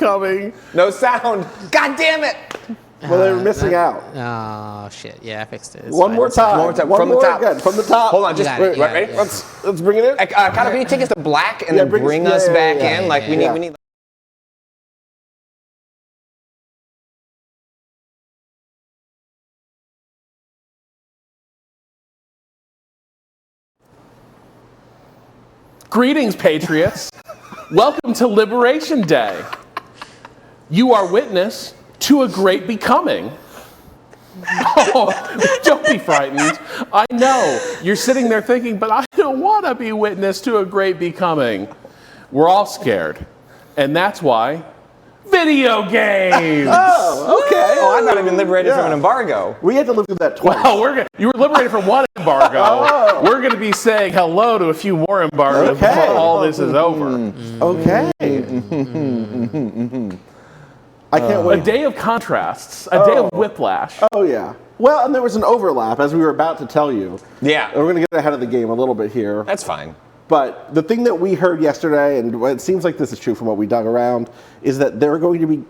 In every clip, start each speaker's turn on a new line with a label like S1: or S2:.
S1: becoming.
S2: No sound. God damn it.
S3: Well, they were missing out.
S4: Oh, shit. Yeah, I fixed it.
S3: One more time.
S2: From the top.
S3: Again. From the top.
S2: Hold on, just
S4: Got it, yeah,
S2: ready?
S4: yeah.
S3: Let's bring it in.
S2: Kind of, take us to black and then bring us back in. Like we need.
S1: Greetings, patriots. Welcome to Liberation Day. You are witness to a great becoming. Oh, don't be frightened. I know you're sitting there thinking, but I don't want to be witness to a great becoming. We're all scared. And that's why video games.
S3: Oh, okay.
S2: Oh, I thought I'd been liberated from an embargo.
S3: We had to live through that twice.
S1: Well, you were liberated from one embargo. We're going to be saying hello to a few more embargoes before all this is over.
S3: Okay. I can't wait.
S1: A day of contrasts. A day of whiplash.
S3: Oh, yeah. Well, and there was an overlap, as we were about to tell you.
S2: Yeah.
S3: And we're going to get ahead of the game a little bit here.
S2: That's fine.
S3: But the thing that we heard yesterday, and it seems like this is true from what we dug around, is that there are going to be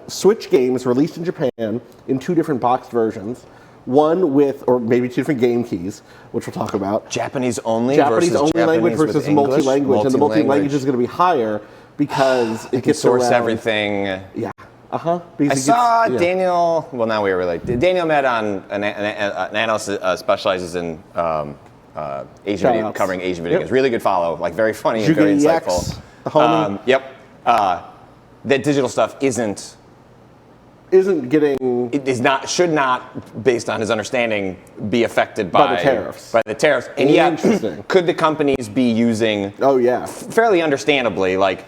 S3: Switch games released in Japan in 2 different boxed versions. One with, or maybe 2 different game keys, which we'll talk about.
S2: Japanese only
S3: Language
S2: Japanese
S3: versus multi-language. And the multi-language is going to be higher because it gets
S2: source
S3: around
S2: everything.
S3: Yeah.
S2: I saw Daniel. Well, now we were like Daniel met on an analyst specializes in Asian video, covering Asian video games. Really good follow, like very funny and very insightful.
S3: The homie.
S2: Yep. That digital stuff isn't
S3: getting.
S2: It is not. Should not, based on his understanding, be affected by
S3: the tariffs.
S2: By the tariffs. And yet, could the companies be using?
S3: Oh yeah.
S2: Fairly understandably, like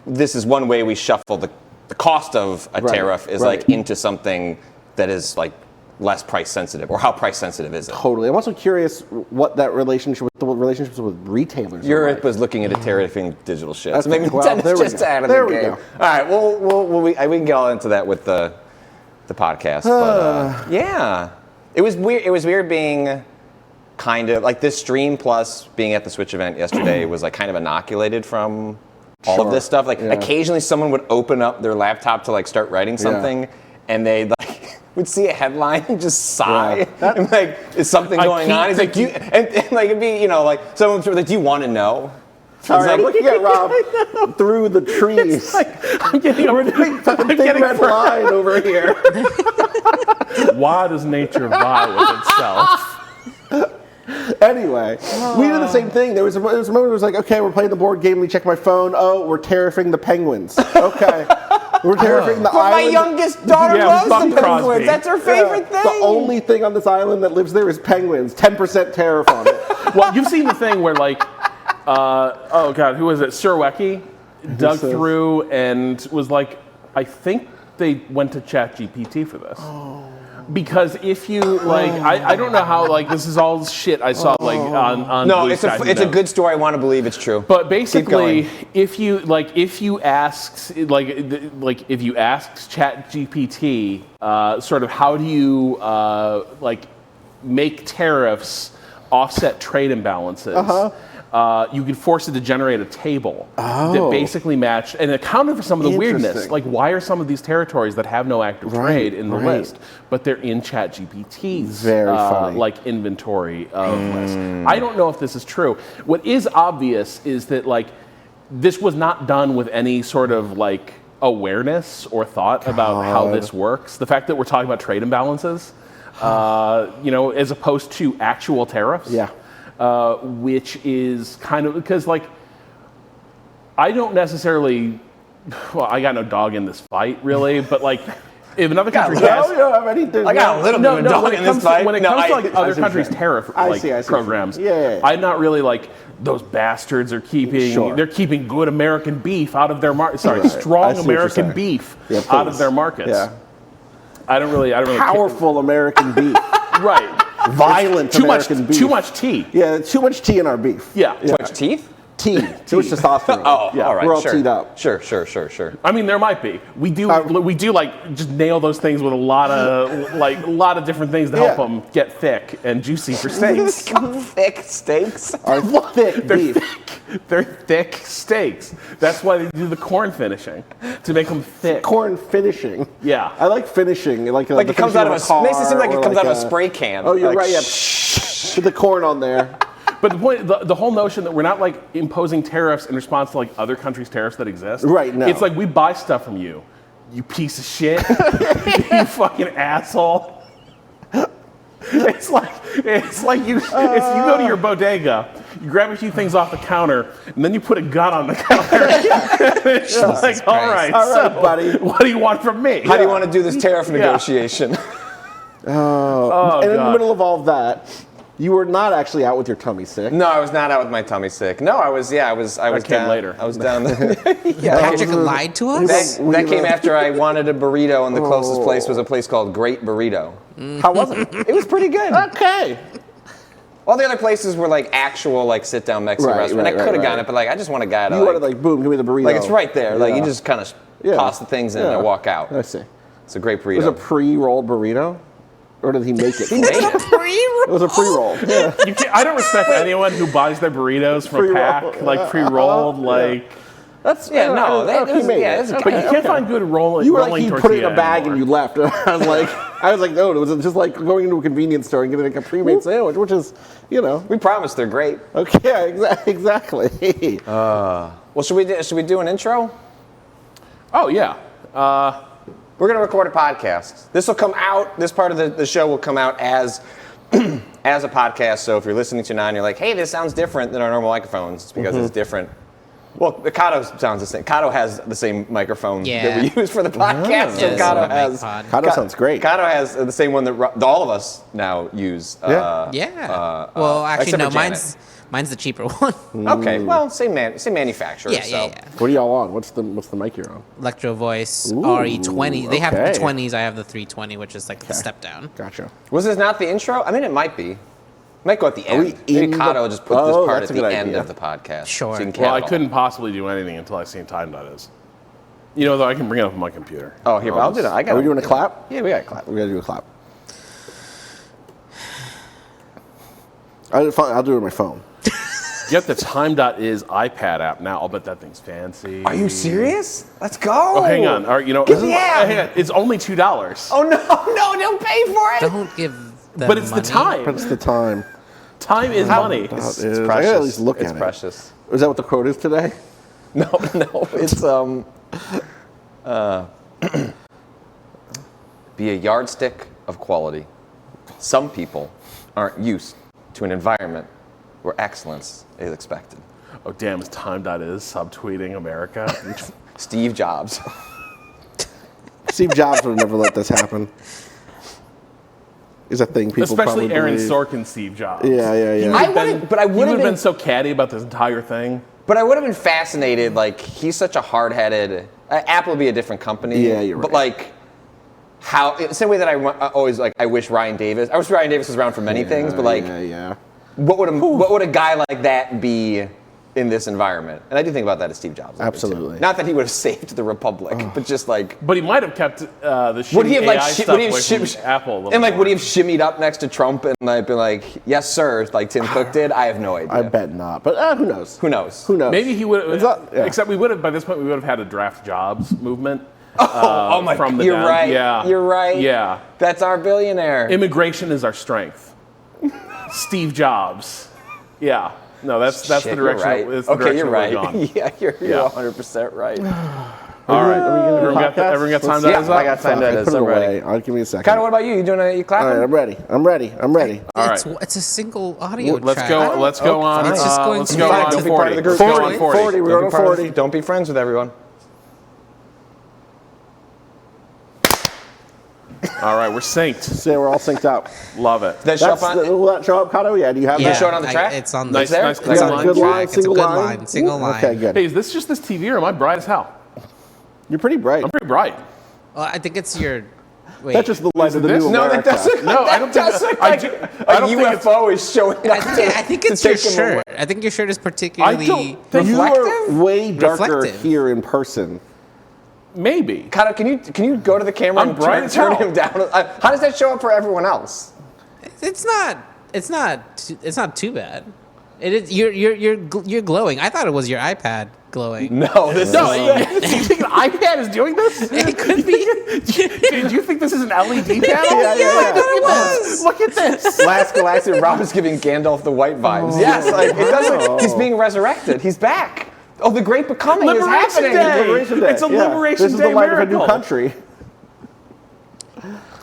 S2: this is one way we shuffle the cost of a tariff is like into something that is like less price sensitive, or how price sensitive is it?
S3: Totally. I'm also curious what that relationships with retailers.
S2: Europe was looking at a tariffing digital shit.
S3: That's
S2: so maybe just out of the game. All right. Well, we can get all into that with the podcast. But yeah, it was weird. It was weird being kind of like this stream plus being at the Switch event yesterday was like kind of inoculated from all of this stuff. Like occasionally someone would open up their laptop to like start writing something, and they'd like would see a headline and just sigh. And like, is something going on? He's like, do you, and like it'd be, like someone like, do you want to know?
S3: Sorry, I'm looking at Rob through the trees.
S1: I'm getting over
S3: fucking big red line over here.
S1: Why does nature vie with itself?
S3: Anyway, we did the same thing. There was a moment where it was like, okay, we're playing the board game. We check my phone. Oh, we're tariffing the penguins. Okay. We're tariffing the island.
S2: My youngest daughter loves the penguins. That's her favorite thing.
S3: The only thing on this island that lives there is penguins. 10% tariff on it.
S1: Well, you've seen the thing where like, oh God, who was it? Surwecki dug through and was like, I think they went to ChatGPT for this. Because if you like, I don't know how like this is all shit I saw like on
S2: no,
S1: Blue
S2: it's
S1: Sky,
S2: a good story. I want to believe it's true.
S1: But basically, if you asked ChatGPT, sort of how do you like make tariffs offset trade imbalances? You could force it to generate a table that basically matched and accounted for some of the weirdness. Like, why are some of these territories that have no active trade in the list, but they're in ChatGPT's like inventory of lists? I don't know if this is true. What is obvious is that like this was not done with any sort of like awareness or thought about how this works. The fact that we're talking about trade imbalances, as opposed to actual tariffs.
S3: Yeah.
S1: Which is kind of because like I don't necessarily, well, I got no dog in this fight really, but like if another country has,
S2: I got a little bit of a dog in this fight.
S1: When it comes to like other countries' tariff programs, I'm not really like those bastards are keeping they're keeping good American beef out of their market. Sorry, strong American beef out of their markets. Yeah. I don't really
S3: powerful American beef.
S1: Right.
S3: Violent American beef.
S1: Too much tea.
S3: Yeah, too much tea in our beef.
S1: Yeah.
S2: Too much teeth?
S3: T. Too much testosterone.
S2: All right.
S3: We're all
S2: sure.
S3: teed up.
S2: Sure.
S1: I mean, there might be. We do like just nail those things with a lot of different things to help them get thick and juicy for steaks.
S2: Thick steaks.
S3: Our thick beef.
S1: They're thick steaks. That's why they do the corn finishing to make them thick.
S3: Corn finishing.
S1: Yeah.
S3: I like finishing. Like
S2: Like it comes out of a
S3: car,
S2: makes it seem like it
S3: or
S2: comes out of a spray can.
S3: Oh, you're
S2: Like,
S3: right. Yeah. Put the corn on there.
S1: But the point, the whole notion that we're not like imposing tariffs in response to like other countries' tariffs that exist.
S3: Right, no.
S1: It's like we buy stuff from you, you piece of shit, you fucking asshole. It's like you go to your bodega, you grab a few things off the counter, and then you put a gun on the counter. It's like, all right,
S3: buddy.
S1: What do you want from me?
S2: How do you want to do this tariff negotiation?
S3: And in the
S1: God.
S3: middle of all that, you were not actually out with your tummy sick.
S2: No, I was not out with my tummy sick. No, I was
S1: came
S2: down
S1: later.
S2: I was down there.
S4: Patrick lied to us?
S2: That came after I wanted a burrito, and the closest place was a place called Great Burrito.
S3: How was it?
S2: It was pretty good.
S3: Okay.
S2: All the other places were like actual like sit down Mexican restaurant. I could have gogotten it, but like I just want a guy to
S3: You wanted like, boom, give me the burrito.
S2: like it's right there. Like
S3: Yeah.
S2: you just kind of toss the things in and walk out.
S3: I see.
S2: It's a great burrito.
S3: It was a pre-rolled burrito? Or did he make it?
S2: He made it.
S3: It was a pre-roll. Yeah.
S1: I don't respect anyone who buys their burritos from a pack, like pre-rolled, like.
S3: That's
S2: He made it.
S3: it.
S1: But you can't find good rolling.
S3: You were like,
S1: rolling
S3: you put it in a
S1: tortilla
S3: bag
S1: anymore.
S3: and you left. I was like, no, it was just like going into a convenience store and getting like a pre-made sandwich, which is,
S2: We promise they're great.
S3: Okay, exactly.
S2: Well, should we do an intro?
S1: Oh yeah.
S2: We're going to record a podcast. This will come out, this part of the show will come out as as a podcast. So if you're listening to now and you're like, hey, this sounds different than our normal microphones, it's because it's different. Well, Kato sounds the same. Kato has the same microphone that we use for the podcast. So
S3: Kato sounds great.
S2: Kato has the same one that all of us now use.
S3: Yeah.
S4: Well, actually,
S2: except
S4: no,
S2: for Janet.
S4: mine's the cheaper one.
S2: Okay, well, same manufacturer.
S4: Yeah.
S3: What are y'all on? What's the mic you're on?
S4: Electro Voice
S3: Ooh,
S4: RE20. They have the
S3: okay.
S4: 20s. I have the 320, which is like the step down.
S3: Gotcha.
S2: Was this not the intro? I mean, it might be. Might go at the
S3: we
S2: end. Maybe
S3: in
S2: Kato
S3: the-
S2: just put this part
S3: that's
S2: at
S3: a
S2: the
S3: good
S2: end
S3: idea.
S2: of the podcast.
S4: Sure.
S2: So you can
S1: Well, I
S2: count it all.
S1: couldn't possibly do anything until I seen time that is. Though I can bring it up on my computer.
S2: Oh, here, but I'll do that. I got
S3: Are we doing a clap?
S2: Yeah, we got a clap.
S3: We gotta do a clap. I'll do it on my phone.
S1: Get the Time.is iPad app now. I'll bet that thing's fancy.
S2: Are you serious? Let's go.
S1: Oh, hang on. All right,
S2: Get the app.
S1: hang on. It's only $2.
S2: Oh, no, don't pay for it.
S4: Don't give them
S1: But it's
S4: money.
S1: the time.
S3: But it's the time.
S1: Time is money.
S2: It's
S3: I
S2: precious.
S3: gotta at least look
S2: it's
S3: at it.
S2: precious.
S3: Is that what the quote is today?
S2: No, it's be a yardstick of quality. Some people aren't used to an environment where excellence is expected.
S1: Oh, damn, it's Time.is subtweeting America.
S2: Steve Jobs.
S3: Steve Jobs would have never let this happen. Is a thing people
S1: Especially
S3: probably
S1: Aaron
S3: believe.
S1: Sorkin, Steve Jobs.
S3: Yeah.
S1: He
S2: I
S1: would've
S2: would've- but I
S1: he
S2: would've
S1: would have been
S2: been-
S1: so catty about this entire thing.
S2: But I would have been fascinated, like, he's such a hard-headed... Apple would be a different company.
S3: Yeah, you're
S2: But,
S3: right.
S2: like, how... Same way that I always, like, I wish Ryan Davis... I wish Ryan Davis was around for many things, but, like,
S3: Yeah.
S2: what would a guy like that be in this environment? And I do think about that as Steve Jobs.
S3: Absolutely.
S2: Not that he would have saved the Republic, but just, like...
S1: But he might have kept the shitty
S2: Would he have, like,
S1: AI
S2: would
S1: stuff
S2: he have
S1: away from Apple a little
S2: and, like,
S1: more.
S2: would he have shimmied up next to Trump and, like, been like, yes, sir, like Tim Cook did? I have no idea.
S3: I bet not. But who knows?
S2: Who knows?
S3: Who knows?
S1: Maybe he would
S3: It's
S1: have,
S3: not- yeah.
S1: except we would have, by this point, we would have had a draft Jobs movement.
S2: Oh my
S1: from
S2: God,
S1: the
S2: you're
S1: down-
S2: right.
S1: Yeah.
S2: You're right.
S1: Yeah.
S2: That's our billionaire.
S1: Immigration is our strength. Steve Jobs. Yeah. No, that's
S2: Shit,
S1: the direction.
S2: You're right.
S1: That's the
S2: Okay,
S1: direction
S2: you're
S1: we're
S2: right.
S1: going.
S2: Yeah, you're
S1: Yeah.
S2: 100% right.
S1: All right.
S3: Are we
S1: Everyone got
S3: podcast?
S1: time to
S2: Yeah,
S1: is
S2: I
S1: up?
S2: got time to
S3: Put it
S2: I'm ready.
S3: away. I'll give me a second.
S2: Kind of. What about you? You clapping?
S3: All right, I'm ready.
S1: All
S4: It's,
S1: right.
S4: it's a single audio
S1: Let's
S4: track.
S1: go. Let's go on.
S4: It's just going
S1: let's
S4: to
S1: go
S4: be-
S1: on
S2: Don't be part of the
S1: 40.
S2: group.
S1: Let's go on 40.
S3: 40. We're on 40.
S2: Don't be friends with everyone.
S1: All right, we're synced.
S3: Say we're all synced up.
S1: Love it.
S2: That show up on.
S3: Will that show up, Kato? Yeah. Do you have
S4: Yeah,
S3: that?
S2: show it on the track?
S4: It's on
S1: Nice,
S4: the
S1: nice,
S4: it's
S1: clear
S4: on
S1: line.
S4: the
S3: Good line,
S4: track. It's a
S3: single
S4: good
S3: line?
S4: line. Single line.
S3: Okay, good.
S1: Hey, is this just this TV or am I bright as hell?
S3: You're pretty bright.
S1: I'm pretty bright.
S4: Well, I think it's your Wait,
S3: That's just the light of the
S1: this?
S3: new
S2: No,
S3: America.
S2: that doesn't.
S1: No, I don't think
S2: does
S1: that-
S2: look
S1: I
S2: like
S1: do-
S2: a
S1: I don't think it's-
S2: UFO is showing up.
S4: I think it's
S2: to
S4: your
S2: take him
S4: shirt.
S2: away.
S4: I think your shirt is
S1: I
S4: particularly.
S1: don't think
S3: You are
S2: Reflective?
S3: way darker
S4: Reflective.
S3: here in person.
S1: maybe.
S2: Kyle, can you go to the camera
S1: I'm
S2: and
S1: bright
S2: turn,
S1: as
S2: turn
S1: hell.
S2: him down? How does that show up for everyone else?
S4: It's not too bad. It is. You're glowing. I thought it was your iPad glowing.
S2: No, this
S1: No,
S2: is.
S1: you think an iPad is doing this?
S4: It could be.
S1: Do you think this is an LED panel?
S3: Yeah, yeah, yeah.
S1: Look at this.
S2: Last Galactic, Rob is giving Gandalf the white vibes. Yes, like it doesn't. He's being resurrected. He's back. Oh, the great becoming is
S1: Liberation
S2: happening.
S1: Day.
S3: Liberation Day.
S1: It's a Liberation
S3: This is
S1: Day
S3: the light of a new
S1: miracle.
S3: country.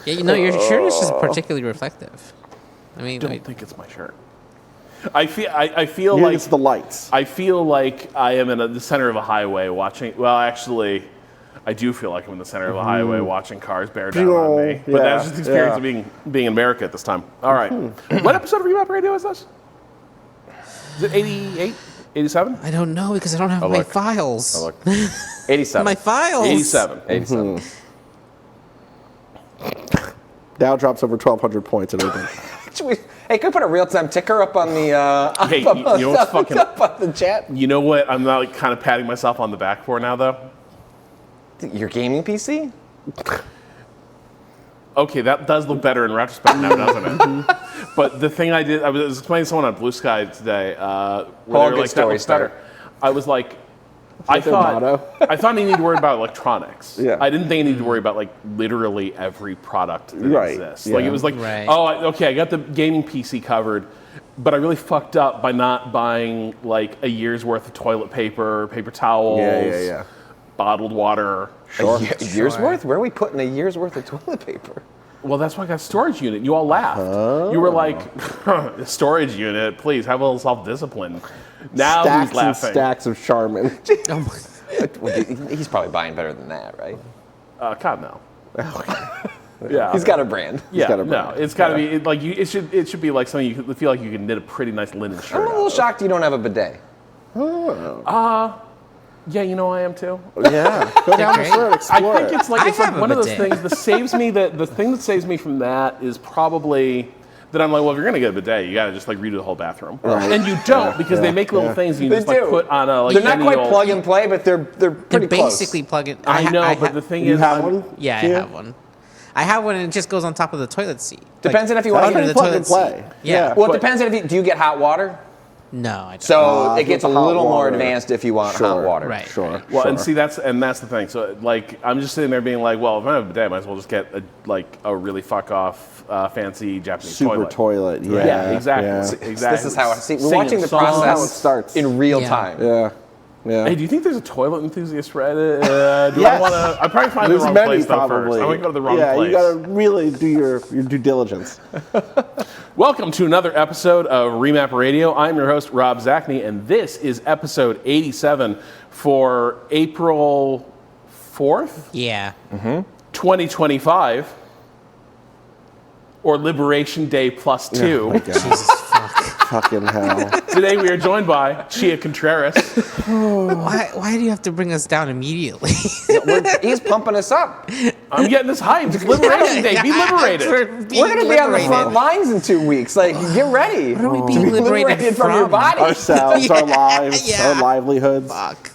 S4: Yeah, your shirt is just particularly reflective. I mean,
S1: I
S4: wait,
S1: don't think it's my shirt. I feel
S3: Maybe
S1: like
S3: it's the lights.
S1: I feel like I am in the center of a highway watching. Well, actually, I do feel like I'm in the center of a highway watching cars bear down on me. But that's just the experience of being in America at this time. All right. What episode of Remap Radio is this? Is it 88? 87?
S4: I don't know because I don't have my
S2: look.
S4: files.
S2: Oh, look. 87.
S4: My files.
S1: 87.
S2: 87.
S3: Dow drops over 1,200 points and everything.
S2: Hey, can we put a real-time ticker up on the
S1: Hey, you know what's fucking-
S2: up on the chat?
S1: You know what? I'm not kind of patting myself on the back for now, though.
S2: Your gaming PC?
S1: Okay, that does look better in retrospect now, doesn't it? But the thing I was explaining to someone on Blue Sky today. Where
S2: All
S1: they were
S2: good
S1: like, that
S2: stories
S1: looks better.
S2: start.
S1: I was like, I
S3: their
S1: thought
S3: motto?
S1: I needed to worry about electronics.
S3: Yeah.
S1: I didn't think I needed to worry about like literally every product that
S3: Right,
S1: exists.
S3: yeah.
S1: Like it was like,
S4: Right.
S1: okay, I got the gaming PC covered, but I really fucked up by not buying like a year's worth of toilet paper, paper towels,
S3: Yeah.
S1: bottled water.
S2: A year's worth? Where are we putting a year's worth of toilet paper?
S1: Well, that's why I got a storage unit. You all laughed. You were like, storage unit, please have a little self-discipline. Now
S3: Stacks
S1: who's laughing?
S3: and stacks of Charmin.
S4: Oh my.
S2: Well, he's probably buying better than that, right?
S1: God, no. Yeah.
S2: He's got a brand.
S1: Yeah,
S3: got a
S1: no,
S3: brand.
S1: it's got to be it should be like something you feel like you can knit a pretty nice linen shirt.
S2: I'm a
S1: out
S2: little
S1: of.
S2: shocked you don't have a bidet.
S1: Yeah, you know I am too.
S3: Yeah. Go down the
S4: great.
S3: store and
S1: I
S3: explore
S1: think
S3: it.
S1: it's like
S4: I
S1: it's like
S4: have a
S1: one of those
S4: bidet.
S1: things that saves me. The thing that saves me from that is probably that I'm like, well, if you're gonna get a bidet, you gotta just like redo the whole bathroom,
S3: Right.
S1: and you don't because they make little things you
S2: They
S1: just like
S2: do.
S1: put on a like.
S2: They're not
S1: any
S2: quite
S1: old-
S2: plug and play, but they're pretty
S4: They're
S2: close.
S4: basically plug in.
S1: I know, but the thing
S3: You
S1: is,
S3: have
S1: I'm-
S3: one?
S4: Yeah, I have one. I have one and it just goes on top of the toilet seat.
S2: Depends on if you
S3: That's
S2: want to
S3: pretty
S2: get
S3: plug
S4: toilet
S3: and play.
S4: seat. Yeah.
S2: Well, it
S1: But-
S2: depends on if you do you get hot water.
S4: No, I don't.
S2: So it
S3: if
S2: gets
S3: it's
S2: a
S3: hot
S2: little more
S3: water.
S2: advanced if you want hot
S3: Sure.
S2: water.
S4: Right.
S3: Sure.
S1: Well, and
S3: sure.
S1: see that's the thing. So like I'm just sitting there being like, well, if I have a bidet, I might as well just get a really fuck off fancy Japanese
S3: Super toilet. Yeah.
S1: Yeah, exactly.
S3: Yeah.
S1: Exactly.
S2: This is how I see. We're
S1: Singing
S2: watching the
S1: songs.
S2: process
S3: How it starts.
S2: in real
S4: Yeah.
S2: time.
S3: Yeah. Yeah.
S1: Hey, do you think there's a toilet enthusiast Reddit? Do I
S3: Yes.
S1: want to? I probably find
S3: There's
S1: the wrong
S3: many
S1: place though
S3: probably.
S1: first. I'm gonna go to the wrong
S3: yeah,
S1: place.
S3: you gotta really do your due diligence.
S1: Welcome to another episode of Remap Radio. I'm your host Rob Zany, and this is episode 87 for April 4th,
S4: Yeah.
S1: 2025, or Liberation Day plus 2.
S4: Jesus fuck.
S3: Fucking hell.
S1: Today we are joined by Chia Contreras.
S4: Why do you have to bring us down immediately?
S2: He's pumping us up.
S1: I'm getting this hyped. It's Liberation Day. Be liberated.
S2: We're going to be on the front lines in 2 weeks. Like, get ready.
S4: What are we
S2: to
S4: being
S2: be
S4: liberated
S2: from your
S4: from?
S2: body.
S3: Ourselves, our lives,
S4: Yeah.
S3: our livelihoods.
S4: Fuck.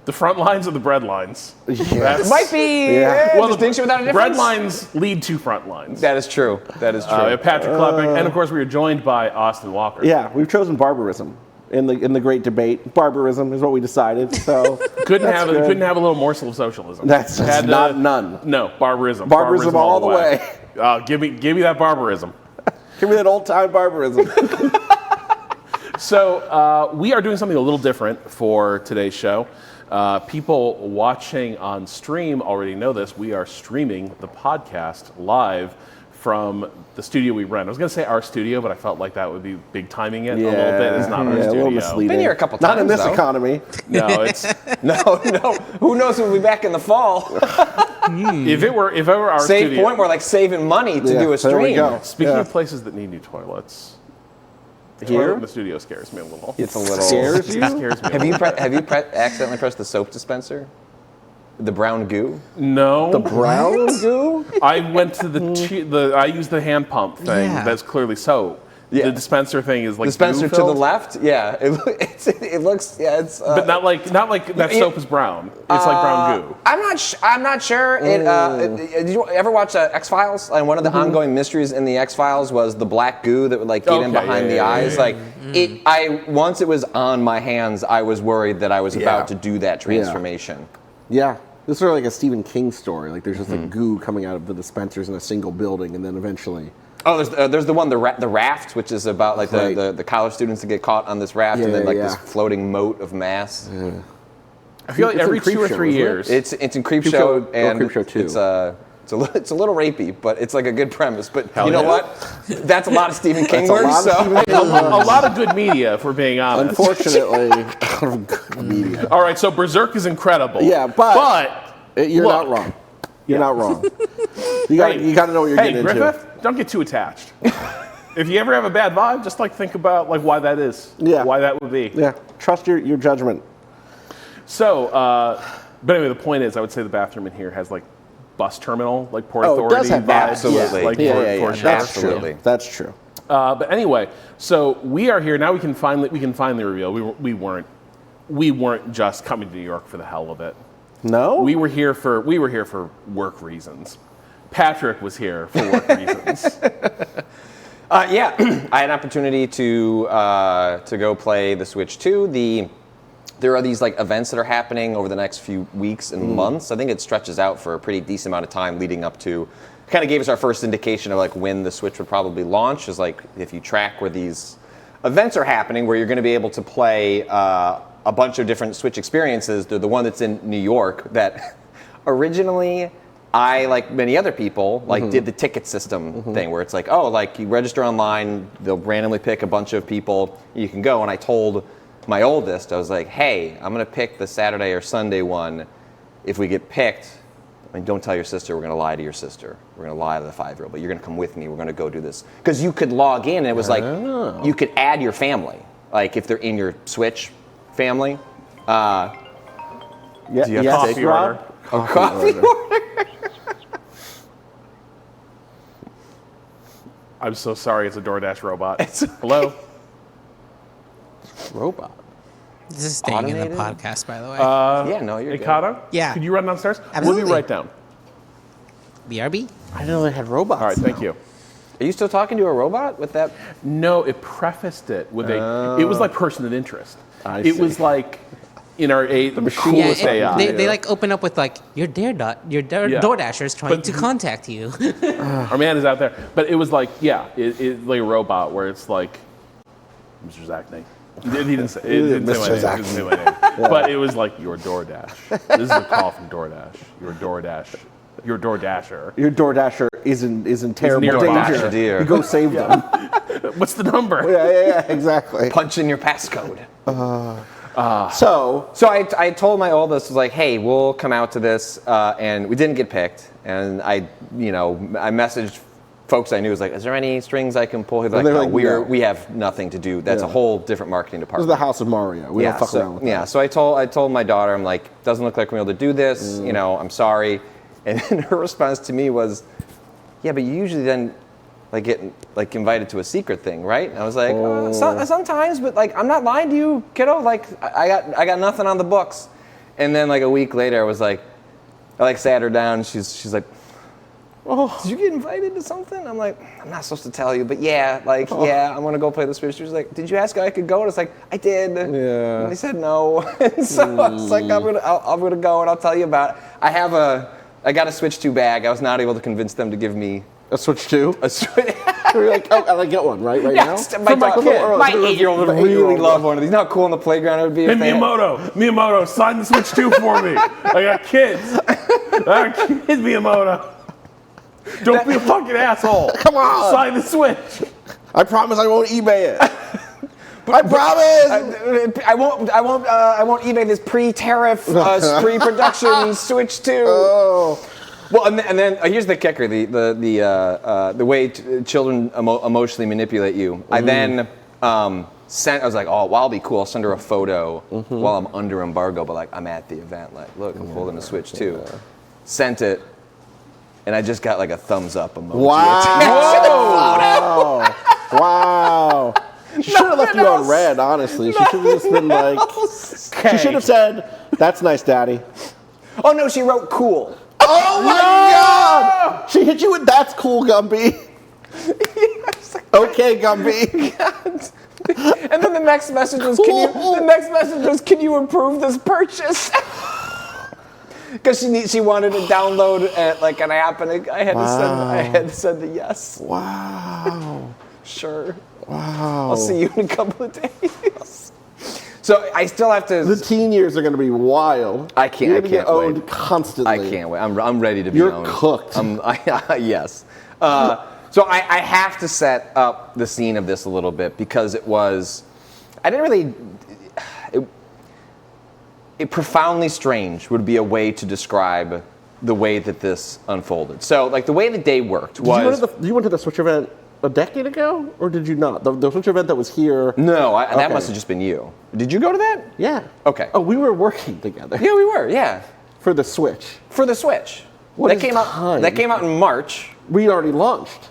S1: The front lines or the bread lines?
S2: It might be
S3: Yeah.
S2: well, distinction without a difference.
S1: Bread lines lead to front lines.
S2: That is true. That is true.
S1: We have Patrick Klepek, and of course we are joined by Austin Walker.
S3: Yeah, we've chosen barbarism in the great debate. Barbarism is what we decided. So
S1: Couldn't
S3: that's
S1: have
S3: good.
S1: a little morsel of socialism.
S3: That's
S1: Had
S3: not none.
S1: No, barbarism.
S3: Barbarism all the way.
S1: Give me that barbarism.
S3: Give me that old time barbarism.
S1: So we are doing something a little different for today's show. People watching on stream already know this. We are streaming the podcast live from the studio we rent. I was going to say our studio, but I felt like that would be big timing it a little bit. It's not our
S3: a little
S1: studio.
S3: misleading.
S2: Been here a couple
S3: Not in
S2: times,
S3: this
S2: though.
S3: economy.
S1: No, it's
S2: no. Who knows? We'll be back in the fall.
S1: if it were our
S2: Save
S1: studio.
S2: point. We're like saving money to
S3: Yeah,
S2: do a
S3: there we
S2: stream.
S3: go.
S1: Speaking
S3: Yeah.
S1: of places that need new toilets, the
S3: Here?
S1: toilet in the studio scares me a little.
S2: It's a little.
S3: Scares you?
S1: It scares me.
S2: Have you accidentally pressed the soap dispenser? The brown goo?
S1: No.
S3: The brown goo?
S1: I went to I used the hand pump thing.
S4: Yeah.
S1: That's clearly soap.
S2: Yeah.
S1: The dispenser thing is like
S2: Dispenser to the
S1: goo-filled.
S2: left? Yeah. It looks, yeah, it's...
S1: But not like that soap is brown. It's like brown goo.
S2: I'm not sure. Did you ever watch X-Files? And one of the ongoing mysteries in the X-Files was the black goo that would like get in behind the eyes. Like once it was on my hands, I was worried that I was about to do that transformation.
S3: Yeah. This is sort of like a Stephen King story. Like there's just like goo coming out of the dispensers in a single building, and then eventually.
S2: Oh, there's the one, the raft, which is about like the college students that get caught on this raft, and then like this floating moat of mass.
S3: Yeah.
S1: I feel like every 2 or 3 years.
S2: It's in Creepshow, and
S3: Creepshow 2.
S2: it's a little rapey, but it's like a good premise. But you know what? That's a lot of Stephen King work.
S1: A lot of good media, if we're being honest.
S3: Unfortunately, good media.
S1: All right, so Berserk is incredible.
S3: Yeah, but you're
S1: look,
S3: not wrong. You're not wrong. You got to know what you're getting
S1: Griffith,
S3: into.
S1: don't get too attached. If you ever have a bad vibe, just like think about like why that is.
S3: Yeah.
S1: Why that would be.
S3: Yeah. Trust your judgment.
S1: So, but anyway, the point is, I would say the bathroom in here has like bus terminal, like Port Authority
S3: it does have
S1: vibes.
S3: that.
S2: Absolutely.
S1: Like
S3: Yeah.
S1: for sure.
S2: Absolutely.
S3: That's true.
S1: But anyway, so we are here now. We can finally reveal we weren't just coming to New York for the hell of it.
S3: No?
S1: We were here for work reasons. Patrick was here for work reasons.
S2: Yeah, I had an opportunity to go play the Switch 2. There are these like events that are happening over the next few weeks and months. I think it stretches out for a pretty decent amount of time leading up to. Kind of gave us our first indication of like when the Switch would probably launch. Is like if you track where these events are happening, where you're going to be able to play a bunch of different Switch experiences. They're the one that's in New York that originally. I, like many other people, like did the ticket system thing where it's like, oh, like you register online, they'll randomly pick a bunch of people, you can go. And I told my oldest, I was like, hey, I'm going to pick the Saturday or Sunday one. If we get picked, I mean, don't tell your sister, we're going to lie to your sister. We're going to lie to the 5-year-old, but you're going to come with me. We're going to go do this. Because you could log in and it was like, you could add your family. Like if they're in your Switch family.
S1: Do you have coffee order?
S2: Coffee order.
S1: I'm so sorry, it's a DoorDash robot. Hello?
S3: Robot.
S4: This is staying in
S2: Automated?
S4: the podcast, by the way.
S2: Yeah, no, you're good.
S1: Ikata?
S4: Yeah.
S1: Could you run downstairs?
S4: Absolutely.
S1: We'll be right down.
S4: BRB?
S3: I didn't know they had robots.
S1: All right, thank you.
S2: Are you still talking to a robot with that?
S1: No, it prefaced it with it was like person of interest. It
S3: see.
S1: was like in the coolest AI.
S4: They like open up with like your DoorDasher is trying to contact you.
S1: Our man is out there. But it was like, it's like a robot where it's like, Mr. Zachney. He didn't say my name. But it was like, your DoorDash. This is a call from DoorDash. Your DoorDasher. Your DoorDasher
S3: is in terrible
S1: near
S3: danger.
S2: dear.
S3: You go save them.
S1: What's the number?
S3: Yeah, exactly.
S2: Punch in your passcode.
S3: So
S2: I told my oldest, was like, hey, we'll come out to this, and we didn't get picked. And I messaged folks I knew, was like, is there any strings I can pull? They're like, no, we have nothing to do. That's a whole different marketing
S3: this is
S2: department.
S3: the House of Mario. We don't fuck around with that.
S2: Yeah, so I told my daughter, I'm like, doesn't look like we're able to do this. I'm sorry. And then her response to me was, yeah, but you usually then get invited to a secret thing, right? And I was like, sometimes, but like I'm not lying to you, kiddo. Like I got nothing on the books. And then like a week later, I was like, I sat her down. She's like, oh, did you get invited to something? I'm like, I'm not supposed to tell you, but yeah, I'm gonna go play the Switch. She was like, did you ask if I could go? And it's like, I did.
S3: Yeah.
S2: And they said no. And so I was like, I'm gonna go and I'll tell you about it. I got a Switch 2 bag. I was not able to convince them to give me
S3: a Switch 2?
S2: a Switch.
S3: You're like, oh, I get one, right now?
S2: My 8-year-old would really love one of these. You know how cool on the playground it would be if
S1: Hey, Miyamoto, sign the Switch 2 for me. I got kids. Miyamoto. Don't be a fucking asshole.
S3: Come on.
S1: Sign the Switch.
S3: I promise I won't eBay it. I promise.
S2: I won't eBay this pre-tariff, pre-production Switch 2.
S3: Oh.
S2: Well, and then here's the kicker: the way children emotionally manipulate you. I then I was like, oh, well, I'll be cool. I'll send her a photo while I'm under embargo, but like I'm at the event. Like, look, I'm holding a Switch too. Sent it, and I just got like a thumbs up emoji.
S3: Wow! Wow! She should have left you on red, honestly. She should have just been like, she should have said, "That's nice, Daddy."
S2: Oh no, she wrote cool.
S3: Oh my God! She hit you with "That's cool, Gumby." Okay, Gumby.
S2: And then the next message was, "Can you approve this purchase?" Because she wanted to download like an app, and I had to send a yes.
S3: Wow.
S2: Sure.
S3: Wow.
S2: I'll see you in a couple of days. So I still have to.
S3: The teen years are going to be wild.
S2: I can't.
S3: You're going to get owned
S2: wait.
S3: constantly.
S2: I can't wait. I'm ready to be
S3: You're
S2: owned.
S3: cooked.
S2: Yes. So I have to set up the scene of this a little bit because it profoundly strange would be a way to describe the way that this unfolded. So like the way the day worked was.
S3: You went to the Switch event a decade ago, or did you not? The Switch event that was here.
S2: No, that must have just been you. Did you go to that?
S3: Yeah.
S2: Okay.
S3: Oh, we were working together.
S2: Yeah, we were. Yeah.
S3: For the Switch.
S2: For the Switch.
S3: That
S2: came out in March.
S3: We already launched.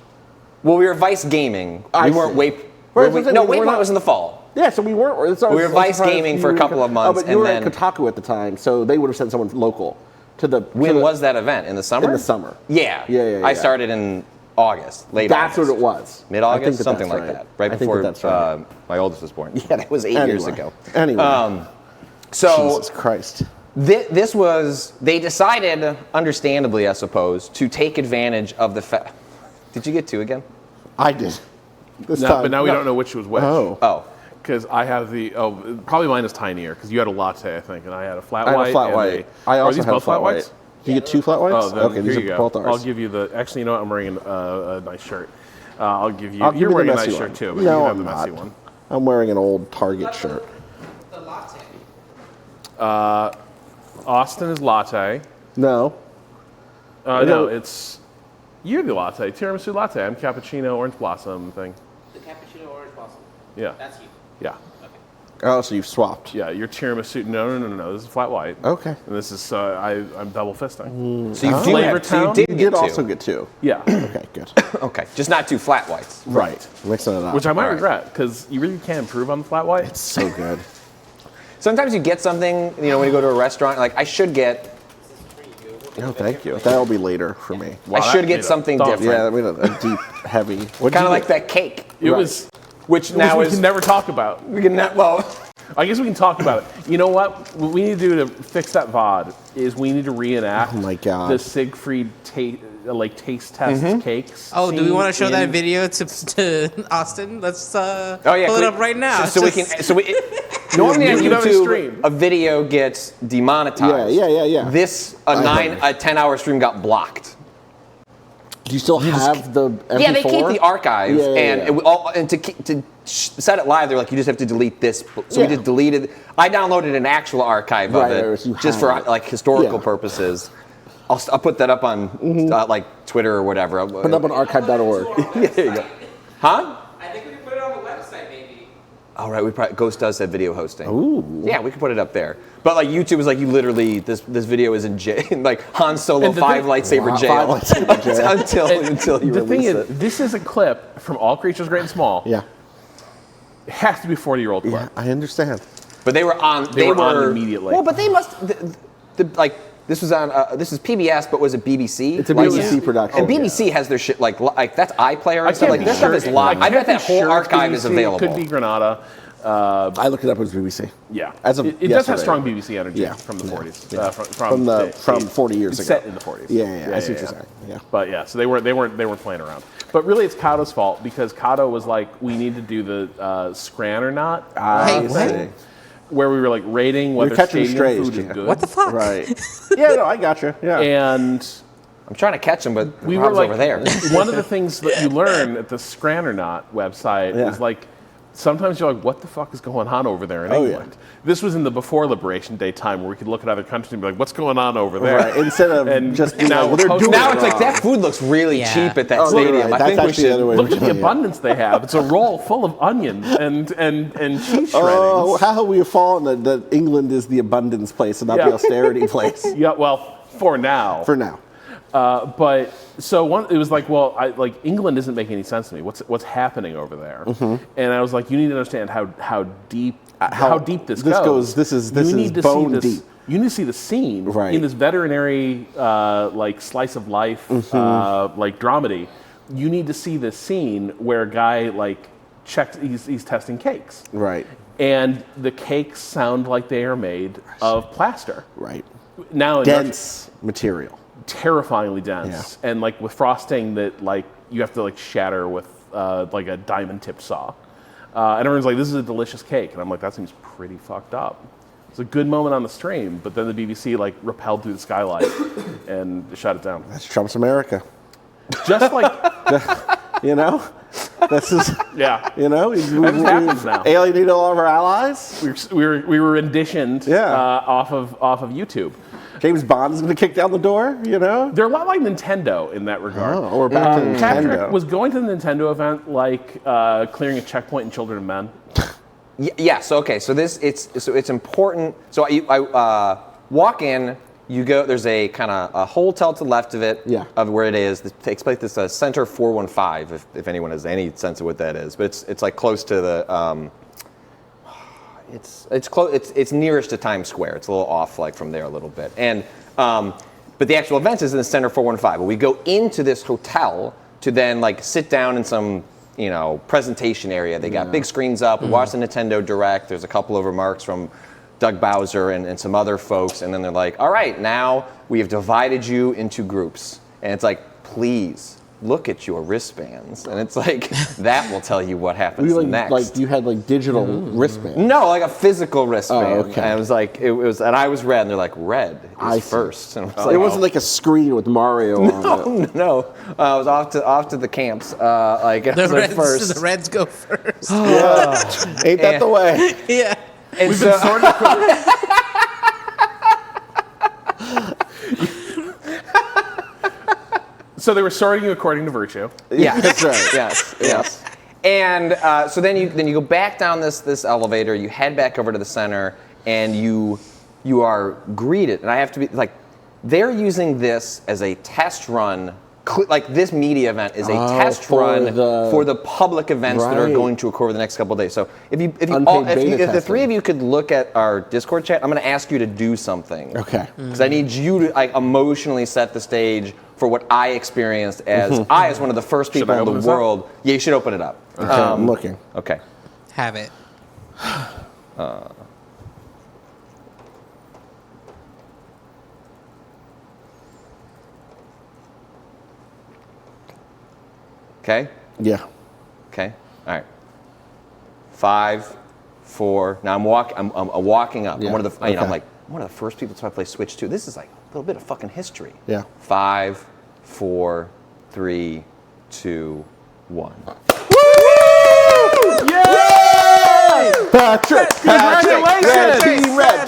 S2: Well, we were Vice Gaming. We weren't Waypoint was in the fall.
S3: Yeah, so we weren't.
S2: We were Vice Gaming for a couple of months.
S3: But you were at Kotaku at the time, so they would have sent someone local to the.
S2: When was that event? In the summer?
S3: In the summer.
S2: Yeah.
S3: Yeah.
S2: I started in August, late
S3: That's
S2: August.
S3: what it was.
S2: Mid-August, something like
S3: right.
S2: that. Right before my oldest was born. Yeah, that was 8 years ago.
S3: Anyway. Jesus Christ.
S2: This was, they decided, understandably, I suppose, to take advantage of the fact. Did you get 2 again?
S3: I did. This time.
S1: But now we don't know which was which.
S3: Oh.
S1: Because I have probably mine is tinier, because you had a latte, I think, and I had a flat
S3: I
S1: white.
S3: had a flat white.
S1: I
S3: also
S1: are these
S3: had
S1: both
S3: a flat white.
S1: whites?
S3: Did you get 2 flat whites?
S1: Oh, then
S3: okay,
S1: here
S3: these
S1: you
S3: are
S1: go.
S3: both ours.
S1: I'll give you actually, you know what? I'm wearing a nice shirt. I'll give you.
S3: I'll
S1: You're
S3: give
S1: wearing
S3: you
S1: a
S3: the
S1: nice
S3: messy
S1: shirt
S3: one.
S1: too, but
S3: No,
S1: you have the
S3: I'm
S1: messy
S3: not.
S1: one.
S3: I'm wearing an old Target shirt.
S4: The latte.
S1: Austin is latte.
S3: No.
S1: No, it's you're the latte. Tiramisu latte. I'm cappuccino, orange blossom thing.
S4: The cappuccino orange blossom.
S1: Yeah.
S4: That's you.
S1: Yeah.
S3: Oh, so you've swapped.
S1: Yeah, your tiramisu. No. This is flat white.
S3: Okay.
S1: And this is I'm double fisting.
S2: So you
S3: did also get 2.
S1: Yeah.
S3: Okay, good.
S2: Okay, just not 2 flat whites.
S3: Right. Mixing it up.
S1: Which I might
S2: All right.
S1: regret, because you really can't improve on the flat white.
S3: It's so good.
S2: Sometimes you get something, when you go to a restaurant, like I should get.
S3: No, thank you. That'll be later for me.
S1: Wow,
S2: I should
S1: that
S2: get
S1: made a
S2: something
S1: thump.
S2: different.
S3: Yeah, I mean a deep, heavy.
S2: Kind of like that cake.
S1: It was.
S2: Which now
S1: we
S2: is.
S1: can never talk about.
S2: We can not. Well.
S1: I guess we can talk about it. You know what we need to do to fix that VOD is we need to reenact
S3: Oh my God.
S1: the Siegfried taste test cakes.
S4: Oh, do we want to show that
S1: in-
S4: video to Austin? Let's pull
S2: Oh yeah,
S4: it up right now.
S2: So we can. Normally on
S1: You can
S2: YouTube,
S1: stream.
S2: a video gets demonetized.
S3: Yeah.
S2: This a 10-hour stream got blocked.
S3: Do you still have the MP4?
S2: Yeah, they keep the archive,
S3: Yeah.
S2: and to set it live, they're like, you just have to delete this. So we just deleted. I downloaded an actual archive of it
S3: so you
S2: just
S3: have
S2: for
S3: it.
S2: historical purposes. I'll put that up on Twitter or whatever.
S3: Put it up on archive.org.
S2: There you go. Huh?
S4: I think we can put it on the website, maybe.
S2: All right, Ghost does have video hosting.
S3: Ooh.
S2: Yeah, we could put it up there. But like YouTube is like you literally this video is in jail, like Han Solo
S1: And the
S2: 5
S1: thing-
S2: lightsaber jail
S3: 5 lightsaber jail.
S2: until you
S1: The thing
S2: release
S1: is,
S2: it.
S1: this is a clip from All Creatures Great and Small.
S3: Yeah.
S1: It has to be a 40-year-old clip.
S3: Yeah, I understand.
S2: But they were on.
S1: They were on immediately.
S2: Well, but they must. This was on. This is PBS, but was it BBC?
S3: It's a BBC production.
S2: And BBC has their shit like that's iPlayer and stuff. Like
S1: be
S2: this stuff is live. I bet that whole archive is available.
S1: It could be Granada.
S3: I looked it up. It was BBC.
S1: Yeah.
S3: As of
S1: it does have
S3: yesterday.
S1: strong BBC energy
S3: Yeah.
S1: from the 40s.
S3: Yeah. From 40 years
S1: it's
S3: ago.
S1: Set in the 40s.
S3: Yeah. I see what you're saying. Yeah.
S1: But yeah, so they weren't playing around. But really, it's Kato's fault because Kato was like, we need to do the Scran or not.
S3: I
S4: what?
S3: see.
S1: Where we were like rating whether
S3: catching
S1: stadium
S3: strays,
S1: food is
S3: Gina.
S1: good.
S4: What the fuck?
S3: Right. Yeah, no, I got you. Yeah.
S1: And
S2: I'm trying to catch them, but
S1: we
S2: Rob's
S1: were like,
S2: over there.
S1: one of the things that you learn at the Scran or not website
S3: Yeah.
S1: is like, sometimes you're like, what the fuck is going on over there in England? Yeah. This was in the before Liberation Day time where we could look at other countries and be like, what's going on over there?
S3: Right. Instead of just
S1: now,
S3: they're doing
S2: now it's like that food looks really cheap at that stadium.
S3: Right.
S2: I think we should
S1: look at the abundance they have. It's a roll full of onions and cheese shreddings.
S3: Oh, how have we fallen that England is the abundance place and not the austerity place?
S1: Yeah, well, for now.
S3: For now.
S1: But so it was like, well, England isn't making any sense to me. What's happening over there? Mm-hmm. And I was like, you need to understand how deep this goes.
S3: This is bone deep.
S1: You need to see the scene in this veterinary slice of life dramedy. You need to see this scene where a guy checks. He's testing cakes.
S3: Right.
S1: And the cakes sound like they are made of plaster.
S3: Right.
S1: Now
S3: dense material.
S1: Terrifyingly dense, and with frosting that you have to shatter with a diamond tipped saw. And everyone's like, "This is a delicious cake," and I'm like, "That seems pretty fucked up." It's a good moment on the stream, but then the BBC rappelled through the skylight and shut it down.
S3: That's Trump's America.
S1: Just
S3: this is
S1: that happens now.
S3: Alienated all of our allies.
S1: We were renditioned off of YouTube.
S3: James Bond is going to kick down the door,
S1: They're a lot like Nintendo in that regard.
S3: Oh, we're back to Nintendo.
S1: Patrick, was going to the Nintendo event clearing a checkpoint in Children of Men?
S2: Yes. Okay. So it's important. So I walk in. You go. There's a kind of a hotel to the left of it.
S3: Yeah.
S2: Of where it is. It takes place this Center 415. If anyone has any sense of what that is, but it's close to the. It's close. It's nearest to Times Square. It's a little off, from there a little bit. And but the actual event is in the Center 415. But we go into this hotel to then sit down in some presentation area. They got big screens up. We watch the Nintendo Direct. There's a couple of remarks from Doug Bowser and some other folks, and then they're like, "All right, now we have divided you into groups," and it's like, "Please." Look at your wristbands, and it's that will tell you what happens next.
S3: You had digital wristbands.
S2: No, a physical wristband.
S3: Oh, okay.
S2: And it was, and I was red, and they're like, red is first. And
S3: it wasn't a screen with Mario on it.
S2: No, I was off to the camps. First.
S4: The Reds go first.
S3: Ain't that the way?
S4: Yeah.
S2: And
S1: We've been sort of. So they were sorting you according to virtue.
S2: Yeah,
S3: that's right.
S2: Yes. And so then you go back down this elevator. You head back over to the center, and you are greeted. And I have to be they're using this as a test run. This media event is a test run for the public events that are going to occur over the next couple of days. So if the three of you could look at our Discord chat, I'm going to ask you to do something.
S3: Okay.
S2: Because I need you to emotionally set the stage for what I experienced as one of the first people in the world. Yeah, you should open it up.
S3: Okay, I'm looking.
S2: Okay.
S4: Have it.
S2: Okay?
S3: Yeah.
S2: Okay? All right. 5, 4. Now I'm walking up.
S3: Yeah.
S2: I'm one of the
S3: Okay.
S2: I'm one of the first people to play Switch 2. This is a little bit of fucking history.
S3: Yeah.
S2: 5, 4, 3, 2, 1.
S3: Yay! Patrick!
S1: Congratulations!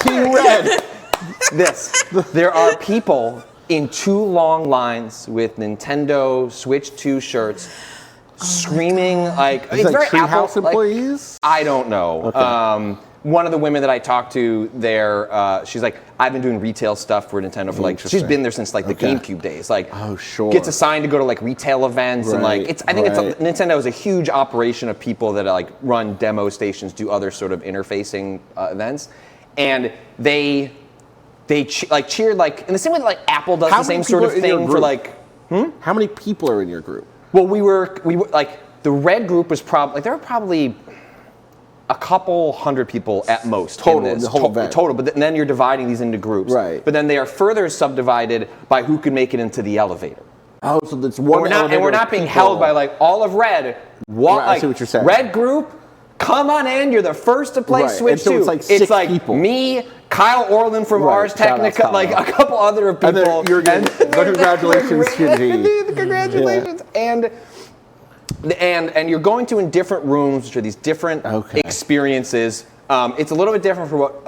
S3: Team Red!
S2: There are people in 2 long lines with Nintendo Switch 2 shirts screaming it's very
S3: Treehouse employees?
S2: I don't know.
S3: Okay.
S2: One of the women that I talked to there, she's like, I've been doing retail stuff for Nintendo for she's been there since the GameCube days.
S3: Oh, sure.
S2: Gets assigned to go to retail events and Nintendo is a huge operation of people that run demo stations, do other sort of interfacing events, and they cheered in the same way that Apple does the same sort of thing for
S3: How many people are in your group?
S2: Well, we were the red group was probably there were probably a couple hundred people at most
S3: Total,
S2: in this
S3: the whole event.
S2: Total, but then you're dividing these into groups.
S3: Right.
S2: But then they are further subdivided by who can make it into the elevator.
S3: Oh, so that's one.
S2: And we're not being held by all of red.
S3: I see what you're saying.
S2: Red group, come on in. You're the first to play Switch 2.
S3: So it's six people.
S2: Me, Kyle Orland from Ars Technica, a couple other people.
S3: And then you're getting the congratulations, Shinji.
S2: Congratulations. And And you're going to in different rooms, which are these different experiences. It's a little bit different from what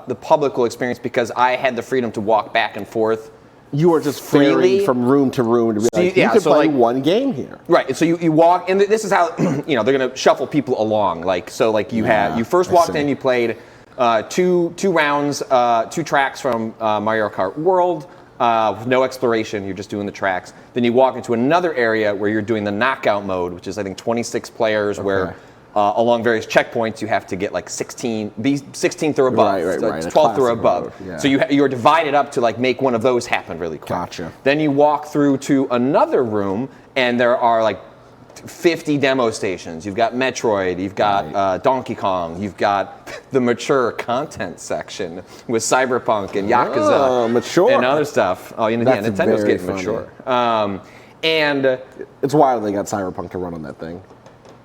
S2: the public will experience because I had the freedom to walk back and forth.
S3: You are just freely from room to room to be like, you can play one game here.
S2: Right. So you walk, and this is how they're going to shuffle people along. You first walked in, you played two rounds, 2 tracks from Mario Kart World. With no exploration, you're just doing the tracks. Then you walk into another area where you're doing the knockout mode, which is I think 26 players, where along various checkpoints you have to get like 16th or above, 12th or above. Yeah. So you're divided up to like make one of those happen really quick.
S3: Gotcha.
S2: Then you walk through to another room, and there are like 50 demo stations. You've got Metroid, you've got Donkey Kong, you've got the mature content section with Cyberpunk and Yakuza and other stuff. Oh, Nintendo's getting mature. And
S3: it's wild they got Cyberpunk to run on that thing.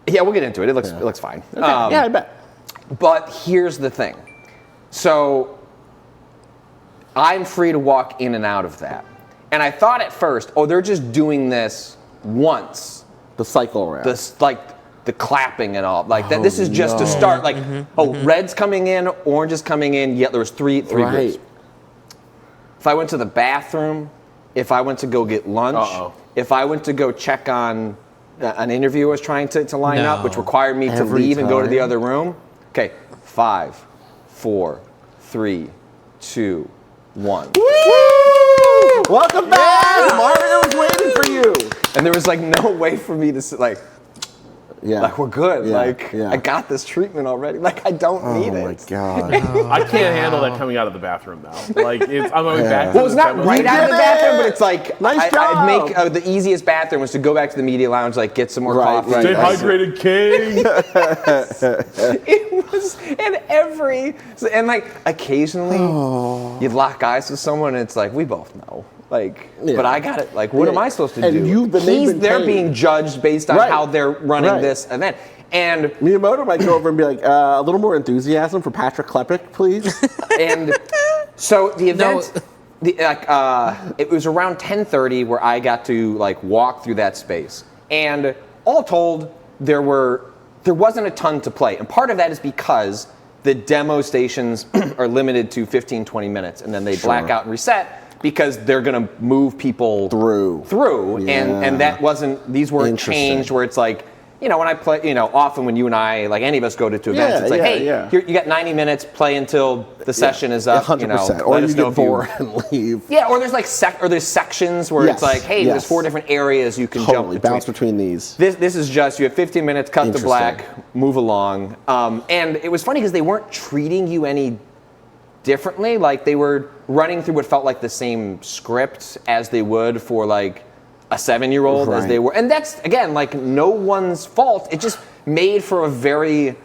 S2: Yeah, we'll get into it. It looks fine.
S3: Okay. Yeah, I bet.
S2: But here's the thing. So I'm free to walk in and out of that. And I thought at first, they're just doing this once.
S3: The cycle around.
S2: The clapping and all. That this is just to start. Red's coming in, orange is coming in, yet there was three groups. If I went to the bathroom, if I went to go get lunch, if I went to go check on an interview I was trying to line up, which required me to leave and go to the other room. Okay, 5, 4, 3, 2, 1.
S3: Woo! Welcome back! Mario was waiting for you.
S2: And there was no way for me to we're good. I got this treatment already. I don't need it.
S3: Oh my god!
S1: I can't handle that coming out of the bathroom now. I'm going back.
S2: Well, it's not right out of the bathroom, but it's
S3: nice job.
S2: I'd make the easiest bathroom was to go back to the media lounge, get some more coffee.
S1: Stay hydrated, king.
S2: It was occasionally you'd lock eyes with someone, and it's we both know. But I got it. What am I supposed to do? They're being judged based on how they're running this event. And
S3: Miyamoto might go over and be like, a little more enthusiasm for Patrick Klepek, please.
S2: And so the event, it was around 10:30 where I got to walk through that space. And all told, there wasn't a ton to play. And part of that is because the demo stations are limited to 15, 20 minutes, and then they black out and reset. Because they're going to move people through, and that wasn't. These weren't changed where it's when I play, often when you and I, any of us go to events, it's you got 90 minutes, play until the session is up.
S3: 100%. Or you get bored and leave.
S2: Yeah, or there's there's sections where it's there's 4 different areas you can jump between.
S3: Bounce between these.
S2: This is just you have 15 minutes, cut to black, move along, and it was funny because they weren't treating you any differently. They were running through what felt like the same script as they would for a 7-year-old as they were. And that's, again, no one's fault. It just made for a very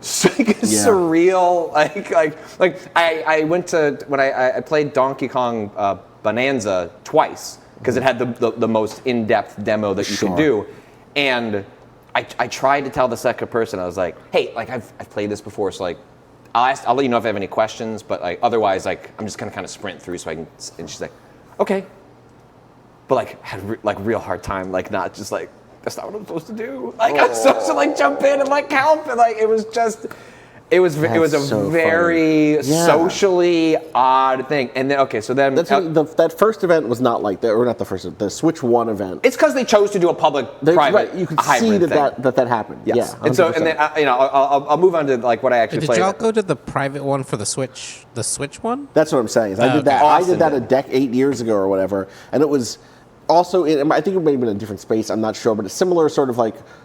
S2: surreal, I went to, when I played Donkey Kong Bonanza twice, because it had the most in-depth demo that you can do. And I tried to tell the second person, I was like, hey, I've played this before, so I'll let you know if I have any questions, but otherwise, I'm just gonna kind of sprint through so I can. And she's like, okay, but had real hard time, not just that's not what I'm supposed to do. I'm supposed to jump in and help, and it was just. It was a very socially odd thing, and then so then
S3: that first event was not like that, or not the first, the Switch 1 event.
S2: It's because they chose to do a public-private.
S3: You could see that happened.
S2: Yes,
S3: yeah,
S2: and so and then I'll move on to what I actually played.
S4: Did y'all go to the private one for the Switch? The Switch one?
S3: That's what I'm saying. I did that. I did that 8 years ago or whatever, and it was also I think it may have been a different space. I'm not sure, but a similar sort of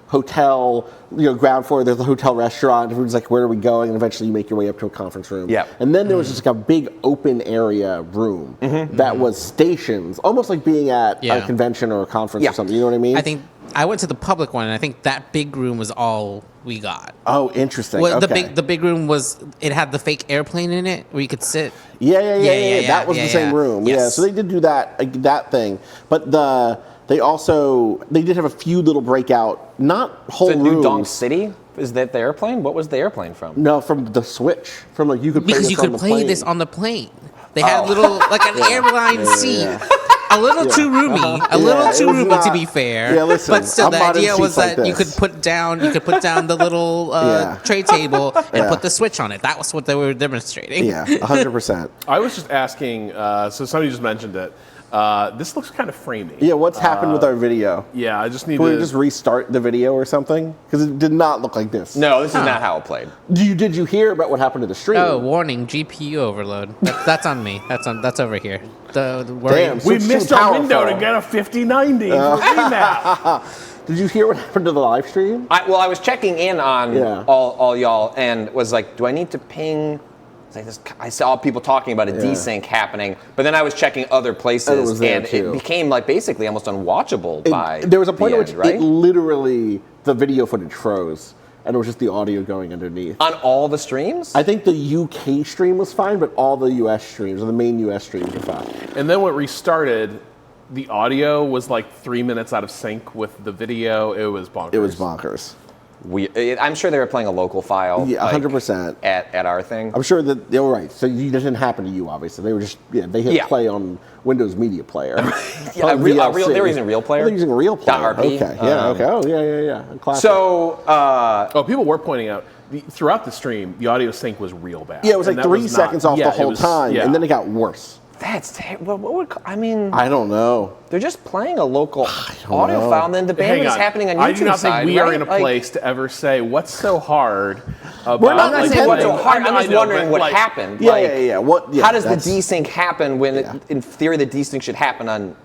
S3: hotel, ground floor. There's a hotel restaurant. Everyone's where are we going? And eventually you make your way up to a conference room.
S2: Yeah.
S3: And then there was just a big open area room that was stations, almost like being at a convention or a conference or something. You know what I mean?
S4: I think I went to the public one, and I think that big room was all we got.
S3: Oh, interesting.
S4: Well, the big room it had the fake airplane in it where you could sit.
S3: Yeah. That was the same room.
S4: Yes.
S3: Yeah. So they did do that thing, but they did have a few little breakout, not whole rooms.
S2: New Donk City? Is that the airplane? What was the airplane from?
S3: No, from the Switch. From you could play
S4: because
S3: this
S4: you could play this on the plane. They had an airline seat a little too roomy. A little too roomy, to be fair.
S3: Yeah, listen,
S4: but still,
S3: I'm
S4: the
S3: buying
S4: idea was
S3: seats like
S4: that you
S3: this.
S4: could put down the little tray table and put the Switch on it. That was what they were demonstrating.
S3: Yeah, 100%.
S1: I was just asking, so somebody just mentioned it. This looks kind of framey.
S3: Yeah, what's happened with our video?
S1: Yeah, I just need
S3: Can we
S1: to
S3: just restart the video or something? Because it did not look like this.
S2: No, this is not how it played.
S3: Did you hear about what happened to the stream?
S4: Oh, warning! GPU overload. That's on me. That's over here. The worry.
S3: Damn.
S1: we
S3: Switch
S1: missed
S3: too
S1: our window
S3: powerful.
S1: to get a 5090 for Remap.
S3: Did you hear what happened to the live stream?
S2: I was checking in on all y'all and was like, do I need to ping? Like this, I saw people talking about a desync happening, but then I was checking other places, and it became like basically almost unwatchable
S3: There was a point at which
S2: right?
S3: it literally, the video footage froze, and it was just the audio going underneath.
S2: On all the streams?
S3: I think the UK stream was fine, but all the US streams, or the main US streams, were fine.
S1: And then when it restarted, the audio was like 3 minutes out of sync with the video. It was bonkers.
S3: It was bonkers.
S2: I'm sure they were playing a local file.
S3: Yeah, 100%.
S2: At our thing.
S3: I'm sure that they were right. So it didn't happen to you, obviously. They were just they hit play on Windows Media Player.
S2: They were using Real Player.
S3: They're using Real Player.
S2: .rp.
S3: Okay. Yeah. Okay. Oh yeah. Classic.
S2: So
S1: people were pointing out throughout the stream, the audio sync was real bad.
S3: Yeah, it was like
S1: And
S3: 3 seconds off the whole time,
S1: yeah.
S3: and then it got worse.
S2: that's terrible. What would I mean?
S3: I don't know.
S2: They're just playing a local audio file, and then the bandwidth is happening on YouTube.
S1: I do not think we are in a
S2: right?
S1: place to ever say what's so hard about.
S3: We're not
S2: I'm not saying what's so hard.
S1: I
S2: I'm just
S1: know,
S2: wondering
S1: but,
S2: what
S1: like,
S2: happened.
S3: Yeah.
S2: How does the desync happen when, in theory, the desync should happen on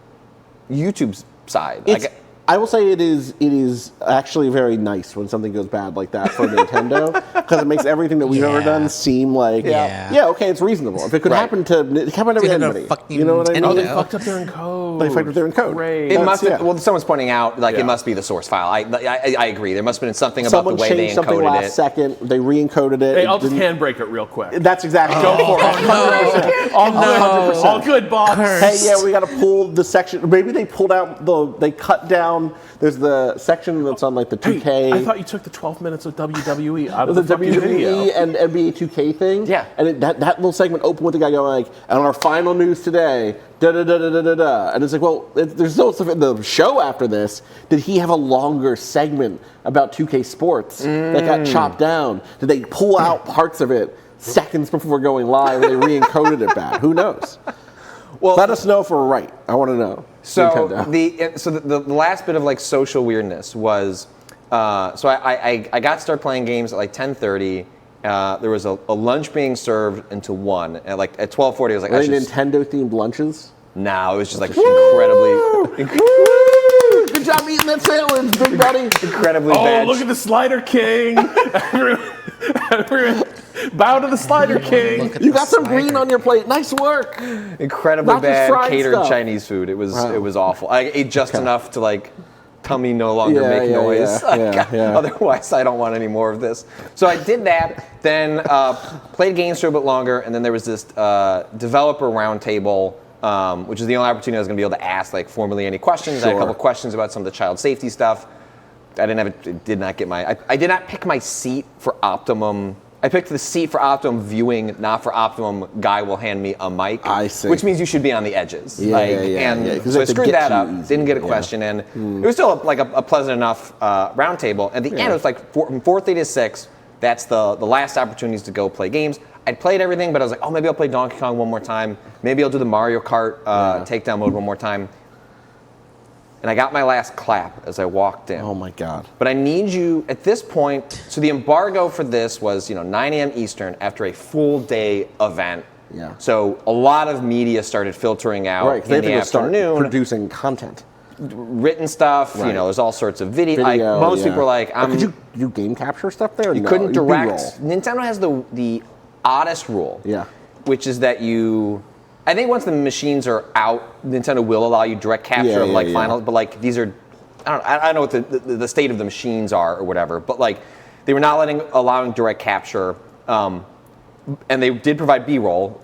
S2: YouTube's side?
S3: I will say it is actually very nice when something goes bad like that for Nintendo, because it makes everything that we've ever done seem like okay, it's reasonable. If it could happen to everybody, you know what I mean?
S1: Oh, they fucked up their encode.
S3: They fucked up their encode.
S1: Great.
S2: It must have, well, someone's pointing out, it must be the source file. I agree. There must have been something about the way they encoded
S3: something last
S2: it.
S3: second. They re-encoded it.
S1: Hey, I'll just handbrake it real quick.
S3: That's exactly.
S1: Go for it. 100%. All good, boss.
S3: Hey, yeah, we got to pull the section. Maybe they pulled out they cut down. There's the section that's on like the 2K.
S1: Hey, I thought you took the 12 minutes of WWE out of
S3: the
S1: the fucking video.
S3: WWE and NBA 2K thing.
S2: Yeah.
S3: And that little segment opened with the guy going like, and on our final news today, da-da-da-da-da-da. And it's like, well, there's no stuff in the show after this. Did he have a longer segment about 2K Sports that got chopped down? Did they pull out parts of it seconds before going live and they re-encoded it back? Who knows? Well, let us know if we're right. I want to know.
S2: So the last bit of like social weirdness was, I got to start playing games at like 10:30. There was a lunch being served until 1. And like at 12:40, I was like,
S3: Are they Nintendo themed lunches?
S2: No, it was just like incredibly.
S3: Good job eating that sandwich, big buddy.
S2: Incredibly bad.
S1: Oh, look at the Slider King. Everyone, bow to the Slider King.
S3: You got some green on your plate. Nice work.
S2: Incredibly
S3: Not just
S2: bad
S3: fried
S2: catered
S3: stuff.
S2: Chinese food. It was awful. I ate just enough to like tummy no longer make noise. Otherwise, I don't want any more of this. So I did that. Then played games for a bit longer, and then there was this developer roundtable. Which is the only opportunity I was going to be able to ask like formally any questions. I had a couple questions about some of the child safety stuff. I did not pick my seat for optimum. I picked the seat for optimum viewing, not for optimum guy will hand me a mic.
S3: I see.
S2: Which means you should be on the edges. So I screwed
S3: get
S2: that
S3: to
S2: up.
S3: you easy.
S2: Didn't get a question in. It was still like a pleasant enough round table. At the end, it was like from 4:30 to 6. That's the last opportunities to go play games. I'd played everything, but I was like, oh, maybe I'll play Donkey Kong one more time. Maybe I'll do the Mario Kart takedown mode one more time. And I got my last clap as I walked in.
S3: Oh my God.
S2: But I need you, at this point, so the embargo for this was 9 a.m. Eastern after a full day event.
S3: Yeah.
S2: So a lot of media started filtering out
S3: Right, they
S2: in the
S3: have to start
S2: afternoon.
S3: producing content.
S2: Written stuff,
S3: Right.
S2: There's all sorts of video.
S3: Video,
S2: Most people are like,
S3: could you do game capture stuff there?
S2: you couldn't direct. Nintendo has the oddest rule.
S3: Yeah.
S2: Which is that I think once the machines are out, Nintendo will allow you direct capture of finals, but like these are, I don't know what the state of the machines are or whatever, but like they were not allowing direct capture, and they did provide B-roll,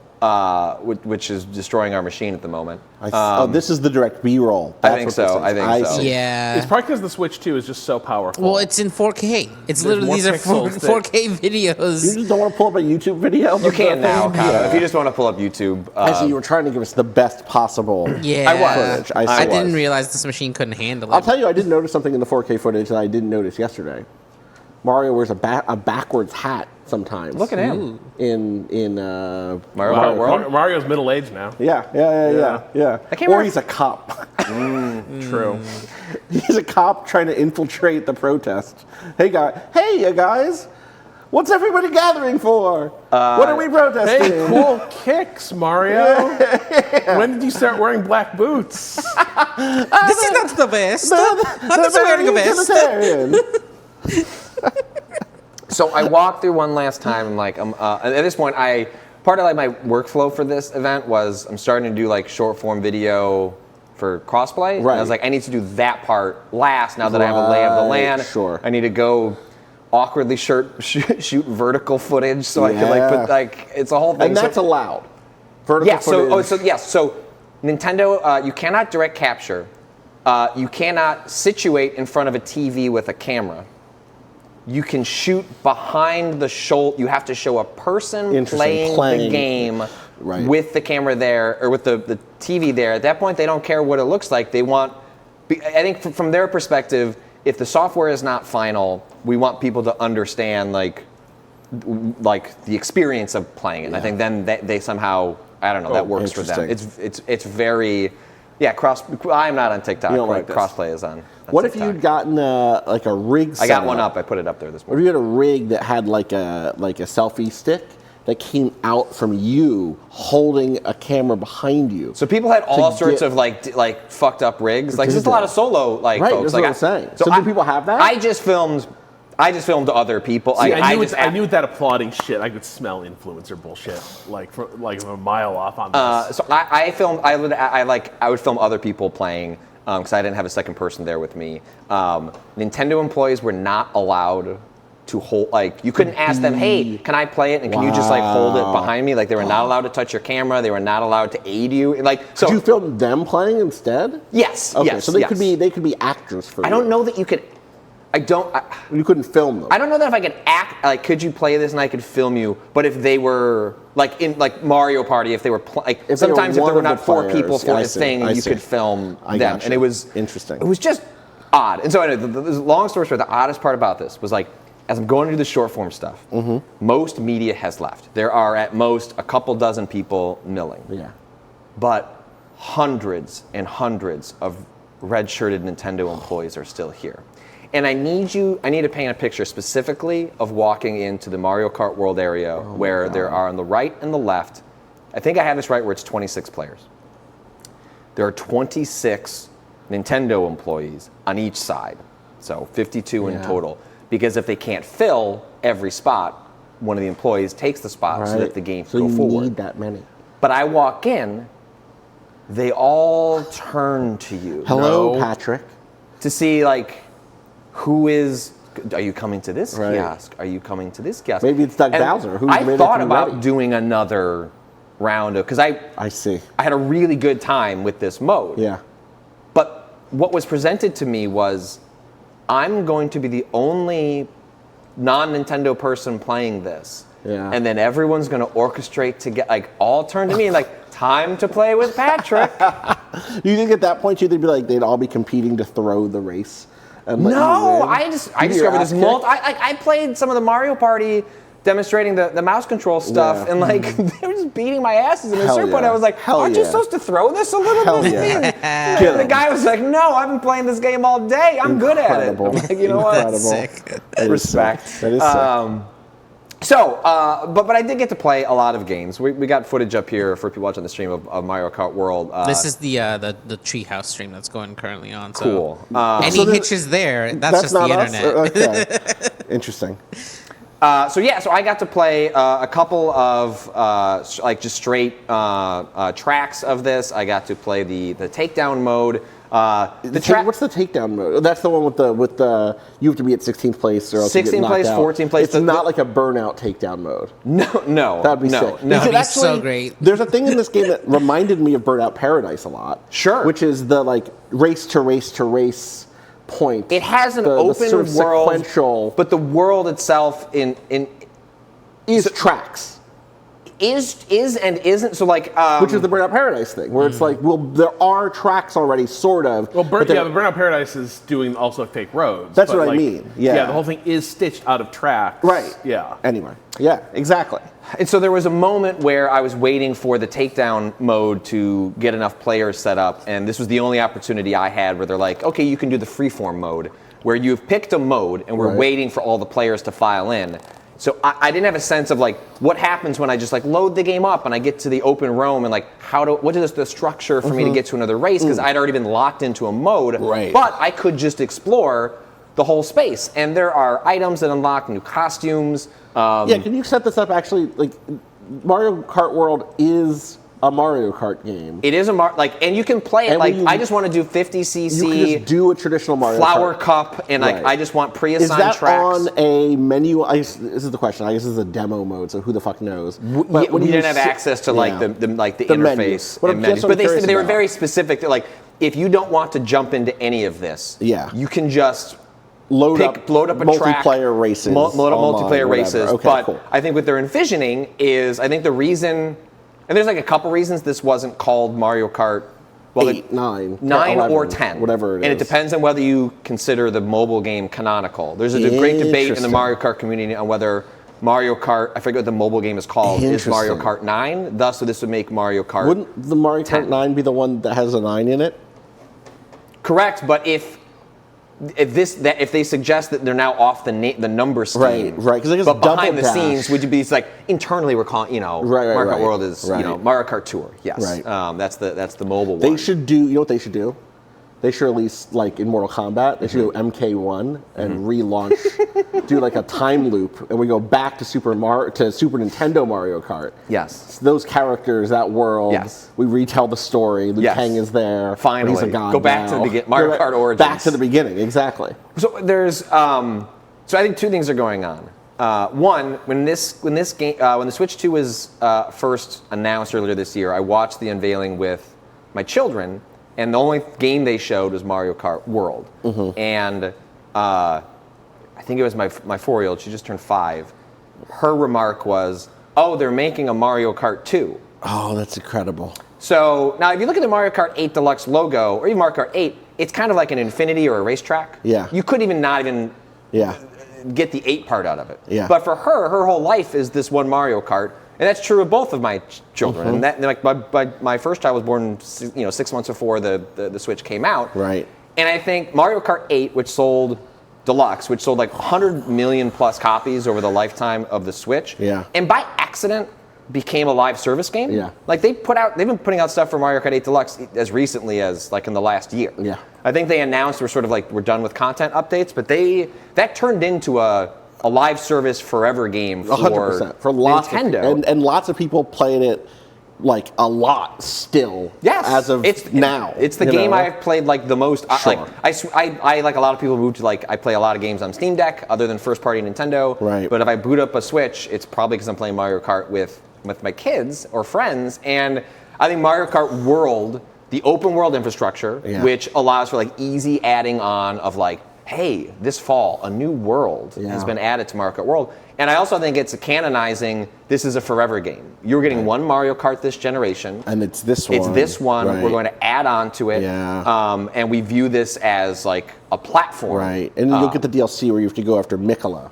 S2: which is destroying our machine at the moment.
S3: This is the direct B-roll.
S2: I think so.
S4: Yeah.
S1: It's probably because the Switch 2 is just so powerful.
S4: Well, it's in 4K. It's literally these are 4K videos.
S3: You just don't want to pull up a YouTube video?
S2: You can now, kind of. If you just want to pull up YouTube.
S3: I see you were trying to give us the best possible footage.
S4: I didn't realize this machine couldn't handle it.
S3: I'll tell you, I did notice something in the 4K footage that I didn't notice yesterday. Mario wears a backwards hat sometimes.
S2: Look at him.
S3: In
S2: Mario Kart World?
S1: Mario's middle-aged now.
S3: Yeah. Or he's a cop.
S1: True.
S3: He's a cop trying to infiltrate the protest. Hey, you guys. What's everybody gathering for? What are we protesting?
S1: Hey, cool kicks, Mario. When did you start wearing black boots?
S4: This is not the best. I'm just wearing a vest.
S2: So I walked through one last time. I'm like, at this point, part of like my workflow for this event was I'm starting to do like short form video for crossplay.
S3: Right.
S2: And I was like, I need to do that part last. Now that I have a lay of the land,
S3: sure.
S2: I need to go awkwardly shoot vertical footage so I can like put like it's a whole thing.
S3: And that's allowed. Vertical footage.
S2: So Nintendo, you cannot direct capture. You cannot situate in front of a TV with a camera. You can shoot behind the shoulder. You have to show a person playing the game with the camera there, or with the TV there. At that point, they don't care what it looks like. They want, I think from their perspective, if the software is not final, we want people to understand like the experience of playing it. And I think then they somehow, I don't know, that works for them. It's very, I'm not on TikTok.
S3: You don't like
S2: crossplay is on.
S3: What if you'd gotten like a rig?
S2: I got one up. I put it up there this morning.
S3: Or if you had a rig that had like a selfie stick that came out from you holding a camera behind you.
S2: So people had all sorts of like fucked up rigs. Like there's a lot of solo folks.
S3: That's what I'm saying. So do people have that?
S2: I just filmed other people.
S1: See, I knew with that applauding shit, I could smell influencer bullshit like from a mile off on this.
S2: So I would film other people playing because I didn't have a second person there with me. Nintendo employees were not allowed to hold, like you couldn't ask them, hey, can I play it? And can you just like hold it behind me? Like they were not allowed to touch your camera. They were not allowed to aid you.
S3: Did you film them playing instead?
S2: Yes.
S3: Okay,
S2: yes.
S3: so they could be actors for you.
S2: I don't know that you could.
S3: You couldn't film them.
S2: I don't know that if I could act, like, could you play this and I could film you? But if they were, like, in, like, Mario Party, if they were, sometimes if there were not four people for this thing, you could film them. And it was
S3: interesting.
S2: It was just odd. And so, anyway, the long story short, the oddest part about this was, like, as I'm going to do the short form stuff, most media has left. There are at most a couple dozen people milling.
S3: Yeah.
S2: But hundreds and hundreds of red-shirted Nintendo employees are still here. And I need to paint a picture specifically of walking into the Mario Kart World area where there are on the right and the left, I think I have this right, where it's 26 players. There are 26 Nintendo employees on each side, so 52 in total. Because if they can't fill every spot, one of the employees takes the spot so that the game can go forward.
S3: So you need that many.
S2: But I walk in, they all turn to you.
S3: Hello, Patrick.
S2: To see, like, are you coming to this kiosk? Are you coming to this kiosk?
S3: Maybe it's Doug Bowser.
S2: I thought about doing another round of, because
S3: I see.
S2: I had a really good time with this mode.
S3: Yeah.
S2: But what was presented to me was, I'm going to be the only non-Nintendo person playing this.
S3: Yeah.
S2: And then everyone's going to orchestrate to get, like, all turn to me and, like, time to play with Patrick.
S3: Do you think at that point they'd all be competing to throw the race?
S2: No, I discovered this I played some of the Mario Party demonstrating the mouse control stuff, and like they were just beating my asses. And at a certain point, I was like, "Aren't you supposed to throw this a little bit?" And the guy was like, "No, I've been playing this game all day. I'm good at it." I'm like, you know what?
S4: Sick.
S2: Respect.
S3: That is sick.
S2: So, but I did get to play a lot of games. We got footage up here for people watching the stream of Mario Kart World.
S4: This is the Treehouse stream that's going currently on. So
S2: cool.
S4: any hitches there, that's just
S3: not
S4: the
S3: us?
S4: internet.
S3: Okay. Interesting.
S2: So I got to play a couple of just straight tracks of this. I got to play the takedown mode.
S3: What's the takedown mode? That's the one with the you have to be at 16th place or else
S2: 16th place, 14th place.
S3: It's not like a burnout takedown mode.
S2: No.
S3: That'd be sick.
S4: No,
S3: Because
S4: it'd be so great.
S3: There's a thing in this game that reminded me of Burnout Paradise a lot.
S2: Sure.
S3: Which is the like race to race point.
S2: It has an open
S3: sort of
S2: world,
S3: sequential,
S2: but the world itself
S3: is tracks.
S2: Is and isn't, so like
S3: which is the Burnout Paradise thing, where it's like, well, there are tracks already, sort of.
S1: Well, but Burnout Paradise is doing also fake roads.
S3: That's what I mean. Yeah,
S1: the whole thing is stitched out of tracks.
S3: Right.
S1: Yeah.
S3: Anyway. Yeah. Exactly.
S2: And so there was a moment where I was waiting for the takedown mode to get enough players set up, and this was the only opportunity I had where they're like, okay, you can do the freeform mode, where you've picked a mode and we're waiting for all the players to file in. So I didn't have a sense of like what happens when I just like load the game up and I get to the open roam and like what is the structure for me to get to another race, because I'd already been locked into a mode.
S3: Right.
S2: But I could just explore the whole space, and there are items that unlock new costumes.
S3: Can you set this up actually? Like Mario Kart World is a Mario Kart game.
S2: It is and you can play it I just want to do 50cc.
S3: You can just do a traditional Mario
S2: flower
S3: Kart.
S2: cup, and I just want pre-assigned
S3: tracks. Is that
S2: tracks.
S3: on a menu? This is the question. I guess this is a demo mode, so who the fuck knows?
S2: But we didn't have access to the interface and menus. But they were very specific. That, like, if you don't want to jump into any of this, you can just load up a track,
S3: multiplayer races.
S2: Load up multiplayer races.
S3: Okay,
S2: but
S3: cool.
S2: I think what they're envisioning is, I think the reason, and there's like a couple reasons this wasn't called Mario Kart. Well,
S3: 8, 9,
S2: 11, or 10.
S3: Whatever it is.
S2: And it depends on whether you consider the mobile game canonical. There's a great debate in the Mario Kart community on whether Mario Kart, I forget what the mobile game is called, is Mario Kart 9. Thus, so this would make Mario Kart
S3: Wouldn't the Mario Kart
S2: 10.
S3: 9 be the one that has a 9 in it?
S2: Correct, but if they suggest that they're now off the number scheme,
S3: right, because
S2: but behind the scenes, would you be like internally we're calling, Mario Kart World is Mario Kart Tour, yes,
S3: right.
S2: That's the mobile one.
S3: They should do, you know what they should do? They should release, like in Mortal Kombat, they should go MK1 and relaunch, do like a time loop, and we go back to Super Nintendo Mario Kart.
S2: Yes.
S3: So those characters, that world.
S2: Yes.
S3: We retell the story. Liu Kang is there.
S2: Finally,
S3: he's a god
S2: go back
S3: now.
S2: to the beginning. Mario Kart Origins.
S3: Back to the beginning, exactly.
S2: So there's, so I think two things are going on. One, when the Switch 2 was first announced earlier this year, I watched the unveiling with my children. And the only game they showed was Mario Kart World. And I think it was my 4-year-old, she just turned 5. Her remark was, oh, they're making a Mario Kart 2.
S3: Oh, that's incredible.
S2: So now if you look at the Mario Kart 8 Deluxe logo, or even Mario Kart 8, it's kind of like an Infinity or a racetrack.
S3: Yeah.
S2: You couldn't not even get the 8 part out of it.
S3: Yeah.
S2: But for her whole life is this one Mario Kart. And that's true of both of my children. And that, my first child was born, 6 months before the Switch came out.
S3: Right.
S2: And I think Mario Kart 8, which sold Deluxe, which sold like 100 million plus copies over the lifetime of the Switch.
S3: Yeah.
S2: And by accident became a live service game.
S3: Yeah.
S2: Like they've been putting out stuff for Mario Kart 8 Deluxe as recently as like in the last year.
S3: Yeah.
S2: I think they announced we're done with content updates, but that turned into a live service forever game for
S3: 100%. For lots
S2: Nintendo.
S3: And lots of people playing it like a lot still.
S2: Yes.
S3: As of now.
S2: It's the game I've played like the most.
S3: Sure.
S2: I like a lot of people moved to I play a lot of games on Steam Deck other than first party Nintendo.
S3: Right.
S2: But if I boot up a Switch, it's probably because I'm playing Mario Kart with my kids or friends. And I think Mario Kart World, the open world infrastructure, which allows for like easy adding on of like, hey, this fall, a new world has been added to Mario Kart World. And I also think it's canonizing, this is a forever game. You're getting one Mario Kart this generation.
S3: And it's this one.
S2: It's this one.
S3: Right.
S2: We're going to add on to it.
S3: Yeah.
S2: And we view this as like a platform.
S3: Right. And you'll get the DLC where you have to go after Mikola.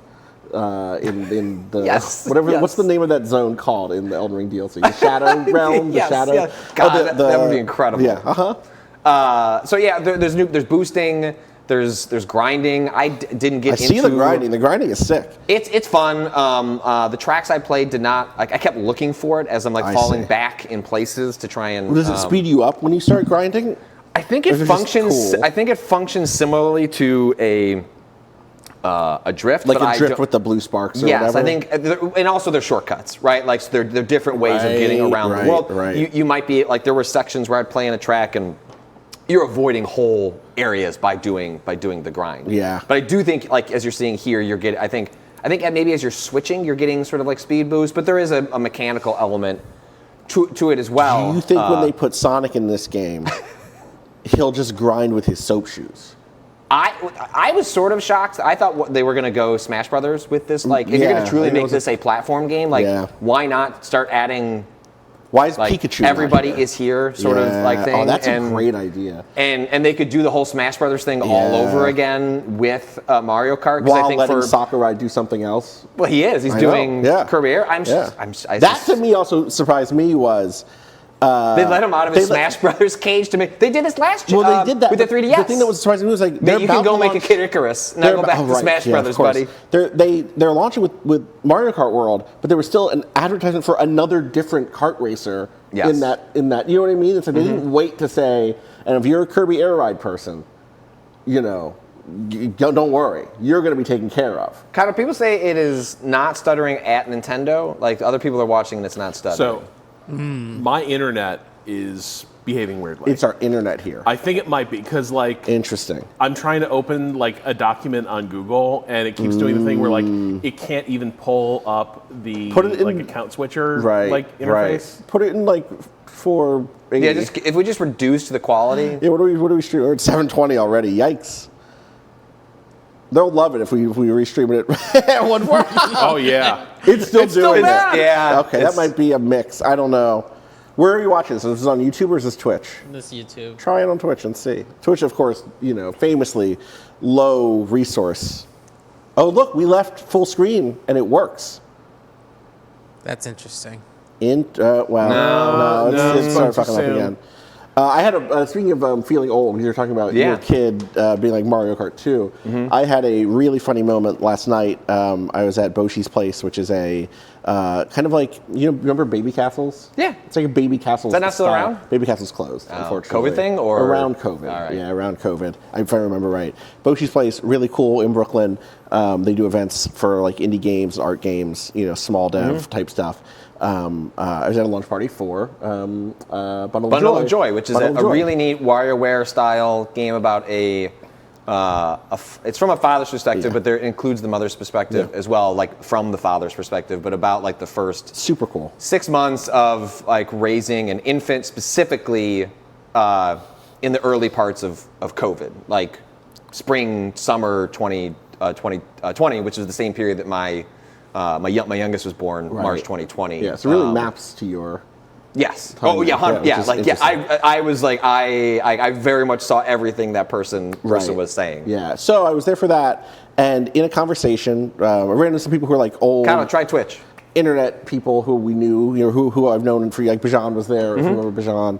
S3: In the what's the name of that zone called in the Elden Ring DLC? The Shadow Realm, the Shadow.
S2: Yeah. God, that would be incredible.
S3: Yeah.
S2: So yeah, there's boosting. There's grinding. I didn't get into.
S3: I see the grinding. The grinding is sick.
S2: It's fun. The tracks I played did not. I kept looking for it as I'm falling back in places to try and.
S3: Does it speed you up when you start grinding?
S2: I think it functions.
S3: Cool?
S2: I think it functions similarly to a drift.
S3: Like
S2: but
S3: a drift with the blue sparks or
S2: yes,
S3: whatever?
S2: I think, and also they're shortcuts, right? Like, so they're different ways of getting around the world.
S3: Right.
S2: You might be, like, there were sections where I'd play in a track and you're avoiding whole areas by doing the grind.
S3: Yeah.
S2: But I do think, like, as you're seeing here, you're getting, I think maybe as you're switching, you're getting sort of like speed boost, but there is a mechanical element to it as well.
S3: Do you think when they put Sonic in this game, he'll just grind with his soap shoes?
S2: I was sort of shocked. I thought they were going to go Smash Brothers with this. Like, if you're going to truly make this a platform game, like, why not start adding...
S3: Why is
S2: like,
S3: Pikachu
S2: everybody
S3: not here?
S2: is here sort of like thing?
S3: Oh, that's a great idea.
S2: And they could do the whole Smash Brothers thing all over again with Mario Kart.
S3: While
S2: I think
S3: letting Sakurai do something else.
S2: Well, he is. He's doing Kirby Air. That
S3: to me also surprised me was...
S2: they let him out of his Smash Brothers cage to make. They did this last year.
S3: Well, they did that
S2: with the 3DS.
S3: The thing that was surprising me was like
S2: you can go make a Kid Icarus. Now go back to Smash Brothers, buddy.
S3: They're launching with Mario Kart World, but there was still an advertisement for another different kart racer in that. You know what I mean? It's like they didn't wait to say. And if you're a Kirby Air Ride person, you know, don't worry, you're going to be taken care of.
S2: Kind of people say it is not stuttering at Nintendo. Like other people are watching and it's not stuttering.
S1: So. My internet is behaving weirdly.
S3: It's our internet here.
S1: I think it might be because, like,
S3: interesting.
S1: I'm trying to open like a document on Google, and it keeps doing the thing where like it can't even pull up the account switcher like interface.
S3: Put it in like 480.
S2: Yeah, if we just reduce the quality.
S3: Yeah, what do we stream? We're at 720 already. Yikes. They'll love it if we restream it at 140.
S1: Oh yeah,
S3: it's still doing it.
S2: Yeah.
S3: Okay, that might be a mix. I don't know. Where are you watching this? Is this on YouTube or is this Twitch?
S4: This YouTube.
S3: Try it on Twitch and see. Twitch, of course, you know, famously low resource. Oh, look, we left full screen and it works.
S4: That's interesting.
S3: Wow. No, it's started fucking up again. I had speaking of feeling old, because you're talking about your kid being like Mario Kart 2, I had a really funny moment last night. I was at Boshi's Place, which is a kind of like, you know, remember Baby Castles?
S2: Yeah.
S3: It's like a Baby Castles.
S2: Is that not still around?
S3: Baby Castles closed, unfortunately.
S2: COVID thing? Or
S3: around COVID.
S2: All right.
S3: Yeah, around COVID, if I remember right. Boshi's Place, really cool in Brooklyn. They do events for like indie games, art games, you know, small dev type stuff. I was at a launch party for Bundle of Joy,
S2: which is a really neat WarioWare style game about it's from a father's perspective, but there includes the mother's perspective as well, like from the father's perspective, but about like the first
S3: super cool
S2: 6 months of like raising an infant, specifically in the early parts of COVID, like spring, summer 2020, which is the same period that my youngest was born, March 2020.
S3: Yeah, so it really maps to your...
S2: Yes. Oh, yeah, I was like, I very much saw everything that person was saying.
S3: Yeah, so I was there for that, and in a conversation, I ran into some people who are like old...
S2: Kind of try Twitch.
S3: Internet people who we knew, you know, who I've known for, like Bajan was there, if you remember Bajan,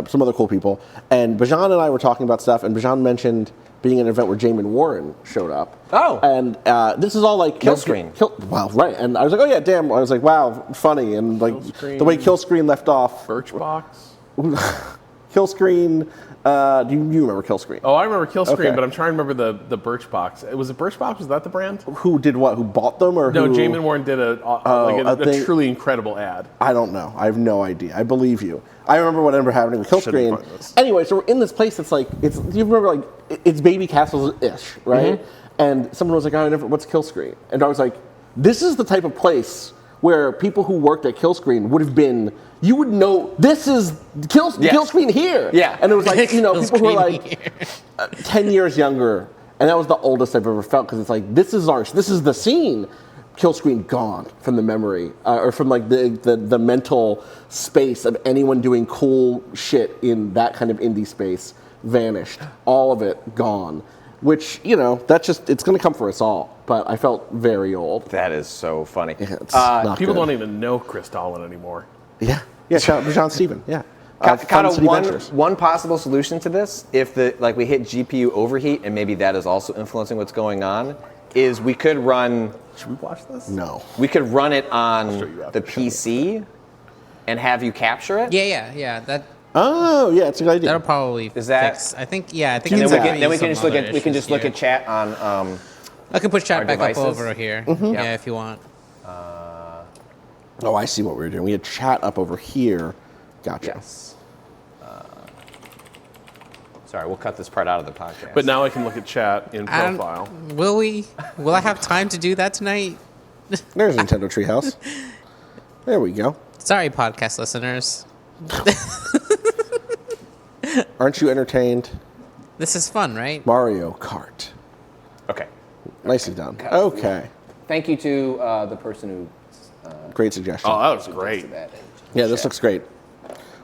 S3: some other cool people. And Bajan and I were talking about stuff, and Bajan mentioned being at an event where Jamin Warren showed up.
S2: Oh.
S3: And this is all like...
S2: Killscreen.
S3: Wow, right. And I was like, oh yeah, damn. I was like, wow, funny. And like the way Killscreen left off...
S1: Birchbox?
S3: Killscreen... do you remember Killscreen?
S1: Oh, I remember Killscreen, but I'm trying to remember the Birchbox. Was it Birchbox? Was that the brand?
S3: Who did what? Who bought them? Or
S1: no,
S3: who?
S1: Jamin Warren did a truly incredible ad.
S3: I don't know. I have no idea. I believe you. I remember what ended up happening with Killscreen. Anyway, so we're in this place that's like, you remember like, it's Baby Castles-ish, right? And someone was like, what's Killscreen? And I was like, this is the type of place where people who worked at Killscreen would have been, you would know, this is Killscreen here.
S2: Yeah.
S3: And it was like, you know, people who were like 10 years younger, and that was the oldest I've ever felt, because it's like, this is the scene. Killscreen gone from the memory, or from like the mental space of anyone doing cool shit in that kind of indie space. Vanished. All of it gone. Which, you know, it's going to come for us all. But I felt very old.
S2: That is so funny.
S3: Yeah,
S1: people don't even know Chris Dolan anymore.
S3: Yeah. Yeah, shout out John Stephen. Yeah.
S2: Kind of one possible solution to this, if we hit GPU overheat, and maybe that is also influencing what's going on, is we could run...
S1: Should we watch this?
S3: No.
S2: We could run it on the PC and have you capture it.
S4: Yeah.
S3: Oh, yeah, it's a good idea.
S4: That'll probably
S2: Is that-
S4: fix. I think. Yeah, I think.
S2: And
S4: it's
S2: then we can
S4: some
S2: just look
S4: other
S2: at
S4: issues
S2: look
S4: here.
S2: at chat on.
S4: I can push chat
S2: our
S4: back
S2: devices.
S4: up over here. Yeah, if you want.
S3: Oh, I see what we were doing. We had chat up over here. Gotcha.
S2: Yes. Sorry, we'll cut this part out of the podcast.
S1: But now I can look at chat in profile.
S4: Will we? Will I have time to do that tonight?
S3: There's Nintendo Treehouse. There we go.
S4: Sorry, podcast listeners.
S3: Aren't you entertained?
S4: This is fun, right?
S3: Mario Kart.
S2: Okay.
S3: Nicely done. Okay.
S2: Thank you to the person who.
S3: Great suggestion.
S1: Oh, that was great.
S3: Yeah, this looks great.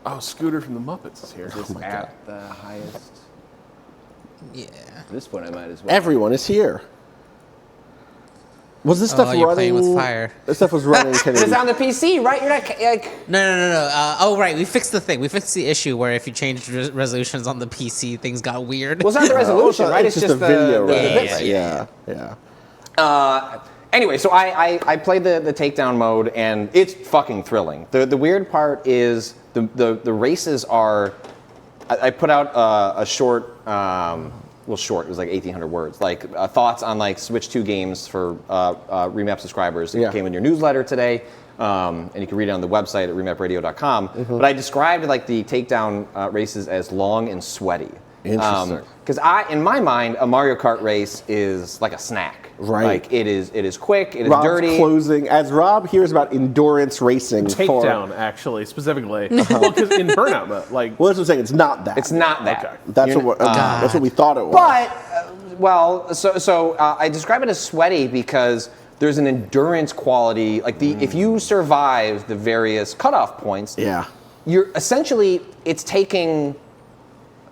S1: Oh, Scooter from the Muppets is here.
S3: Oh my God.
S2: At the highest.
S4: Yeah.
S2: At this point, I might as well.
S3: Everyone is here. Was this stuff
S4: you're
S3: running?
S4: playing with fire.
S3: This stuff was running. Kennedy.
S2: It's on the PC, right? You're not like.
S4: No. Oh, right. We fixed the thing. We fixed the issue where if you changed resolutions on the PC, things got weird.
S2: Well, it's not the resolution, right?
S3: It's just the video,
S2: the
S3: right?
S2: bits.
S3: Yeah.
S2: Anyway, so I played the takedown mode, and it's fucking thrilling. The weird part is the races are. I put out a short. Short. It was like 1,800 words. Like thoughts on like Switch 2 games for Remap subscribers. It came in your newsletter today, and you can read it on the website at remapradio.com. But I described like the takedown races as long and sweaty.
S3: Interesting.
S2: Because in my mind, a Mario Kart race is like a snack.
S3: Right.
S2: Like it is quick. It is
S3: Rob's
S2: dirty.
S3: closing as Rob hears about endurance racing.
S1: Takedown, actually, specifically. Well, because in Burnout, but like.
S3: Well, that's what I'm saying. It's not that.
S2: It's not that.
S1: Okay.
S3: That's what we thought it was.
S2: But so I describe it as sweaty because there's an endurance quality. Like if you survive the various cutoff points, you're essentially it's taking.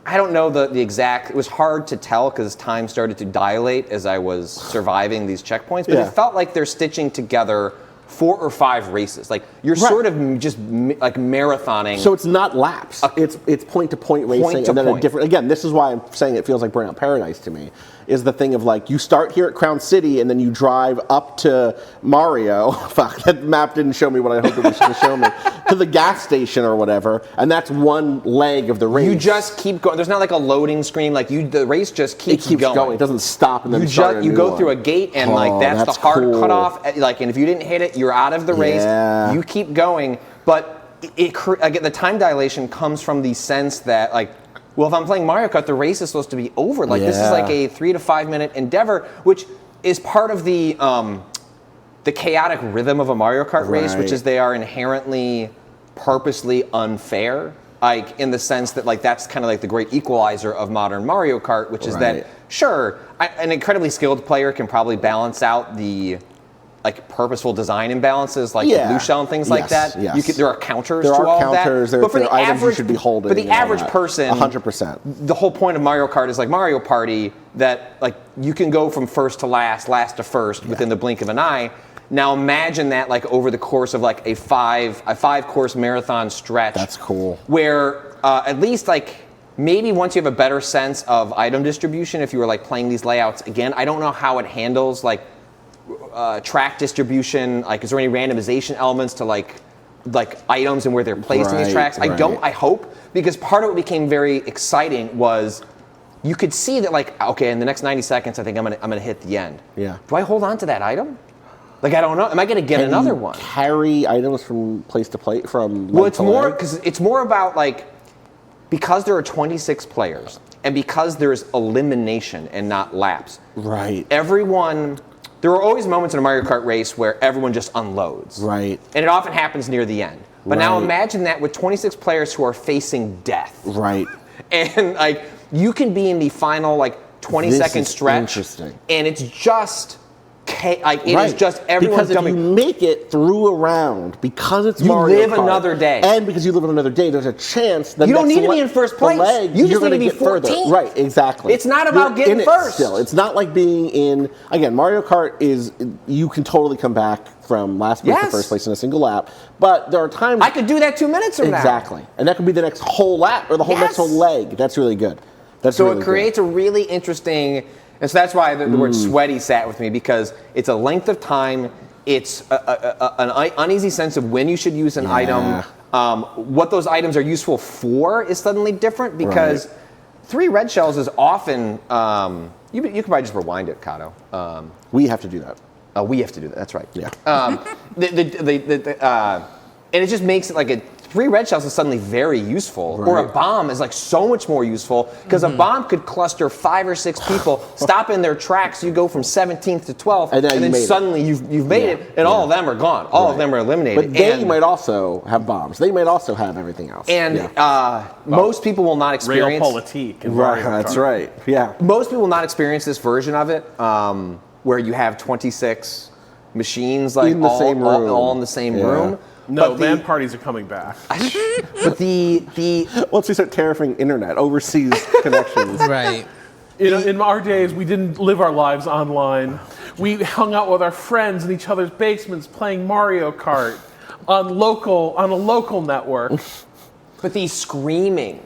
S2: I don't know the exact. It was hard to tell because time started to dilate as I was surviving these checkpoints. But it felt like they're stitching together 4 or 5 races. Like you're sort of just like marathoning.
S3: So it's not laps. It's point to point racing, and then a different. Again, this is why I'm saying it feels like Burnout Paradise to me. Is the thing of like you start here at Crown City and then you drive up to Mario. Fuck, that map didn't show me what I hoped it was going to show me. To the gas station or whatever, and that's one leg of the race.
S2: You just keep going. There's not like a loading screen. Like the race just keeps going.
S3: It doesn't stop and then
S2: you go through a gate and like that's the hard cutoff. Like, and if you didn't hit it, you're out of the race. You keep going, but again, the time dilation comes from the sense that like. Well, if I'm playing Mario Kart, the race is supposed to be over. Like this is like a 3 to 5 minute endeavor, which is part of the chaotic rhythm of a Mario Kart race, which is they are inherently, purposely unfair. Like in the sense that like that's kind of like the great equalizer of modern Mario Kart, which is that sure, an incredibly skilled player can probably balance out the like purposeful design imbalances, like the blue shell and things like that. There are counters to all of that.
S3: But for the items you should be holding.
S2: For the average person,
S3: 100%.
S2: The whole point of Mario Kart is like Mario Party, that like you can go from first to last to first within the blink of an eye. Now imagine that like over the course of like a 5-course marathon stretch.
S3: That's cool.
S2: Where at least like maybe once you have a better sense of item distribution, if you were like playing these layouts again, I don't know how it handles like. Track distribution, like is there any randomization elements to like items and where they're placed in these tracks? I hope, because part of what became very exciting was you could see that like, okay, in the next 90 seconds, I think I'm gonna hit the end.
S3: Yeah.
S2: Do I hold on to that item? Like I don't know. Am I gonna get another one?
S3: Carry items from place to place from.
S2: Well, it's more because it's more about like because there are 26 players and because there's elimination and not laps.
S3: Right.
S2: There are always moments in a Mario Kart race where everyone just unloads.
S3: Right.
S2: And it often happens near the end. But now imagine that with 26 players who are facing death.
S3: Right.
S2: And like you can be in the final like 20-second stretch.
S3: Interesting.
S2: And it's just is just everyone
S3: because
S2: dumping.
S3: If you make it through a round, because it's
S2: you
S3: Mario
S2: live
S3: Kart,
S2: another day,
S3: and because you live another day, there's a chance that
S2: you don't need to be in first place. You just need to be 14th.
S3: Right, exactly.
S2: It's not about getting first.
S3: Still, it's not like being in. Again, Mario Kart is you can totally come back from last place to first place in a single lap. But there are times
S2: I could do that 2 minutes from now.
S3: Exactly, and that could be the next whole lap or the whole next whole leg. That's really good.
S2: It creates a really interesting. And so that's why the word sweaty sat with me, because it's a length of time, it's an uneasy sense of when you should use an item, what those items are useful for is suddenly different because 3 red shells is often. You could probably just rewind it, Kato.
S3: We have to do that.
S2: We have to do that. That's right.
S3: Yeah.
S2: And it just makes it like 3 red shells is suddenly very useful, or a bomb is like so much more useful because a bomb could cluster 5 or 6 people, stop in their tracks. You go from 17th to 12th, and then suddenly you've made it, and all of them are gone. All of them are eliminated.
S3: But they might also have bombs. They might also have everything else.
S2: And most people will not experience.
S1: Realpolitik.
S3: Right. That's right. Yeah.
S2: Most people will not experience this version of it, where you have 26 machines like
S3: in the same room.
S2: all in the same room.
S1: No, LAN parties are coming back.
S2: But
S3: once we start tariffing internet, overseas connections.
S4: Right.
S1: In our days, we didn't live our lives online. We hung out with our friends in each other's basements playing Mario Kart on a local network.
S2: But the screaming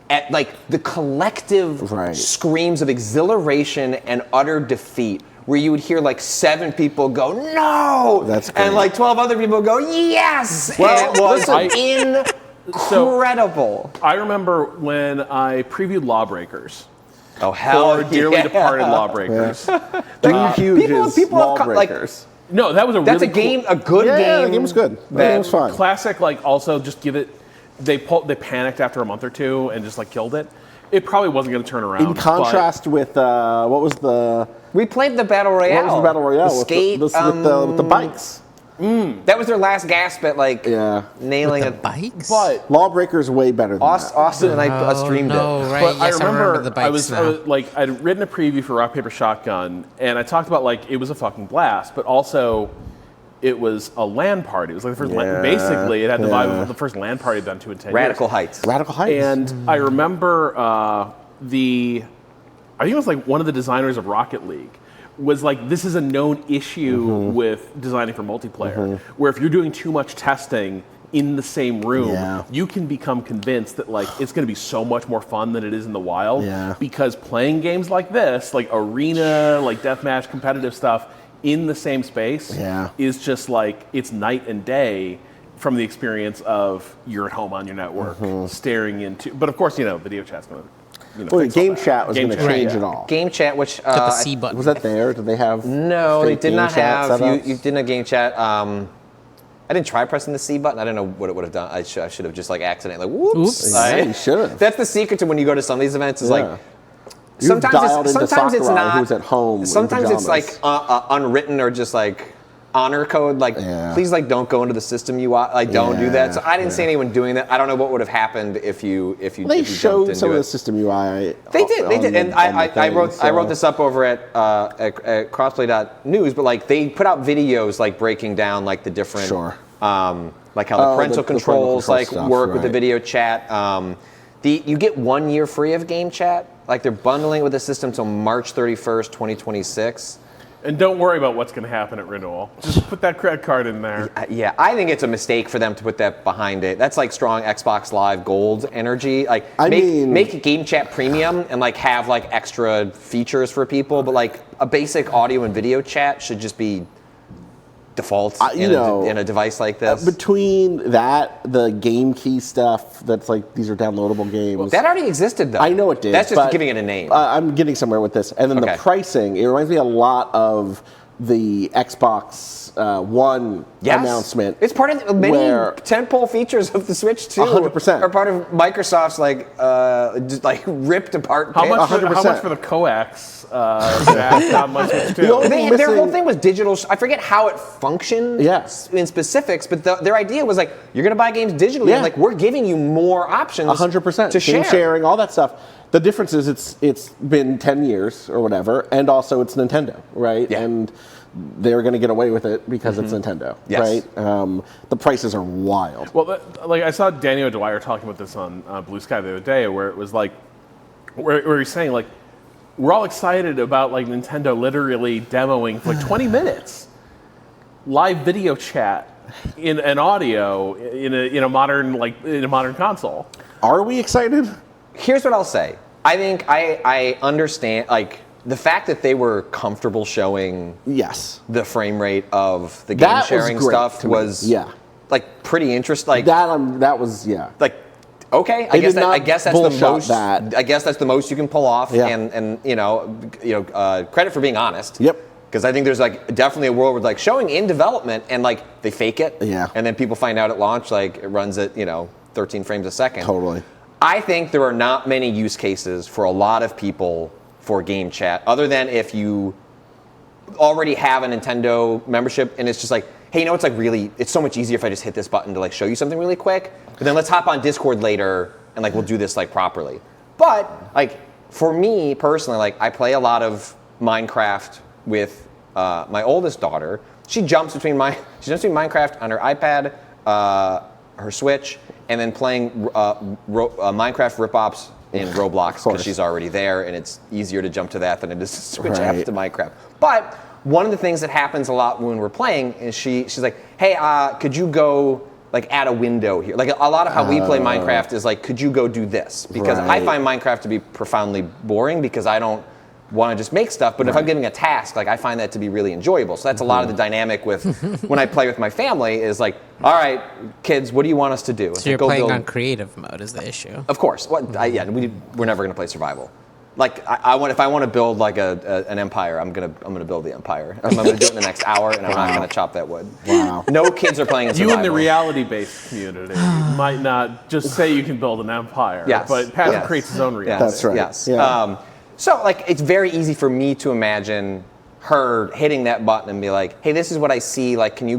S2: at the collective screams of exhilaration and utter defeat, where you would hear 7 people go, no!
S3: That's great.
S2: And 12 other people go, yes!
S1: Well,
S2: and it was incredible.
S1: I remember when I previewed Lawbreakers.
S2: Oh, hell
S1: For dearly departed Lawbreakers.
S3: People have Lawbreakers.
S1: No, that was
S2: That's
S1: really
S2: a game,
S1: cool,
S2: a good game.
S3: Yeah, the game was good. The game was fun.
S1: Classic, also just give it. They panicked after a month or 2 and just killed it. It probably wasn't going to turn around.
S3: In contrast with what was the?
S2: We played the Battle Royale.
S3: What was the Battle Royale?
S2: The skate
S3: with the bikes.
S2: That was their last gasp at nailing
S4: the
S2: it.
S4: bikes.
S1: But
S3: Lawbreakers way better than that.
S2: Austin and I streamed it.
S4: Right.
S1: But
S4: Yes,
S1: I remember
S4: the bikes
S1: I'd written a preview for Rock Paper Shotgun, and I talked about it was a fucking blast, but also it was a LAN party. It was the first LAN. Basically, it had the vibe of the first LAN party I'd been to in 10
S2: Radical
S1: years.
S2: Heights.
S3: Radical Heights.
S1: And I remember I think it was one of the designers of Rocket League was this is a known issue with designing for multiplayer, where if you're doing too much testing in the same room, you can become convinced that it's going to be so much more fun than it is in the wild, because playing games like this, arena, deathmatch, competitive stuff in the same space is just it's night and day from the experience of you're at home on your network staring into. But of course, video chat's going to.
S3: Game chat was going to change it all.
S2: Game chat, which
S4: Got the C button.
S3: was that there? Did they have?
S2: No, they did not have.
S3: setups?
S2: You didn't have game chat. I didn't try pressing the C button. I don't know what it would have done. I should have just accidentally whoops.
S3: Yeah, you should have.
S2: That's the secret to when you go to some of these events. Is
S3: You've dialed into
S2: sometimes it's
S3: Sakurai,
S2: not.
S3: who's at home.
S2: Sometimes
S3: in
S2: it's
S3: pajamas.
S2: unwritten or just honor code. Please don't go into the system UI. Don't do that. So I didn't see anyone doing that. I don't know what would have happened if you
S3: They showed some of the system UI.
S2: They did, and I wrote this up over at crossplay.news. But they put out videos breaking down the different how the parental controls
S3: stuff,
S2: work with the video chat. You get 1 year free of game chat. They're bundling with the system till March 31st, 2026.
S1: And don't worry about what's going to happen at renewal. Just put that credit card in there.
S2: Yeah, I think it's a mistake for them to put that behind it. That's strong Xbox Live Gold energy. Make game chat premium and have extra features for people. But a basic audio and video chat should just be default in a device like this.
S3: Between that, the game key stuff, that's these are downloadable games.
S2: That already existed, though.
S3: I know it did.
S2: That's just giving it a name.
S3: I'm getting somewhere with this. And then the pricing, it reminds me a lot of the Xbox One announcement.
S2: It's part of many tentpole features of the Switch, too.
S3: 100%.
S2: Are part of Microsoft's ripped apart.
S1: How much for the coax? On my Switch too?
S2: Their whole thing was digital. I forget how it functioned in specifics, but their idea was you're going to buy games digitally, and we're giving you more options.
S3: 100%
S2: to share.
S3: Game sharing, all that stuff. The difference is it's been 10 years or whatever, and also it's Nintendo, right?
S2: Yeah.
S3: And they're going to get away with it because it's Nintendo, right? The prices are wild.
S1: Well, I saw Daniel Dwyer talking about this on Blue Sky the other day, where it was where he's saying we're all excited about Nintendo literally demoing for 20 minutes live video chat in an audio in a modern console.
S3: Are we excited?
S2: Here's what I'll say. I think I understand the fact that they were comfortable showing the frame rate of the game sharing stuff was like pretty interesting. Like
S3: that was Like
S2: okay, I guess that's the most. I guess that's the most you can pull off.
S3: Yeah.
S2: And credit for being honest.
S3: Yep.
S2: Because I think there's like definitely a world where like showing in development and like they fake it.
S3: Yeah.
S2: And then people find out at launch like it runs at 13 frames a second.
S3: Totally.
S2: I think there are not many use cases for a lot of people for game chat, other than if you already have a Nintendo membership and it's just like, hey, it's like it's so much easier if I just hit this button to like show you something really quick. But then let's hop on Discord later and like we'll do this like properly. But like for me personally, like I play a lot of Minecraft with my oldest daughter. She jumps between Minecraft on her iPad, her Switch, and then playing Minecraft rip-ops in Roblox because she's already there, and it's easier to jump to that than it is to switch apps to Minecraft. But one of the things that happens a lot when we're playing is she's like, hey, could you go like add a window here? Like a lot of how we play Minecraft is like, could you go do this? Because I find Minecraft to be profoundly boring because I don't want to just make stuff, but if I'm giving a task, like I find that to be really enjoyable. So that's a lot of the dynamic with when I play with my family is like, all right, kids, what do you want us to do?
S4: So you're playing on creative mode is the issue.
S2: Of course. We're never going to play survival. Like if I want to build like an empire, I'm gonna build the empire. I'm gonna do it in the next hour, and I'm not gonna chop that wood.
S3: Wow.
S2: No kids are playing in survival.
S1: You in the reality-based community might not just say you can build an empire, but Patrick creates his own reality.
S3: That's right.
S2: Yes.
S3: Yeah.
S2: So like it's very easy for me to imagine her hitting that button and be like, hey, this is what I see. Like, can you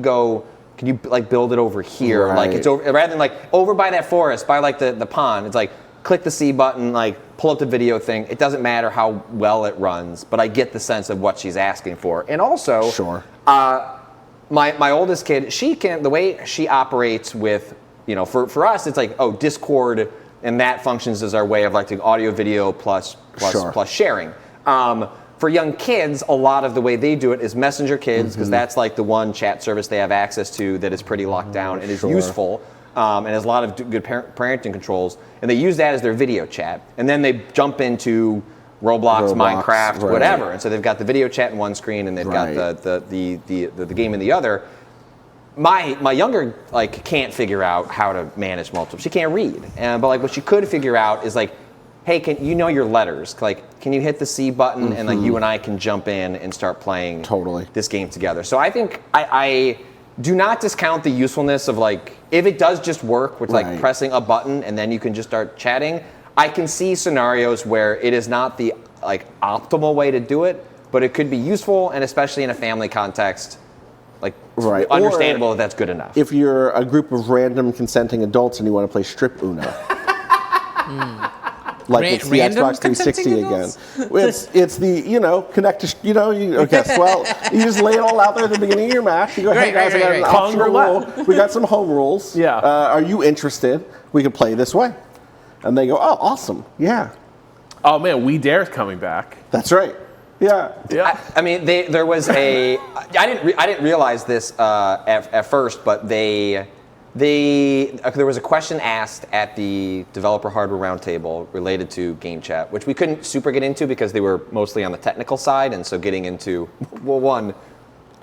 S2: like build it over here?
S3: Right.
S2: Like it's over, rather than like over by that forest, by like the pond. It's like click the C button, like pull up the video thing. It doesn't matter how well it runs, but I get the sense of what she's asking for. And also, my oldest kid, the way she operates with, for us, it's like, Discord, and that functions as our way of like the audio, video plus sharing. For young kids, a lot of the way they do it is Messenger Kids, because that's like the one chat service they have access to that is pretty locked down and is useful. And has a lot of good parenting controls, and they use that as their video chat, and then they jump into Roblox, Minecraft, whatever, and so they've got the video chat in one screen, and they've got the game in the other. My younger like can't figure out how to manage multiple. She can't read, but like what she could figure out is like, hey, can your letters? Like, can you hit the C button, and like you and I can jump in and start playing this game together. So I think I do not discount the usefulness of like, if it does just work with like pressing a button and then you can just start chatting, I can see scenarios where it is not the like optimal way to do it, but it could be useful, and especially in a family context, like understandable that that's good enough.
S3: If you're a group of random consenting adults and you want to play strip Uno. Like it's the Xbox 360 again. It's the, connect to, okay, well, you just lay it all out there at the beginning of your match. You go, hey guys, I got an optional rule. We got some home rules.
S1: Yeah.
S3: Are you interested? We can play this way. And they go, oh, awesome. Yeah.
S1: Oh man, We Dare's coming back.
S3: That's right. Yeah.
S1: Yeah.
S2: I mean, there was I didn't realize this at first, but there was a question asked at the Developer Hardware Roundtable related to game chat, which we couldn't super get into because they were mostly on the technical side, and so getting into, one,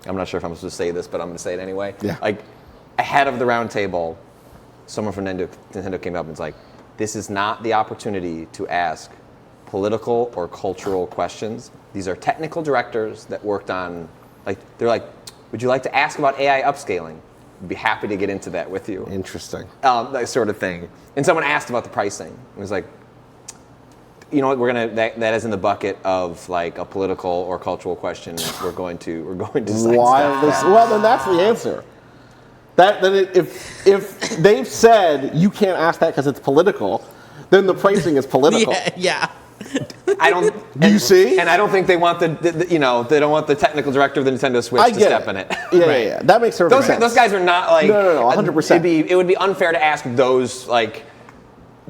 S2: I'm not sure if I'm supposed to say this, but I'm going to say it anyway.
S3: Yeah.
S2: Like, ahead of the roundtable, someone from Nintendo came up and was like, this is not the opportunity to ask political or cultural questions. These are technical directors that worked on, they're like, would you like to ask about AI upscaling? I'd be happy to get into that with you.
S3: Interesting.
S2: That sort of thing. And someone asked about the pricing. It was like, you know what? That is in the bucket of like a political or cultural question. We're going to
S3: Why? Well, then that's the answer. If they've said you can't ask that because it's political, then the pricing is political.
S4: Yeah.
S2: I don't.
S3: You see?
S2: And I don't think they want they don't want the technical director of the Nintendo Switch to step in it.
S3: Yeah. That makes sense.
S2: Those guys are not like.
S3: No, 100%.
S2: It would be unfair to ask those like.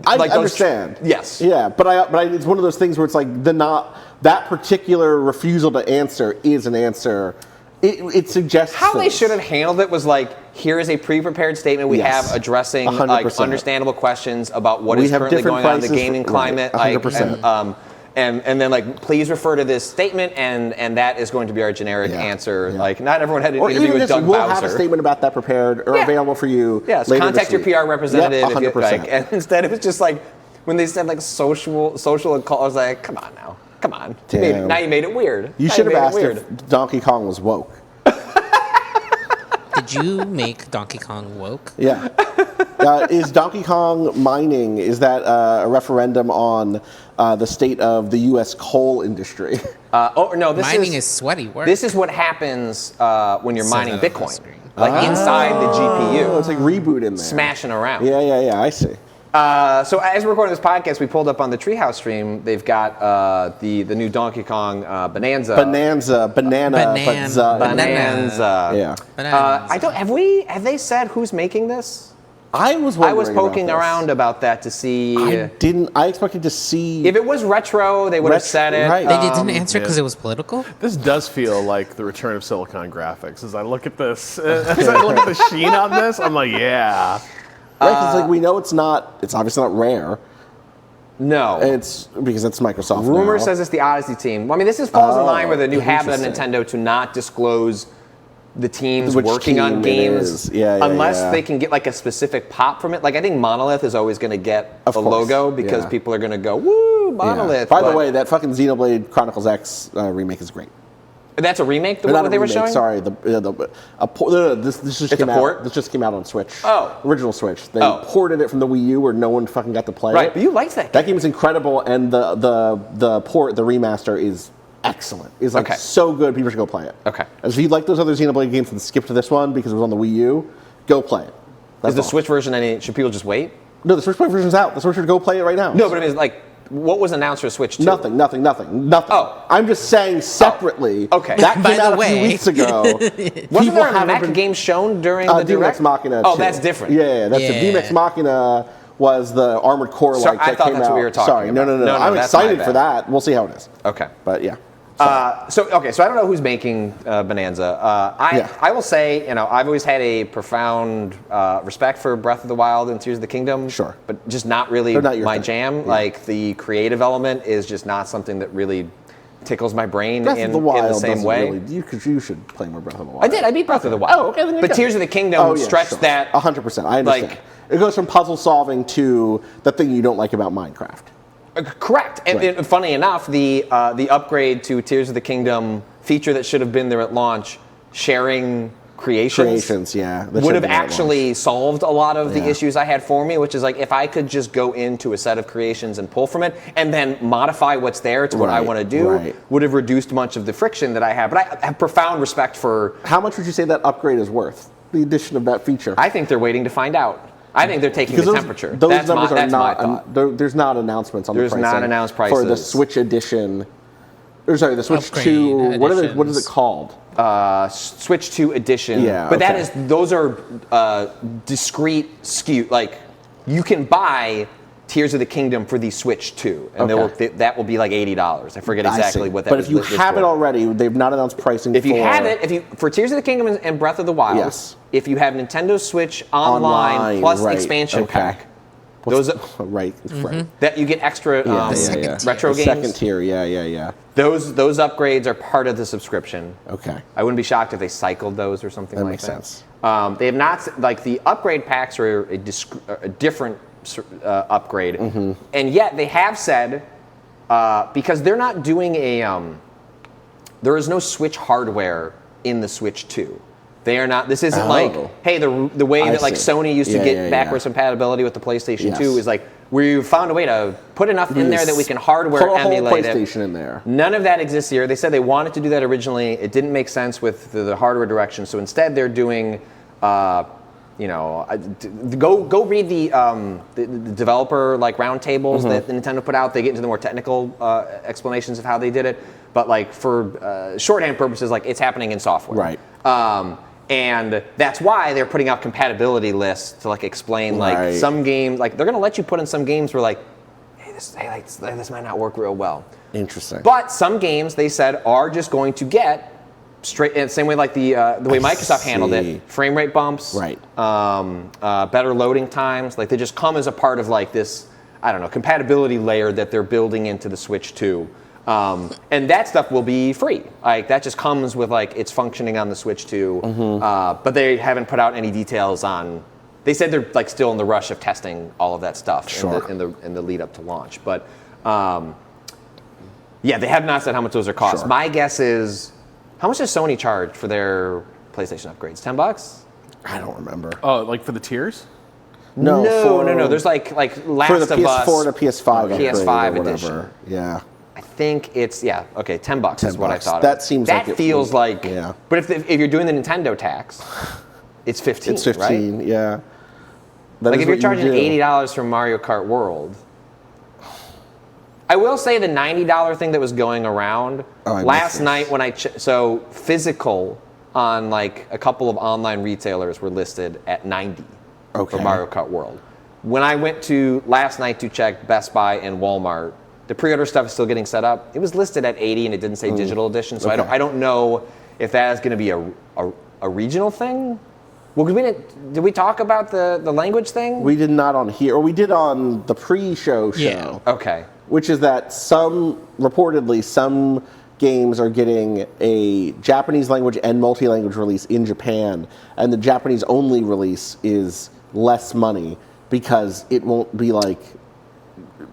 S3: I understand.
S2: Yes.
S3: Yeah, but it's one of those things where it's like that particular refusal to answer is an answer. It suggests
S2: how they should have handled it was like, here is a pre-prepared statement we have addressing
S3: 100%.
S2: like understandable questions about what is currently going on in the gaming climate.
S3: 100%.
S2: and then like please refer to this statement, and that is going to be our generic answer. Yeah. Like not everyone had an interview with Doug
S3: We'll
S2: Bowser.
S3: Have a statement about that prepared or available for you.
S2: Yes,
S3: later
S2: contact your PR representative.
S3: Yep, 100%.
S2: If you, like, and instead it was just like when they said like social call, I was like, come on now, come on. Now you made it weird.
S3: You should have asked if Donkey Kong was woke.
S4: Did you make Donkey Kong woke?
S3: Yeah. Is Donkey Kong mining, is that a referendum on the state of the U.S. coal industry?
S2: No,
S4: mining is sweaty work.
S2: This is what happens when you're mining Bitcoin. Like inside the GPU.
S3: It's like reboot in there.
S2: Smashing around.
S3: Yeah, I see.
S2: So as we're recording this podcast, we pulled up on the Treehouse stream. They've got the new Donkey Kong Bonanza.
S3: Banana.
S2: Yeah. Have they said who's making this?
S3: I was
S2: poking around about that to see.
S3: I expected to see.
S2: If it was retro, they would have said it.
S3: Right.
S4: They didn't answer because it was political?
S1: This does feel like the return of Silicon Graphics. As I look at this, as I look at the sheen on this, I'm like, yeah.
S3: Right, because like we know it's obviously not Rare.
S2: No.
S3: It's because it's Microsoft.
S2: Rumor
S3: now.
S2: says it's the Odyssey team. Well, I mean, this falls in line with a new habit of Nintendo to not disclose the teams working on games unless they can get like a specific pop from it. Like I think Monolith is always going to get a logo because people are going to go, woo, Monolith.
S3: By the way, that fucking Xenoblade Chronicles X remake is great.
S2: That's a remake. What they were showing?
S3: Sorry, this just came out. This just came out on Switch.
S2: Oh,
S3: original Switch. They ported it from the Wii U, where no one fucking got to play it.
S2: Right, but you liked that game.
S3: That game is incredible, and the remaster is excellent. It's like so good. People should go play it.
S2: Okay.
S3: As if you like those other Xenoblade games and skip to this one because it was on the Wii U, go play it.
S2: Is the Switch version any? Should people just wait?
S3: No, the Switch version's out. The Switch should go play it right now.
S2: No, but I mean, like. What was announced for Switch 2?
S3: Nothing.
S2: Oh.
S3: I'm just saying separately.
S2: Okay.
S3: That came out a few weeks ago.
S2: Wasn't there a mech game shown during the Direct?
S3: DMX Machina.
S2: Oh, that's different.
S3: Yeah, that's the DMX Machina was the Armored Core
S2: that came out. I thought that's what we were talking about.
S3: No. I'm excited for that. We'll see how it is.
S2: Okay.
S3: But yeah.
S2: So I don't know who's making Bonanza. I will say, I've always had a profound respect for Breath of the Wild and Tears of the Kingdom.
S3: Sure.
S2: But just not really my jam. Yeah. Like the creative element is just not something that really tickles my brain in the same way.
S3: You should play more Breath of the Wild.
S2: I did. I beat Breath of the Wild.
S3: Oh, okay. Then
S2: but Tears of the Kingdom stretched that
S3: 100%. I understand. It goes from puzzle solving to the thing you don't like about Minecraft.
S2: Correct. And funny enough, the upgrade to Tears of the Kingdom feature that should have been there at launch, sharing creations would have actually solved a lot of the issues I had for me, which is like if I could just go into a set of creations and pull from it and then modify what's there to what I want to do, would have reduced much of the friction that I have. But I have profound respect for...
S3: How much would you say that upgrade is worth, the addition of that feature?
S2: I think they're waiting to find out. I think they're taking the temperature.
S3: Those numbers are not. There's not announcements on the pricing.
S2: There's not announced prices
S3: for the Switch Edition. Or sorry, the Switch 2. What is it called?
S2: Switch 2 Edition. Yeah, but those are discrete SKU. Like you can buy Tears of the Kingdom for the Switch 2, and that will be like $80. I forget exactly what that.
S3: But if you have it already, they've not announced pricing.
S2: If you have it, for Tears of the Kingdom and Breath of the Wild, if you have Nintendo Switch Online plus expansion pack, those that you get extra retro games.
S3: Second tier, yeah.
S2: Those upgrades are part of the subscription.
S3: Okay.
S2: I wouldn't be shocked if they cycled those or something like that.
S3: That makes sense.
S2: They have not the upgrade packs are a different upgrade, and yet they have said because they're not doing there is no Switch hardware in the Switch 2. They are not. This isn't like, hey, the way that like Sony used to get backwards compatibility with the PlayStation 2 is like we found a way to put enough in there that we can hardware emulate it.
S3: PlayStation in there.
S2: None of that exists here. They said they wanted to do that originally. It didn't make sense with the hardware direction. So instead, they're doing. Go read the developer like roundtables that Nintendo put out. They get into the more technical explanations of how they did it, but like for shorthand purposes, like it's happening in software.
S3: Right.
S2: And that's why they're putting out compatibility lists to like explain like some games. Like they're gonna let you put in some games where like, this might not work real well.
S3: Interesting.
S2: But some games they said are just going to get straight, and same way like the way Microsoft handled it, frame rate bumps, better loading times. Like they just come as a part of like this. I don't know, compatibility layer that they're building into the Switch 2. And that stuff will be free. Like that just comes with like it's functioning on the Switch 2. But they haven't put out any details on. They said they're like still in the rush of testing all of that stuff in the lead up to launch. But yeah, they have not said how much those are cost.
S3: Sure.
S2: My guess is, how much does Sony charge for their PlayStation upgrades? $10?
S3: I don't remember.
S1: Oh, like for the tiers?
S3: No.
S2: There's like Last
S3: for
S2: of
S3: the
S2: Us.
S3: PS4 to PS5 upgrade
S2: PS5
S3: or
S2: edition.
S3: whatever. Yeah.
S2: I think it's $10 is what I thought.
S3: That seems
S2: that
S3: like
S2: feels like.
S3: Yeah.
S2: But if you're doing the Nintendo tax, it's 15.
S3: It's 15.
S2: Right?
S3: Yeah. That
S2: Like
S3: is
S2: if you're
S3: what
S2: charging
S3: you do.
S2: $80 for Mario Kart World. I will say the $90 thing that was going around last night when so physical on like a couple of online retailers were listed at $90 for Mario Kart World. When I went to last night to check Best Buy and Walmart, the pre-order stuff is still getting set up. It was listed at $80 and it didn't say digital edition, so I don't know if that is going to be a regional thing. Well, did we talk about the language thing?
S3: We did not on here, or we did on the pre-show show.
S4: Yeah.
S2: Okay.
S3: Which is that reportedly some games are getting a Japanese language and multi-language release in Japan, and the Japanese only release is less money because it won't be like,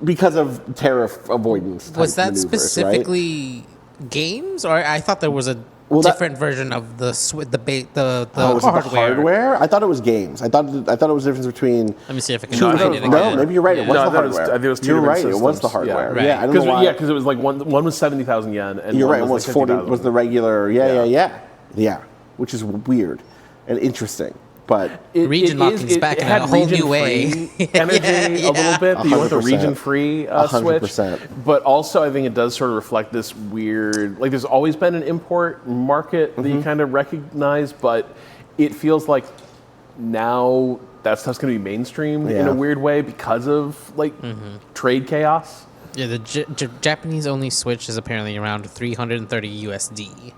S3: because of tariff avoidance type
S4: Was that
S3: maneuvers,
S4: specifically games, or I thought there was a different version of the
S3: was it
S4: hardware.
S3: the hardware? I thought it was games. I thought it was the difference between.
S4: Let me see if I can
S3: two
S4: find it
S3: no,
S4: again.
S3: maybe you're right. It was
S1: No,
S3: the
S1: I thought it was-
S3: hardware.
S1: I think it was two
S3: You're
S1: different
S3: right. It was the
S1: systems.
S3: hardware.
S4: Yeah.
S3: Yeah, I don't know why.
S1: Because it was like one was 70,000 yen and
S3: You're
S1: one
S3: right. It was
S1: like
S3: 40.
S1: 50,000.
S3: Was the regular? Yeah. Which is weird and interesting, but
S4: Region locking is back in a whole new way.
S1: Energy a little bit. But you want the
S3: 100%.
S1: region-free Switch.
S3: 100%.
S1: But also, I think it does sort of reflect this weird. Like, there's always been an import market that you kind of recognize, but it feels like now that stuff's going to be mainstream in a weird way because of like trade chaos.
S4: Yeah, the Japanese only Switch is apparently around 330 USD.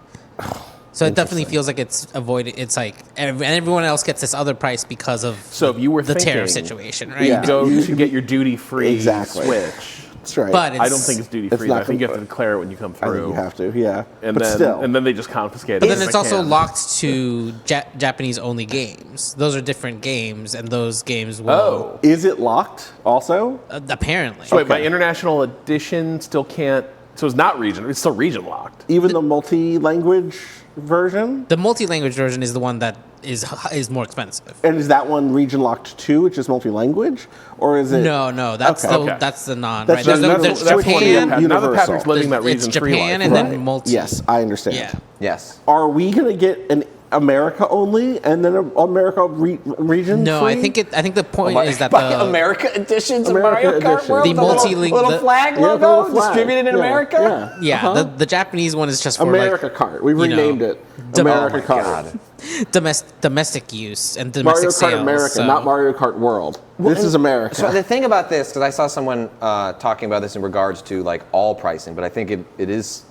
S4: So it definitely feels like it's avoided. It's like everyone else gets this other price because of
S1: So if you were
S4: the
S1: thinking,
S4: tariff situation, right?
S3: Yeah.
S1: go to get your duty-free
S3: Exactly.
S1: Switch.
S3: that's right.
S4: But
S1: I don't think it's duty-free.
S3: not
S1: I think you have to declare it when you come
S3: I
S1: through.
S3: think you have to. Yeah,
S1: And
S3: but
S1: then,
S3: still,
S1: and then they just confiscate it.
S4: But then
S1: if
S4: it's
S1: they
S4: also
S1: can.
S4: locked to Japanese only games. Those are different games, and those games will
S1: Oh.
S3: is it locked also?
S4: apparently.
S1: So wait, my international edition still can't. So it's not region. It's still region locked.
S3: Even the multi-language version?
S4: The multi-language version is the one that is more expensive.
S3: And is that one region locked too, which is multi-language, or is it?
S4: No, that's
S3: Okay.
S4: that's the non.
S3: That's
S4: Right?
S3: the-
S4: There's
S3: that's one
S4: Japan.
S3: Japan.
S1: Now that Patrick's
S3: Universal.
S1: living that
S4: It's
S1: region-free
S4: Japan
S1: life.
S4: and
S3: Right.
S4: then multi.
S3: Yes, I understand.
S4: Yeah.
S2: Yes.
S3: Are we gonna get an America only and then an America region?
S4: No,
S3: free?
S4: I think the point is that
S2: Buy
S4: the
S2: America editions of
S3: America
S2: Mario Kart
S3: edition.
S2: World,
S4: The multi-link-
S2: little
S4: the-
S2: flag
S3: Yeah, the
S2: logo
S3: little flag.
S2: distributed in
S3: Yeah,
S2: America.
S3: Yeah.
S4: the Japanese one is just for
S3: America
S4: like
S3: Kart. We've
S4: you know,
S3: renamed it.
S4: dom-
S3: America
S2: Oh my
S3: Kart.
S2: God.
S4: domestic use and
S3: Mario
S4: domestic
S3: Kart
S4: sales.
S3: America,
S4: so-
S3: not Mario Kart World. This is America.
S2: So the thing about this, because I saw someone talking about this in regards to like all pricing, but I think it is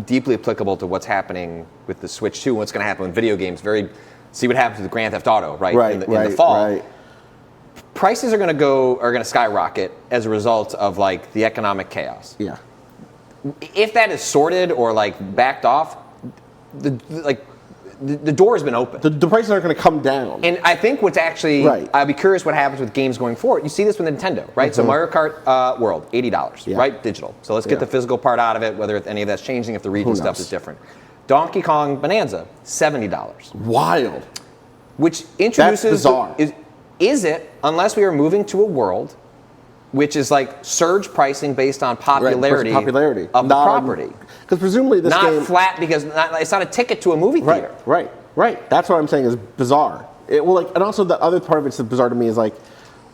S2: deeply applicable to what's happening with the Switch 2 and what's going to happen with video games. See what happens with Grand Theft Auto, right? In the fall.
S3: Right.
S2: Prices are going to skyrocket as a result of like the economic chaos.
S3: Yeah.
S2: If that is sorted or like backed off, the door has been opened.
S3: The prices aren't going to come down.
S2: And I think what's actually,
S3: Right.
S2: I'd be curious what happens with games going forward. You see this with Nintendo, right? So Mario Kart World, $80,
S3: Yeah.
S2: right? Digital. So let's get
S3: Yeah.
S2: the physical part out of it, whether any of that's changing, if the region
S3: Who
S2: stuff
S3: knows?
S2: is different. Donkey Kong Bonanza, $70,
S3: Wild.
S2: which introduces...
S3: bizarre.
S2: Is it, unless we are moving to a world which is like surge pricing based on popularity,
S3: popularity
S2: of the property.
S3: Because presumably this
S2: Not
S3: game...
S2: flat because it's not a ticket to a movie theater.
S3: Right. That's what I'm saying is bizarre. And also the other part of it's bizarre to me is like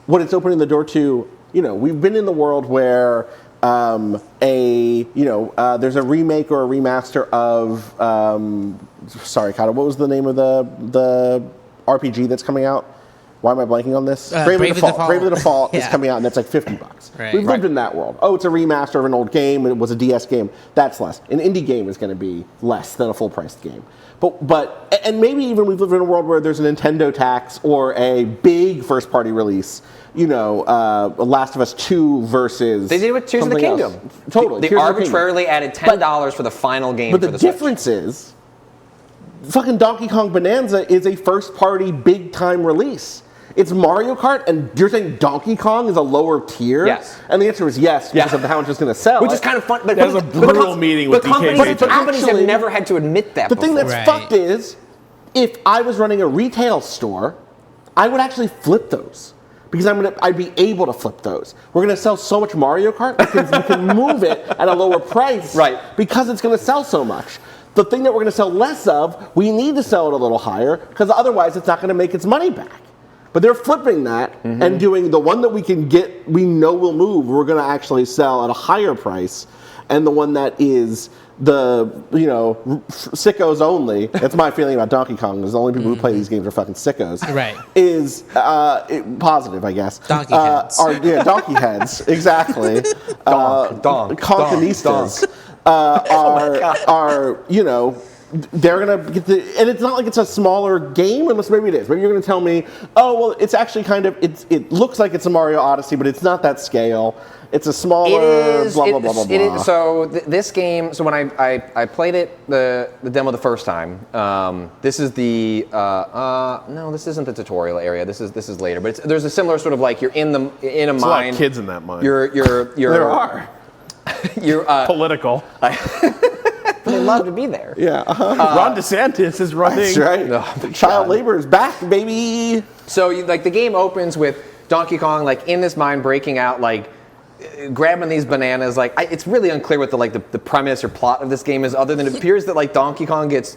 S3: what it's opening the door to. We've been in the world where there's a remake or a remaster of sorry, Kata, what was the name of the RPG that's coming out? Why am I blanking on this?
S4: Bravely Default.
S3: Bravely Default is
S4: Yeah.
S3: coming out, and that's like $50.
S4: Right.
S3: We've lived in that world. Oh, it's a remaster of an old game, and it was a DS game. That's less. An indie game is going to be less than a full-priced game. And maybe even we've lived in a world where there's a Nintendo tax or a big first-party release. Last of Us 2 versus.
S2: They did it with Tears of the Kingdom.
S3: Else. Totally.
S2: They arbitrarily added $10 for the final game.
S3: But the difference is, fucking Donkey Kong Bonanza is a first-party big-time release. It's Mario Kart, and you're saying Donkey Kong is a lower tier?
S2: Yes.
S3: And the answer is yes, because of how much it's going to sell.
S2: Which is kind of fun. But
S1: That was a brutal meeting with DK.
S2: But companies have never had to admit that
S3: The thing that's
S4: Right.
S3: fucked is, if I was running a retail store, I would actually flip those. Because I'd be able to flip those. We're going to sell so much Mario Kart because we can move it at a lower price.
S2: Right.
S3: Because it's going to sell so much. The thing that we're going to sell less of, we need to sell it a little higher because otherwise it's not going to make its money back. But they're flipping that and doing the one that we can get, we know will move, we're going to actually sell at a higher price. And the one that is sickos only, that's my feeling about Donkey Kong, is the only people who play these games are fucking sickos.
S4: Right.
S3: Is positive, I guess.
S4: Donkey heads.
S3: Donkey heads, exactly. Conkinistas are they're gonna get and it's not like it's a smaller game, unless maybe it is. Maybe you're gonna tell me, oh well, it's actually kind of it looks like it's a Mario Odyssey, but it's not that scale. It's a smaller blah blah blah blah blah.
S2: So this game. So when I played it the demo the first time, this is the no, this isn't the tutorial area. This is later, but there's a similar sort of like you're in a mine.
S1: There's a lot of kids in that mine.
S2: You're
S3: there are.
S2: You're
S1: Political.
S2: They love to be there.
S3: Yeah.
S1: Ron DeSantis is running.
S3: That's right. Child labor is back, baby.
S2: So the game opens with Donkey Kong in this mine breaking out grabbing these bananas. It's really unclear what the premise or plot of this game is, other than it appears that Donkey Kong gets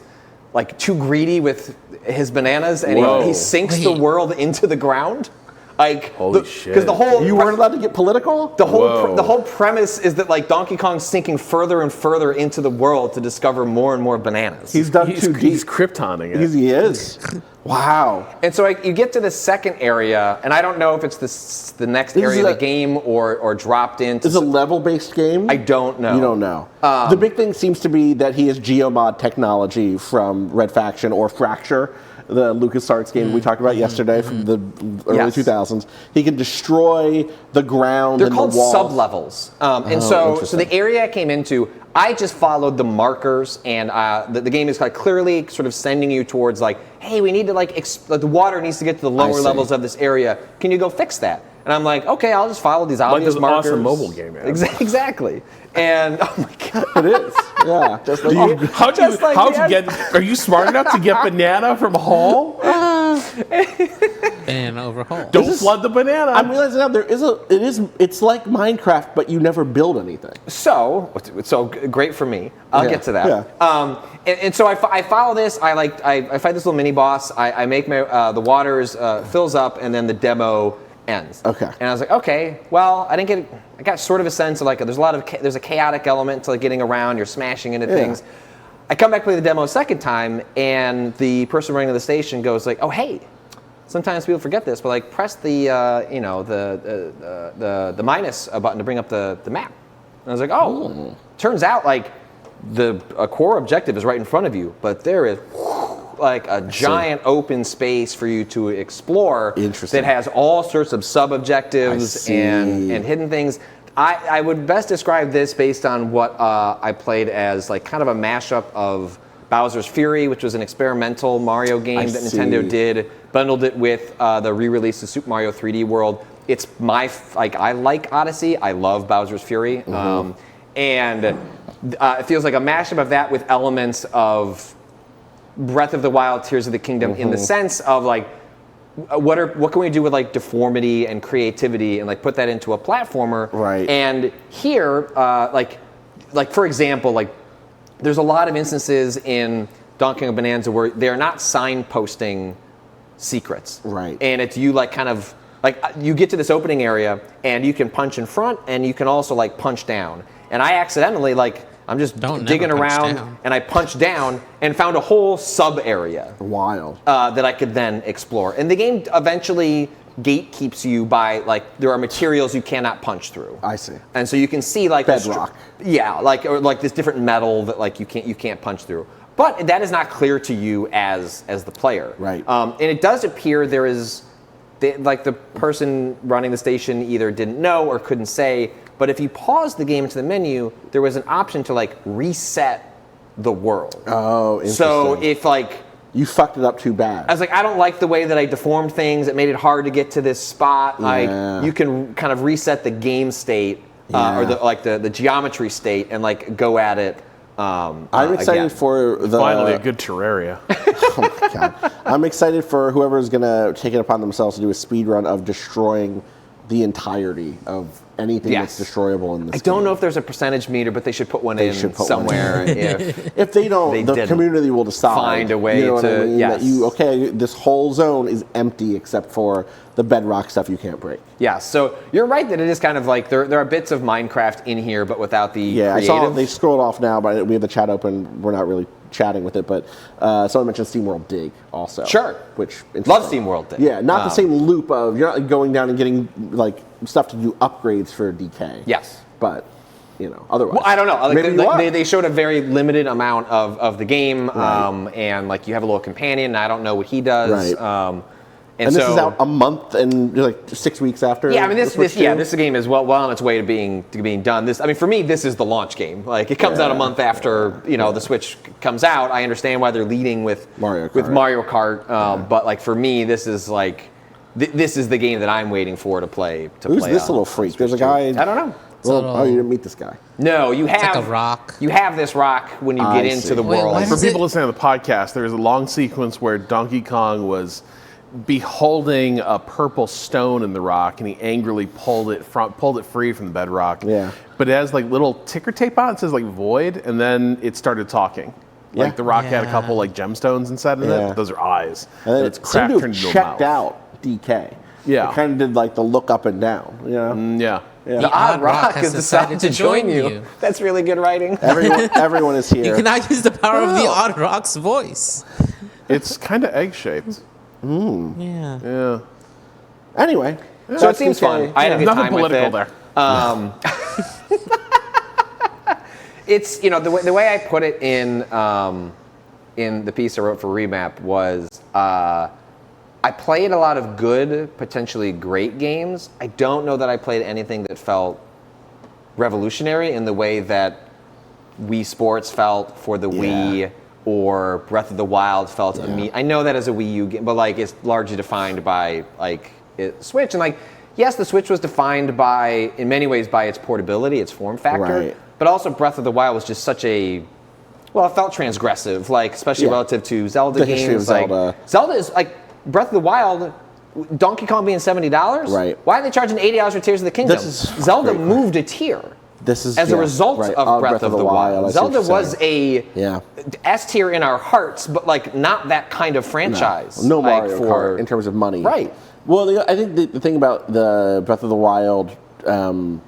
S2: too greedy with his bananas and he sinks the world into the ground.
S1: Holy shit!
S2: Because
S3: You weren't allowed to get political.
S2: The whole premise is that Donkey Kong's sinking further and further into the world to discover more and more bananas.
S3: He's done too deep.
S1: He's Kryptoning it.
S3: He is. Wow.
S2: And so you get to the second area, and I don't know if it's the next area of the game or dropped into.
S3: Is it a level-based game?
S2: I don't know.
S3: You don't know. The big thing seems to be that he has geomod technology from Red Faction or Fracture, the LucasArts game we talked about yesterday from the early 2000s. He can destroy the ground
S2: They're
S3: and
S2: called
S3: the walls.
S2: sub-levels. And so
S3: interesting.
S2: the area I came into, I just followed the markers, and the game is clearly sort of sending you towards hey, we need to the water needs to get to the lower levels of this area. Can you go fix that? And I'm like, okay, I'll just follow these obvious
S1: this
S2: markers.
S1: awesome mobile game.
S2: Exactly. And oh my god,
S3: It is. Yeah. Just like
S1: How'd you get? Are you smart enough to get banana from Hall?
S4: Banana over hole.
S1: Don't flood the banana.
S3: I'm realizing now it's like Minecraft, but you never build anything.
S2: So great for me. I'll get to that.
S3: Yeah.
S2: And so I follow this. I fight this little mini boss. I make my the waters fills up, and then the demo ends.
S3: Okay.
S2: And I was like, okay, well, I got sort of a sense of there's a chaotic element to getting around. You're smashing into things. I come back play the demo a second time, and the person running the station goes oh hey. Sometimes people forget this, but press the the minus button to bring up the map. And I was like, oh, turns out a core objective is right in front of you, but there is a giant open space for you to explore that has all sorts of sub-objectives and hidden things. I would best describe this based on what I played as kind of a mashup of Bowser's Fury, which was an experimental Mario game that Nintendo did, bundled it with the re-release of Super Mario 3D World. It's I like Odyssey. I love Bowser's Fury. And it feels like a mashup of that with elements of Breath of the Wild, Tears of the Kingdom, in the sense of what can we do with deformity and creativity and put that into a platformer.
S3: Right.
S2: And here, for example, there's a lot of instances in Donkey Kong Bonanza where they're not signposting secrets.
S3: Right.
S2: And it's you you get to this opening area and you can punch in front and you can also punch down. And I accidentally I'm just
S4: Don't
S2: digging
S4: never punch
S2: around,
S4: down.
S2: and I punched down and found a whole sub area
S3: Wild.
S2: that I could then explore. And the game eventually gatekeeps you by like there are materials you cannot punch through.
S3: I see.
S2: And so you can see like
S3: Bedrock.
S2: like this different metal that like you can't punch through. But that is not clear to you as the player.
S3: Right.
S2: And it does appear there is like the person running the station either didn't know or couldn't say. But if you pause the game into the menu, there was an option to like reset the world.
S3: Oh, interesting.
S2: So if like
S3: you fucked it up too bad.
S2: I was like, I don't like the way that I deformed things. It made it hard to get to this spot. Like you can kind of reset the game state or the geometry state and like go at it.
S3: I'm excited
S2: again.
S3: for the
S1: Finally, a good Terraria.
S3: Oh my god! I'm excited for whoever is going to take it upon themselves to do a speed run of destroying the entirety of anything that's destroyable in this.
S2: I don't know if there's a percentage meter, but they should put one somewhere.
S3: If they don't, the community will decide.
S2: Find a way
S3: you know
S2: to.
S3: what I mean?
S2: Yes.
S3: That this whole zone is empty except for the bedrock stuff you can't break.
S2: Yeah. So you're right that it is kind of like there are bits of Minecraft in here, but without the creative.
S3: I saw they scrolled off now, but we have the chat open. We're not really chatting with it, but someone mentioned SteamWorld Dig also.
S2: Sure.
S3: Which
S2: love SteamWorld Dig.
S3: Yeah, not the same loop of you're not going down and getting like stuff to do upgrades for DK.
S2: Yes.
S3: But otherwise.
S2: Well, I don't know.
S3: Maybe
S2: they showed a very limited amount of the game,
S3: Right.
S2: and like you have a little companion. And I don't know what he does.
S3: Right.
S2: And
S3: this
S2: so,
S3: is out a month and like 6 weeks after.
S2: Yeah, I mean
S3: the Switch 2?
S2: this game is well on its way to being done. For me, this is the launch game. Like it comes out a month after the Switch comes out. I understand why they're leading with Mario Kart, but like for me, this is like this is the game that I'm waiting for to play.
S3: Who's this little freak? There's a guy.
S2: I don't know.
S3: Oh, you didn't meet this guy.
S2: No, you have
S4: like a rock.
S2: You have this rock when you get into the world.
S4: why
S1: For
S4: does
S1: people listening to the podcast, there's a long sequence where Donkey Kong was beholding a purple stone in the rock, and he angrily pulled it free from the bedrock.
S3: Yeah.
S1: But it has like little ticker tape on it. It says like void, and then it started talking. Like
S3: Yeah.
S1: the rock had a couple like gemstones inside of
S3: Yeah.
S1: it. Those are eyes.
S3: And then
S1: it's
S3: it
S1: cracked
S3: seemed to
S1: turned
S3: have
S1: into a
S3: checked
S1: mouth.
S3: out DK.
S1: Yeah.
S3: It kind of did like the look up and down.
S1: Yeah.
S2: The odd rock has decided to join you. That's really good writing.
S3: Everyone is here.
S4: You cannot use the power of the odd rock's voice.
S1: It's kind of egg shaped.
S4: Yeah.
S1: Yeah.
S3: Anyway.
S2: So it seems fun. I had a good
S1: Nothing
S2: time with
S1: political
S2: it.
S1: there.
S2: It's the way I put it in the piece I wrote for Remap was I played a lot of good, potentially great games. I don't know that I played anything that felt revolutionary in the way that Wii Sports felt for the Wii or Breath of the Wild felt. I know that as a Wii U game, but like it's largely defined by like Switch, and like yes, the Switch was defined in many ways by its portability, its form factor,
S3: Right.
S2: but also Breath of the Wild was just such it felt transgressive, like especially relative to Zelda
S3: The
S2: games.
S3: history of Zelda.
S2: Like Zelda is like Breath of the Wild. Donkey Kong being $70,
S3: right?
S2: Why are they charging $80 for Tears of the Kingdom? Zelda moved a tier.
S3: This is
S2: as a result of Breath of the Wild. Zelda was a S tier in our hearts, but like not that kind of franchise.
S3: No
S2: like
S3: Mario Kart in terms of money,
S2: right?
S3: Well, I think the thing about the Breath of the Wild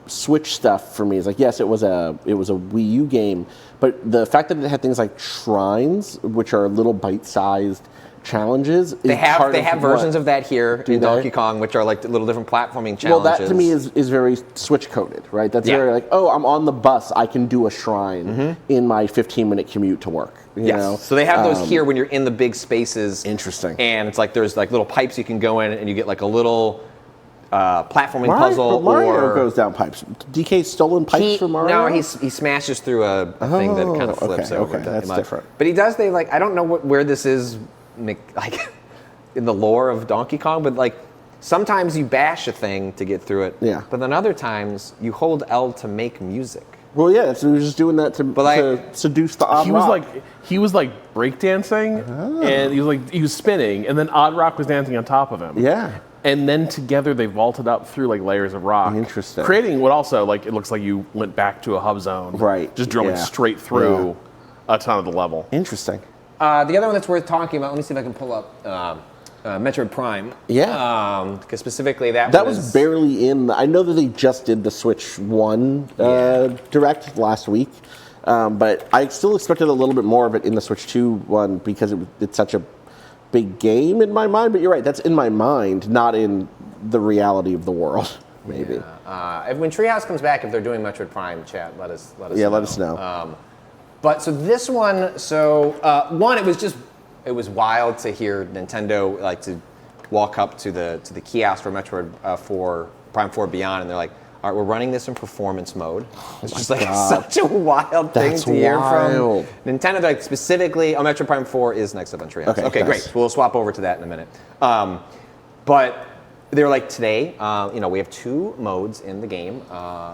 S3: Switch stuff for me is like, yes, it was a Wii U game, but the fact that it had things like shrines, which are little bite-sized challenges.
S2: They have versions of that here in Donkey Kong, which are like little different platforming challenges.
S3: Well, that to me is very Switch coded, right? That's very like, oh, I'm on the bus, I can do a shrine in my 15-minute commute to work. You know?
S2: So they have those here when you're in the big spaces.
S3: Interesting.
S2: And it's like there's like little pipes you can go in, and you get like a little platforming puzzle.
S3: Mario goes down pipes. DK stolen pipes from Mario?
S2: No, he smashes through a thing that kind of flips over.
S3: Okay, that's different.
S2: But he does. I don't know where this is. Like in the lore of Donkey Kong, but like sometimes you bash a thing to get through it.
S3: Yeah.
S2: But then other times you hold L to make music.
S3: Well, yeah, so he was just doing that to seduce the odd rock.
S1: He was like breakdancing, and he was spinning, and then Odd Rock was dancing on top of him.
S3: Yeah.
S1: And then together they vaulted up through like layers of rock.
S3: Interesting.
S1: Creating what also like it looks like you went back to a hub zone.
S3: Right.
S1: Just drilling straight through a ton of the level.
S3: Interesting.
S2: The other one that's worth talking about, let me see if I can pull up Metroid Prime.
S3: Yeah.
S2: Because specifically that
S3: was barely in. I know that they just did the Switch 1 Direct last week. But I still expected a little bit more of it in the Switch 2 one because it's such a big game in my mind. But you're right, that's in my mind, not in the reality of the world. Maybe.
S2: Yeah. When Treehouse comes back, if they're doing Metroid Prime, chat, let us know.
S3: Yeah, let us know.
S2: But so this one, it was wild to hear Nintendo like to walk up to the kiosk for Metroid 4 Prime 4 Beyond, and they're like, all right, we're running this in performance mode. It's just like such a wild thing to hear from Nintendo. Like specifically, Metroid Prime 4 is next up on Treehouse. Okay, great. So we'll swap over to that in a minute. But they're like, today, we have 2 modes in the game.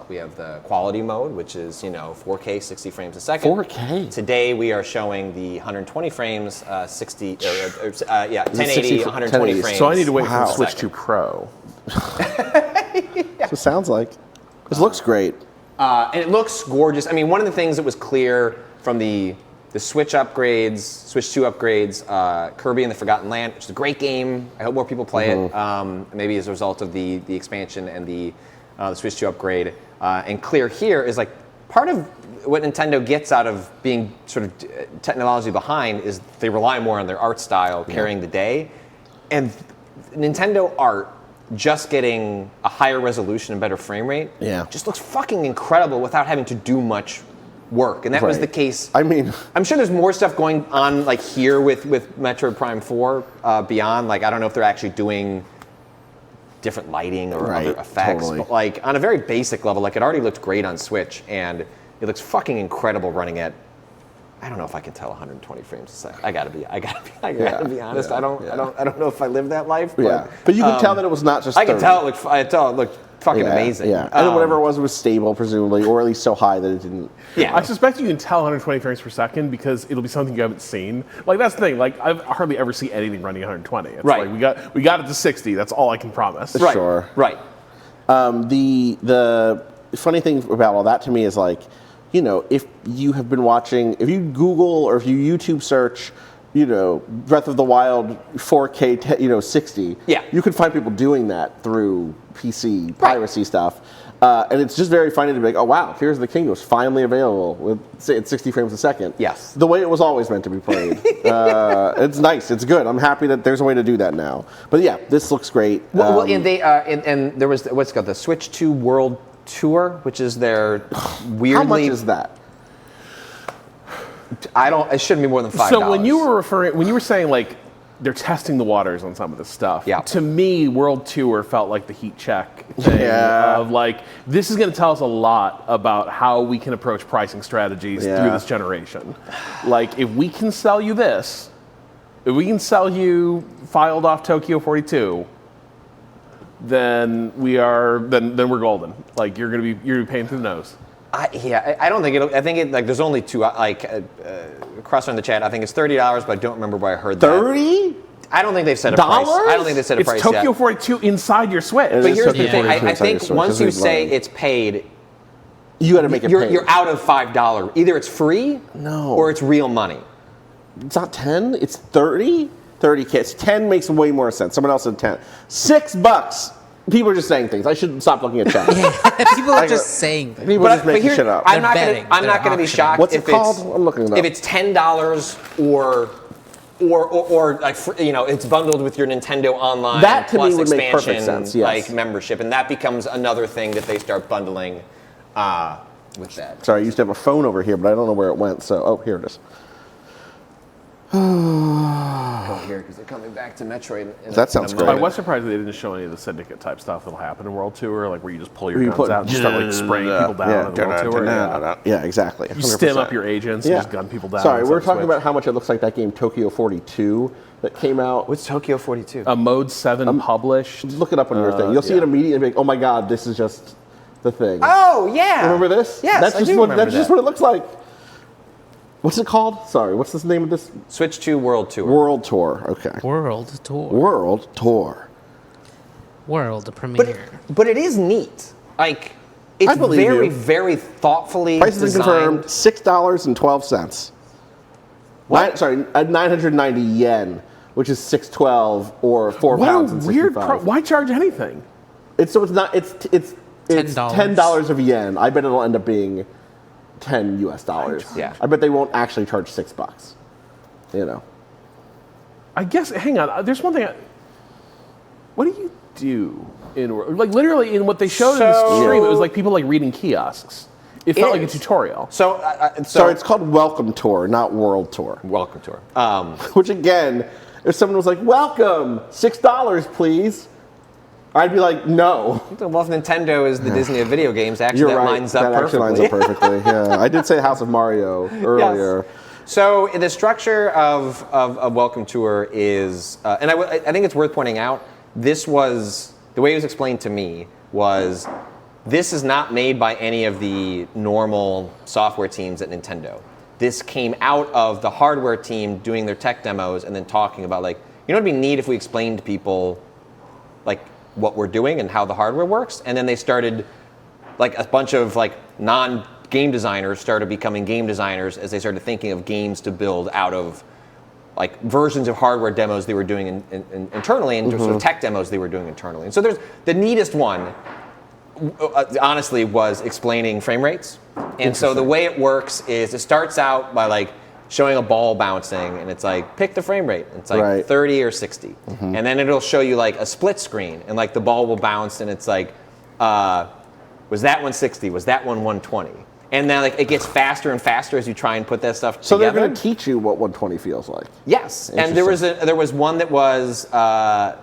S2: We have the quality mode, which is 4K, 60 frames a second.
S3: 4K.
S2: Today we are showing the 120 frames, 1080, 120 frames.
S1: So I need to wait for the Switch 2 Pro.
S3: That's what it sounds like. This looks great.
S2: And it looks gorgeous. I mean, one of the things that was clear from the Switch upgrades, Switch 2 upgrades, Kirby and the Forgotten Land, which is a great game. I hope more people play it. Maybe as a result of the expansion and the Switch 2 upgrade. And clear here is like part of what Nintendo gets out of being sort of technology behind is they rely more on their art style carrying the day. And Nintendo art just getting a higher resolution and better frame rate just looks fucking incredible without having to do much work. And that was the case. I mean, I'm sure there's more stuff going on like here with Metroid Prime 4 Beyond. Like, I don't know if they're actually doing different lighting or other effects. But like on a very basic level, like it already looked great on Switch and it looks fucking incredible running at, I don't know if I can tell 120 frames a second. I gotta be honest. I don't know if I live that life. But,
S3: but you could tell that it was not just.
S2: I could tell it looked fucking amazing.
S3: Yeah, and then whatever it was stable, presumably, or at least so high that it didn't.
S1: Yeah, I suspect you can tell 120 frames per second because it'll be something you haven't seen. Like that's the thing. Like I've hardly ever seen anything running 120. It's like we got it to 60. That's all I can promise.
S2: Right.
S3: Sure.
S2: Right.
S3: The funny thing about all that to me is like, if you have been watching, if you Google or if you YouTube search, Breath of the Wild 4K, 60.
S2: Yeah.
S3: You could find people doing that through PC piracy stuff. And it's just very funny to be like, oh wow, Tears of the Kingdom is finally available with at 60 frames a second.
S2: Yes.
S3: The way it was always meant to be played. It's nice. It's good. I'm happy that there's a way to do that now. But yeah, this looks great.
S2: And there was what's it called, the Switch 2 World Tour, which is their weirdly.
S3: How much is that?
S2: It shouldn't be more than $5.
S3: So
S1: when you were saying like they're testing the waters on some of this stuff, to me, World Tour felt like the heat check thing of like, this is going to tell us a lot about how we can approach pricing strategies through this generation. Like, if we can sell you this, if we can sell you filed off Tokyo 42, then we're golden. Like, you're gonna be paying through the nose.
S2: I don't think it'll. I think it there's only 2 across in the chat. I think it's $30, but I don't remember where I heard that.
S3: 30?
S2: I don't think they've set a price. I don't think they set a price
S1: yet. It's Tokyo
S2: yet.
S1: 42 inside your Switch.
S2: But here's the thing. I think once you say it's paid,
S3: you got to make it paid.
S2: You're out of $5. Either it's free, or it's real money.
S3: It's not 10. It's 30. 30K. It's 10 makes way more sense. Someone else said 10. $6. People are just saying things. I should stop looking at chat.
S4: People are just saying things.
S3: People are just making shit up.
S2: I'm not going to be shocked.
S3: What's it called? I'm looking it up.
S2: If it's $10 or like it's bundled with your Nintendo Online
S3: that to
S2: plus
S3: me would
S2: expansion,
S3: make perfect sense. Yes.
S2: Like membership, and that becomes another thing that they start bundling with that.
S3: Sorry, I used to have a phone over here, but I don't know where it went. So, here it is.
S2: Here because they're coming back to Metroid.
S3: That sounds great.
S1: I was surprised they didn't show any of the syndicate type stuff that'll happen in World Tour, like where you just pull your guns out and just start like spraying people down in World Tour.
S3: Yeah, exactly. 100%.
S1: You stim up your agents and just gun people down.
S3: Sorry, we're talking about how much it looks like that game Tokyo 42 that came out.
S2: What's Tokyo 42?
S1: Mode 7 published.
S3: Look it up on your thing. You'll see it immediately and be like, oh my god, this is just the thing.
S2: Oh, yeah.
S3: Remember this?
S2: Yes,
S3: that's just what it looks like. What's it called? Sorry, what's the name of this?
S2: Switch 2 World Tour.
S3: World Tour, okay.
S4: World Tour.
S3: World Tour.
S4: World premiere.
S2: But it is neat. Like, it's very, very thoughtfully
S3: Prices
S2: designed.
S3: confirmed, $6.12.
S2: What?
S3: 990 yen, which is $6.12 or £4
S1: What a
S3: and
S1: weird
S3: 65.
S1: why charge anything?
S3: It's $10 of yen. I bet it'll end up being $10 US.
S2: Yeah.
S3: I bet they won't actually charge $6. You know.
S1: I guess. Hang on. There's one thing. What do you do in like literally in what they showed in the stream? It was like people like reading kiosks. It felt like a tutorial.
S2: So
S3: it's called Welcome Tour, not World Tour.
S2: Welcome Tour.
S3: Which again, if someone was like, "Welcome, $6, please," I'd be like, "No."
S2: Well, if Nintendo is the Disney of video games, actually
S3: You're
S2: that
S3: right.
S2: lines up
S3: that
S2: perfectly.
S3: actually lines up perfectly. Yeah, I did say House of Mario earlier.
S2: Yes. So the structure of Welcome Tour is, and I think it's worth pointing out, this was, the way it was explained to me was, this is not made by any of the normal software teams at Nintendo. This came out of the hardware team doing their tech demos and then talking about like, you know what'd be neat if we explained to people like what we're doing and how the hardware works? And then they started, like a bunch of like non-game designers started becoming game designers as they started thinking of games to build out of like versions of hardware demos they were doing internally and sort of tech demos they were doing internally. And so there's the neatest one, honestly, was explaining frame rates. And so the way it works is it starts out by like showing a ball bouncing and it's like pick the frame rate. It's like 30 or 60. And then it'll show you like a split screen and like the ball will bounce and it's like was that one 60? Was that one 120? And then like it gets faster and faster as you try and put that stuff together.
S3: So they're going to teach you what 120 feels like.
S2: Yes, and there was one that was how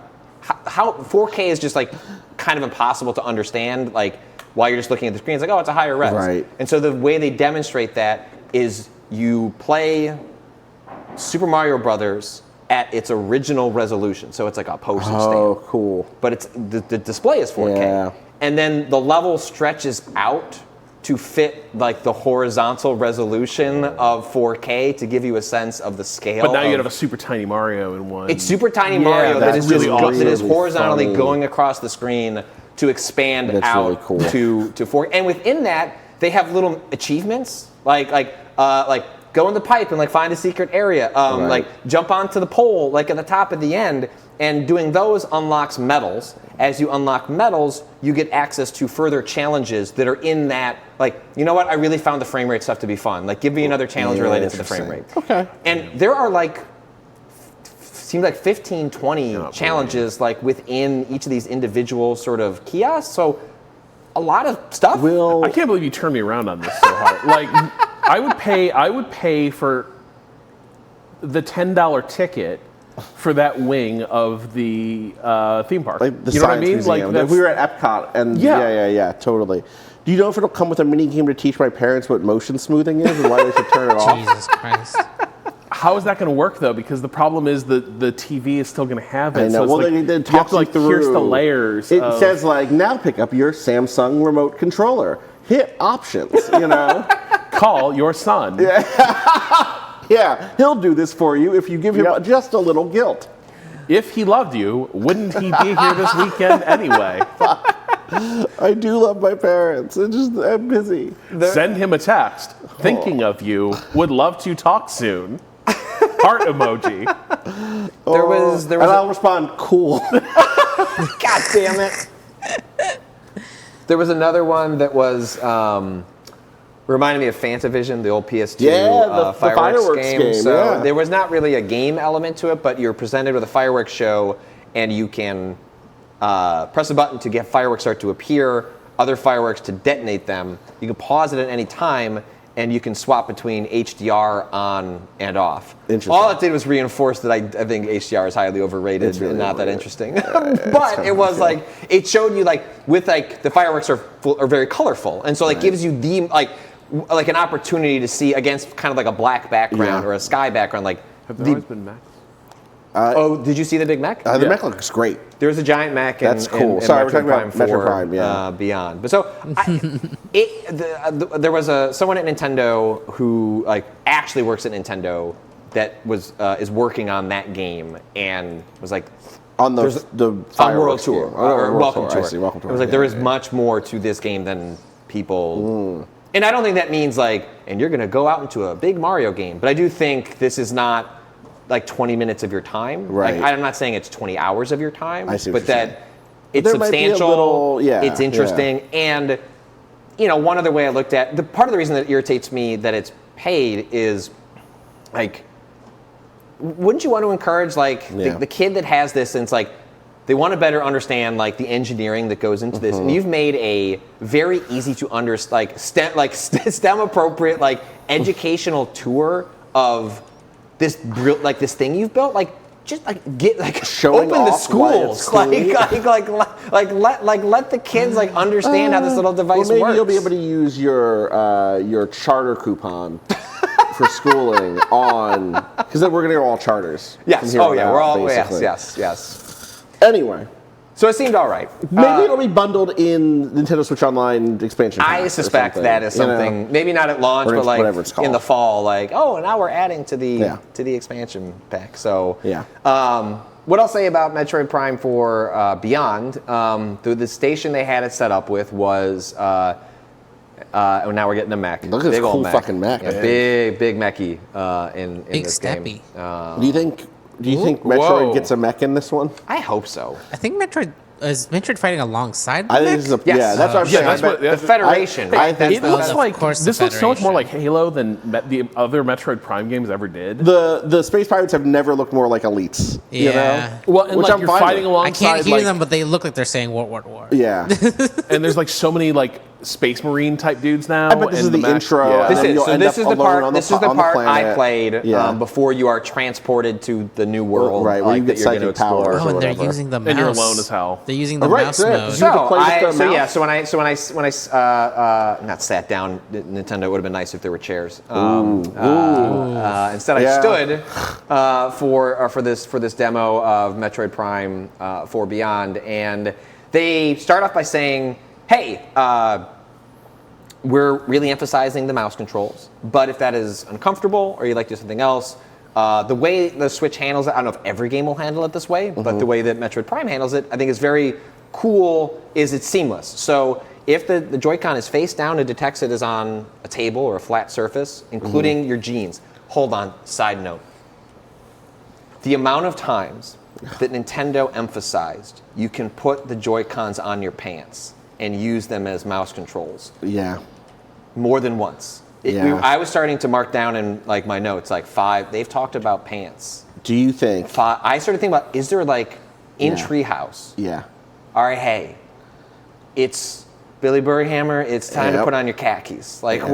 S2: 4K is just like kind of impossible to understand. Like while you're just looking at the screen, it's like, oh, it's a higher res.
S3: Right.
S2: And so the way they demonstrate that is you play Super Mario Brothers at its original resolution. So it's like a postage stamp.
S3: Oh, cool.
S2: But it's the display is 4K.
S3: Yeah.
S2: And then the level stretches out to fit like the horizontal resolution of 4K to give you a sense of the scale.
S1: But now you have a super tiny Mario in one.
S2: It's super tiny Mario that is
S1: really
S2: just
S1: awesome.
S2: that is horizontally
S3: funny.
S2: going across the screen to expand
S3: That's
S2: out
S3: really cool.
S2: to 4K. And within that, they have little achievements like go in the pipe and like find a secret area. Like jump onto the pole like at the top at the end. And doing those unlocks medals. As you unlock medals, you get access to further challenges that are in that, like, you know what, I really found the frame rate stuff to be fun. Like, give me another challenge related to the frame rate.
S3: Okay.
S2: And there are like, seems like 15, 20 challenges like within each of these individual sort of kiosks. So a lot of stuff.
S1: I can't believe you turned me around on this so hard. Like, I would pay for the $10 ticket for that wing of the theme park.
S3: Like the
S1: you know what I
S3: Science
S1: mean?
S3: Museum.
S1: Like
S3: we were at Epcot, and yeah, totally. Do you know if it'll come with a mini game to teach my parents what motion smoothing is and why they should turn it off?
S4: Jesus Christ.
S1: How is that going to work though? Because the problem is the TV is still going to have it.
S3: I know.
S1: So
S3: Well,
S1: like,
S3: they
S1: you have
S3: talk
S1: to like
S3: through.
S1: pierce the layers.
S3: It says like, now pick up your Samsung remote controller. Hit options. You know.
S1: Call your son.
S3: Yeah, he'll do this for you if you give him just a little guilt.
S1: If he loved you, wouldn't he be here this weekend anyway?
S3: I do love my parents. I'm busy.
S1: Send him a text. Thinking of you. Would love to talk soon. Heart emoji.
S2: There was
S3: and I'll respond, cool.
S2: God damn it. There was another one that was reminded me of Fantavision, the old PS2
S3: the
S2: fireworks game. So
S3: yeah.
S2: there was not really a game element to it, but you're presented with a fireworks show, and you can press a button to get fireworks start to appear, other fireworks to detonate them. You can pause it at any time, and you can swap between HDR on and off.
S3: Interesting.
S2: All it did was reinforce that I think HDR is highly overrated
S3: really
S2: and not that
S3: overrated.
S2: interesting. But it was like, it showed you like, with like, the fireworks are very colorful. And so it gives you the, like an opportunity to see against kind of like a black background or a sky background. Like,
S1: Have there always been Macs?
S2: Did you see the big mech?
S3: The mech looks great.
S2: There's a giant mech.
S3: That's cool.
S2: In
S3: Sorry, we're
S2: Metroid
S3: talking about
S2: Prime 4,
S3: Metroid Prime, yeah.
S2: Beyond. But so, there was someone at Nintendo who like actually works at Nintendo that was is working on that game and was like
S3: On the
S2: World
S3: fireworks
S2: Tour
S3: game.
S2: or Welcome Tour.
S3: I see, Welcome Tour.
S2: It was like there is much more to this game than people. And I don't think that means like, and you're going to go out into a big Mario game. But I do think this is not like 20 minutes of your time.
S3: Right.
S2: Like, I'm not saying it's 20 hours of your time.
S3: I see what
S2: but
S3: you're
S2: that
S3: saying.
S2: it's
S3: There might be a
S2: substantial.
S3: little-
S2: it's interesting, and one other way I looked at the part of the reason that it irritates me that it's paid is like, wouldn't you want to encourage the kid that has this and it's like they want to better understand like the engineering that goes into this, and you've made a very easy to understand STEM appropriate like educational tour of this this thing you've built, like just like get like
S3: showing
S2: open the
S3: off why it's
S2: schools
S3: cool.
S2: let the kids like understand how this little device
S3: maybe
S2: works.
S3: you'll be able to use your charter coupon for schooling on, because then we're gonna go all charters.
S2: Yes.
S3: From
S2: Oh
S3: here
S2: yeah.
S3: on
S2: We're
S3: out,
S2: all
S3: basically.
S2: yes.
S3: Anyway,
S2: So it seemed all right.
S3: maybe it'll be bundled in Nintendo Switch Online expansion.
S2: I suspect that is something, maybe not at launch,
S3: Or
S2: but like
S3: whatever it's called.
S2: in the fall, like, oh, now we're adding to the expansion pack. So
S3: Yeah.
S2: What I'll say about Metroid Prime 4 Beyond, the station they had it set up with was, now we're getting a mech.
S3: Look at this
S2: big old
S3: cool fucking mech.
S2: Yeah, big mechy in
S4: Big
S2: this
S4: steppy.
S2: game.
S3: Do you think Metroid
S1: Whoa.
S3: gets a mech in this one?
S2: I hope so.
S4: I think Metroid is Metroid fighting alongside.
S3: I think
S4: Mech?
S3: this is a
S2: Yes.
S3: yeah. That's what I'm
S1: Yeah,
S3: saying.
S1: that's
S3: I
S1: what-
S3: bet-
S2: The Federation,
S3: I
S2: right? That's
S1: It
S2: the-
S1: looks
S4: of
S1: like
S4: course the
S1: this looks so much more like
S4: Federation.
S1: Halo than the other Metroid Prime games ever did.
S3: the Space Pirates have never looked more like elites. You
S4: Yeah.
S3: know?
S1: Well, and
S3: Which
S1: like
S3: I'm
S1: you're
S3: fine
S1: fighting
S3: with.
S1: alongside,
S4: I can't hear
S1: like,
S4: them, but they look like they're saying war.
S3: Yeah.
S1: and there's like so many like Space Marine type dudes now.
S3: I bet this
S1: and
S3: is the
S1: mech-
S3: intro.
S1: yeah.
S3: and
S2: This
S3: then
S2: is
S3: you'll
S2: so.
S3: end
S2: This
S3: up
S2: is the
S3: alone
S2: part.
S3: on
S2: This is the
S3: on the
S2: part I
S3: planet.
S2: played
S3: Yeah.
S2: before you are transported to the new world,
S3: Right, where you
S2: like,
S3: get
S2: that you're going to
S3: psychic powers.
S2: explore.
S4: Oh, and they're
S3: whatever.
S4: using the mouse.
S1: And you're alone as hell.
S4: They're using the
S3: Right,
S4: mouse
S3: yeah.
S4: mode.
S3: You can play with the mouse?
S2: When I not sat down, Nintendo, it would have been nice if there were chairs. Instead, I
S3: Yeah.
S2: stood for this demo of Metroid Prime 4 Beyond, and they start off by saying, "Hey, we're really emphasizing the mouse controls, but if that is uncomfortable or you'd like to do something else, the way the Switch handles it, I don't know if every game will handle it this way, but the way that Metroid Prime handles it, I think is very cool, is it's seamless. So if the Joy-Con is face down, it detects it as on a table or a flat surface, including your jeans. Hold on, side note. The amount of times that Nintendo emphasized you can put the Joy-Cons on your pants and use them as mouse controls.
S3: Yeah.
S2: More than once.
S3: Yeah.
S2: I was starting to mark down in like my notes, like 5. They've talked about pants.
S3: Do you think?
S2: 5. I started thinking about, is there like in
S3: Yeah.
S2: Treehouse?
S3: Yeah.
S2: All right, hey, it's Billy Burryhammer. It's time to
S3: Yep.
S2: put on your khakis. Like
S3: Yeah.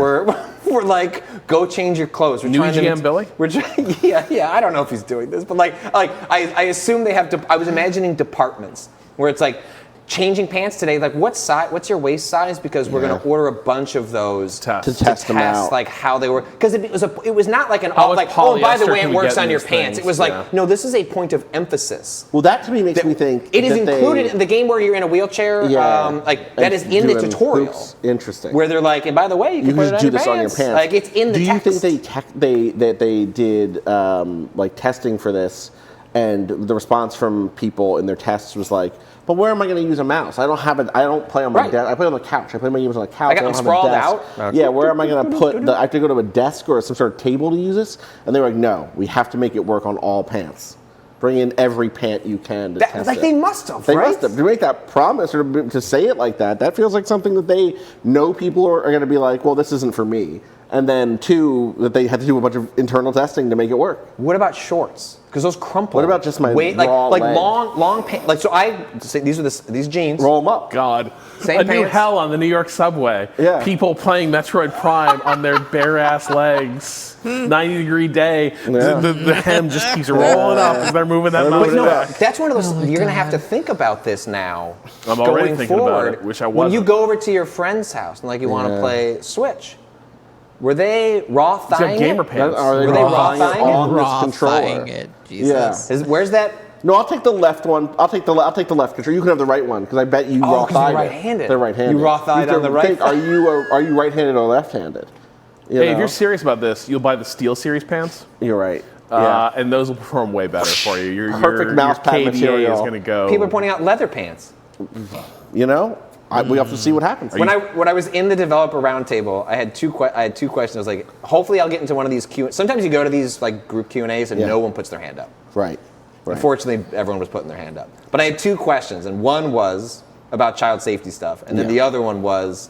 S2: we're like, go change your clothes. We're
S1: New
S2: trying to-
S1: GM Billy?
S2: We're yeah. I don't know if he's doing this, but I assume they have. I was imagining departments where it's like, changing pants today, like what size? What's your waist size? Because we're going to order a bunch of those
S1: Test.
S3: To test them out.
S2: like how they were. Because it was not like an
S1: How much
S2: oh, by the
S1: polyester
S2: way,
S1: can
S2: it
S1: we
S2: works
S1: get
S2: on
S1: in
S2: your
S1: these
S2: pants.
S1: things?
S2: It was like,
S1: Yeah.
S2: no, this is a point of emphasis.
S3: Well, that to me makes me think
S2: It is
S3: that
S2: included in the game where you're in a wheelchair.
S3: Yeah.
S2: That is in the
S3: Doing
S2: tutorial.
S3: hoops. Interesting.
S2: Where they're like, and by the way, you can
S3: You
S2: put
S3: can
S2: it
S3: just
S2: on
S3: do this on your pants.
S2: Like it's in the
S3: Do you
S2: text.
S3: think they did like testing for this, and the response from people in their tests was like, "But where am I going to use a mouse? I don't play on my
S2: Right.
S3: desk. I play on the couch. I play my games on the couch.
S2: I got them
S3: don't have a
S2: sprawled
S3: desk.
S2: out.
S3: Yeah, where am I going to put? I have to go to a desk or some sort of table to use this." And they were like, "No, we have to make it work on all pants. Bring in every pant you can to test
S2: like
S3: it."
S2: they must have,
S3: They
S2: right?
S3: must have. To make that promise or to say it like that, that feels like something that they know people are going to be like, well, this isn't for me. And then two, that they had to do a bunch of internal testing to make it work.
S2: What about shorts? Because those crumple.
S3: What about just my raw
S2: like
S3: leg?
S2: long pants? Like so, I say these jeans.
S3: Roll them up.
S1: God.
S2: Same
S1: a new
S2: pants.
S1: hell on the New York subway.
S3: Yeah.
S1: People playing Metroid Prime on their bare ass legs. 90-degree day.
S3: Yeah.
S1: The hem just keeps rolling up as they're moving that mouse
S2: But no,
S1: back.
S2: that's one of those. You're gonna have to think about this now.
S1: I'm already
S2: going
S1: thinking about
S2: forward.
S1: it. Wish I
S2: When you
S1: wasn't.
S2: go over to your friend's house and like you want to
S3: Yeah.
S2: play Switch, were they raw
S1: He's got
S2: thigh?
S1: gamer pants.
S3: Are they
S2: Were they
S3: raw
S2: raw thigh?
S3: on
S4: Raw
S3: this controller?
S4: thigh it. Jesus.
S3: Yeah.
S2: Where's that?
S3: No, I'll take the left one. I'll take the left controller. You can have the right one because I bet you raw
S2: 'cause they're
S3: thighed it.
S2: right-handed.
S3: They're right-handed.
S2: You raw thighed
S3: have to
S2: on the right
S3: think, are you right-handed or left-handed? You
S1: Hey, if
S3: know?
S1: you're serious about this, you'll buy the Steel Series pants.
S3: You're right. Yeah.
S1: And those will perform way better for you. Your
S3: Perfect mouse pad
S1: KDA
S3: material.
S1: is going to go.
S2: People are pointing out leather pants.
S3: You know, we have to see what happens.
S2: When I was in the developer roundtable, I had two questions. I was like, hopefully I'll get into one of these Q. Sometimes you go to these like group Q&As and
S3: Yeah.
S2: no one puts their hand up.
S3: Right.
S2: Unfortunately, everyone was putting their hand up. But I had two questions, and one was about child safety stuff, and then
S3: Yeah.
S2: the other one was,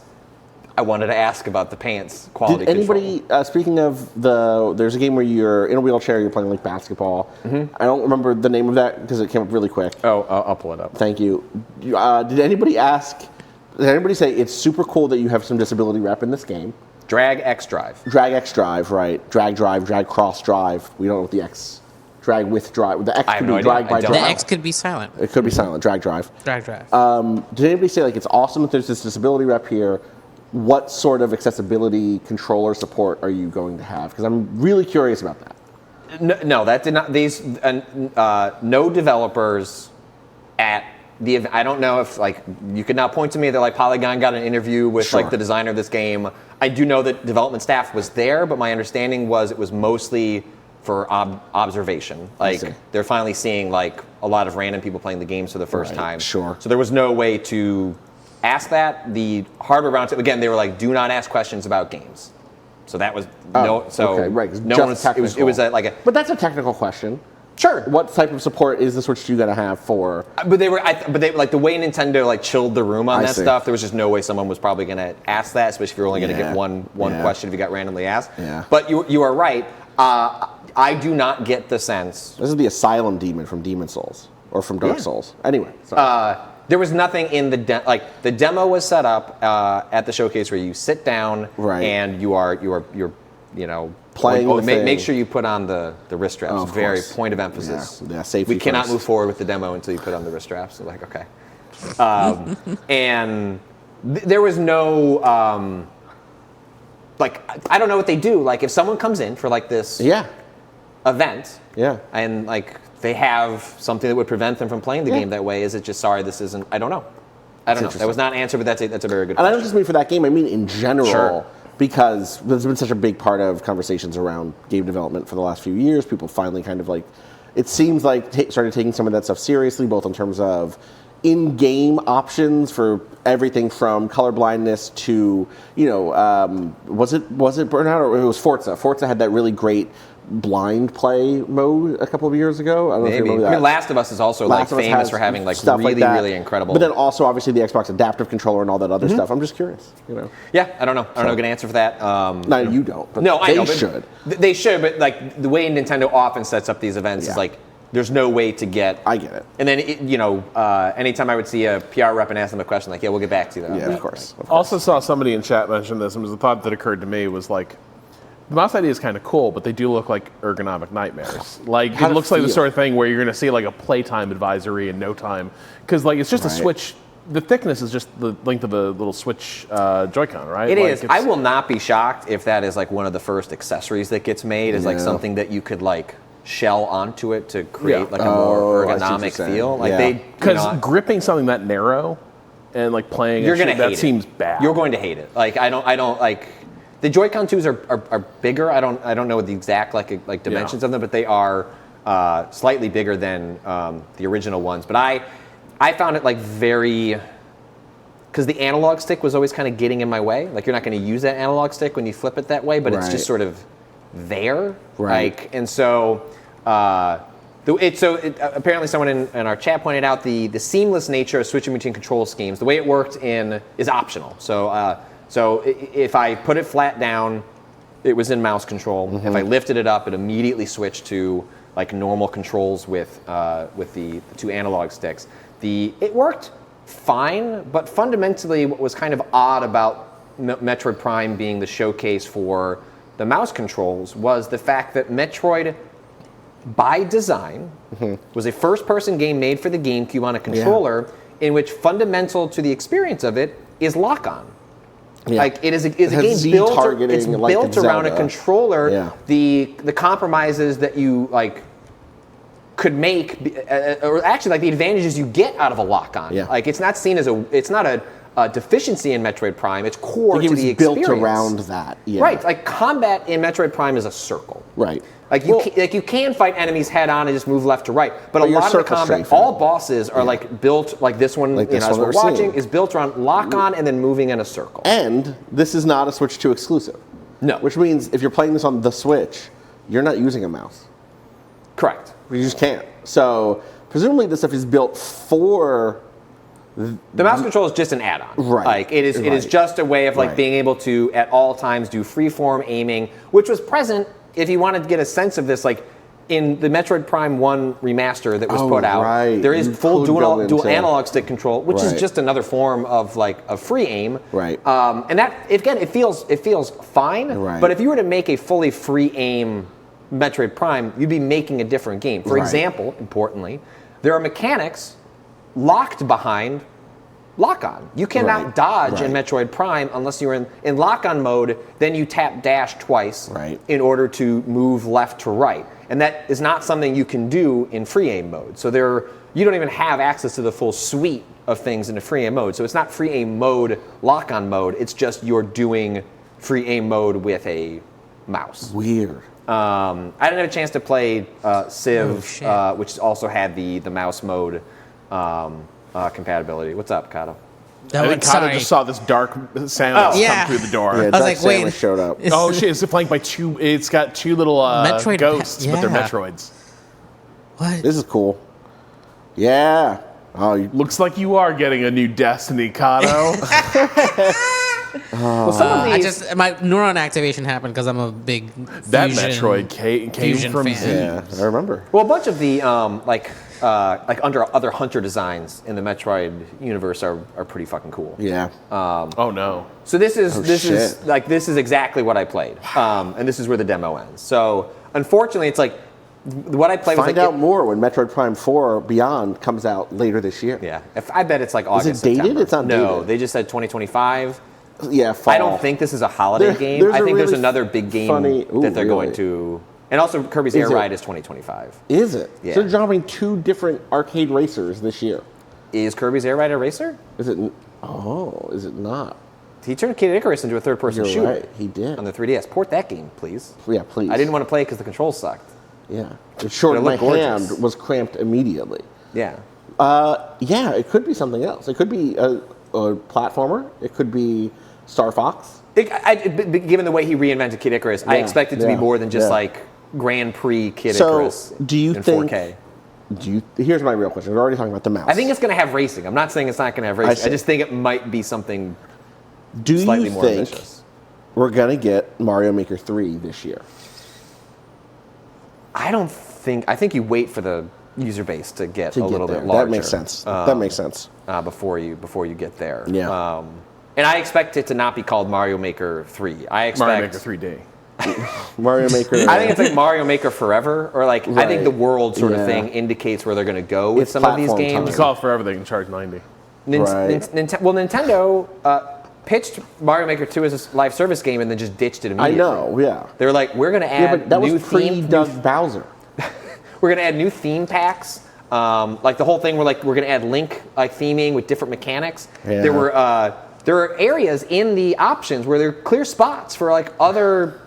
S2: I wanted to ask about the pants quality
S3: Did anybody, speaking of there's a game where you're in a wheelchair, you're playing like basketball. I don't remember the name of that because it came up really quick.
S2: Oh, I'll pull it up.
S3: Thank you. Did anybody say it's super cool that you have some disability rep in this game?
S2: Drag X Drive.
S3: Drag X Drive, right. Drag Drive, Drag Cross Drive. We don't know what the X. Drag with Drive. The X could be drag by drive.
S4: The X could be silent.
S3: It could be silent. Drag Drive.
S4: Drag Drive.
S3: Did anybody say, like, it's awesome that there's this disability rep here? What sort of accessibility controller support are you going to have? Because I'm really curious about that.
S2: No, that did not. These no developers at the event. I don't know if like you could now point to me that like Polygon got an interview with like the designer of this game. I do know that development staff was there, but my understanding was it was mostly for observation. Like they're finally seeing like a lot of random people playing the games for the first time.
S3: Sure.
S2: So there was no way to ask that. The hardware roundtable again, they were like, do not ask questions about games. So that was no. So
S3: right.
S2: No one's. It was like a.
S3: But that's a technical question.
S2: Sure.
S3: What type of support is the Switch 2 going to have for?
S2: But they like the way Nintendo like chilled the room on that stuff. There was just no way someone was probably going to ask that, especially if you're only going to get one question if you got randomly asked.
S3: Yeah.
S2: But you are right. I do not get the sense.
S3: This is the Asylum Demon from Demon Souls or from Dark Souls. Anyway.
S2: There was nothing in the the demo was set up at the showcase where you sit down and you're
S3: playing with
S2: make sure you put on the wrist straps. Very point of emphasis.
S3: Yeah, safety
S2: we cannot
S3: first.
S2: move forward with the demo until you put on the wrist straps. So like, okay. And there was no like I don't know what they do. Like if someone comes in for like this event, and like they have something that would prevent them from playing the game that way, is it just sorry this isn't? I don't know. That was not an answer, but that's a very good question.
S3: And I don't just mean for that game. I mean in general. Because there's been such a big part of conversations around game development for the last few years. People finally kind of like, it seems like started taking some of that stuff seriously, both in terms of in-game options for everything from color blindness to, was it Burnout or it was Forza? Forza had that really great blind play mode a couple of years ago. I don't know if you remember that.
S2: I mean, Last of Us is also like famous for having like really incredible.
S3: But then also obviously the Xbox adaptive controller and all that other stuff. I'm just curious.
S2: Yeah, I don't know. I don't know a good answer for that.
S3: No, you don't. But
S2: no, I know.
S3: They should.
S2: They should, but like the way Nintendo often sets up these events is like there's no way to get.
S3: I get it.
S2: And then anytime I would see a PR rep and ask them a question, like, we'll get back to you.
S3: Yeah, of course.
S1: Also saw somebody in chat mention this, and it was a thought that occurred to me was like, the mouse idea is kind of cool, but they do look like ergonomic nightmares. Like it looks like the sort of thing where you're going to see like a playtime advisory in no time, because like it's just a Switch. The thickness is just the length of a little Switch Joy-Con, right?
S2: It is. I will not be shocked if that is like one of the first accessories that gets made. Is like something that you could like shell onto it to create like a more ergonomic feel. Like
S1: because gripping something that narrow and like playing that seems bad.
S2: You're going to hate it. Like I don't like. The Joy-Con 2s are bigger. I don't know the exact like dimensions of them, but they are slightly bigger than the original ones. But I found it like very, because the analog stick was always kind of getting in my way. Like you're not going to use that analog stick when you flip it that way, but it's just sort of there. Like, and so apparently someone in our chat pointed out the seamless nature of switching between control schemes. The way it worked is optional. So if I put it flat down, it was in mouse control. If I lifted it up, it immediately switched to like normal controls with the two analog sticks. It worked fine, but fundamentally what was kind of odd about Metroid Prime being the showcase for the mouse controls was the fact that Metroid, by design, was a first-person game made for the GameCube on a controller in which fundamental to the experience of it is lock-on. Yeah. Like it is a game built around a controller. Yeah. The compromises that you like could make, or actually like the advantages you get out of a lock-on. Yeah. Like it's not seen as it's not a deficiency in Metroid Prime. It's core to the experience.
S3: Built around that. Yeah.
S2: Right. Like combat in Metroid Prime is a circle.
S3: Right.
S2: Like you can fight enemies head on and just move left to right, but a lot of the combat, all bosses are like built like this one. Like as we're watching, is built around lock on and then moving in a circle.
S3: And this is not a Switch 2 exclusive.
S2: No.
S3: Which means if you're playing this on the Switch, you're not using a mouse.
S2: Correct.
S3: You just can't. So presumably this stuff is built for
S2: The mouse control is just an add-on.
S3: Right.
S2: Like it is just a way of like being able to at all times do freeform aiming, which was present if you wanted to get a sense of this, like in the Metroid Prime 1 remaster that was put out.
S3: Right.
S2: There is full dual
S3: into
S2: analog stick control, which is just another form of like a free aim.
S3: Right.
S2: And that again, it feels fine.
S3: Right.
S2: But if you were to make a fully free aim Metroid Prime, you'd be making a different game. For example, importantly, there are mechanics locked behind lock-on. You cannot dodge in Metroid Prime unless you're in lock-on mode, then you tap dash twice in order to move left to right. And that is not something you can do in free aim mode. So you don't even have access to the full suite of things in the free aim mode. So it's not free aim mode, lock-on mode, it's just you're doing free aim mode with a mouse.
S3: Weird.
S2: I didn't have a chance to play Civ, which also had the mouse mode compatibility. What's up, Kato?
S1: I think Kato just saw this dark sound come through the door.
S3: Yeah,
S4: I was like, wait.
S3: Showed up.
S1: Oh shit! It's flanked by two. It's got two little ghosts, but they're Metroids.
S4: What?
S3: This is cool. Yeah. Oh,
S1: Looks like you are getting a new Destiny, Kato.
S2: Well, some of these,
S4: my neuron activation happened because I'm a big
S1: that
S4: Fusion,
S1: Metroid came
S4: Fusion
S1: from
S4: fan.
S1: Z.
S3: yeah, I remember.
S2: well, a bunch of the like under other Hunter designs in the Metroid universe are pretty fucking cool.
S3: Yeah.
S1: Oh no.
S2: So this is
S3: shit.
S2: this is exactly what I played, and this is where the demo ends. So unfortunately, it's like what I played was
S3: Find
S2: like
S3: out more when Metroid Prime 4 Beyond comes out later this year.
S2: Yeah, I bet it's like August.
S3: Is it dated?
S2: September.
S3: It's not
S2: No,
S3: dated.
S2: they just said 2025.
S3: Yeah, fall.
S2: I don't think this is a holiday game.
S3: there's
S2: I
S3: a
S2: think there's
S3: really
S2: another big game that they're going to. And also, Kirby's Air
S3: it?
S2: Ride is 2025.
S3: Is it?
S2: Yeah.
S3: So they're dropping 2 different arcade racers this year.
S2: Is Kirby's Air Ride a racer?
S3: Is it? Oh, is it not?
S2: He turned Kid Icarus into a third-person
S3: You're
S2: shooter.
S3: right, he did.
S2: On the 3DS. Port that game, please.
S3: Yeah, please.
S2: I didn't want to play it because the controls sucked.
S3: Yeah. It's short.
S2: But it
S3: My
S2: looked gorgeous.
S3: hand was cramped immediately.
S2: Yeah.
S3: Yeah, it could be something else. It could be a platformer. It could be Star Fox.
S2: Given the way he reinvented Kid Icarus, I expect it to be more than just like Grand Prix Kid Icarus
S3: do you
S2: in
S3: think?
S2: 4K.
S3: Here's my real question. We're already talking about the mouse.
S2: I think it's going to have racing. I'm not saying it's not going to have racing. I
S3: see.
S2: just think it might be something
S3: Do
S2: slightly
S3: you
S2: more
S3: think
S2: ambitious.
S3: we're gonna get Mario Maker 3 this year?
S2: I think you wait for the user base to get a little bit larger.
S3: That makes sense. That makes sense.
S2: Before you get there.
S3: Yeah.
S2: And I expect it to not be called Mario Maker 3. I expect
S1: Mario Maker 3D.
S3: Mario Maker.
S2: I think it's like Mario Maker Forever, or like I think the world sort of
S3: Yeah.
S2: thing indicates where they're going to go with
S3: It's
S2: some of these
S3: platform
S2: games.
S3: time.
S1: You call it forever, they can charge 90.
S2: Nintendo pitched Mario Maker 2 as a live service game and then just ditched it
S3: I
S2: immediately.
S3: know. Yeah.
S2: They were like, we're going to
S3: Yeah,
S2: add
S3: but that
S2: new
S3: was pre
S2: theme.
S3: Doug Bowser.
S2: We're going to add new theme packs. Like the whole thing where like we're going to add Link like theming with different mechanics.
S3: Yeah.
S2: There are areas in the options where there are clear spots for like other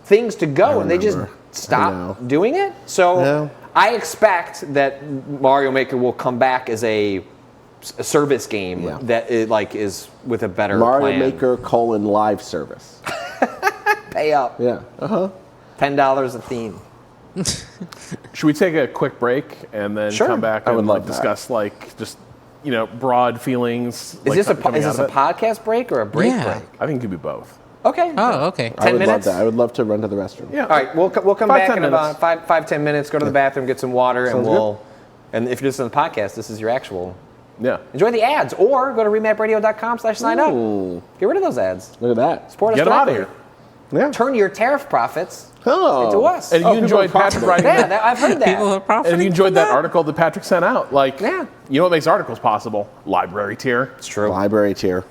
S2: things to go, and they just
S3: remember.
S2: stopped doing it. So
S3: Yeah.
S2: I expect that Mario Maker will come back as a service game that is with a better
S3: Mario
S2: plan.
S3: Maker live service.
S2: Pay up.
S3: Yeah.
S2: $10 a theme.
S1: Should we take a quick break and then
S2: Sure.
S1: come back
S3: I would
S1: and
S3: love that.
S1: discuss like just broad feelings?
S2: Is this a
S1: coming out of it?
S2: podcast break or a break
S4: Yeah.
S2: break?
S1: I think it could be both.
S2: Okay.
S4: Oh, okay.
S2: 10
S3: I would
S2: minutes?
S3: love that. I would love to run to the restroom.
S1: Yeah.
S2: All right, we'll come
S1: 5,
S2: back
S1: 10
S2: in
S1: minutes.
S2: about 5, 10 minutes. Go to the bathroom, get some water,
S3: Sounds
S2: and if you're listening to the podcast, this is your actual.
S1: Yeah.
S2: Enjoy the ads, or go to remapradio.com/sign up.
S3: Ooh,
S2: Get rid of those ads.
S3: look at that.
S2: Support us
S1: Get them out of
S2: directly.
S1: here.
S3: Yeah.
S2: Turn your tariff profits
S3: Oh.
S2: into us.
S1: And
S3: Oh,
S1: you
S3: people
S1: enjoyed
S3: are
S1: Patrick
S3: profiting.
S1: writing
S2: Yeah, I've heard that.
S4: People are profiting.
S1: and you enjoyed
S4: from
S1: that article that Patrick sent out. Like,
S2: Yeah.
S1: you know what makes articles possible? Library tier.
S2: It's true.
S3: Library tier.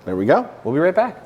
S3: There we go.
S2: We'll be right back.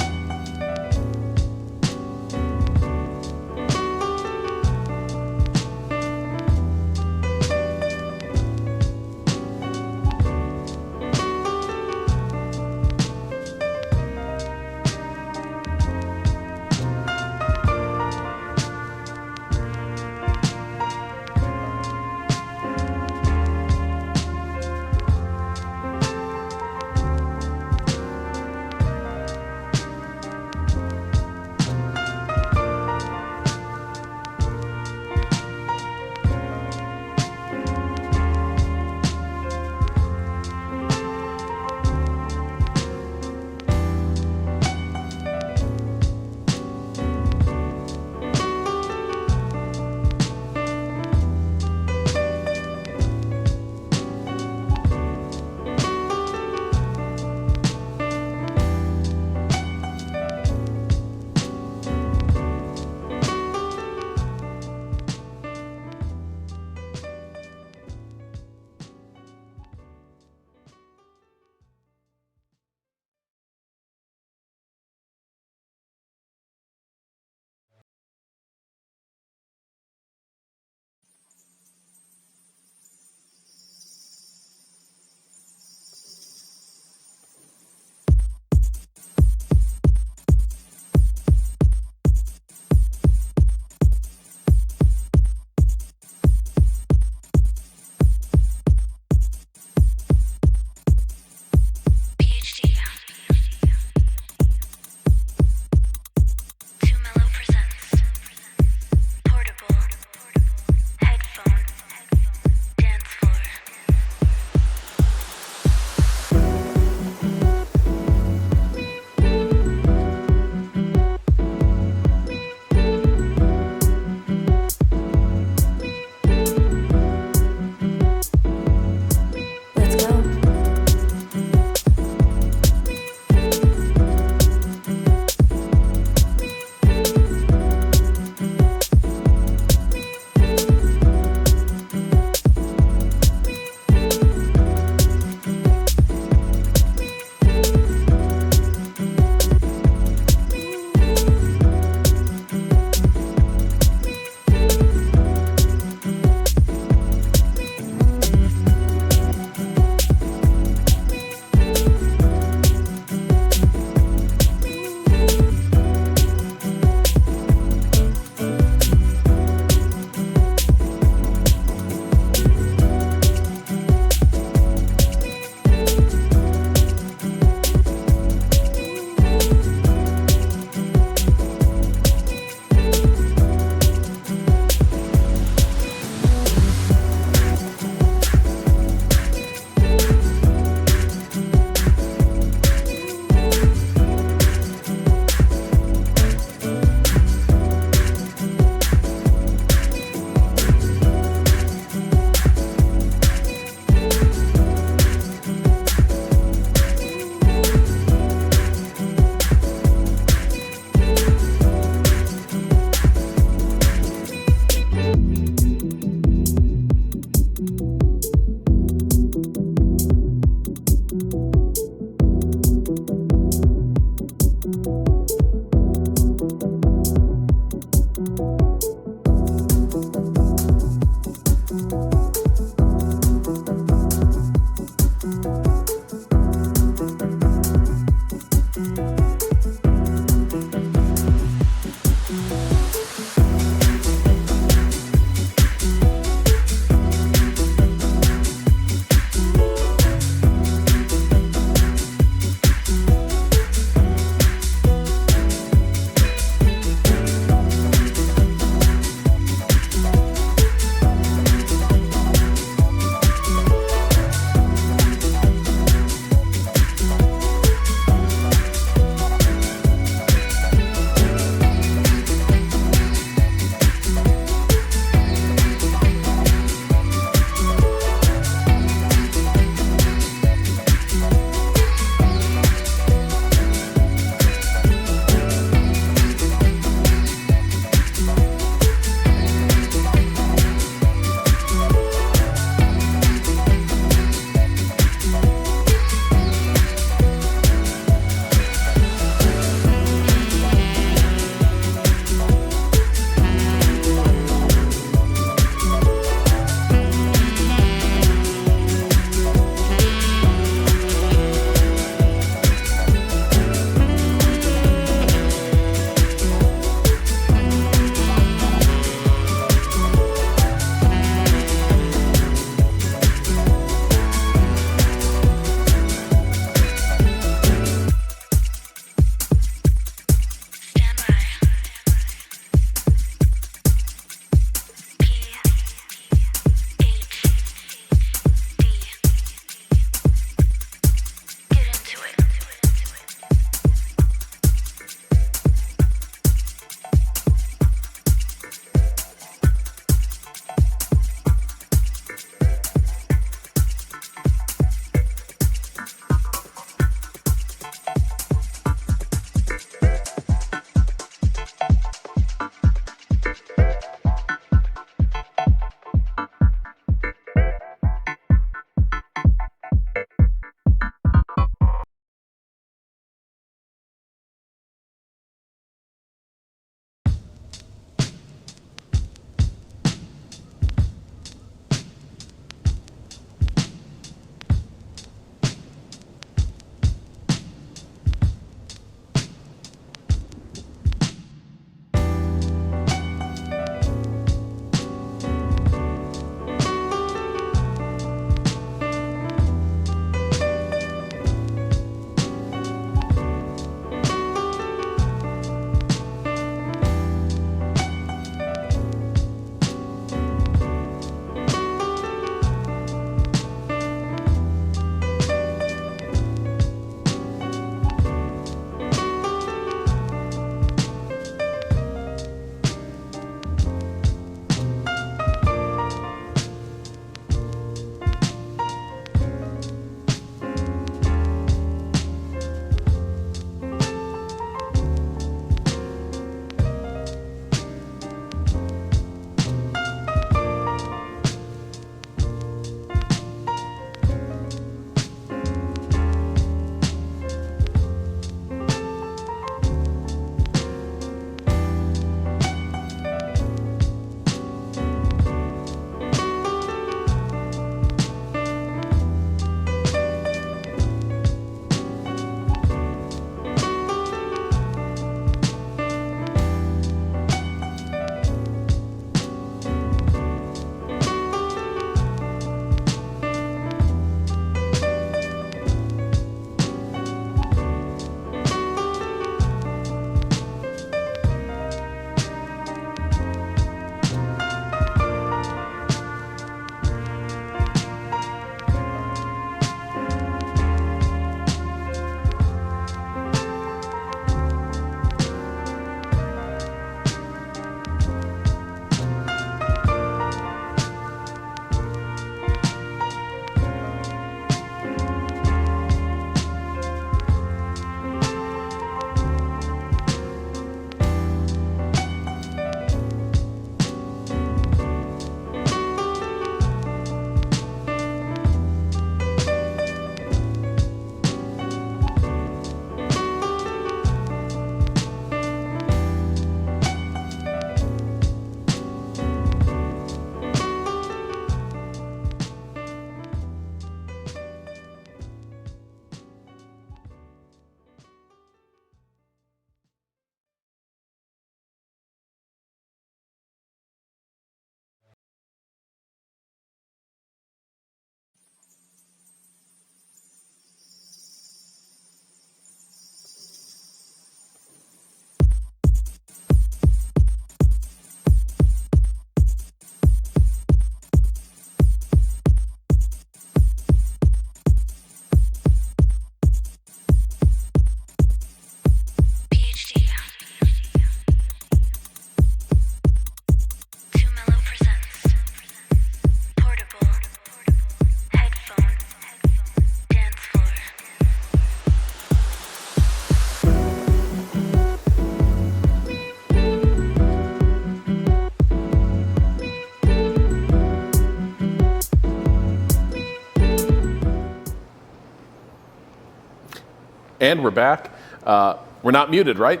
S1: And we're back. We're not muted, right?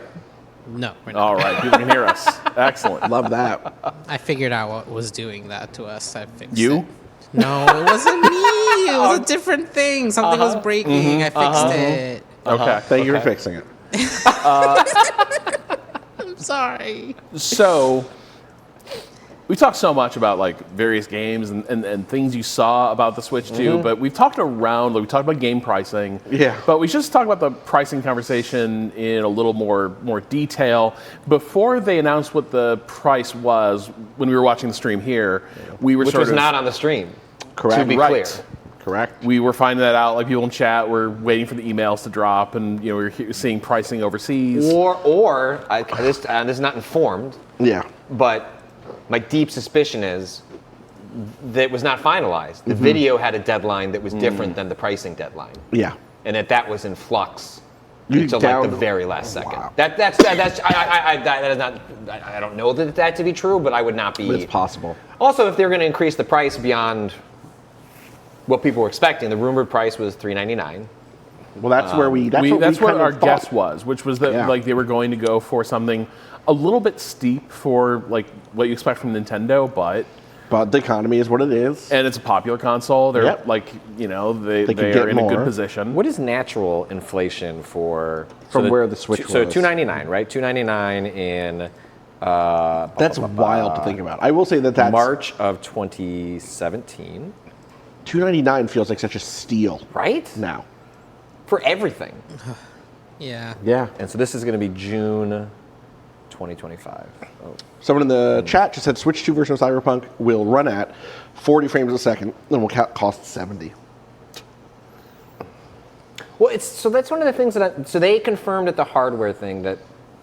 S4: No, we're not.
S1: All right, people can hear us. Excellent.
S3: Love that.
S4: I figured out what was doing that to us. I fixed
S1: You?
S4: it. No, it wasn't me. It was a different thing. Something was breaking. I fixed it.
S1: Okay.
S3: Thank you for fixing it.
S4: I'm sorry.
S1: So, we talked so much about like various games and things you saw about the Switch 2, but we've talked around, like we talked about game pricing.
S3: Yeah.
S1: But we should just talk about the pricing conversation in a little more detail. Before they announced what the price was, when we were watching the stream here, we were
S2: Which was not on the stream.
S3: Correct.
S2: To be
S1: Right.
S2: clear.
S3: Correct.
S1: We were finding that out, like people in chat were waiting for the emails to drop, and we were seeing pricing overseas.
S2: This is not informed,
S3: Yeah.
S2: but my deep suspicion is that it was not finalized. The video had a deadline that was different than the pricing deadline,
S3: Yeah.
S2: and that was in flux
S3: You
S2: until
S3: down-
S2: like the very last second.
S3: Wow.
S2: That is not. I don't know that to be true, but I would not be.
S3: It's possible.
S2: Also, if they're going to increase the price beyond what people were expecting, the rumored price was $399.
S3: Well, that's where
S1: That's what
S3: kind
S1: our
S3: of
S1: guess
S3: thought.
S1: was, which was that
S3: Yeah.
S1: like they were going to go for something a little bit steep for like what you expect from Nintendo, but
S3: the economy is what it is.
S1: and it's a popular console. They're
S3: Yep.
S1: like they
S3: can
S1: are
S3: get
S1: in a
S3: more.
S1: good position.
S2: What is natural inflation for
S3: From where the Switch
S2: So
S3: was.
S2: $299, right? $299 in
S3: That's wild to think about. I will say that's
S2: March of 2017,
S3: $299 feels like such a steal
S2: right?
S3: now.
S2: For everything.
S4: Yeah.
S3: Yeah.
S2: And so this is going to be June 2025. Oh.
S3: Someone in the chat just said Switch 2 version of Cyberpunk will run at 40 frames a second and will cost 70.
S2: Well, so that's one of the things so they confirmed at the hardware thing that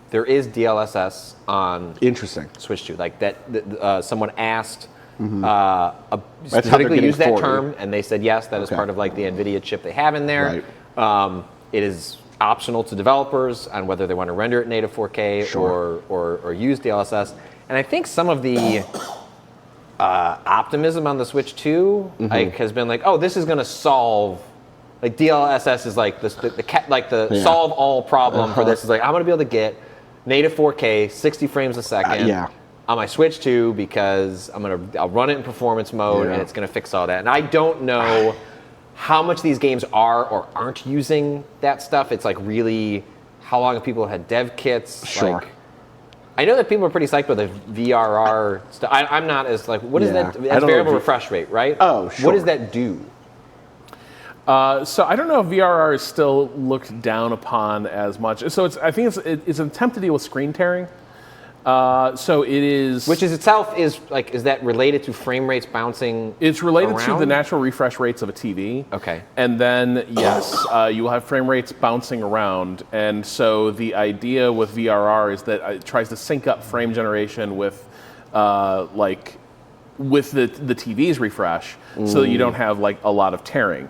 S2: there is DLSS on
S3: Interesting.
S2: Switch 2. Like that, someone asked
S3: how they're
S2: specifically
S3: getting
S2: use that
S3: 40.
S2: term, and they said yes, that is
S3: Okay.
S2: part of like the NVIDIA chip they have in there.
S3: Right.
S2: It is optional to developers on whether they want to render it native 4K
S3: Sure.
S2: or use DLSS. And I think some of the optimism on the Switch 2 like has been like, oh, this is going to solve. Like DLSS is like the solve all problem for this. Is like I'm going to be able to get native 4K, 60 frames a second on my Switch 2 because I'll run it in performance mode and it's going to fix all that. And I don't know how much these games are or aren't using that stuff. It's like really how long have people had dev kits?
S3: Sure.
S2: Like, I know that people are pretty psyched about the VRR stuff. I'm not as like, what is that? That's variable refresh rate, right?
S3: Oh, sure.
S2: What does that do?
S1: So I don't know if VRR is still looked down upon as much. So I think it's an attempt to deal with screen tearing. So it is,
S2: Which is itself is that related to frame rates bouncing?
S1: It's related to the
S2: around?
S1: natural refresh rates of a TV.
S2: Okay.
S1: And then yes, you will have frame rates bouncing around, and so the idea with VRR is that it tries to sync up frame generation with, with the TV's refresh, so that you don't have like a lot of tearing.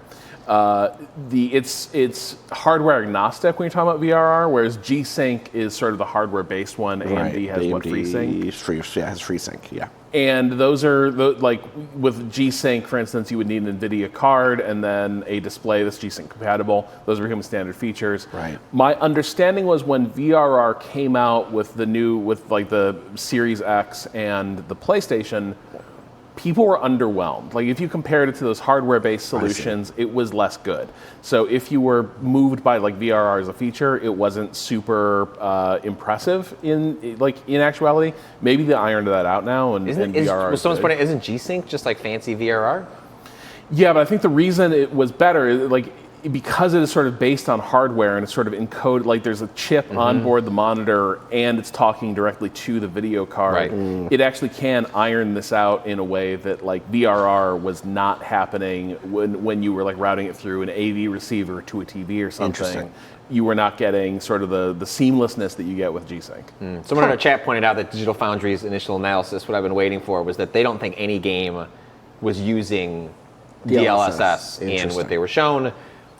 S1: It's hardware agnostic when you're talking about VRR, whereas G-Sync is sort of the hardware-based one. AMD has FreeSync.
S3: Has FreeSync, yeah.
S1: And those are like with G-Sync, for instance, you would need an NVIDIA card and then a display that's G-Sync compatible. Those are becoming standard features.
S3: Right.
S1: My understanding was when VRR came out with the Series X and the PlayStation, people were underwhelmed. Like if you compared it to those hardware-based solutions, it was less good. So if you were moved by like VRR as a feature, it wasn't super impressive in actuality. Maybe they ironed that out now, and VRR.
S2: Someone's pointing out, isn't G-Sync just like fancy VRR?
S1: Yeah, but I think the reason it was better, because it is sort of based on hardware and it's sort of encoded, like there's a chip on board the monitor and it's talking directly to the video card.
S2: Right.
S1: It actually can iron this out in a way that like VRR was not happening when you were like routing it through an AV receiver to a TV or something.
S3: Interesting.
S1: You were not getting sort of the seamlessness that you get with G-Sync.
S2: Someone in our chat pointed out that Digital Foundry's initial analysis, what I've been waiting for, was that they don't think any game was using DLSS in what they were shown.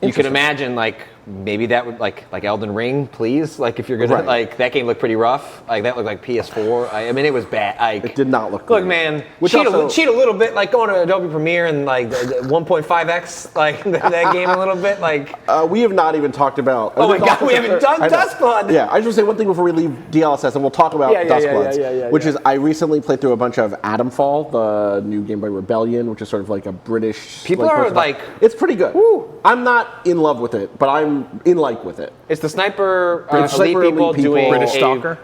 S2: You can imagine, like, maybe that would like Elden Ring, please. Like if you're gonna like that game looked pretty rough. Like that looked like PS4. I mean, it was bad. Like,
S3: it did not look.
S2: Look, man, cheat a little bit, like going to Adobe Premiere and like 1.5x like that game a little bit. Like
S3: we have not even talked about.
S2: Oh my God, we haven't done Dustblood.
S3: Yeah, I just want to say one thing before we leave DLSS, and we'll talk about Dustbloods, which is I recently played through a bunch of Adamfall, the new Game Boy Rebellion, which is sort of like a British.
S2: People are like,
S3: it's pretty good. Woo. I'm not in love with it, but I'm in like with it.
S2: It's the sniper elite people doing
S1: British Stalker.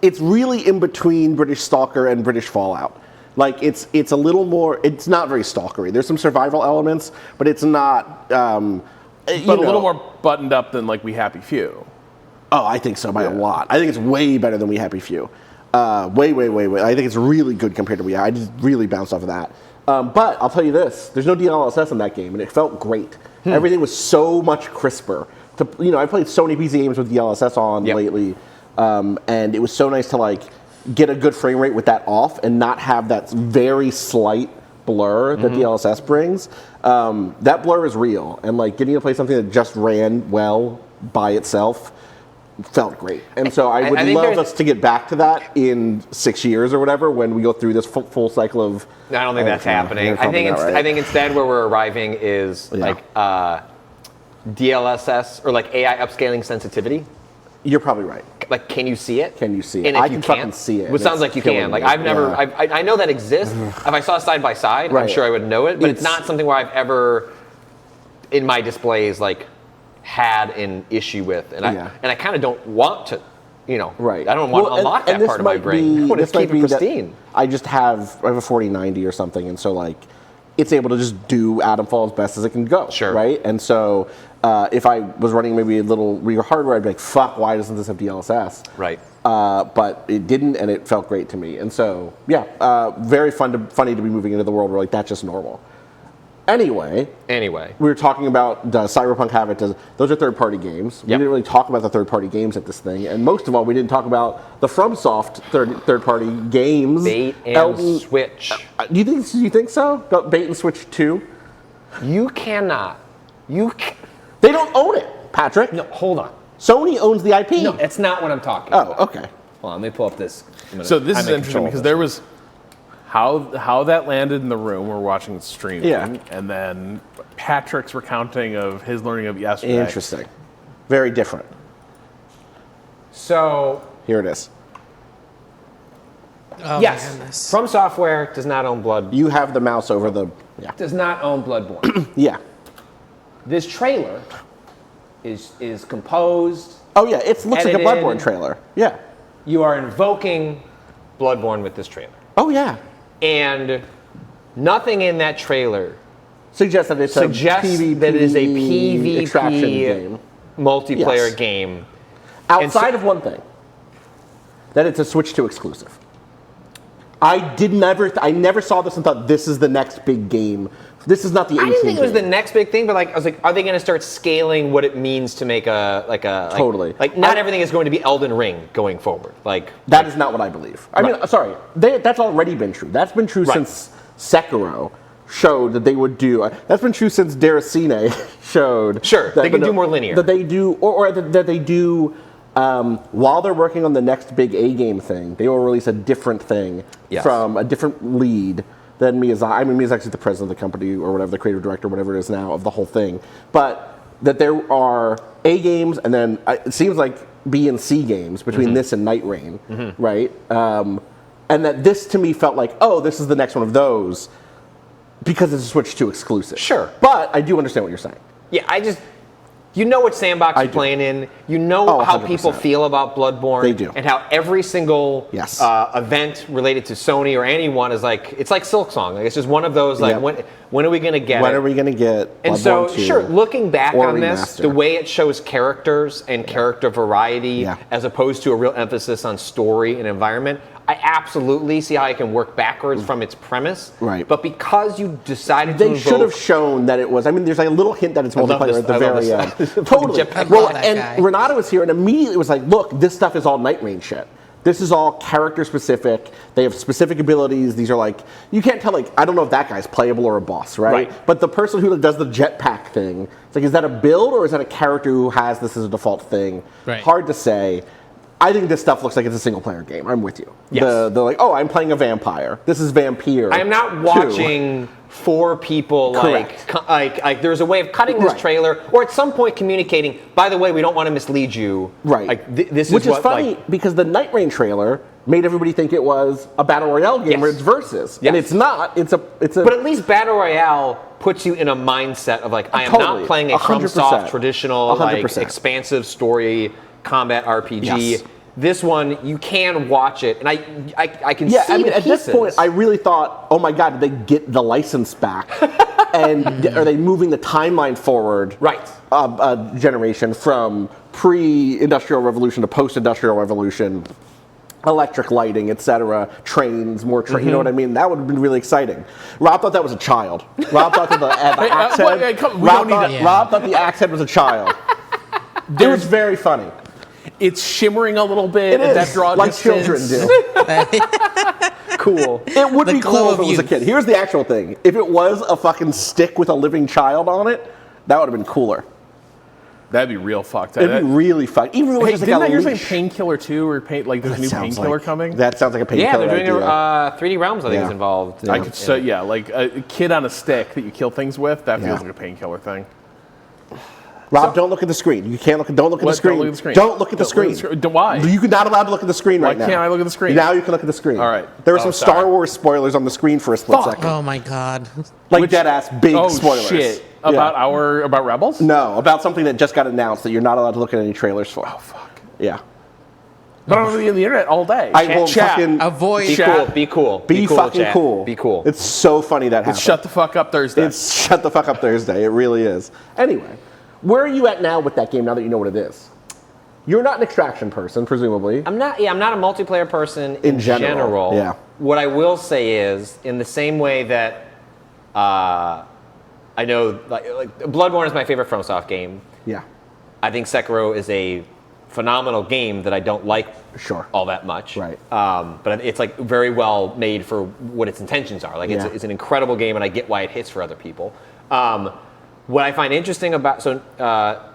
S3: It's really in between British Stalker and British Fallout. Like it's a little more. It's not very stalkery. There's some survival elements, but it's not.
S1: But a little more buttoned up than like We Happy Few.
S3: Oh, I think so by a lot. I think it's way better than We Happy Few. Way. I think it's really good compared to We. I just really bounced off of that. But I'll tell you this: there's no DLSS in that game, and it felt great. Everything was so much crisper. I played so many PC games with DLSS on lately, and it was so nice to like get a good frame rate with that off and not have that very slight blur that DLSS brings. That blur is real, and like getting to play something that just ran well by itself felt great. And so I would love us to get back to that in 6 years or whatever when we go through this full cycle of.
S2: I don't think that's happening. I think instead where we're arriving is like DLSS or like AI upscaling sensitivity.
S3: You're probably right.
S2: Like, can you see it?
S3: Can you see it?
S2: And if
S3: I
S2: you
S3: can
S2: can't,
S3: fucking see it.
S2: Well, it sounds like you can. Like I've never. I know that exists. If I saw it side by side, I'm sure I would know it. But it's not something where I've ever, in my displays, like had an issue with, and I kind of don't want to. I don't want to unlock that part of my brain. I want to keep it pristine.
S3: I have a 4090 or something, and so like, it's able to just do Adamfall as best as it can go.
S2: Sure.
S3: Right? And so if I was running maybe a little weaker hardware, I'd be like, fuck, why doesn't this have DLSS?
S2: Right.
S3: But it didn't, and it felt great to me. And so, very funny to be moving into the world where like that's just normal. Anyway, we were talking about Cyberpunk Havoc. Those are third-party games. We didn't really talk about the third-party games at this thing, and most of all, we didn't talk about the FromSoft third-party games.
S2: Bait and Switch.
S3: Do you think so? Bait and Switch 2?
S2: You cannot.
S3: They don't own it, Patrick.
S2: No, hold on.
S3: Sony owns the IP.
S2: No, that's not what I'm talking about.
S3: Oh, okay.
S2: Hold on, let me pull up this.
S1: So this is interesting because there was how that landed in the room. We're watching the stream, and then Patrick's recounting of his learning of yesterday.
S3: Interesting. Very different.
S2: So
S3: here it is.
S4: Oh,
S2: yes, From Software does not own Blood.
S3: You have the mouse over the
S2: Does not own Bloodborne.
S3: Yeah.
S2: This trailer is composed.
S3: Oh yeah, it looks like a Bloodborne trailer. Yeah.
S2: You are invoking Bloodborne with this trailer.
S3: Oh yeah.
S2: And nothing in that trailer
S3: suggests that it's a
S2: PvP
S3: extraction game.
S2: Multiplayer game.
S3: Outside of one thing, that it's a Switch 2 exclusive. I never saw this and thought this is the next big game. This is not the 18
S2: I didn't think it was
S3: game.
S2: the next big thing, but like I was like, are they going to start scaling what it means to make
S3: totally.
S2: Like not everything is going to be Elden Ring going forward.
S3: That is not what I believe. I mean, sorry, that's already been true. That's been true since Sekiro showed that they would do. That's been true since Deracine showed.
S2: Sure, they can do more linear.
S3: That they do, or that they do. While they're working on the next big A game thing, they will release a different thing from a different lead than Miyazaki. I mean, Miyazaki's the president of the company or whatever, the creative director, whatever it is now of the whole thing. But that there are A games and then it seems like B and C games between this and Night Rain, right? And that this to me felt like, oh, this is the next one of those because it's a Switch 2 exclusive.
S2: Sure.
S3: But I do understand what you're saying.
S2: Yeah, you know what sandbox you're playing in. You know how
S3: 100%.
S2: people feel about Bloodborne.
S3: They do.
S2: And how every single event related to Sony or anyone is like, it's like Silksong. Like, it's just one of those, like, when are we going to get
S3: When are we going to get Bloodborne
S2: And so,
S3: 2
S2: sure, looking back on this,
S3: remaster.
S2: the way it shows characters and character variety as opposed to a real emphasis on story and environment, I absolutely see how it can work backwards from its premise.
S3: Right.
S2: But because you decided
S3: They should have shown that it was. I mean, there's like a little hint that it's multiplayer at the very end. Totally.
S2: Jetpack
S3: Well,
S4: that
S3: and
S4: guy.
S3: Renato was here and immediately was like, look, this stuff is all Night Rain shit. This is all character specific. They have specific abilities. These are like, you can't tell, like, I don't know if that guy's playable or a boss, right? But the person who does the jetpack thing, it's like, is that a build or is that a character who has this as a default thing?
S4: Right.
S3: Hard to say. I think this stuff looks like it's a single player game. I'm with you.
S2: Yes.
S3: They're like, oh, I'm playing a vampire. This is Vampire.
S2: I am not watching 4 people like there's a way of cutting this trailer or at some point communicating, by the way, we don't want to mislead you.
S3: Right.
S2: Like this
S3: Which
S2: is what,
S3: is funny
S2: like,
S3: because the Night Rain trailer made everybody think it was a battle royale game where it's versus. And it's not. It's a
S2: But at least battle royale puts you in a mindset of like, I am not playing a FromSoft traditional
S3: 100%.
S2: like expansive story combat RPG.
S3: Yes.
S2: This one, you can watch it, and I can see
S3: I mean,
S2: the
S3: at
S2: pieces.
S3: this point, I really thought, oh my god, did they get the license back? And are they moving the timeline forward?
S2: Right.
S3: Generation from pre-industrial revolution to post-industrial revolution, electric lighting, etc. Trains, more trains. You know what I mean? That would have been really exciting. Rob thought that was a child. Rob thought that the axe head. Rob thought the axe head was a child. It was very funny.
S1: It's shimmering a little bit.
S3: It is,
S1: that draw
S3: like
S1: distance.
S3: children do.
S2: Cool.
S3: It would
S4: The
S3: be
S4: glow
S3: cool if
S4: of
S3: it was a
S4: youth.
S3: kid. Here's the actual thing. If it was a fucking stick with a living child on it, that would have been cooler.
S1: That'd be real fucked.
S3: It'd be really fun. Even if it was
S1: Hey,
S3: just
S1: didn't
S3: like
S1: I
S3: a
S1: hear something
S3: leash.
S1: Painkiller 2 or like there's a new
S3: Sounds
S1: Painkiller
S3: like-
S1: coming?
S3: That sounds like a Painkiller
S2: Yeah, they're doing
S3: idea.
S2: 3D Realms, I think, is involved.
S1: I could like a kid on a stick that you kill things with. That feels like a Painkiller thing.
S3: Rob, don't look at the screen. You can't look. Don't look at the
S1: What?
S3: screen.
S1: Don't look at the screen.
S3: Don't look at the
S1: Don't look at
S3: screen.
S1: the screen. Why?
S3: You're not allowed to look at the screen right now.
S1: Why can't I look at the screen?
S3: Now you can look at the screen.
S1: All right.
S3: There were some
S1: sorry.
S3: Star Wars spoilers on the screen for a split second.
S4: Oh my god.
S3: Like dead ass big
S1: Oh
S3: spoilers.
S1: shit!
S3: Yeah.
S1: About Rebels?
S3: No, about something that just got announced that you're not allowed to look at any trailers for.
S1: Oh fuck!
S3: Yeah.
S1: But I'm on the internet all day.
S3: I will
S1: Chat.
S3: fucking
S4: Avoid.
S2: Be cool. Be cool.
S3: be
S2: cool,
S3: fucking
S2: chat.
S3: cool.
S2: Be cool.
S3: It's so funny that happened.
S1: It's Shut the Fuck Up Thursday.
S3: It's Shut the Fuck Up Thursday. It really is. Anyway, where are you at now with that game now that you know what it is? You're not an extraction person, presumably.
S2: I'm not a multiplayer person in general.
S3: Yeah.
S2: What I will say is, in the same way that I know, like Bloodborne is my favorite FromSoft game.
S3: Yeah.
S2: I think Sekiro is a phenomenal game that I don't like all that much.
S3: Right.
S2: But it's like very well made for what its intentions are. Like it's an incredible game, and I get why it hits for other people. What I find interesting about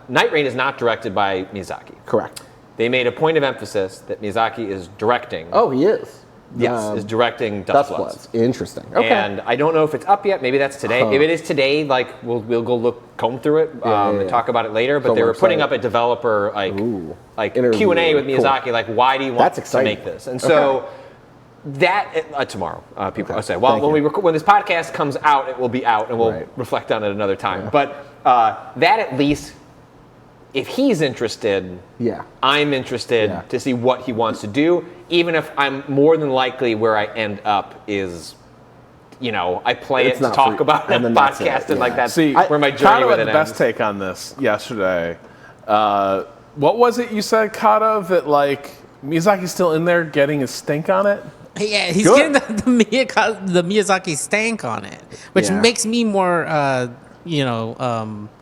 S2: Night Rain is not directed by Miyazaki.
S3: Correct.
S2: They made a point of emphasis that Miyazaki is directing.
S3: Oh, he is.
S2: Yes, is directing Dustbloods.
S3: Interesting. Okay.
S2: And I don't know if it's up yet. Maybe that's today. If it is today, like we'll go comb through it and talk about it later. But they were putting up a developer Q&A with Miyazaki. Cool. Like, why do you want to make this? And so that tomorrow, people will say. Well, when this podcast comes out, it will be out, and we'll reflect on it another time. Yeah. But that at least. If he's interested, I'm interested to see what he wants to do, even if I'm more than likely where I end up is, I play it to talk about it on the podcast, and like that's where my journey with it ends.
S1: The best take on this yesterday. What was it you said, Kato, that like Miyazaki's still in there getting his stink on it?
S4: Yeah, he's getting the Miyazaki stank on it, which makes me more...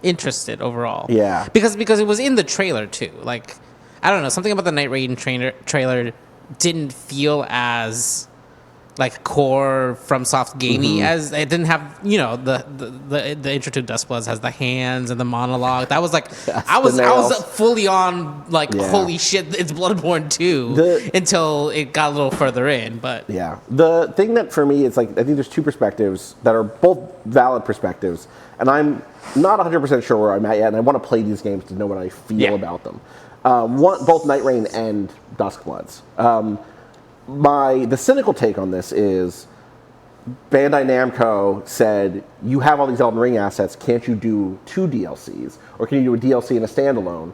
S4: interested overall.
S3: Yeah.
S4: Because it was in the trailer too. Like, I don't know, something about the Night Rain trailer didn't feel as like core FromSoft gamey as it didn't have, the intro to Dustbloods has the hands and the monologue. That was like I was fully on like holy shit, it's Bloodborne 2 until it got a little further in. But
S3: the thing that for me it's like I think there's two perspectives that are both valid perspectives, and I'm not 100% sure where I'm at yet, and I want to play these games to know what I feel about them. Both Night Rain and Dustbloods. The cynical take on this is Bandai Namco said, you have all these Elden Ring assets, can't you do 2 DLCs? Or can you do a DLC and a standalone?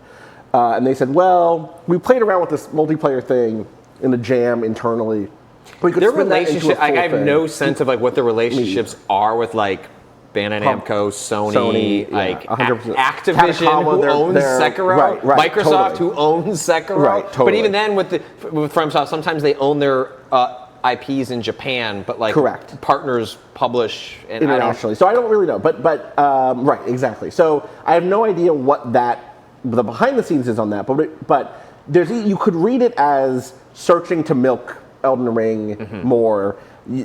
S3: And they said, well, we played around with this multiplayer thing in the jam internally. But
S2: their relationship, I have no sense of like what the relationships are with like Bandai Namco, Sony, like Activision, who owns Sekiro, Microsoft, who owns Sekiro. But even then, with FromSoft, sometimes they own their IPs in Japan, but like partners publish
S3: internationally. So I don't really know, but right, exactly. So I have no idea what the behind the scenes is on that, but you could read it as searching to milk Elden Ring more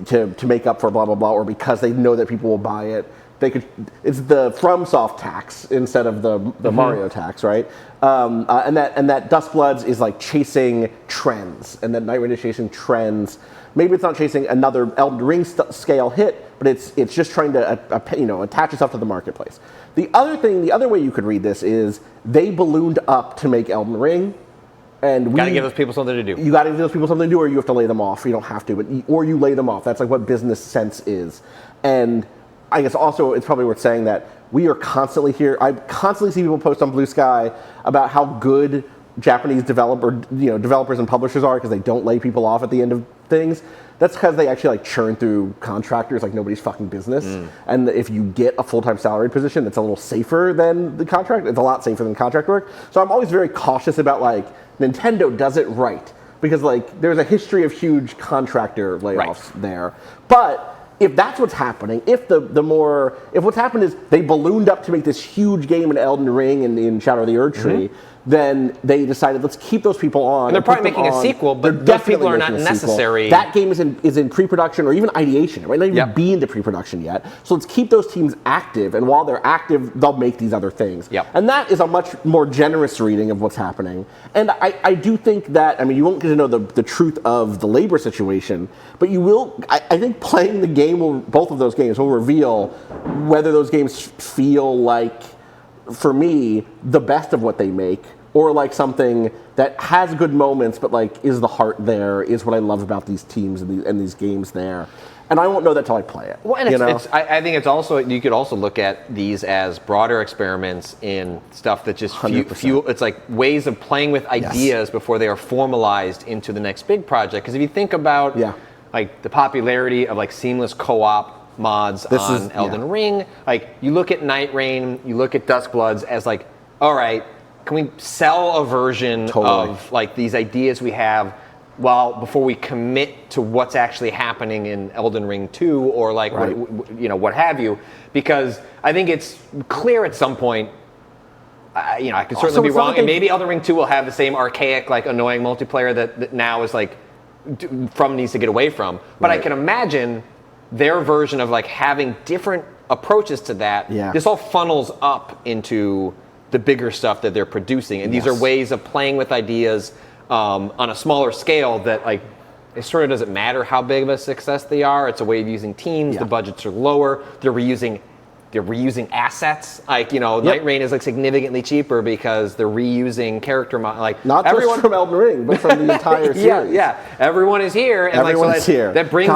S3: to make up for blah blah blah, or because they know that people will buy it. It's the FromSoft tax instead of the Mario tax, right? And that Duskbloods is like chasing trends, and that Night Rain is chasing trends. Maybe it's not chasing another Elden Ring scale hit, but it's just trying to attach itself to the marketplace. The other way you could read this is they ballooned up to make Elden Ring, and
S2: got to give those people something to do.
S3: You got to give those people something to do, or you have to lay them off. You don't have to, or you lay them off. That's like what business sense is, and I guess also it's probably worth saying that we are constantly here. I constantly see people post on Blue Sky about how good Japanese developers and publishers are because they don't lay people off at the end of things. That's because they actually like churn through contractors like nobody's fucking business. And if you get a full-time salaried position, it's a little safer than the contract. It's a lot safer than contract work. So I'm always very cautious about like Nintendo does it right because like there's a history of huge contractor layoffs there. But if that's what's happening, if what's happened is they ballooned up to make this huge game in Elden Ring and in Shadow of the Erd Tree, then they decided let's keep those people on.
S2: And they're probably making a sequel, but those people are not necessary.
S3: That game is in pre-production or even ideation. It might not even be into pre-production yet. So let's keep those teams active, and while they're active, they'll make these other things. And that is a much more generous reading of what's happening. And I do think that, I mean, you won't get to know the truth of the labor situation, but you will, I think playing the game, both of those games will reveal whether those games feel like, for me, the best of what they make, or like something that has good moments, but like, is the heart there? Is what I love about these teams and these games there? And I won't know that till I play it.
S2: Well, and I think it's also, you could also look at these as broader experiments in stuff that just fuel. It's like ways of playing with ideas before they are formalized into the next big project. Because if you think about like the popularity of like seamless co-op mods on Elden Ring, like you look at Night Rain, you look at Duskbloods as like, all right, can we sell a version of like these ideas we have before we commit to what's actually happening in Elden Ring 2 or like what have you? Because I think it's clear at some point. I could certainly be wrong, and maybe Elden Ring 2 will have the same archaic, like annoying multiplayer that now is like From needs to get away from. But I can imagine their version of like having different approaches to that. This all funnels up into the bigger stuff that they're producing, and these are ways of playing with ideas on a smaller scale that like it sort of doesn't matter how big of a success they are. It's a way of using teams. The budgets are lower. They're reusing assets. Like Night Rain is like significantly cheaper because they're reusing character like
S3: not just from Elden Ring, but from the entire series.
S2: Everyone is here. And
S3: everyone is here.
S2: That brings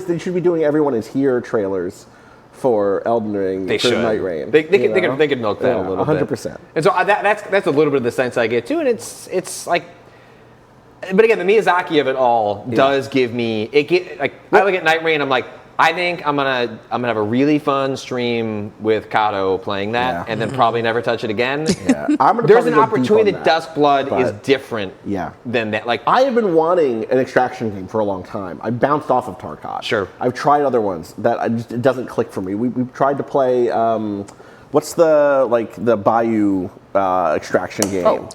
S3: they should be doing Everyone Is Here trailers for Elden Ring.
S2: They should.
S3: Night Rain.
S2: They could milk that a little
S3: 100%.
S2: bit. And so that's a little bit of the sense I get too, and it's like. But again, the Miyazaki of it all does give me I look at Night Rain, I'm like, I think I'm gonna have a really fun stream with Kato playing that, and then probably never touch it again. There's an opportunity that Duskblood is different than that. Like
S3: I have been wanting an extraction game for a long time. I bounced off of Tarkov.
S2: Sure.
S3: I've tried other ones that it doesn't click for me. We've tried to play what's the Bayou extraction game?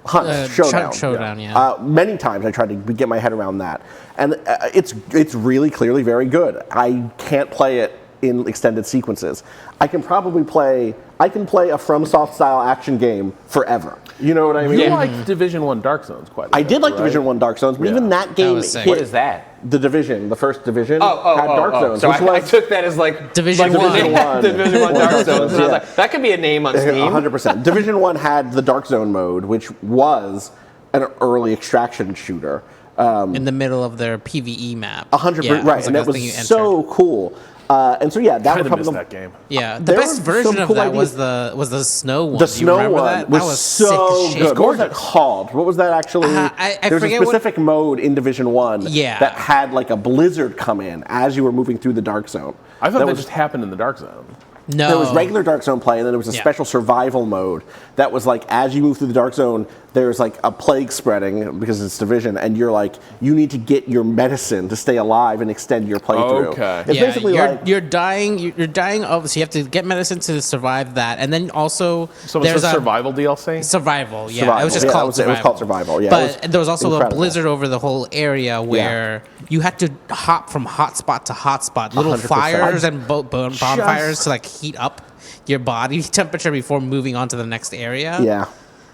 S1: Hunt.
S3: Showdown. Many times I tried to get my head around that, and it's really clearly very good. I can't play it in extended sequences. I can play a FromSoft style action game forever. You know what I mean?
S1: You liked Division 1 Dark Zones quite a bit.
S3: I did like Division 1 Dark Zones, but even that game hit.
S2: What is that?
S3: The Division, the first Division, had Dark Zones.
S2: So I took that as like
S4: Division 1.
S2: Division 1 Dark Zones. And I was like, that could be a name on Steam.
S3: 100%. Division 1 had the Dark Zone mode, which was an early extraction shooter.
S4: In the middle of their PvE map.
S3: 100%, right. And that was so cool. And so that was probably
S1: that game.
S4: Yeah, the best version of that was the snow one.
S3: The snow one
S4: that?
S3: was so good. What was that called? What was that actually? There was a specific mode in Division 1 that had like a blizzard come in as you were moving through the Dark Zone.
S1: I thought that just happened in the Dark Zone.
S4: No.
S3: There was regular Dark Zone play, and then there was a special survival mode that was like, as you move through the Dark Zone, there's like a plague spreading because it's Division, and you're like, you need to get your medicine to stay alive and extend your playthrough.
S1: Okay.
S3: It's basically
S4: you're dying. You're dying. So you have to get medicine to survive that, and then also
S1: So there's a survival DLC?
S4: Survival. Yeah,
S3: Survival.
S4: it was just
S3: Yeah,
S4: called
S3: it was called Survival. Yeah,
S4: but there was also
S3: incredible.
S4: a blizzard over the whole area where you had to hop from hotspot to hotspot, little
S3: 100%.
S4: fires and bonfires to like heat up your body temperature before moving on to the next area.
S3: Yeah.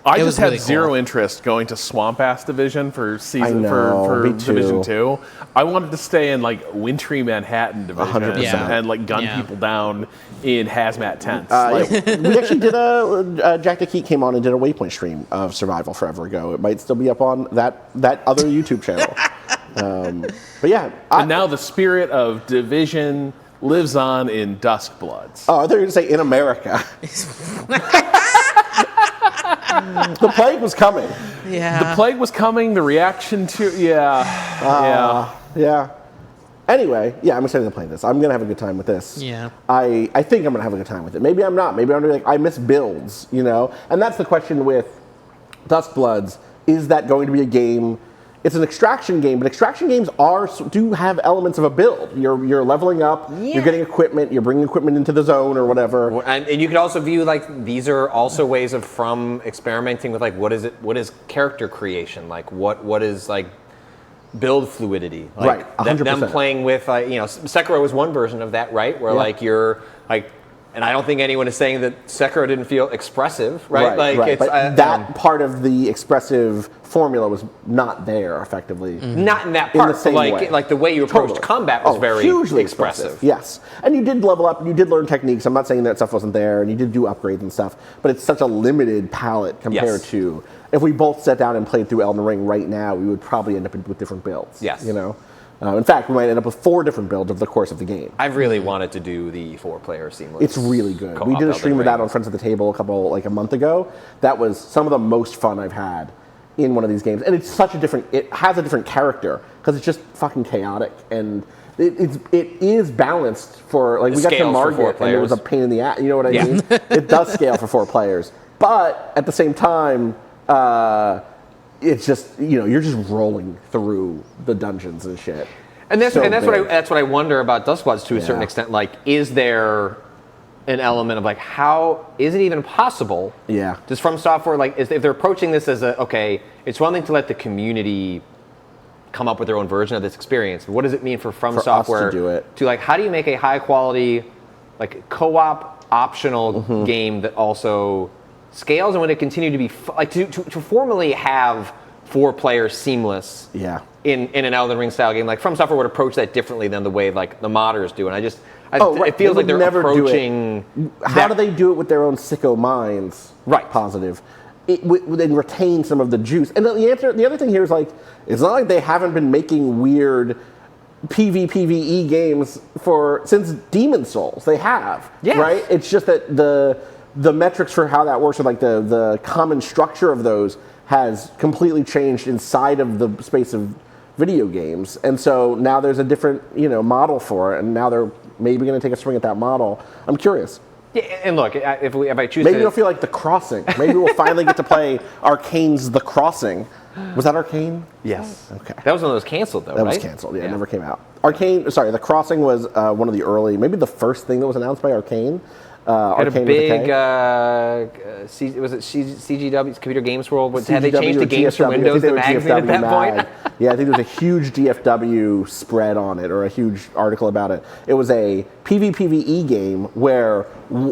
S1: I
S4: It
S1: just
S4: was
S1: had
S4: really
S1: zero
S4: cool.
S1: interest going to Swamp Ass Division for season
S3: I know,
S1: for
S3: me too.
S1: Division 2. I wanted to stay in like wintry Manhattan Division
S3: 100%.
S4: Yeah.
S1: and like gun
S4: Yeah.
S1: people down in hazmat tents.
S3: We actually did Jack the Keat came on and did a Waypoint stream of Survival forever ago. It might still be up on that other YouTube channel. But yeah.
S1: And now the spirit of Division lives on in Duskbloods.
S3: Oh, I thought you were going to say in America. The plague was coming.
S4: Yeah.
S1: The plague was coming. The reaction to
S3: Yeah. Anyway, yeah, I'm excited to play this. I'm going to have a good time with this.
S4: Yeah.
S3: I think I'm going to have a good time with it. Maybe I'm not. Maybe I'm gonna be like, I miss builds, you know? And that's the question with Duskbloods. Is that going to be a game? It's an extraction game, but extraction games do have elements of a build. You're leveling up, you're getting equipment, you're bringing equipment into the zone or whatever.
S2: And you could also view like these are also ways of From experimenting with like what is character creation, like what is like build fluidity, like
S3: Right, 100%.
S2: them playing with Sekiro was one version of that, right? Where like you're like, and I don't think anyone is saying that Sekiro didn't feel expressive, right? Like it's
S3: but that part of the expressive formula was not there effectively.
S2: not in that
S3: In
S2: part,
S3: the same
S2: but
S3: way.
S2: like the way you approached
S3: Totally.
S2: combat was very
S3: hugely
S2: expressive.
S3: Yes, and you did level up and you did learn techniques. I'm not saying that stuff wasn't there, and you did do upgrades and stuff, but it's such a limited palette compared
S2: Yes.
S3: to if we both sat down and played through Elden Ring right now, we would probably end up with different builds.
S2: Yes.
S3: You know? In fact, we might end up with 4 different builds over the course of the game.
S2: I've really wanted to do the 4-player seamless.
S3: It's really good. We
S2: co-op
S3: did a stream
S2: Elden
S3: of that
S2: Ring.
S3: on Friends of the Table a month ago. That was some of the most fun I've had in one of these games. And it's such it has a different character because it's just fucking chaotic. And it is balanced for, like, we got to
S2: scales for 4
S3: Margit and it was a
S2: players.
S3: pain in the ass. You know what I
S2: Yeah.
S3: mean? It does scale for 4 players. But at the same time, it's just, you're just rolling through the dungeons and shit.
S2: And that's
S3: So
S2: what
S3: big.
S2: that's what I wonder about Duskbloods to a certain
S3: Yeah.
S2: extent. Like, is there an element of like, how is it even possible?
S3: Yeah.
S2: Does From Software if they're approaching this as it's one thing to let the community come up with their own version of this experience. But what does it mean for From
S3: For us to
S2: Software
S3: do it.
S2: to how do you make a high quality, like co-op optional
S3: Mm-hmm.
S2: game that also scales and would it continue to be to formally have 4 players seamless?
S3: Yeah.
S2: In an Elden Ring style game, like From Software would approach that differently than the way like the modders do, and
S3: Right.
S2: it feels
S3: They
S2: like they're
S3: would never do it.
S2: approaching.
S3: How do they do it with their own sicko minds?
S2: Right.
S3: Positive. Then retain some of the juice. And the other thing here is it's not like they haven't been making weird PvE games since Demon Souls. They have.
S2: Yes.
S3: Right? It's just that the metrics for how that works, or like the common structure of those, has completely changed inside of the space of video games. And so now there's a different, model for it, and now they're maybe going to take a swing at that model. I'm curious.
S2: Yeah, and look, if I choose
S3: Maybe
S2: to,
S3: it'll feel like The Crossing. Maybe we'll finally get to play Arcane's The Crossing. Was that Arcane?
S2: yes,
S3: Okay.
S2: that was one of those canceled though,
S3: That
S2: right?
S3: was canceled. Yeah, it never came out. The Crossing was one of the early, maybe the first thing that was announced by Arcane.
S2: Had
S3: Arcane
S2: a
S3: with a
S2: big,
S3: K.
S2: was it CGW, Computer Games World? Had they
S3: CGW
S2: changed
S3: or
S2: the games for
S3: GFW. I think
S2: Windows,
S3: they
S2: the
S3: were
S2: magazine at
S3: GFW
S2: that
S3: Mag.
S2: point?
S3: Yeah, I think there was a huge DFW spread on it, or a huge article about it. It was a PvPvE game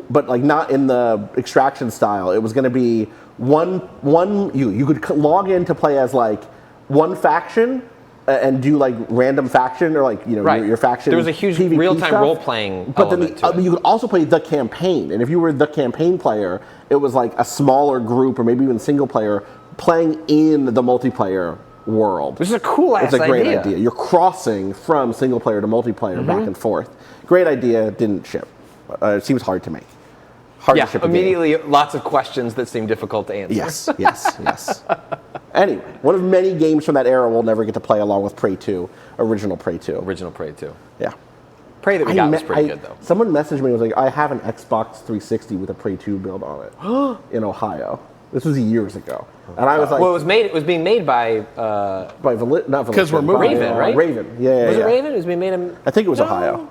S3: but like not in the extraction style. It was going to be you could log in to play as like one faction and do like random faction or like
S2: Right.
S3: your faction.
S2: There was a huge
S3: PvP
S2: real-time
S3: stuff.
S2: role-playing
S3: But then
S2: element to it.
S3: you could also play the campaign, and if you were the campaign player, it was like a smaller group or maybe even single player playing in the multiplayer world.
S2: Which is a cool ass
S3: It's a great
S2: idea.
S3: idea. You're crossing from single player to multiplayer back and forth. Great idea. Didn't ship. It seems hard to make. Hard
S2: Yeah,
S3: to ship a game.
S2: immediately lots of questions that seem difficult to answer.
S3: Yes. Anyway, one of many games from that era we'll never get to play along with Prey 2, original Prey 2.
S2: Original Prey 2.
S3: Yeah.
S2: Prey that we got was pretty good, though.
S3: Someone messaged me and was like, I have an Xbox 360 with a Prey 2 build on it in Ohio. This was years ago. And I was like...
S2: Well, it was being made by...
S3: not Volition.
S1: Because we're moving.
S2: Raven, right?
S3: Raven, yeah.
S2: Was it Raven? It was being made in...
S3: I think it was Ohio.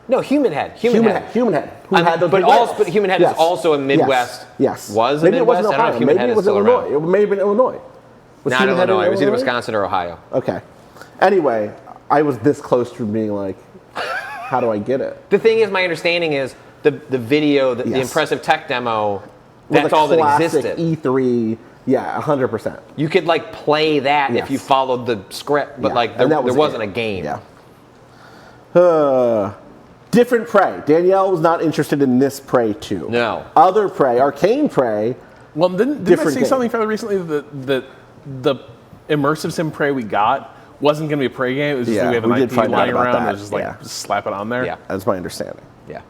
S2: No, Human Head.
S3: Human Head. Who had those
S2: but Human Head is also a Midwest.
S3: Yes.
S2: Was
S3: maybe
S2: Midwest?
S3: It wasn't Ohio.
S2: I don't know if Human
S3: Maybe
S2: Head
S3: it was
S2: is still
S3: Illinois.
S2: around.
S3: It may have been Illinois.
S2: Not Illinois. It was either Wisconsin or Ohio.
S3: Okay. Anyway, I was this close to being like, how do I get it?
S2: The thing is, my understanding is the video, the impressive tech demo, that's all that existed.
S3: E3, yeah, 100%.
S2: You could like play that if you followed the script, but like there wasn't a game.
S3: Yeah. Different Prey. Danielle was not interested in this Prey 2.
S2: No.
S3: Other Prey, Arcane Prey.
S1: Well, didn't I see something fairly recently that the immersive sim Prey we got wasn't going to be a Prey game? It was just we have an IP lying around. It was just like just slap it on there.
S2: Yeah,
S3: that's my understanding.
S2: Yeah.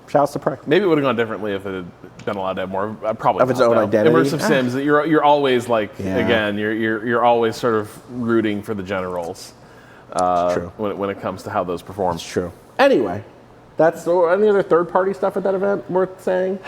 S3: Shouts to Prey.
S1: Maybe it would have gone differently if it had been allowed to have more. Probably
S3: of its own identity.
S1: Immersive sims. You're always like again. You're always sort of rooting for the generals.
S3: True.
S1: When it comes to how those perform.
S3: It's true. Anyway, that's any other third-party stuff at that event worth saying?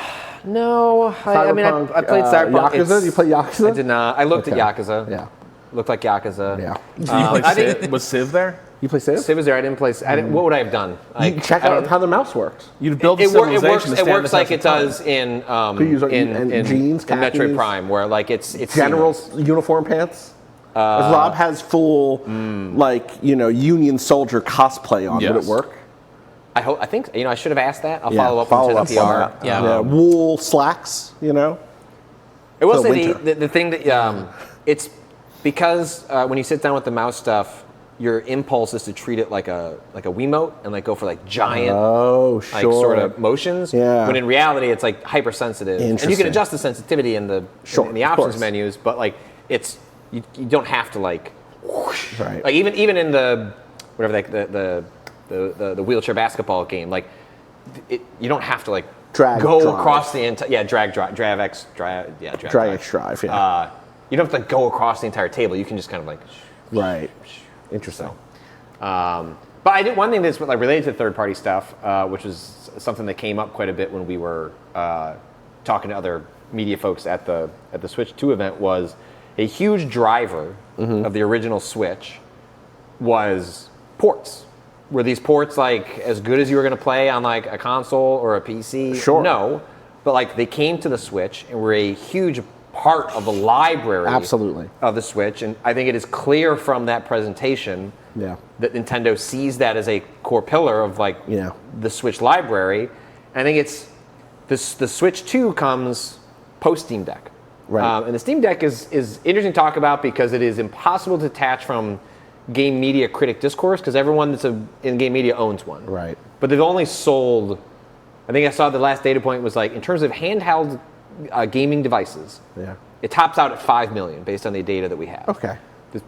S2: No, I played Cyberpunk.
S3: Yakuza? You play Yakuza?
S2: I did not. I looked at Yakuza.
S3: Yeah.
S2: Looked like Yakuza.
S3: Yeah.
S1: Was Civ there?
S3: You play Civ?
S2: Civ was there. I didn't play. What would I have done?
S3: You check out how the mouse works.
S1: You'd build a civilization.
S2: It works like it does in
S3: jeans,
S2: Metroid Prime, where like it's
S3: general's uniform pants. Rob has full Union soldier cosplay on. Would it work?
S2: I think I should have asked that. I'll follow up with PR.
S3: Yeah. Wool slacks. It
S2: was the thing that it's because when you sit down with the mouse stuff, your impulse is to treat it like a Wiimote and like go for like giant sort of motions. Yeah. When in reality it's like hypersensitive. And you can adjust the sensitivity in the options menus, but like it's you don't have to like whoosh. Right. Like even in the whatever the wheelchair basketball game, like you don't have to like drive across the entire drive. Yeah. You don't have to go across the entire table. You can just kind of like
S3: right. Interesting.
S2: But I did one thing that's like related to third-party stuff, which was something that came up quite a bit when we were talking to other media folks at the Switch 2 event. Was a huge driver of the original Switch was ports. Were these ports like as good as you were going to play on like a console or a PC?
S3: Sure.
S2: No, but like they came to the Switch and were a huge part of the library of the Switch, and I think it is clear from that presentation that Nintendo sees that as a core pillar of like the Switch library. I think it's the Switch 2 comes post Steam Deck, right? And the Steam Deck is interesting to talk about because it is impossible to detach from game media critic discourse because everyone that's in game media owns one, right? But they've only sold. I think I saw the last data point was like in terms of handheld gaming devices, it tops out at 5 million based on the data that we have. Okay.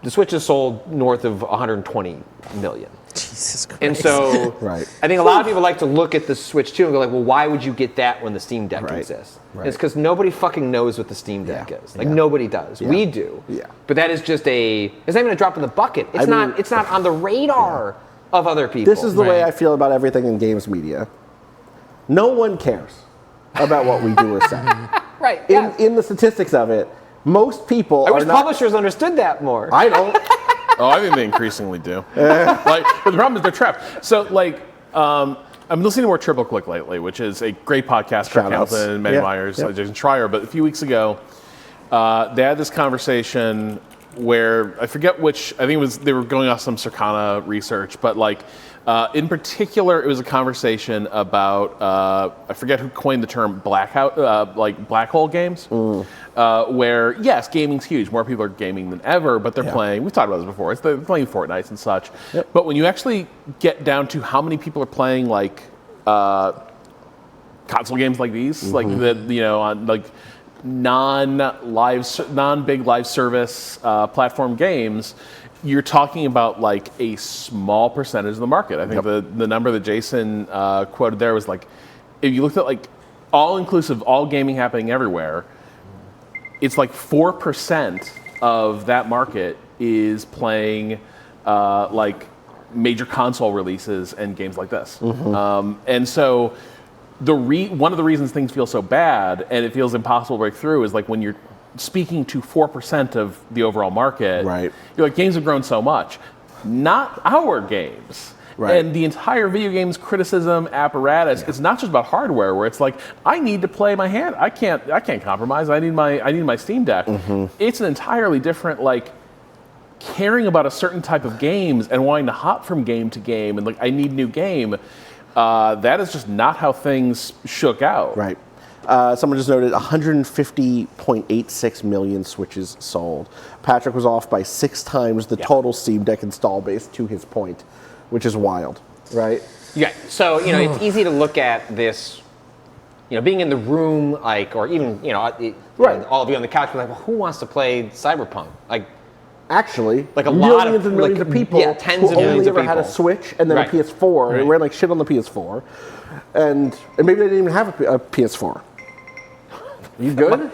S2: The Switch is sold north of 120 million.
S4: Jesus Christ.
S2: And so I think a lot of people like to look at the Switch 2 and go like, well, why would you get that when the Steam Deck exists? Right. It's because nobody fucking knows what the Steam Deck is. Like nobody does. We do. Yeah. But that is just it's not even a drop in the bucket. It's not on the radar of other people.
S3: This is the way I feel about everything in games media. No one cares about what we do or say.
S2: Right.
S3: In the statistics of it, most people
S2: I wish publishers understood that more.
S3: I don't.
S1: I think they increasingly do. But the problem is they're trapped. So I'm listening to more Triple Click lately, which is a great podcast. Kirk Hamilton, Manny Myers, Jason Schreier. But a few weeks ago, they had this conversation where I forget which. I think they were going off some Circana research, but in particular, it was a conversation about I forget who coined the term black hole games, where yes, gaming's huge. More people are gaming than ever, but they're playing. We've talked about this before. They're playing Fortnite and such. Yep. But when you actually get down to how many people are playing console games like these, on non-big live service platform games. You're talking about a small percentage of the market. I think the number that Jason quoted there was if you looked at all inclusive, all gaming happening everywhere, it's 4% of that market is playing major console releases and games like this. And so one of the reasons things feel so bad and it feels impossible to break through is like when you're speaking to 4% of the overall market,
S3: right.
S1: You're like, games have grown so much. Not our games. Right. And the entire video games criticism apparatus, it's not just about hardware where it's like, I need to play my hand. I can't compromise. I need my Steam Deck. It's an entirely different, like, caring about a certain type of games and wanting to hop from game to game and like, I need new game. That is just not how things shook out.
S3: Right. Someone just noted 150.86 million Switches sold. Patrick was off by 6 times the total Steam Deck install base, to his point, which is wild, right?
S2: Yeah. So it's easy to look at this, being in the room, like, or even
S3: right.
S2: all of you on the couch, like, well, who wants to play Cyberpunk? Like,
S3: actually,
S2: like a
S3: millions
S2: lot of
S3: and millions of people
S2: tens
S3: who
S2: of millions
S3: only
S2: of
S3: ever had a
S2: people.
S3: Switch and then a PS4 and ran like shit on the PS4, and maybe they didn't even have a PS4. You good?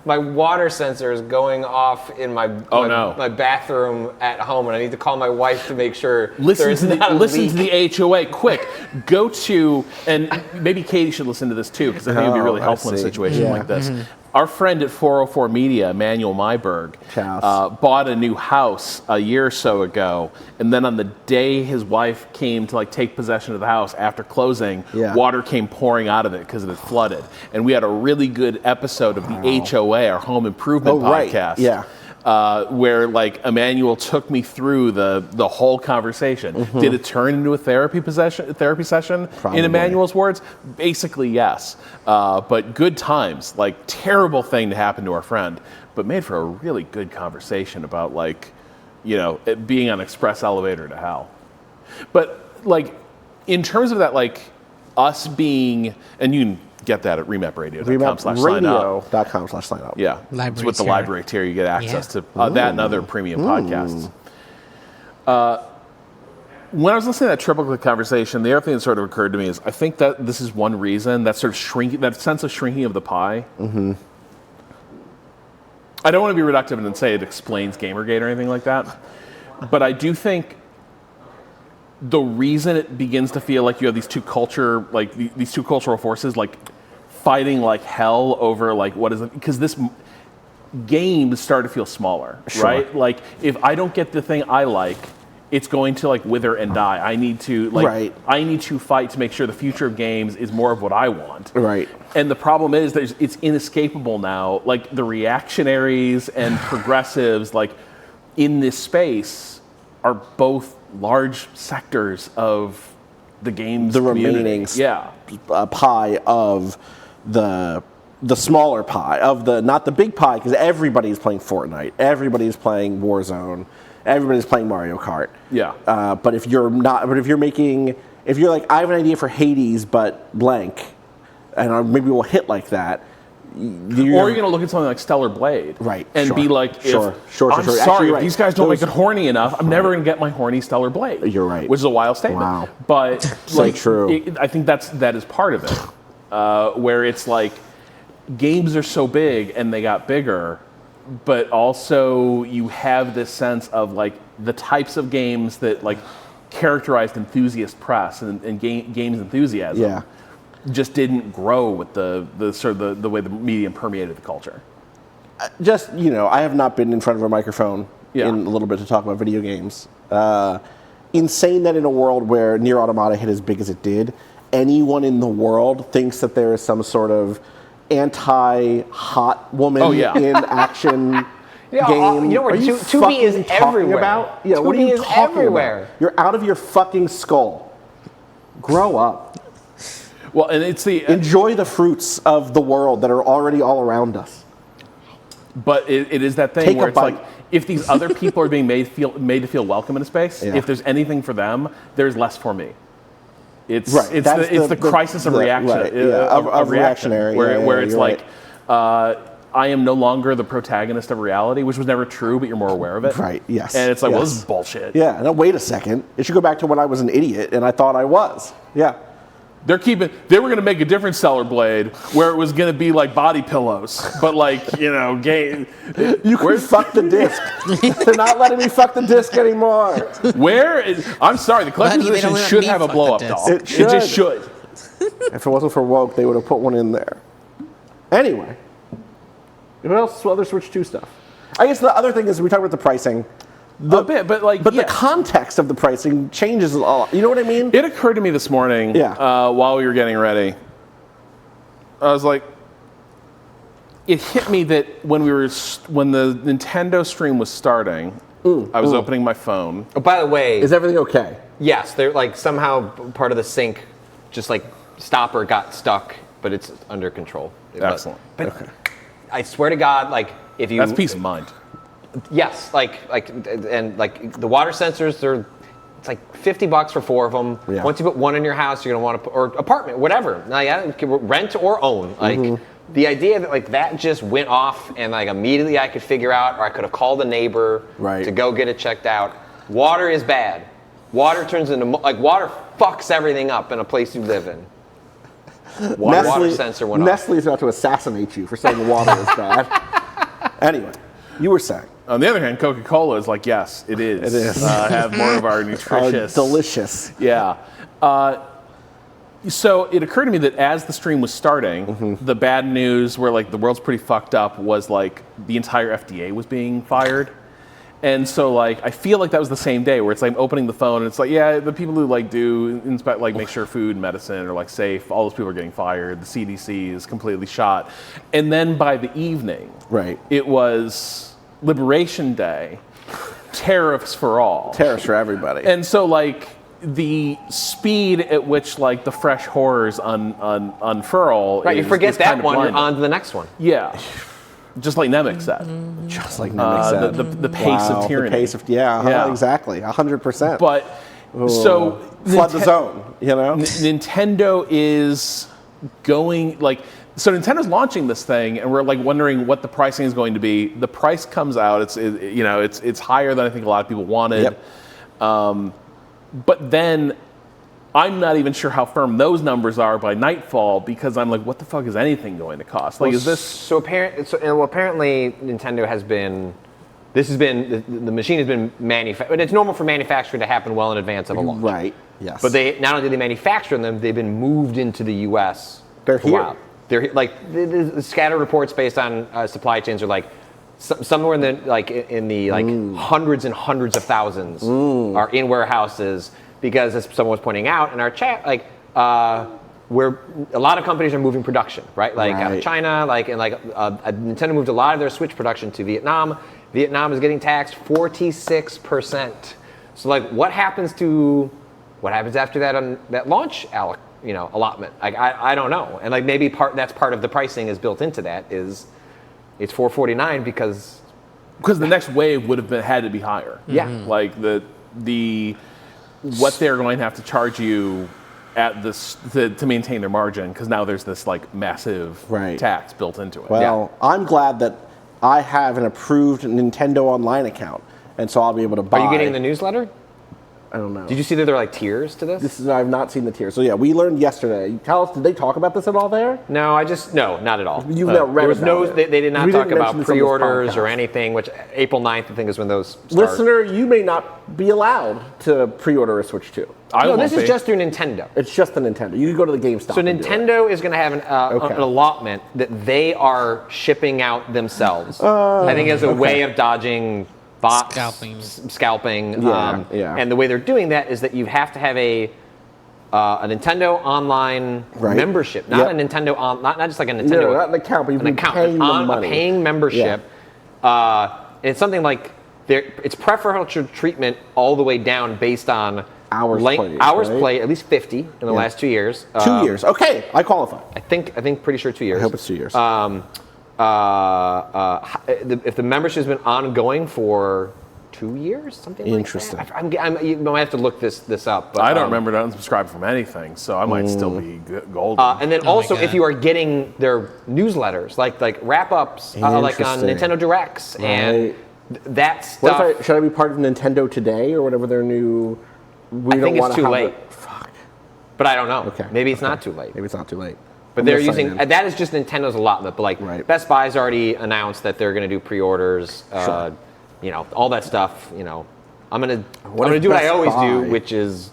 S2: My water sensor is going off in my bathroom at home, and I need to call my wife to make sure
S1: listen to the HOA quick. Go to, and maybe Katie should listen to this too, because I think it would be really helpful in a situation like this. Our friend at 404 Media, Emmanuel Myberg, bought a new house a year or so ago, and then on the day his wife came to like take possession of the house after closing, water came pouring out of it because it had flooded. And we had a really good episode of the HOA, our home improvement podcast.
S3: Right.
S1: Where like Emmanuel took me through the whole conversation. Did it turn into a therapy session?
S3: Probably.
S1: In Emmanuel's words, basically yes. But good times. Like terrible thing to happen to our friend, but made for a really good conversation about like, it being on express elevator to hell. But like in terms of that, like us being, and you can get that at remapradio.com/sign-up.
S3: Remapradio.com/sign-up.
S1: Yeah, it's with the library tier. You get access to that and other premium podcasts. When I was listening to that triple click conversation, the other thing that sort of occurred to me is I think that this is one reason that sort of shrinking, that sense of shrinking of the pie. I don't want to be reductive and say it explains Gamergate or anything like that, but I do think the reason it begins to feel like you have these two cultural forces like fighting like hell over like what is it, because this games start to feel smaller, right? Like if I don't get the thing I like, it's going to like wither and die. I need to I need to fight to make sure the future of games is more of what I want.
S3: Right.
S1: And the problem is it's inescapable now. Like the reactionaries and progressives like in this space are both large sectors of the games community.
S3: Remaining pie of the smaller pie of the, not the big pie, because everybody's playing Fortnite, everybody's playing Warzone, everybody's playing Mario Kart. But if you're like, I have an idea for Hades but blank, and maybe we'll hit like that. Or
S1: you're going to look at something like Stellar Blade, and be like,
S3: I'm
S1: sorry,
S3: actually,
S1: if these guys don't make it horny enough, I'm never going to get my horny Stellar Blade.
S3: You're right.
S1: Which is a wild statement.
S3: Wow.
S1: But
S3: so true.
S1: I think that is part of it, where it's like games are so big and they got bigger, but also you have this sense of like the types of games that like characterized enthusiast press and games enthusiasm. Just didn't grow with the sort of the way the medium permeated the culture.
S3: I have not been in front of a microphone in a little bit to talk about video games. Insane that in a world where Nier Automata hit as big as it did, anyone in the world thinks that there is some sort of anti-hot woman in action game.
S2: Where 2B is everywhere.
S3: What are you talking about? You're out of your fucking skull. Grow up.
S1: Well, and it's
S3: enjoy the fruits of the world that are already all around us.
S1: But it is that thing where it's like, if these other people are being made to feel welcome in a space, if there's anything for them, there's less for me. It's the crisis of reaction of
S3: reactionary,
S1: where it's like I am no longer the protagonist of reality, which was never true, but you're more aware of it.
S3: Right. Yes.
S1: And it's like, well, this is bullshit.
S3: Yeah. Now wait a second. It should go back to when I was an idiot and I thought I was. Yeah.
S1: They were gonna make a different Stellar Blade where it was gonna be like body pillows, but like game.
S3: You can fuck the disc. They're not letting me fuck the disc anymore.
S1: I'm sorry, the collector's edition should have a blow up doll.
S3: It
S1: just should.
S3: If it wasn't for woke, they would have put one in there. Anyway, what else? Other Switch 2 stuff. I guess the other thing is we talk about the pricing.
S1: A bit, but
S3: the context of the pricing changes a lot. You know what I mean?
S1: It occurred to me this morning while we were getting ready. I was like, it hit me that when the Nintendo stream was starting, I was opening my phone.
S2: Oh, by the way,
S3: is everything okay?
S2: Yes, they're like somehow part of the sync, just like stopper got stuck, but it's under control.
S1: Excellent.
S2: But I swear to God, like if you
S1: that's peace of mind.
S2: Yes, and the water sensors, it's like $50 for 4 of them.
S3: Yeah.
S2: Once you put one in your house, you're gonna want to or apartment, whatever. Now, rent or own. Like the idea that that just went off and immediately I could figure out, or I could have called a neighbor to go get it checked out. Water is bad. Water turns into water fucks everything up in a place you live in. Water sensor went off.
S3: Nestle's about to assassinate you for saying water is bad. Anyway, you were saying.
S1: On the other hand, Coca-Cola is like, yes, it is.
S3: It is.
S1: Have more of our nutritious.
S3: Delicious.
S1: Yeah. So it occurred to me that as the stream was starting, the bad news where the world's pretty fucked up was the entire FDA was being fired. And so I feel like that was the same day where it's I'm opening the phone and it's the people who do inspect, make sure food and medicine are safe, all those people are getting fired, the CDC is completely shot. And then by the evening, it was Liberation Day, tariffs for all.
S3: Tariffs for everybody.
S1: And so the speed at which the fresh horrors unfurl
S2: you forget
S1: is
S2: that
S1: kind of
S2: one,
S1: blinding.
S2: you're on to the next one.
S1: Yeah. Just like Nemec said.
S3: Just like Nemec said.
S1: The pace of tyranny.
S3: The pace of, exactly, 100%.
S1: But, so...
S3: Flood the zone,
S1: Nintendo is going, so Nintendo's launching this thing, and we're wondering what the pricing is going to be. The price comes out, it's higher than I think a lot of people wanted.
S3: Yep.
S1: But then I'm not even sure how firm those numbers are by nightfall because I'm what the fuck is anything going to cost? Is this
S2: apparently Nintendo has been. This has been the machine has been manufactured. It's normal for manufacturing to happen well in advance of a launch.
S3: Right. Yes.
S2: But they not only did they manufacture them, they've been moved into the U.S.
S3: They're here.
S2: Wow. They're the scattered reports based on supply chains are somewhere in the hundreds and hundreds of thousands are in warehouses because as someone was pointing out in our chat where a lot of companies are moving production out of China Nintendo moved a lot of their Switch production to Vietnam. Vietnam is getting taxed 46%. So what happens after that on that launch allotment? I don't know. And maybe that's part of the pricing is built into that is it's $449 because
S1: the next wave would have had to be higher.
S2: Yeah.
S1: The what they're going to have to charge you at this to maintain their margin because now there's this massive tax built into it.
S3: Well, I'm glad that I have an approved Nintendo Online account, and so I'll be able to buy.
S2: Are you getting the newsletter?
S3: I don't know.
S2: Did you see that there are tiers to this?
S3: I've not seen the tiers. So yeah, we learned yesterday. Tell us, did they talk about this at all there?
S2: No, not at all.
S3: You've not read
S2: there was
S3: about it.
S2: They did not talk about pre-orders or anything, which April 9th I think is when those start.
S3: Listener, you may not be allowed to pre-order a Switch 2.
S2: This is just through Nintendo.
S3: It's just the Nintendo. You can go to the GameStop.
S2: So Nintendo is going to have an allotment that they are shipping out themselves. I think as a way of dodging bots, scalping. And the way they're doing that is that you have to have a Nintendo Online membership, not a Nintendo not just like a Nintendo.
S3: No, not an account, but you've been paying them money.
S2: A paying membership. And it's something it's preferential treatment all the way down based on hours played, at least 50 in the last 2 years.
S3: 2 years. Okay, I qualify.
S2: I think pretty sure 2 years.
S3: I hope it's 2 years.
S2: If the membership has been ongoing for 2 years, something
S3: interesting.
S2: Like that. You might have to look this up. But,
S1: I don't remember to unsubscribe from anything, so I might still be golden.
S2: And then if you are getting their newsletters, like wrap-ups, like on Nintendo Directs, and that stuff.
S3: Should I be part of Nintendo Today or whatever their new...
S2: I think it's too late.
S3: Fuck.
S2: But I don't know.
S3: Okay.
S2: Maybe it's not too late.
S3: Maybe it's not too late.
S2: But they're using that is just Nintendo's allotment. But like Best Buy's already announced that they're going to do pre-orders. You know, all that stuff. You know, I'm gonna do what I always do, which is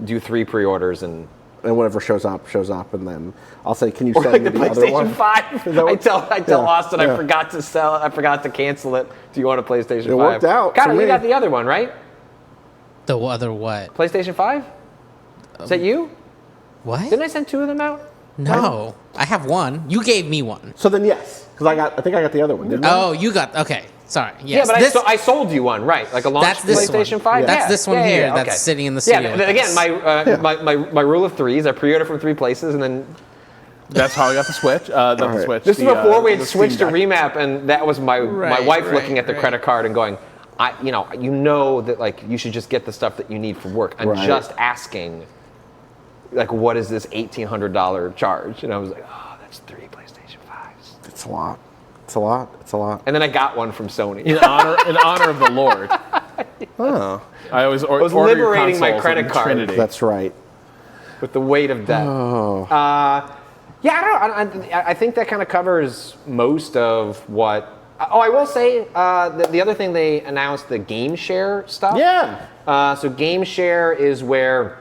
S2: do 3 pre-orders and
S3: whatever shows up, and then I'll say, can you send
S2: like
S3: me
S2: the
S3: the other one?
S2: PlayStation 5. I tell Austin I forgot to sell. I forgot to cancel it. Do you want a PlayStation 5?
S3: It worked out.
S2: Connor, you got the other one, right?
S4: The other what?
S2: PlayStation 5? Is that you?
S4: What?
S2: Didn't I send 2 of them out?
S4: No, I have one. You gave me one.
S3: So then yes, because I think I got the other one. Didn't I?
S4: Oh, you got okay. Sorry. Yes.
S2: Yeah, but I sold you one, right? Like a launch PlayStation 5.
S4: Yeah. That's this one here. That's sitting in the studio.
S2: Yeah. Again, my rule of 3 is I pre-order from 3 places, and then
S1: that's how I got the Switch. The Switch.
S2: This is before we had switched to Remap, and that was my wife looking at the credit card and going, you know that like you should just get the stuff that you need for work. I'm just asking, like, what is this $1,800 charge? And I was like, oh, that's 3 PlayStation 5s.
S3: It's a lot. It's a lot. It's a lot.
S2: And then I got one from Sony
S1: in honor of the Lord.
S3: Oh,
S1: I was
S2: liberating my credit card.
S1: Trinity.
S3: That's right.
S2: With the weight of debt.
S3: Oh.
S2: I think that kind of covers most of what. Oh, I will say the other thing they announced, the game share stuff.
S3: Yeah.
S2: So game share is where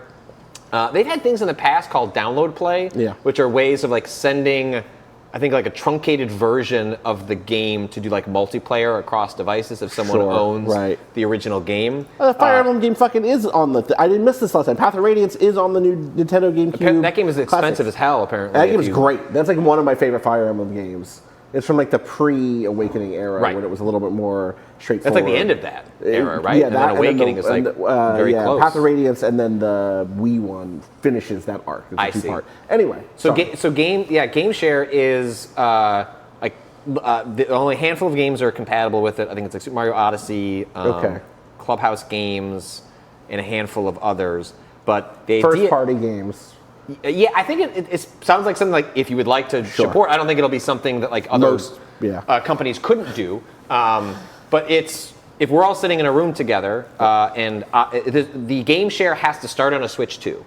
S2: they've had things in the past called download play, which are ways of like sending, I think, like a truncated version of the game to do like multiplayer across devices if someone owns the original game.
S3: The Fire Emblem game fucking is on the. I didn't miss this last time. Path of Radiance is on the new Nintendo GameCube.
S2: That game is expensive as hell, apparently.
S3: That game is great. That's like one of my favorite Fire Emblem games. It's from like the pre-Awakening era when it was a little bit more straightforward.
S2: That's like the end of that era, right?
S3: Yeah,
S2: and then Awakening is like very close.
S3: Path of Radiance, and then the Wii one finishes that arc. It's a 2-part. Anyway,
S2: game share is the only handful of games are compatible with it. I think it's like Super Mario Odyssey, Clubhouse games, and a handful of others. But the
S3: first-party games.
S2: Yeah, I think it sounds like something like if you would like to support. I don't think it'll be something that like other companies couldn't do. But if we're all sitting in a room together and the game share has to start on a Switch 2.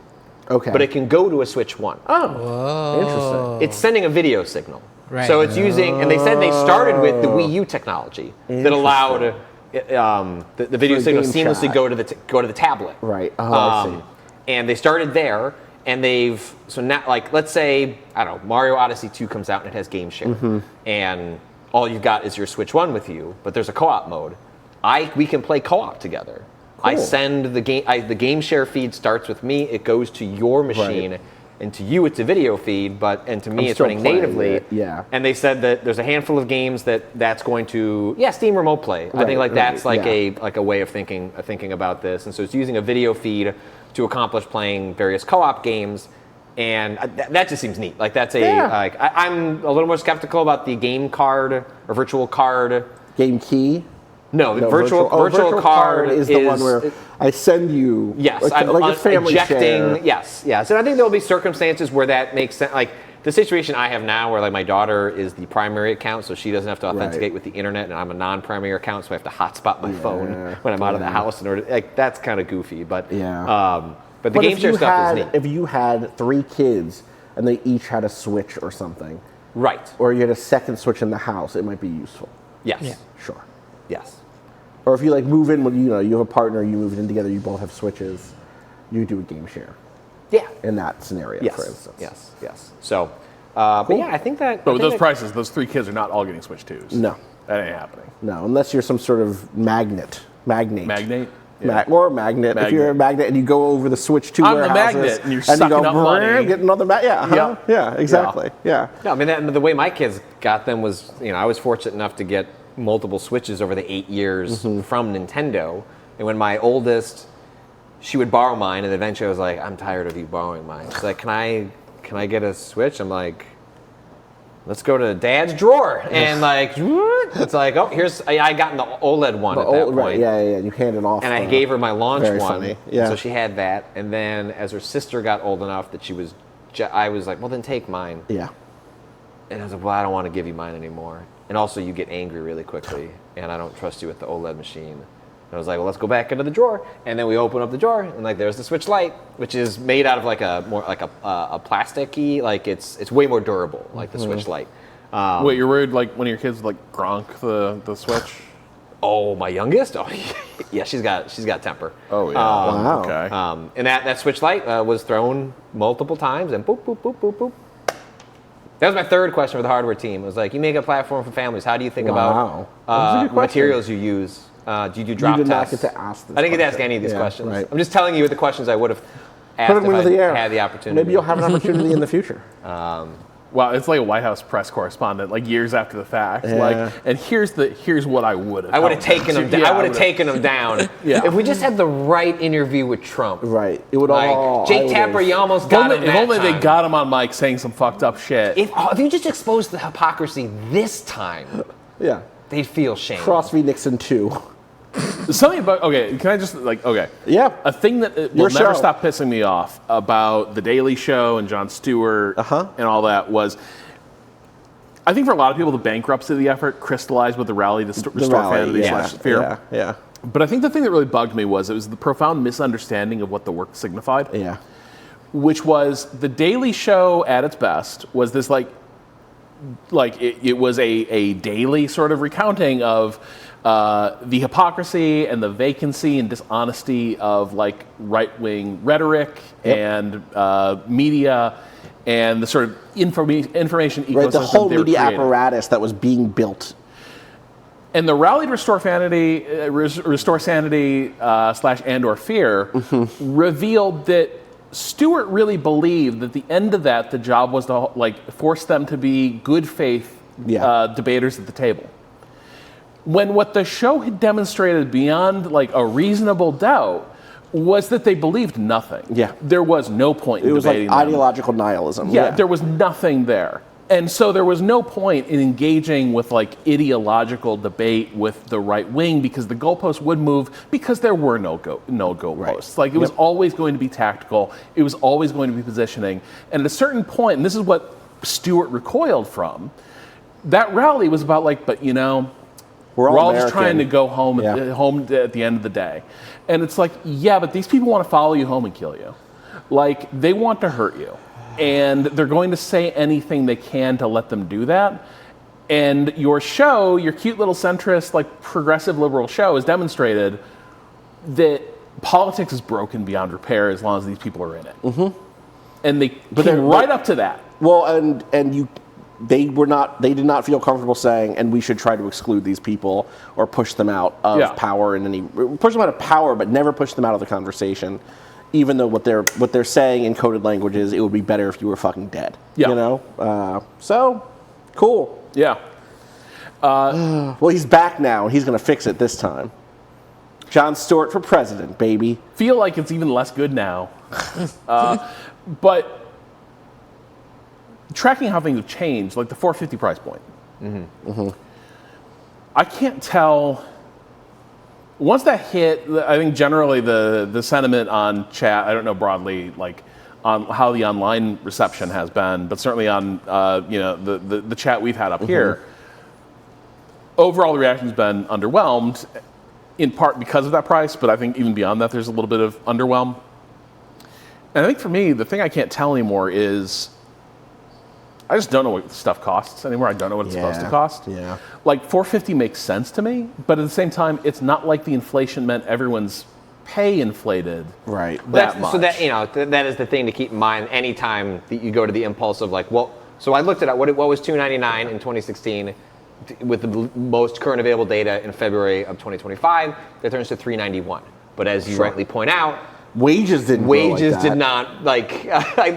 S2: Okay. But it can go to a Switch 1.
S3: Oh, interesting.
S2: It's sending a video signal. Right. So it's using, and they said they started with the Wii U technology that allowed the video signal seamlessly go to the tablet.
S3: Right. I see.
S2: And they started there. And now, like, let's say, I don't know, Mario Odyssey 2 comes out and it has game share. And all you've got is your Switch 1 with you, but there's a co-op mode. We can play co-op together. Cool. I send the game share feed starts with me, it goes to your machine, and to you it's a video feed, and to me it's running natively.
S3: Yeah.
S2: And they said that there's a handful of games that's going to, Steam Remote Play. I think that's a way of thinking about this. And so it's using a video feed to accomplish playing various co-op games, and that just seems neat. Like that's I'm a little more skeptical about the game card or virtual card.
S3: Game key?
S2: No, the virtual card
S3: is the one where I send you.
S2: Yes,
S3: like a family share.
S2: Yes. So I think there'll be circumstances where that makes sense. Like the situation I have now, where like my daughter is the primary account, so she doesn't have to authenticate with the internet, and I'm a non-primary account, so I have to hotspot my phone when I'm out of the house in order. Like that's kind of goofy, but but the game share stuff is neat.
S3: If you had 3 kids and they each had a Switch or something,
S2: right?
S3: Or you had a second Switch in the house, it might be useful.
S2: Yes.
S3: Yeah. Sure.
S2: Yes.
S3: Or if you like move in, you have a partner, you move in together, you both have Switches, you do a game share.
S2: Yeah.
S3: In that scenario, for instance.
S2: Yes. So, but yeah, I think that.
S1: But with those prices, those 3 kids are not all getting Switch 2s.
S3: No.
S1: That ain't happening.
S3: No, unless you're some sort of magnate.
S1: Yeah.
S3: Or a magnet. If you're a magnet and you go over the Switch 2 warehouses.
S1: I'm the magnet and you're sucking up money.
S3: Get another magnet. Yeah, exactly. Yeah.
S2: No, I mean, the way my kids got them was, I was fortunate enough to get multiple Switches over the 8 years from Nintendo. And when my oldest, she would borrow mine, and eventually I was like, I'm tired of you borrowing mine. She's like, can I get a Switch? I'm like, let's go to Dad's drawer. And like, it's like, I got in the OLED one at that point.
S3: Right, yeah. You hand it off.
S2: And I gave her my launch one.
S3: Funny. Yeah.
S2: So she had that. And then as her sister got old enough that I was like, well, then take mine.
S3: Yeah.
S2: And I was like, well, I don't want to give you mine anymore. And also, you get angry really quickly, and I don't trust you with the OLED machine. And I was like, well, let's go back into the drawer. And then we open up the drawer, and like there's the Switch Lite, which is made out of like a more like a plasticky, like it's way more durable, like the Switch Lite.
S1: Wait, you're worried like one of your kids would like Gronk the Switch?
S2: Oh, my youngest? Oh, yeah, she's got temper.
S1: Oh yeah.
S3: Wow.
S1: Okay.
S2: And that Switch Lite was thrown multiple times, and boop, boop, boop, boop, boop. That was my third question for the hardware team. It was like, you make a platform for families. How do you think about materials you use? Do you do drop
S3: you did
S2: tests?
S3: Not get to ask this
S2: I didn't get to ask
S3: question.
S2: any of these questions.
S3: Right.
S2: I'm just telling you the questions I would have asked
S3: Put them into the air.
S2: had the opportunity.
S3: Maybe you'll have an opportunity in the future.
S1: Wow, it's like a White House press correspondent, like years after the fact.
S3: Yeah.
S1: Like, and here's what I would have.
S2: I would have taken him down.
S1: Yeah,
S2: I would have taken him down.
S1: Yeah.
S2: If we just had the right interview with Trump.
S3: Right. It would
S2: Like,
S3: all.
S2: Jake Tapper, you almost got him
S1: If only
S2: that
S1: they
S2: time.
S1: got him on mic saying some fucked up shit.
S2: If you just exposed the hypocrisy this time,
S3: Yeah.
S2: they'd feel shame.
S3: Cross v. Nixon 2.
S1: Something about can I just
S3: Yeah.
S1: a thing that will
S3: Your
S1: never
S3: show.
S1: stop pissing me off about the Daily Show and Jon Stewart and all that was. I think for a lot of people, the bankruptcy of the effort crystallized with the rally to restore sanity / fear.
S3: Yeah.
S1: But I think the thing that really bugged me was it was the profound misunderstanding of what the work signified.
S3: Yeah.
S1: Which was the Daily Show at its best was this it was a daily sort of recounting of the hypocrisy and the vacancy and dishonesty of like right-wing rhetoric and media and the sort of information ecosystem.
S3: Right. The whole
S1: they were
S3: media
S1: creating.
S3: apparatus that was being built.
S1: And the rally to restore sanity, /and/or fear, revealed that Stewart really believed that at the end of that, the job was to force them to be good faith debaters at the table. When what the show had demonstrated beyond a reasonable doubt was that they believed nothing.
S3: Yeah.
S1: There was no point in
S3: It was
S1: debating
S3: like
S1: them.
S3: ideological nihilism.
S1: Yeah, there was nothing there. And so there was no point in engaging with ideological debate with the right wing because the goalposts would move because there were no goalposts.
S3: Right.
S1: It was always going to be tactical. It was always going to be positioning. And at a certain point, and this is what Stewart recoiled from, that rally was about we're all just trying to go home at the end of the day. And it's but these people want to follow you home and kill you. They want to hurt you. And they're going to say anything they can to let them do that. And your show, your cute little centrist, progressive liberal show, has demonstrated that politics is broken beyond repair as long as these people are in it. Mm-hmm. And they came right up to that.
S3: Well, they did not feel comfortable saying, and we should try to exclude these people or push them out of power push them out of power, but never push them out of the conversation. Even though what they're saying in coded language is, it would be better if you were fucking dead.
S1: Yeah.
S3: So cool.
S1: Yeah.
S3: Well, he's back now, and he's going to fix it this time. Jon Stewart for president, baby.
S1: Feel like it's even less good now. But tracking how things have changed, the 450 price point. Mm-hmm. Mm-hmm. I can't tell. Once that hit, I think generally the sentiment on chat, I don't know broadly, on how the online reception has been, but certainly on the chat we've had up here, overall the reaction's been underwhelmed, in part because of that price, but I think even beyond that there's a little bit of underwhelm. And I think for me, the thing I can't tell anymore is I just don't know what stuff costs anymore. I don't know what it's supposed to cost.
S3: Yeah.
S1: $450 makes sense to me, but at the same time, it's not like the inflation meant everyone's pay inflated.
S3: Right.
S1: That much.
S2: So that is the thing to keep in mind anytime that you go to the impulse of so I looked it up. What was $299 in 2016 with the most current available data in February of 2025? That turns to $391. But as you rightly point out,
S3: wages did
S2: not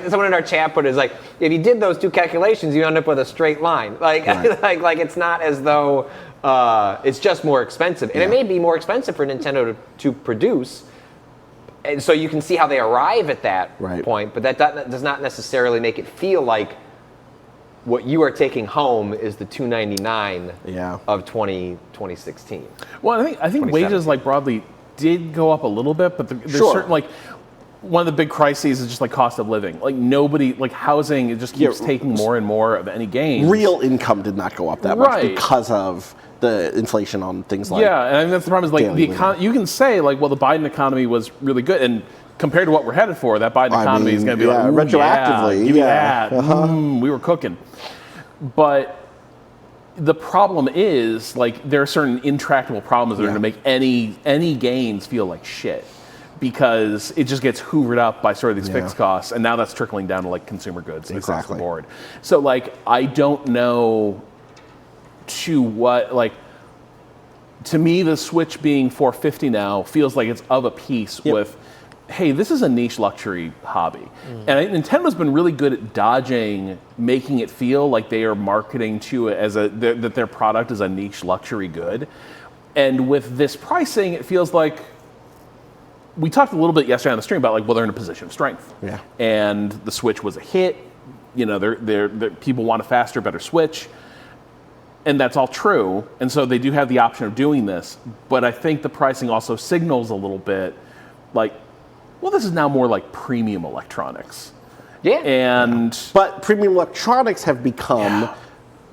S2: someone in our chat put it as if you did those two calculations you end up with a straight line it's not as though it's just more expensive and it may be more expensive for Nintendo to produce, and so you can see how they arrive at that point, but that does not necessarily make it feel like what you are taking home is the $299 of 2016.
S1: Well, I think wages broadly did go up a little bit, but there's certain one of the big crises is just cost of living. Nobody housing, it just keeps taking more and more of any gain.
S3: Real income did not go up that much because of the inflation on things like
S1: and I think that's the problem is like
S3: daily
S1: you can say like, well, the Biden economy was really good, and compared to what we're headed for, that Biden economy is going to be like,
S3: retroactively,
S1: give me that. We were cooking. But the problem is like there are certain intractable problems that are going to make any gains feel like shit, because it just gets hoovered up by sort of these fixed costs, and now that's trickling down to like consumer goods across the board. So like I don't know to what like. To me, the Switch being $450 now feels like it's of a piece with, hey, this is a niche luxury hobby. And Nintendo's been really good at dodging making it feel like they are marketing to it as that their product is a niche luxury good. And with this pricing, it feels like we talked a little bit yesterday on the stream about like, well, they're in a position of strength. Yeah. And the Switch was a hit. You know, they're people want a faster, better Switch. And that's all true, and so they do have the option of doing this, but I think the pricing also signals a little bit like, well, this is now more like premium electronics. But
S3: premium electronics have become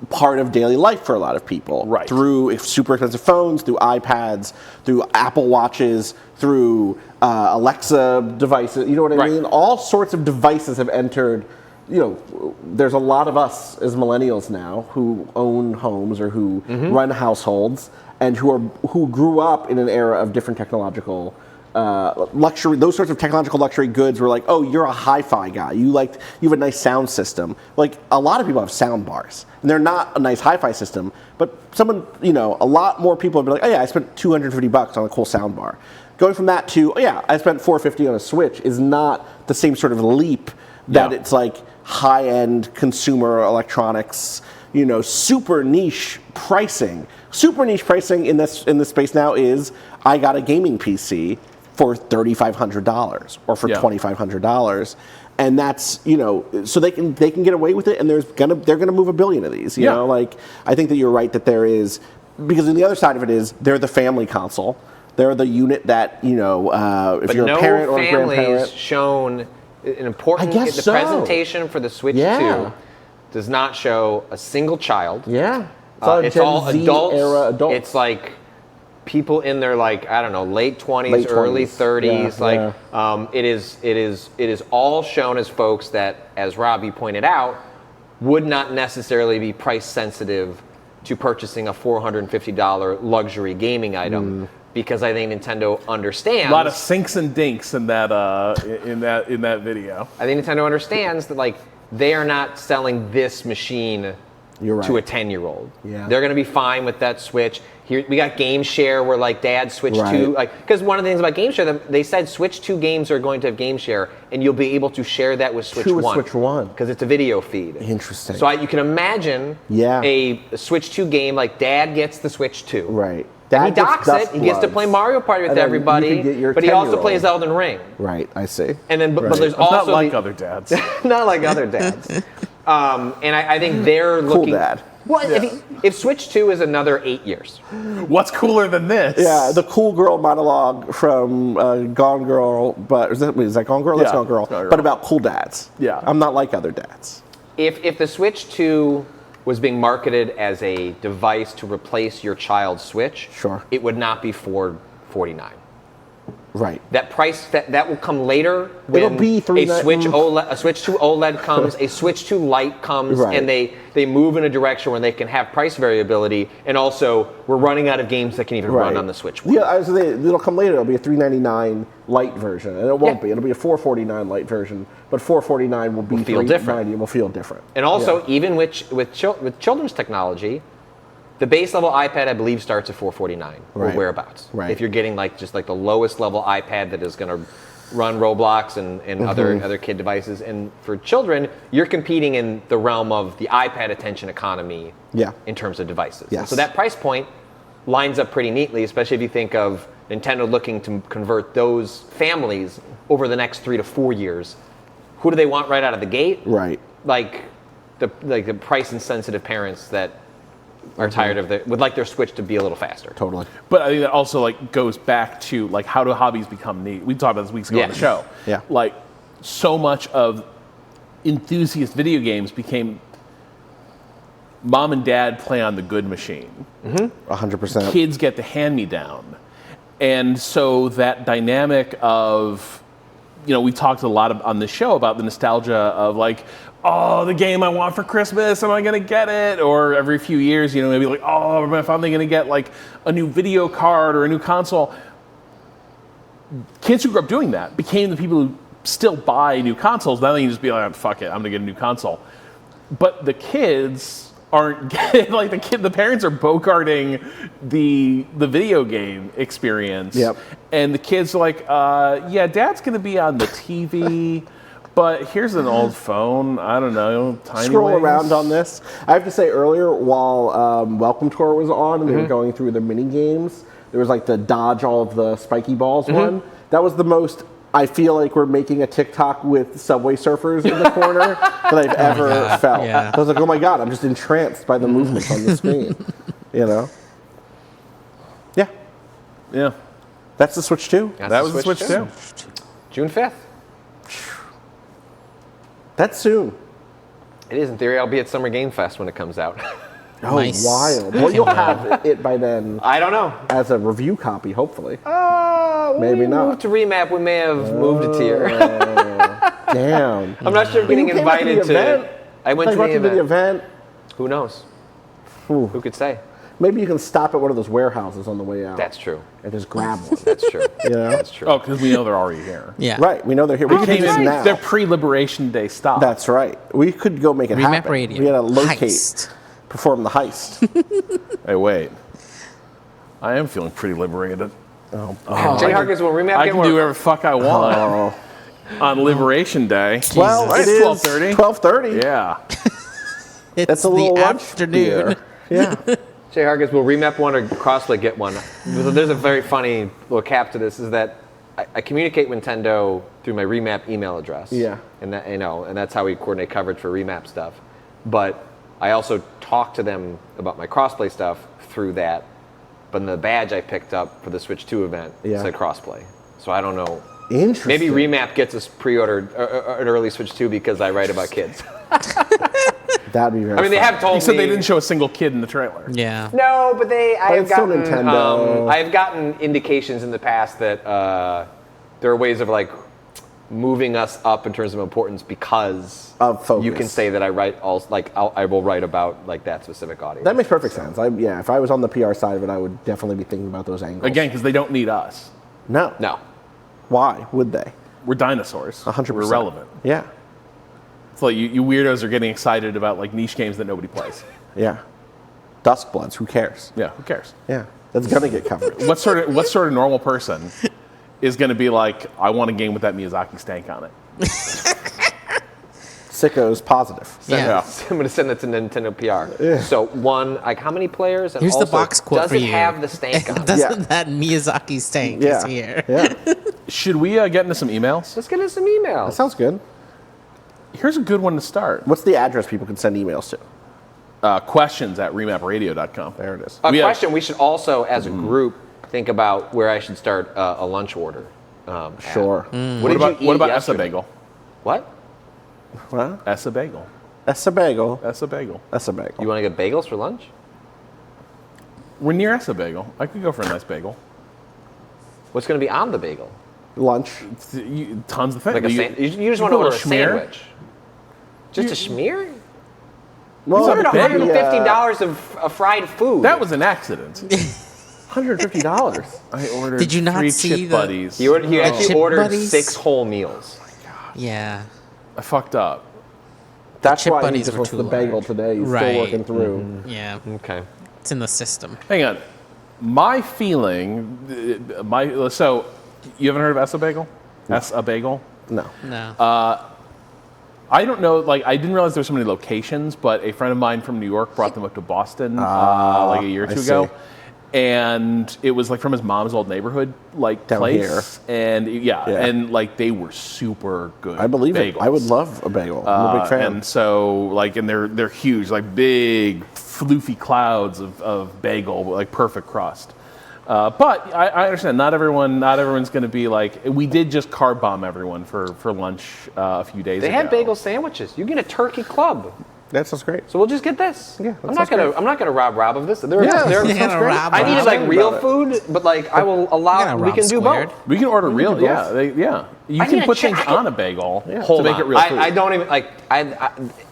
S3: part of daily life for a lot of people.
S1: Right.
S3: Through super expensive phones, through iPads, through Apple Watches, through Alexa devices, you know what I mean? All sorts of devices have entered. You know, there's a lot of us as millennials now who own homes or who run households and who grew up in an era of different technological luxury. Those sorts of technological luxury goods were like, oh, you're a hi-fi guy. You have a nice sound system. Like a lot of people have sound bars, and they're not a nice hi-fi system. But someone, you know, a lot more people have been like, oh yeah, I spent $250 on a cool sound bar. Going from that to, oh yeah, I spent $450 on a Switch is not the same sort of leap that it's like high-end consumer electronics, you know, super niche pricing. Super niche pricing in this space now is I got a gaming PC for $3,500 or for $2,500, and that's, you know, so they can get away with it, and they're gonna move a billion of these. You know, like I think that you're right that there is, because on the other side of it is they're the family console. They're the unit that, you know, if you're a parent or a grandparent.
S2: Shown an important the presentation for the Switch 2 does not show a single child.
S3: It's
S2: all
S3: Gen Z
S2: adults.
S3: Era adults.
S2: It's like people in their like, I don't know, late 20s, early 30s. It is all shown as folks that, as Robbie pointed out, would not necessarily be price sensitive to purchasing a $450 luxury gaming item. Because I think Nintendo understands
S1: a lot of sinks and dinks in that video.
S2: I think Nintendo understands that like they are not selling this machine to a 10-year-old. They're going to be fine with that Switch. Here we got Game Share where like Dad Switch 2, like because one of the things about Game Share, they said Switch 2 games are going to have Game Share, and you'll be able to share that with Switch 1 because it's a video feed.
S3: Interesting.
S2: So you can imagine a Switch 2 game like Dad gets the Switch 2.
S3: Right.
S2: And he docks it. He gets to play Mario Party with everybody, but he also plays Elden Ring.
S3: Right, I see.
S2: And then, but there's also
S1: not like other dads.
S2: Not like other dads. And I think they're looking.
S3: Cool dad.
S2: Well, if Switch 2 is another 8 years,
S1: what's cooler than this?
S3: Yeah, the cool girl monologue from Gone Girl, but is that Gone Girl? That's Gone Girl. But about cool dads.
S1: Yeah,
S3: I'm not like other dads.
S2: If the Switch 2 was being marketed as a device to replace your child's Switch, it would not be $449.
S3: Right.
S2: That price that will come later when
S3: it'll be
S2: a Switch 2 OLED comes, a Switch 2 Lite comes, and they move in a direction where they can have price variability, and also we're running out of games that can even run on the Switch 1.
S3: Yeah, I was saying, it'll come later. It'll be a $399 Lite version, and it won't be. It'll be a $449 Lite version, but $449 will be $390. It will feel different.
S2: And also, even with children's technology, the base level iPad, I believe, starts at $449 or whereabouts. Right. If you're getting like just like the lowest level iPad that is going to run Roblox and other kid devices, and for children, you're competing in the realm of the iPad attention economy. In terms of devices. So that price point lines up pretty neatly, especially if you think of Nintendo looking to convert those families over the next 3 to 4 years. Who do they want right out of the gate?
S3: Right.
S2: Like the price insensitive parents that are tired of would like their Switch to be a little faster.
S3: Totally.
S1: But I think that also like goes back to like how do hobbies become neat? We talked about this weeks ago on the show.
S3: Yeah.
S1: Like so much of enthusiast video games became Mom and dad play on the good machine.
S3: 100%.
S1: Kids get the hand-me-down. And so that dynamic of, we talked a lot on this show about the nostalgia of like, oh, the game I want for Christmas, am I going to get it? Or every few years, maybe like, oh, am I finally going to get like a new video card or a new console? Kids who grew up doing that became the people who still buy new consoles. Now they can just be like, fuck it, I'm going to get a new console. But the kids aren't getting, like the parents are bogarting the video game experience.
S3: Yep.
S1: And the kids are like, yeah, dad's going to be on the TV. But here's an old phone. I don't know. Tiny
S3: Scroll
S1: wings.
S3: around on this. I have to say earlier, while Welcome Tour was on and they were going through the mini games, there was like the dodge all of the spiky balls one. That was the most. I feel like we're making a TikTok with Subway Surfers in the corner that I've ever felt.
S4: Yeah.
S3: I was like, oh my god, I'm just entranced by the movements on the screen. Yeah.
S1: Yeah.
S3: That's the Switch 2.
S1: That was the Switch 2.
S2: June 5th.
S3: That's soon.
S2: It is in theory. I'll be at Summer Game Fest when it comes out.
S3: Oh,
S4: Nice.
S3: wild. Well, you'll have it by then
S2: I don't know.
S3: as a review copy, hopefully.
S2: When
S3: Maybe
S2: we
S3: not.
S2: moved to Remap, we may have moved a tier.
S3: Damn.
S2: I'm not sure if getting
S3: You came out to the
S2: invited
S3: event.
S2: to. I went to
S3: Like,
S2: the
S3: to
S2: event. Who knows?
S3: Ooh.
S2: Who could say?
S3: Maybe you can stop at one of those warehouses on the way out.
S2: That's true.
S3: And just grab one.
S2: That's true. That's true.
S1: Oh, because we know they're already here.
S4: Yeah.
S3: Right, we know they're here. We could do
S1: Came
S3: this
S1: in,
S3: now.
S1: they're pre-Liberation Day stop.
S3: That's right. We could go make it
S4: Remap
S3: happen.
S4: Radio.
S3: We gotta locate,
S4: Heist.
S3: perform the heist.
S1: Hey, wait. I am feeling pretty liberated.
S2: Jay Harkins will Remap
S1: I
S2: get
S1: can
S2: more.
S1: do whatever the fuck I want on Liberation Day.
S3: Well,
S1: Right,
S3: it is
S1: 12:30.
S3: 12:30.
S1: Yeah.
S4: It's
S3: That's a little
S4: the
S3: lunch
S4: afternoon.
S3: beer. Yeah.
S2: Jay Harkins will Remap one or Crossplay get one. There's a very funny little cap to this. Is that I communicate with Nintendo through my Remap email address.
S3: Yeah.
S2: And that, and that's how we coordinate coverage for Remap stuff. But I also talk to them about my Crossplay stuff through that. But in the badge I picked up for the Switch 2 event said Crossplay. So I don't know.
S3: Interesting.
S2: Maybe Remap gets us pre-ordered an early Switch 2 because I write about kids.
S3: That'd be very
S2: I mean, they
S3: fun.
S2: have told
S1: Except
S2: me
S1: they didn't show a single kid in the trailer.
S4: Yeah.
S2: No, but I've
S3: it's still
S2: gotten
S3: Nintendo.
S2: I've gotten indications in the past that there are ways of like moving us up in terms of importance because
S3: Of focus.
S2: you can say that I write all like I will write about like that specific audience.
S3: That makes perfect sense. If I was on the PR side of it, I would definitely be thinking about those angles.
S1: Again, because they don't need us.
S3: No.
S2: No.
S3: Why would they?
S1: We're dinosaurs.
S3: 100%.
S1: We're relevant.
S3: Yeah.
S1: It's like you weirdos are getting excited about like niche games that nobody plays.
S3: Yeah. Duskbloods. Who cares?
S1: Yeah, who cares?
S3: Yeah. That's gonna get covered.
S1: What sort of normal person is going to be like, I want a game with that Miyazaki stank on it?
S3: Sickos positive.
S4: Yeah.
S2: I'm going to send it to Nintendo PR. So one, like how many players? And
S4: Here's the
S2: also,
S4: box quote
S2: does
S4: for
S2: it
S4: you.
S2: have the stank on it?
S4: Doesn't that Miyazaki stank
S3: Yeah.
S4: is here?
S3: Yeah.
S1: Should we get into some emails?
S2: Let's get in some emails.
S3: That sounds good.
S1: Here's a good one to start.
S3: What's the address people can send emails to?
S1: Questions@remapradio.com.
S3: There it is.
S2: A
S1: We have-
S2: question, we should also, as a group, think about where I should start a lunch order.
S3: Sure.
S2: What
S1: What
S2: did
S1: about
S2: you
S1: what
S2: eat
S1: about
S2: yesterday?
S1: Essa Bagel?
S2: What?
S3: What?
S1: Essa Bagel.
S3: Essa bagel.
S1: Essa Bagel.
S3: Essa bagel.
S2: You want to get bagels for lunch?
S1: We're near Essa Bagel. I could go for a nice bagel.
S2: What's going to be on the bagel?
S3: Lunch.
S1: Tons of things.
S2: Like a you just want to order a sandwich? Just a schmear?
S3: Well,
S2: You ordered
S1: bagel.
S2: $150 of fried food.
S1: That was an accident.
S3: $150.
S1: I ordered
S4: Did you not
S1: 3
S4: see
S1: chip
S4: the-
S1: buddies.
S2: He actually
S4: Chip
S2: ordered
S4: buddies?
S2: 6 whole meals.
S4: Yeah.
S1: I fucked up.
S3: That's
S4: chip
S3: why he
S4: buddies
S3: just
S4: were
S3: wants
S4: too
S3: the bagel
S4: large.
S3: today. He's
S4: Right.
S3: still working through.
S4: Yeah.
S2: Okay.
S4: It's in the system.
S1: Hang on. My feeling, so you haven't heard of Essa Bagel? Essa Bagel?
S3: No.
S4: No.
S1: I don't know, like, I didn't realize there were so many locations, but a friend of mine from New York brought them up to Boston like a year or
S3: I
S1: two
S3: see.
S1: ago. And it was like from his mom's old neighborhood, like
S3: Down
S1: place. And
S3: Yeah.
S1: and like they were super good.
S3: I believe
S1: bagels.
S3: it. I would love a bagel. I'm a big fan.
S1: And so, like, and they're huge, like big, floofy clouds of bagel, like perfect crust. But I understand not everyone's going to be like. We did just carb bomb everyone for lunch a few days
S2: They
S1: ago.
S2: had bagel sandwiches. You get a turkey club.
S3: That sounds great.
S2: So we'll just get this.
S3: Yeah,
S2: I'm not gonna rob Rob of this.
S3: Sounds great.
S2: I needed like real food, but like I will allow. We can do both.
S1: We can order real. Yeah, You can put things on a bagel to make it real food.
S2: I don't even like.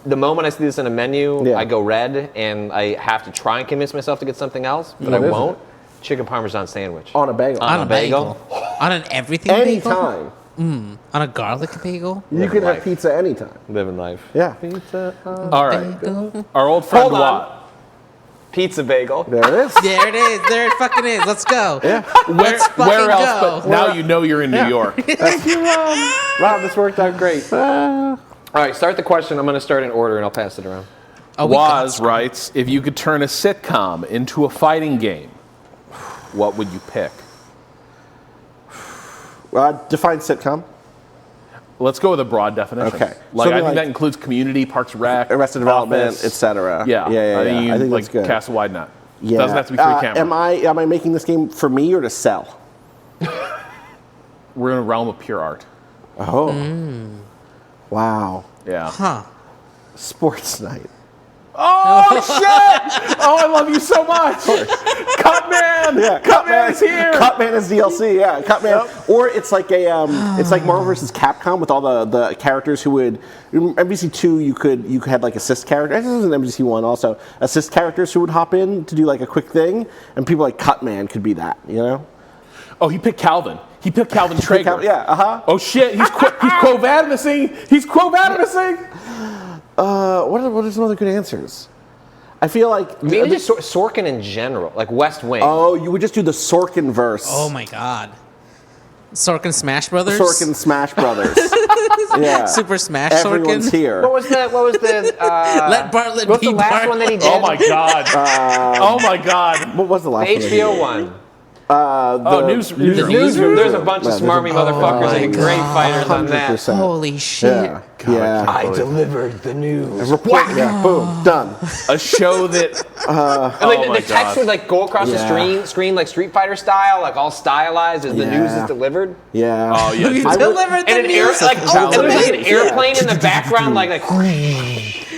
S2: The moment I see this in a menu, I go red, and I have to try and convince myself to get something else, but I won't. Chicken Parmesan sandwich
S3: on a bagel.
S4: On a bagel. On an everything bagel.
S3: Anytime.
S4: On a garlic bagel?
S3: You can have pizza anytime.
S2: Living life.
S3: Yeah.
S2: Pizza.
S1: All right. Our old friend Watt.
S2: Pizza bagel.
S3: There it is.
S4: There it is. There it fucking is. Let's go.
S3: Yeah.
S1: Where else? But now you know you're in New York.
S2: Thank you, Rob, this worked out great. All right, start the question. I'm going to start in order, and I'll pass it around.
S1: Waz writes, if you could turn a sitcom into a fighting game, what would you pick?
S3: Define sitcom.
S1: Let's go with a broad definition.
S3: Okay.
S1: Like, I think that includes Community, Parks and Rec,
S3: Arrested Development, etc.
S1: Yeah.
S3: I think that's good.
S1: Cast a wide net.
S3: Yeah.
S1: Doesn't have to be free camera.
S3: Am I making this game for me or to sell?
S1: We're in a realm of pure art.
S3: Oh. Wow.
S1: Yeah.
S4: Huh.
S3: Sports night.
S1: Oh, shit! Oh, I love you so much. Cutman!
S3: Yeah,
S1: Cutman is here!
S3: Cutman is DLC, yeah. Cutman. Yep. Or it's like it's like Marvel vs. Capcom with all the characters who would MVC 2 you could have like assist characters. This is an MVC 1 also. Assist characters who would hop in to do like a quick thing, and people like Cutman could be that, you know?
S1: Oh, he picked Calvin. He picked Calvin Traeger.
S3: Yeah,
S1: Oh shit, he's Quo-Vadimusing! He's Quo-Vadimusing!
S3: What are some other good answers? I feel like
S2: maybe just Sorkin in general, like West Wing.
S3: Oh, you would just do the Sorkin verse.
S4: Oh my god. Sorkin Smash Brothers?
S3: Sorkin Smash Brothers. Yeah.
S4: Super Smash
S3: Everyone's
S4: Sorkin?
S3: here.
S2: What was the
S4: Let Bartlett
S2: what's
S4: be
S2: the last
S4: Bartlett.
S2: one that he did?
S1: Oh my god. Oh my god.
S3: What was the last
S2: The
S3: one?
S2: HBO one.
S1: Newsroom.
S2: There's a bunch of smarmy motherfuckers and great fighters on that.
S3: 100%.
S4: Holy shit.
S3: Yeah.
S2: I delivered the news.
S3: Report. Yeah. Boom. Done.
S1: A show that.
S2: And like the text would like go across the screen like Street Fighter style, like all stylized as the news is delivered.
S3: Yeah.
S1: Oh yeah.
S4: You delivered the
S2: And
S4: news.
S2: there's like an airplane in the background, like.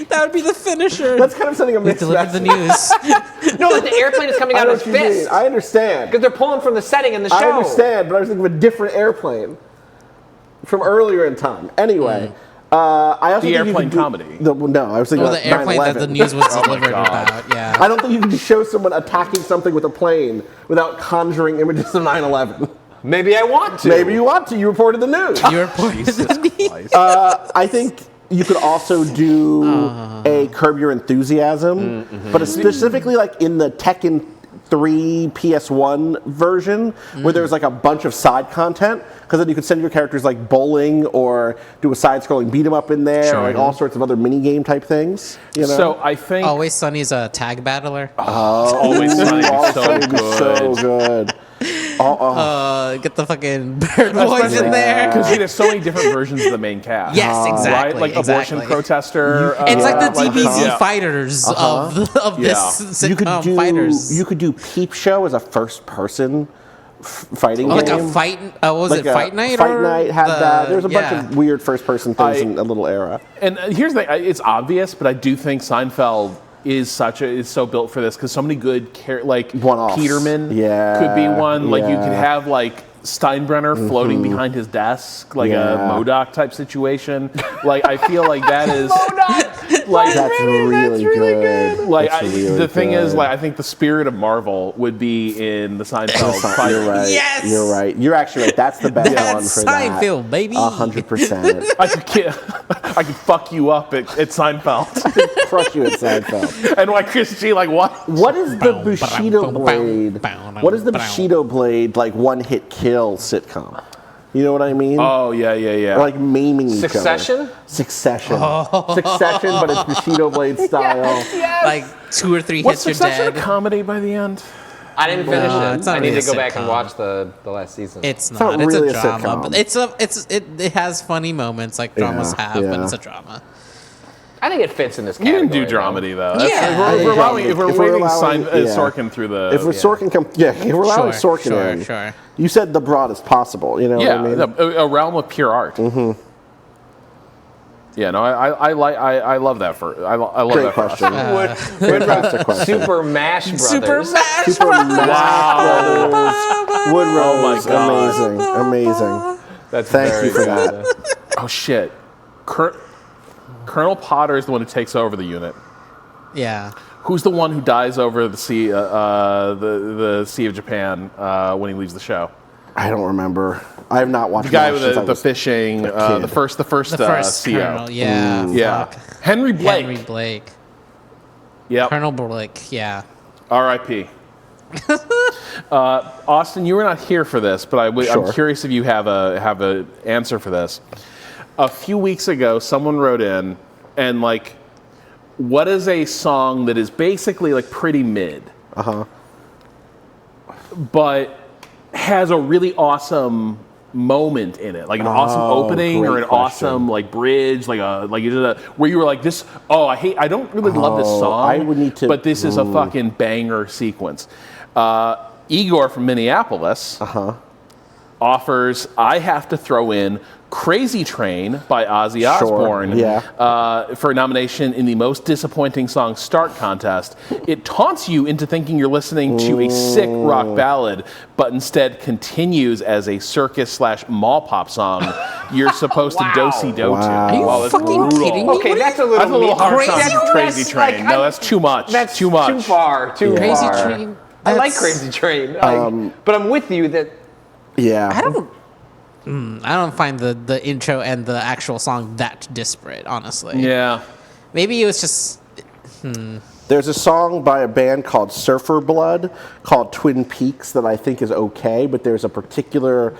S4: That would be the finisher.
S3: That's kind of sending a
S4: You
S3: mixed
S4: delivered the
S3: message.
S4: news.
S2: No, like the airplane is coming out of his fist.
S3: I understand.
S2: Because they're pulling from the setting in the show.
S3: I understand, but I was thinking of a different airplane from earlier in time. Anyway, I also
S1: The
S3: think
S1: airplane
S3: you could
S1: comedy.
S3: No, I was thinking
S4: Well,
S3: about
S4: the airplane
S3: 9/11.
S4: that the news was delivered
S1: God.
S4: about, yeah.
S3: I don't think you can just show someone attacking something with a plane without conjuring images of 9/11.
S2: Maybe I want to.
S3: Maybe you want to. You reported the news.
S4: You reported the news.
S3: I think you could also do a Curb Your Enthusiasm, but specifically like in the Tekken 3 PS1 version, where there's like a bunch of side content, because then you could send your characters like bowling or do a side-scrolling beat 'em up in there, or like all sorts of other mini game type things. You know?
S1: So I think.
S4: Always Sunny's a tag battler.
S1: Always Sunny.
S3: So good.
S4: Get the fucking bird boys in there.
S1: Because there's so many different versions of the main cast.
S4: Yes, exactly.
S1: Right? Like abortion protester.
S4: It's like the DBZ
S1: yeah.
S4: fighters of this sitcom fighters.
S3: You could do Peep Show as a first-person fighting
S4: like
S3: game.
S4: a fight. Was it Fight Night?
S3: Fight Night had that. There's a bunch
S4: yeah.
S3: of weird first-person things in a little era.
S1: And here's the thing, it's obvious, but I do think Seinfeld is so built for this because so many good like
S3: One-offs.
S1: Peterman could be one. Like you could have like Steinbrenner floating behind his desk, like a MODOK type situation. Like I feel like that is like
S3: That's really good.
S1: Like
S3: That's really
S1: the thing
S3: good.
S1: is, like I think the spirit of Marvel would be in the Seinfeld fight.
S3: You're right.
S4: Yes!
S3: You're right. You're actually right. That's the best
S4: That's
S3: one for that.
S4: Seinfeld, baby.
S3: 100%.
S1: I could fuck you up at Seinfeld.
S3: Crush you at Seinfeld.
S1: And like Chris G, like what?
S3: What is the Bushido Blade? What is the Bushido Blade like one-hit kill sitcom? You know what I mean?
S1: Oh yeah.
S3: Or like maiming each
S2: Succession?
S3: other. Succession. Succession, but it's Bushido Blade style.
S4: Like 2 or 3
S1: What's
S4: hits, you're
S1: Succession
S4: dead.
S1: a comedy by the end?
S2: I didn't finish
S4: it's
S2: it.
S4: not
S2: I need
S4: really
S2: to go
S4: a
S2: back and
S4: sitcom.
S2: watch the last season.
S4: It's
S3: not
S4: not. It's
S3: really
S4: a
S3: a
S4: drama,
S3: sitcom.
S4: but it has funny moments like dramas have, but it's a drama.
S2: I think it fits in this
S1: You
S2: category.
S1: didn't do dramedy though.
S4: Yeah.
S1: If we're waving
S3: yeah.
S1: Sorkin through the.
S3: If we're Sorkin, if we're allowing Sorkin in,
S4: Sure.
S3: you said the broadest possible. You know what I mean?
S1: A realm of pure art. Yeah, no, I love that for I love
S3: Great
S1: that
S3: question.
S2: Fantastic question. Super Mash Brothers.
S4: Super Mash
S3: Super Mash Brothers. Wood Rose.
S1: my God.
S3: Amazing.
S2: That's
S3: Thank
S2: very
S3: you for
S2: good.
S3: that.
S1: Oh shit, Colonel Potter is the one who takes over the unit.
S4: Yeah.
S1: Who's the one who dies over the sea, the Sea of Japan when he leaves the show?
S3: I don't remember. I have not watched
S1: The guy
S3: MASH
S1: with
S3: since I
S1: the
S3: was
S1: fishing,
S3: a kid.
S1: the first
S4: The first
S1: CO.
S4: Colonel, yeah.
S1: Yeah,
S4: Fuck.
S1: Henry Blake.
S4: Henry Blake.
S1: Yep.
S4: Colonel Blake, yeah.
S1: R.I.P. Austin, you were not here for this, but I'm
S3: Sure.
S1: curious if you have a answer for this. A few weeks ago, someone wrote in and like, what is a song that is basically like pretty mid, but has a really awesome moment in it, like an awesome opening or
S3: great
S1: an
S3: question.
S1: awesome like bridge, like you did where you were like this. Oh, I don't really love this song.
S3: I would need to-
S1: but this is a fucking banger sequence. Igor from Minneapolis offers. I have to throw in Crazy Train by Ozzy Osbourne for a nomination in the most disappointing song start contest. It taunts you into thinking you're listening to a sick rock ballad, but instead continues as a circus/mall pop song you're supposed to do-si-do to.
S3: Wow.
S4: Are you
S1: Oh, that's
S4: fucking
S1: brutal.
S4: kidding me?
S2: Okay, that's a
S1: That's a little harsh
S4: Crazy-
S1: on Crazy
S2: that's
S1: Train.
S2: like-
S1: No, that's too much.
S2: That's
S1: too much.
S2: Too far. Too
S4: Crazy
S2: far.
S4: Train.
S2: I like
S4: That's-
S2: Crazy Train. But I'm with you that
S3: Yeah.
S4: I don't find the intro and the actual song that disparate, honestly.
S1: Yeah.
S4: Maybe it was just
S3: There's a song by a band called Surfer Blood called Twin Peaks that I think is okay, but there's a particular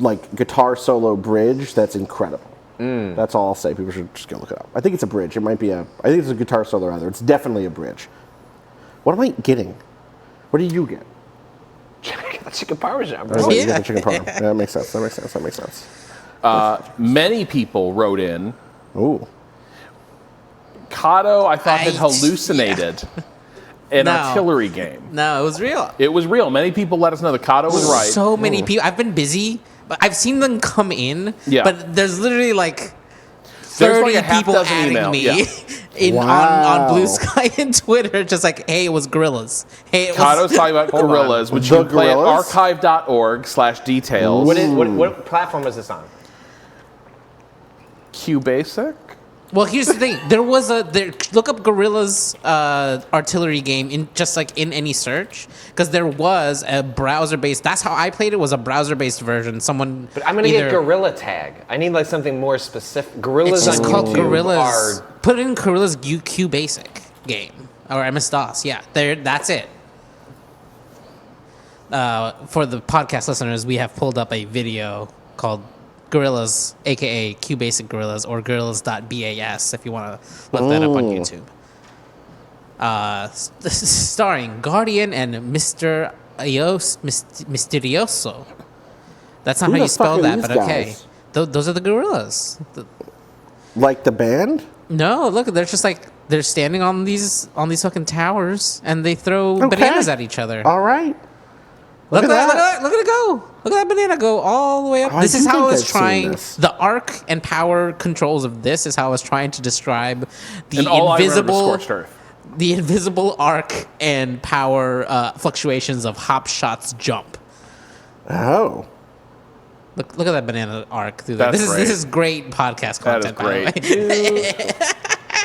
S3: like guitar solo bridge that's incredible. That's all I'll say. People should just go look it up. I think it's a bridge. It might be I think it's a guitar solo rather. It's definitely a bridge. What am I getting? What do you get?
S2: the chicken parmesan,
S3: Oh,
S2: bro.
S3: you get the chicken parm. Yeah, that makes sense. That makes sense.
S1: Many people wrote in.
S3: Ooh.
S1: Kato, I thought, had hallucinated an
S4: No.
S1: artillery game.
S4: no, it was real.
S1: It was real. Many people let us know that Kato was right.
S4: So many people. I've been busy, but I've seen them come in.
S1: Yeah.
S4: But there's literally like
S1: There's
S4: 30
S1: like a half
S4: people
S1: dozen
S4: adding
S1: email,
S4: me
S1: yeah.
S3: Wow.
S4: on Blue Sky and Twitter, just like, hey, it was gorillas. Hey, it
S1: Kato's
S4: was.
S1: talking about gorillas, which
S3: The
S1: you can play at
S3: Gorillas?
S1: archive.org/details.
S2: What platform is this on?
S1: QBasic?
S4: Well, here's the thing. Look up Gorilla's artillery game in just like in any search, because there was a browser-based. That's how I played it. Was a browser-based version. Someone.
S2: But I'm gonna get Gorilla Tag. I need like something more specific. Gorillas
S4: It's just
S2: on
S4: called
S2: YouTube
S4: Gorillas.
S2: are
S4: Put in Gorilla's Q Basic game or MS DOS. Yeah, that's it. For the podcast listeners, we have pulled up a video called Gorillas, aka QBasic Gorillas, or gorillas.bas if you want to look that up on YouTube. Starring Guardian and Mr. Misterioso. That's not
S3: Who
S4: how
S3: the
S4: you spell
S3: fuck are
S4: that,
S3: these
S4: but okay.
S3: guys?
S4: Those are the Gorillas.
S3: Like the band?
S4: No, look, they're just like they're standing on these fucking towers and they throw bananas at each other.
S3: All right.
S4: Look at
S3: at
S4: that!
S3: that.
S4: Look at it go! Look at that banana go all the way up.
S3: Oh, I
S4: This is
S3: do
S4: how I
S3: think
S4: was
S3: I've seen
S4: trying.
S3: this.
S4: The arc and power controls of this is how I was trying to describe the
S1: And all I remember is
S4: invisible,
S1: Scorched Earth.
S4: the invisible arc and power fluctuations of Hop Shot's jump.
S3: Oh.
S4: Look at that banana arc through that.
S1: That's
S4: This is great podcast
S1: That is
S4: content. By the
S1: great.
S4: way.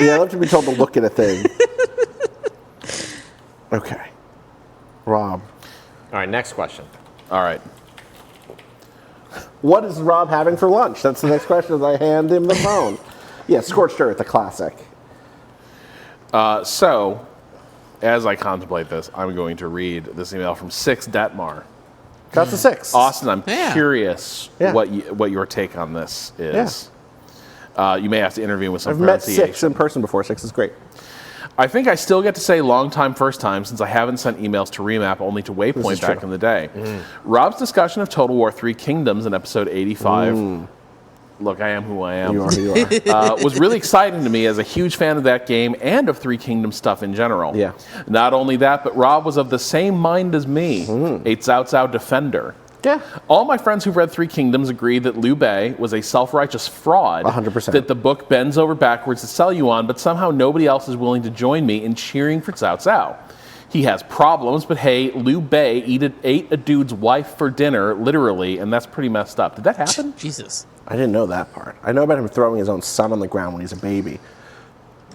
S3: Yeah, I love to be told to look at a thing. Okay. Rob.
S2: all right. Next question.
S1: All right.
S3: What is Rob having for lunch? That's the next question as I hand him the phone. Yeah, Scorched Earth, a classic.
S1: So, as I contemplate this, I'm going to read this email from Six Detmar.
S3: That's a 6.
S1: Austin, I'm
S4: Yeah.
S1: curious
S3: Yeah.
S1: what your take on this is. You may have to intervene with some
S3: I've met
S1: pronunciation.
S3: 6 in person before. 6 is great.
S1: I think I still get to say long time, first time, since I haven't sent emails to Remap, only to
S3: This
S1: Waypoint
S3: is
S1: back
S3: true.
S1: in the day. Rob's discussion of Total War 3 Kingdoms in episode 85. Look, I am who I am.
S3: You are who you are.
S1: Was really exciting to me as a huge fan of that game and of Three Kingdoms stuff in general.
S3: Yeah.
S1: Not only that, but Rob was of the same mind as me, a Cao Cao defender.
S3: Yeah.
S1: All my friends who've read Three Kingdoms agree that Liu Bei was a self-righteous fraud
S3: 100%.
S1: that the book bends over backwards to sell you on, but somehow nobody else is willing to join me in cheering for Cao Cao. He has problems, but hey, Liu Bei ate a dude's wife for dinner, literally, and that's pretty messed up. Did that happen?
S4: Jesus.
S3: I didn't know that part. I know about him throwing his own son on the ground when he's a baby,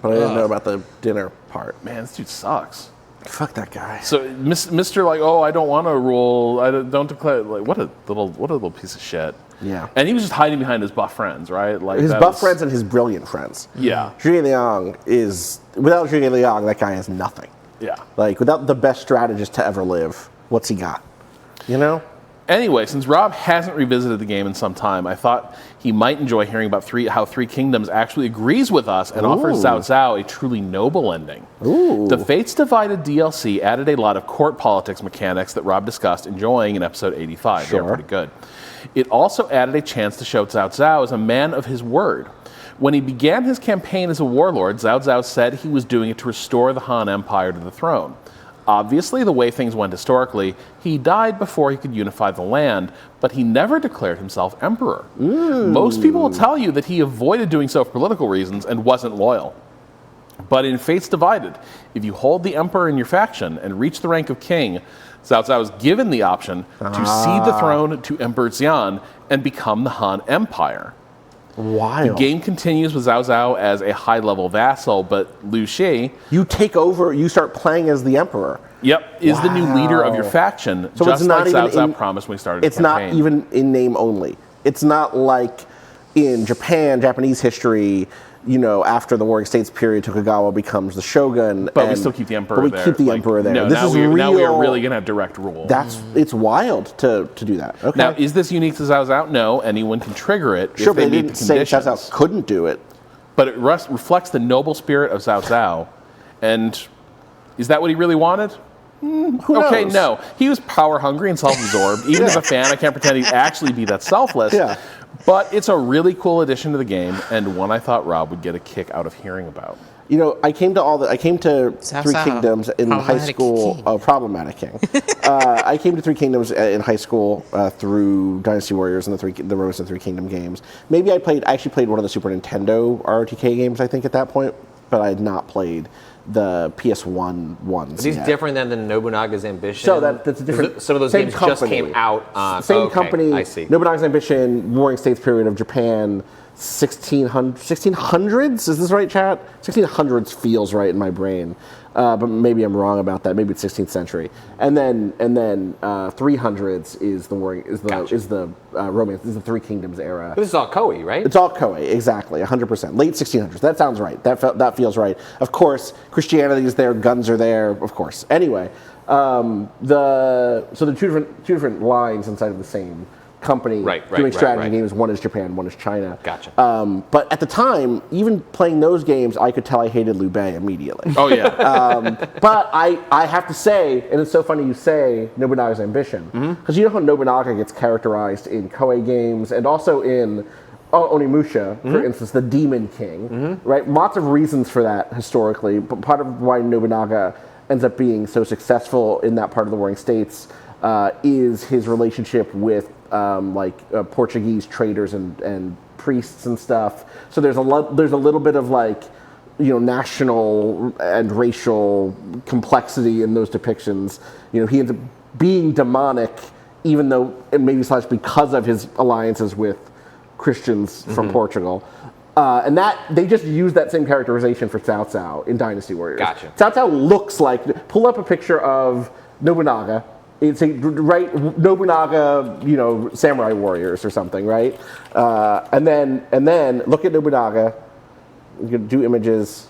S3: but I didn't know about the dinner part.
S1: Man, this dude sucks.
S3: Fuck that guy.
S1: So, Mr. Like, oh, I don't want to rule. I don't declare. Like, what a little piece of shit.
S3: Yeah.
S1: And he was just hiding behind his buff friends, right? Like
S3: His buff friends and his brilliant friends.
S1: Yeah.
S3: Zhuge Liang without Zhuge Liang, that guy has nothing.
S1: Yeah.
S3: Like, without the best strategist to ever live, what's he got? You know?
S1: Anyway, since Rob hasn't revisited the game in some time, I thought he might enjoy hearing about how Three Kingdoms actually agrees with us and offers Cao Cao a truly noble ending.
S3: Ooh.
S1: The Fates Divided DLC added a lot of court politics mechanics that Rob discussed enjoying in episode 85.
S3: Sure.
S1: They're pretty good. It also added a chance to show Cao Cao as a man of his word. When he began his campaign as a warlord, Cao Cao said he was doing it to restore the Han Empire to the throne. Obviously, the way things went historically, he died before he could unify the land, but he never declared himself emperor. Most people will tell you that he avoided doing so for political reasons and wasn't loyal. But in Fates Divided, if you hold the emperor in your faction and reach the rank of king, Cao Cao is given the option to cede the throne to Emperor Xian and become the Han Empire.
S3: Wild.
S1: The game continues with Cao Cao as a high-level vassal, but Liu Shi,
S3: You take over, you start playing as the emperor.
S1: is the new leader of your faction,
S3: So
S1: just
S3: it's not
S1: like Cao
S3: even
S1: Cao
S3: in-
S1: promised when we started
S3: It's
S1: the campaign.
S3: not even in name only. It's not like in Japanese history, after the Warring States period, Tokugawa becomes the shogun.
S1: But we still keep the emperor there.
S3: But we keep the emperor there.
S1: No,
S3: This
S1: now
S3: is
S1: now we are
S3: real-
S1: really going to have direct rule.
S3: It's wild to do that. Okay.
S1: Now, is this unique to Cao Cao? No, anyone can trigger it
S3: sure,
S1: if
S3: but
S1: they
S3: they
S1: meet
S3: didn't
S1: the
S3: say
S1: conditions.
S3: Cao Cao couldn't do it.
S1: But it reflects the noble spirit of Cao Cao. And is that what he really wanted?
S3: Who
S1: Okay,
S3: knows?
S1: no. He was power hungry and self-absorbed. Even as a fan, I can't pretend he'd actually be that selfless.
S3: Yeah.
S1: But it's a really cool addition to the game, and one I thought Rob would get a kick out of hearing about.
S3: I came to Three Kingdoms in high
S4: Problematic
S3: school.
S4: king.
S3: Oh, problematic king. I came to Three Kingdoms in high school through Dynasty Warriors and the Rose and Three Kingdom games. Maybe I actually played one of the Super Nintendo RTK games, I think, at that point, but I had not played the PS1 ones.
S2: Are these
S3: yet.
S2: different than the Nobunaga's Ambition?
S3: So that's a different.
S2: Some of those
S3: same
S2: games just
S3: company.
S2: came out.
S3: Same
S2: okay,
S3: company.
S2: I see.
S3: Nobunaga's Ambition, Warring States period of Japan, 1600s. Is this right, chat? 1600s feels right in my brain, but maybe I'm wrong about that. Maybe it's 16th century. And then 300s is the warring romance. Is the Three Kingdoms era.
S2: This is all Koei, right?
S3: It's all Koei, exactly, 100%. Late 1600s. That sounds right. That feels right. Of course, Christianity is there, guns are there, of course. Anyway, the two different lines inside of the same company doing strategy games. One is Japan, one is China.
S2: Gotcha.
S3: But at the time, even playing those games, I could tell I hated Liu Bei immediately.
S1: Oh, yeah.
S3: But I have to say, and it's so funny you say Nobunaga's Ambition, because you know how Nobunaga gets characterized in Koei games and also in Onimusha, for instance, the Demon King, right? Lots of reasons for that historically, but part of why Nobunaga ends up being so successful in that part of the Warring States is his relationship with Portuguese traders and priests and stuff. So there's a little bit of national and racial complexity in those depictions. He ends up being demonic, even though maybe / because of his alliances with Christians from Portugal. And that they just use that same characterization for Cao Cao in Dynasty Warriors.
S2: Gotcha.
S3: Cao Cao looks like, pull up a picture of Nobunaga. It's Nobunaga, Samurai Warriors or something, right? And then look at Nobunaga. You can do images.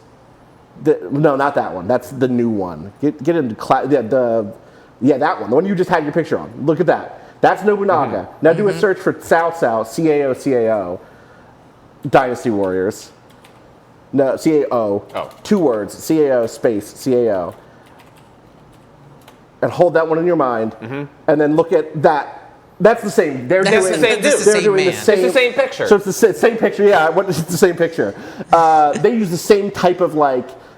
S3: No, not that one. That's the new one. Get into that one. The one you just had your picture on. Look at that. That's Nobunaga. Now do a search for Cao Cao, CAO. Dynasty Warriors. No, CAO.
S1: Oh.
S3: 2 words. CAO space CAO. And hold that one in your mind, and then look at that. That's the same. They're doing the same.
S2: It's the same picture.
S3: So it's the same picture. Yeah, it's the same picture. They use the same type of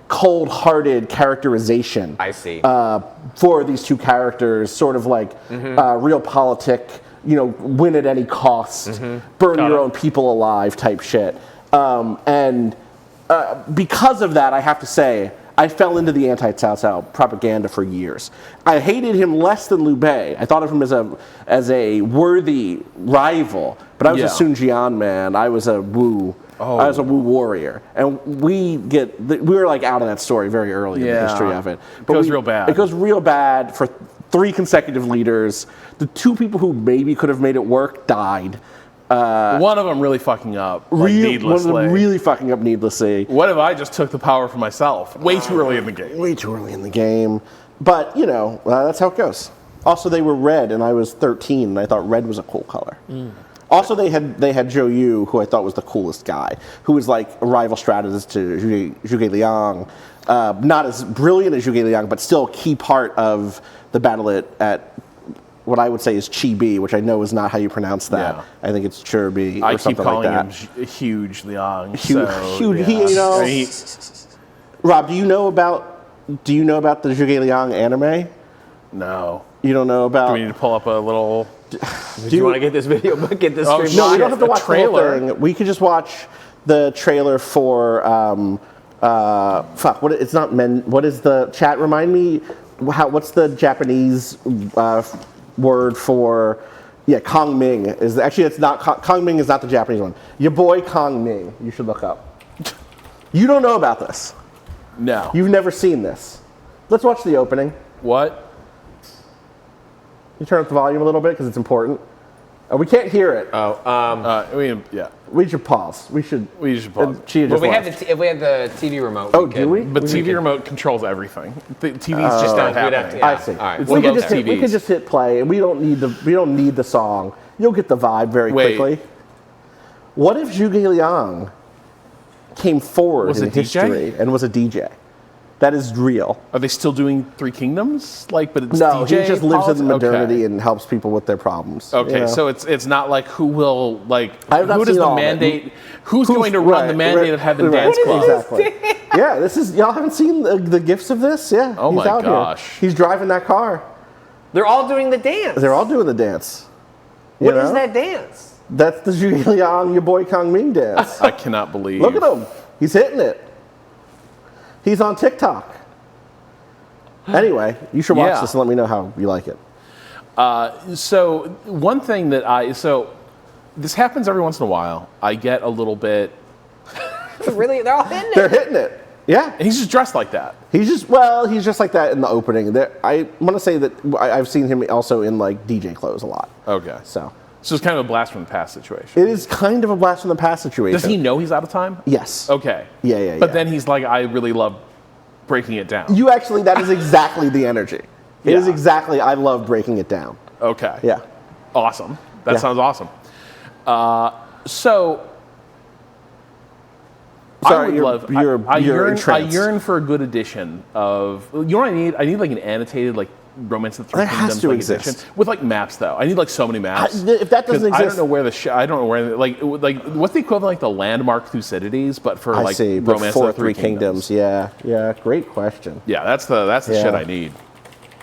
S3: cold-hearted characterization.
S2: I see.
S3: For these two characters, sort of realpolitik win at any cost, burn your own people alive type shit. And because of that, I have to say, I fell into the anti-Cao Cao propaganda for years. I hated him less than Liu Bei. I thought of him as a worthy rival, but I was a Sun Jian man. I was a Wu. I was a Wu warrior, and we were like out of that story very early in the history of it. But
S1: it goes real bad.
S3: It goes real bad for 3 consecutive leaders. The 2 people who maybe could have made it work died.
S1: One of them really fucking up, needlessly.
S3: One of them really fucking up needlessly.
S1: What if I just took the power for myself? Way too early in the game.
S3: Way too early in the game. But, that's how it goes. Also, they were red, and I was 13, and I thought red was a cool color. Also, they had Zhou Yu, who I thought was the coolest guy, who was like a rival strategist to Zhuge Liang. Not as brilliant as Zhuge Liang, but still a key part of the battle at what I would say is Chi-Bi, which I know is not how you pronounce that. Yeah. I think it's Chirbi or something like that.
S1: I keep calling him Huge Liang.
S3: Huge. Yeah. Rob, do you know about the Zhuge Liang anime?
S1: No.
S3: You don't know about?
S1: Do we need to pull up a little?
S2: Do you want to get this video? Get this stream?
S3: No, we don't have to watch the whole thing. We could just watch the trailer for fuck. It's not men. What is the chat? Remind me. What's the Japanese word for? Yeah, Kong Ming is actually. It's not Kong Ming is not the Japanese one. Your boy Kong Ming. You should look up. You don't know about this.
S1: No.
S3: You've never seen this. Let's watch the opening.
S1: What?
S3: You turn up the volume a little bit because it's important. We can't hear it. We should pause. We should
S2: Well,
S3: pause.
S2: if we had the TV remote.
S3: Do we?
S1: But TV remote controls everything. The TV's just not happening.
S3: I see.
S2: All right,
S3: we could just hit play, and we don't need the song. You'll get the vibe very quickly. What if Zhuge Liang came forward in history and was a DJ? That is real.
S1: Are they still doing Three Kingdoms? But it's
S3: no.
S1: DJ
S3: He just lives in the modernity
S1: okay.
S3: and helps people with their problems.
S1: Okay, so it's not like who will
S3: who
S1: does the mandate? Who's going to run the mandate of Heaven Dance Club?
S3: Exactly. Yeah, this is y'all haven't seen the gifts of this. Yeah.
S1: Oh
S3: he's out
S1: gosh.
S3: Here. He's driving that car.
S2: They're all doing the dance.
S3: They're all doing the dance.
S2: What is that dance?
S3: That's the Zhuge Liang, your boy Kong Ming dance.
S1: I cannot believe.
S3: Look at him. He's hitting it. He's on TikTok. Anyway, you should watch this and let me know how you like it.
S1: So one thing this happens every once in a while. I get a little bit.
S2: Really, they're all hitting it.
S3: They're hitting it. Yeah.
S1: And he's just dressed like that.
S3: He's just like that in the opening. I want to say that I've seen him also in DJ clothes a lot.
S1: Okay.
S3: So
S1: it's kind of a blast from the past situation.
S3: It is kind of a blast from the past situation.
S1: Does he know he's out of time?
S3: Yes.
S1: Okay.
S3: Yeah.
S1: But then he's like, I really love breaking it down.
S3: That is exactly the energy. It is exactly, I love breaking it down.
S1: Okay.
S3: Yeah.
S1: Awesome. That sounds awesome.
S3: Sorry,
S1: I
S3: entranced.
S1: yearn for a good edition of. You know what I need? I need an annotated Romance of the Three Kingdoms
S3: has to exist.
S1: edition with maps though. I need so many maps.
S3: If that doesn't exist,
S1: I don't know where I don't know where what's the equivalent the landmark Thucydides, but for Romance of the Three Kingdoms.
S3: Yeah. Great question.
S1: Yeah, that's the shit I need.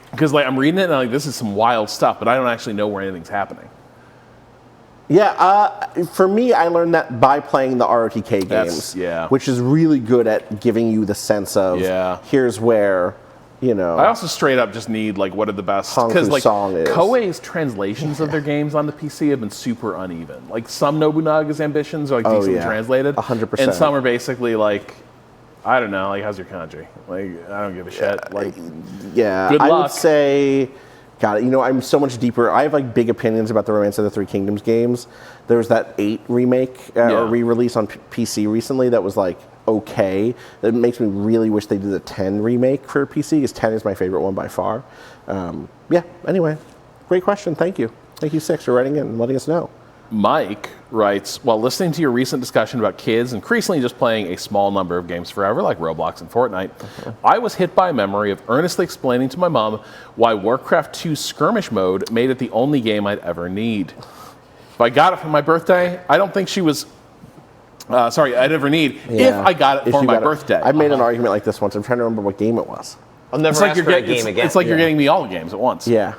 S1: Because I'm reading it and I'm this is some wild stuff, but I don't actually know where anything's happening.
S3: Yeah, for me, I learned that by playing the ROTK games, which is really good at giving you the sense of here's where, I
S1: also straight up just need what are the best because Koei's translations of their games on the PC have been super uneven. Some Nobunaga's ambitions are decently translated,
S3: 100%,
S1: and some are basically I don't know, how's your kanji? I don't give a shit. Good luck.
S3: I would say. God, I'm so much deeper. I have big opinions about the Romance of the Three Kingdoms games. There was that 8 remake or re-release on PC recently that was okay. It makes me really wish they did a 10 remake for PC because 10 is my favorite one by far. Anyway, great question. Thank you. Thank you, Six, for writing in and letting us know.
S1: Mike writes, while listening to your recent discussion about kids increasingly just playing a small number of games forever, like Roblox and Fortnite, I was hit by a memory of earnestly explaining to my mom why Warcraft 2 skirmish mode made it the only game I'd ever need. If I got it for my birthday, I don't think she was... I'd ever need if I got it for my birthday.
S3: I made an argument like this once. I'm trying to remember what game it was.
S2: I'll never ask for a game again.
S1: It's like you're getting me all the games at once.
S3: Yeah.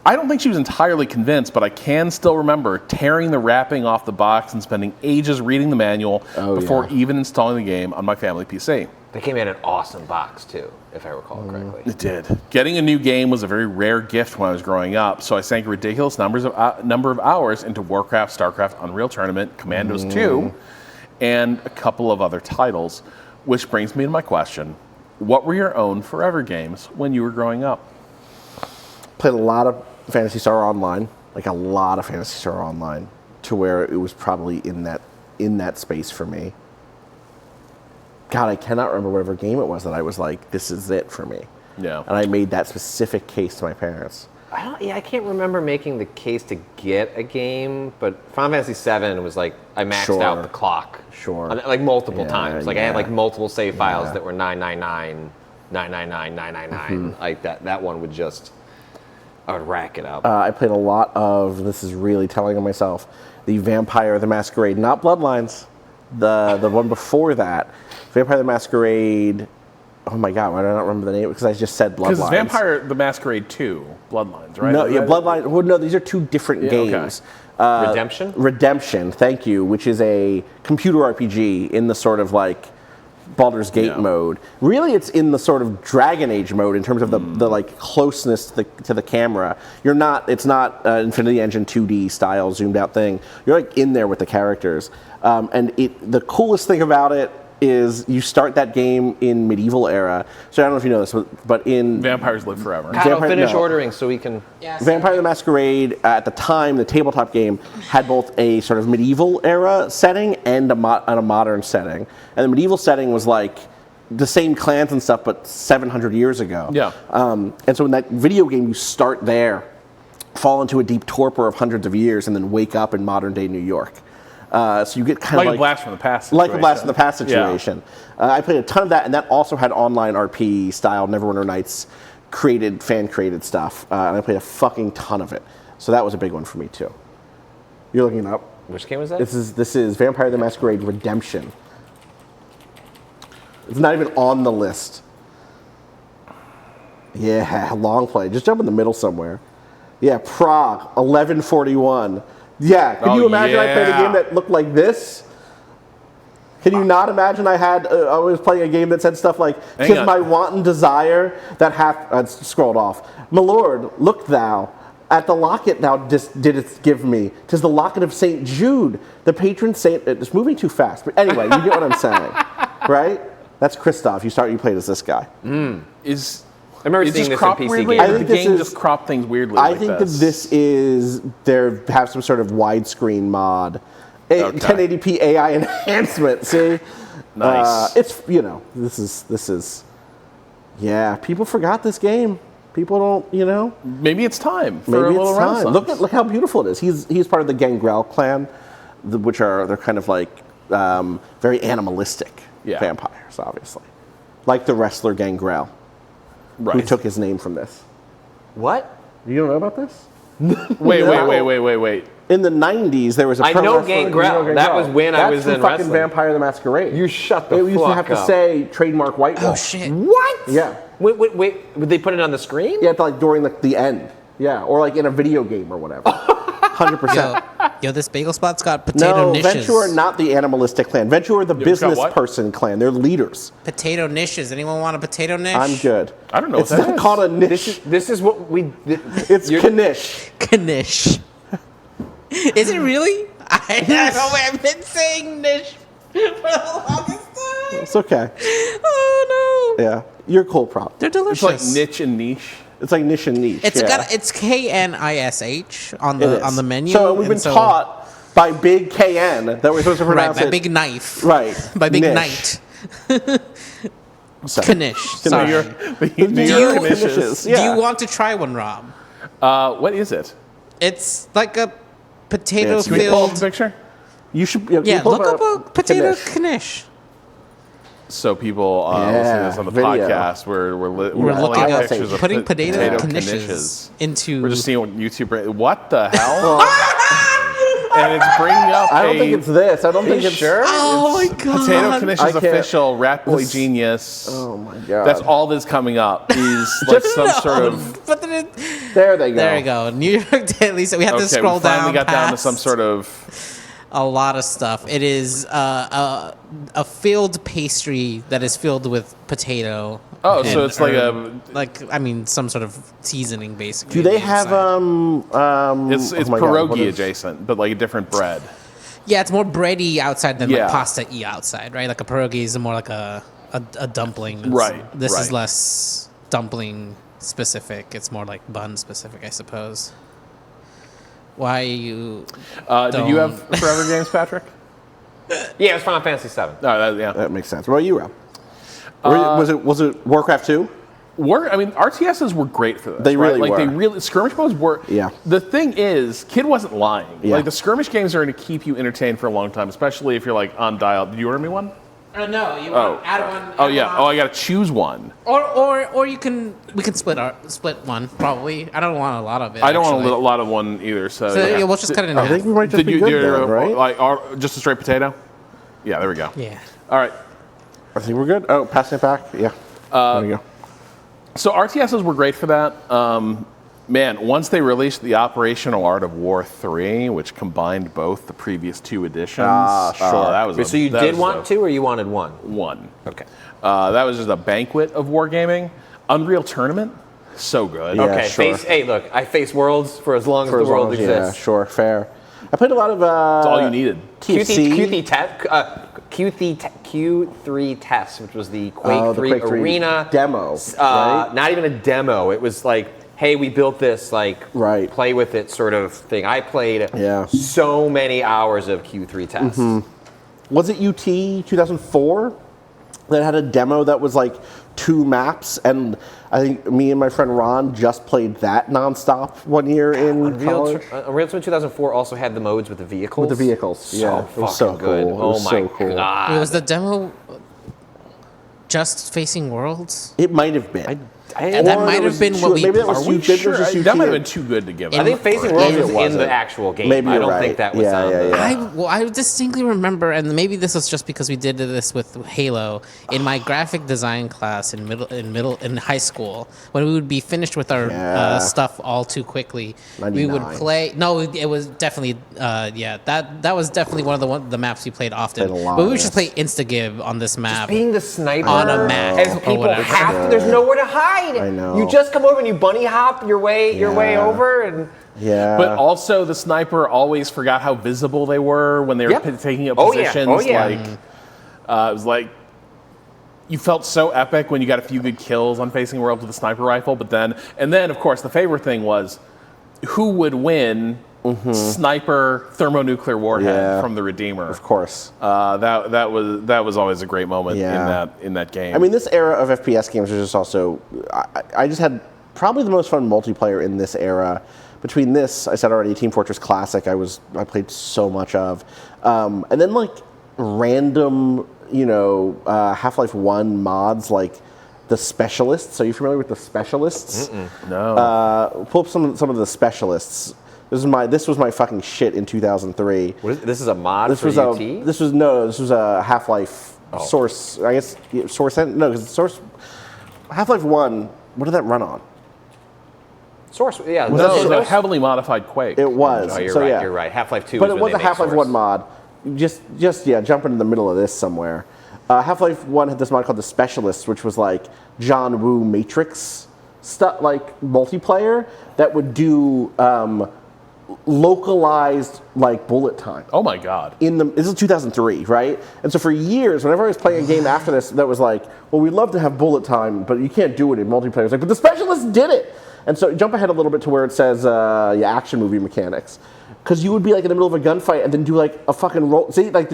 S1: I don't think she was entirely convinced, but I can still remember tearing the wrapping off the box and spending ages reading the manual before even installing the game on my family PC.
S2: They came in an awesome box, too, if I recall correctly.
S1: It did. Getting a new game was a very rare gift when I was growing up, so I sank ridiculous number of hours into Warcraft, StarCraft, Unreal Tournament, Commandos 2, and a couple of other titles, which brings me to my question. What were your own forever games when you were growing up?
S3: Played a lot of Phantasy Star Online, like a lot of Phantasy Star Online, to where it was probably in that space for me. God, I cannot remember whatever game it was that I was like, this is it for me.
S1: Yeah.
S3: And I made that specific case to my parents.
S2: I can't remember making the case to get a game, but Final Fantasy VII was like, I maxed out the clock.
S3: Sure.
S2: Like multiple times. Like I had like multiple save files that were 999, 999, 999. Like that one would just, I would rack it up.
S3: I played a lot of, this is really telling on myself, the Vampire the Masquerade, not Bloodlines, the one before that. Vampire the Masquerade, oh my god, why do I not remember the name? Because I just said Bloodlines.
S1: Because Vampire the Masquerade 2, Bloodlines, right?
S3: No, Bloodlines, well, no, these are two different games.
S1: Okay.
S2: Redemption?
S3: Redemption, thank you, which is a computer RPG in the sort of like Baldur's Gate mode. Really, it's in the sort of Dragon Age mode in terms of the like closeness to the camera. It's not Infinity Engine 2D style zoomed out thing. You're like in there with the characters. And the coolest thing about it is you start that game in medieval era. So I don't know if you know this, but in
S1: Vampires live forever.
S2: I'll finish ordering so we can...
S4: Yes.
S3: Vampire the Masquerade, at the time, the tabletop game, had both a sort of medieval era setting and a modern setting. And the medieval setting was like the same clans and stuff, but 700 years ago.
S1: Yeah.
S3: And so in that video game, you start there, fall into a deep torpor of hundreds of years, and then wake up in modern day New York. So you get kind of like
S1: a blast from the past
S3: like
S1: situation.
S3: a blast from the past situation. I played a ton of that, and that also had online RP style Neverwinter Nights fan created stuff, and I played a fucking ton of it. So that was a big one for me too. You're looking it up.
S2: Which game was that?
S3: This is Vampire the Masquerade Redemption. It's not even on the list. Yeah, long play. Just jump in the middle somewhere. Yeah, Prague 1141. Yeah, can you imagine I played a game that looked like this? Can you not imagine I was playing a game that said stuff like, "'Tis my wanton desire that hath..." Scrolled off. "My lord, look thou at the locket thou didst give me. 'Tis the locket of Saint Jude, the patron saint..." It's moving too fast, but anyway, you get what I'm saying, right? That's Christoph. You played as this guy.
S2: I remember seeing this in PC
S1: weirdly,
S2: games.
S1: I think the game just cropped things weirdly.
S3: I think that this is have some sort of widescreen mod, 1080p AI enhancement. See,
S1: nice.
S3: It's this is. Yeah, people forgot this game. People don't,
S1: Maybe it's time for
S3: maybe
S1: a little
S3: it's time.
S1: renaissance.
S3: Look how beautiful it is. He's part of the Gangrel clan, they're kind of like very animalistic vampires, obviously, like the wrestler Gangrel.
S1: Right.
S3: Who took his name from this?
S2: What?
S3: You don't know about this?
S1: Wait.
S3: In the 90s, there was a
S2: I
S3: pro
S2: know
S3: wrestler.
S2: Gangrel. That was when I was in
S3: fucking
S2: wrestling.
S3: Vampire the Masquerade.
S2: You shut the
S3: It
S2: fuck up.
S3: used to have to say trademark White Wolf.
S4: Oh shit!
S2: What?
S3: Yeah.
S2: Wait. Would they put it on the screen?
S3: Yeah, like during the end. Yeah, or like in a video game or whatever. 100%.
S4: Yo, this bagel spot's got potato
S3: No,
S4: niches.
S3: Venture are not the animalistic clan. Venture are the business
S1: what?
S3: person clan. They're leaders.
S4: Potato niches. Anyone want a potato niche?
S3: I'm good.
S1: I don't know
S3: It's
S1: what that
S3: not
S1: is.
S3: called a niche.
S2: This is what we.
S3: It's Knish.
S4: Knish. Is it really? I've been saying niche for the longest time.
S3: It's okay.
S4: Oh no.
S3: Yeah, you're cool, prop.
S4: They're
S1: It's
S4: delicious.
S1: like niche and niche.
S3: It's like niche and niche.
S4: It's
S3: yeah.
S4: it's KNISH on
S3: It is.
S4: the menu.
S3: So we've been taught by Big KN that we're supposed to
S4: right
S3: pronounce
S4: by
S3: it
S4: Big Knife.
S3: right.
S4: By Big
S3: Niche.
S4: Knight.
S3: So,
S4: Knish. Sorry.
S1: New York
S3: Knishes.
S1: Knishes.
S3: Yeah.
S4: Do you want to try one, Rob?
S1: What is it?
S4: It's like a potato
S1: Can we pull up
S4: filled.
S1: the picture?
S3: You should.
S4: Yeah,
S3: pull
S4: look up a potato
S3: Knish.
S4: knish.
S1: So people listening to this on the
S3: video.
S1: podcast, we're
S4: We're
S1: pulling
S4: looking
S1: up
S4: up
S1: pictures of
S4: putting potato
S1: knishes.
S4: knishes into.
S1: We're just seeing what YouTube. What the hell? And it's bringing up.
S3: I don't think it's this. I don't think it's
S2: sure?
S4: Oh my god!
S1: Potato
S3: I
S1: Knishes
S3: can't-
S1: official Ratboy Genius.
S3: Oh my god.
S1: That's all that's coming up is like some sort of.
S4: But then
S3: There they go.
S4: There you go. New York Daily. So we have to scroll
S1: we finally
S4: down.
S1: got down to some sort of
S4: a lot of stuff. It is a filled pastry that is filled with potato.
S1: Oh, so it's
S4: some sort of seasoning, basically.
S3: Do they have
S1: it's pierogi adjacent, but like a different bread.
S4: Yeah, it's more bready outside than like pasta-y outside, right? Like a pierogi is more like a dumpling. This is less dumpling specific. It's more like bun specific, I suppose. Why you?
S1: Did you have Forever Games, Patrick?
S2: Yeah, it was Final Fantasy VII.
S1: Oh,
S3: that makes sense. What about you, Rob? Was it Warcraft 2?
S1: RTSs were great for this.
S3: They really
S1: were.
S3: were.
S1: They really skirmish modes were.
S3: Yeah.
S1: The thing is, Kid wasn't lying.
S3: Yeah.
S1: Like the skirmish games are going to keep you entertained for a long time, especially if you're like on dial. Did you order me one?
S4: No, you want add one.
S1: Oh yeah. Oh, I got to choose one.
S4: Or we can split one probably. I don't want a lot of it.
S1: I don't want a lot of one either. So
S4: we'll just cut it in half.
S3: I think we might just be good then, right?
S1: Like just a straight potato. Yeah, there we go.
S4: Yeah.
S1: All right.
S3: I think we're good. Oh, passing it back. Yeah. There we go.
S1: So RTSs were great for that. Man, once they released the Operational Art of War 3, which combined both the previous two editions.
S3: Sure.
S1: That was
S2: So you did want two, or you wanted one?
S1: One.
S2: Okay.
S1: That was just a banquet of wargaming. Unreal Tournament, so good.
S3: Yeah,
S2: Okay.
S3: sure.
S2: Hey, look, I face worlds for as long as the world exists.
S3: Yeah, sure, fair. I played a lot of.
S1: That's all you needed.
S2: Q3 Test, which was the Quake 3
S3: Quake 3
S2: arena
S3: demo. Right?
S2: Not even a demo. It was like, hey, we built this, play with it sort of thing. I played so many hours of Q3 Test.
S3: Mm-hmm. Was it UT 2004 that had a demo that was like 2 maps? And I think me and my friend Ron just played that nonstop one year in college.
S2: Unreal Tournament 2004 also had the modes with the vehicles.
S3: With the vehicles, yeah.
S2: It was so good.
S3: Cool.
S2: Oh my
S3: God.
S4: Wait, was the demo just facing worlds?
S3: It might have been.
S4: That might have been what we.
S3: Maybe that was
S1: That might have been too good to give up.
S2: I think Facing Worlds was in the actual game.
S3: Maybe
S2: I don't
S3: right.
S2: think that was on the...
S4: I distinctly remember, and maybe this was just because we did this with Halo in my graphic design class in high school, when we would be finished with our stuff all too quickly.
S3: 99.
S4: We would play. No, it was definitely that was definitely one of the maps we played often. But we would just play Instagive on this map.
S2: Just being the sniper
S4: on a map,
S2: as people have to. There's nowhere to hide.
S3: I know.
S2: You just come over and you bunny hop your way over, and
S1: But also the sniper always forgot how visible they were when they were taking up positions. It was like you felt so epic when you got a few good kills on Facing Worlds with a sniper rifle. But then of course the favorite thing was who would win. Sniper thermonuclear warhead from the Redeemer.
S3: Of course.
S1: That was always a great moment in that game.
S3: I mean, this era of FPS games was just also. I just had probably the most fun multiplayer in this era. Between this, I said already, Team Fortress Classic. I played so much of, and then like random, Half-Life 1 mods like the Specialists. Are you familiar with the Specialists?
S1: No.
S3: Pull up some of the Specialists. This was my fucking shit in 2003.
S2: This is a mod for UT?
S3: This was a Half-Life Source. I guess Source. No, because Source. Half-Life 1. What did that run on?
S2: Source. Yeah.
S1: It was a heavily modified Quake.
S3: It was.
S2: Oh, you're
S3: so,
S2: right.
S3: Yeah.
S2: You're right. Half-Life 2.
S3: But it was a Half-Life 1 mod. Just jump into the middle of this somewhere. Half-Life 1 had this mod called the Specialists, which was like John Woo Matrix stuff, like multiplayer that would do. Localized like bullet time.
S1: Oh my god.
S3: This is 2003, right? And so for years, whenever I was playing a game after this that was like, well, we'd love to have bullet time, but you can't do it in multiplayer. It's like, but the Specialists did it. And so jump ahead a little bit to where it says action movie mechanics. Because you would be like in the middle of a gunfight and then do like a fucking roll. See, like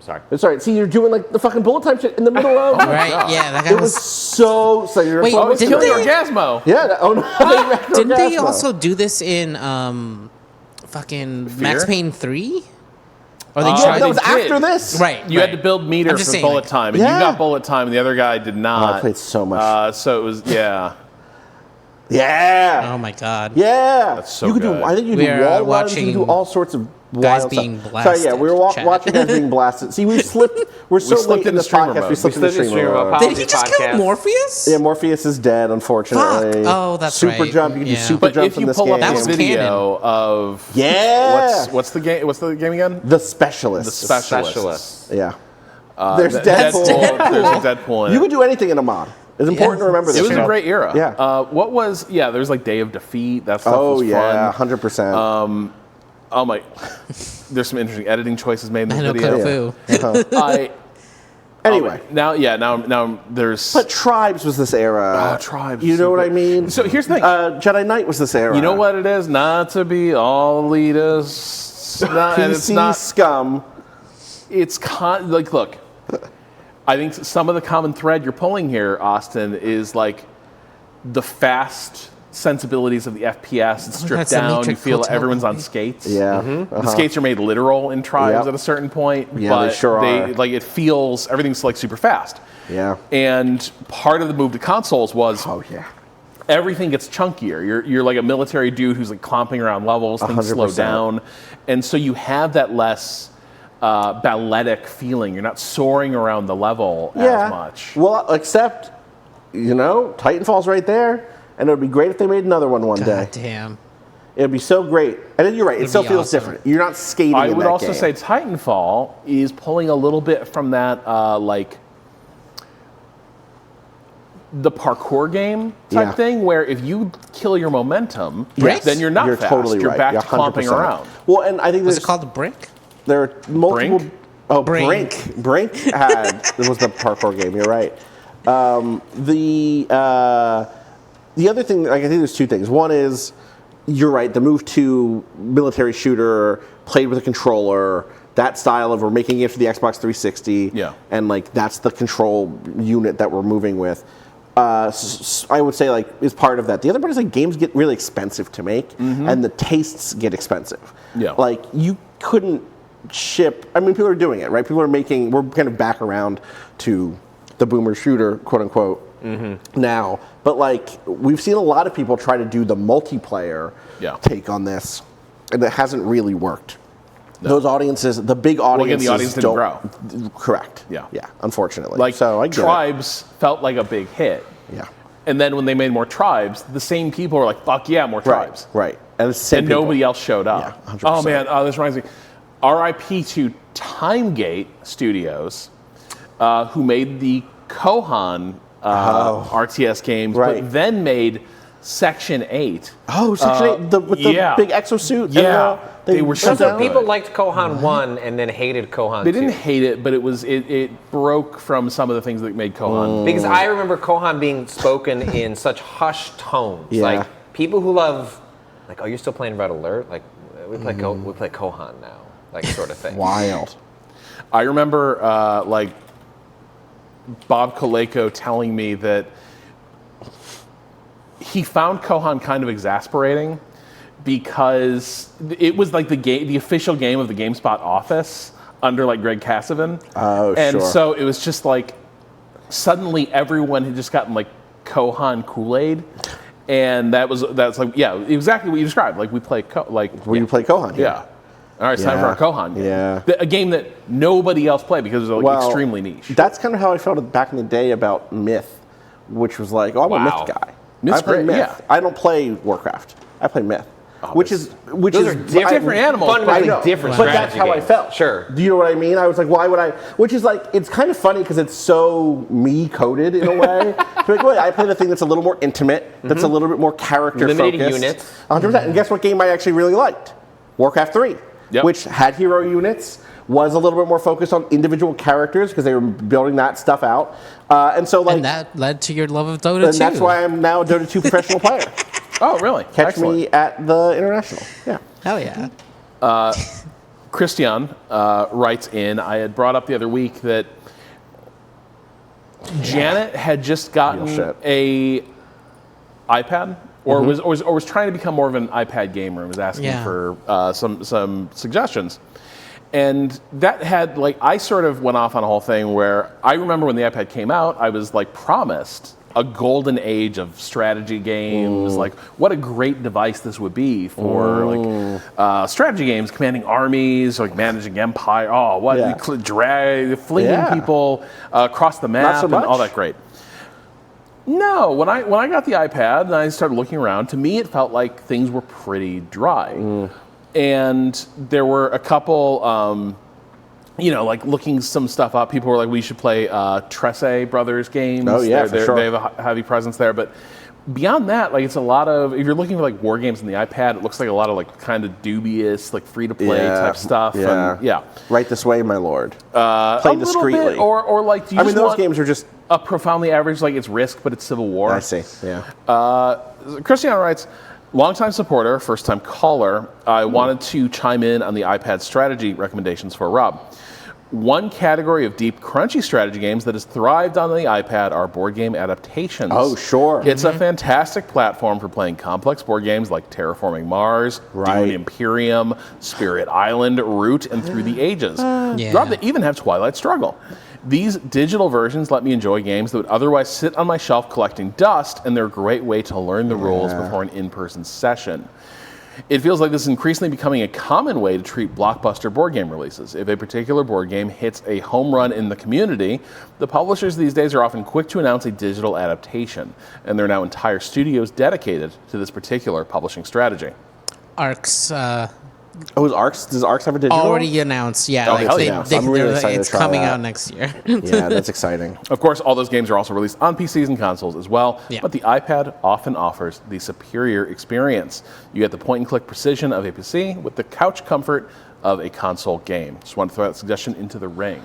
S3: sorry. See, you're doing like the fucking bullet time shit in the middle of.
S4: Right? Yeah, that guy
S3: it was so.
S4: Wait,
S1: didn't they Orgasmo?
S3: Yeah. No.
S4: Didn't they also do this in fucking
S1: Fear?
S4: Max Payne 3? Or they
S3: tried? That was after this.
S4: Right.
S1: You had to build meter for bullet time, and you got bullet time, and the other guy did not.
S3: I played so much.
S1: So it was
S3: Yeah.
S4: Oh my god.
S3: Yeah.
S1: That's so
S3: you could
S1: good.
S3: do. I think you could do wall runs. You could do all sorts of wild
S4: being
S3: stuff.
S4: blasted.
S3: So yeah, we were watching guys being blasted. See, we've slipped. We're so
S1: slipped
S3: late in
S1: into
S3: this
S1: streamer
S3: podcast.
S1: mode.
S3: We slipped into streamer mode.
S4: Did he just kill Morpheus?
S3: Yeah, Morpheus is dead, unfortunately.
S4: Fuck. Oh, that's
S3: super
S4: right.
S3: jump. You can do
S4: Yeah.
S3: super
S1: But
S3: jump
S1: if
S3: in
S1: you
S3: this
S1: pull
S3: game.
S1: up
S4: That
S1: this
S4: was
S1: video of
S3: Yeah.
S1: what's the game? What's the game again?
S3: The Specialist.
S1: The Specialist.
S3: Yeah. There's
S1: Th-
S3: Deadpool.
S1: There's a Deadpool in
S3: You
S1: it.
S3: could do anything in a mod. It's important to remember this.
S1: It was
S3: you
S1: a
S3: know?
S1: great era.
S3: Yeah.
S1: What was? Yeah, there's like Day of Defeat. That stuff
S3: Oh
S1: was
S3: yeah,
S1: fun.
S3: 100%.
S1: Oh my. There's some interesting editing choices made in
S4: I
S1: this
S4: know
S1: video.
S4: Kung Fu.
S3: Anyway.
S1: Now there's.
S3: But Tribes was this era.
S1: Oh, Tribes.
S3: You know what I mean?
S1: So here's the thing.
S3: Jedi Knight was this era.
S1: You know what it is? Not to be all elitist. And it's
S3: PC
S1: not.
S3: scum.
S1: It's like, look. I think some of the common thread you're pulling here, Austin, is like the fast sensibilities of the FPS. It's stripped
S4: That's a
S1: down. You
S4: Matrix
S1: feel
S4: Hotel
S1: everyone's on
S4: movie.
S1: skates.
S3: Yeah.
S1: The skates are made literal in Tribes
S3: Yep.
S1: at a certain point.
S3: Yeah,
S1: but
S3: they sure are.
S1: like it feels everything's like super fast.
S3: Yeah.
S1: And part of the move to consoles was
S3: Oh yeah.
S1: everything gets chunkier. You're like a military dude who's like clomping around levels. Things slow
S3: 100%.
S1: down, and so you have that less balletic feeling. You're not soaring around the level as much.
S3: Well, except, Titanfall's right there, and it would be great if they made another one day.
S4: God damn.
S3: It would be so great. And then you're right, it
S4: It'd
S3: still
S4: be
S3: feels
S4: awesome.
S3: different. You're not skating
S1: I
S3: in
S1: would
S3: that
S1: also
S3: game.
S1: say Titanfall is pulling a little bit from that like the parkour game type
S3: Yeah.
S1: thing, where if you kill your momentum,
S4: Bricks?
S1: then you're not
S3: You're
S1: fast.
S3: totally
S1: you're
S3: right.
S1: back
S3: You're
S1: to clomping
S3: 100%.
S1: around.
S3: Well, and I think
S4: Was
S3: there's
S4: it called the Brick?
S3: there are multiple.
S1: Brink?
S3: Oh,
S4: Brink.
S3: Brink had it was the parkour game. You're right. The other thing, like I think there's two things. One is you're right. The move to military shooter played with a controller. That style of we're making it for the Xbox 360.
S1: Yeah.
S3: And like that's the control unit that we're moving with. I would say like is part of that. The other part is like games get really expensive to make, and the tastes get expensive.
S1: Yeah.
S3: Like you couldn't ship. I mean, people are doing it, right? People are making. We're kind of back around to the boomer shooter, quote unquote, now. But like we've seen a lot of people try to do the multiplayer take on this, and it hasn't really worked. No. Those audiences, the big audiences,
S1: the audience didn't grow.
S3: Correct.
S1: Yeah.
S3: Yeah. Unfortunately.
S1: Like
S3: so I get
S1: Tribes felt like a big hit.
S3: Yeah.
S1: And then when they made more Tribes, the same people were like, "Fuck yeah, more Tribes!"
S3: Right. And, it's the same
S1: And
S3: people.
S1: nobody else showed up.
S3: Yeah, 100%.
S1: Oh man, this reminds me. R.I.P. to Timegate Studios, who made the Kohan RTS games,
S3: Right.
S1: but then made Section 8.
S3: Oh, Section 8 with the big exosuit.
S1: Yeah.
S3: And,
S1: They were
S3: shut
S1: so
S3: down.
S1: good.
S5: People liked Kohan 1 and then hated Kohan 2.
S1: They didn't hate it, but it broke from some of the things that made Kohan.
S5: Because I remember Kohan being spoken in such hushed tones.
S3: Yeah.
S5: Like, people who love, like, oh, you're still playing Red Alert? Like, we play Kohan now. Like, sort of thing.
S3: Wild.
S1: I remember like Bob Coleco telling me that he found Kohan kind of exasperating because it was like the official game of the GameSpot office under like Greg Cassavan.
S3: Oh,
S1: and
S3: sure.
S1: so it was just like suddenly everyone had just gotten like Kohan Kool-Aid. And that's like, yeah, exactly what you described. Like we play
S3: You play Kohan.
S1: Yeah. All right, it's time for our Kohan game.
S3: Yeah.
S1: A game that nobody else played because it was like extremely niche.
S3: That's kind of how I felt back in the day about Myth, which was like, oh, I'm a
S5: Wow.
S3: Myth guy.
S1: Myth's
S3: I play
S1: great,
S3: Myth.
S1: yeah.
S3: I don't play Warcraft. I play Myth. Which is
S5: Those are
S1: different animals.
S5: Fundamentally
S3: I know,
S5: different
S3: but that's
S5: strategy
S3: how I
S5: games.
S3: felt.
S5: Sure.
S3: Do you know what I mean? I was like, why would I? Which is like, it's kind of funny because it's so me coded in a way. Like, wait, I play the thing that's a little more intimate, that's a little bit more character
S5: Limited
S3: focused.
S5: units.
S3: 100%. And guess what game I actually really liked? Warcraft 3, which had hero units, was a little bit more focused on individual characters because they were building that stuff out. And so, like,
S4: And that led to your love of Dota 2.
S3: and that's why I'm now a Dota 2 professional player.
S1: Oh, really?
S3: Catch
S1: Excellent.
S3: me at the International. Yeah.
S4: Hell yeah.
S1: Christian writes in, I had brought up the other week that Janet had just gotten a iPad or was trying to become more of an iPad gamer and was asking for some suggestions. And that had, like, I sort of went off on a whole thing where I remember when the iPad came out, I was, like, promised a golden age of strategy games. Like, what a great device this would be for like strategy games, commanding armies, like managing empire. Oh, what fleeing people across the map and all that great. No, when I got the iPad and I started looking around, to me it felt like things were pretty dry, and there were a couple. Like looking some stuff up, people were like, we should play Tresse Brothers games.
S3: Oh, yeah, for sure.
S1: They have a heavy presence there. But beyond that, like, it's a lot of, if you're looking for like war games on the iPad, it looks like a lot of like kind of dubious, like free-to-play type stuff.
S3: Yeah.
S1: And,
S3: Right this way, my lord. Play discreetly.
S1: Bit, or like, do you just
S3: those
S1: want
S3: games are just
S1: a profoundly average, like it's Risk, but it's Civil War.
S3: I see, yeah.
S1: Christiana writes, longtime supporter, first-time caller. I wanted to chime in on the iPad strategy recommendations for Rob. One category of deep, crunchy strategy games that has thrived on the iPad are board game adaptations.
S3: Oh, sure.
S1: It's a fantastic platform for playing complex board games like Terraforming Mars, Dune Imperium, Spirit Island, Root, and Through the Ages. Rob, they even have Twilight Struggle. These digital versions let me enjoy games that would otherwise sit on my shelf collecting dust, and they're a great way to learn the rules before an in-person session. It feels like this is increasingly becoming a common way to treat blockbuster board game releases. If a particular board game hits a home run in the community, the publishers these days are often quick to announce a digital adaptation, and there are now entire studios dedicated to this particular publishing strategy.
S4: Arcs.
S3: Is Arcs? Does Arcs have a digital?
S4: Already announced, yeah.
S1: Oh, hell yeah.
S3: I'm really excited
S4: it's
S3: to try
S4: coming
S3: that.
S4: out next year.
S3: Yeah, that's exciting.
S1: Of course, all those games are also released on PCs and consoles as well, but the iPad often offers the superior experience. You get the point-and-click precision of a PC with the couch comfort of a console game. Just want to throw that suggestion into the ring.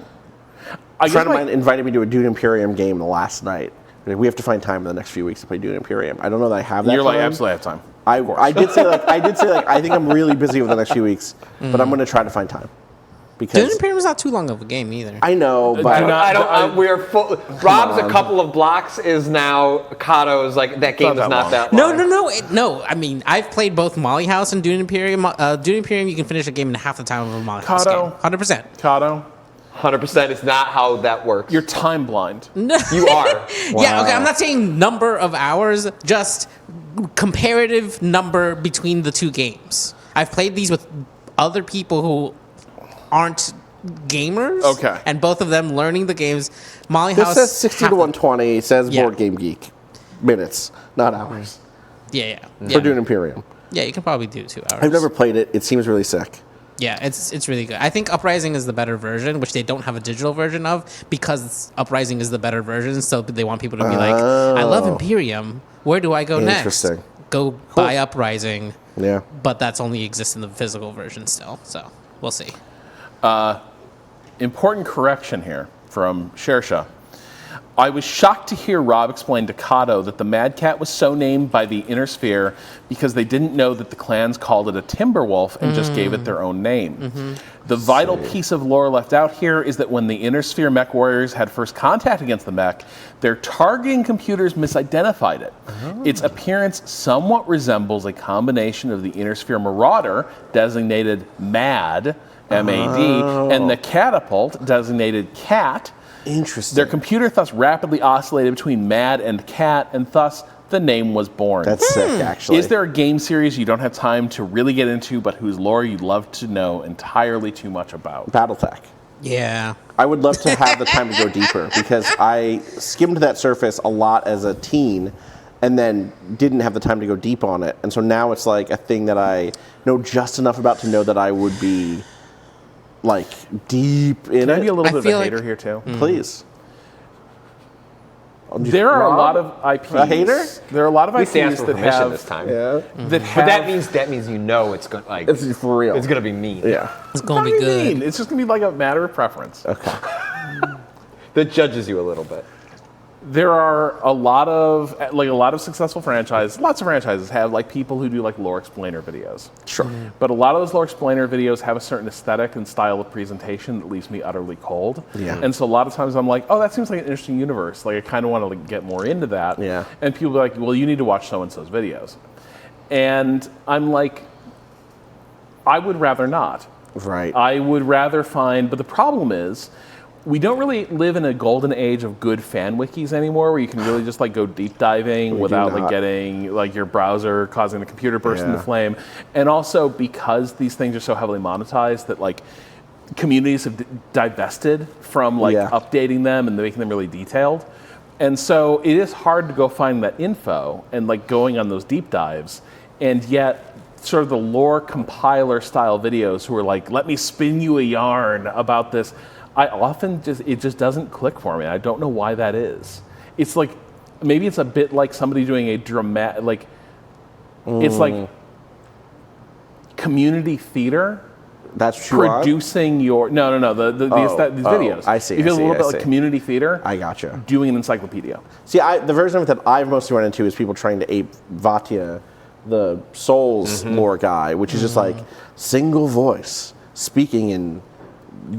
S3: A friend of mine invited me to a Dune Imperium game last night. We have to find time in the next few weeks to play Dune Imperium. I don't know that I have that
S1: You're
S3: time.
S1: like, absolutely have time.
S3: I did say I think I'm really busy over the next few weeks, but I'm going to try to find time. Because
S4: Dune Imperium is not too long of a game either.
S3: I know, but
S5: We're full. Rob's a couple of blocks is now Kato's. Like that game is not that long.
S4: No. I mean, I've played both Molly House and Dune Imperium. Dune Imperium, you can finish a game in half the time of a Molly House game. 100%.
S1: Kato,
S5: 100% is not how that works.
S1: you're time blind.
S4: No.
S5: You are.
S4: Yeah, okay, I'm not saying number of hours, just comparative number between the two games. I've played these with other people who aren't gamers.
S3: Okay.
S4: And both of them learning the games. Molly
S3: this
S4: House
S3: says 60 to 120. It says
S4: Yeah.
S3: Board Game Geek. Minutes, not hours.
S4: Yeah.
S3: For Dune Imperium.
S4: Yeah, you can probably do 2 hours.
S3: I've never played it. It seems really sick.
S4: Yeah, it's really good. I think Uprising is the better version, which they don't have a digital version of, because Uprising is the better version, so they want people to be like, I love Imperium. Where do I go next?
S3: Interesting.
S4: Go buy Uprising.
S3: Yeah.
S4: But that's only exists in the physical version still, so we'll see.
S1: Important correction here from Shersha. I was shocked to hear Rob explain to Kato that the Mad Cat was so named by the Inner Sphere because they didn't know that the clans called it a Timberwolf and just gave it their own name. The vital piece of lore left out here is that when the Inner Sphere mech warriors had first contact against the mech, their targeting computers misidentified it. Its appearance somewhat resembles a combination of the Inner Sphere Marauder, designated MAD, M-A-D, and the Catapult, designated CAT.
S3: Interesting.
S1: Their computer thus rapidly oscillated between MAD and CAT, and thus the name was born.
S3: That's sick, actually.
S1: Is there a game series you don't have time to really get into, but whose lore you'd love to know entirely too much about?
S3: Battletech.
S4: Yeah.
S3: I would love to have the time to go deeper, because I skimmed that surface a lot as a teen and then didn't have the time to go deep on it. And so now it's like a thing that I know just enough about to know that I would be like deep in
S1: Can
S3: it.
S1: I be a little bit of a
S4: feel
S1: hater
S4: like-
S1: here too?
S3: Please.
S1: There are a lot of IPs.
S3: A hater?
S1: There are a lot of
S5: At least they asked
S1: IPs
S5: for
S1: that
S5: permission
S1: have
S5: this time.
S3: Yeah.
S1: that have.
S5: But that means you know it's going like
S3: It's for real.
S5: it's gonna be mean.
S3: Yeah.
S4: It's going to
S1: What
S4: be
S1: do you
S4: good.
S1: mean? It's just gonna be like a matter of preference.
S3: Okay.
S5: That judges you a little bit.
S1: There are a lot of successful franchises. Lots of franchises have like people who do like lore explainer videos.
S3: Sure.
S1: But a lot of those lore explainer videos have a certain aesthetic and style of presentation that leaves me utterly cold.
S3: Yeah.
S1: And so a lot of times I'm like, oh, that seems like an interesting universe. Like I kind of want to like, get more into that.
S3: Yeah.
S1: And people are like, well, you need to watch so and so's videos. And I'm like, I would rather not.
S3: Right.
S1: I would rather find, but the problem is, we don't really live in a golden age of good fan wikis anymore, where you can really just like go deep diving without like getting like your browser causing the computer burst into flame. And also because these things are so heavily monetized that like communities have divested from like updating them and making them really detailed. And so it is hard to go find that info and like going on those deep dives. And yet sort of the lore compiler style videos who are like, let me spin you a yarn about this. I often it just doesn't click for me. I don't know why that is. It's like, maybe it's a bit like somebody doing a dramatic, like, it's like community theater.
S3: That's true.
S1: Producing these videos.
S3: I see.
S1: It feels a little bit like community theater.
S3: I gotcha.
S1: Doing an encyclopedia.
S3: See, the version of it that I've mostly run into is people trying to ape Vatya, the Souls lore guy, which is just like single voice speaking in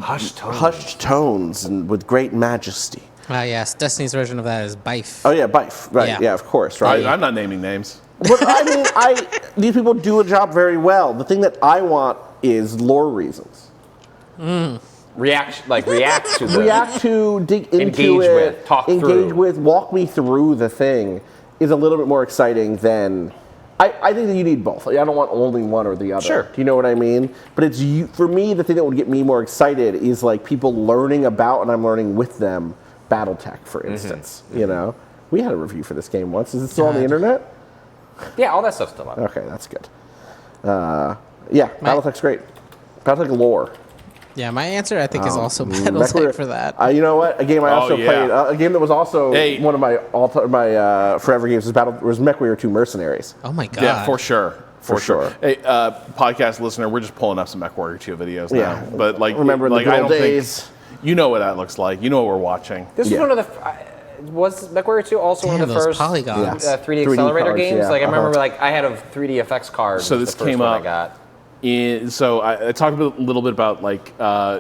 S3: hushed tones and with great majesty.
S4: Yes, Destiny's version of that is Bife.
S3: Oh yeah, Bife. Right. Yeah, of course. Right.
S1: I'm not naming names.
S3: But I mean, these people do a job very well. The thing that I want is lore reasons.
S2: React to the...
S3: React to, dig into
S2: engage
S3: it,
S2: with, talk
S3: engage
S2: through.
S3: with, walk me through the thing is a little bit more exciting than... I think that you need both. I don't want only one or the other.
S2: Sure.
S3: Do you know what I mean? But it's for me, the thing that would get me more excited is like people learning about, and I'm learning with them, BattleTech, for instance. You know? We had a review for this game once. Is it still on the internet?
S2: Yeah, all that stuff's still up.
S3: Okay, that's good. BattleTech's great. BattleTech lore.
S4: Yeah, my answer I think is also BattleTech for that.
S3: You know what? A game I also played. A game that was also one of my forever games was MechWarrior 2 Mercenaries.
S4: Oh my god!
S1: Yeah, for sure. For sure. Hey, podcast listener, we're just pulling up some MechWarrior 2 videos now.
S3: Yeah,
S1: but like,
S3: remember the good old days.
S1: You know what that looks like. You know what we're watching.
S2: This is one of the. Was MechWarrior 2 also one of the first
S4: polygons.
S2: 3D accelerator games? Like I remember, like I had a 3D FX card.
S1: So this came up. So I talked a little bit about like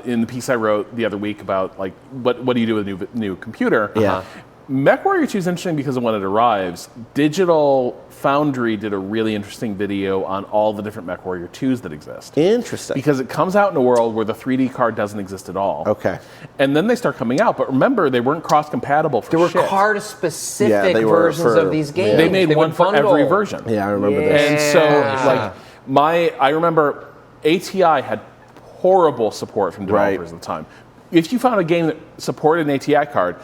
S1: in the piece I wrote the other week about like what do you do with a new computer?
S3: Yeah.
S1: MechWarrior 2 is interesting because of when it arrives. Digital Foundry did a really interesting video on all the different MechWarrior 2s that exist.
S3: Interesting.
S1: Because it comes out in a world where the 3D card doesn't exist at all.
S3: Okay.
S1: And then they start coming out. But remember, they weren't cross-compatible for
S2: There were
S1: shit.
S2: card-specific versions of these games.
S1: They made one for every version.
S3: Yeah, I remember this.
S1: And so, like, I remember ATI had horrible support from developers at the time. If you found a game that supported an ATI card,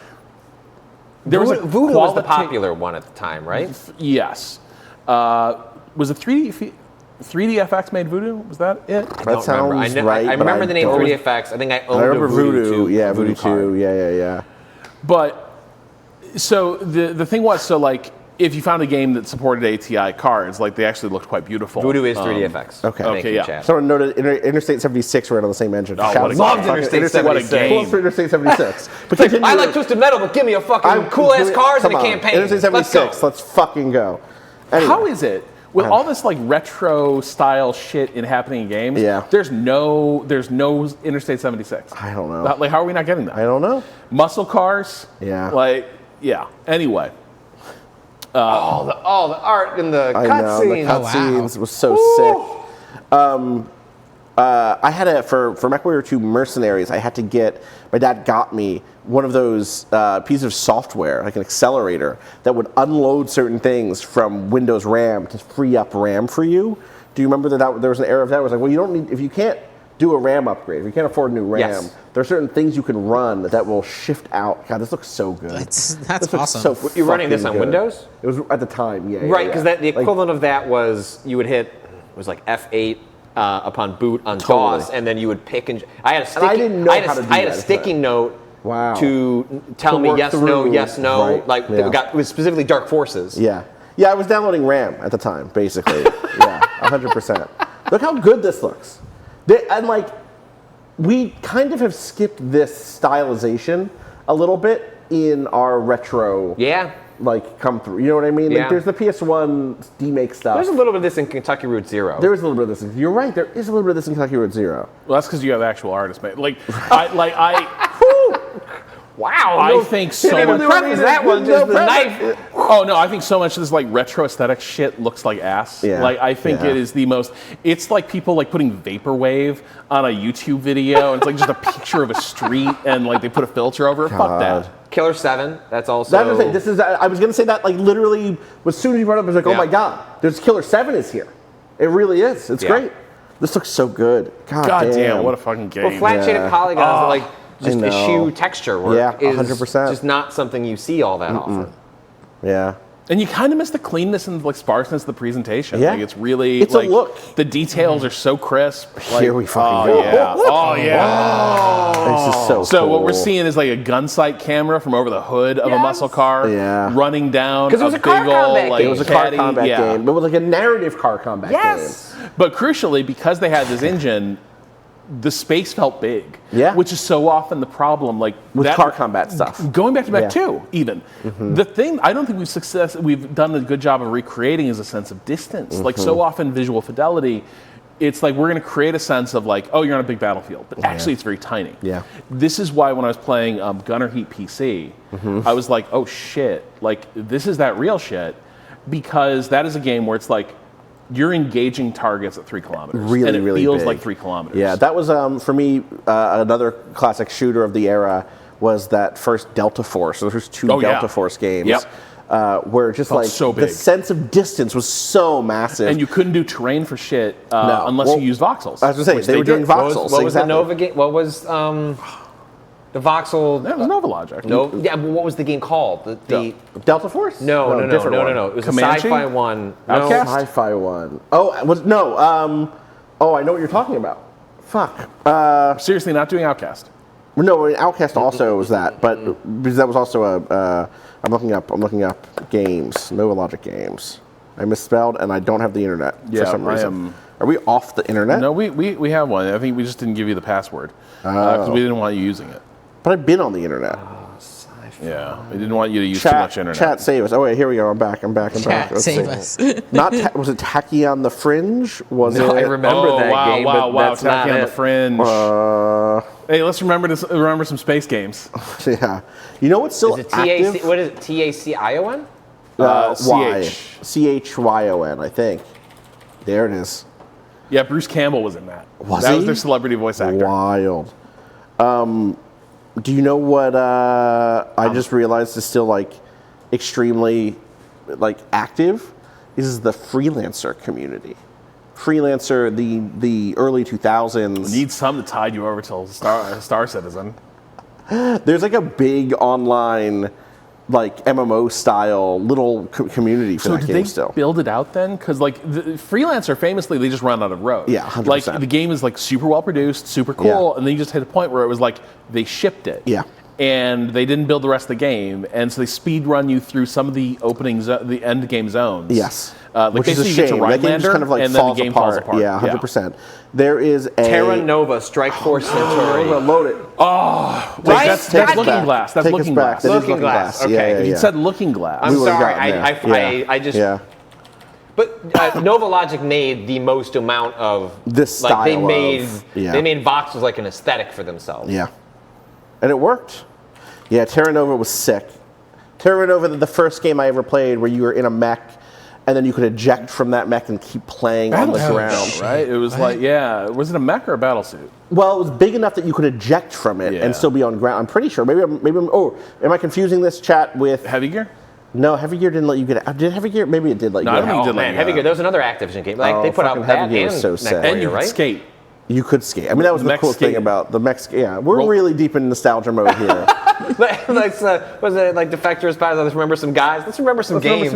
S1: there was
S2: Voodoo was the popular one at the time, right?
S1: Yes. Was it 3DFX made Voodoo? Was that it?
S3: That sounds right.
S2: I remember the name 3DFX. I think I owned a Voodoo 2.
S3: Yeah, Voodoo 2. Yeah.
S1: But so the thing was, so like if you found a game that supported ATI cards, like they actually looked quite beautiful.
S2: Voodoo is 3DFX.
S3: Okay,
S1: yeah.
S3: Someone noted Interstate 76 ran on the same engine.
S1: Oh, what a
S2: Loved
S1: game.
S2: Interstate 76.
S1: What a game.
S3: Cool for Interstate 76. But
S2: I like Twisted Metal, but give me a fucking cool-ass cars and a campaign.
S3: Interstate 76, let's fucking go. Anyway.
S1: How is it? With all this like retro style shit happening in games, there's no Interstate 76.
S3: I don't know.
S1: Like, how are we not getting that?
S3: I don't know.
S1: Muscle cars.
S3: Yeah.
S1: Like, yeah. Anyway.
S2: All the art in the cutscenes.
S3: The cutscenes was so sick. I had for MechWarrior 2 Mercenaries, I had to get, my dad got me one of those pieces of software, like an accelerator, that would unload certain things from Windows RAM to free up RAM for you. Do you remember that there was an era of that? It was like, well, you don't need, if you can't do a RAM upgrade, if you can't afford new RAM, there are certain things you can run that will shift out. God, this looks so good.
S4: That's awesome.
S3: So
S2: you're running this on
S3: good.
S2: Windows?
S3: It was at the time, yeah.
S2: Right, because the equivalent of that was you would hit, it was like F8 upon boot on DOS, and then you would pick and I had a sticky,
S3: I didn't know how to do
S2: I had
S3: that,
S2: a sticky note to tell me
S3: work
S2: yes, no,
S3: through.
S2: yes, no.
S3: Right.
S2: Like it was specifically Dark Forces.
S3: Yeah. Yeah, I was downloading RAM at the time, basically. Yeah, 100%. Look how good this looks. And like, we kind of have skipped this stylization a little bit in our retro.
S2: Yeah.
S3: Like, come through. You know what I mean?
S2: Yeah.
S3: Like, there's the PS1 demake stuff.
S2: There's a little bit of this in Kentucky Route Zero.
S3: There is a little bit of this. You're right. There is a little bit of this in Kentucky Route Zero.
S1: Well, that's because you have actual artists made. Like,
S2: Wow.
S1: I think so much.
S2: Preface that one, just the knife.
S1: Oh no, I think so much of this like retro aesthetic shit looks like ass.
S3: Yeah.
S1: Like I think it is the most. It's like people like putting vaporwave on a YouTube video, and it's like just a picture of a street, and like they put a filter over it. Fuck that.
S5: Killer 7, that's also...
S3: That's the thing. This is. I was gonna say that like literally as soon as you brought it up, I was like, oh my god, there's Killer 7 is here. It really is. It's great. This looks so good. God damn,
S1: what a fucking game.
S5: Well, flat shaded polygons are like just issue texture work.
S3: Yeah,
S5: is
S3: 100%.
S5: just not something you see all that often.
S3: Yeah.
S1: And you kind of miss the cleanness and like sparseness of the presentation.
S3: Yeah.
S1: Like it's really
S3: It's
S1: like
S3: a look.
S1: the details are so crisp. Like,
S3: Here we fucking go.
S1: Yeah. Oh yeah.
S3: This is so
S1: So
S3: cool.
S1: what we're seeing is like a gun sight camera from over the hood of a muscle car, running down
S5: 'Cause it was a car
S1: big
S5: combat
S1: old
S5: game.
S1: like
S3: It was a car
S1: caddy-
S3: combat game, but it was like a narrative car combat game.
S1: But crucially, because they had this engine, the space felt big.
S3: Yeah.
S1: Which is so often the problem. Like
S3: With car combat stuff.
S1: Going back to back
S3: Yeah.
S1: 2, even. The thing I don't think we've done a good job of recreating is a sense of distance. Like so often visual fidelity, it's like we're going to create a sense of like, oh, you're on a big battlefield, but actually it's very tiny.
S3: Yeah.
S1: This is why when I was playing Gunner Heat PC, I was like, oh shit, like this is that real shit, because that is a game where it's like you're engaging targets at 3 kilometers,
S3: Really,
S1: and it
S3: really
S1: feels
S3: big.
S1: like 3 kilometers.
S3: Yeah, that was for me another classic shooter of the era was that first Delta Force. So there's 2 Delta Force games.
S1: Yep.
S3: Where just like
S1: so
S3: the
S1: big.
S3: sense of distance was so massive.
S1: And you couldn't do terrain for shit unless you used voxels.
S3: I was gonna say
S1: which
S3: they were doing
S1: did.
S3: voxels.
S5: What was the
S3: exactly.
S5: Nova game? What was the voxel?
S1: That was Nova Logic.
S5: No, yeah, but what was the game called? The
S3: Delta Force?
S5: no.
S3: different one.
S5: It was
S1: Comanche?
S5: a sci-fi one.
S1: Outcast?
S3: Sci-fi one. Oh, was no. Oh, I know what you're talking about. Fuck.
S1: Seriously, not doing Outcast.
S3: No, Outcast also was that, but because that was also a. I'm looking up games. Nova Logic games. I misspelled, and I don't have the internet for some reason. Are we off the internet?
S1: No, we have one. I think we just didn't give you the password because we didn't want you using it.
S3: But I've been on the internet.
S1: Yeah, we didn't want you to use too much internet.
S3: Chat, save us. Oh wait, here we go. I'm back. Let's
S4: Chat,
S3: see.
S4: save us.
S3: Was it Tacky on the Fringe? Was
S5: No,
S3: it?
S5: I remember that game, but that's not
S1: Tacky on the
S5: it.
S1: Fringe. Hey, let's remember some space games.
S3: Yeah. You know what's still
S5: Is it
S3: active?
S5: TAC? What is it? TACION?
S3: CHYON, I think. There it is.
S1: Yeah, Bruce Campbell was in that.
S3: Was
S1: that
S3: he?
S1: was their celebrity voice actor.
S3: Wild. Do you know what I just realized is still like extremely like active? Is the freelancer community. Freelancer, the early 2000s.
S1: Need something to tide you over till Star Citizen.
S3: There's like a big online, like MMO style little community for
S1: So
S3: that
S1: did
S3: game
S1: they
S3: still.
S1: build it out then? Because like the Freelancer, famously, they just run out of road.
S3: Yeah, 100%.
S1: Like the game is like super well produced, super cool,
S3: Yeah.
S1: and then you just hit a point where it was like they shipped it.
S3: Yeah.
S1: And they didn't build the rest of the game, and so they speed run you through some of the the end game zones.
S3: Yes.
S1: Like
S3: Which is a
S1: basically you get to
S3: shame. That game just
S1: Rhinelander,
S3: kind of like
S1: and then the
S3: falls
S1: game
S3: apart.
S1: falls apart.
S3: Yeah, 100%. There is a
S5: Terra Nova Strike Force Centauri.
S3: Load it.
S1: Like,
S5: Right?
S1: that's
S3: Take us
S1: Looking
S3: back.
S1: Glass. That's
S3: Take us
S1: Looking
S3: back.
S1: Glass.
S3: That is
S5: Looking Glass, okay.
S3: Yeah,
S1: If
S3: yeah.
S1: you said Looking Glass.
S5: I'm
S3: We would've
S5: sorry,
S3: gotten there.
S5: I just.
S3: Yeah.
S5: But Nova Logic made the most amount of
S3: This
S5: like they
S3: style
S5: made
S3: of- yeah.
S5: they made voxels like an aesthetic for themselves.
S3: Yeah. And it worked. Yeah, Terra Nova was sick. Terra Nova, the first game I ever played where you were in a mech and then you could eject from that mech and keep playing on the ground.
S1: right? It was like, yeah. Was it a mech or a battle suit?
S3: Well, it was big enough that you could eject from it
S1: Yeah.
S3: and still be on ground. I'm pretty sure. Maybe I'm, oh, am I confusing this chat with...
S1: Heavy Gear?
S3: No, Heavy Gear didn't let you get out. Did Heavy Gear? Maybe it did let you
S1: No, I
S3: get
S1: don't think
S3: out.
S1: it did let
S5: Man,
S1: you
S5: Heavy
S1: out.
S5: Gear. There was another Activision game. Like they put out
S3: fucking Heavy
S5: that
S3: Gear
S5: and
S3: was so sick.
S5: Mech
S1: And
S5: Warrior,
S1: you could
S5: right?
S1: skate.
S3: You could skate. I mean, that was the
S1: Mech
S3: cool thing
S1: skating.
S3: about the mech. Yeah, we're
S1: Roll-
S3: really deep in nostalgia mode here.
S5: Like, was it like Defectors Past? Let's remember some guys. Let's remember some games.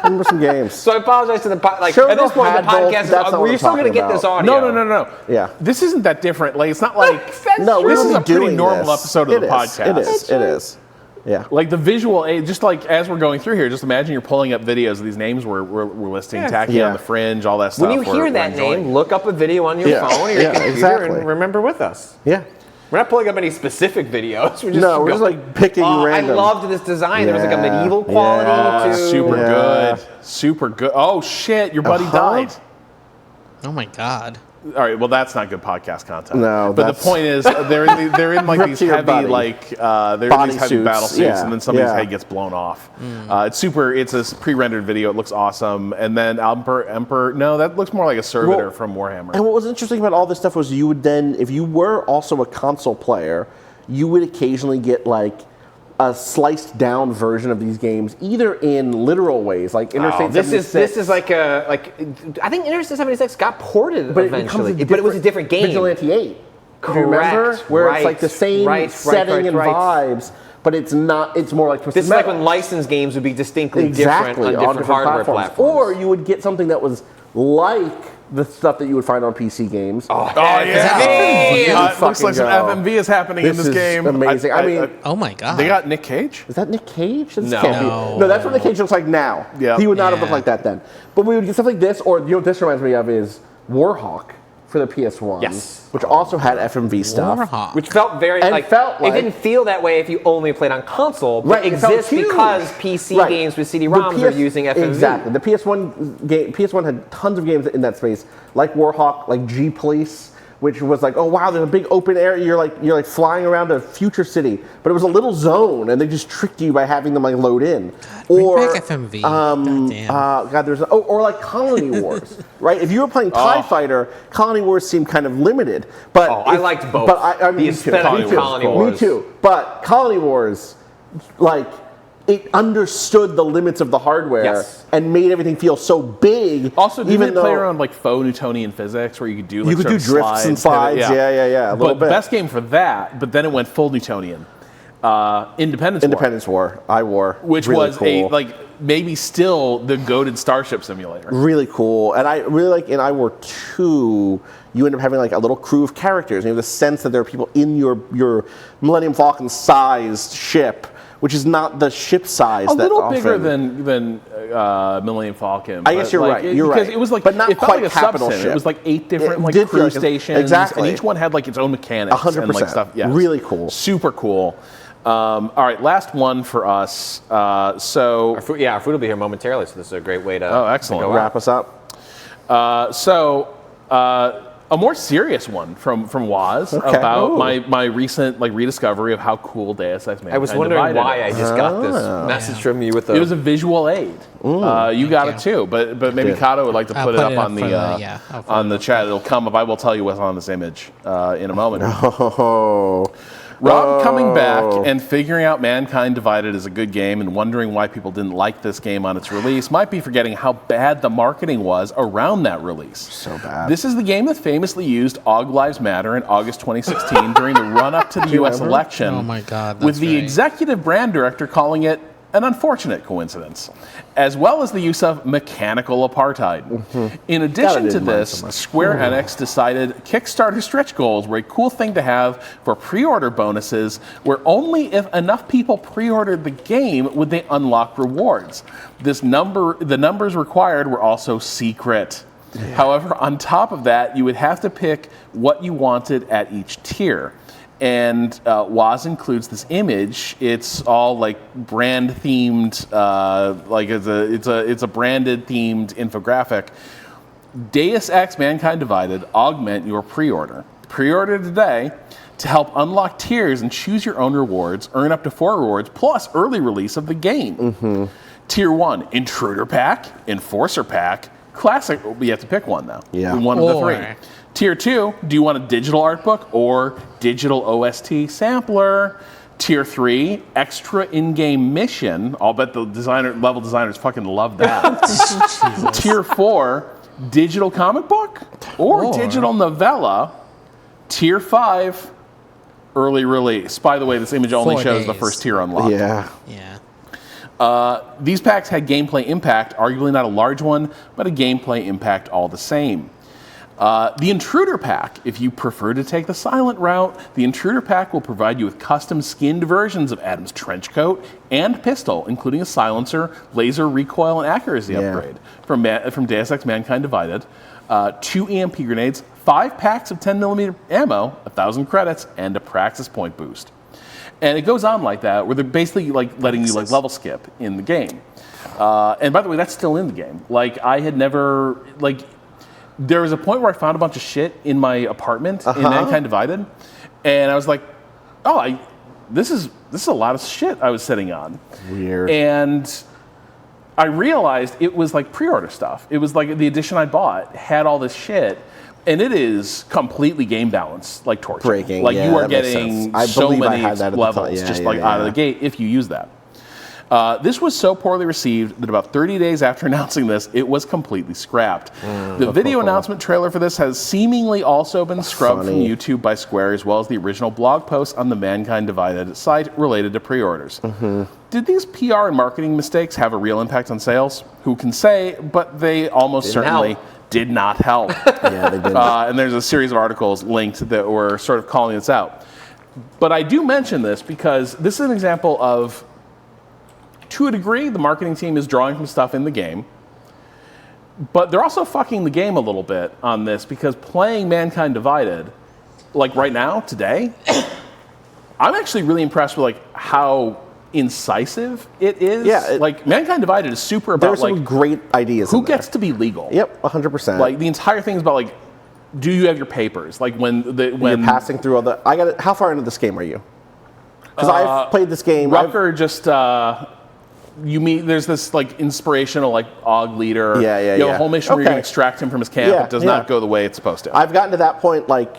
S3: Remember some games.
S5: So I apologize to the like
S3: Sure,
S5: at this
S3: no,
S5: point the
S3: had both.
S5: podcast.
S3: That's not
S5: Were
S3: what
S5: you
S3: I'm
S5: still going to
S3: talking
S5: get this
S3: about.
S5: audio?
S1: No.
S3: Yeah.
S1: This isn't that different. Like, it's not like...
S3: No, we're
S1: This is
S3: only
S1: a pretty
S3: doing
S1: normal
S3: this.
S1: episode of
S3: It
S1: the
S3: is.
S1: podcast.
S3: It is. Yeah.
S1: Like the visual aid, just like as we're going through here, just imagine you're pulling up videos of these names we're listing, Tacky
S3: Yeah.
S1: on the Fringe, all that stuff.
S5: When you
S1: we're-
S5: hear
S1: we're
S5: that
S1: enjoying.
S5: name, look up a video on your
S3: Yeah.
S5: phone or your
S3: Yeah,
S5: computer
S3: exactly.
S5: and remember with us.
S3: Yeah.
S5: We're not pulling up any specific videos. We're just
S3: No, we're just like picking random.
S5: I loved this design. There was like a
S3: Yeah.
S5: medieval quality to
S1: Super
S3: Yeah.
S1: good. Super good. Oh shit, your buddy died.
S4: Oh my god.
S1: All right, well, that's not good podcast content.
S3: No,
S1: but the point is, they're in like these heavy, like they're in these heavy battle suits, and then somebody's head gets blown off. It's super. It's a pre-rendered video. It looks awesome. And then Emperor. No, that looks more like a servitor from Warhammer.
S3: And what was interesting about all this stuff was you would then, if you were also a console player, you would occasionally get like a sliced down version of these games, either in literal ways, like Interstate 76.
S5: This is like I think Interstate 76 got ported eventually, but it was a different game.
S3: Vigilante 8.
S5: Correct.
S3: Do you remember? Where it's like the same setting and vibes, but it's not. It's more like Twisted
S5: This is like when licensed games would be distinctly different on different hardware platforms.
S3: Or you would get something that was like the stuff that you would find on PC games.
S1: It looks like some FMV is happening in this game.
S3: Amazing. I mean,
S4: oh my god,
S1: they got Nick Cage.
S3: Is that Nick Cage?
S4: No,
S3: that's what Nick Cage looks like now.
S1: Yeah.
S3: He would not have looked like that then. But we would get stuff like this, or what this reminds me of is Warhawk for the PS1.
S5: Yes.
S3: Which also had FMV stuff.
S4: Warhawk.
S5: Which felt very
S3: And
S5: like,
S3: felt like-
S5: it didn't feel that way if you only played on console, but
S3: Right, it felt
S5: exists
S3: huge.
S5: because PC games with CD-ROMs are using FMV.
S3: Exactly. The PS1 had tons of games in that space, like Warhawk, like G-Police, which was like, oh wow, there's a big open area. You're like flying around a future city, but it was a little zone, and they just tricked you by having them like load in.
S4: Bring back FMV.
S3: God, there's or like Colony Wars, right? If you were playing TIE Fighter, Colony Wars seemed kind of limited. But
S5: I liked both.
S3: But I mean,
S5: The aesthetic of Colony Wars.
S3: Me too. But Colony Wars, like, it understood the limits of the hardware and made everything feel so big.
S1: Also, didn't it play around like faux Newtonian physics where you could do like
S3: drifts and slides? Yeah, a little bit.
S1: Best game for that, but then it went full Newtonian. Independence War.
S3: War,
S1: which
S3: really
S1: was
S3: cool.
S1: maybe still the goated Starship Simulator.
S3: Really cool, and I really like in iWar 2. You end up having like a little crew of characters. And you have the sense that there are people in your Millennium Falcon sized ship, which is not the ship size.
S1: A little bigger than Millennium Falcon.
S3: I guess you're right.
S1: Because it was like,
S3: but not
S1: it felt
S3: quite
S1: like a
S3: capital
S1: subset.
S3: ship.
S1: It was like 8 different
S3: It did feel
S1: crew
S3: like
S1: stations,
S3: exactly.
S1: and each one had like its own mechanics
S3: 100%.
S1: and like stuff. Yeah,
S3: really cool.
S1: Super cool. All right, last one for us.
S5: Our food will be here momentarily, so this is a great way to
S1: excellent.
S5: To go
S3: Wrap us up.
S1: A more serious one from Waz about my recent rediscovery of how cool Deus Ex Mankind
S5: I was wondering
S1: Divided
S5: why
S1: is.
S5: I just got this message from you with
S1: It was a visual aid. You got it too, but maybe Kato would like to put it up on the chat. It'll come up. I will tell you what's on this image in a moment. Rob coming back and figuring out Mankind Divided is a good game and wondering why people didn't like this game on its release might be forgetting how bad the marketing was around that release.
S3: So bad.
S1: This is the game that famously used AUG Lives Matter in August 2016 during the run-up to the U.S. election.
S4: Oh my God,
S1: with the executive brand director calling it an unfortunate coincidence, as well as the use of mechanical apartheid. In addition to this, Square Enix decided Kickstarter stretch goals were a cool thing to have for pre-order bonuses, where only if enough people pre-ordered the game would they unlock rewards. The numbers required were also secret. However, on top of that, you would have to pick what you wanted at each tier. And Waz includes this image. It's all like brand themed, it's a branded themed infographic. Deus Ex Mankind Divided augment your pre-order. Pre-order today to help unlock tiers and choose your own rewards. Earn up to 4 rewards plus early release of the game. Tier 1, Intruder Pack, Enforcer Pack, Classic. You have to pick one now.
S3: Yeah.
S1: One of the 3. Tier 2, do you want a digital art book or digital OST sampler? Tier 3, extra in-game mission. I'll bet the level designers fucking love that. Tier 4, digital comic book or digital novella. Tier 5, early release. By the way, this image only shows the first tier unlocked.
S4: Yeah.
S1: These packs had gameplay impact, arguably not a large one, but a gameplay impact all the same. The Intruder Pack, if you prefer to take the silent route, the Intruder Pack will provide you with custom skinned versions of Adam's trench coat and pistol, including a silencer, laser recoil, and accuracy upgrade from Deus Ex Mankind Divided, 2 EMP grenades, 5 packs of 10mm ammo, 1,000 credits, and a praxis point boost. And it goes on like that, where they're basically like letting you like level skip in the game. And by the way, that's still in the game. Like I had never there was a point where I found a bunch of shit in my apartment in Mankind Divided, and I was like, oh, this is a lot of shit I was sitting on.
S3: Weird.
S1: And I realized it was like pre-order stuff. It was like the edition I bought had all this shit, and it is completely game balance, like torture.
S3: Breaking,
S1: like
S3: yeah,
S1: you are
S3: that makes
S1: getting
S3: sense. I
S1: so
S3: believe I
S1: many
S3: had that at the
S1: levels
S3: time.
S1: Yeah, out of the gate if you use that. This was so poorly received that about 30 days after announcing this, it was completely scrapped. The video announcement trailer for this has seemingly also been scrubbed from YouTube by Square, as well as the original blog post on the Mankind Divided site related to pre-orders. Did these PR and marketing mistakes have a real impact on sales? Who can say, but they almost certainly did not help.
S3: Yeah, they didn't.
S1: And there's a series of articles linked that were sort of calling this out. But I do mention this because this is an example of, to a degree, the marketing team is drawing from stuff in the game, but they're also fucking the game a little bit on this, because playing Mankind Divided, like right now, today, I'm actually really impressed with like how incisive it is.
S3: Yeah,
S1: like Mankind Divided is super about
S3: There's some great ideas.
S1: who gets to be legal.
S3: Yep, 100%.
S1: Like the entire thing is about like, do you have your papers? Like when
S3: you're passing through all the. How far into this game are you? Because I've played this game.
S1: Rucker just. You meet, there's this like inspirational like AUG leader.
S3: Yeah.
S1: You have a whole mission where you're gonna extract him from his camp.
S3: Yeah,
S1: It does not go the way it's supposed to.
S3: I've gotten to that point like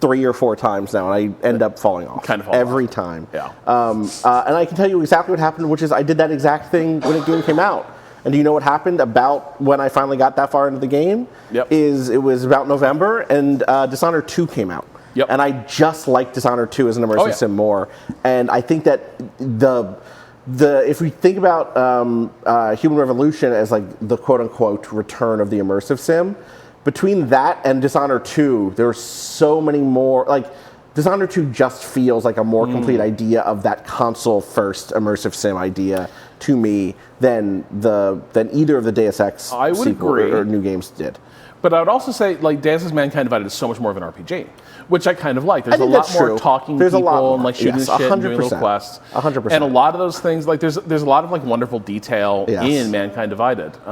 S3: 3 or 4 times now, and I end up falling off.
S1: Kind of fall
S3: every
S1: off.
S3: time.
S1: Yeah.
S3: And I can tell you exactly what happened, which is I did that exact thing when the game came out. And do you know what happened about when I finally got that far into the game?
S1: Yep.
S3: It was about November, and Dishonored 2 came out.
S1: Yep.
S3: And I just liked Dishonored 2 as an immersive sim more. And I think that if we think about Human Revolution as like the quote-unquote return of the immersive sim, between that and Dishonored 2, there's so many more, like Dishonored 2 just feels like a more complete idea of that console-first immersive sim idea to me than either of the Deus Ex sequel or new games did.
S1: But I would also say, like, Deus Ex Mankind Divided is so much more of an RPG, which I kind of like. There's a lot more talking people and like shooting shit and doing little quests.
S3: 100%.
S1: And a lot of those things, like, there's a lot of like wonderful detail in Mankind Divided. We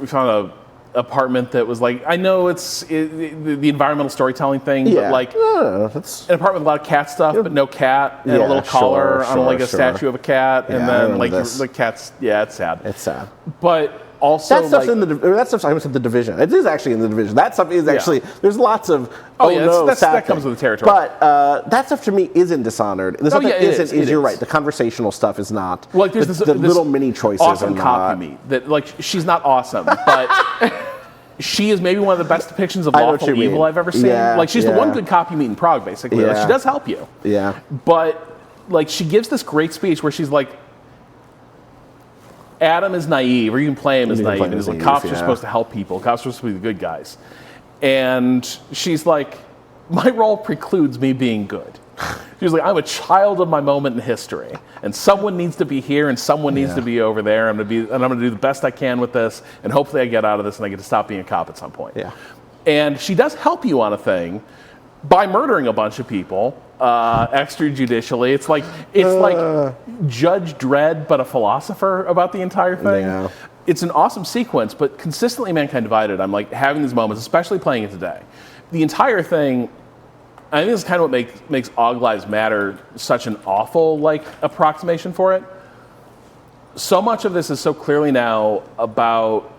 S1: found a apartment that was like, I know it's the environmental storytelling thing, but like an apartment with a lot of cat stuff, but no cat, and a little collar on like a statue of a cat, and then like the cat's, it's sad.
S3: It's sad.
S1: But also,
S3: that stuff's in that stuff's I said the Division. It is actually in the Division. That stuff is actually there's lots of
S1: that comes with the territory.
S3: But that stuff to me is in Dishonored. The stuff that isn't is you're right. The conversational stuff is not.
S1: Well, like there's
S3: the little mini choices
S1: awesome
S3: are
S1: copy meat that like she's not awesome, but she is maybe one of the best depictions of lawful evil I've ever seen.
S3: Yeah,
S1: like she's the one good copy meat in Prague, basically.
S3: Yeah.
S1: Like she does help you.
S3: Yeah.
S1: But like she gives this great speech where she's like, Adam is naive, or you can play him as naive. And he's like, cops are supposed to help people. Cops are supposed to be the good guys. And she's like, my role precludes me being good. She's like, I'm a child of my moment in history, and someone needs to be here, and someone needs to be over there. I'm gonna do the best I can with this, and hopefully I get out of this, and I get to stop being a cop at some point.
S3: Yeah.
S1: And she does help you on a thing by murdering a bunch of people extrajudicially. It's like Judge Dredd, but a philosopher about the entire thing.
S3: Yeah.
S1: It's an awesome sequence, but consistently Mankind Divided, I'm like having these moments, especially playing it today. The entire thing, I think this is kind of what makes AUG Lives Matter such an awful like approximation for it. So much of this is so clearly now about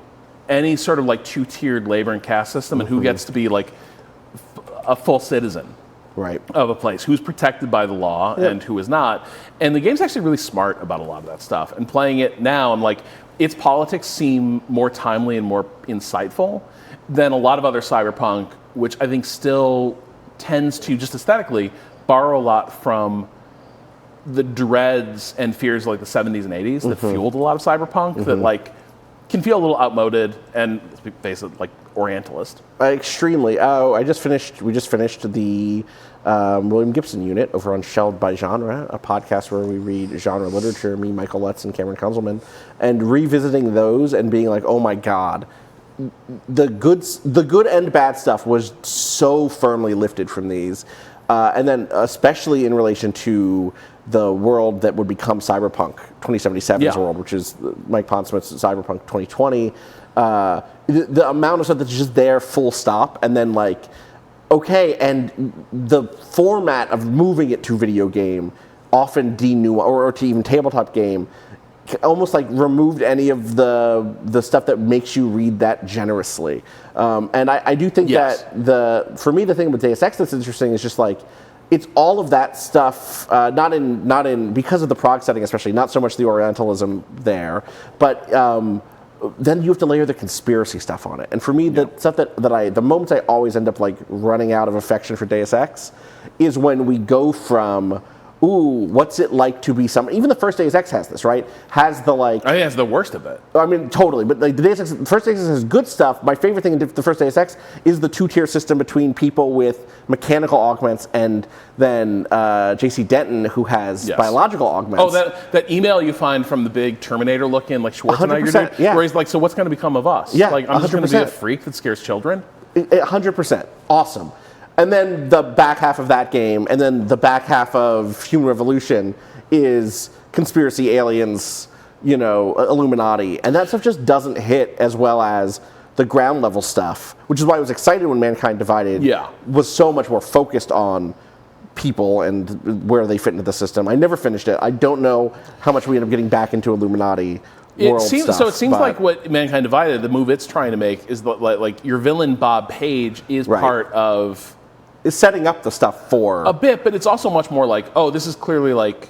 S1: any sort of like two-tiered labor and caste system and who gets to be like a full citizen of a place, who's protected by the law and who is not. And the game's actually really smart about a lot of that stuff. And playing it now, I'm like, its politics seem more timely and more insightful than a lot of other cyberpunk, which I think still tends to, just aesthetically, borrow a lot from the dreads and fears of like the 70s and 80s that fueled a lot of cyberpunk that like can feel a little outmoded and basically like Orientalist.
S3: Extremely. We just finished the William Gibson unit over on Shelved by Genre, a podcast where we read genre literature, me, Michael Lutz, and Cameron Kunzelman, and revisiting those and being like, oh my God, the good and bad stuff was so firmly lifted from these. And then especially in relation to the world that would become Cyberpunk 2077's world, which is Mike Pondsmith's Cyberpunk 2020. the amount of stuff that's just there full stop, and then like, okay, and the format of moving it to video game often or to even tabletop game, almost like removed any of the stuff that makes you read that generously. And I do think that for me, the thing with Deus Ex that's interesting is just like, it's all of that stuff, not in because of the prog setting especially, not so much the Orientalism there, but then you have to layer the conspiracy stuff on it. And for me, the stuff the moments I always end up like running out of affection for Deus Ex is when we go from, ooh, what's it like to be someone? Even the first Deus Ex has this, right? Has the like.
S1: I think that's the worst of it.
S3: I mean, totally. But like the first Deus Ex has good stuff. My favorite thing in the first Deus Ex is the 2-tier system between people with mechanical augments and then J.C. Denton, who has biological augments.
S1: Oh, that email you find from the big Terminator-looking like Schwarzenegger dude, where he's like, "So what's going to become of us?
S3: Yeah,
S1: like I'm just going to be a freak that scares children."
S3: 100%. Awesome. And then the back half of that game, and then the back half of Human Revolution is conspiracy, aliens, Illuminati. And that stuff just doesn't hit as well as the ground level stuff, which is why I was excited when Mankind Divided was so much more focused on people and where they fit into the system. I never finished it. I don't know how much we end up getting back into Illuminati world stuff.
S1: So it seems like what Mankind Divided, the move it's trying to make, is like your villain Bob Page is part of...
S3: Is setting up the stuff for...
S1: A bit, but it's also much more like, oh, this is clearly like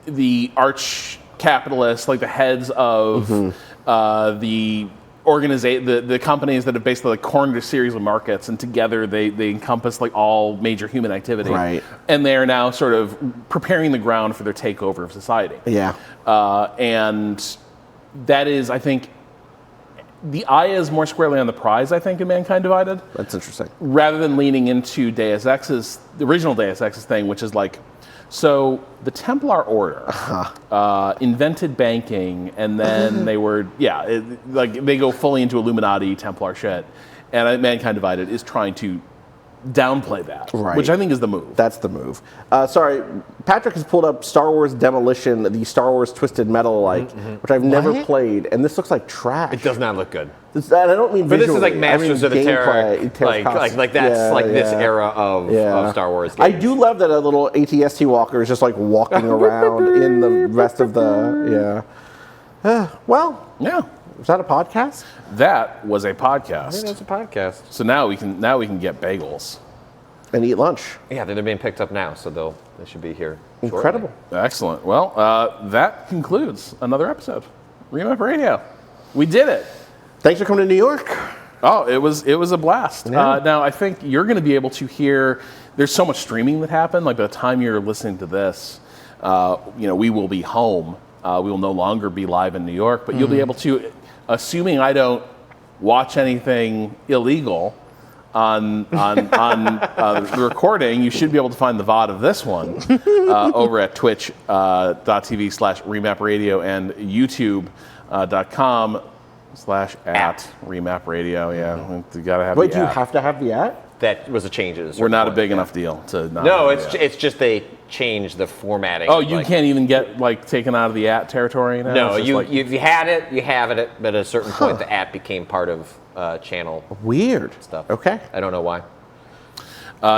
S1: the arch capitalists, like the heads of the companies that have basically like cornered a series of markets, and together they encompass like all major human activity.
S3: Right.
S1: And they are now sort of preparing the ground for their takeover of society.
S3: Yeah.
S1: And that is, I think, the eye is more squarely on the prize, I think, in Mankind Divided.
S3: That's interesting.
S1: Rather than leaning into the original Deus Ex's thing, which is like, so the Templar Order invented banking, and then they were, they go fully into Illuminati Templar shit. And Mankind Divided is trying to downplay that, which I think is the move.
S3: That's the move. Sorry, Patrick has pulled up Star Wars Demolition, the Star Wars Twisted Metal, which I've never played, and this looks like trash.
S5: It does not look good.
S3: And I don't mean
S5: but
S3: visually.
S5: This is like Masters of the Terror, like that's this era of Star Wars games.
S3: I do love that a little AT-ST walker is just like walking around in the rest of the Was that a podcast?
S1: That was a podcast.
S5: I think that's a podcast.
S1: So now we can get bagels
S3: and eat lunch.
S5: Yeah, they're being picked up now, so they should be here.
S3: Incredible.
S5: Shortly.
S1: Excellent. Well, that concludes another episode. Remap Radio. We did it.
S3: Thanks for coming to New York.
S1: Oh, it was a blast.
S3: Yeah.
S1: Now I think you're going to be able to hear. There's so much streaming that happened. Like by the time you're listening to this, we will be home. We will no longer be live in New York, but you'll be able to. Assuming I don't watch anything illegal on the recording, you should be able to find the VOD of this one over at twitch.tv/Remap Radio and youtube.com/@Remap Radio. Yeah, you gotta have.
S3: Wait, do you have to have the @?
S5: That was a change.
S1: We're not a big enough deal to not.
S5: No, it's just they changed the formatting.
S1: Oh, you can't even get taken out of the @territory now?
S5: No, if you had it, you have it, but at a certain point the @ became part of channel.
S3: Weird
S5: stuff.
S3: Okay.
S5: I don't know why.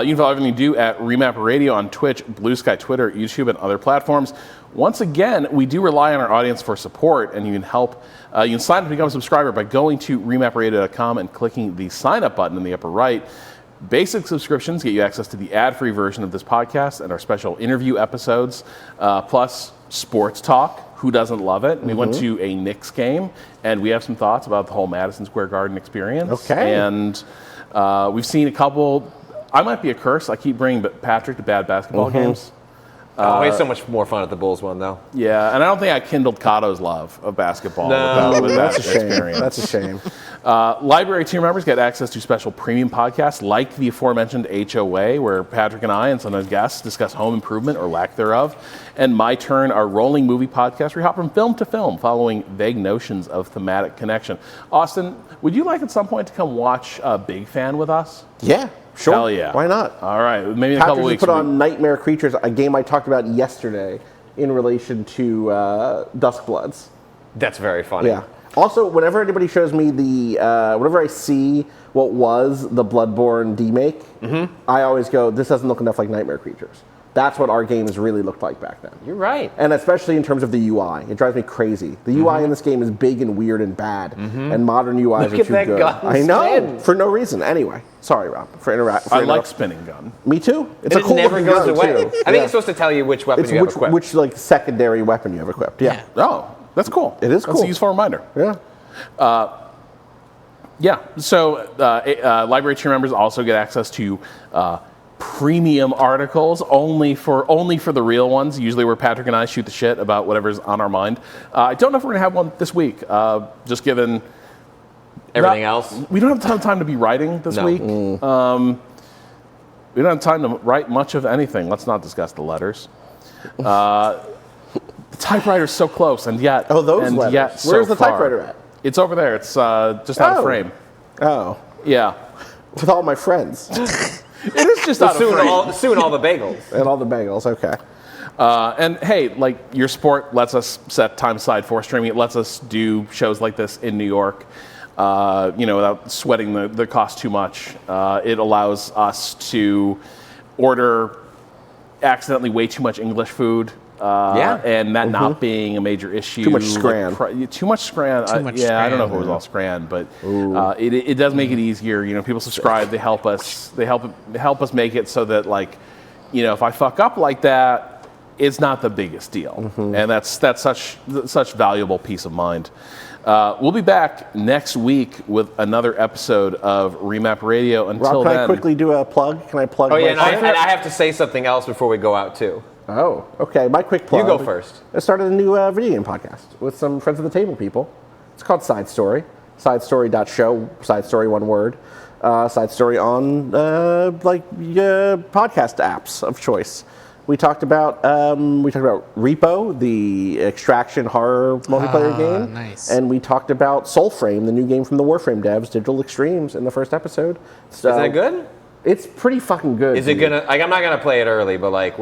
S1: You can follow everything we do at Remap Radio on Twitch, Blue Sky, Twitter, YouTube, and other platforms. Once again, we do rely on our audience for support, and you can help. You can sign up to become a subscriber by going to remapradio.com and clicking the sign up button in the upper right. Basic subscriptions get you access to the ad-free version of this podcast and our special interview episodes, plus sports talk. Who doesn't love it? We went to a Knicks game, and we have some thoughts about the whole Madison Square Garden experience.
S3: Okay.
S1: And we've seen a couple. I might be a curse. I keep bringing Patrick to bad basketball games.
S5: It's so much more fun at the Bulls one, though.
S1: Yeah, and I don't think I kindled Cato's love of basketball with
S3: that's
S1: that
S3: a shame.
S1: experience.
S3: That's a shame.
S1: Library tier members get access to special premium podcasts like the aforementioned HOA, where Patrick and I and sometimes guests discuss home improvement or lack thereof, and My Turn, our rolling movie podcast, where we hop from film to film following vague notions of thematic connection. Austin, would you like at some point to come watch Big Fan with us?
S3: Yeah. Sure.
S1: Hell yeah.
S3: Why not?
S1: All right. Maybe in a
S3: Patrick
S1: couple weeks.
S3: Put on Nightmare Creatures, a game I talked about yesterday in relation to Duskbloods.
S5: That's very funny.
S3: Yeah. Also, whenever anybody shows me whenever I see what was the Bloodborne demake, I always go, this doesn't look enough like Nightmare Creatures. That's what our games really looked like back then.
S5: You're right.
S3: And especially in terms of the UI. It drives me crazy. The UI in this game is big and weird and bad. And modern UIs are too good. I know. For no reason. Anyway. Sorry, Rob, for interrupting.
S1: I like spinning gun.
S3: Me too.
S5: It's a cool never goes away. I think it's supposed to tell you which weapon you have equipped.
S3: Which like secondary weapon you have equipped. Yeah.
S1: Oh, that's cool.
S3: It is cool.
S1: That's a useful reminder.
S3: Yeah.
S1: Yeah. So library tier members also get access to premium articles only for the real ones. Usually where Patrick and I shoot the shit about whatever's on our mind. I don't know if we're gonna have one this week. Just given
S5: everything else.
S1: We don't have a ton of time to be writing this week. We don't have time to write much of anything. Let's not discuss the letters. The typewriter's so close, and yet
S3: those letters.
S1: Yet
S3: Where's
S1: so
S3: the typewriter at?
S1: It's over there. It's just out of frame.
S3: Oh.
S1: Yeah.
S3: With all my friends.
S1: It is just out of frame.
S5: Soon all the bagels.
S3: And all the bagels, okay.
S1: And hey, like your sport lets us set time aside for streaming. It lets us do shows like this in New York, without sweating the cost too much. It allows us to order accidentally way too much English food. And that not being a major issue.
S3: Too much scran.
S1: Too much scran. I don't know if it was all scran, but it does make it easier. People subscribe. They help us. They help us make it so that, like, if I fuck up like that, it's not the biggest deal, and that's such valuable peace of mind. We'll be back next week with another episode of Remap Radio. Until
S3: Rob, can
S1: then,
S3: I quickly do a plug? Can I plug?
S5: Oh yeah, and I have to say something else before we go out too.
S3: Oh, okay. My quick plug.
S5: You go first.
S3: I started a new video game podcast with some friends of the table people. It's called Side Story. Sidestory.show. Side Story, one word. Side Story on podcast apps of choice. We talked about Repo, the extraction horror multiplayer game.
S4: Nice.
S3: And we talked about Soulframe, the new game from the Warframe devs, Digital Extremes, in the first episode. So,
S5: is that good?
S3: It's pretty fucking good.
S5: Is it gonna? Like, I'm not gonna play it early, but like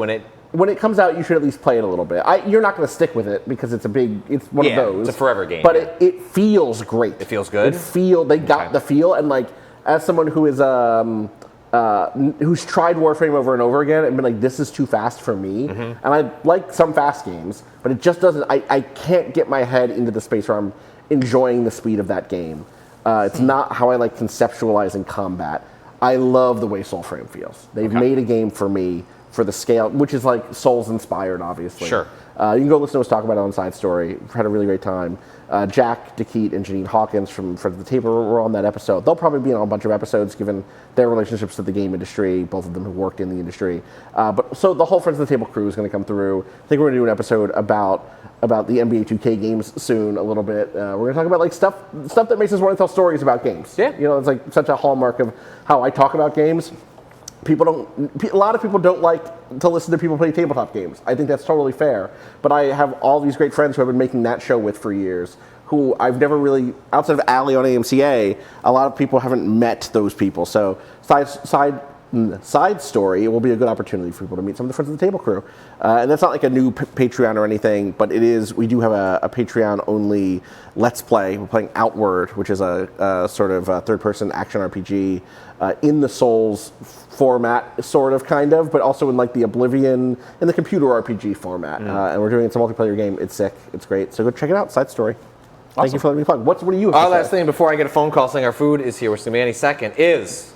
S5: when it
S3: comes out, you should at least play it a little bit. You're not going to stick with it because it's one of those.
S5: It's a forever game.
S3: But it feels great.
S5: It feels good?
S3: They got the feel, and like, as someone who is who's tried Warframe over and over again and been like, this is too fast for me. And I like some fast games, but it just doesn't, I can't get my head into the space where I'm enjoying the speed of that game. It's not how I like conceptualizing combat. I love the way Soulframe feels. They've made a game for me for the scale, which is like Souls inspired, obviously.
S5: Sure.
S3: You can go listen to us talk about it on Side Story. We've had a really great time. Jack DeKeat and Janine Hawkins from Friends of the Table were on that episode. They'll probably be on a bunch of episodes given their relationships to the game industry, both of them who worked in the industry. So the whole Friends of the Table crew is going to come through. I think we're going to do an episode about the NBA 2K games soon a little bit. We're going to talk about like stuff that makes us want to tell stories about games.
S5: Yeah.
S3: It's like such a hallmark of how I talk about games. A lot of people don't like to listen to people play tabletop games. I think that's totally fair. But I have all these great friends who I've been making that show with for years, who I've never really, outside of Allie on AMCA, a lot of people haven't met those people. So Side Story will be a good opportunity for people to meet some of the Friends of the Table crew. And that's not like a new Patreon or anything, but we do have a Patreon-only Let's Play. We're playing Outward, which is a sort of third-person action RPG in the Souls format, sort of, kind of, but also in like the Oblivion and the computer RPG format. And we're doing it's a multiplayer game. It's sick. It's great. So go check it out. Side Story. Awesome. Thank you for letting me plug. What do you have to say?
S5: Last thing before I get a phone call saying our food is here, which is going to be any second, is...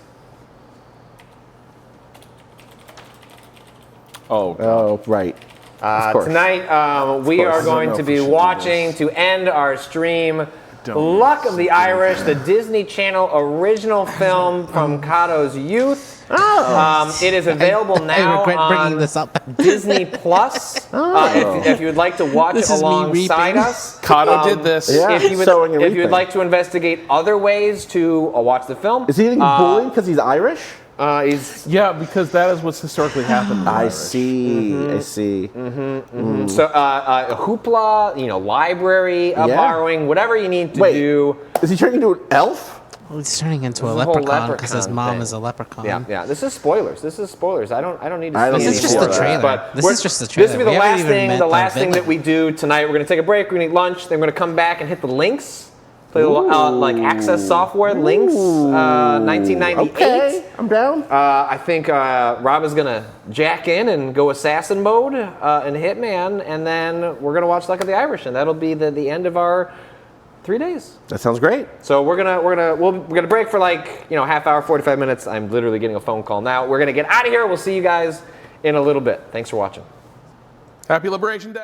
S3: Oh, right.
S5: Tonight, we are going to be watching, to end our stream, Luck of the Irish, the Disney Channel original film from Cato's youth. It is available now on
S4: this up.
S5: Disney Plus. If you would like to watch alongside us.
S1: Cato did this.
S3: Yeah,
S5: if you would like to investigate other ways to watch the film.
S3: Is he getting bullied because he's Irish?
S1: Because that is what's historically happened.
S3: I see. I see.
S5: So, hoopla, library borrowing, whatever you need to do.
S3: Is he turning into an elf?
S4: Well, he's turning into a
S5: This is a whole
S4: leprechaun because his
S5: leprechaun
S4: mom
S5: thing.
S4: is a leprechaun.
S5: Yeah. This is spoilers. I don't need to.
S3: I don't
S5: see
S3: need
S4: This is
S3: to
S4: just
S3: see
S4: the
S3: that.
S4: trailer.
S5: But
S4: This is just the trailer.
S5: This will be
S4: We
S5: the
S4: haven't
S5: last
S4: even
S5: thing.
S4: met
S5: The last thing
S4: villain.
S5: that we do tonight. We're going to take a break. We're going to eat lunch. Then we're going to come back and hit the links. Play a little, like Access Software Links, 1998.
S3: Okay, I'm down.
S5: I think Rob is gonna jack in and go assassin mode in Hitman, and then we're gonna watch Luck of the Irish, and that'll be the end of our 3 days.
S3: That sounds great.
S5: So we're gonna break for like half hour, 45 minutes. I'm literally getting a phone call now. We're gonna get out of here. We'll see you guys in a little bit. Thanks for watching.
S1: Happy Liberation Day.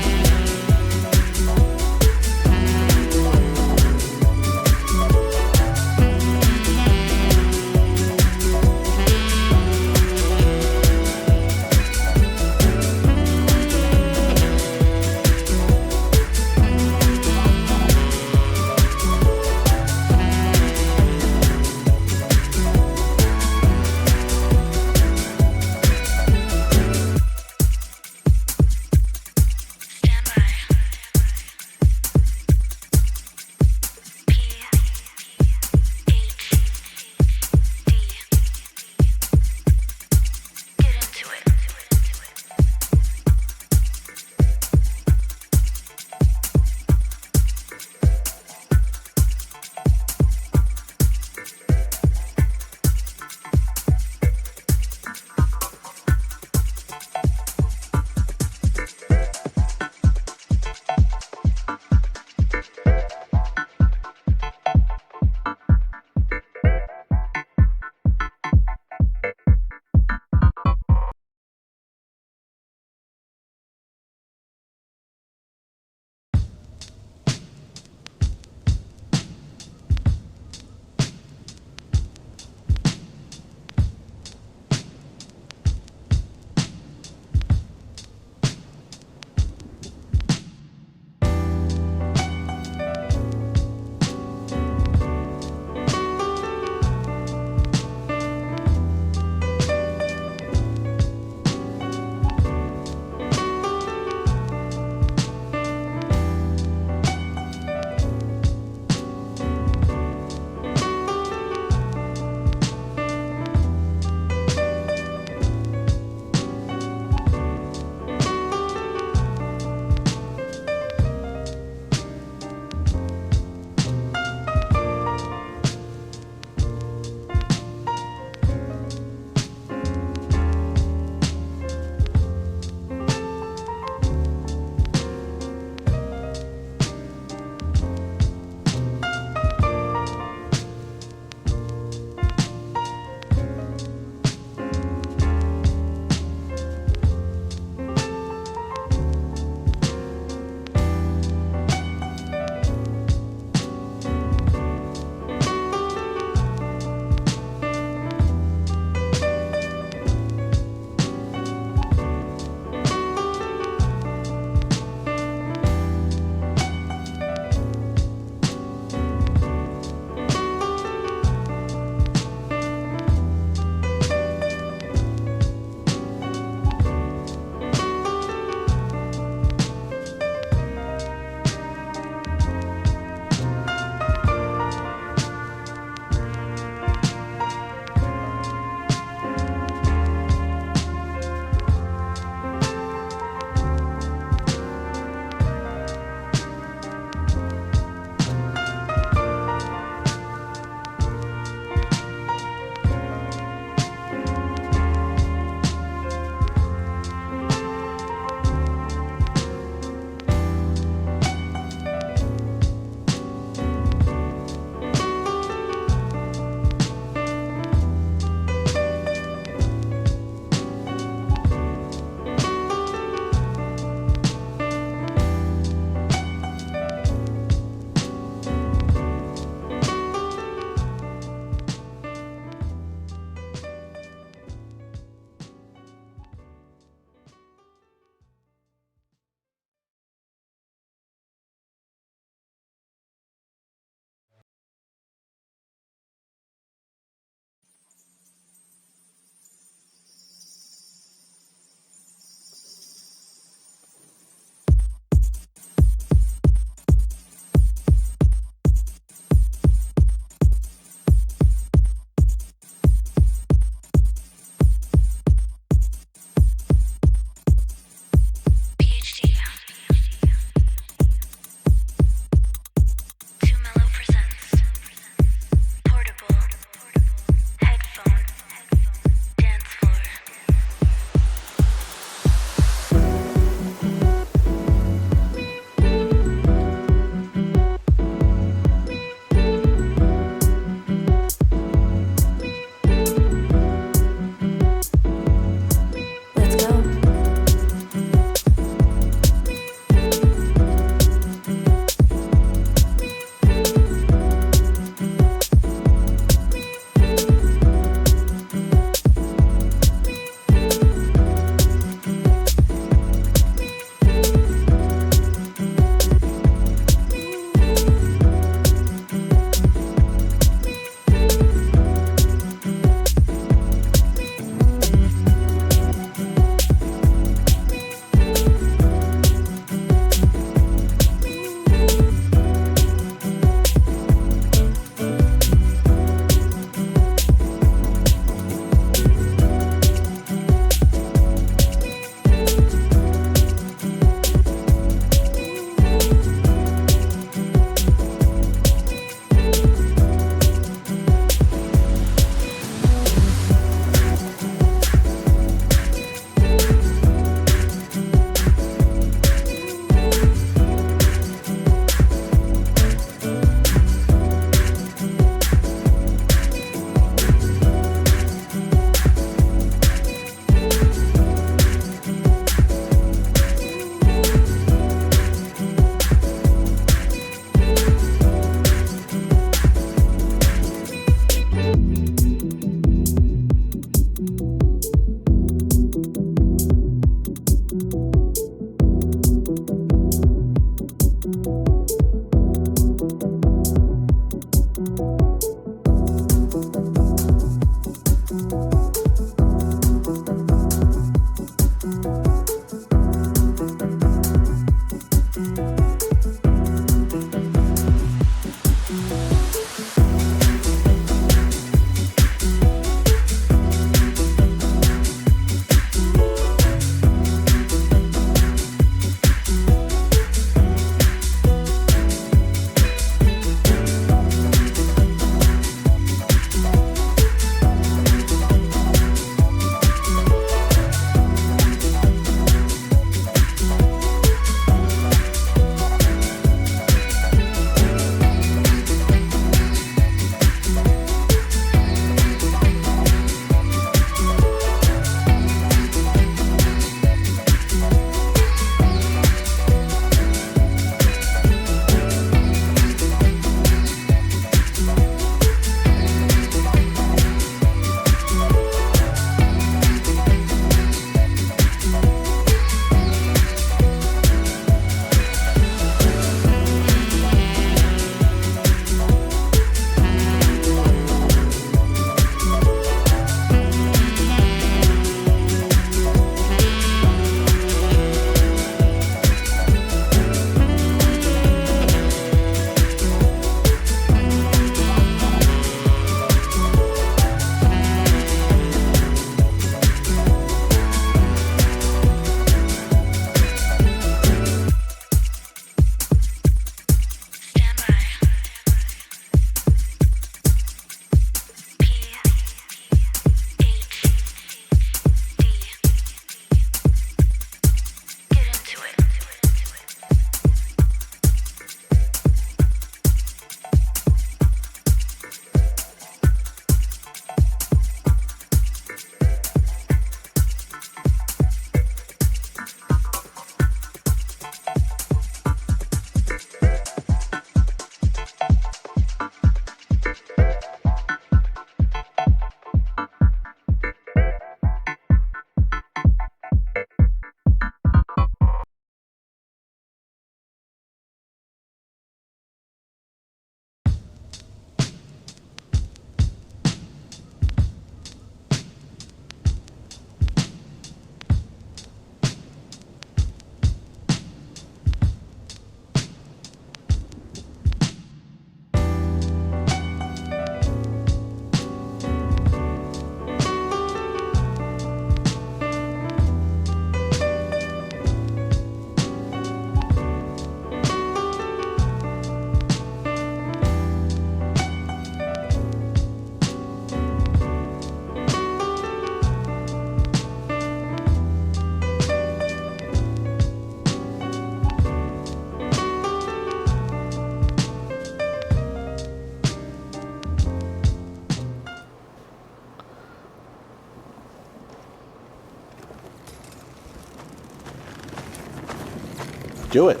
S3: Do it.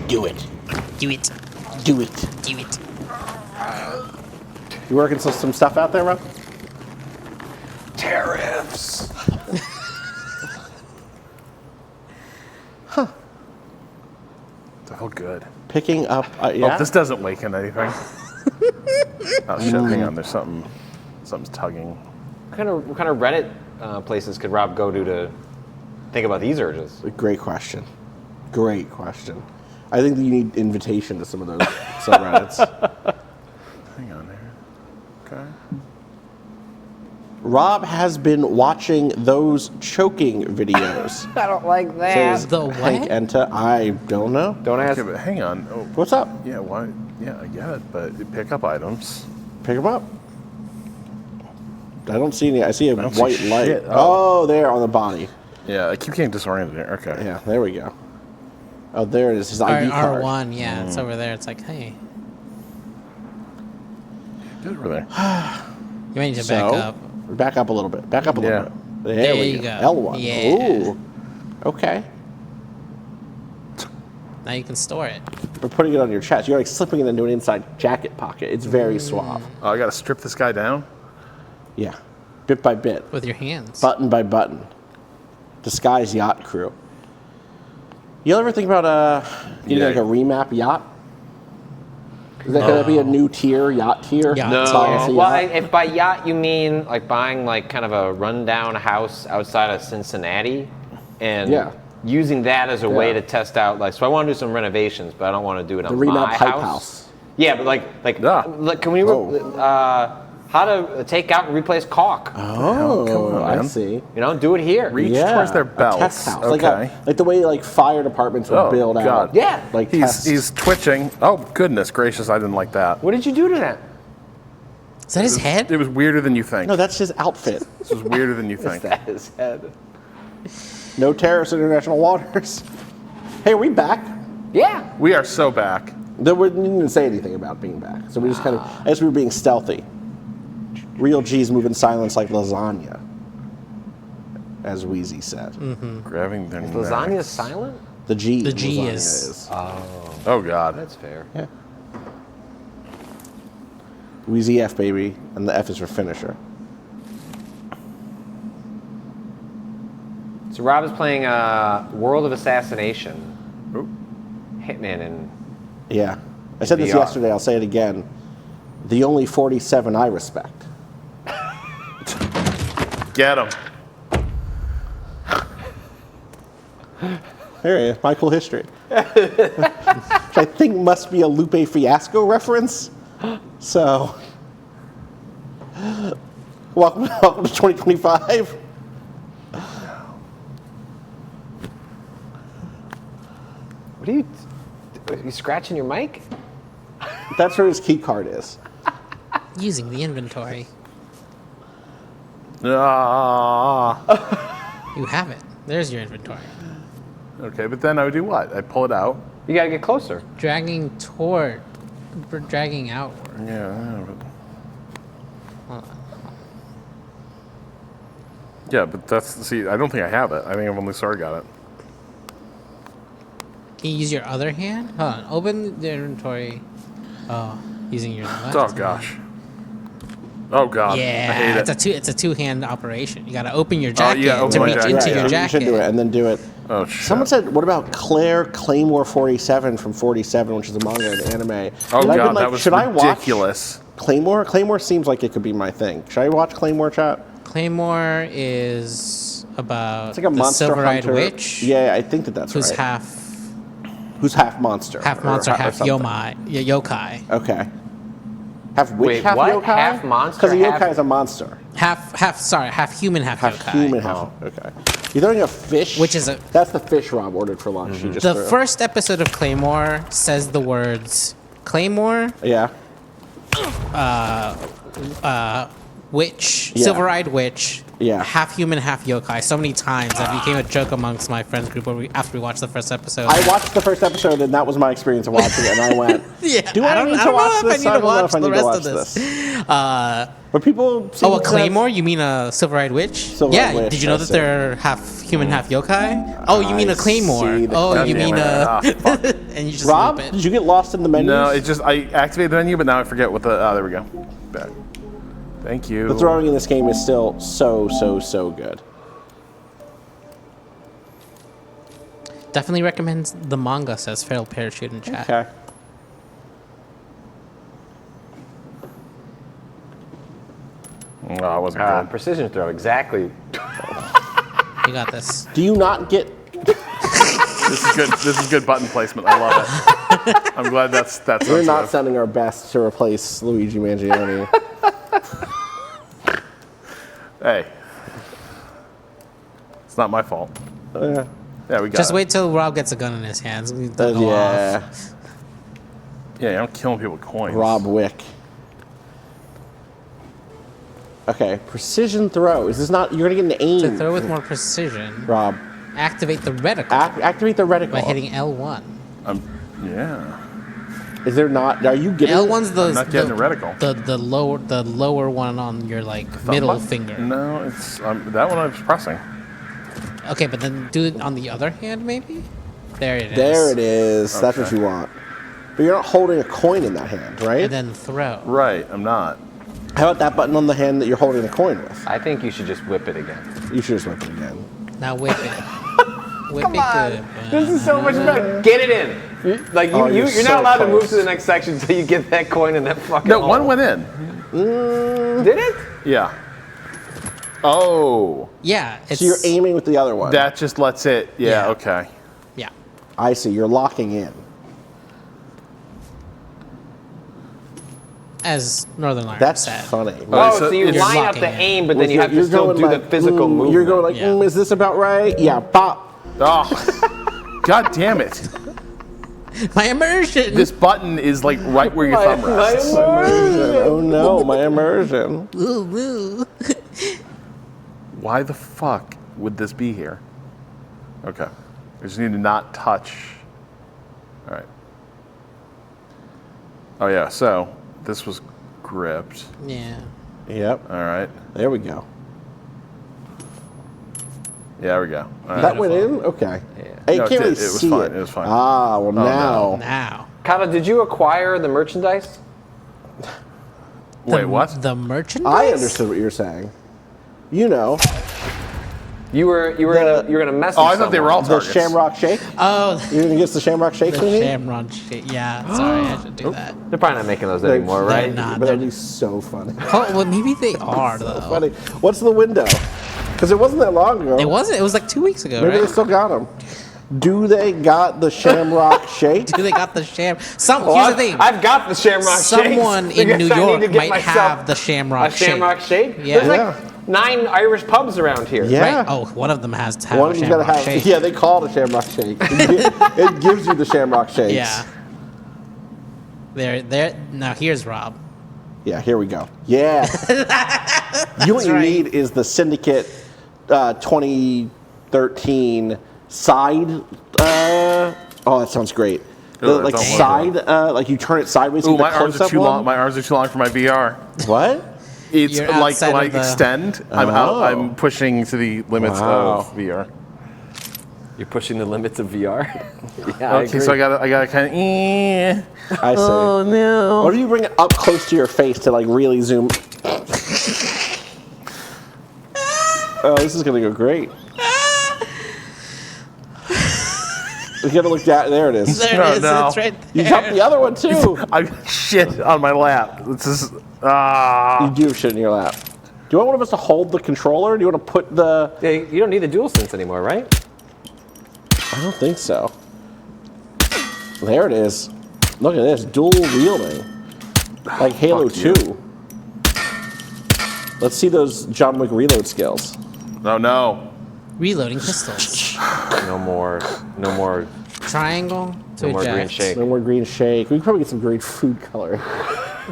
S3: Do it.
S4: Do it.
S3: Do it.
S4: Do it.
S3: You working some stuff out there, Rob?
S1: Tariffs. That felt good.
S3: Picking up, yeah.
S1: Oh, this doesn't waken anything. Oh shit! Hang on. There's something's tugging.
S5: What kind of Reddit places could Rob go to think about these urges?
S3: Great question. Great question. I think that you need invitation to some of those subreddits.
S1: Hang on there. Okay.
S3: Rob has been watching those choking videos.
S5: I don't like that.
S3: Says
S4: The
S3: Hank
S4: what?
S3: Enta. I don't know.
S5: Don't ask.
S1: Okay, but hang on. Oh,
S3: What's up?
S1: yeah. Why? Yeah, I get it. But pick up items.
S3: Pick them up. I don't see any. I see a
S1: don't see
S3: white light.
S1: shit.
S3: Oh, there on the body.
S1: Yeah, I keep getting disoriented here. Okay.
S3: Yeah, there we go. Oh, there it is. His ID card.
S4: R1, yeah, it's over there. It's like, hey,
S1: Get over there.
S4: you might need to back up.
S3: Back up a little bit. Back up a little
S1: Yeah.
S3: bit.
S4: There
S3: we
S4: you go.
S3: L1.
S4: Yeah.
S3: Ooh. Okay.
S4: Now you can store it.
S3: We're putting it on your chest. You're like slipping it into an inside jacket pocket. It's very suave.
S1: Oh, I gotta strip this guy down.
S3: Yeah. Bit by bit.
S4: With your hands.
S3: Button by button. Disguise yacht crew. You ever think about getting like a remap yacht? Is that going to be a new tier, yacht tier?
S4: Yacht
S5: No.
S3: Bias a
S5: Well,
S3: yacht?
S5: if by yacht you mean like buying like kind of a rundown house outside of Cincinnati, and
S3: Yeah.
S5: using that as a way
S3: Yeah.
S5: to test out like. So I want to do some renovations, but I don't want to do it on
S3: The remap
S5: my
S3: hype
S5: house.
S3: house.
S5: Yeah, but like
S1: Yeah.
S5: can we? How to take out and replace caulk?
S3: Oh,
S1: come on,
S3: I
S1: man.
S3: see.
S5: You know, do it here.
S1: Reach towards their belts.
S3: A test house.
S1: Okay.
S3: Like the way like fire departments would
S1: Oh,
S3: build
S1: God.
S3: out.
S5: Yeah.
S3: Like
S1: He's
S3: tests.
S1: twitching. Oh goodness gracious! I didn't like that.
S5: What did you do to that?
S4: Is that his head?
S1: It was weirder than you think.
S3: No, that's his outfit.
S1: This was weirder than you think.
S5: His head.
S3: No terrorists in international waters. Hey, are we back?
S5: Yeah.
S1: We are so back.
S3: We didn't even say anything about being back. So we just kind of, I guess we were being stealthy. Real G's move in silence like lasagna, as Wheezy said.
S1: Grabbing their
S5: Lasagna
S1: necks.
S5: is silent.
S3: The G.
S4: The G
S3: lasagna
S4: is-
S1: Oh god.
S5: That's fair.
S3: Yeah. Wheezy F, baby. And the F is for finisher.
S5: So Rob is playing World of Assassination,
S1: Oop.
S5: Hitman, and
S3: Yeah. I said this
S5: VR.
S3: yesterday, I'll say it again. The only 47 I respect.
S1: Get him.
S3: There he is, my cool history. Which I think must be a Lupe Fiasco reference. So, welcome to 2025.
S5: what are you scratching your mic?
S3: That's where his key card is.
S4: Using the inventory.
S1: Ah.
S4: You have it. There's your inventory.
S1: Okay, but then I would do what? I pull it out.
S5: You gotta get closer.
S4: Dragging outward.
S1: Yeah. Yeah, but see, I don't think I have it. I think I've only sort of got it.
S4: Can you use your other hand? Hold on. Open the inventory. Oh, using your left.
S1: Oh gosh. Oh god. I hate
S4: Yeah,
S1: it.
S4: it's a two-hand operation. You got to open your jacket
S1: yeah, open
S4: to
S1: my
S4: reach
S1: jacket.
S4: into
S3: Yeah,
S4: your
S3: you
S4: jacket.
S3: should do it and then do it.
S1: Oh shit.
S3: Someone said, what about Claire Claymore 47 from 47, which is a manga and anime?
S1: Oh
S3: And I've
S1: god,
S3: been like,
S1: that was
S3: should
S1: ridiculous.
S3: I watch Claymore? Claymore seems like it could be my thing. Should I watch Claymore, chat?
S4: Claymore is about
S3: It's like a
S4: the
S3: monster
S4: silver-eyed
S3: hunter.
S4: witch
S3: Yeah, I think that's
S4: who's
S3: right. Who's half monster.
S4: half
S3: or
S4: monster,
S3: or
S4: half
S3: something.
S4: yokai.
S3: Okay. Half witch,
S5: Wait,
S3: half
S5: what?
S3: yokai?
S5: Half monster,
S3: Because a yokai
S5: half-
S3: is a monster.
S4: Half human, half
S3: Half
S4: yokai.
S3: human, half. Okay. You're throwing a fish?
S4: Which is a-
S3: That's the fish Rob ordered for lunch. You just
S4: The
S3: threw.
S4: first episode of Claymore says the words Claymore,
S3: Yeah.
S4: witch,
S3: Yeah.
S4: silver-eyed witch, half human, half yokai so many times that it became a joke amongst my friends group after we watched the first episode.
S3: I watched the first episode, and that was my experience of watching it, and I went, do I need to watch this? I don't know if I need to watch this. But people
S4: a claymore? You mean a silver-eyed witch?
S3: Witch,
S4: did you know that they're half human, half yokai? Oh, you mean a claymore? Oh, you mean a... and you just
S3: Rob, did you get lost in the menus?
S1: No, I activated the menu, but now I forget what the... there we go. Back. Thank you.
S3: The throwing in this game is still so good.
S4: Definitely recommends the manga, says Feral Parachute in chat.
S3: Okay.
S1: No, I wasn't good.
S5: Precision throw, exactly.
S4: You got this.
S3: Do you not get...
S1: This is good. This is good button placement. I love it. I'm glad that's.
S3: We're not sending our best to replace Luigi Mangione.
S1: Hey, it's not my fault. Yeah, we got.
S4: Just wait till Rob gets a gun in his hands.
S3: Yeah,
S1: I'm killing people with coins.
S3: Rob Wick. Okay, precision throw. Is this not? You're gonna get an aim.
S4: To throw with more precision,
S3: Rob.
S4: Activate the reticle.
S3: Activate the reticle
S4: by hitting L1.
S1: Yeah.
S3: Is there not? Are you getting
S4: L1's the?
S1: I'm not getting a reticle.
S4: The lower one on your middle
S1: button?
S4: finger.
S1: No, it's that one I was pressing.
S4: Okay, but then do it on the other hand, maybe. There it is.
S3: There it is.
S1: Okay.
S3: That's what you want. But you're not holding a coin in that hand, right?
S4: And then throw.
S1: Right, I'm not.
S3: How about that button on the hand that you're holding the coin with?
S5: I think you should just whip it again.
S3: You should just whip it again.
S4: Now whip it. Whip
S5: Come
S4: it
S5: on.
S4: good.
S5: This is so much better. Get it in. You're
S3: so
S5: not allowed to move
S3: close.
S5: to the next section until you get that coin in that fucking
S1: No,
S5: hole.
S1: one went in.
S5: Did it?
S1: Yeah. Oh.
S4: Yeah. It's,
S3: So you're aiming with the other one.
S1: That just lets it. Yeah.
S4: Yeah.
S1: Okay.
S4: Yeah.
S3: I see. You're locking in.
S4: As Northern Ireland
S3: That's
S4: said.
S3: funny.
S5: Oh, so you
S1: it's
S5: line up
S4: locking
S5: the
S4: in.
S5: aim, but then you have to
S3: You're
S5: still
S3: going
S5: do the
S3: like,
S5: physical movement.
S3: You're going like,
S4: Yeah.
S3: is this about right? Yeah, pop.
S1: Oh. God damn it.
S4: My immersion.
S1: This button is like right where your thumb rests.
S3: Oh no, my immersion.
S4: Woo, woo.
S1: Why the fuck would this be here? Okay. I just need to not touch. All right. Oh yeah, so this was gripped.
S4: Yeah.
S3: Yep.
S1: All right.
S3: There we go.
S1: Yeah, there we go. All right.
S3: That went in? Okay. Hey, you
S1: No,
S3: can't
S1: it
S3: really
S1: did. It was
S3: see
S1: fine.
S3: it.
S1: It was fine.
S3: Ah, well now.
S4: Now.
S5: Kata, did you acquire the merchandise?
S1: Wait, what?
S4: The merchandise?
S3: I understood what you were saying. You know,
S5: You were gonna mess with
S1: Oh, I thought they were all
S3: the
S1: targets.
S3: Shamrock Shake.
S4: Oh,
S3: You're gonna get the Shamrock Shake
S4: the
S3: from me?
S4: shamrock shit. Yeah. Sorry, I should do that.
S5: They're probably not making those
S3: They're-
S5: anymore,
S3: they're
S5: right?
S4: not.
S3: But that'd be so funny.
S4: Oh, well, maybe they are, though.
S3: Funny. What's the window? Because it wasn't that long ago.
S4: It wasn't. It was like 2 weeks ago,
S3: Maybe they
S4: right?
S3: still got them. Do they got the Shamrock Shake?
S4: They got the sham. Here's the thing.
S5: I've got the Shamrock
S4: Someone
S5: Shakes.
S4: in New
S5: I need
S4: York
S5: to get
S4: might
S5: myself
S4: have the Shamrock
S5: a Shamrock Shake.
S4: Yeah.
S5: There's
S3: Yeah.
S5: like 9 Irish pubs around here.
S3: Yeah.
S4: Right? Oh, one of them has to have
S3: One
S4: a
S3: of them's gotta
S4: Shamrock
S3: have.
S4: Shake.
S3: Yeah, they call it a Shamrock Shake. It gives you the Shamrock Shakes.
S4: Yeah. There. Now here's Rob.
S3: Yeah, here we go. Yeah. What you
S4: right.
S3: need is the Syndicate 2013 side. Oh, that sounds great.
S1: Oh,
S3: Like
S1: don't
S3: side, like you turn it sideways.
S1: Ooh,
S3: and
S1: my
S3: the
S1: arms are
S3: close-up
S1: too long.
S3: one.
S1: My arms are too long for my VR.
S3: What?
S1: It's
S4: You're
S1: like
S4: outside of the-
S1: extend. I'm
S3: Oh.
S1: I'm pushing to the limits
S3: Wow.
S1: of VR.
S5: You're pushing the limits of VR. Yeah,
S1: Okay, so I gotta kind of.
S3: I see.
S1: Oh no!
S3: What if you bring it up close to your face to like really zoom? Oh, this is gonna go great. You gotta look down. There it is.
S4: There
S1: No,
S4: it is.
S1: no.
S4: It's right
S3: You
S4: there.
S3: jumped the other one too.
S1: I got shit on my lap. This is
S3: You do have shit in your lap. Do you want one of us to hold the controller? Do you want to put the?
S5: Hey, you don't need the DualSense anymore, right?
S3: I don't think so. There it is. Look at this, dual wielding, like Halo
S1: Fuck you.
S3: 2. Let's see those John Wick reload skills.
S1: no.
S4: Reloading pistols.
S5: No more
S4: Triangle to
S5: no more
S4: eject.
S5: green shake.
S3: No more green shake. We can probably get some green food coloring.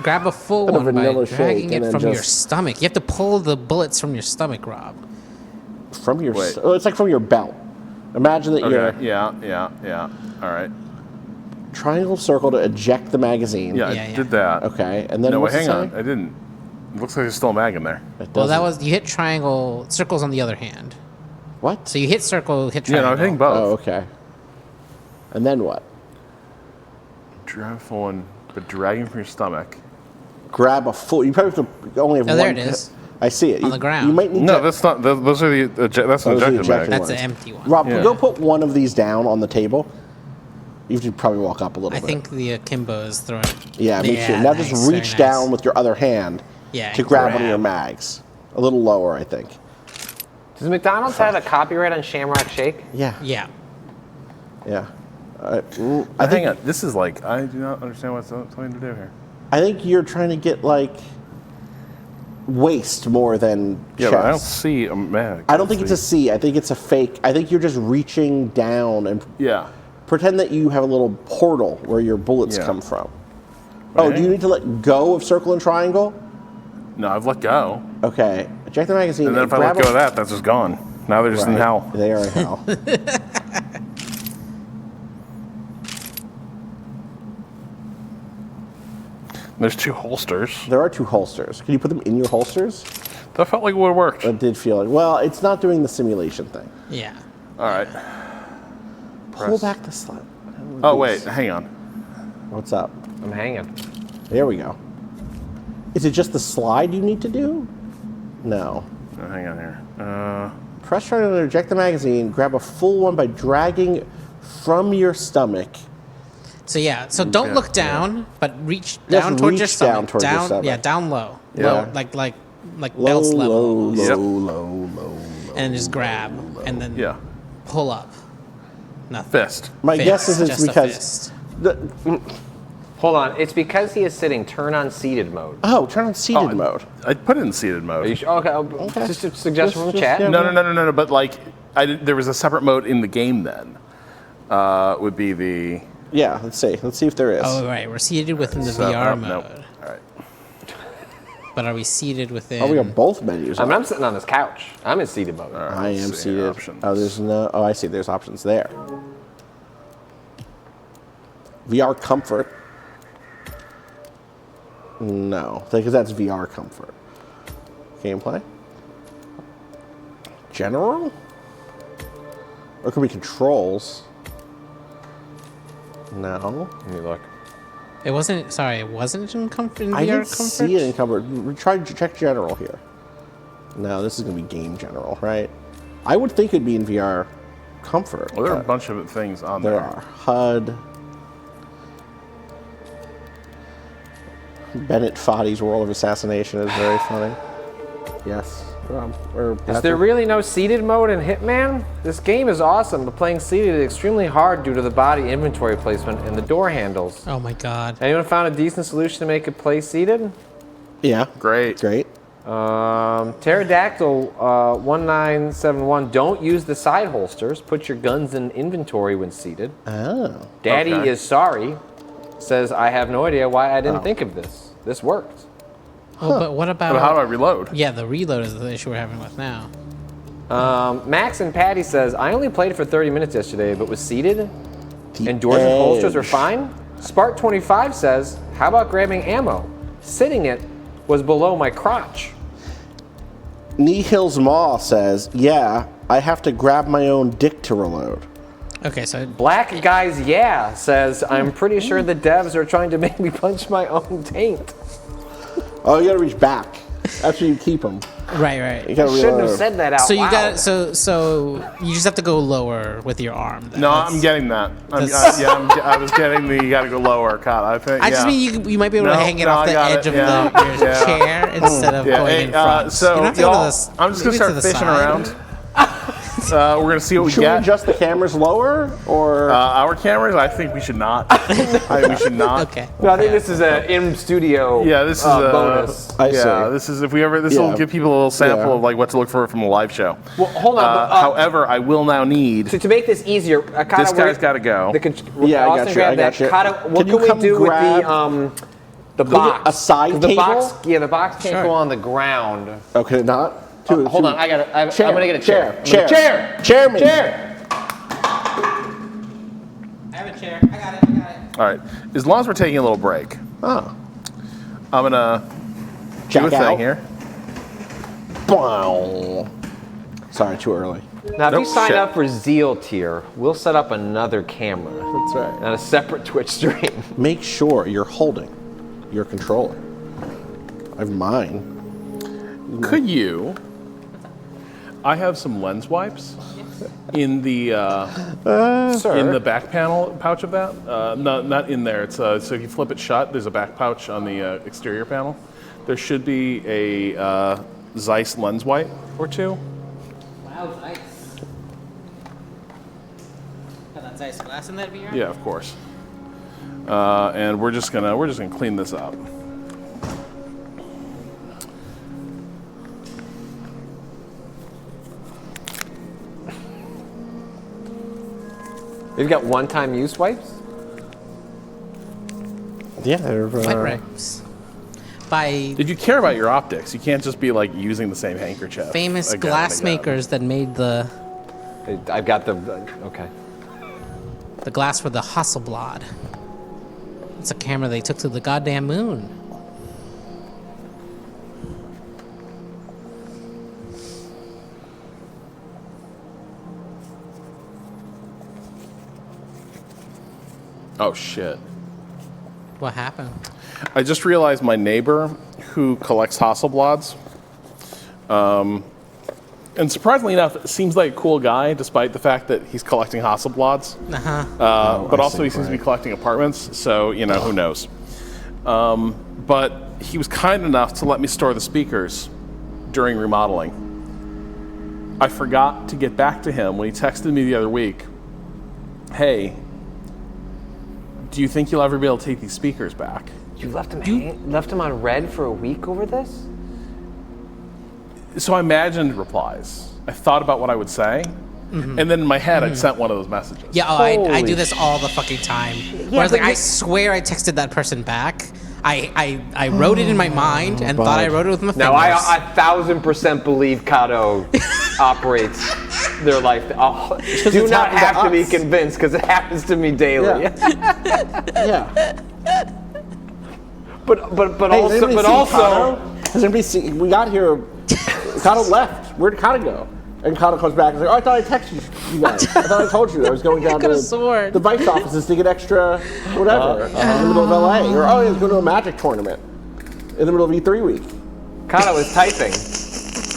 S4: Grab a full
S3: And a
S4: one by
S3: vanilla shake,
S4: dragging
S3: and
S4: it
S3: then
S4: from your
S3: just-
S4: stomach. You have to pull the bullets from your stomach, Rob.
S3: From your,
S1: Wait.
S3: it's like from your belt. Imagine that you're
S1: Okay. Yeah. All right.
S3: triangle circle to eject the magazine.
S1: Yeah,
S4: Yeah,
S1: I
S4: yeah.
S1: did that.
S3: Okay, and then
S1: No,
S3: what's
S1: wait,
S3: it
S1: hang
S3: say?
S1: on. I didn't. It looks like there's still a mag in there.
S3: It
S4: Well, that
S3: doesn't.
S4: was you hit triangle, circles on the other hand.
S3: What?
S4: So you hit circle, hit
S1: Yeah, no,
S4: triangle.
S1: I'm hitting both.
S3: Oh, okay. And then what?
S1: Drive full one, but dragging from your stomach.
S3: Grab a full. You probably have to only have
S4: Oh,
S3: one.
S4: there it is.
S3: I see it.
S4: On
S3: You-
S4: the ground.
S3: You might need
S1: No,
S3: to.
S1: that's not. Those are the. That's an
S3: Those are the
S1: ejected
S3: ejected
S1: mag.
S4: That's an
S3: ones.
S4: empty one.
S3: Rob,
S1: Yeah.
S3: go put one of these down on the table. You have to probably walk up a little
S4: I
S3: bit.
S4: think the Akimbo is throwing.
S3: Yeah, make sure. Now just
S4: nice,
S3: reach
S4: very nice.
S3: down with your other hand
S4: Yeah,
S3: to grab one of
S4: grab.
S3: your mags. A little lower, I think.
S5: Does McDonald's have a copyright on Shamrock Shake?
S3: Yeah.
S4: Yeah.
S3: Yeah. I
S1: Hang
S3: think
S1: on. This is like I do not understand what's something to do here.
S3: I think you're trying to get like waist more than
S1: Yeah,
S3: chest.
S1: but I don't see a mag.
S3: I don't think it's a C. I think it's a fake. I think you're just reaching down and
S1: Yeah.
S3: pretend that you have a little portal where your bullets
S1: Yeah.
S3: come from. Oh, do you need to let go of circle and triangle?
S1: No, I've let go.
S3: Okay. Eject the magazine.
S1: And then if I
S3: grab
S1: let go
S3: a-
S1: of that, that's just gone. Now they're just in
S3: Right.
S1: hell.
S3: They are in hell.
S1: There's two holsters.
S3: There are two holsters. Can you put them in your holsters?
S1: That felt like it would have worked.
S3: That did feel like. Well, it's not doing the simulation thing.
S4: Yeah.
S1: All right.
S3: Pull
S1: Press.
S3: back the slide.
S1: Oh wait, hang on.
S3: What's up?
S5: I'm hanging.
S3: There we go. Is it just the slide you need to do? No.
S1: Oh, hang on here.
S3: Press triangle to eject the magazine. Grab a full one by dragging from your stomach.
S4: So yeah. So don't
S1: Yeah,
S4: look down, but reach
S3: Just
S4: down towards your
S3: reach down
S4: stomach.
S3: towards your stomach.
S4: Yeah, down low.
S1: Yeah.
S4: Low, like
S3: Low,
S4: belts level,
S3: low,
S4: almost.
S1: Yep.
S3: low.
S4: and just grab and then
S1: Yeah.
S4: pull up. Nothing.
S1: Fist.
S3: My
S4: Fist,
S3: guess is it's
S4: just a
S3: because.
S4: fist.
S5: Hold on. It's because he is sitting turn on seated mode.
S3: Oh, turn on seated
S1: Oh,
S3: mode.
S1: I put it in seated
S5: Are
S1: mode.
S5: you sure? Okay. Just a suggestion from
S3: Just-
S5: chat.
S3: yeah.
S1: No. But like, there was a separate mode in the game then. Would be the.
S3: Yeah, let's see. Let's see if there is.
S4: Oh right, we're seated within the
S1: So-
S4: VR
S1: oh,
S4: mode.
S1: nope. All right.
S4: But are we seated within?
S3: Oh, we got both menus.
S5: I mean,
S3: up.
S5: I'm sitting on this couch. I'm in seated mode.
S1: All right,
S3: I
S1: let's
S3: am
S1: see
S3: seated.
S1: options.
S3: Oh, there's no. Oh, I see. There's options there. VR comfort. No, because that's VR comfort. Gameplay. General. Or it could be controls. No.
S5: Let me look.
S4: It wasn't. Sorry, it wasn't in comfort. In
S3: I
S4: VR
S3: didn't
S4: comfort.
S3: see it in comfort. Try to check general here. No, this is going to be game general, right? I would think it'd be in VR comfort.
S1: Well, there are a
S3: but
S1: bunch of things on
S3: there
S1: there.
S3: are. HUD. Bennett Foddy's World of Assassination is very funny. Yes.
S5: Is there really no seated mode in Hitman? This game is awesome, but playing seated is extremely hard due to the body inventory placement and the door handles.
S4: Oh my god.
S5: Anyone found a decent solution to make it play seated?
S3: Yeah.
S1: Great.
S3: Great.
S5: Pterodactyl 1971, don't use the side holsters. Put your guns in inventory when seated.
S3: Oh.
S5: Daddy
S1: Okay.
S5: is sorry. Says, I have no idea why I didn't think of this. This worked.
S4: Well, but what about?
S1: But how do I reload?
S4: Yeah, the reload is the issue we're having with now.
S5: Max and Patty says, I only played for 30 minutes yesterday, but was seated.
S3: The
S5: And doors and holsters are
S3: edge.
S5: fine. Spark25 says, how about grabbing ammo? Sitting it was below my crotch.
S3: Nihil's Maw says, yeah, I have to grab my own dick to reload.
S4: Okay, so
S5: Black Guys Yeah says, I'm pretty sure the devs are trying to make me punch my own taint.
S3: Oh, you gotta reach back. After you keep them.
S4: right.
S3: You gotta
S5: Shouldn't
S3: reload.
S5: have said that out
S4: So you
S5: loud.
S4: got so you just have to go lower with your arm. Then.
S1: No,
S4: That's-
S1: I'm getting that.
S4: that's-
S1: I was getting the you got to go lower. God, I think.
S4: I just
S1: yeah.
S4: mean you might be able
S1: No,
S4: to hang it
S1: no,
S4: off
S1: I
S4: the
S1: got
S4: edge
S1: it,
S4: of
S1: yeah.
S4: your
S1: Yeah.
S4: chair instead of going
S1: Hey,
S4: in front.
S1: so
S4: you don't have to go to
S1: y'all,
S4: the,
S1: I'm just gonna
S4: maybe
S1: start
S4: to the
S1: fishing
S4: side.
S1: around. We're gonna see what we
S3: Should we
S1: get.
S3: adjust the cameras lower, or
S1: Our cameras? I think we should not. I think we should not.
S4: Okay.
S5: No, I think this is an in-studio
S1: Yeah, this is a
S5: bonus.
S3: I
S1: Yeah,
S3: see.
S1: this is if we ever. This will
S3: Yeah.
S1: give people a little sample
S3: Yeah.
S1: of like what to look for from a live show.
S5: Well, hold on. but,
S1: However, I will now need.
S5: to make this easier, Kata,
S1: This guy's got to go.
S3: Yeah, I
S5: Austin,
S3: got you,
S5: grab
S3: I got
S5: that.
S3: you.
S5: Kata, what
S3: Can you
S5: can we
S3: come
S5: do
S3: grab-
S5: with The box.
S3: A side
S5: the
S3: table?
S5: Box, yeah, the box can't go on the ground.
S3: Okay, not.
S5: Hold on, I'm gonna get a chair.
S3: Chair.
S4: I have a chair. I got it.
S1: All right. As long as we're taking a little break,
S3: Oh.
S1: I'm gonna do a thing here.
S3: Wow. Sorry, too early.
S5: Now, if
S1: Nope,
S5: you sign
S1: shit.
S5: up for Zeal tier, we'll set up another camera.
S3: That's right.
S5: And a separate Twitch stream.
S3: Make sure you're holding your controller. I have mine.
S1: Could you? I have some lens wipes in the in the back panel pouch of that. No, not in there. It's so if you flip it shut, there's a back pouch on the exterior panel. There should be a Zeiss lens wipe or two.
S4: Wow, nice. Got that Zeiss glass in that VR?
S1: Yeah, of course. And we're just gonna clean this up.
S5: You've got one-time use wipes?
S3: Yeah, they're
S4: Wet wipes. By
S1: Did you care about your optics? You can't just be like using the same handkerchief.
S4: famous
S1: again and
S4: glass
S1: again.
S4: makers that made the
S5: I've got the, okay.
S4: glass for the Hasselblad. It's a camera they took to the goddamn moon.
S1: Oh shit.
S4: What happened?
S1: I just realized my neighbor who collects Hasselblads, and surprisingly enough, seems like a cool guy despite the fact that he's collecting Hasselblads. But also he seems to be collecting apartments, so, you know, who knows. But he was kind enough to let me store the speakers during remodeling. I forgot to get back to him when he texted me the other week, hey, do you think you'll ever be able to take these speakers back?
S5: You left him on red for a week over this?
S1: So I imagined replies. I thought about what I would say, and then in my head I'd sent one of those messages.
S4: Yeah, I do this all the fucking time. Whereas, like, I swear I texted that person back. I wrote it in my mind and thought I wrote it with my fingers.
S5: Now, I 1,000% believe Kato operates their life. Oh, do not have to be convinced, because it happens to me daily.
S3: Yeah.
S5: But also,
S3: has anybody seen? We got here. Kato left. Where'd Kato go? And Kato comes back and says, "Oh, I thought I texted you guys. I thought I told you I was going down to the Vice offices to get extra whatever in the middle of LA. Or oh, he was going to a Magic tournament in the middle of E3 week.
S5: Kato was typing.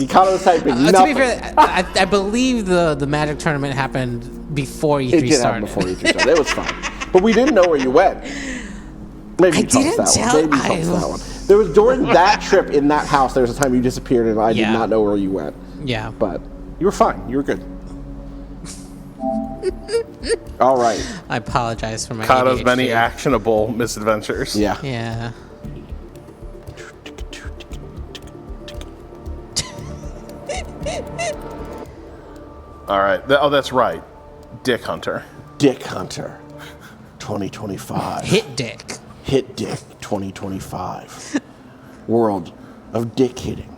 S3: Kato was typing.
S4: To be fair, I believe the Magic tournament happened before E3
S3: It did
S4: started.
S3: happen before E3 started. It was fine, but we didn't know where you went. Maybe you told us that one. Maybe you told us that one. There was during that trip in that house. There was a time you disappeared, and I did not know where you went.
S4: Yeah,
S3: but you were fine. You were good. All right.
S4: I apologize for my
S1: Kato's
S4: ADHD.
S1: many actionable misadventures.
S3: Yeah.
S4: Yeah.
S1: All right. Oh, that's right. Dick Hunter.
S3: Dick Hunter, 2025.
S4: Hit Dick.
S3: Hit Dick 2025. World of dick hitting.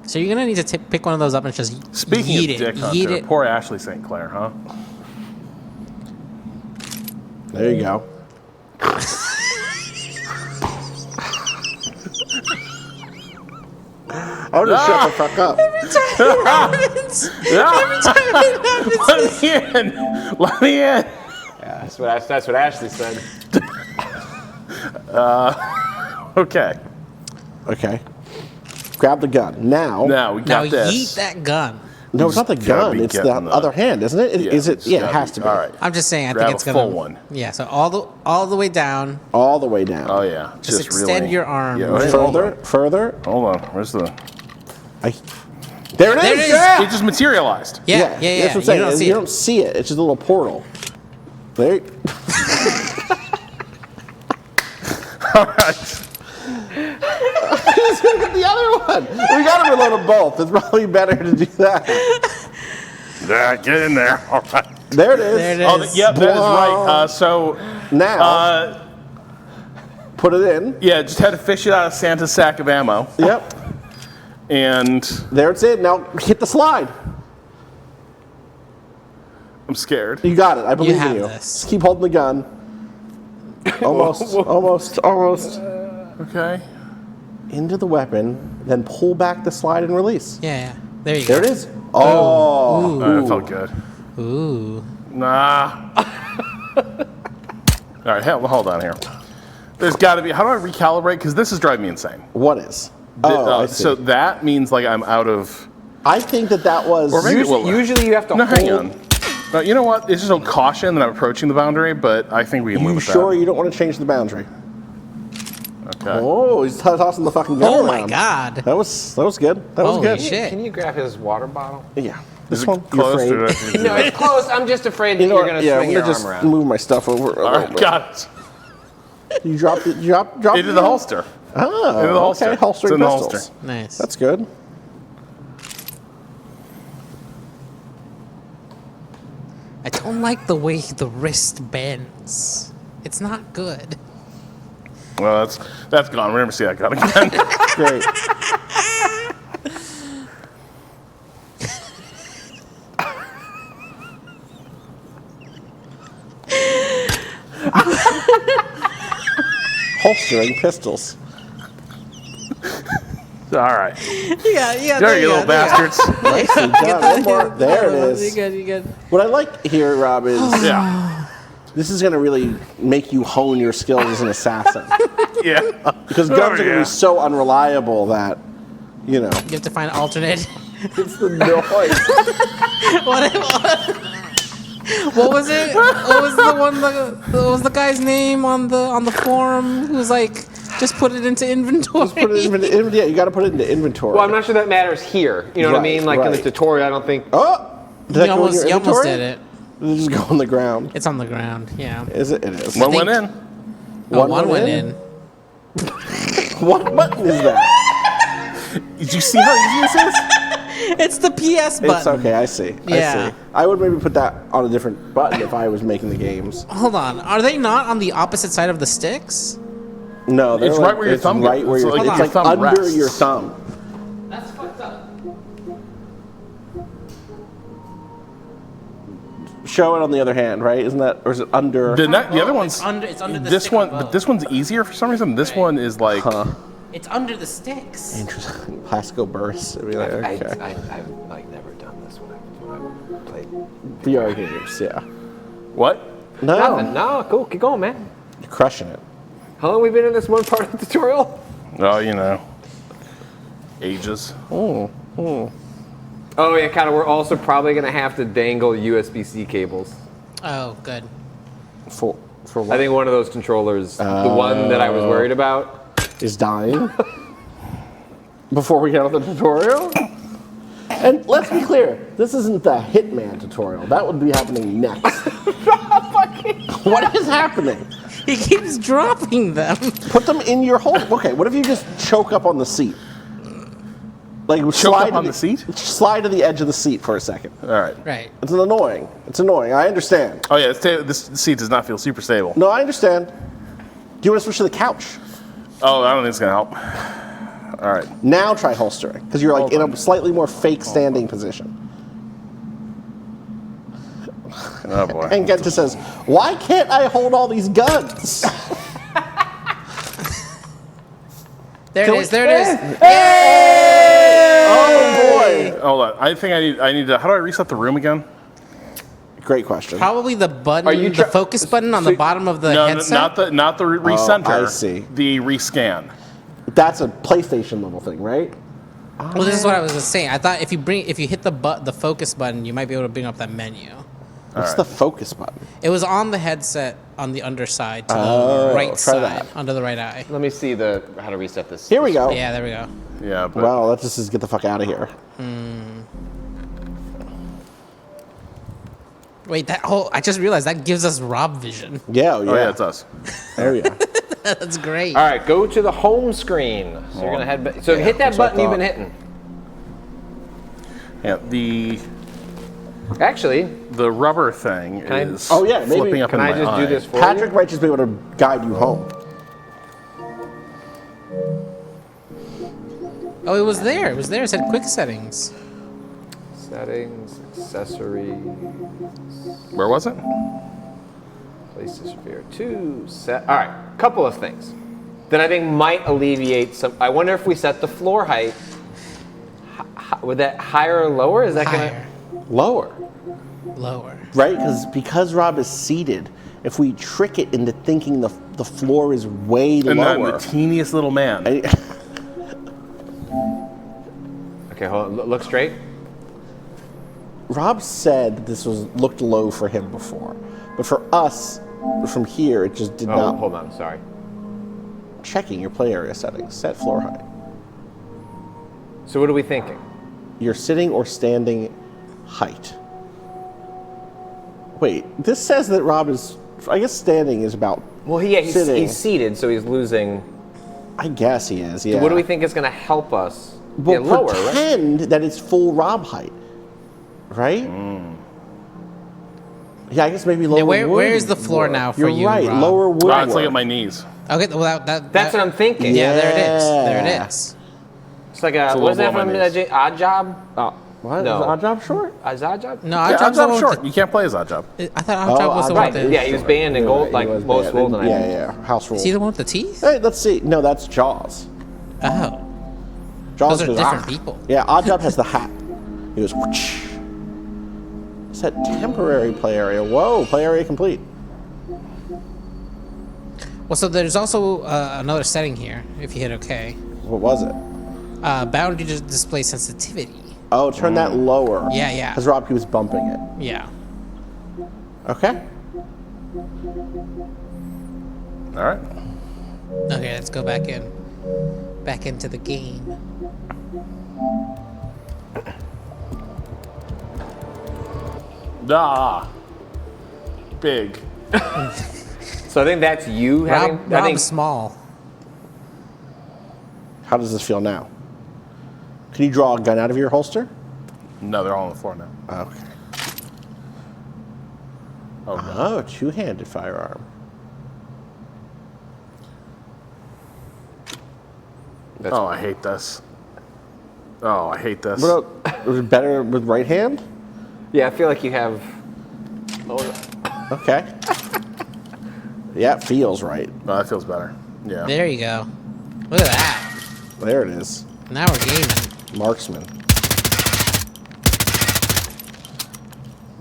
S4: So you're gonna need to pick one of those up and just
S1: Speaking
S4: yeet
S1: of Dick
S4: it.
S1: Hunter,
S4: Yeet it.
S1: poor Ashley St. Clair, huh?
S3: There you go. I'll just shut the fuck up.
S4: Every time it happens.
S1: Let me in.
S5: Yeah, that's what Ashley said.
S1: Okay.
S3: Okay. Grab the gun. Now
S1: Now we got this.
S4: Yeet that gun.
S3: no, it's not the
S1: Just gotta
S3: gun.
S1: be
S3: It's the
S1: getting the-
S3: other hand, isn't it? Is it?
S1: it's
S3: Yeah, it
S1: gotta
S3: has to be.
S1: All right.
S4: I'm just saying. I
S1: Grab
S4: think it's
S1: a
S4: gonna.
S1: full one.
S4: Yeah. So all the way down.
S3: All the way down.
S1: Oh yeah.
S4: Just extend
S1: really,
S4: your arm.
S1: Yeah, wait, hold on.
S3: Further.
S1: Hold on. Where's the?
S3: There it is.
S4: There it is.
S3: Yeah.
S1: It just materialized.
S4: Yeah.
S3: That's what I'm
S4: You
S3: saying.
S4: don't see
S3: You
S4: it.
S3: don't see it. It's just a little portal. There.
S1: All right.
S3: The other one. We got to reload them both. It's probably better to do that.
S1: Yeah, get in there. All right.
S3: There it is.
S4: There it is.
S1: Oh, yep, that is right. So
S3: Now. put it in.
S1: Yeah, just had to fish it out of Santa's sack of ammo.
S3: Yep.
S1: And
S3: there it's in. Now hit the slide.
S1: I'm scared.
S3: You got it. I believe in you.
S4: This.
S3: Just keep holding the gun. Almost.
S1: Okay.
S3: Into the weapon, then pull back the slide and release.
S4: Yeah. There you
S3: There
S4: go.
S3: it is. Oh.
S1: That felt good.
S4: Ooh.
S1: Nah. All right, hold on here. There's got to be. How do I recalibrate? Because this is driving me insane.
S3: What is? I see.
S1: So that means like I'm out of.
S3: I think that was.
S1: Or maybe it will-
S5: Usually you have to
S1: No,
S5: hold.
S1: hang on. You know what? It's just on caution that I'm approaching the boundary, but I think we can live
S3: You
S1: with
S3: sure
S1: that.
S3: you don't want to change the boundary?
S1: Okay.
S3: Oh, he's tossing the fucking gun
S4: Oh my
S3: around.
S4: God.
S3: That was good. That was
S4: Holy
S3: good.
S4: shit.
S5: Can you grab his water bottle?
S3: Yeah.
S1: Is
S3: This
S1: it
S3: one.
S1: close
S3: You're
S1: or
S3: afraid.
S5: No, it's close. I'm just afraid that
S3: You know
S5: you're
S3: what?
S5: going to
S3: Yeah,
S5: swing
S3: I'm
S5: your
S3: gonna
S5: arm
S3: just
S5: around.
S3: move my stuff over.
S1: All right, got it.
S3: You dropped it. Drop
S1: Into the holster.
S3: Oh,
S1: Into the holster.
S3: okay. Holstering
S1: It's in the
S3: pistols.
S1: holster.
S4: Nice.
S3: That's good.
S4: I don't like the way the wrist bends. It's not good.
S1: Well, that's gone. We're never see that gun again.
S3: Great. Holstering pistols.
S1: All right.
S4: Yeah.
S1: There you go, little bastards.
S3: Nicely done. One more. There it is.
S4: You good.
S3: What I like here, Rob, is
S1: Yeah.
S3: this is going to really make you hone your skills as an assassin.
S1: Yeah.
S3: Because guns are going to be so unreliable that, you know.
S4: You have to find alternate.
S3: It's the noise.
S4: What was it? What was the one? What was the guy's name on the forum who was like, just put it into inventory?
S3: Put it in, yeah, you got to put it into inventory.
S5: Well, I'm not sure that matters here. You know what I mean? Like in the tutorial, I don't think.
S3: Oh! Did that go in your
S4: You almost
S3: inventory?
S4: did it.
S3: Did it just go on the ground?
S4: It's on the ground. Yeah.
S3: Is it? It is.
S1: One went in.
S4: One went in.
S3: What button is that?
S1: Did you see how easy this is?
S4: It's the PS button.
S3: It's okay, I see.
S4: Yeah.
S3: I see. I would maybe put that on a different button if I was making the games.
S4: Hold on. Are they not on the opposite side of the sticks?
S3: No, they're
S1: It's
S3: like,
S1: right where your thumb
S3: right
S1: goes.
S3: where
S1: It's
S3: your
S1: like
S3: it's
S1: your
S3: like
S1: thumb
S3: under
S1: rests.
S3: your thumb.
S4: That's fucked up.
S3: Show it on the other hand, right? Isn't that, or is it under?
S1: The other one's
S4: It's under the
S1: this
S4: stick
S1: one,
S4: on
S1: but
S4: both.
S1: this one's easier for some reason. This one is like.
S4: It's under the sticks.
S3: Interesting. Classical bursts. It'd be like, okay.
S5: I've like never done this when I played.
S3: VR games, yeah.
S1: What?
S3: No,
S5: Nothing. No, cool. Keep going, man.
S3: you're crushing it.
S5: How long have we been in this one part of the tutorial?
S1: Oh, you know. Ages.
S5: Oh yeah, kind of. We're also probably gonna have to dangle USB-C cables.
S4: Oh, good.
S3: For
S5: I
S3: what?
S5: think one of those controllers, the one that I was worried about.
S3: Is dying. Before we get on the tutorial. And let's be clear, this isn't the Hitman tutorial. That would be happening next. What is happening?
S4: He keeps dropping them.
S3: Put them in your hole. Okay, what if you just choke up on the seat? Like
S1: Choke up on the seat?
S3: Slide to the edge of the seat for a second.
S1: All right.
S4: Right.
S3: It's annoying. It's annoying. I understand.
S1: Oh yeah, this seat does not feel super stable.
S3: No, I understand. Do you want to switch to the couch?
S1: Oh, I don't think it's gonna help. All right.
S3: Now try holstering, because you're like in a slightly more fake standing position.
S1: Oh boy.
S3: And Genta says, "Why can't I hold all these guns?"
S4: There it is. There it is.
S3: Oh boy!
S1: Hold on. I think I need to. How do I reset the room again?
S3: Great question.
S4: Probably the button,
S5: Are you
S4: the focus button on the bottom of the
S1: No,
S4: headset.
S1: not the recenter.
S3: I see.
S1: The rescan.
S3: That's a PlayStation level thing, right?
S4: Well, this is what I was just saying. I thought if you hit the focus button, you might be able to bring up that menu.
S3: What's the focus button?
S4: It was on the headset on the underside to the right
S3: try
S4: side,
S3: that.
S4: under the right eye.
S5: Let me see how to reset this.
S3: Here we go.
S4: Yeah, there we go.
S1: Yeah. But
S3: Well, let's just get the fuck out of here.
S4: Wait, I just realized that gives us Rob vision.
S3: Yeah,
S1: Oh yeah, it's us.
S3: There we are.
S4: That's great.
S5: All right, go to the home screen. So you're gonna head back. So hit that
S3: that's what I
S5: button you've been
S3: thought.
S5: hitting.
S1: Yeah.
S5: Actually,
S1: The rubber thing
S5: I-
S1: is
S3: Oh, yeah, maybe-
S1: flipping up
S5: can
S1: in
S5: I
S1: my
S5: just
S1: eye.
S5: do this for
S3: Patrick
S5: you?
S3: might just be able to guide you home.
S4: Oh, it was there. It was there. It said quick settings.
S5: Settings, accessories.
S1: Where was it?
S5: Place this VR 2. Set. All right, couple of things that I think might alleviate some. I wonder if we set the floor height. Would that higher or lower? Is that
S4: Higher.
S3: Lower.
S4: Lower.
S3: Right? Because Rob is seated, if we trick it into thinking the floor is way
S1: And
S3: lower.
S1: I'm the teeniest little man.
S5: Okay, hold on. Look straight.
S3: Rob said this looked low for him before, but for us, from here, it just did not.
S5: Hold on. Sorry.
S3: Checking your play area settings. Set floor height.
S5: So what are we thinking?
S3: Your sitting or standing height. Wait, this says that Rob is. I guess standing is about.
S5: Well, he's
S3: sitting.
S5: seated, so he's losing.
S3: I guess he is. Yeah.
S5: What do we think is going to help us
S3: Well,
S5: get lower? Right?
S3: pretend that it's full Rob height, right? Yeah, I guess maybe lower.
S4: where
S3: wood
S4: is the floor
S3: work.
S4: now for
S3: You're
S4: you,
S3: right.
S4: Rob?
S3: Lower wood.
S1: Wow, it's like
S3: work.
S1: at my knees.
S4: Okay, well
S5: That's what I'm thinking.
S4: Yeah, there it is. There
S3: Yeah.
S4: it is.
S5: It's like a
S1: a
S5: what's
S1: little
S5: that
S1: below
S5: from
S1: my knees.
S5: Odd Job?
S3: What?
S5: No.
S3: Is Odd Job short?
S5: Odd Job?
S4: No,
S1: Yeah,
S4: Odd
S1: Odd
S4: Job's the
S1: Job's
S4: one
S1: short.
S4: with
S1: You can't play as Odd Job.
S4: I thought Odd Job was the
S3: Odd
S4: one
S3: Job
S4: with
S5: Right,
S4: the...
S5: yeah, he was banned in gold, like
S3: He was
S5: most
S3: banned.
S5: golden. I think.
S3: Yeah. House rule.
S4: Is he the one with the teeth?
S3: Hey, let's see. No, that's Jaws.
S4: Oh.
S3: Jaws
S4: Those are
S3: goes,
S4: different people.
S3: Yeah, Odd Job has the hat. He goes. Whoosh. It's that temporary play area. Whoa, play area complete.
S4: Well, so there's also another setting here, if you hit OK.
S3: What was it?
S4: Boundary to display sensitivity.
S3: Oh, turn that lower.
S4: Yeah.
S3: Because Rob keeps bumping it.
S4: Yeah.
S3: Okay.
S1: All right.
S4: Okay, let's go back in. Back into the game.
S1: Ah. Big.
S5: So I think that's you having. I think
S4: Rob's small.
S3: How does this feel now? Can you draw a gun out of your holster?
S1: No, they're all on the floor now.
S3: Okay.
S1: Oh, no.
S3: Oh, two-handed firearm.
S1: Oh, I hate this. Oh, I hate this.
S3: What about, was it better with right hand?
S5: yeah, I feel like you have.
S3: Okay. Yeah, it feels right.
S1: Oh, that feels better. Yeah.
S4: There you go. Look at that.
S3: There it is.
S4: Now we're gaming.
S3: Marksman.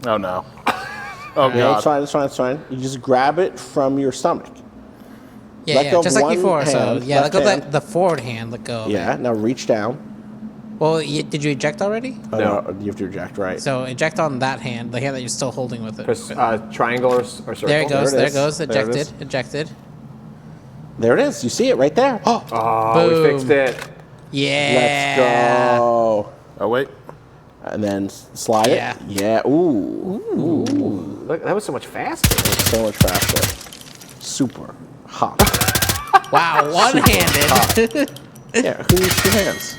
S1: Oh, no. Oh,
S3: Yeah,
S1: God.
S3: it's fine, it's fine, it's fine. You just grab it from your stomach.
S4: Yeah,
S3: Let
S4: yeah,
S3: go of
S4: just like
S3: one
S4: before. So
S3: hand,
S4: yeah, let
S3: left
S4: go of
S3: hand.
S4: the forward hand. Let go. of it.
S3: Yeah, now reach down.
S4: Well, did you eject already?
S5: No.
S3: You have to eject, right.
S4: So eject on that hand, the hand that you're still holding with it.
S5: Press, triangle or circle.
S4: There it goes.
S3: There
S4: There
S3: it
S4: it goes.
S3: is. There it
S4: Ejected.
S3: is.
S4: Ejected.
S3: There it is. You see it right there. Oh,
S5: Oh, we
S4: Boom.
S5: fixed it.
S4: Yeah.
S3: let's go.
S1: Oh, wait.
S3: And then slide
S4: Yeah.
S3: it. Yeah. Ooh.
S5: Look, that was so much faster.
S3: So much faster. Super hot.
S4: Wow, one-handed.
S3: Yeah, who needs two hands?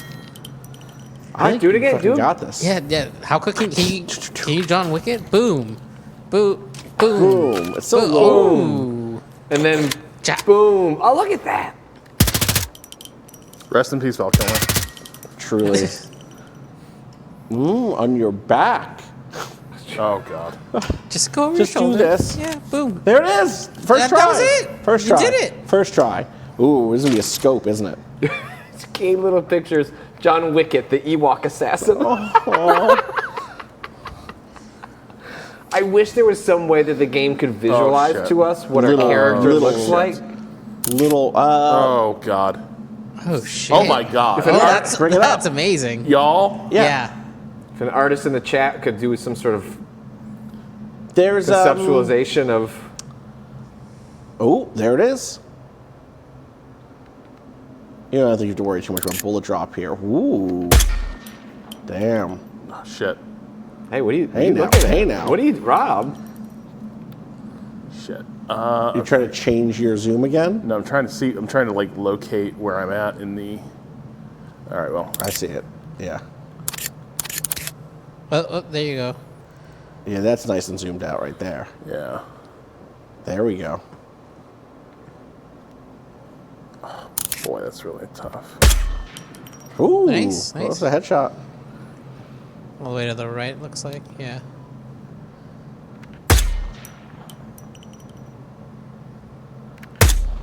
S5: All right, do it
S3: you
S5: again,
S3: fucking
S5: do it.
S3: got this.
S4: yeah. How quick can you John Wick it? Boom. Boom. Boom.
S3: Boom. It's so
S4: Boom.
S3: low.
S4: Ooh.
S5: And then
S4: Ja-
S5: boom. Oh, look at that.
S1: Rest in peace, Val Kilmer.
S3: Truly. On your back.
S1: Oh, God.
S4: Just go over
S3: Just
S4: your
S3: do
S4: shoulder.
S3: this.
S4: Yeah, boom.
S3: There it is. First
S4: That
S3: try.
S4: was it.
S3: First
S4: You
S3: try.
S4: did it.
S3: First try. Ooh, this is gonna be a scope, isn't it?
S5: It's cute little pictures. John Wicket, the Ewok assassin. I wish there was some way that the game could visualize
S1: shit.
S5: to us what
S3: Little-
S5: our character
S3: little
S5: looks
S3: shit.
S5: like.
S3: Little,
S1: Oh, God.
S4: Oh shit.
S1: Oh, my God.
S4: Oh, that's
S3: Bring it up.
S4: that's amazing.
S1: Y'all?
S4: Yeah.
S5: If an artist in the chat could do some sort of
S3: there's
S5: conceptualization of.
S3: Oh, there it is. You don't have to worry too much about bullet drop here. Ooh. Damn.
S1: Oh, shit.
S5: Hey, what do you?
S3: Hey
S5: you
S3: now,
S5: looking at?
S3: hey now.
S5: What do you, Rob?
S1: Shit.
S3: You trying to change your zoom again?
S1: No, I'm trying to, like, locate where I'm at in the... All right, well.
S3: I see it. Yeah.
S4: Oh, there you go.
S3: Yeah, that's nice and zoomed out right there.
S1: Yeah.
S3: There we go.
S1: Boy, that's really tough.
S3: Ooh,
S4: Nice.
S3: That's a headshot.
S4: All the way to the right, looks like. Yeah.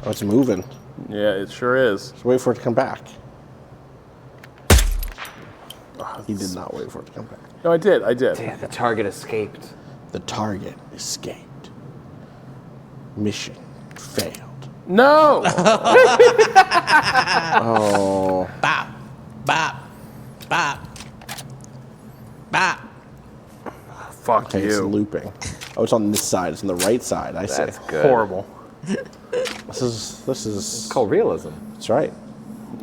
S3: Oh, it's moving.
S1: Yeah, it sure is.
S3: Just wait for it to come back. He did not wait for it to come back.
S1: No, I did.
S5: Damn, the target escaped.
S3: The target escaped. Mission failed.
S1: No!
S3: Oh.
S4: Bop, bop, bop, bop.
S1: Fuck
S3: Okay, it's
S1: you.
S3: looping. Oh, it's on this side. It's on the right side. I see.
S5: That's good.
S1: Horrible.
S3: This is.
S5: It's called realism.
S3: That's right.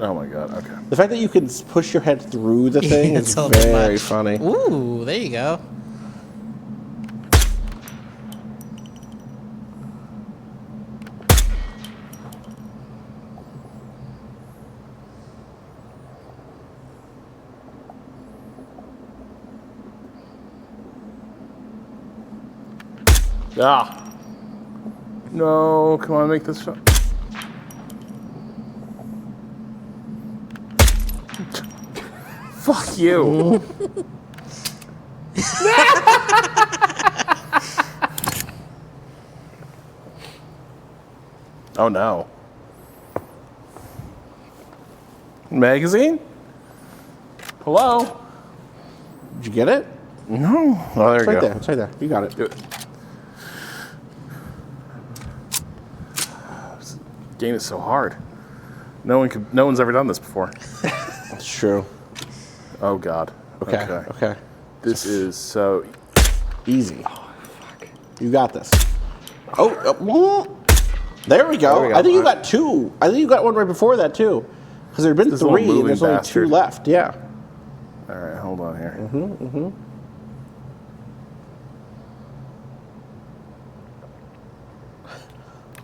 S1: Oh my god, okay.
S3: The fact that you can push your head through the thing is
S4: It's a little
S3: very
S4: much.
S3: funny.
S4: Ooh, there you go.
S1: Ah. No, come on, make this shot. Fuck you. Oh no. Magazine? Hello?
S3: Did you get it?
S1: No. Oh, there
S3: It's
S1: you
S3: right
S1: go.
S3: there. It's right there. You got it.
S1: Do it. This game is so hard. No one's ever done this before.
S3: That's true.
S1: Oh god.
S3: Okay.
S1: This is so
S3: Easy. Oh, fuck. You got this. Oh, there we go.
S5: There we go.
S3: I think you got two. I think you got one right before that, too. Because there had been
S1: This little
S3: three, and
S1: moving
S3: there's only
S1: bastard.
S3: two left. Yeah.
S1: all right, hold on here.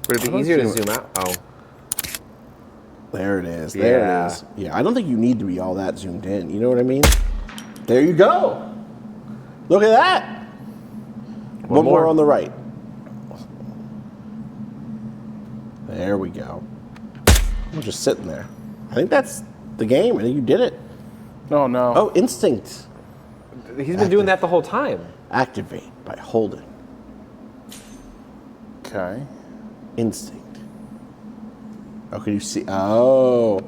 S5: Would it be easier to zoom out? Oh.
S3: There it is. There
S5: Yeah.
S3: it is. Yeah, I don't think you need to be all that zoomed in. You know what I mean? There you go. Look at that. One more
S5: more.
S3: on the right. There we go. I'm just sitting there. I think that's the game. I think you did it.
S1: Oh no.
S3: Oh, instinct.
S5: He's been doing that the whole time.
S3: Activate by holding.
S1: Okay.
S3: Instinct. Oh, can you see? Oh.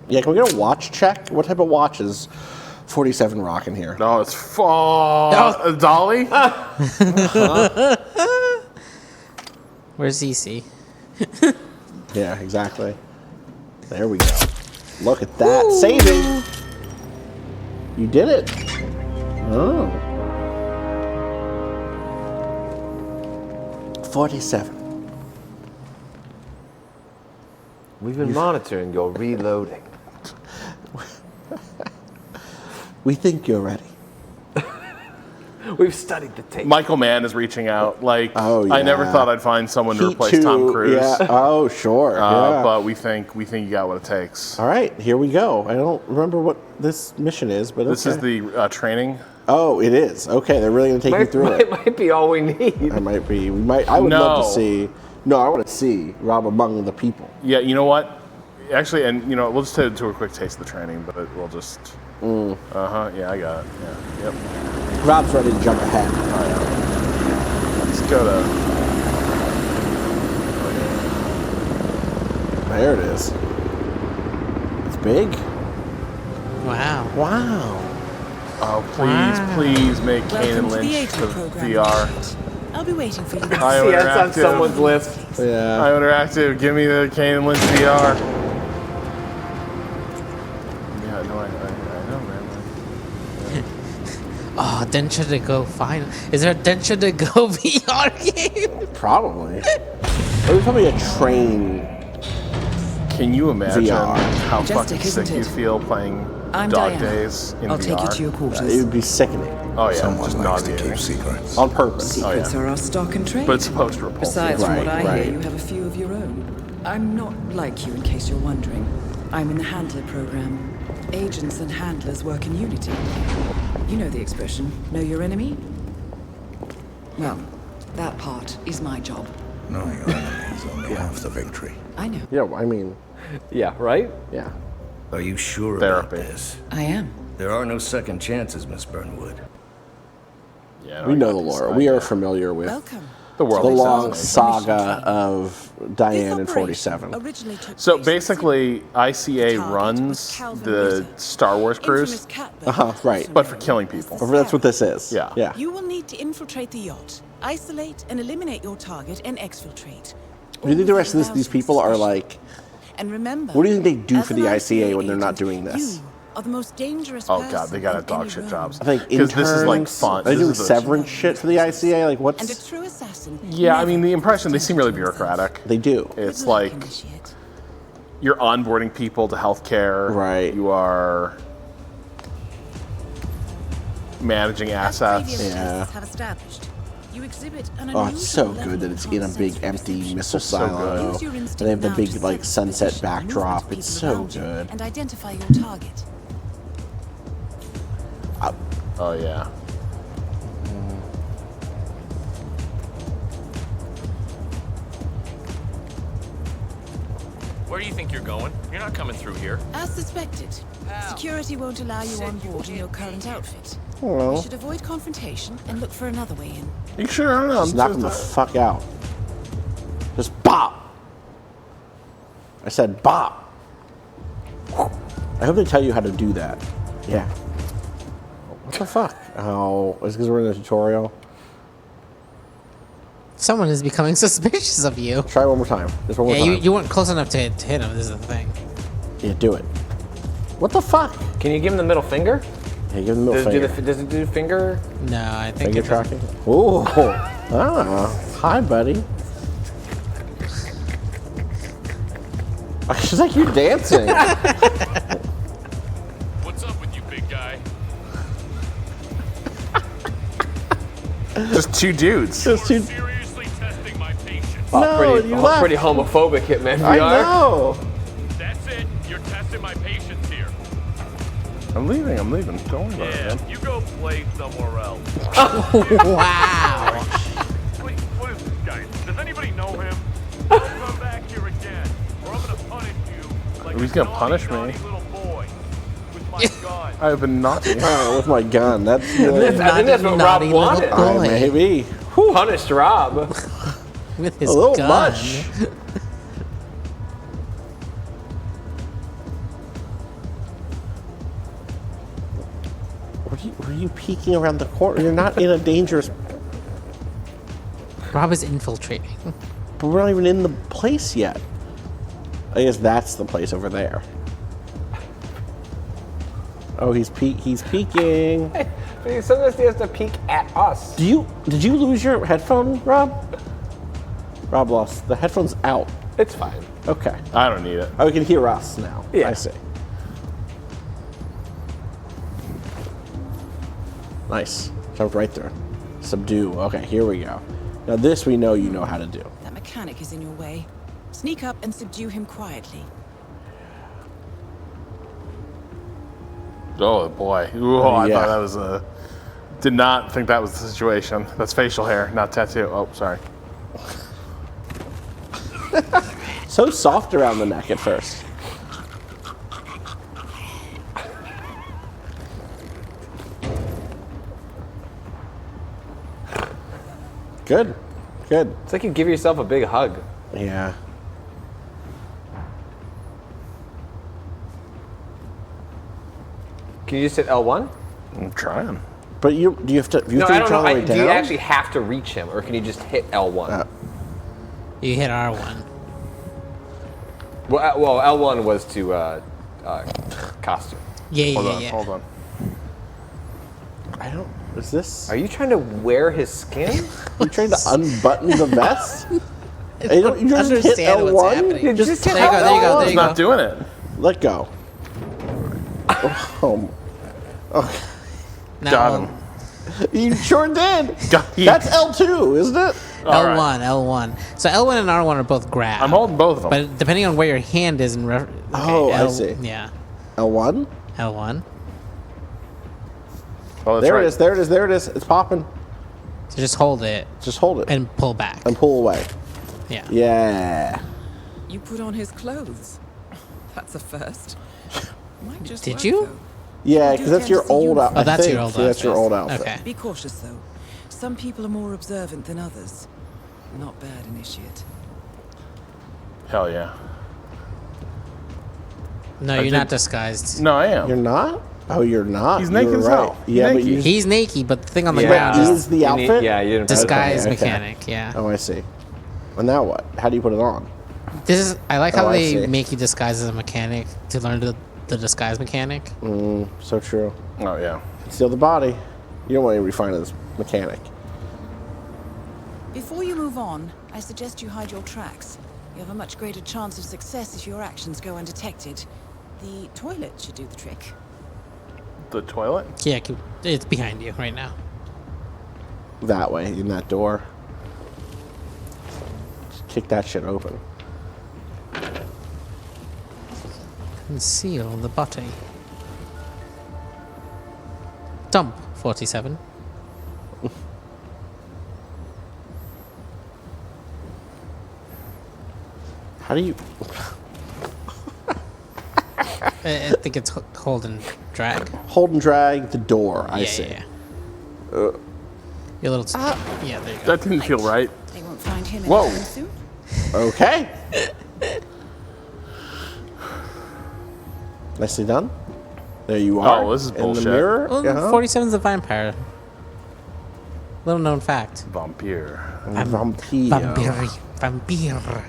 S3: Yeah, can we get a watch check? What type of watch is 47 rocking here?
S1: No, it's a dolly.
S4: Where's EC?
S3: Yeah, exactly. There we go. Look at that. Saving. You did it. Oh. 47.
S5: We've been monitoring your reloading.
S3: We think you're ready.
S5: We've studied the tape.
S1: Michael Mann is reaching out. Like,
S3: Oh,
S1: I never
S3: yeah.
S1: thought I'd find someone to
S3: Heat
S1: replace
S3: 2,
S1: Tom Cruise.
S3: Yeah. Oh, sure. Yeah.
S1: But we think you got what it takes.
S3: All right, here we go. I don't remember what this mission is, but
S1: This
S3: okay.
S1: is the training.
S3: Oh, it is. Okay, they're really going to take you through it.
S5: might be all we need.
S3: It might be. We might. I would love to
S1: No.
S3: see. No, I want to see Rob among the people.
S1: Yeah, you know what? Actually, and you know, we'll just do a quick taste of the training, but we'll just. Yeah, I got it. Yeah. Yep.
S3: Rob's ready to jump ahead.
S1: Let's go to.
S3: There it is. It's big.
S4: Wow.
S3: Wow.
S1: Oh,
S4: Wow.
S1: please make Kane
S6: Welcome
S1: and
S6: to the
S1: Lynch
S6: AT
S1: the
S6: program.
S1: VR.
S6: I'll be waiting for you.
S1: IO
S5: See, that's on
S1: Interactive.
S5: someone's list.
S3: Yeah.
S1: IO Interactive, give me the Kane and Lynch VR. Yeah, no, I know, man.
S4: Oh, Densha to Go final. Is there a Densha to Go VR game?
S3: Probably. It was probably a train.
S1: Can you imagine
S3: VR.
S1: how
S6: Majestic,
S1: fucking
S6: isn't
S1: sick you
S6: it?
S1: feel playing
S6: I'm
S1: Dog
S6: Diana.
S1: Days in
S6: I'll
S1: VR?
S6: take you to your
S3: It
S6: quarters.
S3: would be sickening.
S1: Oh yeah,
S7: Someone
S1: just
S7: likes to
S1: nauseating.
S7: keep secrets.
S3: On purpose.
S6: Secrets
S1: yeah.
S6: are our stock and trade.
S1: But it's supposed to repulse.
S6: Besides, from what I
S3: Right.
S6: hear, you have a few of your own. I'm not like you, in case you're wondering. I'm in the Handler program. Agents and handlers work in unity. You know the expression, know your enemy? Well, that part is my job.
S7: Knowing your enemy is only half the victory.
S6: I know.
S3: Yeah, I mean,
S5: Yeah, right?
S3: yeah.
S7: Are you sure about
S1: Therapy.
S7: this?
S6: I am.
S7: There are no second chances, Miss Burnwood.
S1: Yeah,
S3: We know the lore. We are familiar with
S6: Welcome.
S1: the world.
S3: the
S1: is
S3: long
S1: fascinating.
S3: saga of Diane in 47.
S1: So basically, ICA runs the Star Wars cruise,
S3: Right.
S1: but for killing people.
S3: That's what this is.
S1: Yeah.
S3: Yeah.
S8: You will need to infiltrate the yacht, isolate and eliminate your target, and exfiltrate.
S3: Do you think the rest of these people are like,
S8: And remember,
S3: what do you think they do
S8: as
S3: for
S8: an
S3: the ICA when they're
S8: agent,
S3: not doing this?
S8: You are the most dangerous
S1: Oh
S8: person
S1: god, they got
S8: in
S1: dog
S8: any
S1: shit
S8: room.
S1: jobs.
S3: I think
S1: Because
S3: interns.
S1: this is like fun.
S3: Are they
S1: This
S3: doing
S1: is the-
S3: severance shit for the ICA? Like,
S8: And a
S3: what's.
S8: true assassin.
S1: Yeah, I
S8: never
S1: mean the impression they
S8: pretends
S1: seem
S8: to
S1: really
S8: do
S1: bureaucratic.
S3: They do.
S1: It's
S8: Good luck,
S1: like
S8: initiate.
S1: you're onboarding people to healthcare.
S3: Right.
S1: You are managing
S8: As
S1: assets.
S8: previous
S3: Yeah.
S8: tests have established, you exhibit an
S3: Oh, it's so
S8: unusual
S3: good that
S8: level
S3: it's
S8: of
S3: in a big
S8: sensory
S3: empty
S8: perception.
S3: missile
S1: So
S3: silo.
S8: Use your
S3: And
S8: instinct
S3: they have the
S8: now
S3: big
S8: to
S3: like
S8: sense
S3: sunset
S8: position and
S3: backdrop.
S8: movement of
S3: It's
S8: people
S3: so
S8: around you
S3: good.
S8: And identify your target.
S1: Oh yeah.
S9: Where do you think you're going? You're not coming through here.
S8: As suspected, security won't allow you on board in your current outfit.
S3: Well.
S8: You should avoid confrontation and look for another way in.
S1: You sure? I don't know.
S3: Just knock them the fuck out. Just bop. I said bop. I hope they tell you how to do that. Yeah. What the fuck? Oh, it's because we're in a tutorial.
S4: Someone is becoming suspicious of you.
S3: Try one more time. Just one more
S4: Yeah,
S3: time.
S4: you weren't close enough to hit him. This is the thing.
S3: Yeah, do it. What the fuck?
S5: Can you give him the middle finger?
S3: Yeah, give them the middle finger.
S5: Does it do finger?
S4: No, I think
S3: Finger
S4: it doesn't.
S3: tracking? Ooh. Ah. Hi, buddy. She's like, you're dancing.
S9: What's up with you, big guy?
S1: Just two dudes.
S3: Just two.
S9: Seriously testing my patience.
S3: No,
S5: pretty,
S3: you left.
S5: pretty homophobic, Hitman VR.
S3: I know.
S9: That's it. You're testing my patience here.
S1: I'm leaving. Don't worry about it.
S9: Yeah,
S1: Man.
S9: you go play somewhere else.
S4: Wow.
S9: Wait, what is this guy? Does anybody know him? Don't come back here again, or I'm gonna punish you like
S1: He's
S9: a
S1: gonna
S9: naughty,
S1: punish me.
S9: naughty little boy with my gun.
S1: I have been naughty.
S3: With my gun. That's
S5: I think that's what Rob
S4: Naughty little
S5: wanted.
S4: boy.
S3: maybe.
S5: Punished Rob.
S4: With his
S3: A little
S4: gun.
S3: much. Were you peeking around the corner? You're not in a dangerous.
S4: Rob is infiltrating.
S3: But we're not even in the place yet. I guess that's the place over there. Oh, he's peeking.
S5: Sometimes he has to peek at us.
S3: Did you lose your headphone, Rob? Rob lost the headphone's out.
S5: It's fine.
S3: Okay.
S1: I don't need it.
S3: Oh, you can hear us now.
S5: Yeah.
S3: I see. Nice. Jumped right there. Subdue. Okay, here we go. Now this we know you know how to do.
S8: That mechanic is in your way. Sneak up and subdue him quietly.
S1: Oh boy. Ooh, I
S3: Yeah.
S1: thought that was a. Did not think that was the situation. That's facial hair, not tattoo. Oh, sorry.
S3: So soft around the neck at first. Good. Good.
S5: It's like you give yourself a big hug.
S3: Yeah.
S5: Can you just hit L1?
S1: I'm trying.
S3: But do you have to? You
S5: No,
S3: have to
S5: I
S3: reach
S5: don't know.
S3: all the way
S5: Do you
S3: down?
S5: actually have to reach him, or can you just hit L1?
S4: You hit R1.
S5: Well, L1 was to costume.
S4: Yeah.
S1: Hold on.
S3: I don't. Is this?
S5: Are you trying to wear his skin?
S3: Are you trying to unbutton the vest? You don't. You just hit
S4: Understand what's
S3: L1.
S4: happening.
S3: You just
S4: There you go, there you go, there
S1: It's
S4: you
S1: not
S4: go.
S1: doing it.
S3: let go. Oh.
S4: Now,
S1: Got him.
S3: You sure did.
S1: Got him.
S3: That's L2, isn't it?
S1: All
S4: L1,
S1: right.
S4: L1. So L1 and R1 are both grab.
S1: I'm holding both of them.
S4: But depending on where your hand is in
S3: I see.
S4: Yeah.
S3: L1.
S4: L1.
S1: Oh, that's
S3: There
S1: right.
S3: it is. There it is. There it is. It's popping.
S4: So just hold it.
S3: Just hold it.
S4: And pull back.
S3: And pull away.
S4: Yeah.
S3: Yeah.
S6: You put on his clothes. That's a first. Might just
S4: Did
S6: work,
S4: you?
S6: though.
S3: Yeah,
S6: You
S3: because
S6: do
S3: that's
S6: tend
S3: your
S6: to see
S3: old
S6: uniform.
S3: outfit.
S4: Oh, that's your old
S3: That's your
S4: outfit.
S3: old outfit.
S4: Okay.
S6: Be cautious, though. Some people are more observant than others. Not bad, initiate.
S1: Hell yeah.
S4: No, you're not disguised.
S1: No, I am.
S3: You're not? Oh, you're not?
S1: He's naked
S3: You're
S1: as
S3: right.
S1: hell.
S3: Yeah, but you
S4: He's naked, but the thing on the
S2: Yeah.
S4: ground
S3: But
S4: is
S3: is the outfit?
S2: Yeah, you didn't.
S4: disguise
S3: Okay, okay.
S4: mechanic. Yeah.
S3: Oh, I see. And now what? How do you put it on?
S4: This is. I like how
S3: Oh, I
S4: they
S3: see.
S4: make you disguise as a mechanic to learn the disguise mechanic.
S3: So true.
S1: Oh, yeah.
S3: Steal the body. You don't want to refine as mechanic.
S8: Before you move on, I suggest you hide your tracks. You have a much greater chance of success if your actions go undetected. The toilet should do the trick.
S1: The toilet?
S4: Yeah, it's behind you right now.
S3: That way, in that door. Just kick that shit open.
S4: Conceal the body. Dump 47.
S3: How do you...
S4: I think it's hold and drag.
S3: Hold and drag the door, I
S4: Yeah,
S3: see.
S4: yeah, yeah. You're a little. Yeah, there you go.
S1: That didn't feel right.
S8: They won't find him
S1: Whoa.
S8: anytime soon.
S3: Okay. Nicely done. There you are.
S1: Oh, this is
S3: in
S1: bullshit.
S3: the mirror.
S4: Well,
S3: Uh-huh.
S4: 47's a vampire. Little known fact.
S1: Vampire.
S3: Vampire.
S4: Vampire.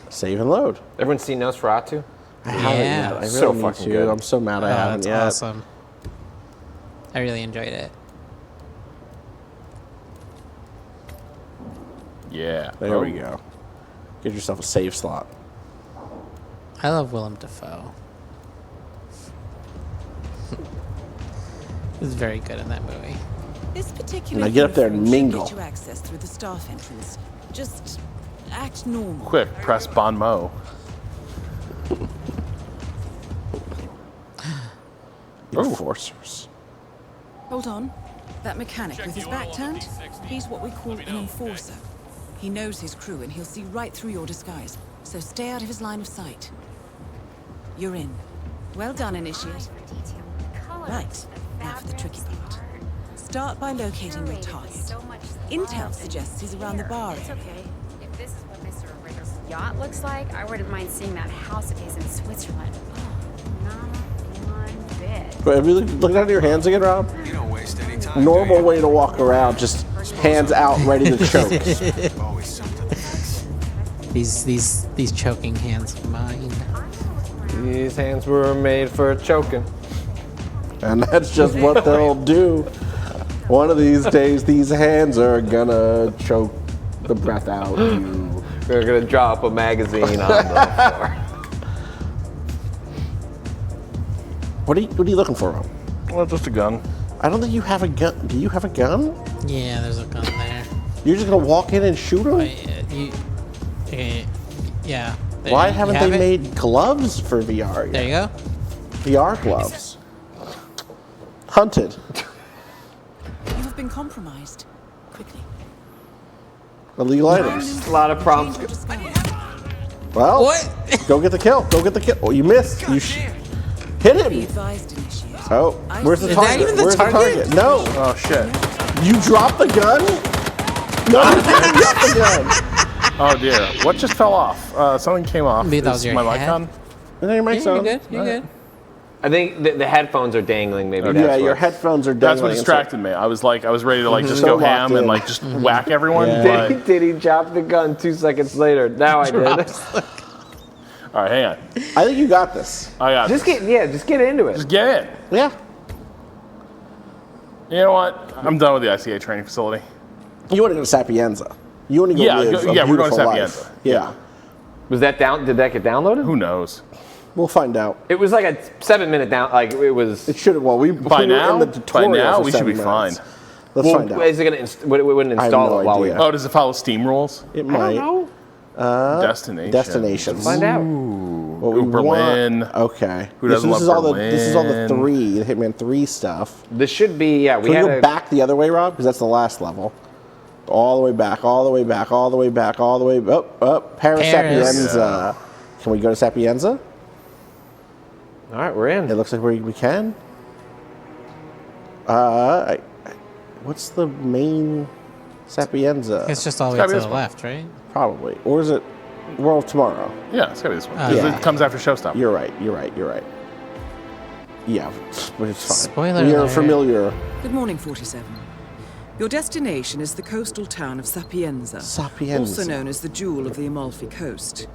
S3: Save and load.
S2: Everyone seen Nosferatu?
S3: I haven't
S4: Yeah.
S3: yet. I really
S2: So
S3: need
S2: fucking
S3: to.
S2: good.
S3: I'm so mad I
S4: Oh,
S3: haven't
S4: that's
S3: yet.
S4: awesome. I really enjoyed it.
S1: Yeah.
S3: There we go. Get yourself a save slot.
S4: I love Willem Dafoe. He was very good in that movie.
S8: This particular
S3: Now get up there and
S8: uniform should
S3: mingle.
S8: Get you access through the staff entrance. Just act normal.
S1: Quick, press Bon Mo.
S3: Enforcers.
S8: Hold on. That mechanic with his back turned, he's what we call an enforcer. He knows his crew and he'll see right through your disguise. So stay out of his line of sight. You're in. Well done, Initiate. Right. Now for the tricky part. Start by locating your target. Intel suggests he's around the bar
S10: It's
S8: area.
S10: okay. If this is what Mr. Riddle's yacht looks like, I wouldn't mind seeing that house of his in Switzerland. Oh, not one bit.
S3: Wait, have you looked down at your hands again, Rob?
S7: You don't waste any time.
S3: Normal way to walk around, just hands out, ready to choke.
S7: Always something to fix.
S4: These choking hands of mine.
S5: These hands were made for choking.
S3: And that's just what they'll do. One of these days, these hands are gonna choke the breath out of you.
S5: We're gonna drop a magazine on the floor.
S3: What are you looking for, Rob?
S1: Well, just a gun.
S3: I don't think you have a gun. Do you have a gun?
S4: Yeah, there's a gun there.
S3: You're just gonna walk in and shoot him?
S4: Yeah. There,
S3: Why
S4: you
S3: haven't
S4: have
S3: they
S4: it?
S3: made gloves for VR yet?
S4: There you go.
S3: VR gloves. Hunted.
S8: You have been compromised. Quickly.
S3: Illegal items.
S5: A lot of problems.
S8: Change your disguise.
S3: Well,
S4: What?
S3: go get the kill. Go get the kill. Oh, you missed. You hit
S8: Be
S3: him.
S8: advised, Initiate.
S3: Oh, where's the
S4: Is that
S3: target?
S4: even the
S3: Where's
S4: target?
S3: the target? No.
S1: Oh, shit.
S3: You dropped the gun? No, you didn't drop the gun.
S1: Oh, dear. What just fell off? Something came off.
S4: Maybe that
S1: Is
S4: was your
S1: my mic
S4: head?
S1: on?
S3: And then your mic's
S4: Yeah, you're
S3: on.
S4: good. You're good.
S5: I think the headphones are dangling. Maybe that's
S3: Yeah, your
S5: what-
S3: headphones are
S1: That's
S3: dangling.
S1: what distracted me. I was ready to just
S3: So
S1: go
S3: locked
S1: ham and
S3: in.
S1: just whack everyone.
S3: Yeah.
S1: But
S5: Did he drop the gun 2 seconds later? Now I did.
S1: all right, hang on.
S3: I think you got this.
S1: I got
S5: Just
S1: this.
S5: get into it.
S1: Just get in.
S3: Yeah.
S1: You know what? I'm done with the ICA training facility.
S3: You want to go to Sapienza. You want to go
S1: Yeah,
S3: live a
S1: we're going to
S3: beautiful life.
S1: Sapienza.
S3: Yeah.
S5: Was that down? Did that get downloaded?
S1: Who knows?
S3: We'll find out.
S5: It was like a 7-minute down. Like it was.
S3: It should have. Well, we
S1: By
S3: were
S1: now?
S3: in the
S1: By
S3: tutorial
S1: now,
S3: for
S1: we should
S3: 7
S1: be
S3: minutes.
S1: fine.
S3: Let's find out.
S5: Is it gonna? It wouldn't
S3: I have
S5: install
S3: no
S5: it while we.
S3: idea.
S1: Oh, does it follow Steam rules?
S3: It might.
S1: Destination.
S3: Destinations.
S5: Find out.
S1: Ooh.
S3: What we
S1: Berlin.
S3: Want, okay.
S1: Who doesn't
S3: this is
S1: love
S3: all
S1: Berlin?
S3: This is all the Hitman 3 stuff.
S5: This should be, yeah.
S3: Can we go back the other way, Rob? Because that's the last level. All the way back, all the way back, all the way back, all the way up. Paris. Sapienza. Yeah. Can we go to Sapienza?
S5: All right, we're in.
S3: It looks like we can. What's the main Sapienza?
S4: It's just all the way to the left, right?
S3: Probably. Or is it World of Tomorrow?
S1: Yeah, it's gotta be this one. It comes after Showstopper.
S3: You're right. Yeah, but it's fine.
S4: Spoiler
S3: We are
S4: alert.
S3: familiar.
S6: Good morning, 47. Your destination is the coastal town of Sapienza.
S3: Sapienza.
S6: Also known as the Jewel of the Amalfi Coast.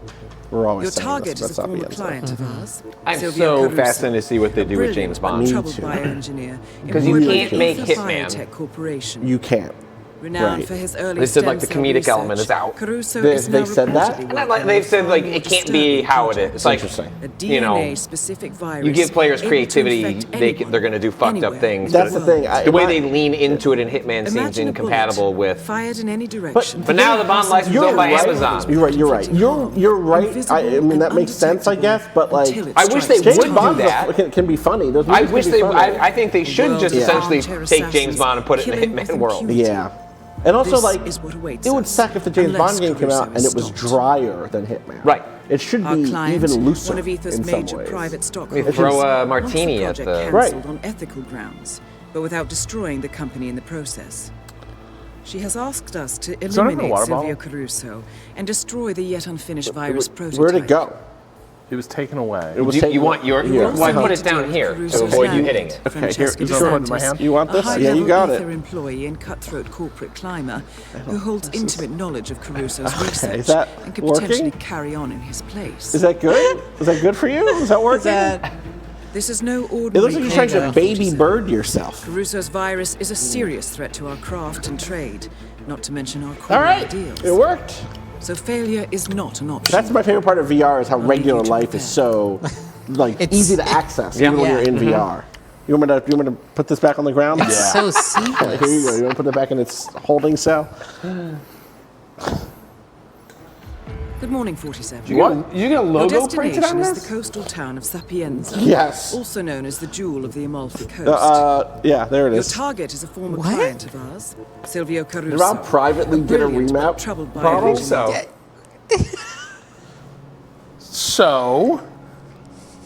S3: We're always
S6: Your
S3: saying
S6: target
S3: this
S6: is a
S3: about
S6: former
S3: Sapienza.
S6: client of ours.
S5: I'm
S6: Silvio
S5: so
S6: Caruso,
S5: fascinated to see what they
S6: a
S5: do with James
S6: brilliant
S5: Bond.
S6: but troubled bioengineer
S5: Because you
S6: employed by
S5: can't
S6: the
S5: make
S6: Ether
S5: Hitman.
S6: Biotech Corporation.
S3: You can't.
S6: Renowned
S3: Right.
S6: for his early
S5: They said, like, the
S6: stem cell
S5: comedic
S6: research,
S5: element is out.
S6: Caruso
S3: They-
S6: is
S3: they
S6: now
S3: said that?
S6: reportedly
S5: Not
S6: working
S5: they've
S6: on
S5: said, like,
S6: a
S5: it can't be
S6: disturbing
S5: how it
S6: project.
S5: is. It's like,
S3: Interesting.
S6: A
S5: you know,
S6: DNA-specific virus.
S5: you give players
S6: able to
S5: creativity,
S6: infect
S5: they're
S6: anyone,
S5: going to do fucked up
S6: anywhere.
S5: things.
S3: That's
S5: but
S3: the thing.
S5: the way they lean into it in Hitman seems
S6: Imagine a
S5: incompatible
S6: bullet
S5: with.
S6: fired in any direction.
S5: But now the Bond license is owned by Amazon.
S3: You're right. You're right. I mean, that makes sense, I guess. But like,
S5: I wish they
S3: James
S5: would do
S3: Bond
S5: that.
S3: can be funny. Those
S5: I
S3: movies
S5: wish
S3: can be
S5: they.
S3: funny.
S5: I think they should just
S3: Yeah.
S5: essentially
S6: Armchair
S5: take James
S6: assassins
S5: Bond and put it in the
S6: killing with
S5: Hitman world.
S6: impunity.
S3: Yeah. And also,
S6: This
S3: like,
S6: is what awaits
S3: it would
S6: us,
S3: suck if the James
S6: unless
S3: Bond game came out
S6: Caruso
S3: and
S6: is
S3: it was
S6: stopped.
S3: drier than Hitman.
S5: Right.
S3: It should
S6: Our
S3: be
S6: client,
S3: even looser
S6: one of Ether's
S3: in some
S6: major
S3: ways.
S6: private stock
S5: You
S6: holders,
S5: throw a
S6: wants the
S5: martini at
S6: project
S5: the-
S6: cancelled
S3: Right.
S6: on ethical grounds, but without destroying the company in the process. She has asked us to
S1: that in the
S6: eliminate
S1: water
S6: Silvio
S1: bottle?
S6: Caruso and destroy the yet unfinished virus prototype.
S3: Where'd it go?
S1: It was taken away.
S3: It was
S5: You
S3: taken-
S5: want your?
S3: Yeah.
S5: Why put it down here to avoid you hitting it?
S3: Okay, here.
S6: Francesca
S3: You
S1: sure want my
S6: DeSantis,
S1: hand?
S3: You want this?
S6: a
S3: Yeah, you
S6: high-level
S3: got
S6: Ether
S3: it.
S6: employee and cutthroat corporate climber who holds intimate knowledge of Caruso's
S3: Okay,
S6: research
S3: is that
S6: and could
S3: working?
S6: potentially carry on in his place.
S3: Is that good? Is that good for you? Is that working?
S6: This is no ordinary.
S3: It looks like you're trying to
S6: program.
S3: baby bird yourself.
S6: Caruso's virus is a serious threat to our craft and trade, not to mention our core
S3: All right,
S6: ideals.
S3: it worked.
S6: So failure is not an option.
S3: That's my favorite part of VR is how
S6: I'll leave
S3: regular
S6: you to
S3: life is so like
S4: It's-
S3: easy to access even when
S4: Yeah.
S3: you're in VR. You want me to put this back on the ground?
S4: It's so
S3: Here you go.
S4: seamless.
S3: You want to put it back in its holding cell?
S6: Good morning, 47.
S5: You got a
S6: Your
S5: logo printed
S6: destination
S5: on
S6: is
S5: this?
S6: the coastal town of Sapienza.
S3: Yes.
S6: Also known as the Jewel of the Amalfi Coast.
S3: Yeah, there it
S6: Your
S3: is.
S6: target is a former
S4: What?
S6: client of ours, Silvio Caruso.
S3: Did Rob privately get a
S6: brilliant
S3: remap
S6: but troubled by
S3: bottle?
S5: So
S1: So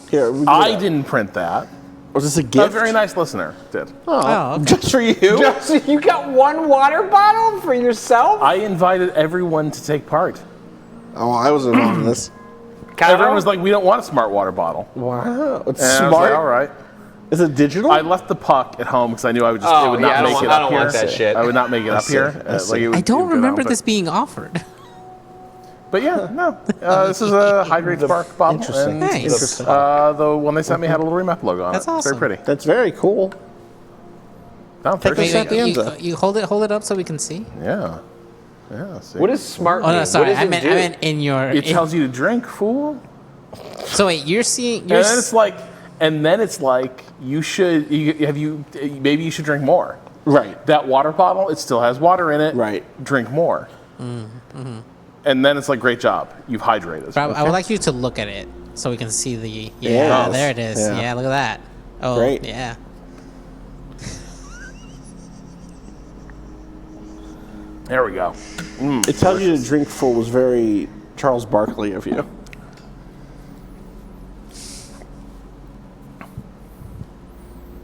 S3: Here, we
S1: I
S3: did.
S1: didn't print that.
S3: Was this a
S1: A
S3: gift?
S1: very nice listener did.
S4: Oh, okay.
S3: Just for you?
S5: Just, you got one water bottle for yourself?
S1: I invited everyone to take part.
S3: Oh, I was involved in this.
S1: Everyone was like, "We don't want a smart water bottle."
S3: Wow, it's
S1: And I was
S3: smart.
S1: like, all right.
S3: Is it digital?
S1: I left the puck at home because I knew I would just
S5: Oh,
S1: it would
S5: yeah,
S1: not
S5: I don't
S1: make
S5: want-
S1: it
S5: I
S1: up
S5: don't
S1: here.
S5: want that shit.
S1: I would not make it up
S3: see.
S1: here.
S3: I see.
S1: it would-
S4: I
S1: it
S4: don't
S1: would go
S4: remember
S1: down,
S4: this being offered.
S1: But yeah, no. This is a Hydrate Spark bottle.
S3: Interesting.
S1: And
S4: Nice.
S1: the one they sent me had a little remap logo on
S4: That's
S1: it.
S4: awesome.
S1: It's very pretty.
S3: That's very cool.
S1: No,
S3: Take
S1: very
S3: a
S1: good.
S3: second.
S4: you,
S3: Sapienza.
S4: you hold it up so we can see.
S1: Yeah. Yeah. See.
S5: What is smart?
S4: Oh no,
S5: mean?
S4: sorry.
S5: What does
S4: I
S5: it
S4: meant
S5: do?
S4: in your.
S1: It tells you to drink, fool.
S4: So wait, you're seeing.
S1: And
S4: You're
S1: then it's like, you should. Maybe you should drink more.
S3: Right.
S1: That water bottle, it still has water in it.
S3: Right.
S1: Drink more. And then it's like, great job, you've hydrated.
S4: Rob, I would like you to look at it so we can see the. Yeah,
S3: Yes.
S4: there it is.
S3: Yeah.
S4: Yeah, look at that. Oh,
S3: Great.
S4: yeah.
S1: There we go.
S3: It tells you to drink full was very Charles Barkley of you.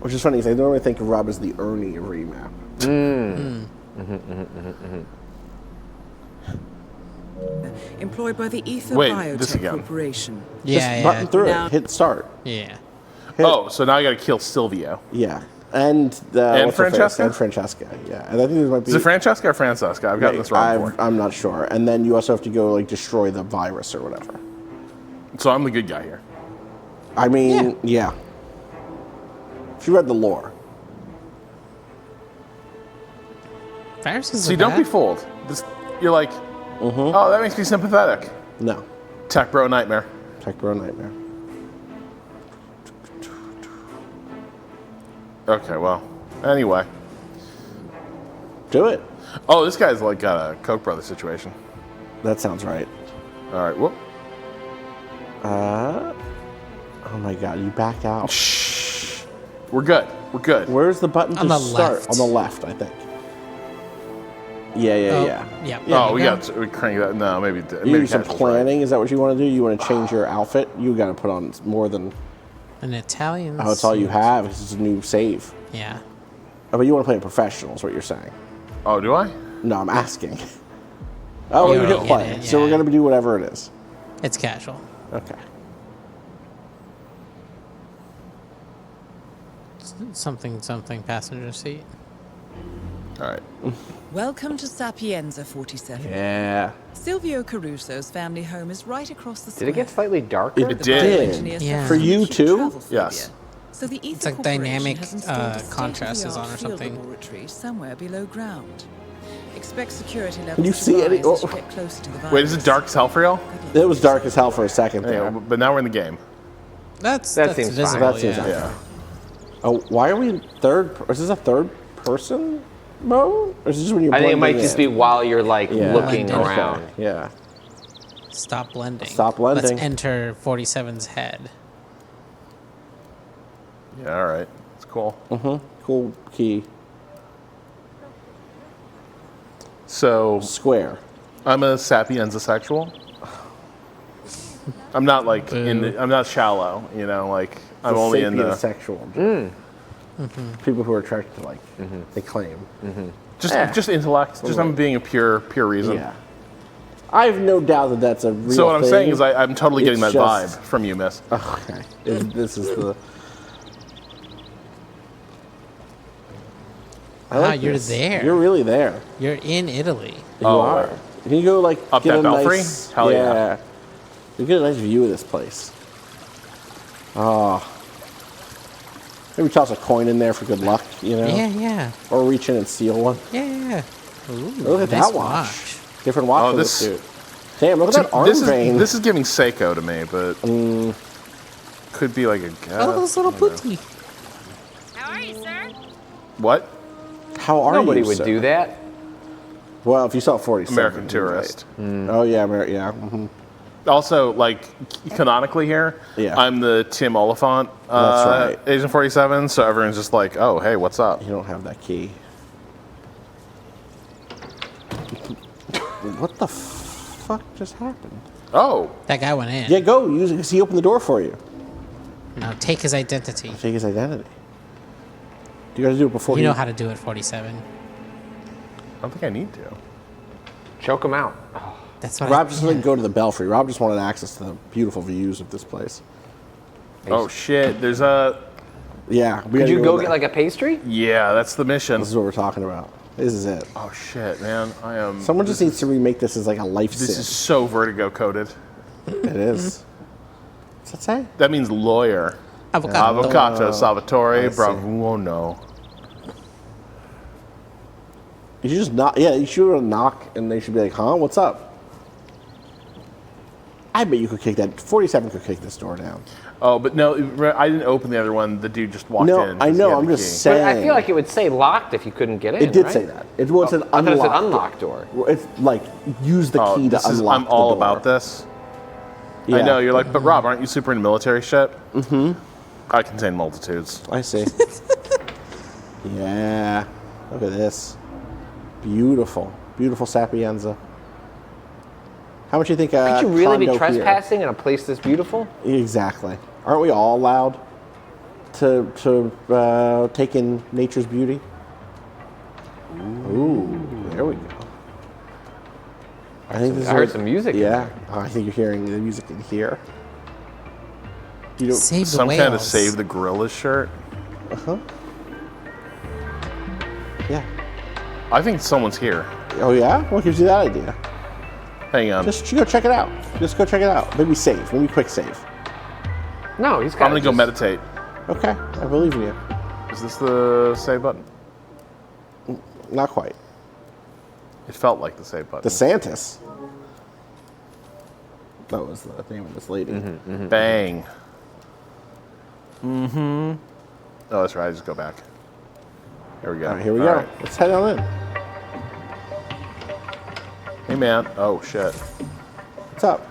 S3: Which is funny because I normally think of Rob as the Ernie of Remap.
S6: Employed by the Ether
S1: Wait, this
S6: Biotech
S1: again.
S6: Corporation.
S4: Yeah,
S3: Just button through
S6: Now-
S3: it. Hit start.
S4: Yeah.
S1: Oh, so now I got to kill Silvio.
S3: Yeah. And what's her face?
S1: Francesca?
S3: And Francesca. Yeah. And I think there might be.
S1: Is it Francesca or Francesca? I've gotten this wrong before.
S3: I'm not sure. And then you also have to go like destroy the virus or whatever.
S1: So I'm the good guy here.
S3: I mean, yeah. She read the lore.
S4: Viruses
S1: See,
S4: are
S1: don't
S4: bad.
S1: be fooled. You're like, oh, that makes me sympathetic.
S3: No.
S1: Tech bro nightmare.
S3: Tech Bro Nightmare.
S1: Okay, well, anyway.
S3: Do it.
S1: Oh, this guy's like got a Koch brothers situation.
S3: That sounds right.
S1: All right, whoop.
S3: Oh my god, you back out.
S1: Shh. We're good. We're good.
S3: Where's the button
S4: On
S3: to
S4: the
S3: start?
S4: left.
S3: On the left, I think. Yeah.
S4: Yeah.
S1: Oh, we crank that. No, maybe.
S3: You need some planning. Is that what you want to do? You want to change your outfit? You got to put on more than.
S4: An Italian.
S3: Oh, it's all you
S4: suit.
S3: have. This is a new save.
S4: Yeah.
S3: Oh, but you want to play professional? Is what you're saying?
S1: Oh, do I?
S3: No, I'm asking. Oh,
S4: You
S3: you
S4: already
S3: hit play.
S4: get it,
S3: So we're
S4: yeah.
S3: gonna do whatever it is.
S4: It's casual.
S3: Okay.
S4: Something passenger seat.
S1: All right.
S6: Welcome to Sapienza 47.
S3: Yeah.
S6: Silvio Caruso's family home is right across the
S5: Did
S6: square.
S5: it get slightly darker?
S1: It did.
S4: Yeah.
S3: For you too?
S1: Yes.
S6: So the
S4: It's
S6: Ether
S4: like
S6: Corporation
S4: dynamic,
S6: has installed a
S4: contrast is on or
S6: state-of-the-art field
S4: something.
S6: laboratory somewhere below ground. Expect security levels
S3: Can you
S6: to
S3: see
S6: rise
S3: any-
S6: as you get closer to the
S1: Wait, is it
S6: virus.
S1: dark as hell for y'all?
S3: It was dark as hell for a second
S1: Yeah,
S3: there.
S1: but now we're in the game.
S4: That
S5: seems fine.
S4: visible.
S3: That seems
S4: yeah.
S3: okay.
S1: Yeah.
S3: Oh, why are we in third? Is this a third person mode? Or is this just when you're
S5: I think it might
S3: blending
S5: just
S3: in?
S5: be while you're like
S3: Yeah.
S5: looking
S4: Blending.
S5: around.
S3: Okay, yeah.
S4: Stop blending.
S3: Stop blending.
S4: Let's enter 47's head.
S1: Yeah. All right. It's cool.
S3: Cool key.
S1: So
S3: Square.
S1: I'm a Sapienza sexual. I'm not like I'm not shallow. You know, like I'm only in the
S3: sexual. People who are attracted to they claim.
S1: just intellect. Just I'm being a pure reason.
S3: Yeah. I have no doubt that that's a real
S1: So what I'm
S3: thing.
S1: saying is I'm totally getting
S3: It's
S1: that
S3: just-
S1: vibe from you, miss.
S3: Okay. This is the. I like
S4: you're
S3: this.
S4: there.
S3: You're really there.
S4: You're in Italy.
S3: You
S1: Oh,
S3: are. Can you go like
S1: Up
S3: get
S1: that
S3: a
S1: belfry?
S3: nice?
S1: Hell yeah.
S3: You get a nice view of this place. Oh. Maybe toss a coin in there for good luck, you know?
S4: Yeah.
S3: Or reach in and steal one.
S4: Yeah. Ooh,
S3: Look at
S4: nice
S3: that watch. Different watch
S1: Oh,
S3: for
S1: this-
S3: this dude. Damn, look at that arm vein.
S1: This is giving Seiko to me, but could be like a guess.
S4: Oh, those little putti.
S10: How are you, sir?
S1: What?
S3: How are
S5: Nobody
S3: you,
S5: would
S3: sir?
S5: do that.
S3: Well, if you saw 47.
S1: American
S3: you'd
S1: Tourist.
S3: right. Oh, yeah, yeah.
S1: Also, like canonically here,
S3: Yeah.
S1: I'm the Tim Oliphant,
S3: That's right.
S1: Agent 47. So everyone's just like, "Oh, hey, what's up?"
S3: You don't have that key. What the fuck just happened?
S1: Oh,
S4: That guy went in.
S3: Yeah, go. Use it because he opened the door for you.
S4: Now take his identity.
S3: Take his identity. You gotta do it before
S4: You
S3: he...
S4: know how to do it, 47.
S1: I don't think I need to.
S5: Choke him out.
S4: That's what
S3: Rob just didn't go to the belfry. Rob just wanted access to the beautiful views of this place.
S1: Oh shit! There's a
S3: Yeah. We
S5: Could
S3: gotta
S5: you go
S3: there.
S5: get like a pastry?
S1: yeah. That's the mission.
S3: This is what we're talking about. This is it.
S1: Oh shit, man! I am.
S3: Someone just needs to remake this as like a life
S1: This
S3: sim.
S1: is so Vertigo coded.
S3: It is. What's that say?
S1: That means lawyer.
S4: Avocado.
S1: Avocado, Salvatore,
S3: I see.
S1: Bravuono.
S3: You should just knock. Yeah, you should knock, and they should be like, "Huh? What's up?" I bet you could kick that. 47 could kick this door down.
S1: Oh, but no, I didn't open the other one. The dude just walked
S3: No,
S1: in.
S3: I
S1: 'cause he
S3: know.
S1: had
S3: I'm
S1: the
S3: just
S1: key.
S3: saying.
S5: But I feel like it would say locked if you couldn't get in.
S3: It did
S5: right?
S3: say that. It was an
S5: I thought it
S3: unlocked.
S5: said unlocked door.
S3: It's like use the
S1: Oh,
S3: key to
S1: this is,
S3: unlock
S1: I'm all
S3: the door.
S1: about this.
S3: Yeah.
S1: I know you're like, but Rob, aren't you super into military shit? Mm-hmm. I contain multitudes.
S3: I see. Yeah. Look at this. Beautiful. Beautiful Sapienza. How much do you think
S5: Could you really be
S3: condo
S5: trespassing in a place this beautiful?
S3: Here? Exactly. Aren't we all allowed to take in nature's beauty? Ooh, there we go. I think this is
S5: I heard
S3: what-
S5: some music in
S3: Yeah,
S5: there.
S3: oh, I think you're hearing the music in here. You know,
S4: Save the
S1: Some
S4: whales.
S1: kind of Save the Gorillas shirt.
S3: yeah.
S1: I think someone's here.
S3: Oh yeah? What gives you that idea?
S1: Hang on.
S3: Just go check it out. Just go check it out. Maybe save. Maybe quick save.
S5: No, he's
S1: I'm
S5: got
S1: gonna go meditate.
S3: Okay, I believe in you.
S1: Is this the save button?
S3: Not quite.
S1: It felt like the save button.
S3: DeSantis. That was the name of this lady.
S1: Bang. Mm-hmm. Oh, that's right. I just go back. Here we go.
S3: All right, here we
S1: All
S3: go.
S1: right.
S3: Let's head on in.
S1: Hey, man. Oh, shit.
S3: What's up?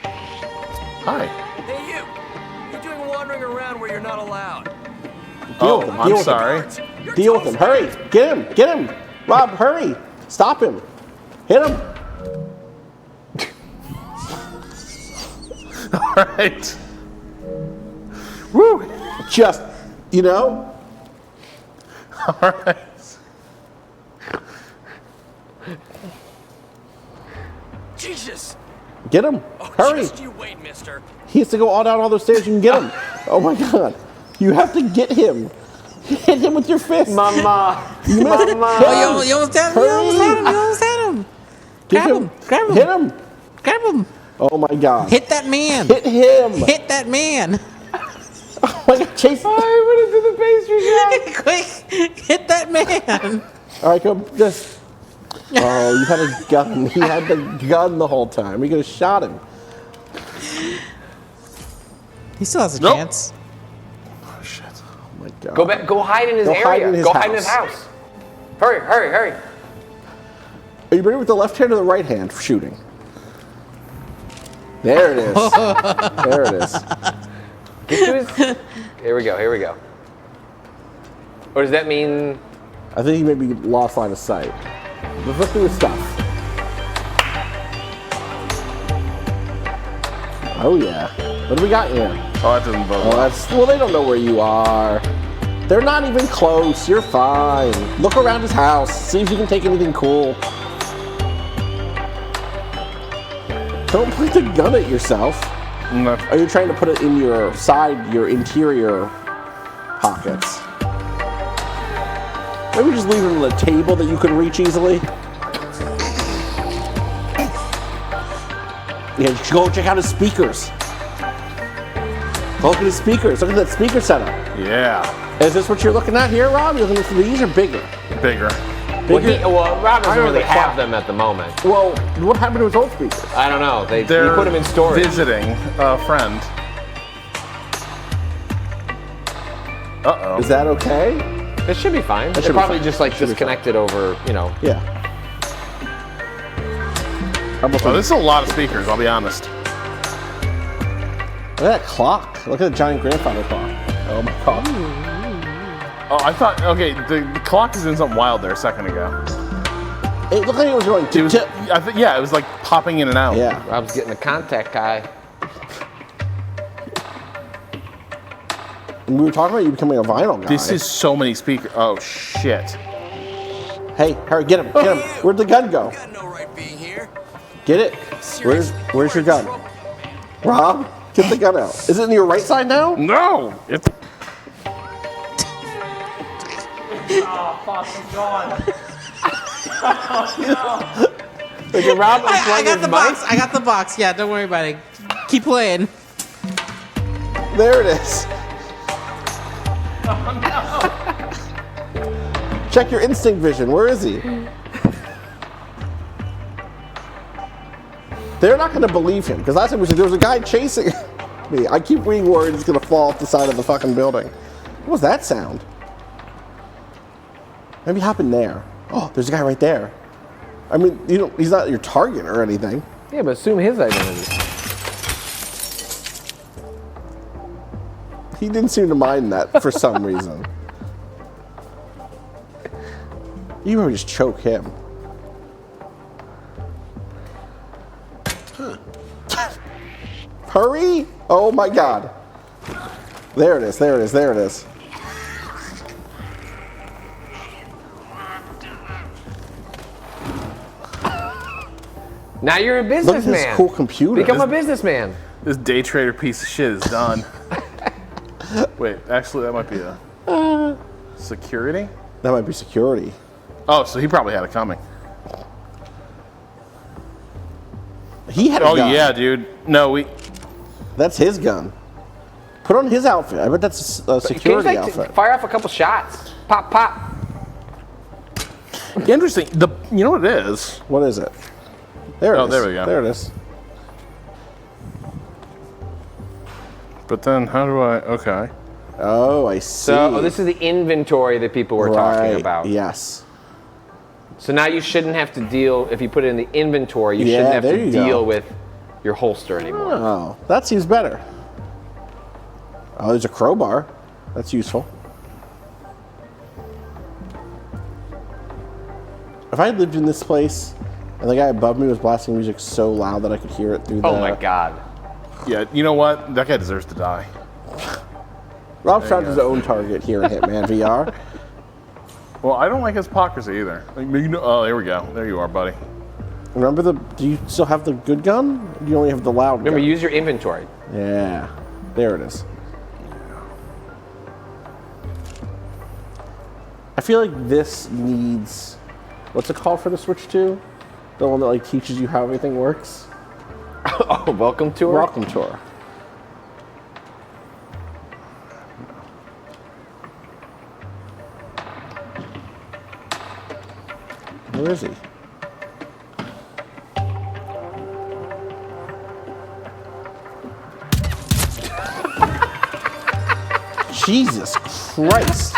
S1: Hi.
S7: Hey, you! You're doing wandering around where you're not allowed.
S1: I'm sorry.
S3: Deal with him. Hurry. Get him. Rob, hurry. Stop him. Hit him.
S1: All right. Woo.
S3: Just, you know.
S1: All right.
S7: Jesus.
S3: Get him. Hurry.
S7: Just you wait, mister.
S3: He has to go all down all those stairs. You can get him. Oh my God. You have to get him. Hit him with your fist.
S5: Mama.
S3: You missed.
S5: Mama.
S4: Oh, you almost had him. You almost had him. Grab him. Grab him.
S3: Hit him.
S4: Grab him.
S3: Oh my God.
S4: Hit that man.
S3: Hit him.
S4: Hit that man.
S3: Oh my God. Chase.
S5: I went into the pastry shop.
S4: Quick. Hit that man.
S3: All right, come. Just. Oh, you had a gun. He had the gun the whole time. We could have shot him.
S4: He still has a chance.
S3: Oh shit. Oh my God.
S5: Go back. Go hide in his area.
S3: Hide in his
S5: hide in his house. Hurry.
S3: Are you ready with the left hand or the right hand for shooting? There it is. There it is.
S5: Get to his... Here we go. Or does that mean...
S3: I think he maybe lost line of sight. Let's look through his stuff. Oh yeah. What do we got here?
S1: Oh, that doesn't bode
S3: Oh,
S1: well.
S3: well, they don't know where you are. They're not even close. You're fine. Look around his house. See if you can take anything cool. Don't point the gun at yourself.
S1: No.
S3: Are you trying to put it in your interior pockets? Maybe just leave it on the table that you can reach easily. Yeah, just go check out his speakers. Go look at his speakers. Look at that speaker setup.
S1: Yeah.
S3: Is this what you're looking at here, Rob? You're looking for these or bigger?
S1: Bigger.
S5: Well, Rob doesn't really
S3: the
S5: have
S3: clock.
S5: them at the moment.
S3: Well, what happened to his old speakers?
S5: I don't know. He
S1: They're
S5: put them in storage.
S1: visiting a friend. Uh-oh.
S3: Is that okay?
S5: It should be fine. They're
S3: should be
S5: probably
S3: fine.
S5: just like
S3: Should be
S5: disconnected over,
S3: Yeah.
S1: Well, this is a lot of speakers, I'll be honest.
S3: Look at that clock. Look at the giant grandfather clock. Oh my God.
S1: Oh, I thought, okay, the clock is doing something wild there a second ago.
S3: It looked like it was going
S1: It was,
S3: tip.
S1: yeah, it was like popping in and out.
S3: Yeah.
S5: Rob's getting the contact eye.
S3: And we were talking about you becoming a vinyl guy.
S1: This is so many speakers. Oh, shit.
S3: Hey, Harry, get him. Get him. Where'd the gun go?
S7: Got no right being here.
S3: Get it. Where's your gun? Rob, get the gun out. Is it in your right side now?
S1: No! It's...
S5: Rob
S4: I got the box. I got the box. Yeah, don't worry about it. Keep playing.
S3: There it is. Check your instinct vision. Where is he? They're not going to believe him because last time we said there was a guy chasing me. I keep being worried he's going to fall off the side of the fucking building. What was that sound? Maybe hop in there. Oh, there's a guy right there. I mean, he's not your target or anything.
S5: Yeah, but assume his identity.
S3: He didn't seem to mind that for some reason. You would just choke him. Hurry! Oh my God. There it is, there it is, there it is.
S5: Now you're a
S3: Look at
S5: businessman.
S3: this cool computer.
S5: Become a businessman.
S1: This day trader piece of shit is done. Wait, actually, that might be a... security?
S3: That might be security.
S1: Oh, so he probably had it coming.
S3: He had a
S1: Oh,
S3: gun.
S1: yeah, dude. No,
S3: That's his gun. Put on his outfit. I bet that's a security
S5: Can you,
S3: outfit.
S5: fire off a couple shots. Pop, pop.
S1: Interesting. You know what it is?
S3: What is it? There it is.
S1: Oh, there we go.
S3: There it is.
S1: But then how do I... Okay.
S3: Oh, I see.
S5: So this is the inventory that people were talking about.
S3: Yes.
S5: So now you shouldn't have to deal, if you put it in the inventory, you
S3: Yeah,
S5: shouldn't have
S3: there
S5: to
S3: you go.
S5: deal with your holster anymore.
S3: Oh, that seems better. Oh, there's a crowbar. That's useful. If I lived in this place and the guy above me was blasting music so loud that I could hear it through the...
S2: Oh my God.
S1: Yeah, you know what? That guy deserves to die.
S3: Rob's found his own target here in Hitman VR.
S1: Well, I don't like his hypocrisy either. Like, oh, there we go. There you are, buddy.
S3: Remember do you still have the good gun? Or do you only have the loud gun?
S2: Remember, use your inventory.
S3: Yeah. There it is. I feel like this needs... What's it called for the Switch 2? The one that like teaches you how everything works?
S2: Oh, Welcome Tour?
S3: Welcome Tour. Where is he? Jesus Christ.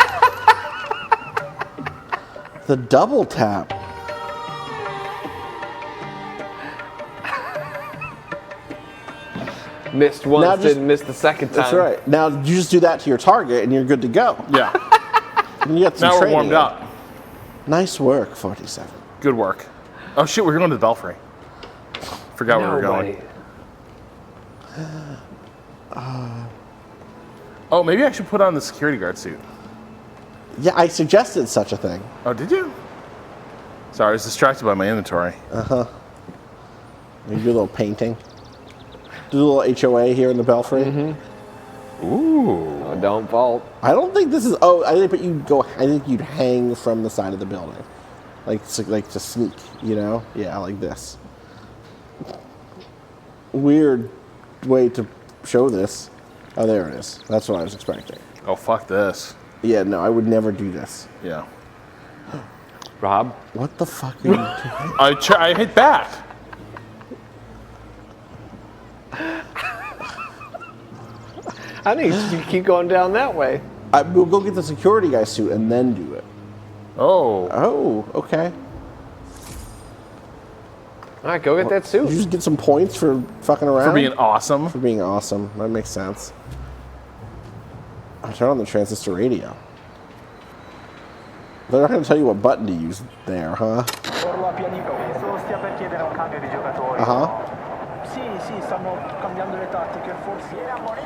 S3: The double tap.
S2: Missed once, didn't miss the second time.
S3: That's right. Now you just do that to your target and you're good to go.
S1: Yeah.
S3: And you got some
S1: Now we're
S3: training
S1: warmed
S3: in.
S1: up.
S3: Nice work, 47.
S1: Good work. Oh shit, we're going to the Belfry. Forgot where we were going. Oh, maybe I should put on the security guard suit.
S3: Yeah, I suggested such a thing.
S1: Oh, did you? Sorry, I was distracted by my inventory.
S3: You do a little painting. Do a little HOA here in the Belfry.
S1: Mm-hmm. Ooh.
S2: Oh, don't vault.
S3: I don't think this is. Oh, I think you'd hang from the side of the building, like to sneak. You know? Yeah, like this. Weird way to show this. Oh, there it is. That's what I was expecting.
S1: Oh, fuck this.
S3: Yeah, no, I would never do this.
S1: Yeah.
S2: Rob?
S3: What the fuck are you doing?
S1: I hit back.
S2: I think you keep going down that way.
S3: We'll go get the security guy suit and then do it.
S1: Oh.
S3: Oh, okay.
S2: All right, go get that suit.
S3: Did you just get some points for fucking around?
S1: For being awesome.
S3: For being awesome. That makes sense. I'll turn on the transistor radio. They're not going to tell you what button to use there, huh?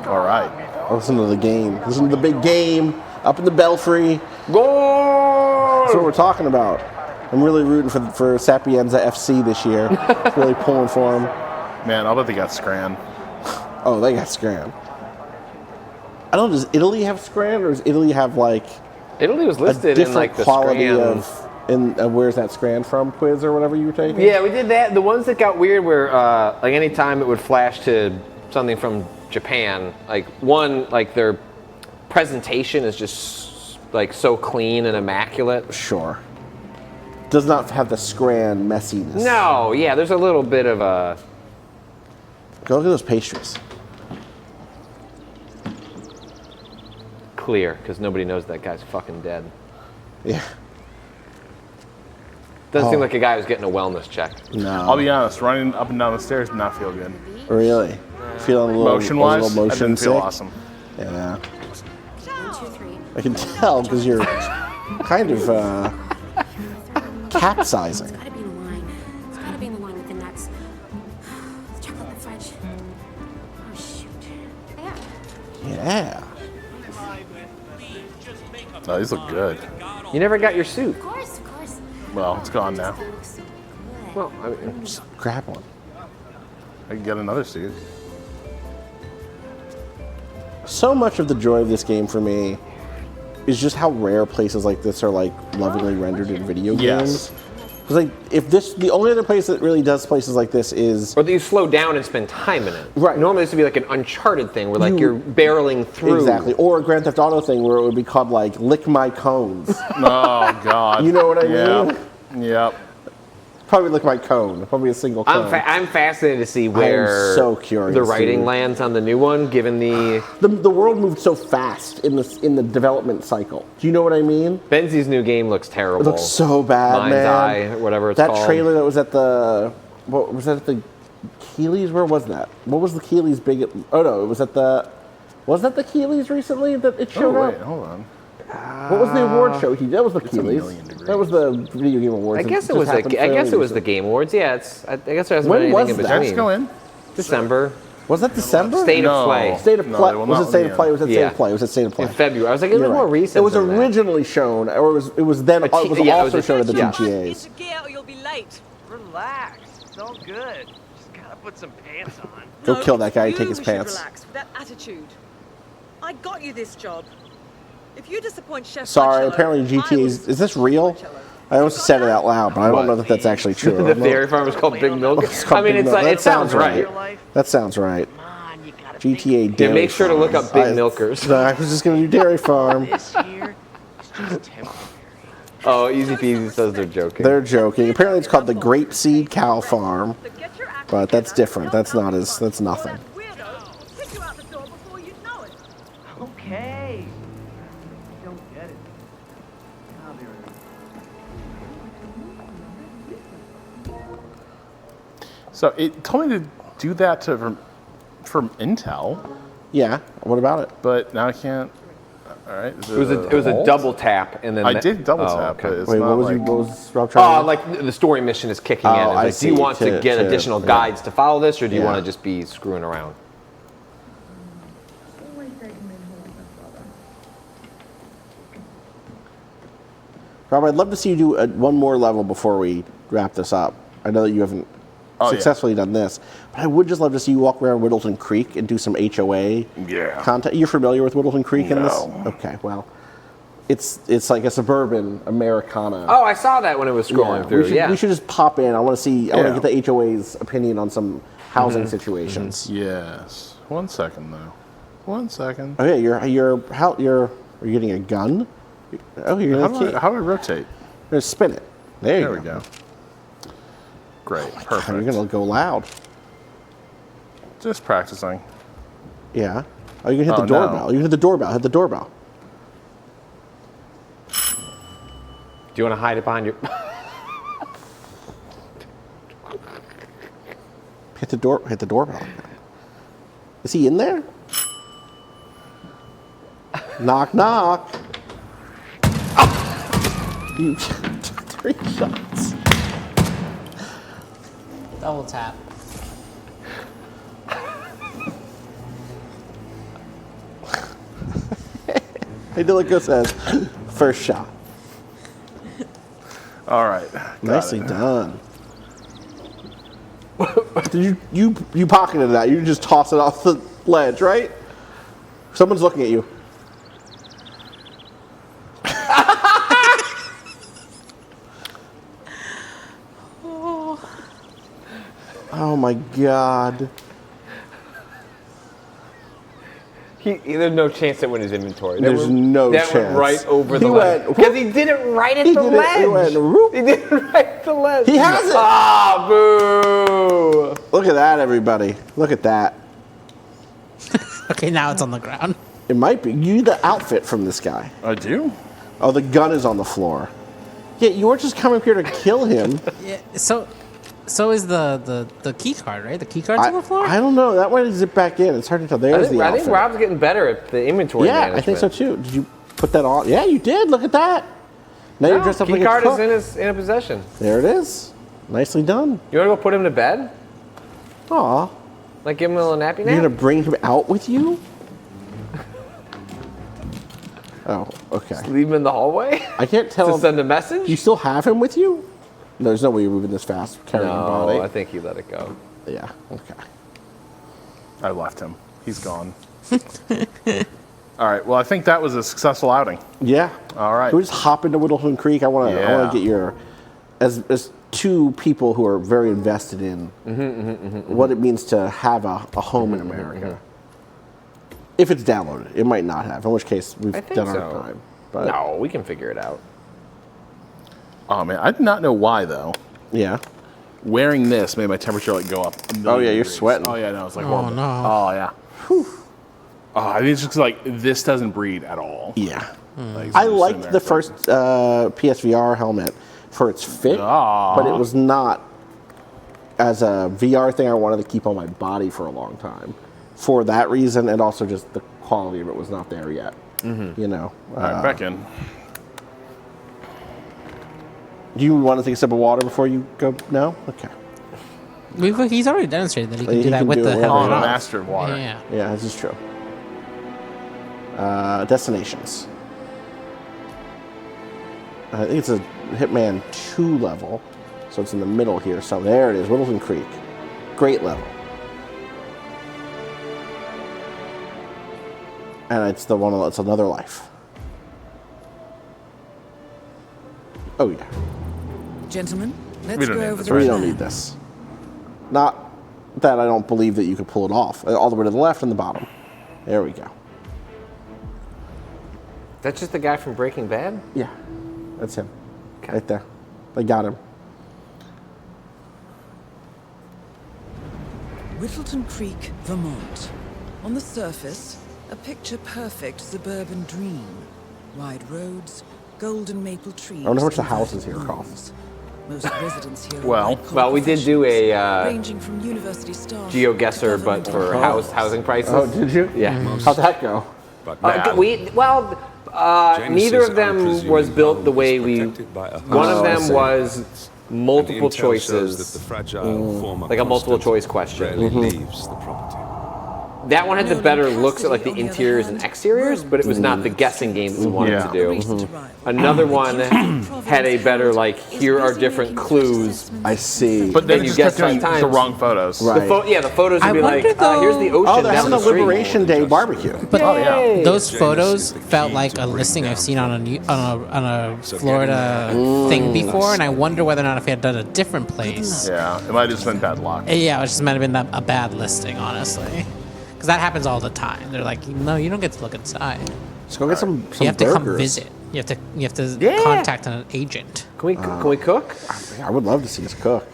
S1: All right.
S3: Listen to the game. Listen to the big game up in the Belfry.
S2: Goal!
S3: That's what we're talking about. I'm really rooting for Sapienza FC this year. Really pulling for them.
S1: Man, I'll bet they got Scran.
S3: Oh, they got Scran. I don't know, does Italy have Scran, or does Italy have like
S2: Italy was listed in like the
S3: quality
S2: Scran.
S3: Where's that Scran from quiz or whatever you were taking?
S2: Yeah, we did that. The ones that got weird were like any time it would flash to something from Japan, like one, like their presentation is just like so clean and immaculate.
S3: Sure. Does not have the Scran messiness.
S2: No, yeah, there's a little bit of a...
S3: Go look at those pastries.
S2: Clear, because nobody knows that guy's fucking dead.
S3: Yeah.
S2: Doesn't seem like a guy who's getting a wellness check.
S3: No.
S1: I'll be honest, running up and down the stairs did not feel good.
S3: Really? Feeling a little
S1: Motion-wise,
S3: motion
S1: I didn't feel
S3: sick?
S1: awesome.
S3: Yeah.
S10: 1, 2, 3.
S3: I can tell because you're kind of capsizing.
S10: It's gotta be in the line. It's gotta be in the line with the nuts. The chocolate and the fudge. Oh shoot. Yeah.
S3: Yeah.
S1: Oh, these look good.
S2: You never got your suit.
S10: Of course, of course.
S1: Well, it's gone now.
S10: It looks so good.
S2: Well, I mean,
S3: Just grab one.
S1: I can get another suit.
S3: So much of the joy of this game for me is just how rare places like this are like lovingly rendered in video
S1: Yes.
S3: games. Because like if the only other place that really does places like this is
S2: or that you slow down and spend time in it.
S3: Right.
S2: Normally this would be like an Uncharted thing where like you're barreling through.
S3: exactly, or a Grand Theft Auto thing where it would be called like lick my cones.
S1: Oh, God.
S3: You know what I mean?
S1: Yep.
S3: Probably lick my cone. Probably a single cone.
S2: I'm fascinated to see where
S3: so curious,
S2: the writing
S3: dude.
S2: lands on the new one, given
S3: The world moved so fast in the development cycle. Do you know what I mean?
S2: Benzi's new game looks terrible.
S3: It looks so bad,
S2: Mind's
S3: man.
S2: Eye, or whatever it's
S3: that
S2: called.
S3: trailer that was at the what was that at the Keeley's? Where was that? What was the Keeley's big? Oh no, it was at the Was that the Keeleys recently that it showed up?
S1: Hold on.
S3: What was the award show? That was the Keeleys. That was the Video Game Awards.
S5: I guess it was the Game Awards. Yeah, I guess there hasn't
S3: When
S5: been
S3: was
S5: anything in
S3: that?
S5: between.
S1: Let's go in.
S5: December.
S3: Was that December?
S5: State of Play.
S3: State of Play. Was it State of Play? Was it State
S5: Yeah.
S3: of Play? Was it State of Play?
S5: In February. I was like, it was more recent.
S3: It was
S5: than that.
S3: originally shown, or it was then. It was also shown at the TGAs.
S8: Get or you'll be late.
S7: Relax. It's all good. Just gotta put some pants on.
S3: Go kill that guy and take
S8: You
S3: his
S8: should
S3: pants.
S8: relax with that attitude. I got you this job. If you disappoint Chef
S3: Sorry,
S8: Marcello,
S3: apparently
S8: I
S3: GTA
S8: will
S3: is this real? I almost said it out loud, but I don't know that that's actually true.
S5: The dairy farm is called Big Milk.
S3: It's called
S5: I mean,
S3: Big
S5: it's
S3: Milk.
S5: like,
S3: That
S5: it sounds right.
S3: That sounds right. GTA
S5: Yeah,
S3: Dairy
S5: make sure to look up
S3: Farm.
S5: Big Milkers.
S3: I was just going to do Dairy Farm.
S7: This here is just temporary.
S5: Oh, Easy Peasy says they're joking.
S3: They're joking. Apparently it's called the Grapeseed Cow Farm, but that's different. That's nothing.
S7: Okay. Don't get it. I'll be right.
S1: So it told me to do that from Intel,
S3: Yeah, what about it?
S1: but now I can't. All right.
S5: It was a double tap, and then
S1: I did double tap,
S5: okay.
S1: but it's
S3: Wait,
S1: not
S3: what
S1: like.
S3: was Rob trying to do?
S5: Like the story mission is kicking in.
S3: Oh,
S5: It's
S3: I
S5: like, do you
S3: see.
S5: want to get additional
S3: yeah.
S5: guides to follow this, or do you
S3: Yeah.
S5: want to just be screwing around?
S3: Rob, I'd love to see you do one more level before we wrap this up. I know that you haven't successfully done this, but I would just love to see you walk around Whittleton Creek and do some HOA content. You're familiar with Whittleton Creek in this? Okay, well, it's like a suburban Americana.
S5: Oh, I saw that when it was scrolling through.
S3: We should just pop in. I want to see. I want to get the HOA's opinion on some housing situations.
S1: Yes. 1 second though. 1 second.
S3: Oh yeah, are you getting a gun? Oh, you're gonna
S1: How do I rotate?
S3: You're gonna spin it. There
S1: we go. Great.
S3: God,
S1: Perfect.
S3: you're gonna go loud.
S1: Just practicing.
S3: Yeah. Oh, you can hit the doorbell. You can hit the doorbell. Hit the doorbell.
S5: Do you want to hide it behind your?
S3: Hit the doorbell. Is he in there? Knock, knock. You took 3 shots.
S4: Double tap.
S3: Hey, Dilico says, first shot.
S1: All right.
S3: Nicely done. Did you pocketed that? You just toss it off the ledge, right? Someone's looking at you. Oh my God.
S5: There's no chance that went his inventory.
S3: There's no chance.
S5: That went right over the ledge. Because he did it right at the ledge.
S3: He went, whoop.
S5: He did it right at the ledge.
S3: He has it.
S5: Ah, boo.
S3: Look at that, everybody. Look at that.
S4: Okay, now it's on the ground.
S3: It might be. You need the outfit from this guy.
S1: I do?
S3: Oh, the gun is on the floor. Yeah, you weren't just coming up here to kill him.
S4: Yeah, so is the key card, right? The key card's on the floor?
S3: I don't know. That one is zip back in. It's hard to tell. There's the outfit.
S5: I think Rob's getting better at the inventory management.
S3: I think so too. Did you put that on? Yeah, you did. Look at that. Now you're dressed up like a cook.
S5: Key card is in a possession.
S3: There it is. Nicely done.
S5: You want to go put him to bed?
S3: Aw.
S5: Like give him a little nappy nap?
S3: You're going to bring him out with you? Oh, okay.
S5: Just leave him in the hallway?
S3: I can't tell.
S5: To send a message?
S3: You still have him with you? No, there's no way you're moving this fast carrying your body.
S5: No, I think he let it go.
S3: Yeah, okay.
S1: I left him. He's gone. All right. Well, I think that was a successful outing.
S3: Yeah.
S1: All right.
S3: Can we just hop into Whittleton Creek? I want to get your, as two people who are very invested in what it means to have a home in America. If it's downloaded, it might not have. In which case, we've done our time. But
S5: no, we can figure it out.
S1: Oh man, I did not know why though.
S3: Yeah.
S1: Wearing this made my temperature like go up.
S3: Oh yeah, you're
S1: degrees.
S3: sweating.
S1: Oh yeah, no, it's like
S4: Oh,
S1: horrible.
S4: no.
S1: Oh yeah. Whew. Oh, I think it's just like this doesn't breathe at all.
S3: Yeah.
S1: Like,
S3: I
S1: so
S3: liked the first PSVR helmet for its fit, but it was not as a VR thing I wanted to keep on my body for a long time. for that reason, and also just the quality of it was not there yet. You know.
S1: All right, back in.
S3: Do you want to take a sip of water before you go? No? Okay.
S4: He's already demonstrated that he can
S3: He
S4: do that
S3: can
S4: with
S3: do
S4: the
S3: it
S4: helmet
S3: wherever.
S1: Oh,
S4: on.
S1: master of water.
S4: Yeah.
S3: Yeah, this is true. Destinations. I think it's a Hitman 2 level, so it's in the middle here. So there it is, Whittleton Creek. Great level. And it's the one that's Another Life. Oh yeah.
S6: Gentlemen, let's
S1: We don't
S6: go
S1: need
S6: over
S1: this,
S6: the
S1: right?
S3: We don't
S6: plan.
S3: need this. Not that I don't believe that you could pull it off. All the way to the left and the bottom. There we go.
S5: That's just the guy from Breaking Bad?
S3: Yeah, that's him. Right there. They got him.
S6: Whittleton Creek, Vermont. On the surface, a picture-perfect suburban dream. Wide roads, golden maple trees.
S3: I wonder how much the
S6: and
S3: houses
S6: verdant
S3: here
S6: lawns.
S3: cost.
S6: Most residents here are
S1: Well-
S6: white-collar
S5: Well, we did do a
S6: ranging from university staff to
S5: GeoGuessr, but
S6: government
S5: for housing prices.
S3: Oh, did you?
S5: Yeah.
S3: How'd that go?
S5: Neither of them was built the way we. One of them was multiple choices, like a multiple choice question. That one had the better looks at like the interiors and exteriors, but it was not the guessing game that we wanted to do. Another one had a better like, here are different clues.
S3: I see.
S1: But then
S5: And
S1: you
S5: you
S1: just
S5: guess
S1: kept doing
S5: five
S1: the
S5: times.
S1: wrong photos.
S3: Right.
S5: The photos would
S4: I
S5: be like,
S4: wonder, though-
S5: here's the ocean
S3: Oh, they're
S5: down
S3: having
S5: the
S3: a
S5: street.
S3: Liberation Day barbecue.
S4: But
S1: Oh, yeah.
S4: those photos felt like a listing I've seen on a Florida thing before, and I wonder whether or not if he had done a different place.
S1: Yeah, it might have just been bad luck.
S4: Yeah, it just might have been a bad listing, honestly. Because that happens all the time. They're like, no, you don't get to look inside.
S3: Let's go get some
S4: You have to come
S3: burgers.
S4: visit. You have to
S5: Yeah.
S4: contact an agent.
S5: Can we cook?
S3: I would love to see us cook.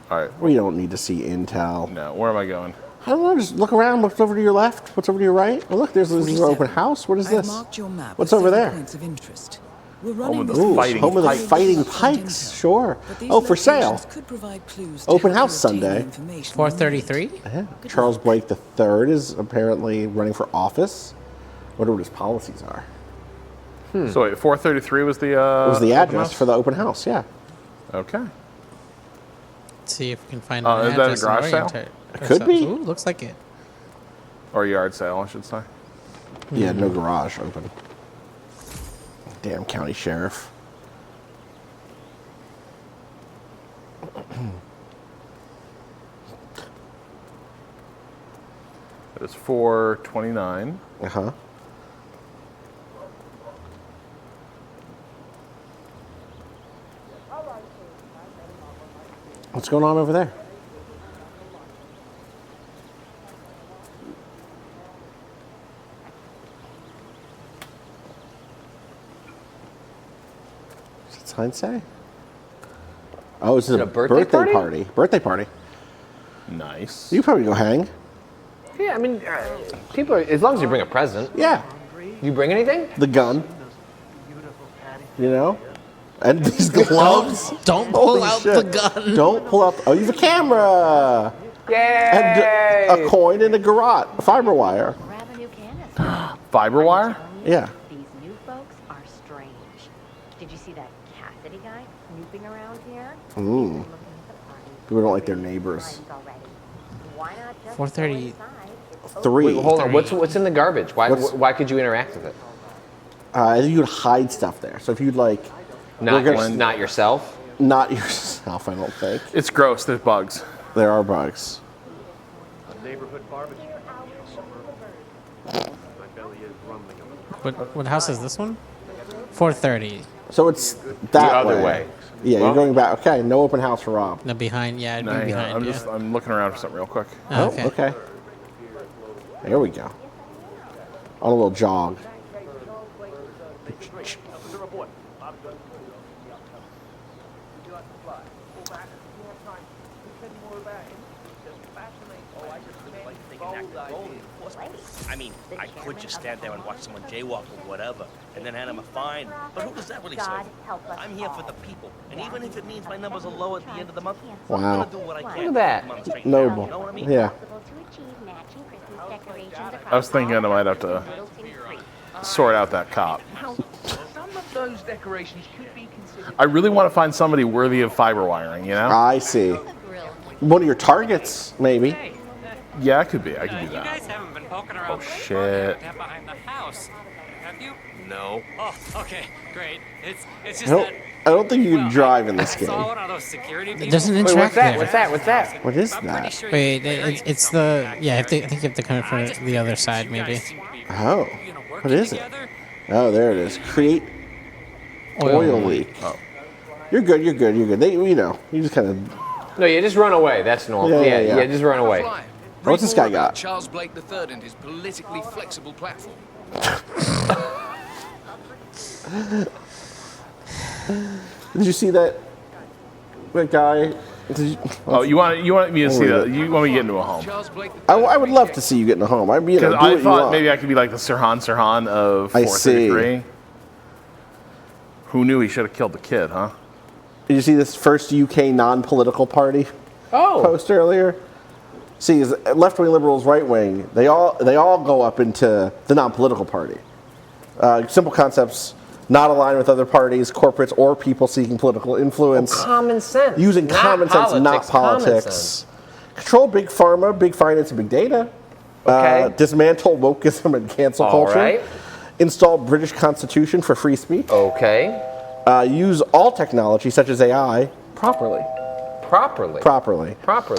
S1: All right.
S3: We don't need to see intel.
S1: No, where am I going?
S3: I don't know, just look around. What's over to your left? What's over to your right? Oh, look, there's an open house. What is
S6: I've
S3: this?
S6: marked your map
S3: What's
S6: with
S3: over
S6: several
S3: there?
S6: points of interest. We're
S1: Home
S6: running
S1: of the
S6: this
S1: fighting
S3: Home of the
S1: pikes.
S3: Fighting Pikes. Sure.
S6: But these
S3: Oh, for sale.
S6: locations could provide clues to
S3: Open
S6: help
S3: house
S6: you obtain
S3: Sunday.
S6: the information you
S4: 433?
S3: Yeah. Charles Blake III is apparently running for office. I wonder what his policies are.
S1: So wait, 433 was the
S3: It was the
S1: open
S3: address
S1: house?
S3: for the open house, yeah.
S1: Okay.
S4: Let's see if we can find
S1: Oh,
S4: an
S1: is that a
S4: address.
S1: garage
S4: and
S1: sale?
S4: orient
S3: It could be.
S4: Ooh, looks like it.
S1: Or yard sale, I should say.
S3: Yeah, no garage open. Damn county sheriff.
S1: It was 429.
S3: Uh-huh. What's going on over there? What's the sign say? Oh, it's a
S5: birthday party?
S3: Birthday party.
S1: Nice.
S3: You probably go hang.
S5: Yeah, I mean, people are, as long as you bring a present.
S3: Yeah.
S5: You bring anything?
S3: The gun. You know? And these gloves.
S4: Don't pull
S3: Holy
S4: out
S3: shit.
S4: the gun.
S3: Don't pull out. Oh, you have a camera.
S5: Yay!
S3: And a coin and a garrote, fiber wire.
S10: Grab a new canister.
S1: Fiber wire?
S3: Yeah.
S10: These new folks are strange. Did you see that Cassidy guy snooping around here?
S3: Mm. People don't like their neighbors.
S10: Why not just
S4: 430.
S3: 3.
S5: Wait, hold on.
S4: Three.
S5: What's in the garbage?
S3: What's-
S5: Why could you interact with it?
S3: You would hide stuff there. So if you'd like,
S5: Not,
S3: We're gonna-
S5: not yourself.
S3: not yourself, I don't think.
S1: It's gross. There's bugs.
S3: There are bugs.
S9: A neighborhood barbecue. My belly is rumbling.
S4: What house is this one? 430.
S3: So it's that
S5: The other way.
S3: Yeah,
S5: Well-
S3: you're going back. Okay, no open house for Rob.
S4: No, behind. Yeah, it'd
S1: No,
S4: be
S1: hang on.
S4: behind.
S1: I'm looking around for something real quick.
S4: Oh,
S3: Oh, okay. There we go. On a little jog.
S9: Officer report. Bob's good. Would you like to fly? Pull back. We have time. We can more back. Just fascinate.
S11: I mean, I could just stand there and watch someone jaywalk or whatever, and then hand them a fine. But who does that really serve? I'm here for the people, and even if it means my numbers are low at the end of the month, I'm
S3: Wow.
S11: gonna do what I can.
S5: Look at that.
S11: to keep 'em on the straight and
S3: Noble.
S11: narrow, you know what I mean?
S3: Yeah.
S1: I was thinking I might have to sort out that cop.
S7: Some of those decorations could be considered.
S1: I really want to find somebody worthy of fiber wiring, you know?
S3: I see. One of your targets, maybe.
S1: Yeah, I could be. I could do
S12: You
S1: that.
S12: guys haven't been poking around
S1: Oh, shit.
S12: behind the house, have you?
S11: No.
S12: Oh, okay, great. It's
S3: I
S12: just
S3: don't,
S12: that
S3: I don't think you can drive in
S12: I
S3: this game.
S12: saw one of those security people.
S4: It doesn't
S5: Wait,
S4: interact
S5: what's that?
S4: there.
S5: What's that? What's that?
S3: What is
S12: I'm pretty
S3: that?
S12: sure
S4: Wait,
S12: you're very
S4: it's the I think you have to come from the other side maybe.
S3: Oh. What is it? Oh, there it is. Create oil leak.
S1: Oh.
S3: You're good, you're good, you're good. They, you know, you just kind of...
S5: No, you just run away. That's normal. Yeah, just run away.
S3: What's this guy got?
S13: Charles Blake III and his politically flexible platform.
S3: Did you see that guy?
S1: Oh, you want me to see that? You want me to get into a home?
S3: I would love to see you get in a home. I mean, you know,
S1: Because
S3: do
S1: I
S3: what you
S1: thought
S3: want.
S1: maybe I could be like the Sirhan of
S3: I see.
S1: 433. Who knew he should have killed the kid, huh?
S3: Did you see this first UK non-political party post earlier? See, is left-wing liberals, right-wing, they all go up into the non-political party. Simple concepts, not aligned with other parties, corporates, or people seeking political influence.
S5: Common sense.
S3: Using
S5: Not
S3: common sense, not
S5: common
S3: politics.
S5: sense.
S3: Control big pharma, big finance, and big data.
S5: Okay.
S3: Dismantle wokeism and cancel
S5: All
S3: culture.
S5: right.
S3: Install British Constitution for free speech.
S5: Okay.
S3: Use all technology, such as AI, properly.
S5: Properly.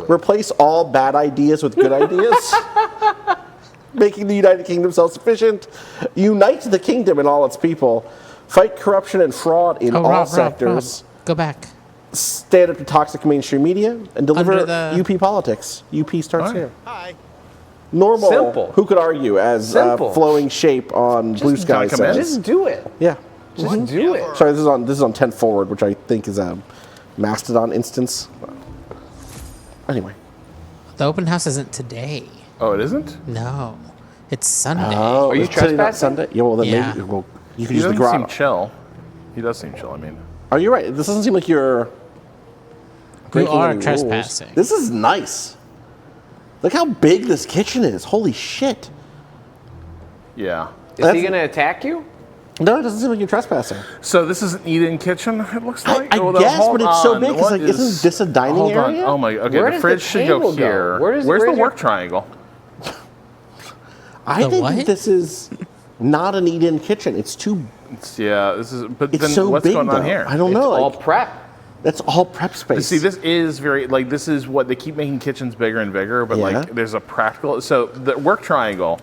S3: Replace all bad ideas with good ideas. Making the United Kingdom self-sufficient. Unite the kingdom and all its people. Fight corruption and fraud in all sectors.
S4: Rob. Go back.
S3: Stand up to toxic mainstream media and deliver
S4: Under the-
S3: UP politics. UP starts
S1: Right.
S3: here. Normal.
S5: Simple.
S3: Who could argue as
S5: Simple.
S3: flowing shape on Blue Sky says?
S5: Just do it.
S3: Yeah.
S5: Just do it.
S3: Sorry, this is on 10 forward, which I think is a Mastodon instance. Anyway.
S4: The open house isn't today.
S1: Oh, it isn't?
S4: No, it's Sunday.
S3: Oh,
S5: Are you
S3: it's today, not
S5: trespassing?
S3: Sunday? Yeah, well, then
S4: Yeah.
S3: maybe you can
S1: He
S3: use the
S1: doesn't
S3: grotto.
S1: seem chill. He does seem chill, I mean.
S3: Oh, you're right. This doesn't seem like you're
S4: You
S3: breaking
S4: are
S3: any rules.
S4: trespassing.
S3: This is nice. Look how big this kitchen is. Holy shit.
S1: Yeah.
S5: Is he going to attack you?
S3: No, it doesn't seem like you're trespassing.
S1: So this is an eat-in kitchen, it looks like?
S3: I
S1: Oh,
S3: guess,
S1: hold
S3: but it's so
S1: on.
S3: big. It's
S1: What
S3: like, isn't this a dining
S1: hold
S3: area?
S1: On. Oh my, okay,
S5: Where
S1: the
S5: does
S1: fridge
S5: the
S1: should go
S5: table go?
S1: here.
S5: Where's
S1: the
S5: your-
S1: work triangle?
S3: I
S4: The
S3: think
S4: what?
S3: that this is not an eat-in kitchen. It's too.
S1: Yeah, this is, but
S3: It's
S1: then
S3: so
S1: what's
S3: big,
S1: going on
S3: though.
S1: here?
S3: I don't know.
S5: All
S3: Like,
S5: prep.
S3: that's all prep space.
S1: See, this is very, like, this is what, they keep making kitchens bigger and bigger, but
S3: Yeah.
S1: like, there's a practical, so the work triangle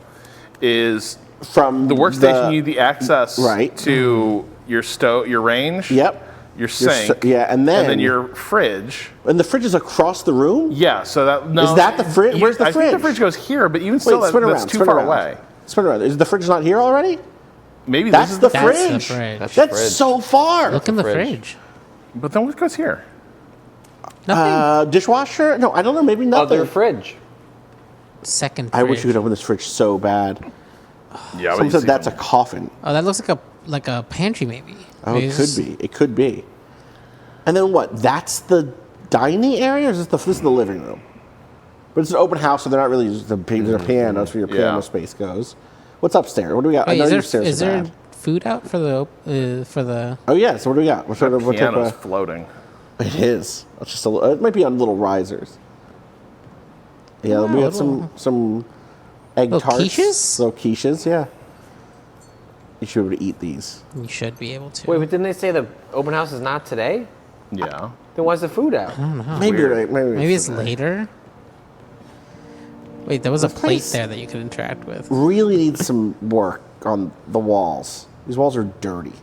S1: is
S3: from
S1: the workstation, you need the access
S3: right.
S1: to your stove, your range.
S3: Yep.
S1: Your sink.
S3: Yeah, and then
S1: your fridge.
S3: And the fridge is across the room?
S1: Yeah, so that, no.
S3: Is that the fridge? Where's the
S1: I
S3: fridge?
S1: think the fridge goes here, but even still,
S3: Wait, spin
S1: that's
S3: around,
S1: too
S3: spin
S1: far
S3: around.
S1: away.
S3: Spin around. Is the fridge not here already?
S1: Maybe
S3: That's
S1: this is
S3: the
S4: That's
S3: fridge.
S4: the fridge.
S5: That's the
S3: That's
S5: fridge.
S3: so far.
S4: Look in the
S5: fridge.
S4: fridge.
S1: But then what goes here?
S4: Nothing.
S3: Dishwasher? No, I don't know. Maybe nothing.
S5: Other fridge.
S4: Second
S3: I
S4: fridge.
S3: wish you could open this fridge so bad.
S1: Yeah,
S3: Someone said that's a coffin.
S4: Oh, that looks like a pantry maybe.
S3: Oh,
S4: Maybe
S3: it
S4: this
S3: could be. It could be. And then what? That's the dining area, or is this is the living room? But it's an open house, so they're not really just there's a piano. That's where your piano
S1: Yeah.
S3: space goes. What's upstairs? What do we got?
S4: Wait,
S3: I know
S4: is
S3: your stairs
S4: is
S3: are
S4: there
S3: bad.
S4: food out for the?
S3: Oh yeah. So what do we got? What type
S1: piano's
S3: of?
S1: floating.
S3: It is. It's just it might be on little risers. Yeah, we got some egg
S4: Little
S3: tarts.
S4: quiches?
S3: Little quiches. Yeah. You should be able to eat these.
S4: You should be able to.
S5: Wait, but didn't they say the open house is not today?
S1: Yeah.
S5: Then why's the food out?
S4: I don't know.
S3: Maybe you're right.
S4: Maybe it's
S3: today.
S4: later. Wait, there was a
S3: This
S4: plate
S3: place-
S4: there that you could interact with.
S3: Really needs some work on the walls. These walls are dirty.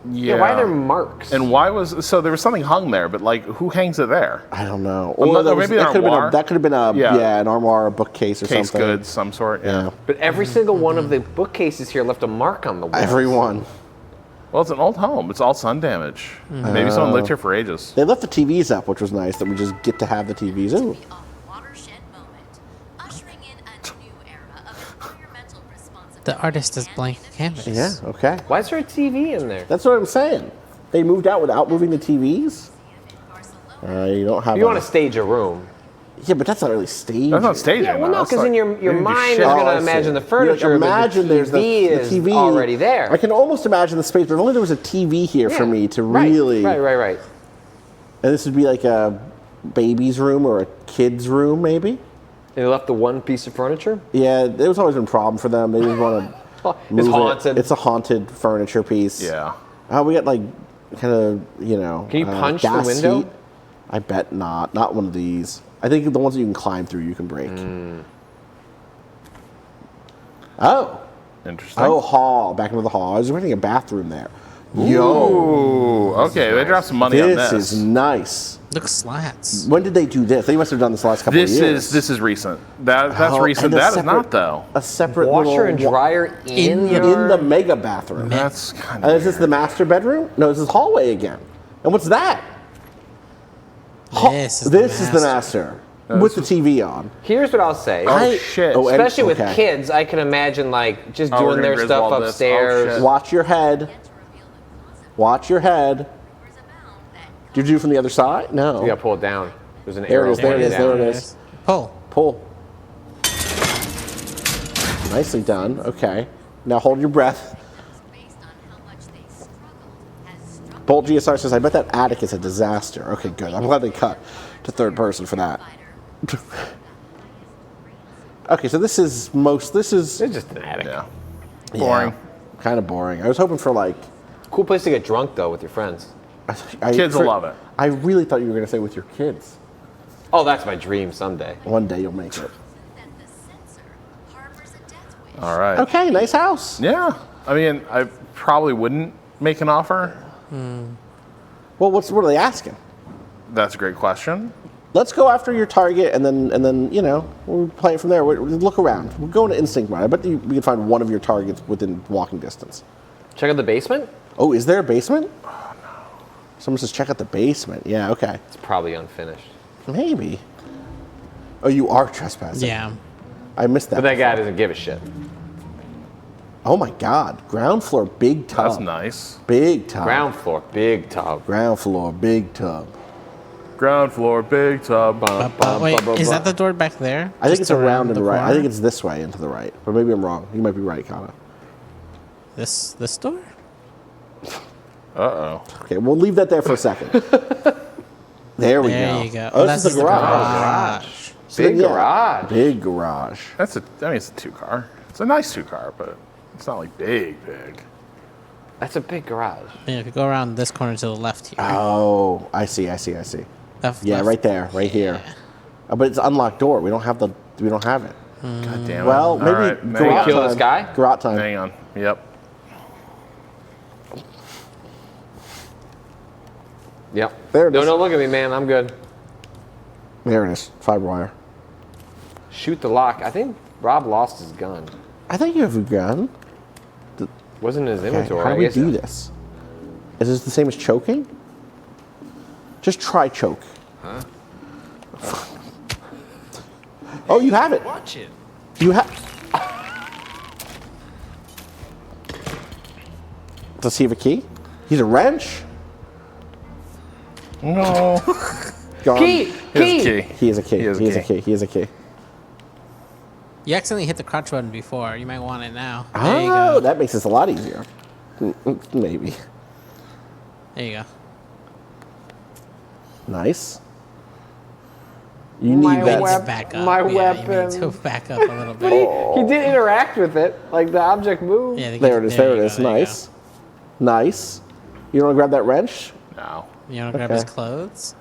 S1: Yeah.
S5: Why are there marks?
S1: And why was so there was something hung there, but like who hangs it there?
S3: I don't know.
S1: Or
S3: Or
S1: maybe an armoire?
S3: that could have been a
S1: Yeah.
S3: an armoire, a bookcase, or
S1: Case
S3: something.
S1: goods, some sort. Yeah.
S5: But every single one of the bookcases here left a mark on the wall.
S3: Everyone.
S1: Well, it's an old home. It's all sun damage. Maybe someone lived here for ages.
S3: They left the TVs up, which was nice. That we just get to have the TVs. Ooh.
S4: The artist is blank canvas.
S3: Yeah, okay.
S5: Why is there a TV in there?
S3: That's what I'm saying. They moved out without moving the TVs? You don't have.
S5: You want to stage a room.
S3: Yeah, but that's not really staging.
S1: That's not staging.
S5: Yeah, well, no, because in your mind is
S3: Oh,
S5: going
S3: I
S5: to
S3: see.
S5: imagine the
S3: You're
S5: furniture,
S3: like, imagine
S5: but the
S3: there's
S5: TV
S3: the
S5: is
S3: TV
S5: already there.
S3: I can almost imagine the space, but if only there was a TV here for me to really.
S5: Right.
S3: And this would be like a baby's room or a kid's room, maybe.
S5: And they left the one piece of furniture?
S3: Yeah, it was always been a problem for them. They didn't want to.
S5: It's haunted.
S3: It's a haunted furniture piece.
S1: Yeah.
S3: We got like kind of, you know.
S5: Can you punch the
S3: gas
S5: window?
S3: heat. I bet not. Not one of these. I think the ones that you can climb through, you can break. Oh.
S1: Interesting.
S3: Oh, hall. Back into the hall. I was renting a bathroom there.
S1: Yo. Okay, they dropped some money on this.
S3: This is nice.
S4: Look, slats.
S3: When did they do this? They must have done this the last couple of years.
S1: This is recent. That's recent.
S3: and a
S1: That is
S3: separate-
S1: not though.
S3: A separate
S5: Washer
S3: little
S5: and dryer in
S3: the mega bathroom.
S1: That's kind
S3: And is this the master bedroom? No, this is hallway again. And what's that?
S4: This is
S3: the master. With the TV on.
S5: Here's what I'll say.
S1: shit.
S3: Oh, and-
S5: Especially with
S3: okay.
S5: kids, I can imagine like just
S1: we're
S5: doing
S1: gonna
S5: their stuff
S1: Griswold this.
S5: upstairs.
S1: Oh, shit.
S3: Watch your head. Watch your head. Did you do it from the other side? No.
S5: You got to pull it down. There's an
S3: There
S5: arrow.
S3: it is. There it
S5: pointing
S3: is. There it
S5: down.
S3: is.
S4: Pull.
S3: Pull. Nicely done. Okay. Now hold your breath. Bolt GSR says, I bet that attic is a disaster. Okay, good. I'm glad they cut to third person for that. Okay, so this is
S5: It's just an attic.
S1: Yeah. Boring.
S3: Kind of boring. I was hoping for like.
S5: Cool place to get drunk though with your friends.
S1: Kids will love it.
S3: I really thought you were going to say with your kids.
S5: Oh, that's my dream someday.
S3: One day you'll make it.
S1: All right.
S3: Okay, nice house.
S1: Yeah. I mean, I probably wouldn't make an offer.
S3: Well, what are they asking?
S1: That's a great question.
S3: Let's go after your target, and then you know we'll play it from there. We'll look around. We'll go into instinct mode. I bet we can find one of your targets within walking distance.
S5: Check out the basement.
S3: Oh, is there a basement? Oh no. Someone says check out the basement. Yeah, okay.
S5: It's probably unfinished.
S3: Maybe. Oh, you are trespassing.
S4: Yeah.
S3: I missed that.
S5: But that guy
S3: before.
S5: doesn't give a shit.
S3: Oh my God! Ground floor, big tub.
S1: That's nice.
S3: Big tub.
S5: Ground floor, big tub.
S3: Ground floor, big tub.
S1: Ground floor, big tub.
S4: Wait, is that the door back there?
S3: I think
S4: Just
S3: it's around to the right. I
S4: corner?
S3: think it's this way and to the right. But maybe I'm wrong. You might be right, Kana.
S4: This door?
S1: Uh-oh.
S3: Okay, we'll leave that there for a second. There we go.
S4: There you go.
S3: Oh, this is the garage. So
S5: Big
S3: then, yeah,
S5: garage.
S3: Big garage.
S1: I mean, it's a two-car. It's a nice two-car, but it's not like big.
S5: That's a big garage.
S4: Yeah, if you go around this corner to the left here.
S3: Oh, I see.
S4: Left,
S3: Yeah,
S4: left.
S3: right there, right here. But it's an unlocked door. We don't have it.
S1: God damn it.
S3: Well,
S1: All
S3: maybe
S1: right,
S3: garage
S1: hang
S5: kill
S3: time.
S5: this guy?
S3: Garage time.
S1: Hang on. Yep.
S5: Yep.
S3: There it is.
S5: No, look at me, man. I'm good.
S3: There it is. Fiber wire.
S5: Shoot the lock. I think Rob lost his gun.
S3: I think you have a gun.
S5: Wasn't in his
S3: Okay,
S5: inventory.
S3: how do
S5: I
S3: we
S5: guess.
S3: do this? Is this the same as choking? Just try choke.
S12: Huh?
S3: Oh, you have it.
S12: Watch it.
S3: You have. Does he have a key? He's a wrench?
S1: No.
S3: Gone.
S5: Key!
S3: He is a key.
S1: He is a key.
S4: You accidentally hit the crouch button before. You might want it now. There you
S3: Oh,
S4: go.
S3: that makes this a lot easier. Maybe.
S4: There you go.
S3: Nice. You
S5: My
S3: need that.
S5: web-
S4: Back up.
S5: My
S4: Yeah, you
S5: weapon.
S4: need to back up a little
S5: But
S4: bit.
S5: he did interact with it. Like the object moved.
S4: Yeah,
S3: There it is. There it
S4: you
S3: is.
S4: go, there you
S3: Nice. Nice. You want to grab that wrench?
S1: No.
S4: go. You want to grab
S3: Okay.
S4: his clothes?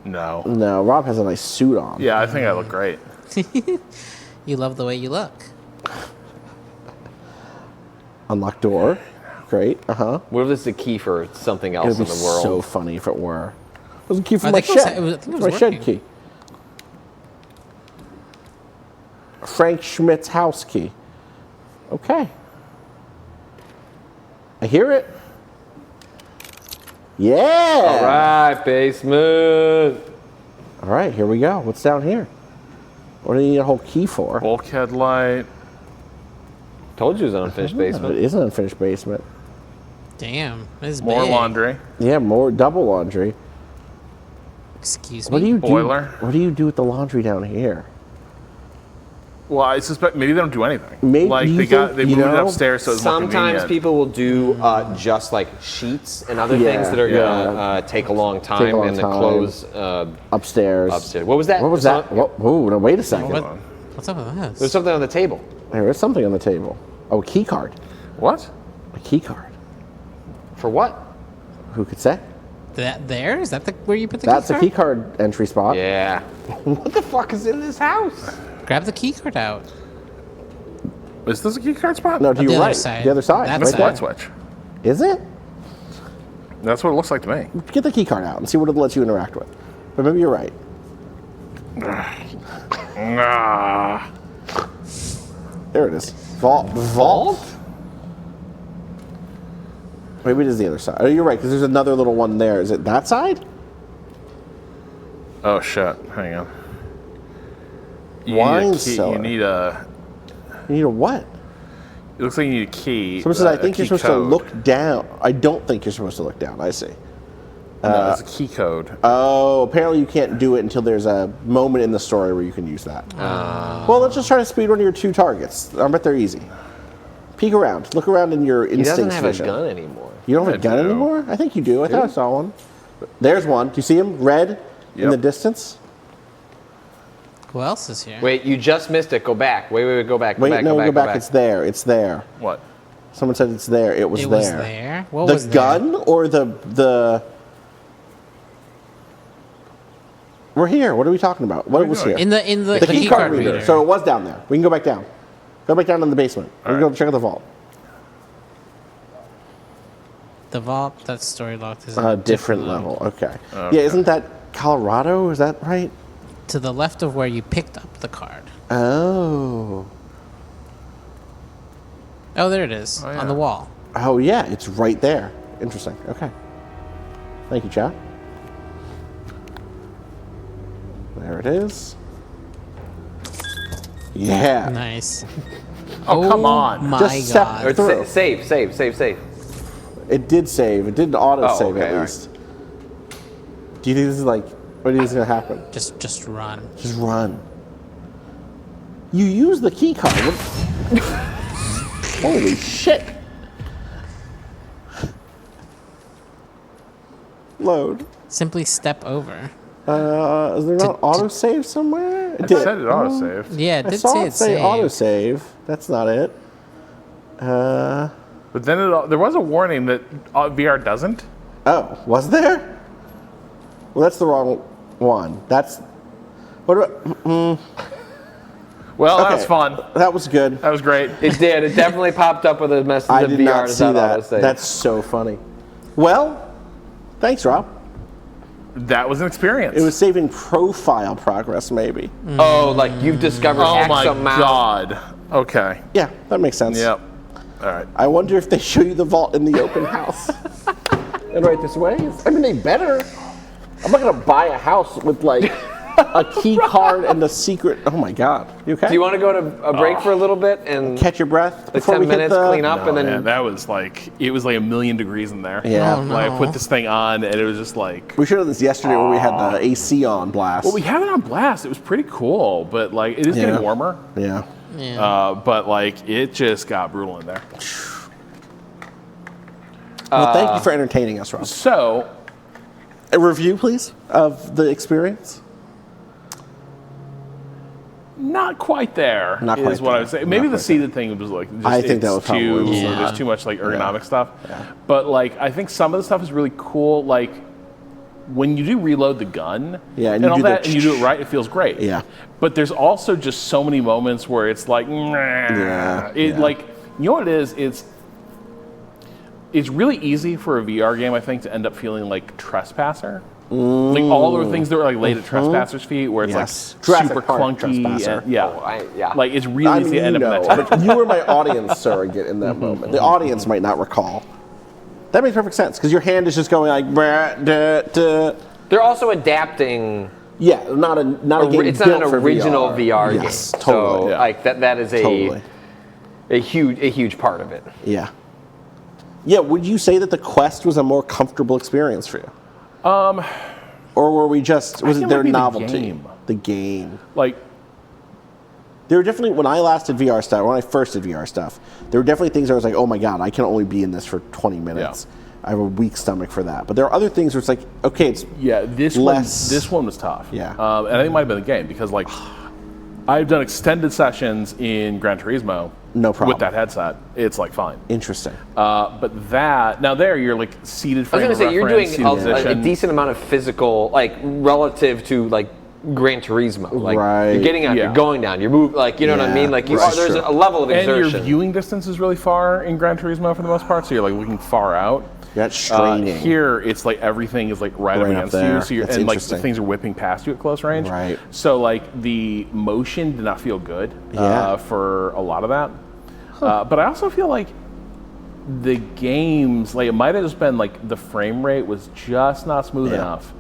S1: No.
S3: No, Rob has a nice suit on.
S1: Yeah, I think I look great.
S4: You love the way you look.
S3: Unlocked door. Great.
S5: What if this is a key for something
S3: It
S5: else
S3: would
S5: in
S3: be
S5: the world?
S3: so funny if it were. It was a key for
S4: I
S3: my
S4: think it was-
S3: shed.
S4: I think it was
S3: my shed
S4: working.
S3: key. Frank Schmidt's house key. Okay. I hear it. Yeah.
S5: All right, basement.
S3: All right, here we go. What's down here? What do you need a whole key for?
S1: Bulkhead light.
S5: Told you it was an unfinished basement.
S3: It is an unfinished basement.
S4: Damn, this is
S1: More
S4: big.
S1: laundry.
S3: Yeah, more double laundry.
S4: Excuse
S3: What
S4: me.
S3: do you
S1: Boiler.
S3: do? What do you do with the laundry down here?
S1: Well, I suspect maybe they don't do anything.
S3: Maybe
S1: like
S3: you
S1: they
S3: think,
S1: moved it upstairs so it's more
S5: Sometimes
S1: convenient.
S5: people will do just like sheets and other things that are gonna take a long time and the clothes
S3: upstairs.
S5: What was that?
S3: What was that? Oh, no, wait a second.
S4: What's up with this?
S5: There's something on the table.
S3: There is something on the table. Oh, a key card.
S1: What?
S3: A key card.
S5: For what?
S3: Who could say?
S4: That there? Is that where you put the
S3: That's
S4: key
S3: a
S4: card?
S3: key card entry spot.
S5: Yeah. What the fuck is in this house?
S4: Grab the key card out.
S1: Is this a key card spot?
S3: No, to
S4: The
S3: your
S4: other
S3: right.
S4: side.
S3: The other side.
S4: That
S3: right
S4: side.
S3: there.
S1: Light switch.
S3: Is it?
S1: That's what it looks like to me.
S3: Get the key card out and see what it lets you interact with. But maybe you're right. There it is. Vault. Vault? Maybe it is the other side. Oh, you're right, because there's another little one there. Is it that side?
S1: Oh shit! Hang on.
S3: Wine
S1: key.
S3: cellar.
S1: You need a.
S3: You need a what?
S1: It looks like you need a key.
S3: Someone says, I
S1: a
S3: think you're
S1: key
S3: supposed to
S1: code.
S3: look down. I don't think you're supposed to look down. I see.
S1: No, it's a key code.
S3: Oh, apparently you can't do it until there's a moment in the story where you can use that. Well, let's just try to speed run your 2 targets. I bet they're easy. Peek around. Look around in your
S5: He
S3: instincts
S5: doesn't have
S3: vision.
S5: a gun anymore.
S3: You don't have a gun anymore? I think you do. I thought I saw one. There's one. Do you see him? Red in the distance?
S4: Who else is here?
S5: Wait, you just missed it. Go back. Wait, go back.
S3: Wait, no, go back. It's there. It's there.
S1: What?
S3: Someone said it's there. It was
S4: It
S3: there.
S4: was there? What
S3: the
S4: was there?
S3: gun or the? We're here. What are we talking about? What was here?
S4: In the
S3: key card reader. So it was down there. We can go back down. Go back down in the basement. We can go check out the vault.
S4: The vault, that story locked is
S3: A different level. Okay. Yeah, isn't that Colorado? Is that right?
S4: to the left of where you picked up the card.
S3: Oh.
S4: Oh, there it is on the wall.
S3: Oh yeah, it's right there. Interesting. Okay. Thank you, chat. There it is. Yeah.
S4: Nice.
S1: Oh, come on.
S4: My
S3: Just step
S4: God.
S3: through.
S5: Save.
S3: It did save. It didn't auto-save
S5: okay,
S3: at least. Do you think this is like, what do you think is going to happen?
S4: Just run.
S3: Just run. You use the key card. Holy shit. Load.
S4: Simply step over.
S3: Is there not autosave somewhere?
S1: It said it autosaved.
S4: Yeah, it
S3: I
S4: did
S3: saw
S4: say
S3: it
S4: it
S3: say
S4: saved.
S3: autosave. That's not it.
S1: But then there was a warning that VR doesn't.
S3: Oh, was there? Well, that's the wrong one. That's. What about.
S1: Well, that
S3: Okay,
S1: was fun.
S3: That was good.
S1: That was great.
S5: It did. It definitely popped up with a message
S3: I
S5: of
S3: did
S5: VR
S3: not
S5: to
S3: see that.
S5: autosave.
S3: That's so funny. Well, thanks, Rob.
S1: That was an experience.
S3: It was saving profile progress, maybe.
S5: Oh, like you've discovered
S1: Oh
S5: X
S1: my
S5: amount.
S1: god. Okay.
S3: Yeah, that makes sense.
S1: Yep. All right.
S3: I wonder if they show you the vault in the open house. And right this way? I mean, they better. I'm not going to buy a house with like a key card and a secret. Oh my god. You okay?
S5: Do you want to go to a break for a little bit and
S3: catch your breath
S5: like
S3: before
S5: 10
S3: we hit
S5: minutes,
S3: the
S5: clean up,
S1: No,
S5: and then
S1: man, that was like it was like 1,000,000 degrees in there.
S3: Yeah. Oh,
S1: Like I
S4: no.
S1: put this thing on and it was just like.
S3: We should have done this yesterday when we had the AC on blast.
S1: Well, we had it on blast. It was pretty cool, but like it is getting warmer.
S3: Yeah.
S4: Yeah.
S1: But like it just got brutal in there.
S3: Well, thank you for entertaining us, Rob.
S1: So,
S3: A review, please, of the experience.
S1: not quite there.
S3: Not quite
S1: is what I would
S3: there.
S1: say. Maybe
S3: Not
S1: the
S3: quite
S1: seated thing was like. Just,
S3: I think that
S1: it's
S3: was probably
S1: too.
S3: what it was
S1: There's
S3: like.
S1: too much like ergonomic stuff. But like I think some of the stuff is really cool. Like when you do reload the gun
S3: Yeah,
S1: and
S3: and you
S1: all
S3: do
S1: that,
S3: the
S1: and you do it right, it feels great.
S3: Yeah.
S1: But there's also just so many moments where it's like, like you know what it is? It's really easy for a VR game, I think, to end up feeling like Trespasser. Like all the things that were like laid at Trespasser's feet, where it's
S3: Yes.
S1: like
S3: Jurassic
S1: super
S3: Park
S1: clunky.
S3: Trespasser.
S1: And, yeah.
S5: yeah.
S1: Like it's really
S3: I
S1: easy
S3: mean,
S1: to end
S3: you
S1: up in
S3: know,
S1: that.
S3: but you were my audience surrogate in that moment. The audience might not recall. That makes perfect sense because your hand is just going like. Brah, duh, duh.
S5: they're also adapting.
S3: Yeah, not a game
S5: It's
S3: built
S5: not an
S3: for
S5: original VR,
S3: yes,
S5: game.
S3: totally.
S5: So like that is a.
S3: Totally.
S5: a huge part of it.
S3: Yeah. Yeah, would you say that the Quest was a more comfortable experience for you? Or were we just, was it their novelty? The game.
S1: Like,
S3: there were definitely, when I first did VR stuff, there were definitely things where I was like, oh my God, I can only be in this for 20 minutes. Yeah. I have a weak stomach for that. But there are other things where it's like, okay, it's
S1: this one was tough.
S3: Yeah.
S1: And I think it might have been the game because, like, I've done extended sessions in Gran Turismo.
S3: No problem.
S1: With that headset, it's like fine.
S3: Interesting.
S1: But you're like seated frame
S5: I was going to say, you're doing
S1: a
S5: decent amount of physical, like, relative to, like, Gran Turismo. Like, you're getting out, you're going down, you're moving, like, you know what I mean? Like, there's a level of exertion.
S1: And your viewing distance is really far in Gran Turismo for the most part, so you're, like, looking far out.
S3: That's straining.
S1: Here, it's like everything is like right up against you, so you're, and like the things are whipping past you at close range.
S3: Right.
S1: So like the motion did not feel good for a lot of that. But I also feel like the games, like it might have just been like the frame rate was just not smooth enough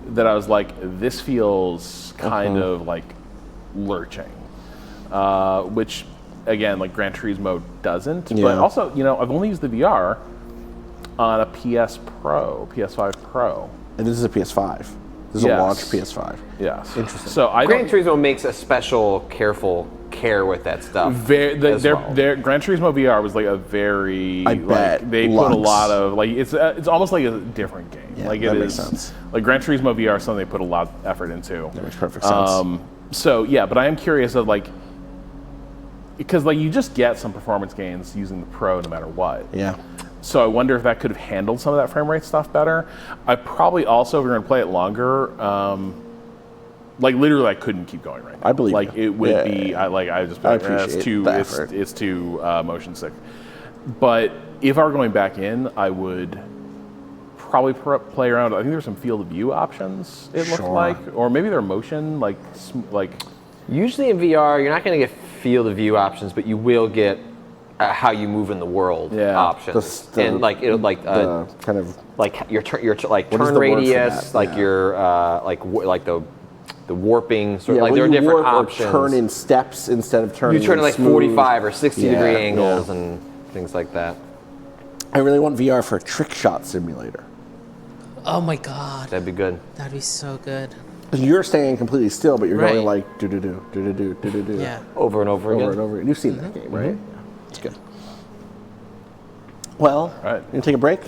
S1: that I was like, this feels kind of like lurching, which again, like Gran Turismo doesn't. But also, I've only used the VR on a PS5 Pro.
S3: And this is a PS5. This is a launch PS5.
S1: Yes.
S3: Interesting.
S1: So
S5: Gran Turismo makes a special careful care with that stuff.
S1: Their Gran Turismo VR was like a very they put a lot of it's almost like a different game.
S3: Yeah,
S1: like
S3: that
S1: it
S3: makes
S1: is
S3: sense.
S1: Like Gran Turismo VR is something they put a lot of effort into.
S3: That makes perfect sense.
S1: But I am curious of like because like you just get some performance gains using the Pro no matter what.
S3: Yeah.
S1: So I wonder if that could have handled some of that frame rate stuff better. I probably also, if we're going to play it longer, like literally I couldn't keep going right now.
S3: I believe
S1: like
S3: you.
S1: It would be, I
S3: appreciate
S1: it's too motion sick. But if I were going back in, I would probably play around. I think there's some field of view options, it looked like. Or maybe they're motion, like.
S5: Usually in VR, you're not going to get field of view options, but you will get how you move in the world options, and like it'll
S3: kind of
S5: like your like turn radius, like your like the warping sort of like there are different options.
S3: Or turn in steps instead of turning.
S5: You turn in like
S3: smooth.
S5: 45 or 60 degree angles and things like that.
S3: I really want VR for a trick shot simulator.
S4: Oh my God,
S5: that'd be good.
S4: That'd be so good.
S3: You're staying completely still, but you're going like do do do do do do do do.
S4: Yeah.
S5: Over and over again.
S3: Over and over again. You've seen that game, right? It's good. Well, you gonna take a break?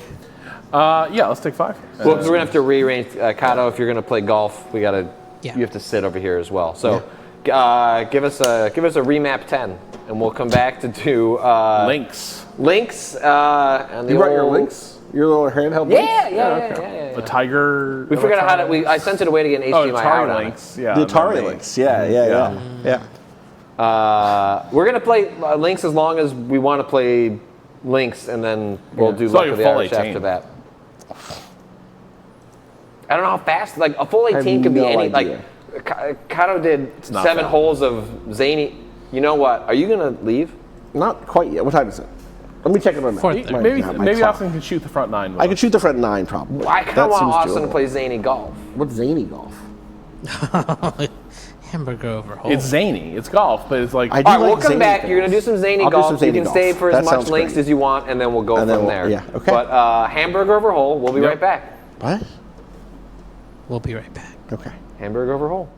S1: Let's take 5.
S5: Well, we're gonna have to rearrange. Kato, if you're gonna play golf, we gotta. You have to sit over here as well. So, give us a remap 10, and we'll come back to do
S1: links.
S5: Links. And
S3: you brought your links. Your little handheld links?
S5: Yeah.
S1: A Tiger.
S5: We figured out how to. I sent it away to get an HDMI out on
S1: links.
S5: it.
S1: Yeah.
S3: The Atari links. Yeah.
S5: We're gonna play links as long as we want to play links, and then we'll do Luck of the Irish after that. I don't know how fast. Like a full 18 could be any. Like Kato did 7 holes of Zany. You know what? Are you gonna leave?
S3: Not quite yet. What time is it? Let me check it on my
S1: Maybe Austin can shoot the front 9.
S3: I can shoot the front 9 probably.
S5: I kind of want Austin to play Zany golf.
S3: What's Zany golf?
S4: Hamburger over hole.
S1: It's zany. It's golf, but it's like.
S5: All right, we'll come back. You're gonna do some Zany golf. You can stay for as much links as you want, and then we'll go from there.
S3: Yeah. Okay.
S5: But hamburger over hole. We'll be right back.
S3: What?
S4: We'll be right back.
S3: Okay.
S5: Hamburger over hole.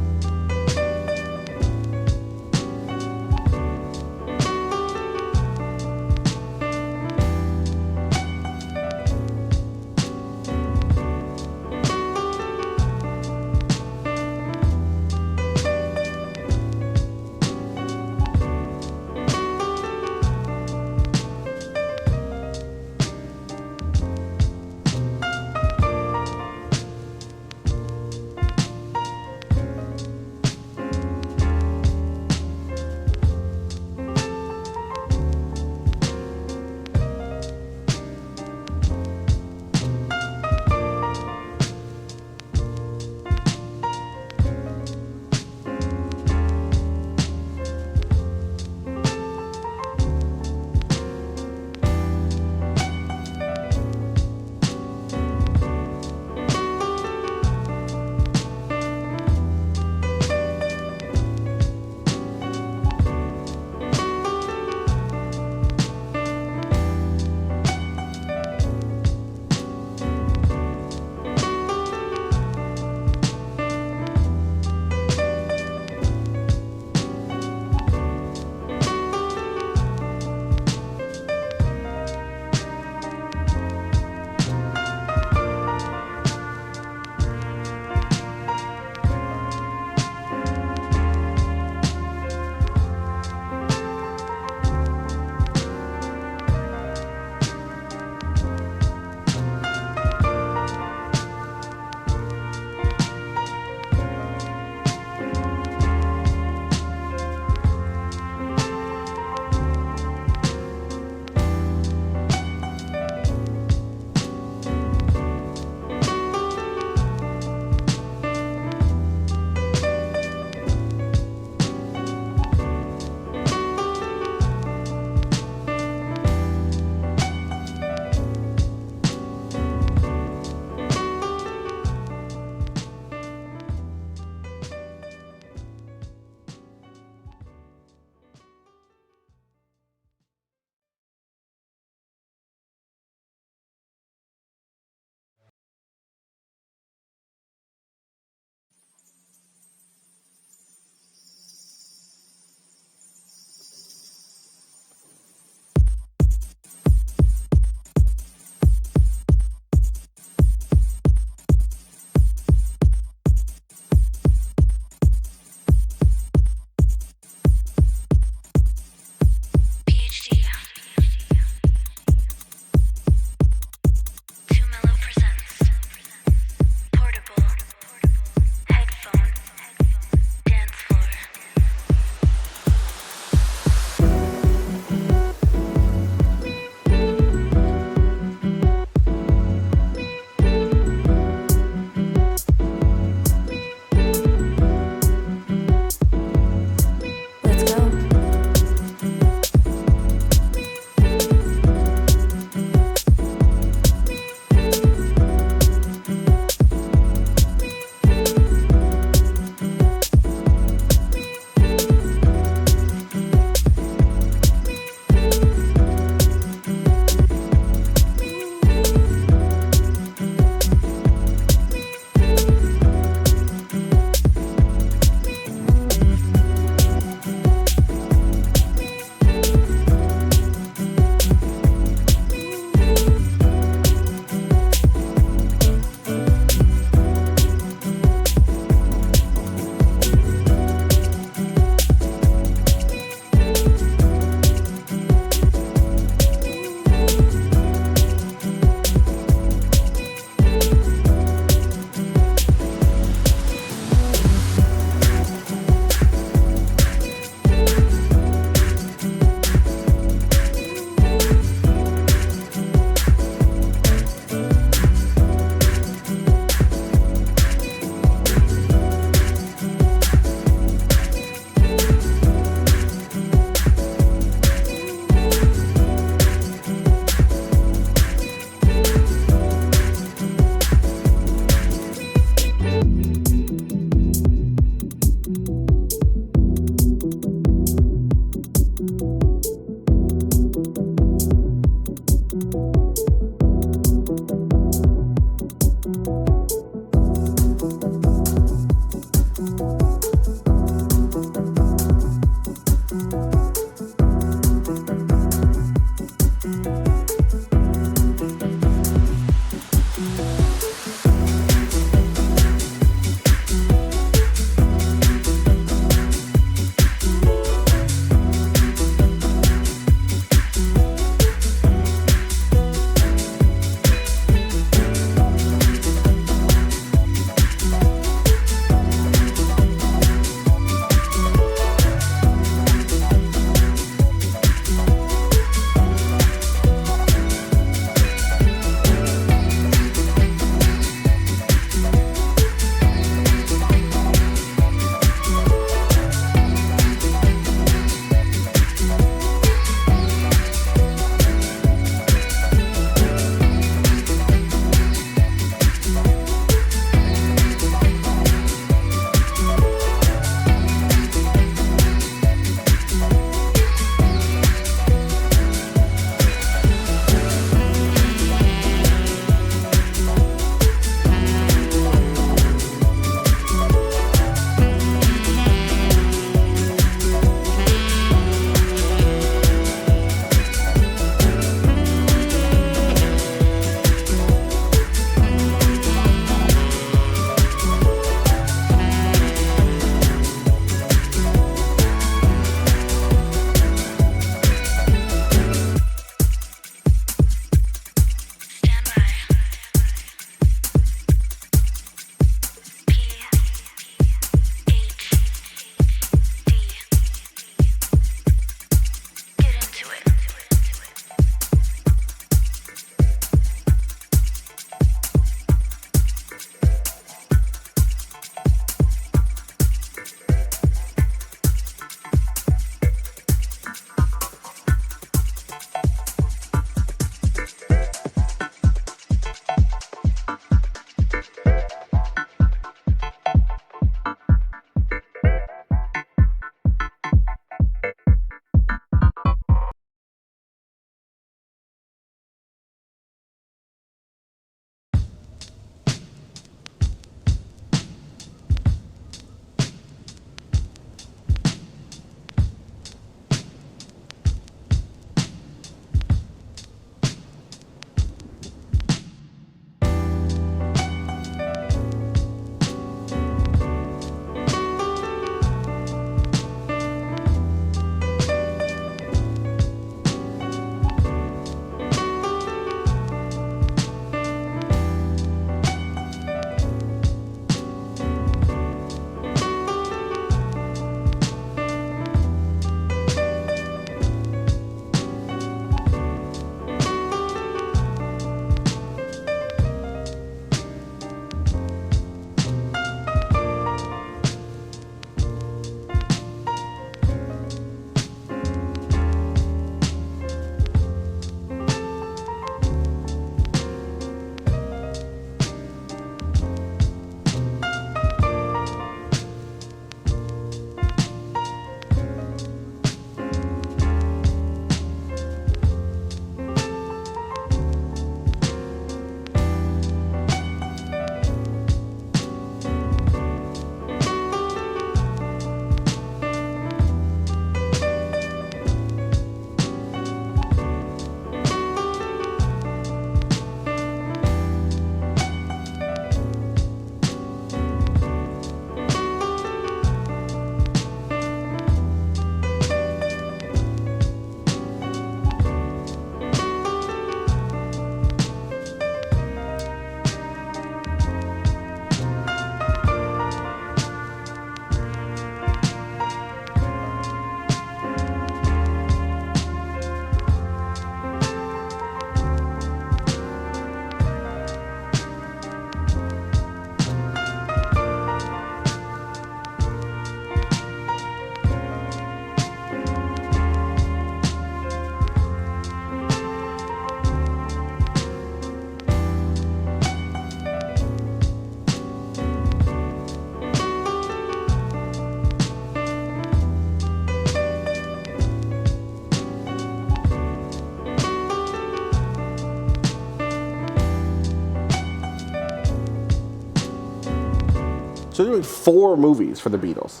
S3: So they're doing 4 movies for the Beatles.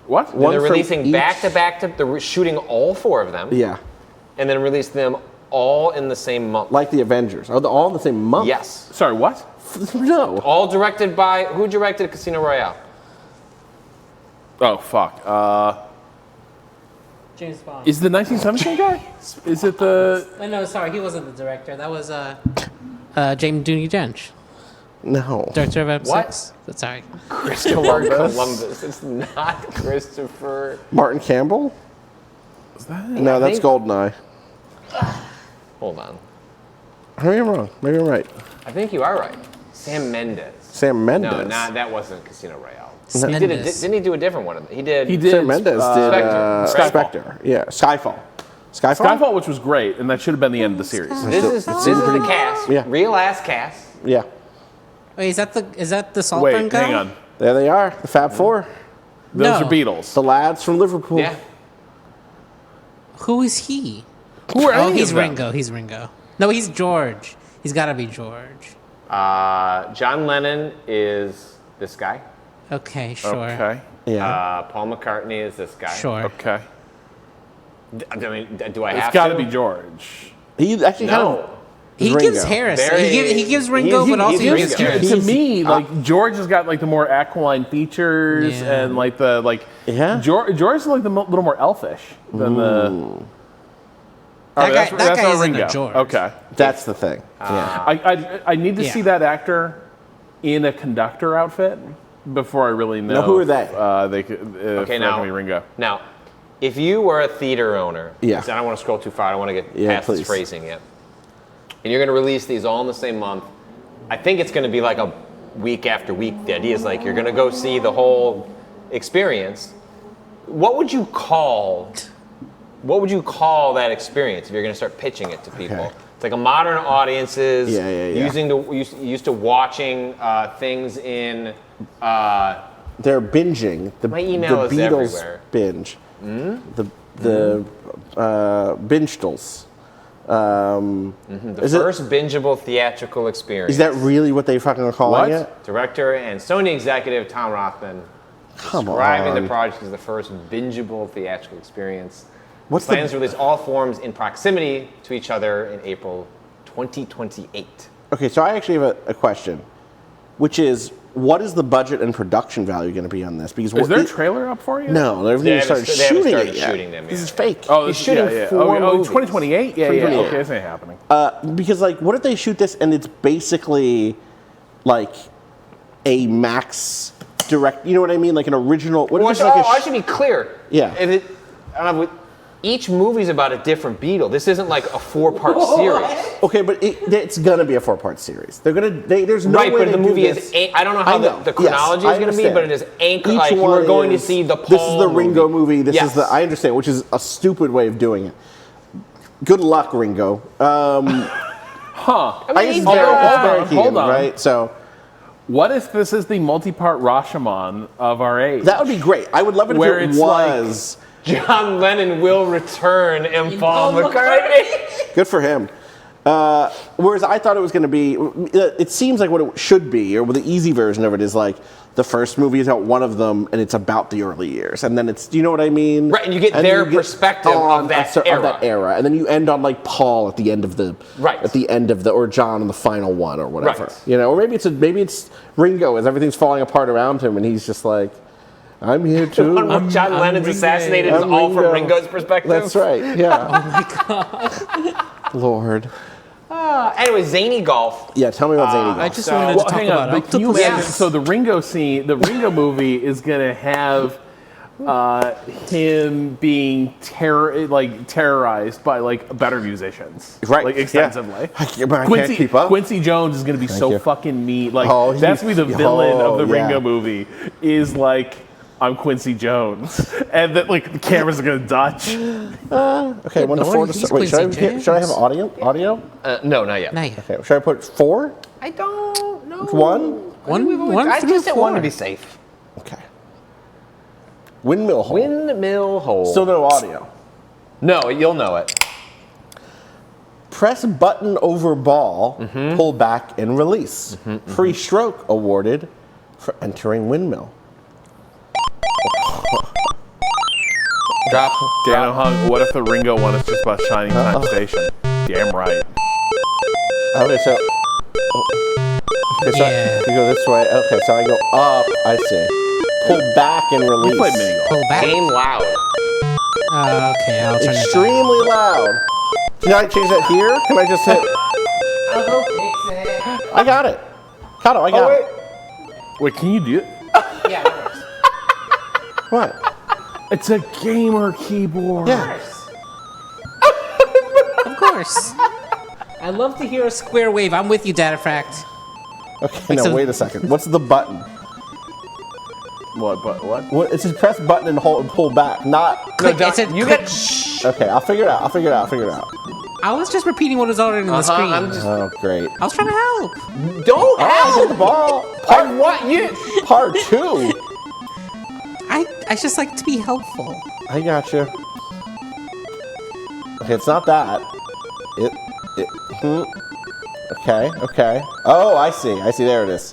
S1: What?
S5: And they're releasing back-to-back. They're shooting all 4 of them.
S3: Yeah.
S5: And then release them all in the same month.
S3: Like the Avengers. Are they all in the same month?
S5: Yes.
S1: Sorry, what?
S3: No.
S5: All directed by, who directed Casino Royale?
S1: Oh, fuck.
S4: James Bond.
S1: Is the 1917 guy? Is it the...
S4: No, sorry, he wasn't the director. That was James Dooney Dench.
S3: No.
S4: Director of episode
S5: What?
S4: 6. Sorry.
S5: Christopher Columbus. It's not Christopher.
S3: Martin Campbell?
S1: Is that
S3: No, that's Goldeneye.
S5: Hold on.
S3: Maybe I'm wrong. Maybe I'm right.
S5: I think you are right. Sam Mendes.
S3: Sam Mendes.
S5: No, that wasn't Casino Royale.
S3: Sam
S5: He did
S3: Mendes.
S5: didn't he do a different one? He did.
S3: Sam Mendes did
S5: Spectre.
S3: Spectre. Yeah, Skyfall.
S1: Skyfall, which was great, and that should have been the end of the series.
S5: This is the cast.
S3: Yeah.
S5: Real ass cast.
S3: Yeah.
S4: Wait, is that the Saltburn
S1: Wait,
S4: guy?
S1: hang on.
S3: There they are, the Fab Four.
S1: Those are Beatles.
S3: The lads from Liverpool.
S5: Yeah.
S4: Who is he?
S1: Who are
S4: Oh,
S1: any
S4: he's
S1: of them?
S4: Ringo. He's Ringo. No, he's George. He's got to be George.
S5: John Lennon is this guy.
S4: Okay, sure.
S1: Okay.
S3: Yeah.
S5: Paul McCartney is this guy.
S4: Sure.
S1: Okay.
S5: I mean, do I have
S1: It's got
S5: to?
S1: to be George.
S3: He actually kind of.
S4: He
S3: Ringo.
S4: gives Harrison. He gives Ringo, but also he gives Harrison.
S1: To me, like George has got like the more aquiline features
S4: Yeah.
S1: and like the
S3: Yeah.
S1: George is like the little more elfish than the.
S4: That
S1: that's
S4: guy
S1: our
S4: isn't a
S1: Ringo.
S4: George.
S1: Okay.
S3: That's the thing. Yeah.
S1: I need to
S4: Yeah.
S1: see that actor in a conductor outfit before I really know.
S3: Now, who are they?
S1: If, they could.
S5: Okay,
S1: if
S5: now,
S1: that can be Ringo.
S5: Now, if you were a theater owner,
S3: Yeah.
S5: I don't want to scroll too far. I don't want to get
S3: Yeah,
S5: past
S3: please.
S5: this phrasing yet. And you're going to release these all in the same month. I think it's going to be like a week after week. The idea is like you're going to go see the whole experience. What would you call that experience if you're going to start pitching it to people?
S3: Okay.
S5: It's like a modern audiences
S3: Yeah.
S5: used to watching things in.
S3: They're binging.
S5: My email
S3: the
S5: is
S3: Beatles
S5: everywhere.
S3: binge. The Bingetals.
S5: The first bingeable theatrical experience.
S3: Is that really what they fucking are calling
S1: What?
S3: it?
S5: Director and Sony executive Tom Rothman describing the project as the first bingeable theatrical experience.
S3: What's
S5: Plans to release all forms in proximity to each other in April 2028.
S3: Okay, so I actually have a question, which is, what is the budget and production value going to be on this? Because
S1: Is there a trailer up for you?
S3: No, they haven't even started shooting it yet.
S5: them
S3: This
S5: yet.
S3: is fake.
S1: Oh,
S5: He's
S1: this-
S5: shooting
S1: yeah.
S5: 4 movies.
S1: 2028? Yeah,
S3: 2028.
S1: Okay, this ain't happening.
S3: Because, like, what if they shoot this and it's basically like a max direct? You know what I mean? Like an original. What if it's like
S5: I should be clear.
S3: Yeah.
S5: If it, I don't know, each movie's about a different Beatle. This isn't like a 4-part series.
S3: Okay, but it's gonna be a 4-part series. They're gonna. There's no
S5: Right,
S3: way
S5: but
S3: they
S5: the
S3: do
S5: movie
S3: this.
S5: is. I don't know how the chronology
S3: Yes,
S5: is going to be,
S3: I
S5: but it is anchored.
S3: Each
S5: Like you
S3: one
S5: are going to
S3: is-
S5: see the Paul.
S3: This is the Ringo movie. This
S5: Yes.
S3: is the. I understand, which is a stupid way of doing it. Good luck, Ringo.
S1: Huh.
S3: I guess it's very keen,
S1: hold on.
S3: right? So.
S1: What if this is the multi-part Rashomon of our age?
S3: That would be great. I would love it
S1: Where
S3: if it
S1: it's
S3: was.
S5: John Lennon will return and Paul McCartney.
S3: Good for him. Whereas I thought it was going to be, it seems like what it should be, or the easy version of it is like the first movie is about one of them, and it's about the early years, and then it's, do you know what I mean?
S5: Right, and you get their perspective of that era.
S3: and then you end on like Paul at the end of the, or John in the final one, or whatever.
S5: Right.
S3: You know, or maybe it's Ringo as everything's falling apart around him, and he's just like, I'm here too.
S5: The one where John Lennon's assassinated is all from Ringo's perspective.
S3: That's right. Yeah.
S4: Oh my god.
S3: Lord.
S5: Anyway, Zany Golf.
S3: Yeah, tell me about Zany Golf.
S4: I just wanted to talk
S1: hang
S4: about
S1: on, but can you
S4: octopus.
S1: imagine? So the Ringo scene, the Ringo movie is gonna have him being terrorized by like better musicians,
S3: Right,
S1: Like
S3: yeah.
S1: extensively.
S3: I can't keep up.
S1: Quincy Jones is gonna be so
S3: you.
S1: fucking meat. Like
S3: Oh,
S1: that's gonna be the villain of the
S3: yeah.
S1: Ringo movie. Is like, I'm Quincy Jones, and that like the cameras are gonna Dutch.
S3: Okay, 1 to
S4: No,
S3: 4 to
S4: he's
S3: start. Wait,
S4: Quincy
S3: should I have
S4: James.
S3: audio?
S5: No, not yet.
S4: Not yet.
S3: Okay, should I put 4?
S5: I don't know.
S3: 1?
S4: One
S5: I
S4: through
S5: just did 1 to
S4: 4.
S5: be safe.
S3: Okay. Windmill hole.
S5: Windmill hole.
S3: Still no audio.
S5: No, you'll know it.
S3: Press button over ball, pull back and release. Free stroke awarded For entering windmill.
S2: Drop.
S1: Dano Hung, what if the Ringo one is just about Shining Time Station? Damn right.
S3: Okay, so... Okay, so you go this way. Okay, so I go up. I see. Pull back and release.
S1: We played mini golf.
S4: Pull back.
S2: Game loud.
S4: Okay, I'll turn it
S3: Extremely loud. Can I change that here? Can I just hit...
S4: I'll go fix it.
S3: I got it. Kato, I got it.
S1: Wait, can you do it?
S4: Yeah, that works.
S3: What?
S1: It's a gamer keyboard.
S3: Yeah.
S4: Of course. I love to hear a square wave. I'm with you, Datafact.
S3: Okay,
S4: Like
S3: no,
S4: some-
S3: wait a second. What's the button?
S1: What?
S3: It says press button and hold and pull back, not...
S4: Click, it said
S2: You
S4: click.
S2: get. Shh.
S3: Okay, I'll figure it out.
S4: I was just repeating what was already on the screen.
S3: Oh, great.
S4: I was trying to help.
S2: Don't
S3: Hit the ball.
S2: Part what? You.
S3: Part 2.
S4: I just like to be helpful.
S3: I got you. Okay, it's not that. Okay. Oh, I see. There it is.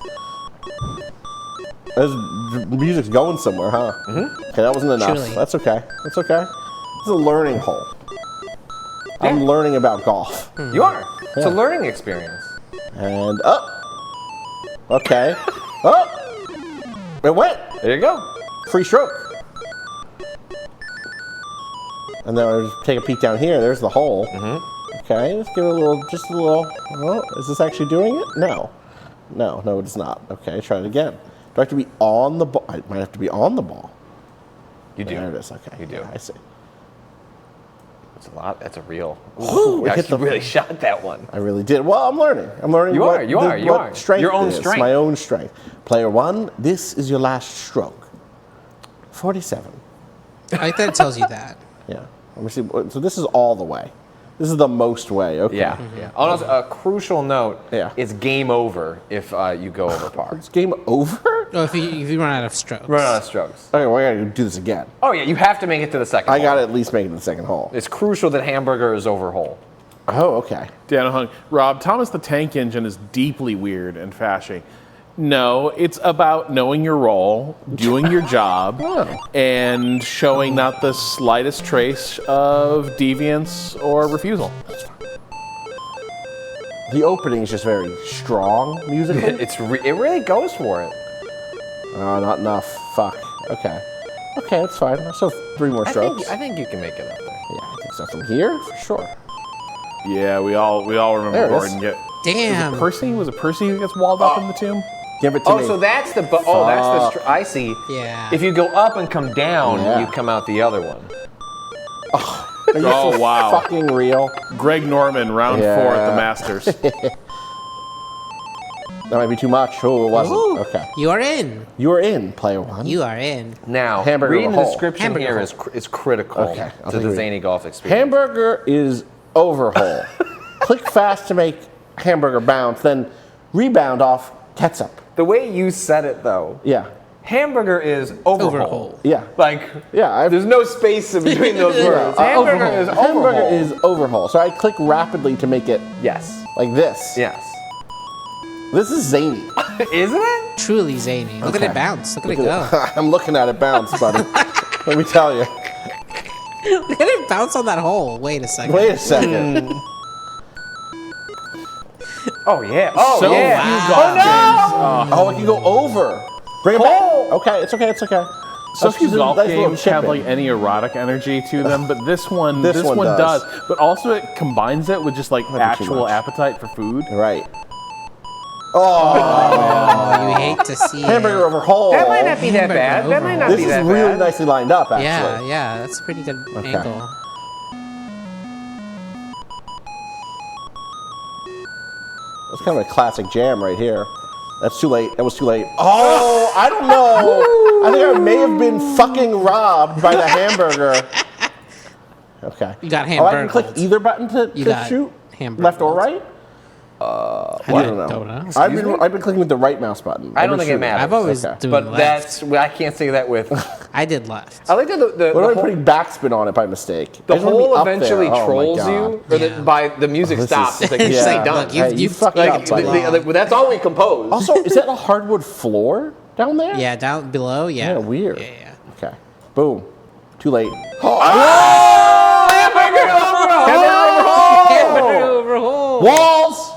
S3: The music's going somewhere, huh? Mm-hmm. Okay, that wasn't enough.
S4: Truly.
S3: That's okay. It's a learning hole. I'm learning about golf.
S2: You are. It's a
S3: Yeah.
S2: learning experience.
S3: And up. Okay. Up. It went.
S2: There you go.
S3: Free stroke. And then I just take a peek down here. There's the hole.
S2: Mm-hmm.
S3: Okay, let's give it just a little. Oh, is this actually doing it? No, it's not. Okay, try it again. Do I have to be on the ball? I might have to be on the ball.
S2: You do.
S3: There it is. Okay.
S2: You do.
S3: Yeah, I see.
S2: It's a lot. That's a real.
S3: Ooh,
S2: You
S3: I hit
S2: actually
S3: the-
S2: really shot that one.
S3: I really did. Well, I'm learning.
S2: You
S3: what
S2: are, you are, you
S3: what
S2: are.
S3: Strength
S2: Your own
S3: is.
S2: strength.
S3: My own strength. Player 1, this is your last stroke. 47.
S4: I like that it tells you that.
S3: Yeah. Let me see. So this is all the way. This is the most way. Okay.
S2: Yeah. Yeah. Also, a crucial note.
S3: Yeah.
S2: It's game over if you go over par.
S3: It's game over?
S4: Oh, if you run out of strokes.
S2: Run out of strokes.
S3: Okay, well, I gotta do this again.
S2: Oh yeah, you have to make it to the second.
S3: I
S2: hole.
S3: gotta at least make it to the second hole.
S2: It's crucial that hamburger is over hole.
S3: Oh, okay.
S1: Dano Hung, Rob, Thomas the Tank Engine is deeply weird and fashy. No, it's about knowing your role, doing your job, and showing not the slightest trace of deviance or refusal.
S3: The opening is just very strong musically.
S2: It really goes for it.
S3: Oh, not enough. Fuck. Okay. Okay, that's fine. So 3 more strokes.
S2: I think you can make it up there.
S3: Yeah, I think so. From here, for sure.
S1: Yeah, we all remember
S3: There it
S1: Gordon
S3: is.
S1: get.
S4: Damn.
S1: Was it Percy who gets walled up in the tomb?
S3: Give it to me.
S2: So that's the. I see.
S4: Yeah.
S2: If you go up and come down,
S3: Yeah.
S2: you come out the other one.
S3: Are you
S1: Oh,
S3: for
S1: wow.
S3: fucking real?
S1: Greg Norman, round 4 at the Masters.
S3: That might be too much. Oh, it wasn't.
S4: Ooh,
S3: Okay.
S4: You are in.
S3: You are in, player 1.
S4: You are in.
S2: Now,
S3: Hamburger
S2: reading the
S3: hole.
S2: description
S4: Hamburger
S2: here
S4: hole.
S2: is critical
S3: Okay, I'll
S2: to
S3: take
S2: the
S3: it.
S2: Zany golf experience.
S3: Hamburger is overhaul. Click fast to make hamburger bounce, then rebound off ketchup.
S2: The way you said it, though,
S3: Yeah.
S2: hamburger is overhaul.
S4: Overhaul.
S3: Yeah.
S2: Like,
S3: Yeah.
S2: there's no space in between those words. Hamburger
S3: overhaul.
S2: is overhaul.
S3: Hamburger is overhaul. So I click rapidly to make it
S2: Yes.
S3: like this.
S2: Yes.
S3: This is zany.
S2: Isn't it?
S4: Truly zany. Look
S3: Okay.
S4: at it bounce. Look at it go.
S3: I'm looking at it bounce, buddy. Let me tell you.
S4: Look at it bounce on that hole. Wait a second.
S3: Wait a second.
S2: Oh, yeah. Oh,
S1: So
S2: yeah.
S1: few
S2: Oh, no!
S3: Oh, it can go over. Bring it back. Okay, it's okay.
S1: So
S3: That's
S1: few
S3: just a
S1: golf
S3: nice little
S1: games
S3: chip
S1: have
S3: in.
S1: like any erotic energy to them, but this one
S3: This one
S1: does.
S3: does.
S1: But also it combines it with just like
S3: Might be too
S1: actual
S3: much.
S1: appetite for food.
S3: Right. Oh,
S4: Oh, you hate to see
S3: hamburger
S4: it.
S3: over hole.
S2: That might not be that
S4: Hamburger
S2: bad. That might not
S3: This
S2: be
S3: is
S2: that
S3: really
S2: bad.
S3: nicely lined up, actually.
S4: Yeah, that's a pretty good
S3: Okay.
S4: angle.
S3: That's kind of a classic jam right here. That's too late. That was too late. Oh, I don't know. I think I may have been fucking robbed by the hamburger. Okay.
S4: You got
S3: Oh, I can
S4: hamburger.
S3: click either button to
S4: got
S3: shoot?
S4: hamburger.
S3: Left or right?
S4: I
S3: I don't know.
S4: don't know.
S3: I've been clicking with the right mouse button.
S2: I don't
S3: I've been
S2: think it
S3: shooting.
S2: matters.
S4: I've always
S3: Okay.
S4: doing
S2: But
S4: left.
S2: that's, I can't say that with.
S4: I did left.
S2: I like that the
S3: What
S2: whole,
S3: am I putting backspin on it by mistake?
S2: the
S3: I just wanna be
S2: hole
S3: up there.
S2: eventually
S3: Oh my
S2: trolls
S3: God.
S2: you, or
S4: Yeah.
S2: by the music
S3: This
S2: stops.
S3: is-
S2: It's like, this
S3: yeah.
S2: ain't done.
S4: Look,
S3: Hey, you fucked
S2: Like,
S3: up, buddy.
S2: that's all we compose.
S3: Also, is that a hardwood floor? down there?
S4: Yeah, down below. Yeah.
S3: Yeah, weird.
S4: Yeah.
S3: Okay. Boom. Too late.
S4: Hamburger over hole.
S3: Walls!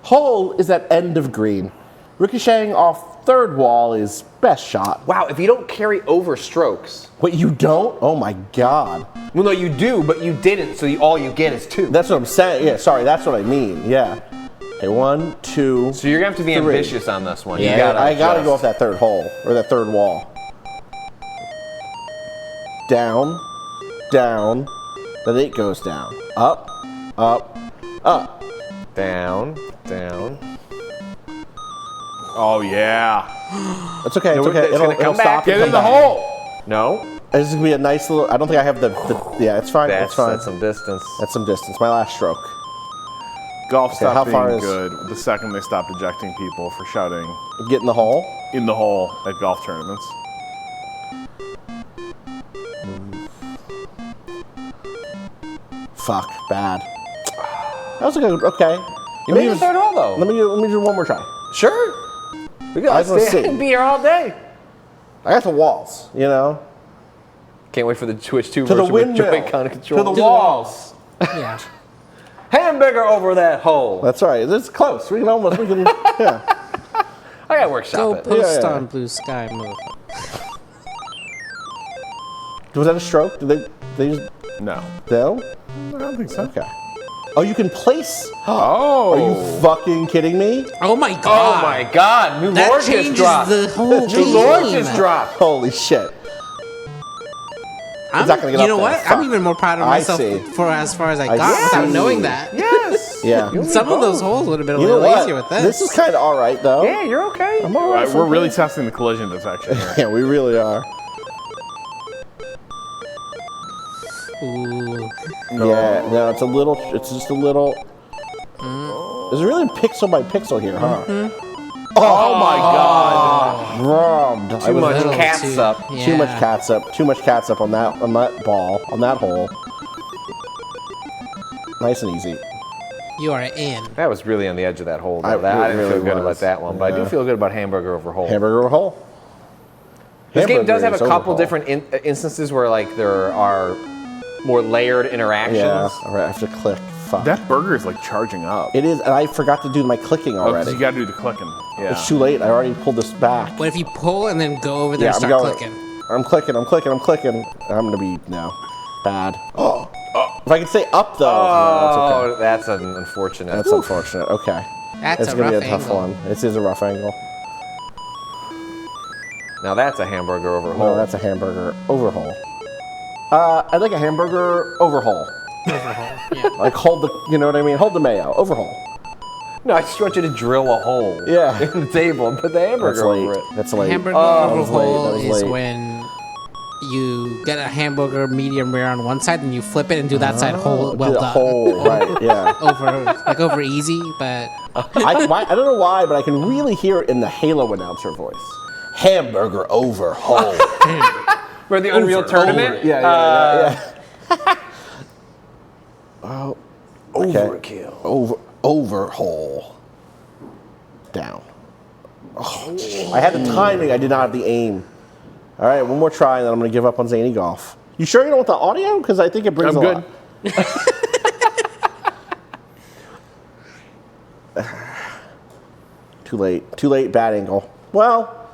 S3: Hole is at end of green. Ricocheting off third wall is best shot.
S5: Wow, if you don't carry over strokes.
S3: Wait, you don't? Oh my god.
S5: Well, no, you do, but you didn't, so all you get is 2.
S3: That's what I'm saying. Yeah, sorry, that's what I mean. Yeah. Okay, 1, 2.
S5: So you're gonna have to be
S3: 3.
S5: ambitious on this one.
S3: Yeah, I gotta go off that third hole, or that third wall. Down, down. Then it goes down. Up, up, up.
S5: Down, down.
S1: Oh, yeah.
S3: It's okay, it's okay.
S5: It's gonna come back.
S1: Get in the hole.
S5: No.
S3: This is gonna be a nice little. I don't think I have the yeah, it's fine. It's fine.
S5: That's some distance.
S3: That's some distance. My last stroke.
S1: Golf
S3: Okay,
S1: stopped
S3: how far
S1: being
S3: is-
S1: good the second they stopped ejecting people for shouting
S3: Get in the hole.
S1: in the hole at golf tournaments.
S3: Fuck, bad. That was a good. Okay.
S5: You made the third hole though.
S3: Let me do one more try.
S5: Sure. We
S3: I
S5: got
S3: just wanna
S5: to
S3: see.
S5: be here all day.
S3: I got the walls. You know.
S5: Can't wait for the Twitch 2
S3: To the
S5: version with
S3: windmill.
S5: Joy-Con controls.
S3: To the walls.
S4: Yeah.
S5: Hamburger over that hole.
S3: That's right. It's close. We can almost. We can. Yeah.
S5: I gotta workshop
S4: Go
S5: it.
S4: post
S3: Yeah.
S4: on Blue Sky, motherfucker.
S3: Was that a stroke? Did they just
S1: No.
S3: no?
S1: I don't think so.
S3: Okay. Oh, you can place.
S1: Oh.
S3: Are you fucking kidding me?
S4: Oh my
S5: Oh
S4: god.
S5: my god. New
S4: That
S5: Lord just
S4: changes
S5: dropped.
S4: the whole
S5: New Lord
S4: game.
S5: just dropped.
S3: Holy shit.
S4: I'm,
S3: not gonna get
S4: you
S3: up
S4: know
S3: there.
S4: what?
S3: Fuck.
S4: I'm even more proud of
S3: I
S4: myself
S3: see.
S4: for as far as I
S3: I
S4: got without
S3: see.
S4: knowing that.
S5: Yes.
S3: Yeah.
S4: Some of those holes would have been a
S3: You know
S4: little
S3: what?
S4: easier with this.
S3: This is kind of all right, though.
S5: Yeah, you're okay.
S3: I'm all right.
S1: We're really testing the collision detection here.
S3: Yeah, we really are.
S4: Ooh.
S3: Yeah, no, it's a little. It's just a little. It's really pixel by pixel here, huh?
S1: Oh my god.
S3: Robbed.
S5: Too much
S4: little
S5: cats
S4: too-
S5: up.
S4: Yeah.
S3: Too much cats up. Too much cats up on that ball on that hole. Nice and easy.
S4: You are in.
S5: That was really on the edge of that hole. Though.
S3: I
S5: I didn't
S3: really
S5: feel good
S3: was.
S5: about that one, but I do
S3: Yeah.
S5: feel good about hamburger over hole.
S3: Hamburger hole.
S5: This game does have a
S3: Hamburger is
S5: couple
S3: overhaul.
S5: different instances where like there are more layered interactions.
S3: Yeah. All right, I have to click. Fuck.
S1: That burger is like charging up.
S3: It is, and I forgot to do my clicking
S1: Oh, 'cause
S3: already.
S1: you gotta do the clicking. Yeah.
S3: It's too late. I already pulled this back.
S4: What if you pull and then go over there and
S3: I'm
S4: start
S3: going.
S4: clicking?
S3: I'm clicking. I'm clicking. I'm clicking. I'm gonna be bad. Oh. If I could stay up though. No,
S5: Oh, that's unfortunate.
S3: that's unfortunate. Okay.
S4: That's
S3: It's
S4: a
S3: gonna
S4: rough
S3: be a tough
S4: angle.
S3: one. This is a rough angle.
S5: Now that's a hamburger over
S3: No,
S5: hole.
S3: that's a hamburger overhaul. I'd like a hamburger overhaul.
S4: Yeah.
S3: Like hold the, you know what I mean? Hold the mayo. Overhaul.
S5: No, I just want you to drill a hole
S3: Yeah.
S5: in the table and put the
S3: That's
S5: hamburger
S3: late.
S5: over it.
S3: That's late.
S4: Hamburger
S3: That
S4: over
S3: was late.
S4: hole
S3: That was
S4: is
S3: late.
S4: when you get a hamburger medium rare on one side and you flip it and do that side whole well
S3: Do the
S4: done.
S3: Whole, right? Yeah.
S4: over easy, but
S3: I don't know why, but I can really hear it in the Halo announcer voice. Hamburger overhaul.
S5: For the Unreal Tournament?
S3: Yeah. Oh, okay.
S5: Overkill.
S3: Overhaul. Down. Oh, I had the timing. I did not have the aim. All right, one more try, and then I'm going to give up on Zany Golf. You sure you don't want the audio? Because I think it brings
S1: I'm
S3: a
S1: good.
S3: lot. Too late. Too late. Bad angle. Well,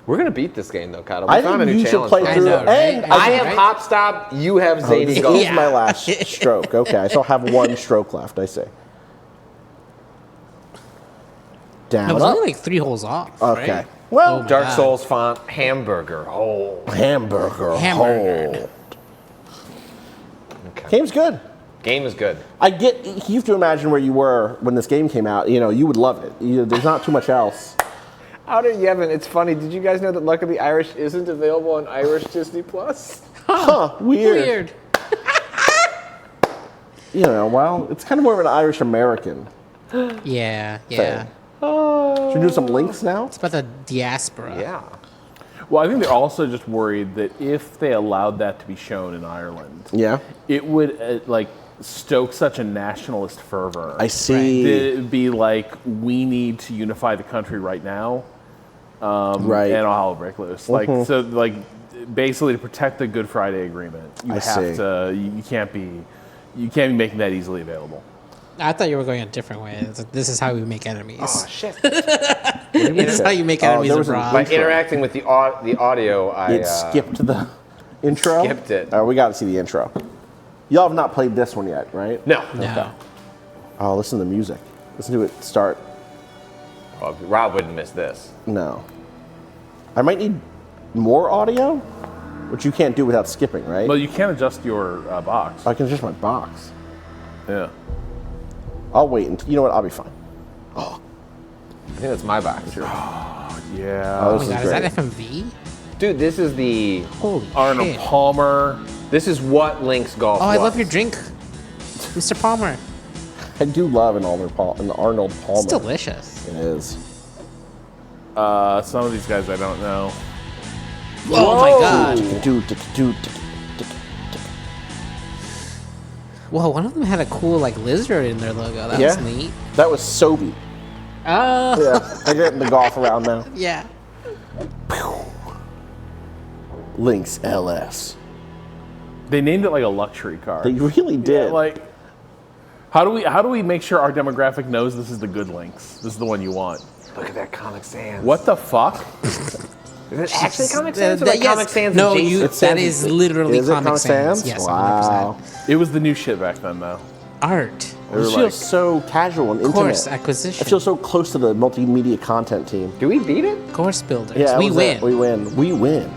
S5: We're going to beat this game, though, Kato. We
S3: I
S5: found a
S3: think
S5: new
S3: you should
S5: challenge.
S3: play
S5: for us.
S3: through.
S4: know, right?
S3: And
S5: I
S4: know,
S5: have
S4: right?
S5: Hop Stop. You have Zany
S3: this
S5: Golf.
S3: is my last stroke. Okay, I still have one stroke left, I say. Down.
S4: it was
S3: up.
S4: only like 3 holes off.
S3: Okay.
S4: Right?
S3: Well,
S4: Oh my
S5: Dark
S4: God.
S5: Souls font, hamburger hole.
S3: hamburger.
S4: Hamburger.
S3: Hole.
S5: Okay.
S3: Game's good.
S5: Game is good.
S3: You have to imagine where you were when this game came out. You know, you would love it. There's not too much else.
S5: How did Yevon? It's funny. Did you guys know that Luck of the Irish isn't available on Irish Disney Plus?
S3: Huh, weird.
S4: Weird.
S3: You know, well, it's kind of more of an Irish American
S4: Yeah,
S3: thing.
S4: yeah.
S3: Should we do some links now?
S4: It's about the diaspora.
S5: Yeah.
S1: Well, I think they're also just worried that if they allowed that to be shown in Ireland,
S3: Yeah.
S1: it would stoke such a nationalist fervor.
S3: I see.
S1: That it'd be like, we need to unify the country right now.
S3: Right.
S1: and I'll break loose. Like so, like basically to protect the Good Friday Agreement, you have to. You can't be making that easily available.
S4: I thought you were going a different way. It's like, this is how we make enemies.
S2: Oh shit!
S4: This is how you make enemies abroad.
S5: By interacting with the audio,
S3: It skipped the intro.
S5: Skipped it.
S3: We got to see the intro. Y'all have not played this one yet, right?
S5: No.
S3: Okay. Oh, listen to the music. Listen to it start.
S5: Well, Rob wouldn't miss this.
S3: No. I might need more audio, which you can't do without skipping, right?
S1: Well, you can't adjust your box.
S3: I can adjust my box.
S1: Yeah.
S3: I'll wait until, you know what, I'll be fine.
S5: I think that's my box.
S1: Yeah.
S3: Oh,
S4: Oh
S3: this
S4: my
S3: is
S4: God,
S3: great.
S4: is that FMV?
S5: Dude, this is the
S4: Holy
S1: Arnold
S4: shit.
S1: Palmer.
S5: This is what Link's golf
S4: Oh,
S5: was.
S4: I love your drink, Mr. Palmer.
S3: I do love an Arnold Palmer.
S4: It's delicious.
S3: It is.
S1: Some of these guys I don't know.
S4: Oh my God. Whoa, one of them had a cool like lizard in their logo. That was neat.
S3: That was Sobe.
S4: Oh.
S3: Yeah, I get in the golf around now.
S4: Yeah.
S3: Lynx LS.
S1: They named it like a luxury car.
S3: They really did.
S1: Yeah, like, how do we make sure our demographic knows this is the good Lynx? This is the one you want.
S5: Look at that Comic Sans.
S1: What the fuck?
S5: Is it actually Comic Sans or like
S4: yes.
S5: Comic Sans
S4: No,
S5: adjacent?
S4: that is literally
S3: Is it
S4: Comic Sans.
S3: Sans?
S4: Yes,
S3: Wow.
S4: 100%.
S1: It was the new shit back then, though.
S4: Art.
S1: They were
S3: It feels
S1: like,
S3: so casual and intimate.
S4: Course acquisition.
S3: I feel so close to the multimedia content team.
S5: Do we beat it?
S4: Course builders.
S3: Yeah,
S4: we
S3: that was
S4: win.
S3: it. We win. We win.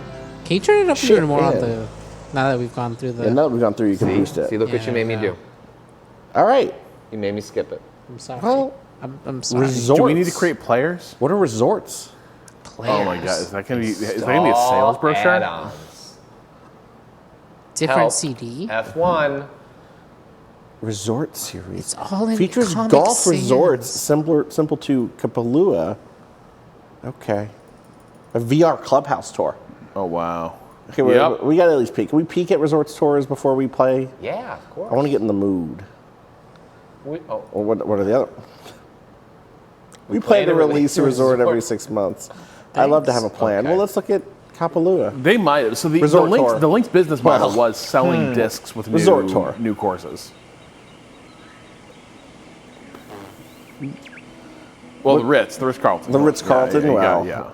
S4: Can you turn it up
S3: Shit,
S4: even more on
S3: man.
S4: the? Now that we've gone through the.
S3: And now that we've gone through, you can boost it.
S5: See, look what you made me do.
S3: All right.
S5: You made me skip it.
S4: I'm sorry.
S3: Well,
S4: I'm sorry.
S3: resorts.
S1: do we need to create players?
S3: What are resorts?
S4: Players.
S1: Oh my god, is that gonna be a sales brochure?
S5: Add-ons.
S4: Different
S5: Help.
S4: CD.
S5: F1.
S3: Resort series.
S4: It's all in
S3: Features
S4: Comic
S3: golf
S4: Sans.
S3: resorts simple to Kapalua. Okay. A VR clubhouse tour.
S1: Oh wow.
S3: Okay,
S1: Yep.
S3: we got to at least peek. Can we peek at resorts tours before we play?
S5: Yeah, of course.
S3: I want to get in the mood. Or what are the other? We plan to release a resort every 6 months. I love to have a plan.
S5: Okay.
S3: Well, let's look at Kapalua.
S1: They might. So the
S3: Resort
S1: Lynx,
S3: tour.
S1: the Lynx business model
S3: Well,
S1: was selling discs with
S3: Resort tour.
S1: new courses. Well, the Ritz-Carlton.
S3: The Ritz-Carlton,
S1: Yeah,
S3: wow.
S1: yeah.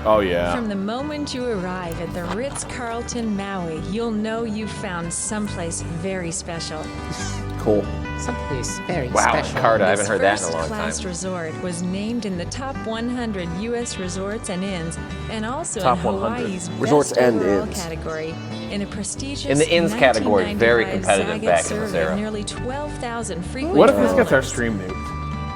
S1: Oh yeah.
S14: From the moment you arrive at the Ritz-Carlton Maui, you'll know you've found someplace very special.
S3: Cool.
S4: Someplace very
S5: Wow,
S4: special.
S5: Carter, I haven't heard that in a long
S14: First-class
S5: time.
S14: resort was named in the top 100 U.S. resorts and inns, and also
S1: Top
S14: in
S1: 100.
S14: Hawaii's
S3: Resorts
S14: best
S3: and
S14: overall
S3: inns.
S14: category in a prestigious
S5: In the inns category, very
S14: 1995
S5: competitive
S14: Zagat
S5: back in this
S14: survey of
S5: era.
S14: Nearly 12,000 frequent
S1: What if this gets our
S14: travelers.
S1: stream nuked?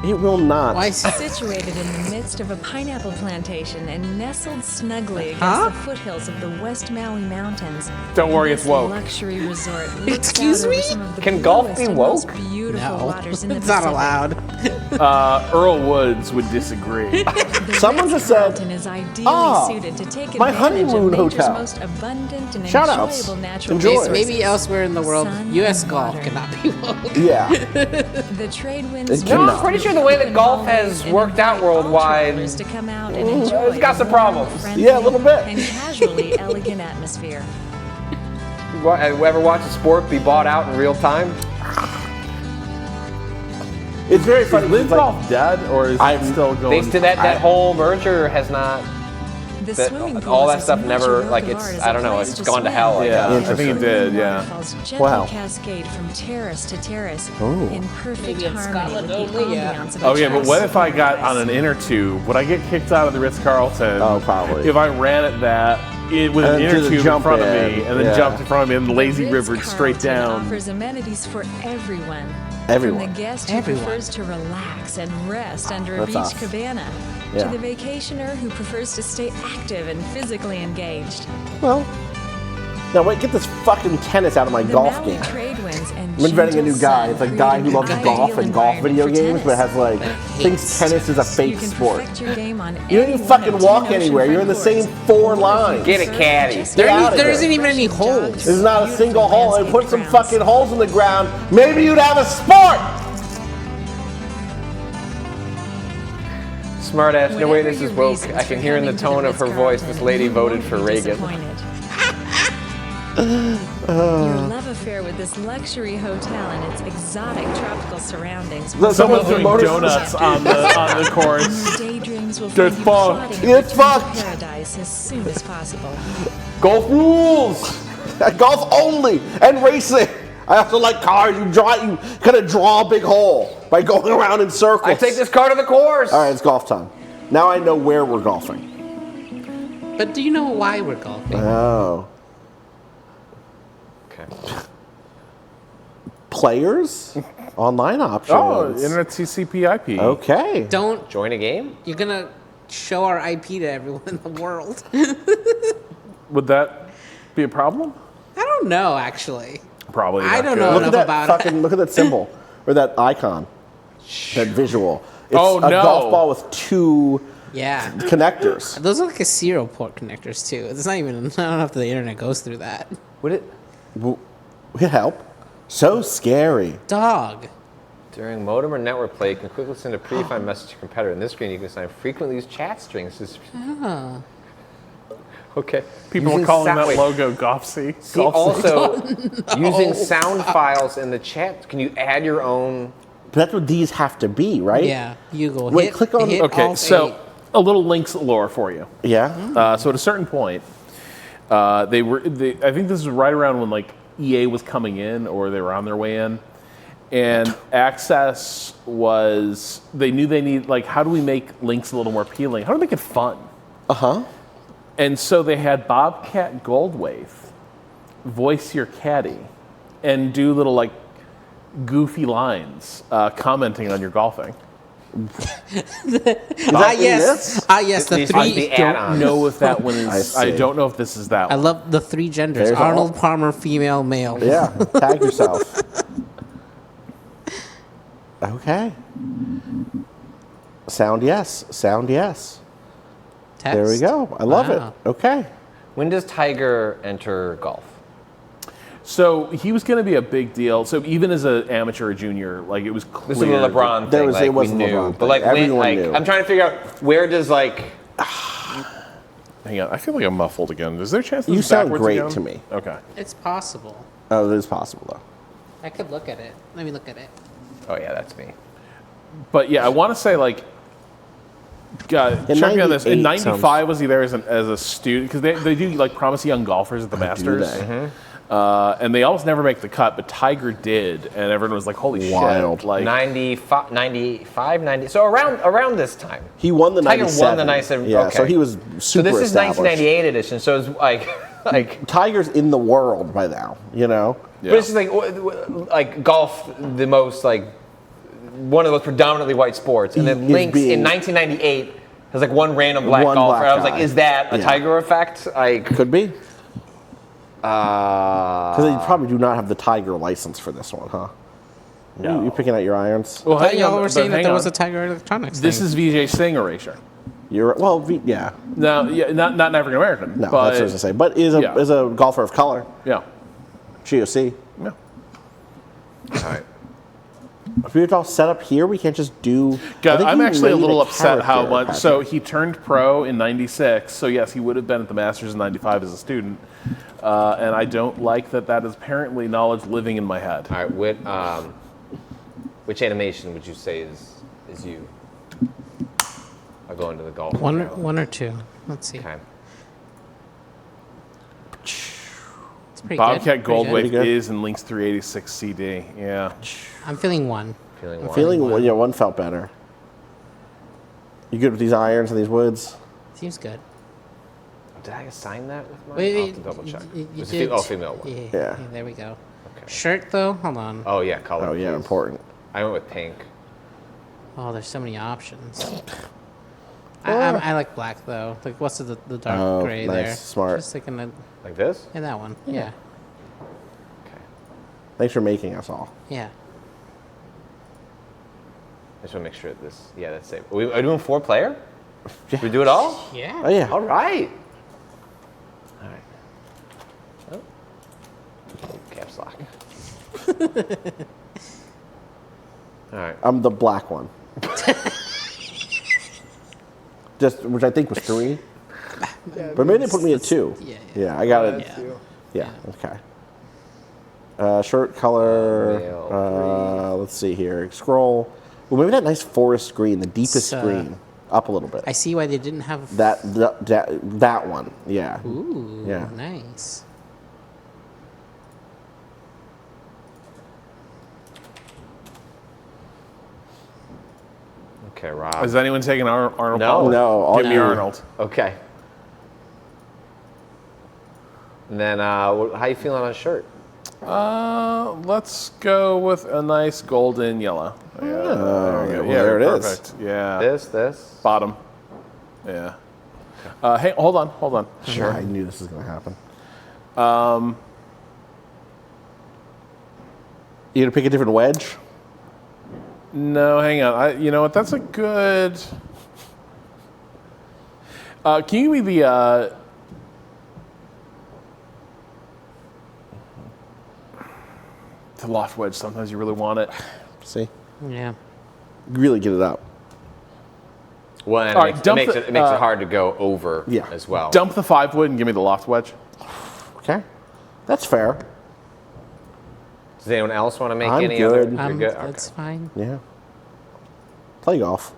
S3: It will not.
S4: Why?
S14: Situated in the midst of a pineapple plantation and nestled snugly against
S4: Huh?
S14: the foothills of the West Maui Mountains.
S1: Don't worry, it's
S14: this
S1: woke.
S14: luxury resort looks
S4: Excuse
S14: out over
S4: me?
S14: some of the
S5: Can golf
S14: bluest
S5: be
S14: and most
S5: woke?
S14: beautiful
S4: No,
S14: waters in the
S4: it's not
S14: Pacific.
S4: allowed.
S1: Earl Woods would disagree.
S14: The
S3: Someone just said,
S14: Ritz-Carlton is ideally
S3: "Ah,
S14: suited to take
S3: my
S14: advantage
S3: honeymoon
S14: of nature's
S3: hotel."
S14: most abundant and
S3: Shout-outs.
S14: enjoyable natural
S3: Enjoy.
S14: resources.
S4: Maybe elsewhere in the world,
S14: Sun
S4: U.S.
S14: and
S4: golf
S14: water.
S4: cannot be woke.
S3: Yeah.
S14: The trade winds.
S3: It
S5: No,
S3: cannot.
S5: I'm pretty sure the way that golf has worked out worldwide,
S14: To come out and enjoy
S5: it's got
S14: a
S5: some
S14: warm,
S5: problems.
S14: friendly,
S3: Yeah, a little bit.
S14: And casually elegant atmosphere.
S5: ever watch a sport be bought out in real time?
S3: It's very funny.
S1: Is Live
S3: it's like-
S1: Golf dead, or is
S3: I'm-
S1: it still
S5: They
S1: going?
S5: did that whole merger has not.
S14: The
S5: That,
S14: swimming pool
S5: all
S14: is
S5: that
S14: as
S5: stuff
S14: much
S5: never
S14: a work
S5: like
S14: of
S5: it's.
S14: art as
S5: I
S14: a
S5: don't know.
S14: place
S5: It's
S14: to
S5: gone to
S14: swim.
S5: hell. Like
S1: Yeah,
S5: that.
S1: I think it did. Yeah.
S14: Waterfalls gently
S3: Wow.
S14: cascade from terrace to terrace
S3: Ooh.
S14: in perfect
S4: Maybe in
S14: harmony
S4: Scotland
S14: with the
S4: only, yeah.
S14: ambiance of a
S1: Oh yeah, but what if I got
S14: tropical
S1: on an inner tube? Would I get kicked out of the Ritz-Carlton?
S3: Oh, probably.
S1: If I ran at that with an
S3: And
S1: inner
S3: do the
S1: tube in
S3: jump
S1: front of
S3: in,
S1: me, and then
S3: yeah.
S1: jumped in front of me and lazy
S14: Ritz
S1: rivered straight
S14: Carlton
S1: down.
S14: offers amenities for everyone.
S3: Everyone.
S14: From the guest who
S4: Everyone.
S14: prefers to relax and rest under a
S3: That's
S14: beach
S3: us.
S14: cabana,
S3: Yeah.
S14: to the vacationer who prefers to stay active and physically engaged.
S3: Well, now wait, get this fucking tennis out of my
S14: The
S3: golf
S14: Maui
S3: game.
S14: trade winds and
S3: I'm inventing a
S14: gentle
S3: new guy.
S14: sun
S3: It's like a guy who
S14: create
S3: loves
S14: an
S3: golf
S14: ideal
S3: and golf video
S14: environment
S3: games,
S14: for
S3: but has like thinks tennis is a fake
S14: You can
S3: sport.
S14: perfect your game on
S3: You don't
S14: any
S3: even
S14: one
S3: fucking
S14: of
S3: walk
S14: 10
S3: anywhere. You're in the
S14: oceanfront
S3: same four lines.
S5: Get a caddy.
S3: Get out of
S4: There
S3: here.
S4: isn't even any holes.
S3: There's not a single hole. And put some fucking holes in the ground. Maybe you'd have a sport.
S5: Smart ass. No way, this is
S14: Whatever your
S5: woke. I
S14: reasons
S5: can
S14: for
S5: hear in the
S14: coming to
S5: tone of her voice this lady
S14: you
S5: voted
S14: won't
S5: for
S14: be
S5: Reagan.
S14: disappointed. Your love affair with this luxury hotel and its exotic tropical surroundings.
S1: Someone's doing donuts on the course.
S14: Daydreams will
S1: It's
S14: find you
S1: fucked.
S14: plotting a
S3: It's
S14: return to
S3: fucked.
S14: paradise as soon as possible.
S3: Golf rules. Golf only and racing. I also like cars. You kind of draw a big hole by going around in circles.
S5: I take this car to the course.
S3: All right, it's golf time. Now I know where we're golfing.
S4: But do you know why we're golfing?
S3: Oh.
S5: Okay.
S3: Players? Online options.
S1: Oh, internet TCP/IP.
S3: Okay.
S4: Don't
S5: join a game.
S4: You're gonna show our IP to everyone in the world.
S1: Would that be a problem?
S4: I don't know, actually.
S1: Probably.
S4: I
S1: not
S4: don't
S1: good.
S4: know
S3: Look at
S4: enough
S3: that
S4: about
S3: fucking. Look at that symbol or that icon, that visual. It's
S1: Oh,
S3: a
S1: no.
S3: golf ball with two
S4: Yeah.
S3: connectors.
S4: Those are like a serial port connectors too. It's not even. I don't know if the internet goes through that.
S5: Would it?
S3: Would it help? So scary.
S4: Dog.
S5: During modem or network play, you can quickly send a predefined message to your competitor. In this screen, you can assign frequently used chat strings.
S4: Oh.
S5: Okay.
S1: People
S5: Using
S1: are calling that
S5: wait.
S1: logo Golf-C.
S5: See, also, using sound files in the chat, can you add your own?
S3: But that's what these have to be, right?
S4: Yeah. You go.
S3: Wait, click on.
S1: Okay,
S4: Alt
S1: so
S4: eight.
S1: a little links lore for you.
S3: Yeah.
S1: So at a certain point, I think this was right around when like EA was coming in, or they were on their way in, and Access was. They knew they need like, how do we make links a little more appealing? How do we make it fun?
S3: Uh-huh.
S1: And so they had Bobcat Goldthwait voice your caddy and do little like goofy lines commenting on your golfing.
S4: Yes. Yes. The
S5: These
S4: three.
S5: might be
S1: I don't
S5: add-ons.
S1: know if that one is.
S3: I
S1: I
S3: see.
S1: don't know if this is that
S4: I
S1: one.
S4: love the three genders:
S3: There's
S4: Arnold,
S3: all-
S4: Palmer, female, male.
S3: Yeah. Tag yourself. Okay. Sound yes. Sound yes.
S4: Text.
S3: There we go. I love
S4: Wow.
S3: it. Okay.
S5: When does Tiger enter golf?
S1: So he was going to be a big deal. So even as an amateur or junior, like it was clear.
S5: This is the LeBron thing.
S3: There was-
S5: like,
S3: it was
S5: we
S3: the
S5: knew.
S3: LeBron
S5: But
S3: thing.
S5: like, when,
S3: Everyone
S5: like,
S3: knew.
S5: I'm trying to figure out where does like.
S1: Hang on, I feel like I'm muffled again. Is there a chance this
S3: You
S1: is
S3: sound
S1: backwards
S3: great
S1: again?
S3: to me.
S1: Okay.
S4: It's possible.
S3: Oh, it is possible though.
S4: I could look at it. Let me look at it.
S5: Oh yeah, that's me.
S1: But yeah, I want to say like, God,
S3: In
S1: check me on this. In
S3: 98
S1: '95, was he there as a student? Because they do like promise young golfers at the Masters.
S3: they?
S1: And they almost never make the cut, but Tiger did, and everyone was like, "Holy
S3: Wild.
S1: shit!" Like,
S5: 95, 90. So around this time,
S3: He won the
S5: Tiger
S3: 97.
S5: won the 97.
S3: Yeah,
S5: okay.
S3: so he was super
S5: So this is
S3: established.
S5: 1998 edition. So it's like.
S3: Tiger's in the world by now, you know?
S1: yeah.
S5: But it's just like golf, the most like one of those predominantly white sports, and then
S3: Is
S5: Lynx
S3: being-
S5: in 1998 has like one random black
S3: One
S5: golfer.
S3: black
S5: I was
S3: guy.
S5: like, is that a
S3: Yeah.
S5: Tiger effect? Like,
S3: Could be. Because they probably do not have the Tiger license for this one, huh?
S1: No.
S3: You picking out your irons?
S1: well,
S4: I thought
S1: hang
S4: y'all
S1: on,
S4: were
S1: but
S4: saying that
S1: hang
S4: there
S1: on.
S4: was a Tiger Electronics.
S1: This
S4: thing.
S1: is VJ Singh erasure.
S3: You're well, yeah.
S1: No, yeah, not an African American.
S3: No,
S1: but,
S3: that's what I was gonna say. But is a golfer of color,
S1: Yeah.
S3: GOC.
S1: Yeah.
S5: all right.
S3: If we were all set up here, we can't just do. I
S1: God,
S3: think
S1: I'm
S3: you
S1: actually a
S3: made
S1: little upset how
S3: character,
S1: much.
S3: Patrick.
S1: So he turned pro in '96. So yes, he would have been at the Masters in '95 as a student. And I don't like that is apparently knowledge living in my head.
S5: All right. Which animation would you say is you? I'll go into the golf.
S4: one or two. Let's see.
S5: Okay.
S4: It's pretty
S1: Bobcat
S4: good. Pretty good.
S1: Goldthwait
S3: good.
S1: is in Link's 386 CD. Yeah.
S4: I'm feeling one.
S5: Feeling
S3: I'm
S5: one.
S3: feeling yeah, one felt better. You good with these irons and these woods?
S4: Seems good.
S5: Did I assign that with mine?
S4: Wait,
S5: I'll
S4: wait,
S5: have to double check.
S4: You
S5: Was
S4: did.
S5: it female one.
S4: Yeah,
S3: Yeah.
S4: there we go.
S5: Okay.
S4: Shirt though, hold on.
S5: Oh yeah, color.
S3: Oh yeah,
S5: please.
S3: important.
S5: I went with pink.
S4: Oh, there's so many options. I like black though. Like, what's the dark
S3: Oh,
S4: gray
S3: nice,
S4: there?
S3: smart.
S4: Just thinking of
S5: Like this?
S4: that one. Yeah.
S5: Okay.
S3: Thanks for making us all.
S4: Yeah.
S5: I just want to make sure that this. Yeah, that's it. Are we doing 4-player? Should we do it all?
S4: Yeah.
S3: Oh yeah.
S5: All right. All right. Oh. Caps lock. All right.
S3: I'm the black one. which I think was 3. But maybe they put me at 2. Yeah, I got it. Yeah. Okay. Shirt color. Let's see here. Scroll. Well, maybe that nice forest green, the deepest green, up a little bit.
S4: I see why they didn't have
S3: that one. Yeah.
S4: Ooh.
S3: Yeah.
S4: Nice.
S5: Okay, Rob.
S1: Is anyone taking Arnold?
S3: No.
S1: Give me Arnold.
S5: Okay. And then, how you feeling on shirt?
S1: Let's go with a nice golden yellow.
S3: There it is.
S1: Perfect. Yeah.
S5: This.
S1: Bottom. Yeah. Hey, hold on.
S3: Sure. I knew this was going to happen. You gonna pick a different wedge?
S1: No, hang on. You know what? That's a good. Can you give me the? The loft wedge. Sometimes you really want it.
S3: See?
S4: Yeah.
S3: Really get it up.
S5: Well, and it makes it hard to go over as well.
S1: Dump the 5 wood and give me the loft wedge.
S3: Okay. That's fair.
S5: Does anyone else want to make
S3: I'm
S5: any
S3: good.
S5: other? You're good?
S4: That's fine.
S3: Yeah. Play golf.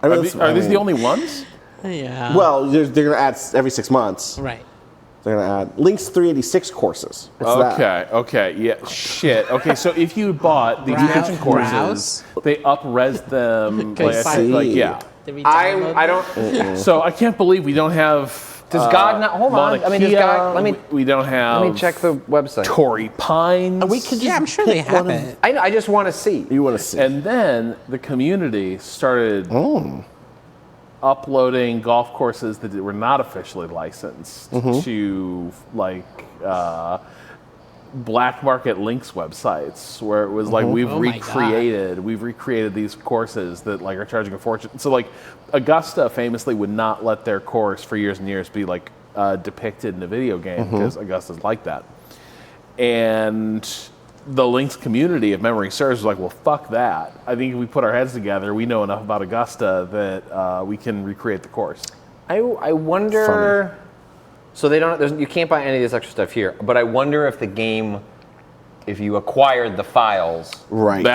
S1: Are these the only ones?
S4: Yeah.
S3: Well, they're going to add every 6 months.
S4: Right.
S3: They're going to add Link's 386 courses. What's that?
S1: Okay, yeah, shit. Okay, so if you bought the expansion courses, they up-res them. Yeah.
S5: I don't.
S1: So I can't believe we don't have.
S5: Does God not? Hold on. I mean, does God? Let me.
S1: We don't have.
S5: Let me check the website.
S1: Torrey Pines.
S3: We could
S4: I'm sure they have it.
S5: I just want to see.
S3: You want to see.
S1: And then the community started uploading golf courses that were not officially licensed to black market links websites, where it was like we've recreated these courses that are charging a fortune. So Augusta famously would not let their course for years and years be depicted in a video game because Augusta's like that. And the links community, if memory serves, was like, well, fuck that. I think if we put our heads together, we know enough about Augusta that we can recreate the course.
S5: I wonder.
S3: Funny.
S5: So they don't. You can't buy any of this extra stuff here. But I wonder if the game, if you acquired the files,
S3: right?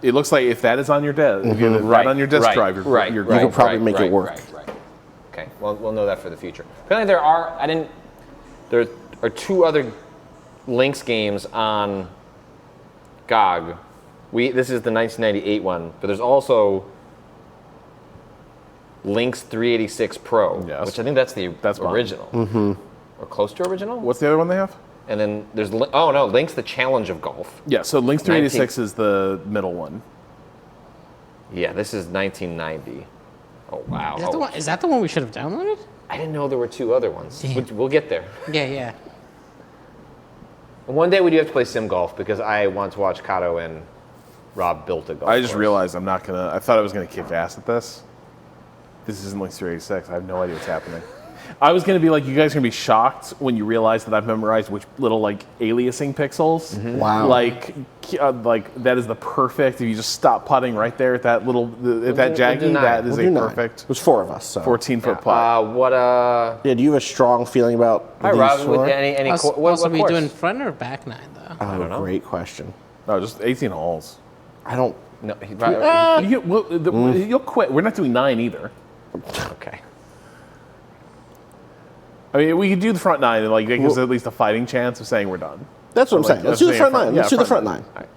S1: It looks like if that is on your desk, if you have that on your disk drive,
S3: you can probably make it work.
S5: Right. Okay, well, we'll know that for the future. Apparently, there are 2 other Lynx games on GOG. This is the 1998 one, but there's also Lynx 386 Pro, which I think that's original, or close to original.
S1: What's the other one they have?
S5: And then there's Lynx the Challenge of Golf.
S1: Yeah, so Lynx 386 is the middle one.
S5: Yeah, this is 1990. Oh wow!
S4: Is that the one we should have downloaded?
S5: I didn't know there were 2 other ones. We'll get there.
S4: Yeah.
S5: And one day we do have to play sim golf because I want to watch Kato and Rob build a golf.
S1: I just realized I'm not gonna. I thought I was gonna kick ass at this. This isn't Lynx 386. I have no idea what's happening. I was going to be like, you guys are going to be shocked when you realize that I've memorized which little aliasing pixels.
S3: Wow.
S1: That is the perfect. If you just stop putting right there at that little that jaggy, that is perfect.
S3: There's 4 of us. So.
S1: 14-foot putt.
S3: Yeah. Do you have a strong feeling about?
S5: Hi, Rob. With any
S4: what are we doing, front or back 9 though?
S3: I don't know. Great question.
S1: No, just 18 holes.
S3: I don't.
S5: No.
S1: You'll quit. We're not doing 9 either.
S5: Okay.
S1: I mean, we could do the front 9, and that gives us at least a fighting chance of saying we're done.
S3: That's what I'm saying. Let's do the front 9. Let's do the front 9.
S1: Right.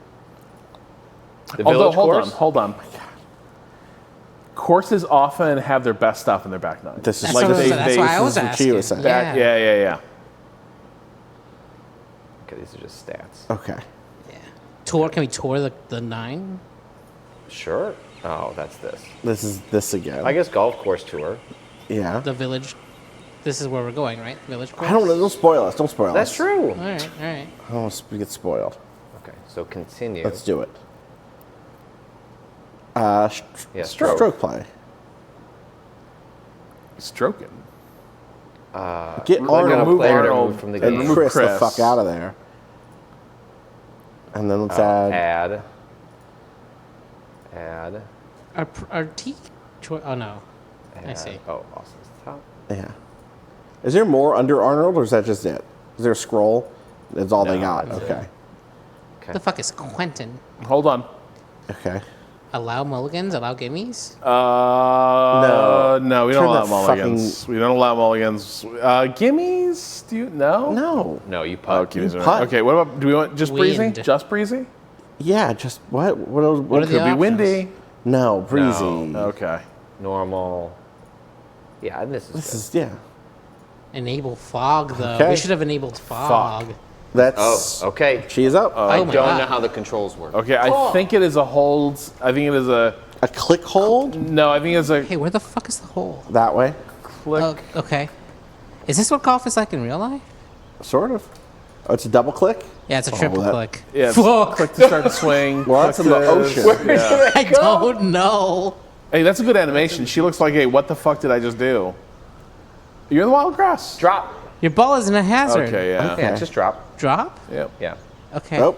S5: Although,
S1: hold on. Courses often have their best stuff in their back 9.
S4: That's why I was asking.
S1: Yeah.
S5: Okay, these are just stats.
S3: Okay.
S4: Yeah. Can we tour the 9?
S5: Sure. Oh, that's this.
S3: This is this again.
S5: I guess golf course tour.
S3: Yeah.
S4: The village. This is where we're going, right? Village course?
S3: I don't know. Don't spoil us. Don't spoil us.
S5: That's true.
S4: All right.
S3: I don't want to get spoiled.
S5: Okay, so continue.
S3: Let's do it.
S5: Stroke
S3: play.
S1: Stroking.
S3: Get Arnold
S5: move Arnold from the game.
S3: And Chris the fuck out of there. And then let's add.
S4: Our T. Oh no. I see.
S2: Oh, Austin's top.
S3: Yeah. Is there more under Arnold, or is that just it? Is there a scroll? That's all they got. Okay.
S4: The fuck is Quentin?
S1: Hold on.
S3: Okay.
S4: Allow mulligans? Allow gimmies?
S1: No, we don't
S3: Turn
S1: allow
S3: that
S1: mulligans. We don't allow mulligans. Gimmies? Do you no?
S2: No, you
S1: Oh,
S2: putt.
S1: gimmies are
S3: putt.
S1: okay. What about? Do we want just breezy?
S4: Wind.
S1: Just breezy?
S3: Yeah. Just what? What else?
S4: What are the
S1: Could be
S4: options?
S1: windy.
S3: No, breezy.
S2: No.
S1: Okay.
S2: Normal. Yeah, and this is good.
S4: Enable fog, though.
S3: Okay.
S4: We should have enabled fog.
S3: That's
S2: okay.
S3: She's up.
S2: I
S4: Oh my
S2: don't
S4: God.
S2: know how the controls work.
S1: Okay, I think it is a hold. I think it is a
S3: click hold.
S1: No, I think it's a
S4: Hey, where the fuck is the hole?
S3: That way.
S1: click.
S4: Oh, okay. Is this what golf is like in real life?
S3: Sort of. Oh, it's a double click.
S4: Yeah, it's a triple click.
S1: Yeah, it's
S4: Fuck.
S1: click to start the swing.
S3: Well, that's
S1: click
S3: in the
S1: to-
S3: ocean.
S1: Yeah.
S4: I don't know.
S1: Hey, that's a good animation. She looks like, hey, what the fuck did I just do? You're in the wild grass.
S2: Drop.
S4: Your ball isn't a hazard.
S1: Okay, yeah.
S2: Yeah, just drop.
S4: Drop?
S1: Yep.
S2: Yeah.
S4: Okay.
S3: Oh,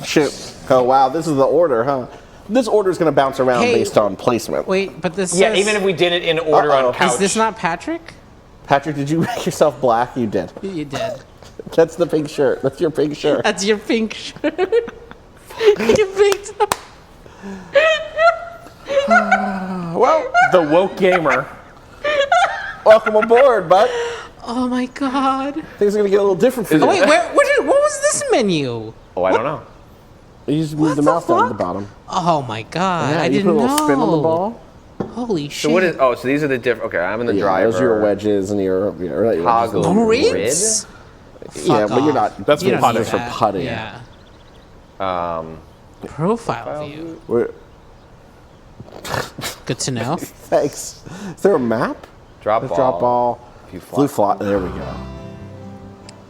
S3: shit. Oh, wow. This is the order, huh? This order is going to bounce around
S4: Hey.
S3: based on placement.
S4: Wait, but this
S2: Yeah,
S4: says-
S2: even if we did it in order on couch.
S4: Is this not Patrick?
S3: Patrick, did you make yourself black? You did.
S4: You did.
S3: That's the pink shirt. That's your pink shirt.
S4: That's your pink shirt. Your pink shirt.
S3: Well,
S1: The woke gamer.
S3: welcome aboard, bud.
S4: Oh my god.
S3: Things are going to get a little different for you.
S4: Oh wait, what was this menu?
S2: Oh, I don't know.
S3: You just move the mouse down to the bottom.
S4: Oh my god,
S3: Yeah,
S4: I
S3: you
S4: didn't
S3: put a little
S4: know.
S3: spin on the ball.
S4: Holy shit.
S2: So what is? Oh, so these are the different. Okay, I'm in the
S3: Yeah,
S2: driver.
S3: those are your wedges and your
S2: Toggle
S4: Grids?
S3: Yeah,
S4: Fuck
S3: but you're
S4: off.
S3: not.
S1: That's
S4: You
S1: for
S4: don't
S1: putting.
S4: need
S3: for
S4: that.
S3: putting.
S4: Yeah. Profile view.
S3: We're-
S4: Good to know.
S3: Thanks. Is there a map?
S2: Drop
S3: Let's
S2: ball.
S3: drop ball.
S2: Few
S3: Blue
S2: fly.
S3: fly. There we go.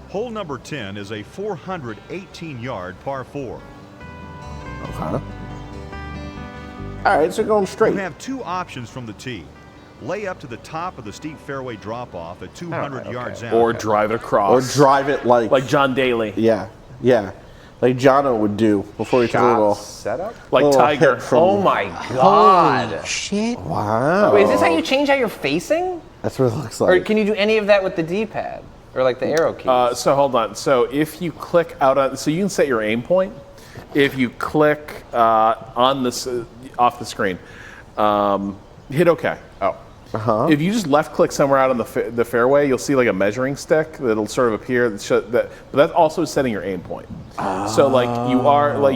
S9: Hole number 10 is a 418-yard par 4.
S3: Okay. All right, so going straight.
S9: You have two options from the tee. Lay up to the top of the steep fairway drop-off at 200 yards out.
S1: Or drive it across.
S3: Or drive it like
S1: John Daly.
S3: Yeah, yeah, like Jono would do before he took a little
S2: setup.
S1: Like
S3: little
S1: Tiger.
S3: hit from-
S2: Oh my god.
S4: Holy shit.
S3: Wow.
S2: Wait, is this how you change how you're facing?
S3: That's what it looks
S2: Or
S3: like.
S2: can you do any of that with the D-pad? Or like the arrow keys?
S1: So hold on. So if you click out on, so you can set your aim point. If you click on this off the screen, hit OK.
S2: Oh.
S1: If you just left click somewhere out on the fairway, you'll see like a measuring stick that'll sort of appear. But that's also setting your aim point. So like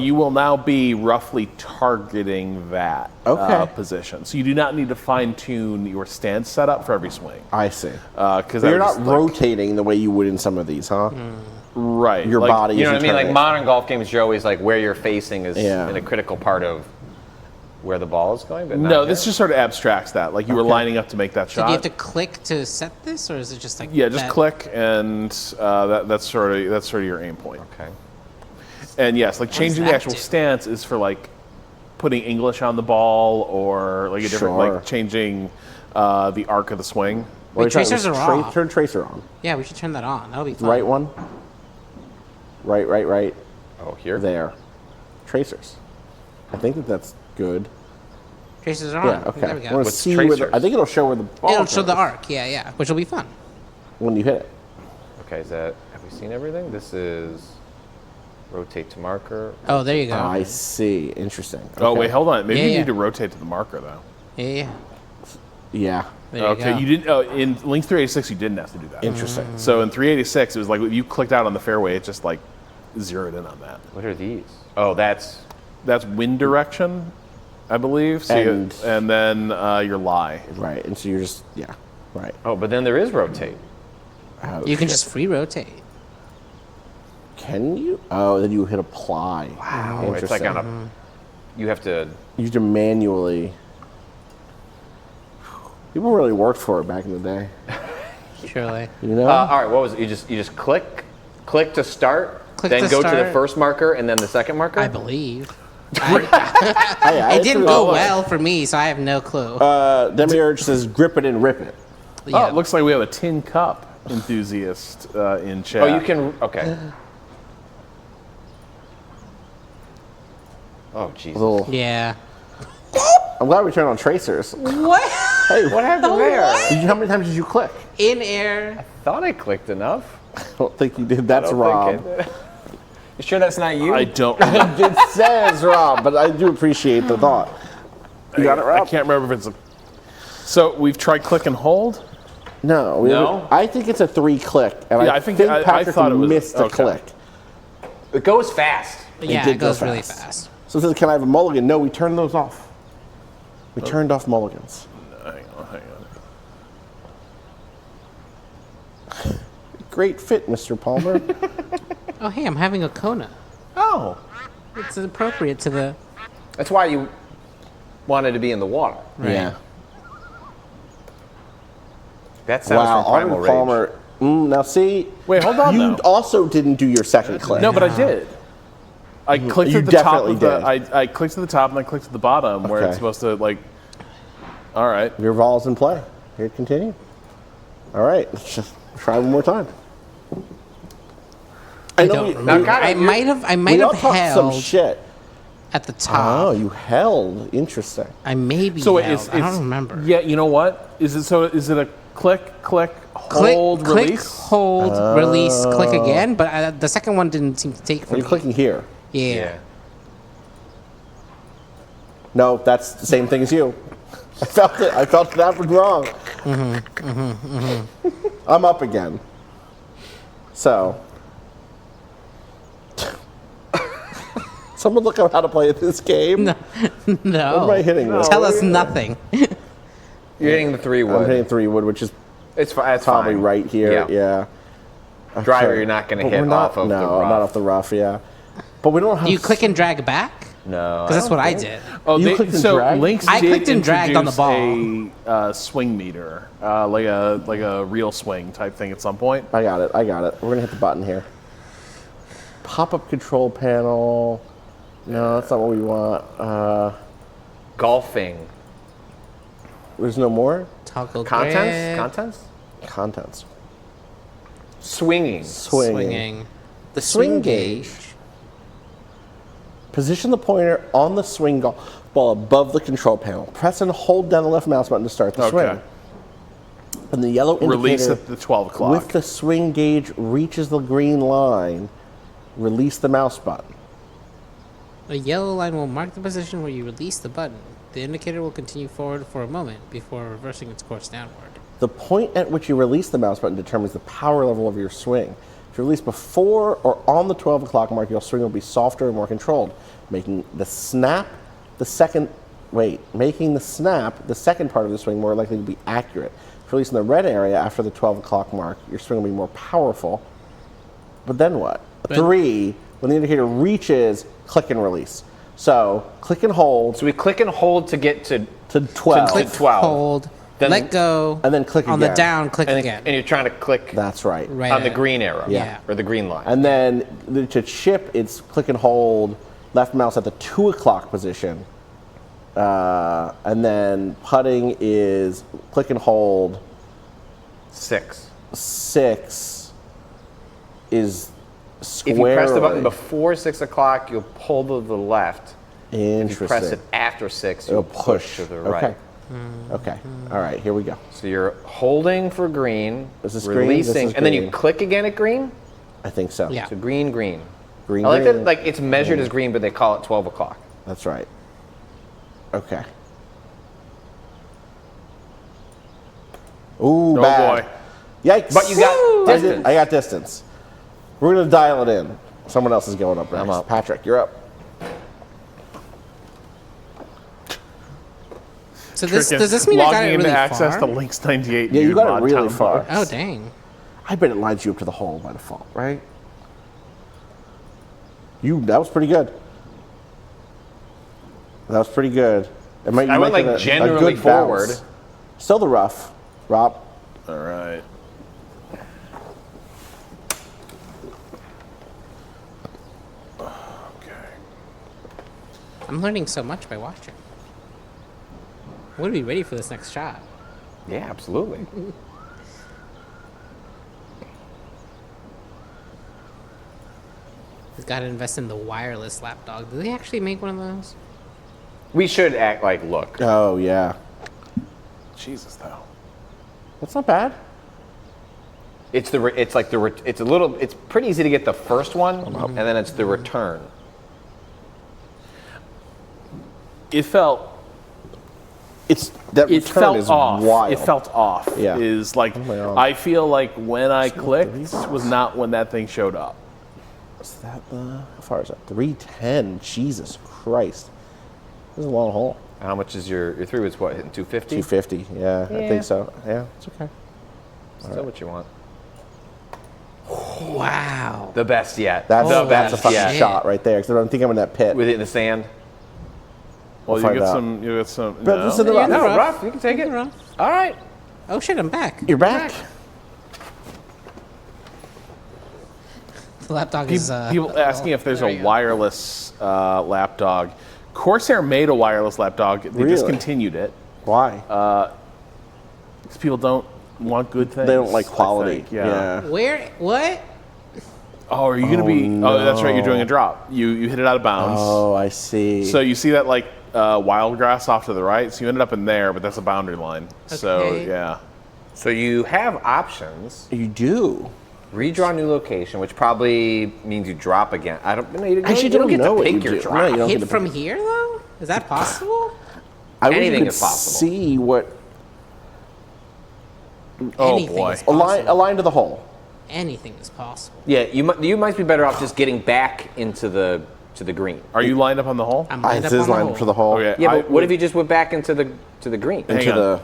S1: you will now be roughly targeting that position. So you do not need to fine tune your stance setup for every swing.
S3: I see.
S1: Because
S3: You're not rotating the way you would in some of these, huh?
S1: Right.
S3: Your body.
S2: You know what I mean? Like
S3: turning.
S2: modern golf games, you're always like where you're facing is
S3: Yeah.
S2: in a critical part of where the ball is going. But not
S1: No,
S2: here.
S1: this just sort of abstracts that. Like you were lining up to make that
S4: So
S1: shot.
S4: do you have to click to set this, or is it just like
S1: Yeah, just
S4: that?
S1: click, and that's sort of your aim point.
S2: Okay.
S1: And yes, like
S4: does
S1: changing the
S4: that
S1: actual
S4: do?
S1: stance is for like putting English on the ball, or like a different
S3: Sure.
S1: like changing the arc of the swing.
S3: What are you trying-
S4: tracers are off.
S3: Turn tracer on.
S4: Yeah, we should turn that on. That'll be fun.
S3: Right one. Right.
S2: Oh, here.
S3: There. Tracers. I think that's good.
S4: Tracers are on.
S3: Yeah. Okay.
S4: There we
S3: I
S4: go.
S3: want to see where
S2: tracers?
S3: I think it'll show where the ball.
S4: It'll show the
S3: goes
S4: arc. Yeah, which will be fun.
S3: when you hit it.
S2: Okay, have we seen everything? This is rotate to marker.
S4: Oh, there you go.
S3: I see. Interesting.
S1: Oh
S3: Okay.
S1: wait, hold on. Maybe
S4: Yeah,
S1: you
S4: yeah.
S1: need to rotate to the marker though.
S4: Yeah.
S3: Yeah.
S4: There
S1: Okay,
S4: you go.
S1: you didn't. Oh, in Link 386, you didn't have to do that.
S3: Interesting.
S1: So in 386, it was like if you clicked out on the fairway, it just like zeroed in on that.
S2: What are these? Oh, that's
S1: wind direction, I believe. So and then your lie.
S3: Right. And so you're just right.
S2: Oh, but then there is rotate.
S3: Oh,
S4: You can
S3: shit.
S4: just free rotate.
S3: Can you? Oh, then you hit apply.
S2: Wow, it's like on a. You have to.
S3: You have to manually. People really worked for it back in the day.
S4: Surely.
S3: You know.
S2: All right, what was it? You just click to start,
S4: Click
S2: then
S4: to
S2: go to the
S4: start.
S2: first marker and then the second marker.
S4: I believe.
S3: I
S4: It didn't go well for me, so I have no clue.
S3: Demiurge says grip it and rip it.
S1: Oh, it looks like we have a tin cup enthusiast in chat.
S2: Oh, you can. Okay. Oh, Jesus.
S4: Yeah.
S3: I'm glad we turned on tracers.
S4: What?
S3: Hey,
S2: What happened there?
S3: How many times did you click?
S4: In air.
S2: Thought I clicked enough.
S3: I don't think you did. That's Rob.
S2: You sure that's not you?
S1: I don't.
S3: It says Rob, but I do appreciate the thought. You got it, Rob?
S1: I can't remember if it's a. So we've tried click and hold.
S3: No.
S2: No?
S3: I think it's a 3-click, and
S1: Yeah,
S3: I
S1: I think
S3: Patrick
S1: I thought it was
S3: missed a
S1: okay.
S3: click.
S2: It goes fast.
S4: Yeah,
S3: did
S4: it
S3: go
S4: goes really
S3: fast.
S4: fast.
S3: So it says, can I have a mulligan? No, we turned those off. We turned off mulligans.
S1: Hang on.
S3: Great fit, Mr. Palmer.
S4: Oh, hey, I'm having a Kona.
S2: Oh.
S4: It's appropriate to the...
S2: That's why you wanted to be in the water.
S4: Right.
S3: Yeah.
S2: That sounds
S3: Wow,
S2: from Primal
S3: Arnold Palmer. Now see,
S1: Wait, hold on.
S3: you
S1: though.
S3: also didn't do your second click.
S1: No, but I did. I clicked
S3: You
S1: at the top
S3: definitely
S1: of the.
S3: did.
S1: I clicked at the top and I clicked at the bottom where
S3: Okay.
S1: it's supposed to like. All right.
S3: Your ball's in play. Here, continue. All right, let's just try one more time.
S4: I don't remember. I might have
S3: talked some
S4: held
S3: shit
S4: at the top.
S3: Oh, you held. Interesting.
S4: I maybe
S1: So
S4: held.
S1: it's
S4: I don't remember.
S1: Yeah, you know what? Is it so? Is it a click, hold,
S4: click,
S1: release?
S4: hold, release, click again? But the second one didn't seem to take for
S3: Are you
S4: me.
S3: clicking here?
S4: Yeah.
S3: No, that's the same thing as you. I felt it. I felt that was wrong. I'm up again. So, someone look up how to play this game.
S4: No.
S3: What am I hitting? with?
S4: Tell us nothing.
S2: You're hitting the 3-wood.
S3: I'm hitting 3-wood, which is
S2: It's fine. It's
S3: probably
S2: fine.
S3: right here. Yeah.
S2: Driver,
S3: Okay.
S2: you're not going to
S3: But
S2: hit
S3: we're not-
S2: off of the
S3: No,
S2: rough.
S3: not off the rough. Yeah. But we don't have.
S4: Do you click and drag back?
S2: No.
S4: Because that's what I did.
S1: Oh,
S3: You clicked and
S1: so
S3: dragged?
S1: Lynx
S4: I
S1: did
S4: clicked and dragged on the
S1: introduce a swing meter, like a real swing type thing at some point.
S3: I got it. We're gonna hit the button here. Pop-up control panel. No, that's not what we want.
S2: Golfing.
S3: There's no more
S4: Toggle
S2: Contents?
S3: contents.
S2: Swinging.
S4: Swinging. The
S3: swing gauge. Position the pointer on the swing ball above the control panel. Press and hold down the left mouse button to start the swing. And the yellow indicator
S1: Release at the 12 o'clock.
S3: with the swing gauge reaches the green line. Release the mouse button.
S4: A yellow line will mark the position where you release the button. The indicator will continue forward for a moment before reversing its course downward.
S3: The point at which you release the mouse button determines the power level of your swing. If you release before or on the 12 o'clock mark, your swing will be softer and more controlled, making the snap the second part of the swing more likely to be accurate. If you release in the red area after the 12 o'clock mark, your swing will be more powerful. But then what? 3, when the indicator reaches, click and release. So click and hold.
S2: So we click and hold to get to
S3: 12.
S4: Click,
S2: 12.
S4: hold,
S2: Then-
S4: let go,
S3: and then click
S4: on
S3: again.
S4: the down, click
S2: And,
S4: again.
S2: and you're trying to click
S3: That's right.
S4: Right
S2: on the
S4: at-
S2: green arrow.
S4: Yeah.
S2: Or the green line.
S3: And then to chip, it's click and hold left mouse at the 2 o'clock position. And then putting is click and hold
S2: 6.
S3: 6 is square.
S2: If you press the button before 6 o'clock, you'll pull to the left.
S3: Interesting.
S2: If you press it after 6,
S3: It'll
S2: you'll
S3: push
S2: to the right.
S3: Okay. Okay. All right. Here we go.
S2: So you're holding for green,
S3: This is green,
S2: releasing,
S3: this is
S2: and then you
S3: green.
S2: click again at green.
S3: I think so.
S4: Yeah.
S2: So green, green.
S3: Green.
S2: I like
S3: green.
S2: that. Like it's measured as green, but they call it 12 o'clock.
S3: That's right. Okay. Ooh,
S1: Oh
S3: bad.
S1: boy.
S3: Yikes.
S2: But you got distance.
S3: I got distance. We're going to dial it in. Someone else is going up next.
S2: I'm up.
S3: Patrick, you're up.
S4: So this,
S1: Trick
S4: does this mean I got
S1: logging
S4: it
S1: into
S4: really
S1: access
S4: far?
S1: to Lynx 98.
S3: Yeah, you
S1: new
S3: got it
S1: mod
S3: really
S1: town
S3: far.
S4: Oh, dang.
S3: I bet it lines you up to the hole by default, right? That was pretty good. That was pretty good. It might,
S2: I went
S3: might
S2: like
S3: get a
S2: generally
S3: good bounce.
S2: forward.
S3: Still the rough, Rob.
S1: All right.
S4: I'm learning so much by watching. I'm going to be ready for this next shot.
S2: Yeah, absolutely.
S4: He's got to invest in the wireless lapdog. Do they actually make one of those?
S2: We should act like look.
S3: Oh yeah.
S1: Jesus, though.
S3: That's not bad.
S2: It's pretty easy to get the first one, and then it's the return.
S1: It felt
S3: off. Wild.
S1: It felt off.
S3: Yeah.
S1: Is like I feel like when I clicked was not when that thing showed up.
S3: What's that? How far is that? 310. Jesus Christ. This is a long haul.
S2: How much is your 3 was what, hitting 250?
S3: 250, yeah, I think so. Yeah, it's okay.
S2: Still what you want.
S4: Wow.
S2: The best yet.
S3: That's
S2: the
S3: a
S2: best
S3: fucking
S2: yet.
S3: shot right there. Because I don't think I'm in that pit.
S2: With it in the sand.
S1: Well,
S3: We'll
S1: you
S3: find
S1: get some.
S3: But
S1: No.
S3: this is the rough.
S2: No, rough. You can take it.
S4: Rough.
S2: All right.
S4: Oh shit, I'm back.
S3: You're back.
S4: The lapdog is.
S1: People asking if there's a wireless lapdog. Corsair made a wireless lapdog. They
S3: Really?
S1: discontinued it.
S3: Why?
S1: Because people don't want good things.
S3: They don't like
S1: I
S3: quality.
S1: think, yeah.
S4: Where? What?
S1: Oh, are you going to be...
S3: no.
S1: Oh, that's right. You're doing a drop. You hit it out of bounds.
S3: Oh, I see.
S1: So you see that like wild grass off to the right? So you ended up in there, but that's a boundary line. So,
S4: Okay.
S1: yeah.
S2: So you have options.
S3: You do.
S2: Redraw new location, which probably means you drop again. I don't. No, you
S3: Actually,
S2: don't get
S3: know
S2: to
S3: what
S2: pick
S3: you
S2: your
S3: do.
S2: drop.
S3: No, you don't get
S4: Hit
S3: to
S4: from
S3: pick.
S4: here though? Is that possible?
S3: I wish
S2: Anything
S3: you could
S2: is possible.
S3: see what
S1: Oh,
S4: Anything
S1: boy.
S4: is possible.
S3: align to the hole.
S4: Anything is possible.
S2: Yeah, you might be better off just getting back into the green.
S1: Are you lined up on the hole?
S4: I'm lined
S3: This
S4: up
S3: is
S4: on the
S3: lined
S4: hole.
S3: up for the hole.
S1: Okay.
S2: Yeah,
S1: I
S2: but what if you just went back into the green?
S1: Hang
S3: Into
S1: on.
S3: the.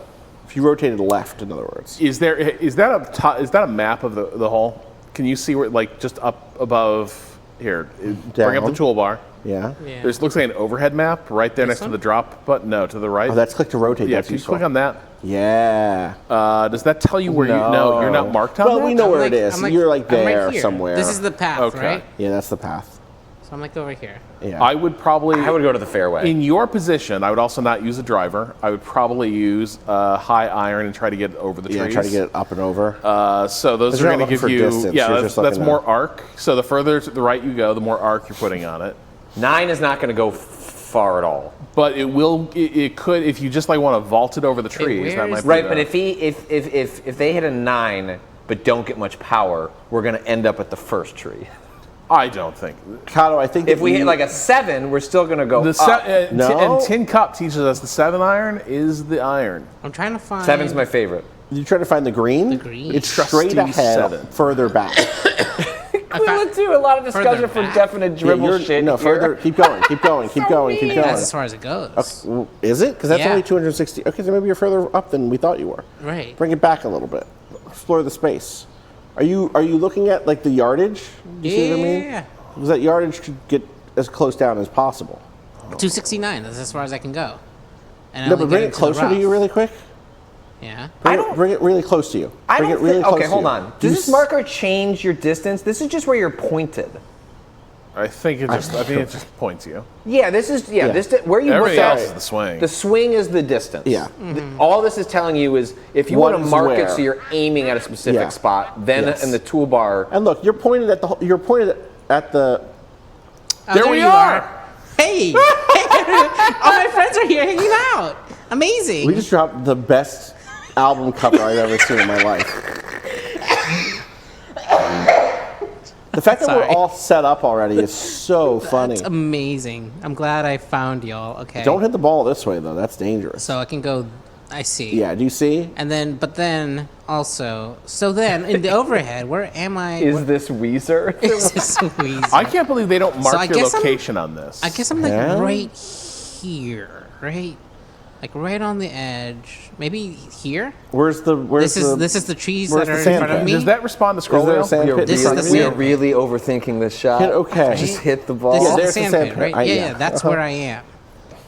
S3: If you rotated left, in other words.
S1: Is that a map of the hole? Can you see where, like, just up above here? Bring up the
S3: Down.
S1: toolbar.
S3: Yeah.
S4: Yeah.
S1: There's looks like an overhead map right there next to
S4: one?
S1: the drop button. No, to the right.
S3: Oh, that's click to rotate.
S1: yeah.
S3: That's
S1: Can you
S3: useful.
S1: click on that?
S3: Yeah.
S1: Does that tell you where you? No, you're not marked on
S3: Well,
S1: that.
S3: we know
S4: I'm
S3: where
S4: like-
S3: it is.
S4: I'm like-
S3: You're like
S4: I'm right
S3: there
S4: here.
S3: somewhere.
S4: This is the path,
S1: Okay.
S4: right?
S3: Yeah, that's the path.
S4: So I'm like over here.
S3: Yeah.
S1: I would probably.
S2: I would go to the fairway.
S1: In your position, I would also not use a driver. I would probably use a high iron and try to get over the trees.
S3: try to get it up and over.
S1: So those
S3: Because
S1: are
S3: you're
S1: going
S3: not
S1: to give
S3: looking
S1: you.
S3: for distance,
S1: Yeah,
S3: you're
S1: that's,
S3: just looking
S1: more
S3: at-
S1: arc. So the further to the right you go, the more arc you're putting on it.
S2: 9 is not going to go far at all.
S1: But it will. It could if you just like want to vault it over the trees.
S4: where
S1: That
S4: is
S1: might be
S2: Right,
S1: better.
S2: but if they hit a 9 but don't get much power, we're going to end up at the first tree.
S1: I don't think.
S3: Kato, I think
S2: If
S3: that
S2: we
S3: you-
S2: hit like a 7, we're still going to go
S1: The
S2: up.
S3: No.
S1: and Tin Cup teaches us the 7 iron is the iron.
S4: I'm trying to find.
S2: 7's my favorite.
S3: you try to find the green.
S4: The green.
S3: It's
S1: Trusty
S3: straight ahead,
S1: 7.
S3: further back.
S4: I found-
S2: Too, a lot of discussion
S4: Further
S2: for
S4: back.
S2: definite dribble
S3: you're-
S2: shit.
S3: No,
S2: here.
S3: further. Keep going. Keep going. Keep going. Keep going.
S4: That's as far as it goes.
S3: Okay, is it? Because that's
S4: Yeah.
S3: only 260. Okay, so maybe you're further up than we thought you were.
S4: Right.
S3: Bring it back a little bit. Explore the space. Are you looking at like the yardage? You see what I mean?
S4: Yeah.
S3: Because that yardage should get as close down as possible.
S4: 269. That's as far as I can go. And I
S3: No,
S4: only
S3: but
S4: get
S3: bring it
S4: into the
S3: closer to
S4: rough.
S3: you really quick.
S4: Yeah.
S3: Bring it really close to you.
S2: I
S3: Bring
S2: don't
S3: it really
S2: think,
S3: close
S2: okay,
S3: to
S2: hold
S3: you.
S2: on.
S3: Do
S2: Does
S3: you
S2: this marker change your distance? This is just where you're pointed.
S1: I think it just points you.
S2: Yeah, this is
S3: Yeah.
S2: this where you look
S1: Everything
S2: at
S1: else is the swing.
S2: The swing is the distance.
S3: Yeah.
S2: All this is telling you is if you
S3: What
S2: want to
S3: is
S2: mark
S3: where.
S2: it so you're aiming at a specific
S3: Yeah.
S2: spot, then
S3: Yes.
S2: in the toolbar.
S3: And look, you're pointed at the. You're pointed at the.
S4: Oh,
S1: There we
S4: you
S1: are.
S4: Hey. All my friends are here hanging out. Amazing.
S3: We just dropped the best album cover I've ever seen in my life. The fact that
S4: Sorry.
S3: we're all set up already is so funny.
S4: That's amazing. I'm glad I found y'all. Okay.
S3: Don't hit the ball this way though. That's dangerous.
S4: So I can go. I see.
S3: Yeah. Do you see?
S4: And then, but then also, so then in the overhead, where am I?
S2: Is this Weezer?
S4: Is this Weezer?
S1: I can't believe they don't mark
S4: I
S1: your
S4: guess I'm-
S1: location on this.
S4: I guess I'm like
S3: Yeah?
S4: right here, right? Like right on the edge. Maybe here.
S3: Where's the? Where's
S4: This is the trees
S3: where's
S4: that
S3: the
S4: are in
S3: sand
S4: front of
S3: pit?
S4: me.
S1: Does that respond to scroll
S3: Is there a
S1: wheel?
S3: sand pit?
S4: This is the
S2: we are
S4: sand.
S2: really overthinking this shot.
S3: Okay.
S2: Just hit the ball.
S4: This
S3: Yeah,
S4: is the
S3: there's the
S4: sand
S3: sand
S4: pit,
S3: pit.
S4: right? Yeah,
S3: yeah.
S4: that's where I am.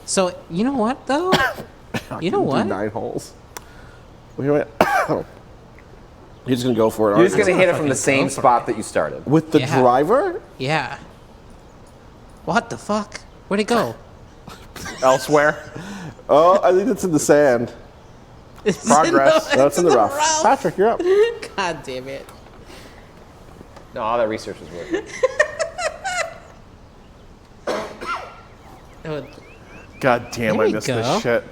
S4: So you know what though? You know
S3: Do
S4: what?
S3: 9 holes. Wait, wait. You're just gonna go for it.
S2: You're
S3: aren't
S2: just
S3: you?
S2: gonna hit it from the
S4: fucking
S2: same
S4: go for
S2: spot that you started.
S3: With the
S4: Yeah.
S3: driver?
S4: Yeah. What the fuck? Where'd it go?
S1: Elsewhere.
S3: Oh, I think it's in the sand.
S4: It's
S1: Progress.
S3: No, it's in the rough. Patrick, you're up.
S4: God damn it.
S2: No, all that research was working.
S1: God damn, I missed this shit.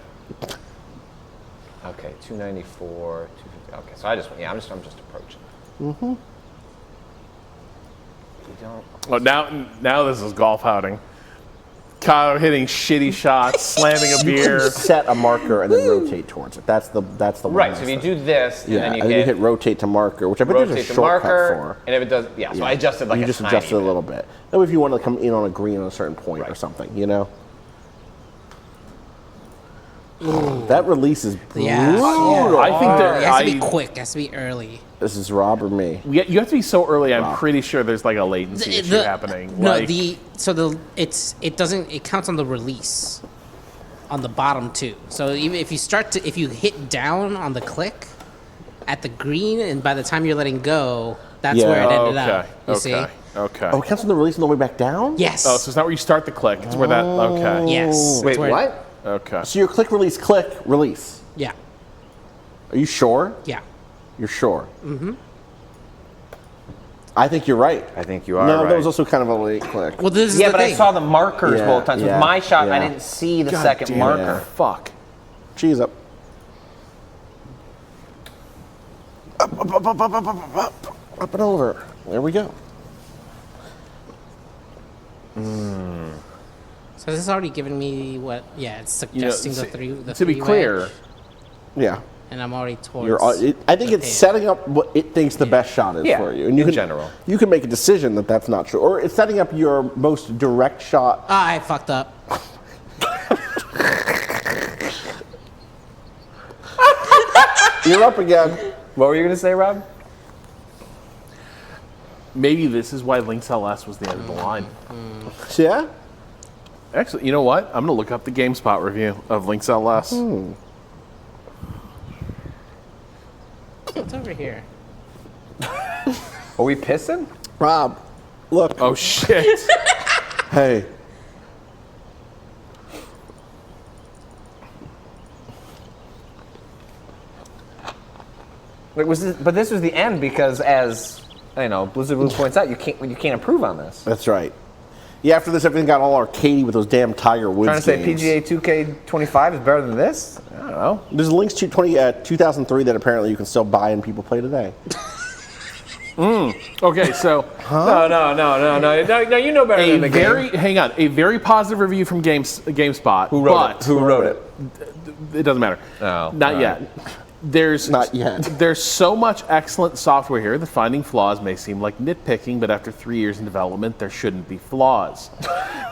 S2: Okay, 294, 250. Okay, so I'm just approaching.
S3: Mm-hmm.
S1: Oh, now this is golf outing. Kyle hitting shitty shots, slamming a beer.
S3: You can set a marker and then rotate towards it. That's the
S2: right. So if you do this, and then you
S3: hit rotate to marker, which I bet there's a shortcut for.
S2: And if it does, so I adjusted
S3: you just adjusted a little bit. That way, if you want to come in on a green at a certain point or something, you know. Ooh. That release is brutal.
S4: Yeah.
S1: I think
S4: it has to be quick. It has to be early.
S3: This is Rob or me.
S1: You have to be so early. I'm pretty sure there's like a latency issue happening.
S4: No,
S1: like,
S4: it counts on the release on the bottom too. So even if you hit down on the click at the green, and by the time you're letting go, that's where it ended up. You see?
S1: Okay.
S3: Oh, it counts on the release on the way back down?
S4: Yes.
S1: Oh, so it's not where you start the click. It's where that. Okay.
S4: Yes.
S2: Wait, what?
S1: Okay.
S3: So your click, release.
S4: Yeah.
S3: Are you sure?
S4: Yeah.
S3: You're sure?
S4: Mm-hmm.
S3: I think you're right.
S2: I think you are
S3: right. No, that was also kind of a late click.
S4: Well, this is the
S2: but
S4: thing.
S2: I saw the markers both times. With my shot, I didn't see the second marker.
S3: Yeah.
S1: Fuck.
S3: Cheese up. Up and over. There we go.
S4: So this has already given me what? Yeah, it's suggesting the three.
S1: To be clear,
S3: yeah.
S4: And I'm already towards.
S3: I think it's setting up what it thinks the best shot is for you. And
S2: in general.
S3: You can make a decision that that's not true. Or it's setting up your most direct shot.
S4: I fucked up.
S3: You're up again.
S2: What were you going to say, Rob?
S1: maybe this is why Link's LS was the end of the line.
S3: Yeah?
S1: Actually, you know what? I'm going to look up the GameSpot review of Link's LS.
S4: It's over here.
S2: Are we pissing?
S3: Rob, look.
S1: Oh, shit.
S3: Hey.
S2: But this was the end because, as you know, Blizzard Blue points out, you can't improve on this.
S3: That's right. Yeah, after this, everything got all arcadey with those damn Tiger Woods
S2: Trying to
S3: games.
S2: say PGA 2K25 is better than this? I don't know.
S3: There's links to 2003 that apparently you can still buy and people play today.
S1: Okay, so
S2: No, you know better than the game.
S1: Hang on, a very positive review from GameSpot.
S2: Who wrote it?
S1: It doesn't matter.
S2: Oh,
S1: not yet. Not yet. There's so much excellent software here that finding flaws may seem like nitpicking, but after 3 years in development, there shouldn't be flaws.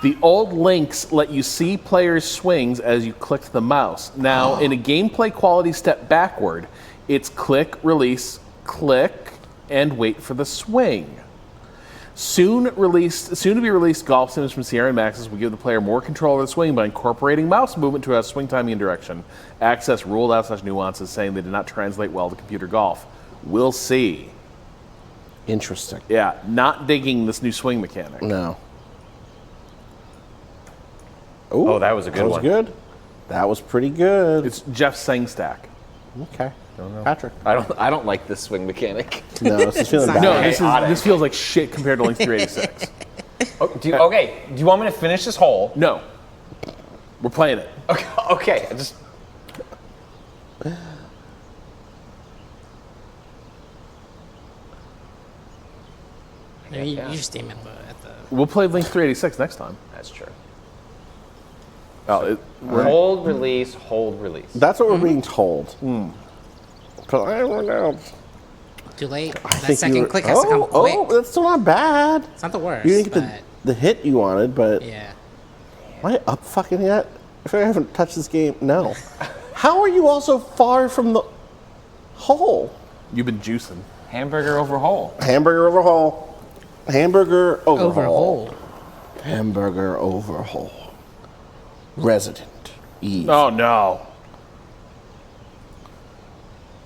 S1: The old links let you see players' swings as you clicked the mouse. Now, in a gameplay quality step backward, it's click, release, click, and wait for the swing. Soon to be released golf sims from Sierra and Maxis will give the player more control over the swing by incorporating mouse movement to a swing timing and direction. Access ruled out such nuances, saying they did not translate well to computer golf. We'll see.
S3: Interesting.
S1: Yeah, not digging this new swing mechanic.
S3: No.
S2: Ooh, oh, that was a good one.
S3: That was good. That was pretty good.
S1: It's Jeff Sengstack.
S3: Okay.
S2: Don't know.
S3: Patrick.
S2: I don't like this swing mechanic.
S3: No, this is feeling bad.
S1: No, this feels like shit compared to Link 386.
S2: Do you want me to finish this hole?
S1: No. We're playing it.
S2: Okay.
S4: You just aim at the.
S1: We'll play Link 386 next time.
S2: That's true.
S3: Hold,
S2: release, hold, release.
S3: That's what we're being told. But I don't know.
S4: Too late. That second click has to come quick.
S3: Oh, that's still not bad.
S4: It's not the worst.
S3: You didn't get the hit you wanted, but...
S4: Yeah.
S3: Am I up fucking yet? If I haven't touched this game, no. How are you all so far from the hole?
S1: You've been juicing.
S2: Hamburger over hole.
S3: Hamburger over hole. Hamburger over
S4: Over
S3: hole.
S4: hole.
S3: Hamburger over hole. Resident Eve.
S1: Oh, no.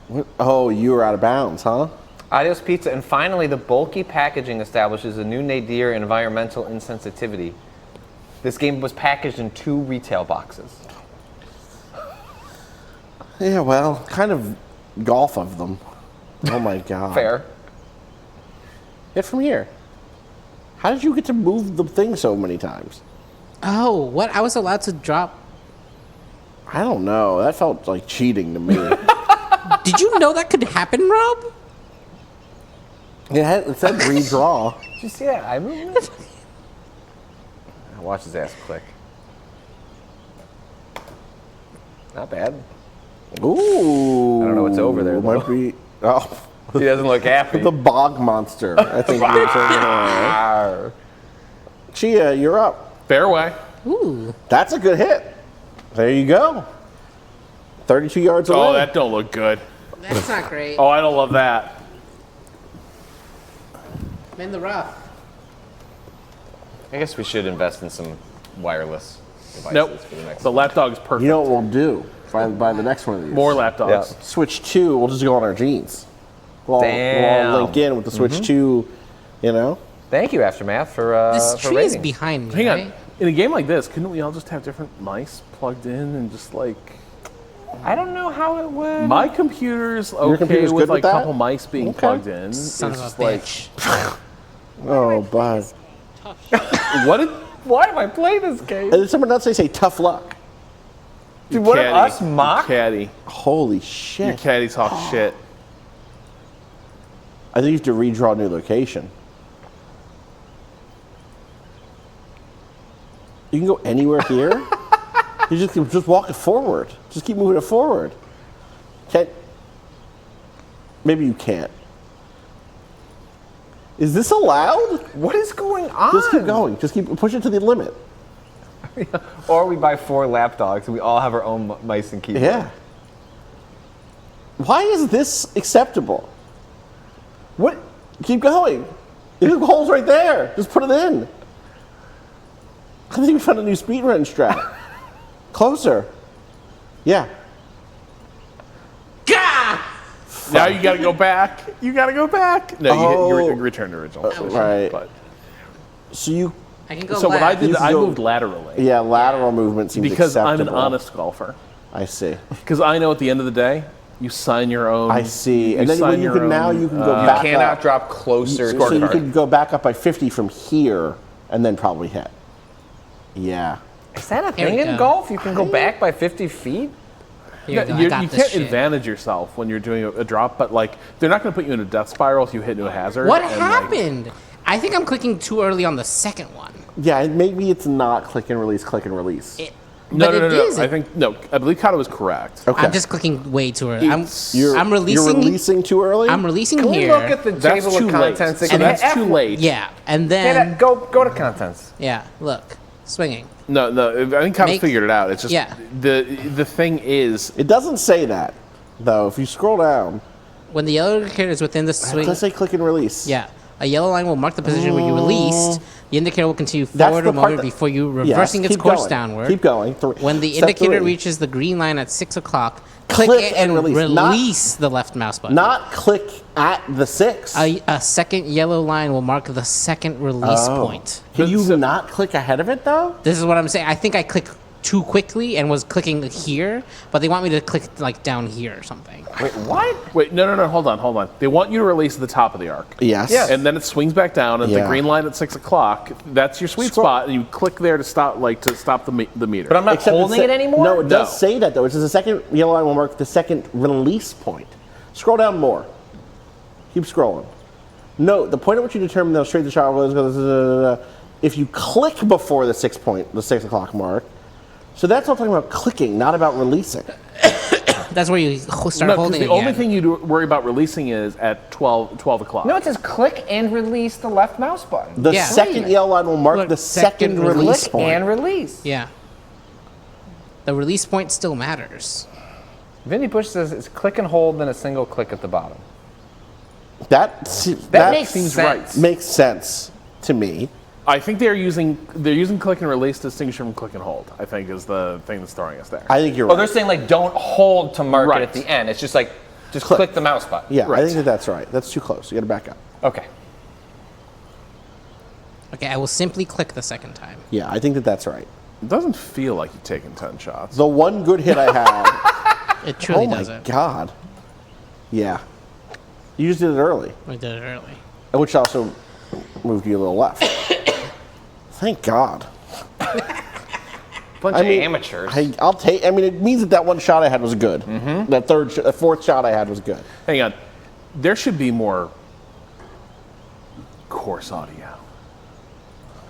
S3: What? Oh, you were out of bounds, huh?
S2: Adios Pizza. And finally, the bulky packaging establishes a new nadir environmental insensitivity. This game was packaged in 2 retail boxes.
S3: Yeah, well, kind of golf of them. Oh my god.
S2: Fair.
S3: Hit from here. How did you get to move the thing so many times?
S4: Oh, what? I was allowed to drop.
S3: I don't know. That felt like cheating to me.
S4: Did you know that could happen, Rob?
S3: It said redraw.
S2: Did you see that eye movement? Watch his ass click. Not bad.
S3: Ooh.
S2: I don't know what's over there, though.
S3: Might be. Oh.
S2: He doesn't look happy.
S3: The bog monster. I think we're turning on. Chia, you're up.
S1: Fairway.
S4: Ooh.
S3: That's a good hit. There you go. 32 yards away.
S1: Oh, that don't look good.
S4: That's not great.
S1: Oh, I don't love that.
S4: I'm in the rough.
S2: I guess we should invest in some wireless devices
S1: Nope.
S2: for the next
S1: The lapdog is perfect.
S3: You know what we'll do? By the next one of these.
S1: More lapdogs.
S3: Switch 2, we'll just go on our jeans. We'll all link in with the Switch 2, you know?
S2: Thank you, Aftermath, for
S4: This
S2: for
S4: tree is
S2: rating.
S4: behind me.
S1: Hang on.
S4: right?
S1: In a game like this, couldn't we all just have different mice plugged in and just like...
S2: I don't know how it would.
S1: My computer's
S3: Your
S1: okay
S3: computer's
S1: with
S3: good
S1: like
S3: with
S1: a
S3: that?
S1: couple mice being
S3: Okay.
S1: plugged in.
S4: Son
S1: It's
S4: of a
S1: just like,
S4: bitch.
S3: Oh, bud.
S1: what did...
S2: Why am I playing this game?
S3: And did someone else say tough luck?
S2: Dude, what
S1: caddy,
S2: us mock?
S1: Caddy.
S3: Holy
S1: Your
S3: shit.
S1: caddy talks shit.
S3: I think you have to redraw a new location. You can go anywhere here. You just walk it forward. Just keep moving it forward. Can't. Maybe you can't. Is this allowed?
S2: What is going on?
S3: Just keep going. Just keep push it to the limit.
S2: Or we buy 4 lapdogs and we all have our own mice and keyboard.
S3: Yeah. Why is this acceptable? What? Keep going. The hole's right there. Just put it in. I think we found a new speedrun strat. Closer. Yeah.
S1: Now you gotta go back. You gotta go back. No, you return to original position.
S3: Right.
S1: But.
S3: So you.
S4: I can go
S1: So what I did,
S3: You can
S1: I
S3: go-
S1: moved laterally.
S3: Yeah, lateral movement seems
S1: Because I'm an
S3: acceptable.
S1: honest golfer.
S3: I see.
S1: Because I know at the end of the day, you sign your own.
S3: I see. And then
S1: sign
S3: when you
S1: your
S3: can now
S1: own,
S3: you can go
S2: You
S3: back
S2: cannot
S3: up.
S2: drop closer
S3: So
S2: to
S3: you
S2: the
S3: could go back up by 50 from here and then probably hit. Yeah.
S2: Is that a
S4: Here we
S2: thing in
S4: go.
S2: golf? You can go back by 50 feet?
S4: Here you go. I
S1: You
S4: got
S1: you
S4: this
S1: can't
S4: shit.
S1: advantage yourself when you're doing a drop, but like they're not going to put you in a death spiral if you hit into a hazard.
S4: What
S1: and, like,
S4: happened? I think I'm clicking too early on the second one.
S3: Yeah, maybe it's not click and release, click and release.
S1: No,
S4: But
S1: no, no,
S4: it
S1: no.
S4: is.
S1: I think no. I believe Kato was correct.
S3: Okay.
S4: I'm just clicking way too early. I'm
S3: You're
S4: releasing.
S3: releasing too early?
S4: I'm releasing
S2: Can we
S4: here.
S2: look at the
S1: That's
S2: table
S1: too
S2: of
S1: late.
S2: contents
S1: So
S2: again?
S1: that's too late.
S4: Yeah, and
S2: Hey,
S4: then
S2: go to contents.
S4: yeah, look, swinging.
S1: No, no. I think Kato
S4: Make-
S1: figured it out. It's just
S4: Yeah.
S1: the thing is.
S3: It doesn't say that, though. If you scroll down,
S4: When the yellow indicator is within the swing,
S3: let's say click and release.
S4: yeah, a yellow line will mark the position where you released. The indicator will continue
S3: That's
S4: forward
S3: the
S4: a
S3: part
S4: moment
S3: that-
S4: before you
S3: Yes,
S4: reversing its
S3: keep
S4: course
S3: going.
S4: downward.
S3: Keep going.
S4: When the
S3: Step
S4: indicator
S3: 3.
S4: reaches the green line at 6 o'clock,
S3: Click
S4: click it
S3: and
S4: and
S3: release.
S4: release the left mouse button.
S3: Not click at the 6.
S4: A second yellow line will mark the second release
S3: Oh.
S4: point.
S3: Can you not click ahead of it, though?
S4: This is what I'm saying. I think I clicked too quickly and was clicking here, but they want me to click like down here or something.
S2: Wait, what?
S1: Wait, no. Hold on. They want you to release at the top of the arc.
S3: Yes.
S2: Yes.
S1: And then it swings back down, and
S3: Yeah.
S1: the green line at 6 o'clock. That's your sweet spot, and you click there to stop, the meter.
S2: But I'm not
S3: Except
S2: holding
S3: sa-
S2: it anymore?
S3: No, it does
S1: No.
S3: say that, though. It says the second yellow line will mark the second release point. Scroll down more. Keep scrolling. No, the point at which you determine the straight the shot goes, if you click before the 6 o'clock mark. So that's all talking about clicking, not about releasing.
S4: That's where you start
S1: No, because
S4: holding
S1: the
S4: it
S1: only
S4: again.
S1: thing you worry about releasing is at 12 o'clock.
S2: No, it says click and release the left mouse button.
S3: The
S4: Yeah.
S3: second yellow line will mark
S4: Look,
S3: the second
S4: second
S3: release
S2: Click
S3: point.
S2: and release.
S4: Yeah. The release point still matters.
S2: Vinny Bush says it's click and hold, then a single click at the bottom.
S3: That
S2: makes
S3: seems
S2: sense.
S3: right. Makes sense to me.
S1: I think they're using click and release to distinguish from click and hold. I think is the thing that's throwing us there.
S3: I think you're
S2: Oh,
S3: right.
S2: they're saying like don't hold to mark
S1: Right.
S2: it at the end. It's just like just
S3: Click.
S2: click the mouse button.
S3: Yeah,
S1: Right.
S3: I think that's right. That's too close. You got to back up.
S2: Okay.
S4: Okay, I will simply click the second time.
S3: Yeah, I think that's right.
S1: It doesn't feel like you've taken 10 shots.
S3: The one good hit I had.
S4: It truly
S3: Oh my
S4: doesn't.
S3: god. Yeah. You just did it early,
S4: We did it early.
S3: which also moved you a little left. Thank God.
S2: Bunch of amateurs.
S3: I'll take. I mean, it means that one shot I had was good. That fourth shot I had was good.
S1: Hang on, there should be more coarse audio.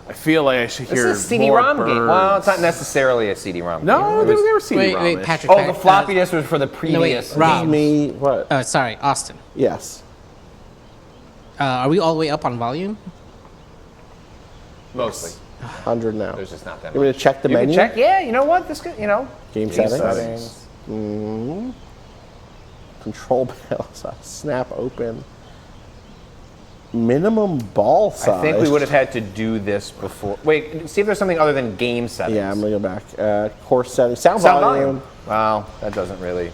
S1: I feel like I should hear
S2: This is a CD-ROM game. Well, it's not necessarily a CD-ROM game.
S1: No, they were CD-ROM.
S4: Wait, Patrick.
S2: Oh, the floppy disk was for the previous.
S4: Rob.
S3: Me what?
S4: Oh, sorry, Austin.
S3: Yes.
S4: Are we all the way up on volume?
S2: Mostly.
S3: 100 now.
S2: There's just not that
S3: You want me
S2: much.
S3: to check the
S2: You can
S3: menu?
S2: check. Yeah, you know what? This could,
S3: Game settings. Control panel size. Snap open. Minimum ball size.
S2: I think we would have had to do this before. Wait, see if there's something other than game settings.
S3: Yeah, I'm gonna go back. Course settings. Sound volume.
S2: Wow, that doesn't really.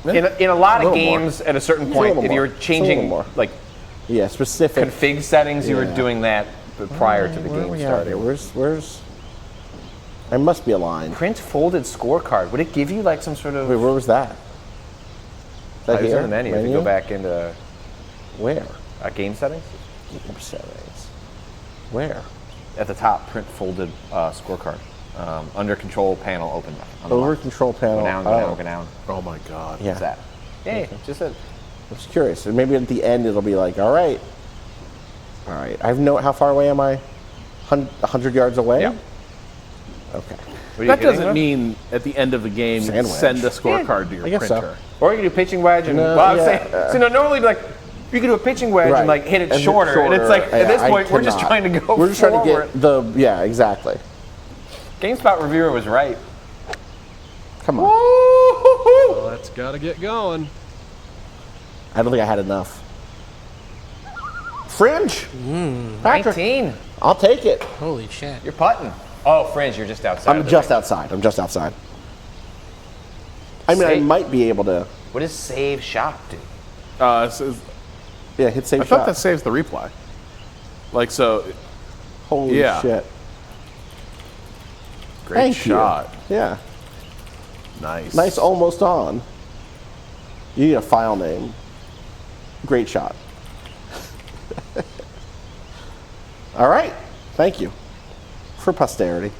S2: In a lot of games, at a certain point, if you're changing like
S3: specific
S2: config settings, you were doing that prior to the game starting.
S3: Where's? I must be aligned.
S2: Print folded scorecard. Would it give you like some sort of?
S3: Wait, where was that? Is that
S2: It was
S3: here?
S2: in the menu. If you go back into
S3: where?
S2: Game settings.
S3: Game settings. Where?
S2: At the top, print folded scorecard. Under control panel, open.
S3: Over control panel.
S2: Go down.
S1: Oh my God.
S3: Yeah.
S2: What's that? Hey, just a.
S3: I'm just curious. And maybe at the end it'll be like, all right. I have how far away am I? 100 yards away?
S2: Yeah.
S3: Okay.
S1: That doesn't mean at the end of the game send a scorecard to your printer.
S3: So.
S2: Or you can do pitching wedge and normally like you can do a pitching wedge and like hit it shorter. And it's like at this point we're just trying to go.
S3: We're just trying to get exactly.
S2: GameSpot reviewer was right.
S3: Come on.
S15: Well, that's gotta get going.
S3: I don't think I had enough. Fringe.
S2: 19.
S3: I'll take it.
S4: Holy shit.
S2: You're putting. Oh, Fringe, you're just outside.
S3: I'm just outside. I mean, I might be able to.
S2: What does save shop do?
S3: Hit save
S1: I
S3: shop.
S1: thought that saves the replay. Like so.
S3: Holy shit.
S1: Great
S3: Thank
S1: shot.
S3: You. Yeah.
S1: Nice.
S3: Almost on. You need a file name. Great shot. All right. Thank you. For posterity.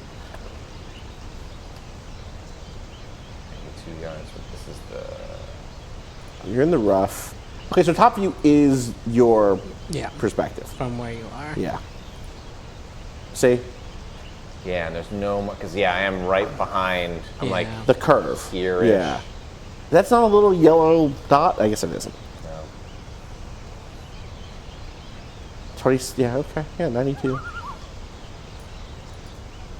S2: 2 yards. This is the.
S3: You're in the rough. Okay, so top view is your perspective.
S4: From where you are.
S3: Yeah. See?
S2: Yeah, and there's no because I am right behind. I'm like
S3: the curve
S2: here.
S3: Yeah. That's not a little yellow dot. I guess it isn't.
S2: No.
S3: 20. Yeah. Okay. Yeah. 92.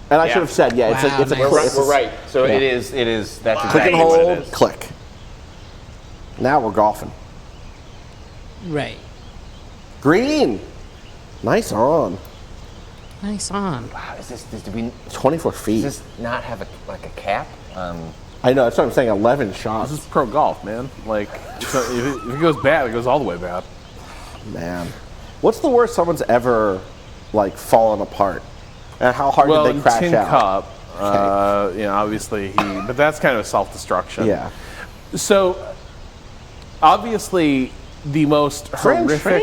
S3: And I should have said, it's a
S2: we're right. So it is. That's
S3: click
S2: exactly
S3: and hold.
S2: what it is.
S3: Click. Now we're golfing.
S4: Right.
S3: Green. Nice on.
S4: Nice on.
S2: Wow, is this? Do we?
S3: 24 feet.
S2: Does this not have a cap?
S3: I know. That's what I'm saying. 11 shots.
S1: This is pro golf, man. Like, if it goes bad, it goes all the way bad.
S3: Man, what's the worst someone's ever fallen apart? And how hard did they crash
S1: Tin
S3: out?
S1: Cup, obviously but that's kind of self-destruction.
S3: Yeah.
S1: So, obviously, the most horrific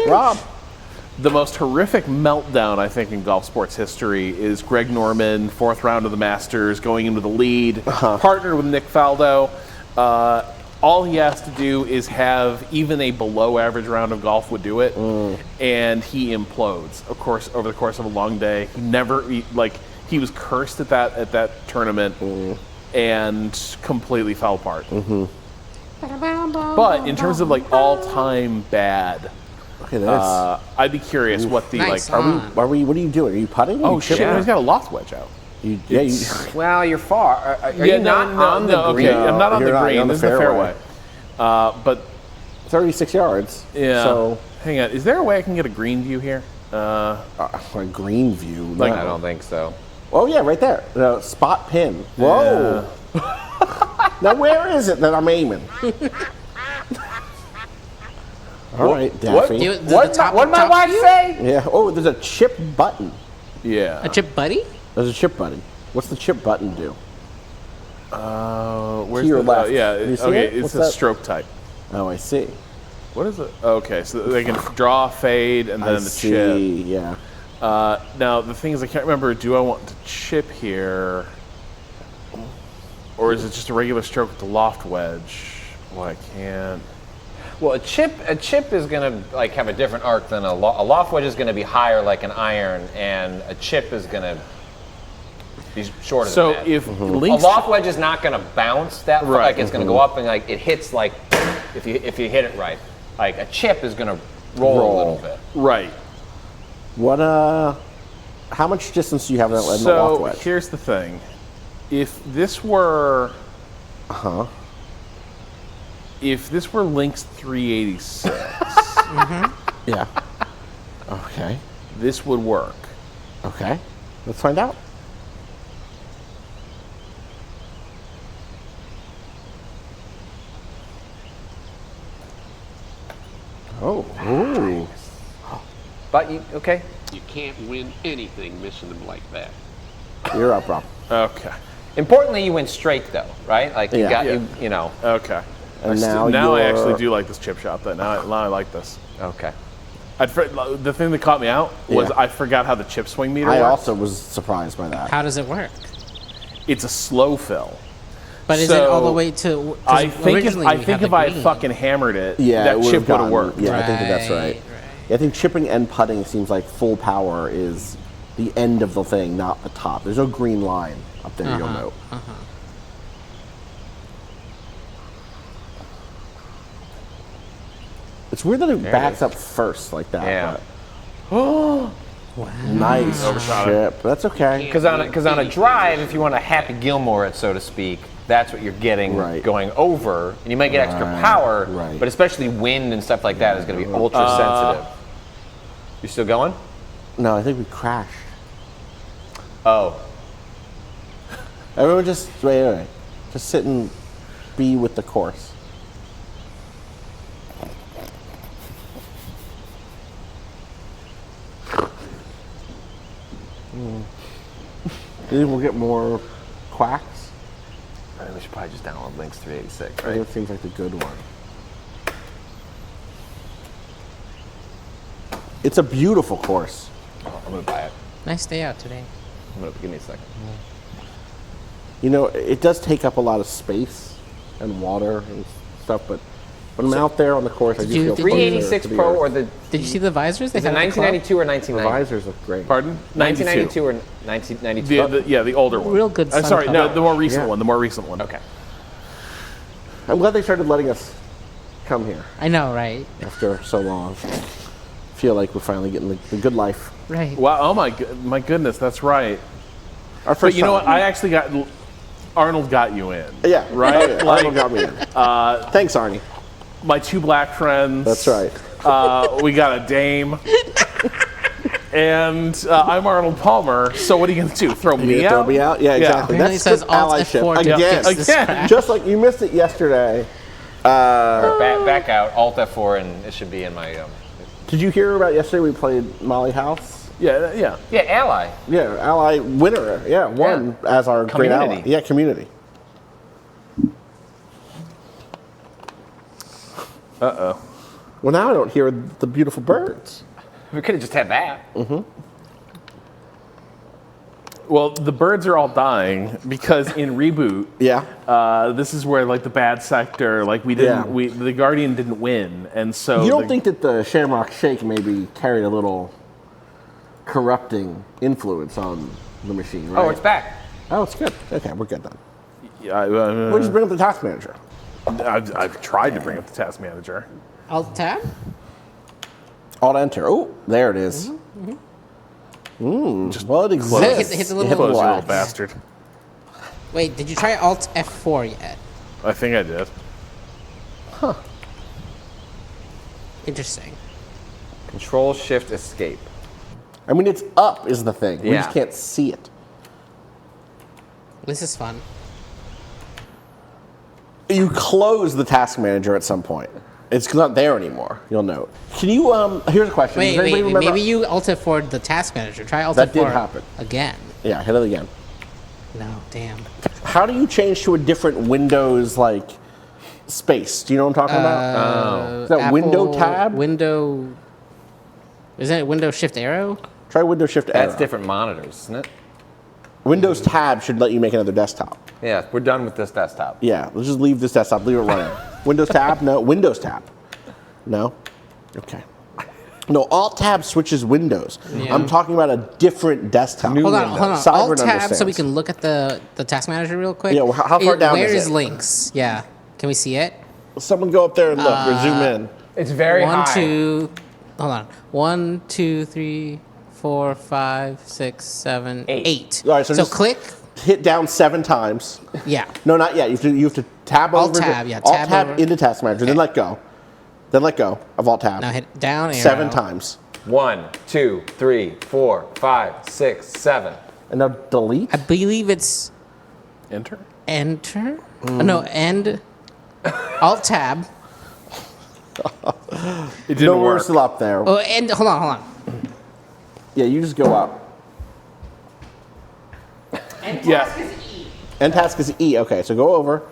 S1: meltdown, I think, in golf sports history is Greg Norman, 4th round of the Masters, going into the lead, partnered with Nick Faldo. All he has to do is have even a below-average round of golf would do it, and he implodes. Of course, over the course of a long day, he was cursed at that tournament, and completely fell apart. But in terms of all-time bad, I'd be curious what the
S3: What are you doing? Are you putting?
S1: Oh shit! He's got a loft wedge out.
S2: Well, you're far. Are you not on the green?
S1: Okay, I'm not on the green. This is the fairway. But
S3: 36 yards.
S1: Yeah.
S3: So
S1: hang on. Is there a way I can get a green view here?
S3: A green view?
S2: No. I don't think so.
S3: Oh yeah, right there. Spot pin. Whoa. Now where is it that I'm aiming? All right, Daffy.
S2: What did my wife say?
S3: Yeah. Oh, there's a chip button.
S1: Yeah.
S4: A chip buddy?
S3: There's a chip button. What's the chip button do?
S1: Where's
S3: to your left.
S1: It's a stroke type.
S3: Oh, I see.
S1: What is it? Okay, so they can draw, fade, and then the chip.
S3: Yeah.
S1: Now the thing is, I can't remember. Do I want to chip here? Or is it just a regular stroke with the loft wedge? Well, I can't.
S5: Well, a chip is gonna like have a different arc than a loft wedge is gonna be higher like an iron, and a chip is gonna be shorter than that.
S1: So if
S5: a loft wedge is not gonna bounce that far, like it's gonna go up and like it hits like if you hit it right. Like a chip is gonna roll a little bit.
S1: Right.
S3: What how much distance do you have in the loft wedge?
S1: So here's the thing. If this were if this were Link's 386,
S3: yeah. Okay.
S1: This would work.
S3: Okay. Let's find out. Oh. Ooh.
S5: But you okay?
S16: You can't win anything missing them like that.
S3: You're up, Rob.
S1: Okay.
S5: Importantly, you went straight though, right? Like you got you know.
S1: Okay.
S3: And
S1: now I actually do like this chip shot. Now I like this.
S5: Okay.
S1: The thing that caught me out was I forgot how the chip swing meter works.
S3: I also was surprised by that.
S4: How does it work?
S1: It's a slow fill.
S4: But is it all the way to?
S1: I think if I had fucking hammered it, that chip would have worked.
S3: Yeah, I think that's right. Yeah, I think chipping and putting seems like full power is the end of the thing, not the top. There's no green line up there. You'll note. It's weird that it backs up first like that.
S5: Yeah.
S3: Oh, wow. Nice chip. That's okay.
S5: Because on a drive, if you want to Happy Gilmore it, so to speak, that's what you're getting going over, and you might get extra power, but especially wind and stuff like that is going to be ultra sensitive. You still going?
S3: No, I think we crashed.
S5: Oh.
S3: Everyone just wait. Just sit and be with the course. Do you think we'll get more quacks?
S5: I think we should probably just download Link's 386,
S3: right? That seems like the good one. It's a beautiful course.
S5: Oh, I'm gonna buy it.
S4: Nice day out today.
S5: Give me a second.
S3: You know, it does take up a lot of space and water and stuff, but when I'm out there on the course, I do feel
S5: 386 Pro or the...
S4: Did you see the visors?
S5: Is it 1992 or 1990?
S3: The visors look great.
S1: Pardon?
S5: 1992 or 1992?
S1: The older one.
S4: Real good.
S1: I'm sorry, no, the more recent one. The more recent one.
S5: Okay.
S3: I'm glad they started letting us come here.
S4: I know, right?
S3: After so long. Feel like we're finally getting the good life.
S4: Right.
S1: Wow. Oh my goodness, that's right.
S3: Our first
S1: but you know
S3: time.
S1: what? I actually got Arnold got you in.
S3: Yeah.
S1: Right.
S3: Oh, yeah. Arnold got me in. Thanks, Arnie.
S1: My two black friends.
S3: That's right.
S1: We got a dame. And I'm Arnold Palmer. So what are you going to do? Throw me out?
S3: Throw me out? Yeah, exactly.
S4: Apparently
S3: That's
S4: says
S3: good allyship. Again. Just like you missed it yesterday.
S5: Back out, Alt F4, and it should be in my...
S3: Did you hear about yesterday we played Molly House?
S1: Yeah.
S5: Yeah, Ally.
S3: Yeah, Ally winner. Yeah, won as our great ally. Yeah, community.
S1: Uh-oh.
S3: Well, now I don't hear the beautiful birds.
S5: We could have just had that.
S3: Mm-hmm.
S1: Well, the birds are all dying because in Reboot, this is where like the bad sector, like the Guardian didn't win, and so
S3: you don't think that the Shamrock Shake maybe carried a little corrupting influence on the machine, right?
S5: Oh, it's back.
S3: Oh, it's good. Okay, we're good then.
S1: Yeah,
S3: we'll just bring up the task manager.
S1: I've tried to bring up the task manager.
S4: Alt tab.
S3: Alt enter. Oh, there it is. Well, it exists.
S4: Hit the little
S1: close, you little bastard.
S4: Wait, did you try Alt F4 yet?
S1: I think I did.
S3: Huh.
S4: Interesting.
S5: Control Shift Escape.
S3: I mean, it's up is the thing. We just can't see it.
S4: This is fun.
S3: You close the task manager at some point. It's not there anymore. You'll note. Can you? Here's a question.
S4: Wait,
S3: Does anybody remember?
S4: maybe you Alt F4 the task manager. Try Alt F4
S3: That did happen
S4: again.
S3: Yeah, hit it again.
S4: No, damn.
S3: How do you change to a different Windows like space? Do you know what I'm talking about? Is that
S4: Apple
S3: Window tab?
S4: Window. Isn't it Window Shift Arrow?
S3: Try Window Shift Arrow.
S5: That's different monitors, isn't it?
S3: Windows tab should let you make another desktop.
S2: Yeah, we're done with this desktop.
S3: Yeah, let's just leave this desktop, leave it running. Windows tab? No. Windows tab? No? Okay. No, Alt tab switches Windows.
S4: Yeah.
S3: I'm talking about a different desktop.
S4: Hold on.
S3: Cyber
S4: Alt tab
S3: understands.
S4: so we can look at the task manager real quick.
S3: Yeah, well, how far down
S4: Where
S3: is
S4: is
S3: it?
S4: links? Yeah. Can we see it?
S3: Someone go up there and look or zoom in.
S5: It's very high.
S4: hold on. 1, 2, 3, 4, 5, 6, 7, 8.
S3: All right, so just
S4: click.
S3: Hit down 7 times.
S4: Yeah.
S3: No, not yet. You have to tab
S4: Alt
S3: over.
S4: tab, yeah,
S3: Alt
S4: tab
S3: tab
S4: over.
S3: into task manager. Then let go. Then let go of Alt tab.
S4: Now hit down arrow.
S3: 7 times.
S2: 1, 2, 3, 4, 5, 6, 7.
S3: And now delete.
S4: I believe it's
S1: Enter.
S4: enter. No, end. Alt tab.
S1: It didn't
S3: No, we're
S1: work.
S3: still up there.
S4: Oh, and hold on.
S3: Yeah, you just go up.
S4: End
S1: Yeah.
S4: task is E.
S3: End task is E. Okay, so go over.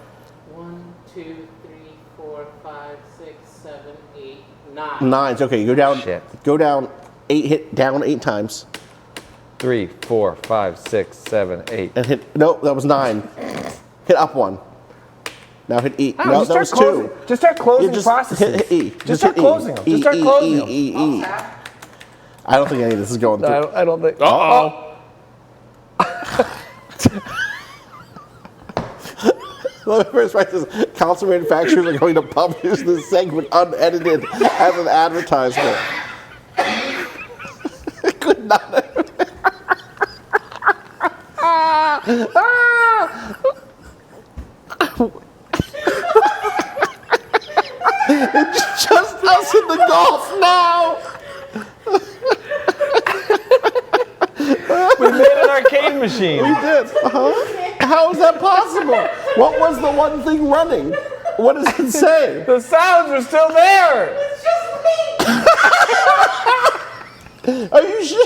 S4: 1, 2, 3, 4, 5, 6, 7, 8, 9.
S3: 9. Okay, you go down.
S2: Shit.
S3: Go down 8. Hit down 8 times.
S2: 3, 4, 5, 6, 7, 8.
S3: And hit. No, that was 9. Hit up 1. Now hit E.
S5: Oh,
S3: no,
S5: just
S3: that
S5: start
S3: was
S5: closing.
S3: 2.
S5: Just start closing
S3: Yeah, just
S5: processes.
S3: hit E.
S5: Just start
S3: hit
S5: closing them. Just start closing them.
S3: E. I don't think any of this is going through.
S2: I don't think.
S1: Uh-oh.
S3: First price is console manufacturers are going to publish this segment unedited as an advertisement. Could not. It's just us in the golf now.
S2: We made an arcade machine.
S3: We did. How is that possible? What was the one thing running? What does it say?
S5: The sounds are still there.
S3: Are you sure?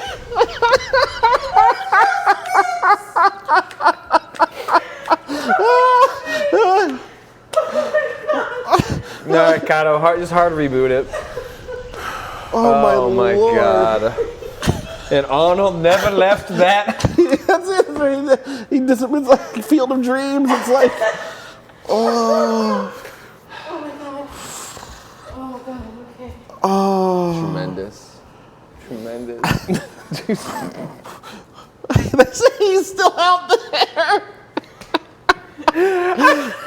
S2: No, Kato, just hard reboot it.
S3: Oh
S2: my
S3: Lord.
S2: God. And Arnold never left that.
S3: That's it. He just, it's like Field of Dreams. It's like, oh.
S4: Oh my god. Oh god, okay.
S3: Oh.
S2: Tremendous.
S3: They say he's still out there.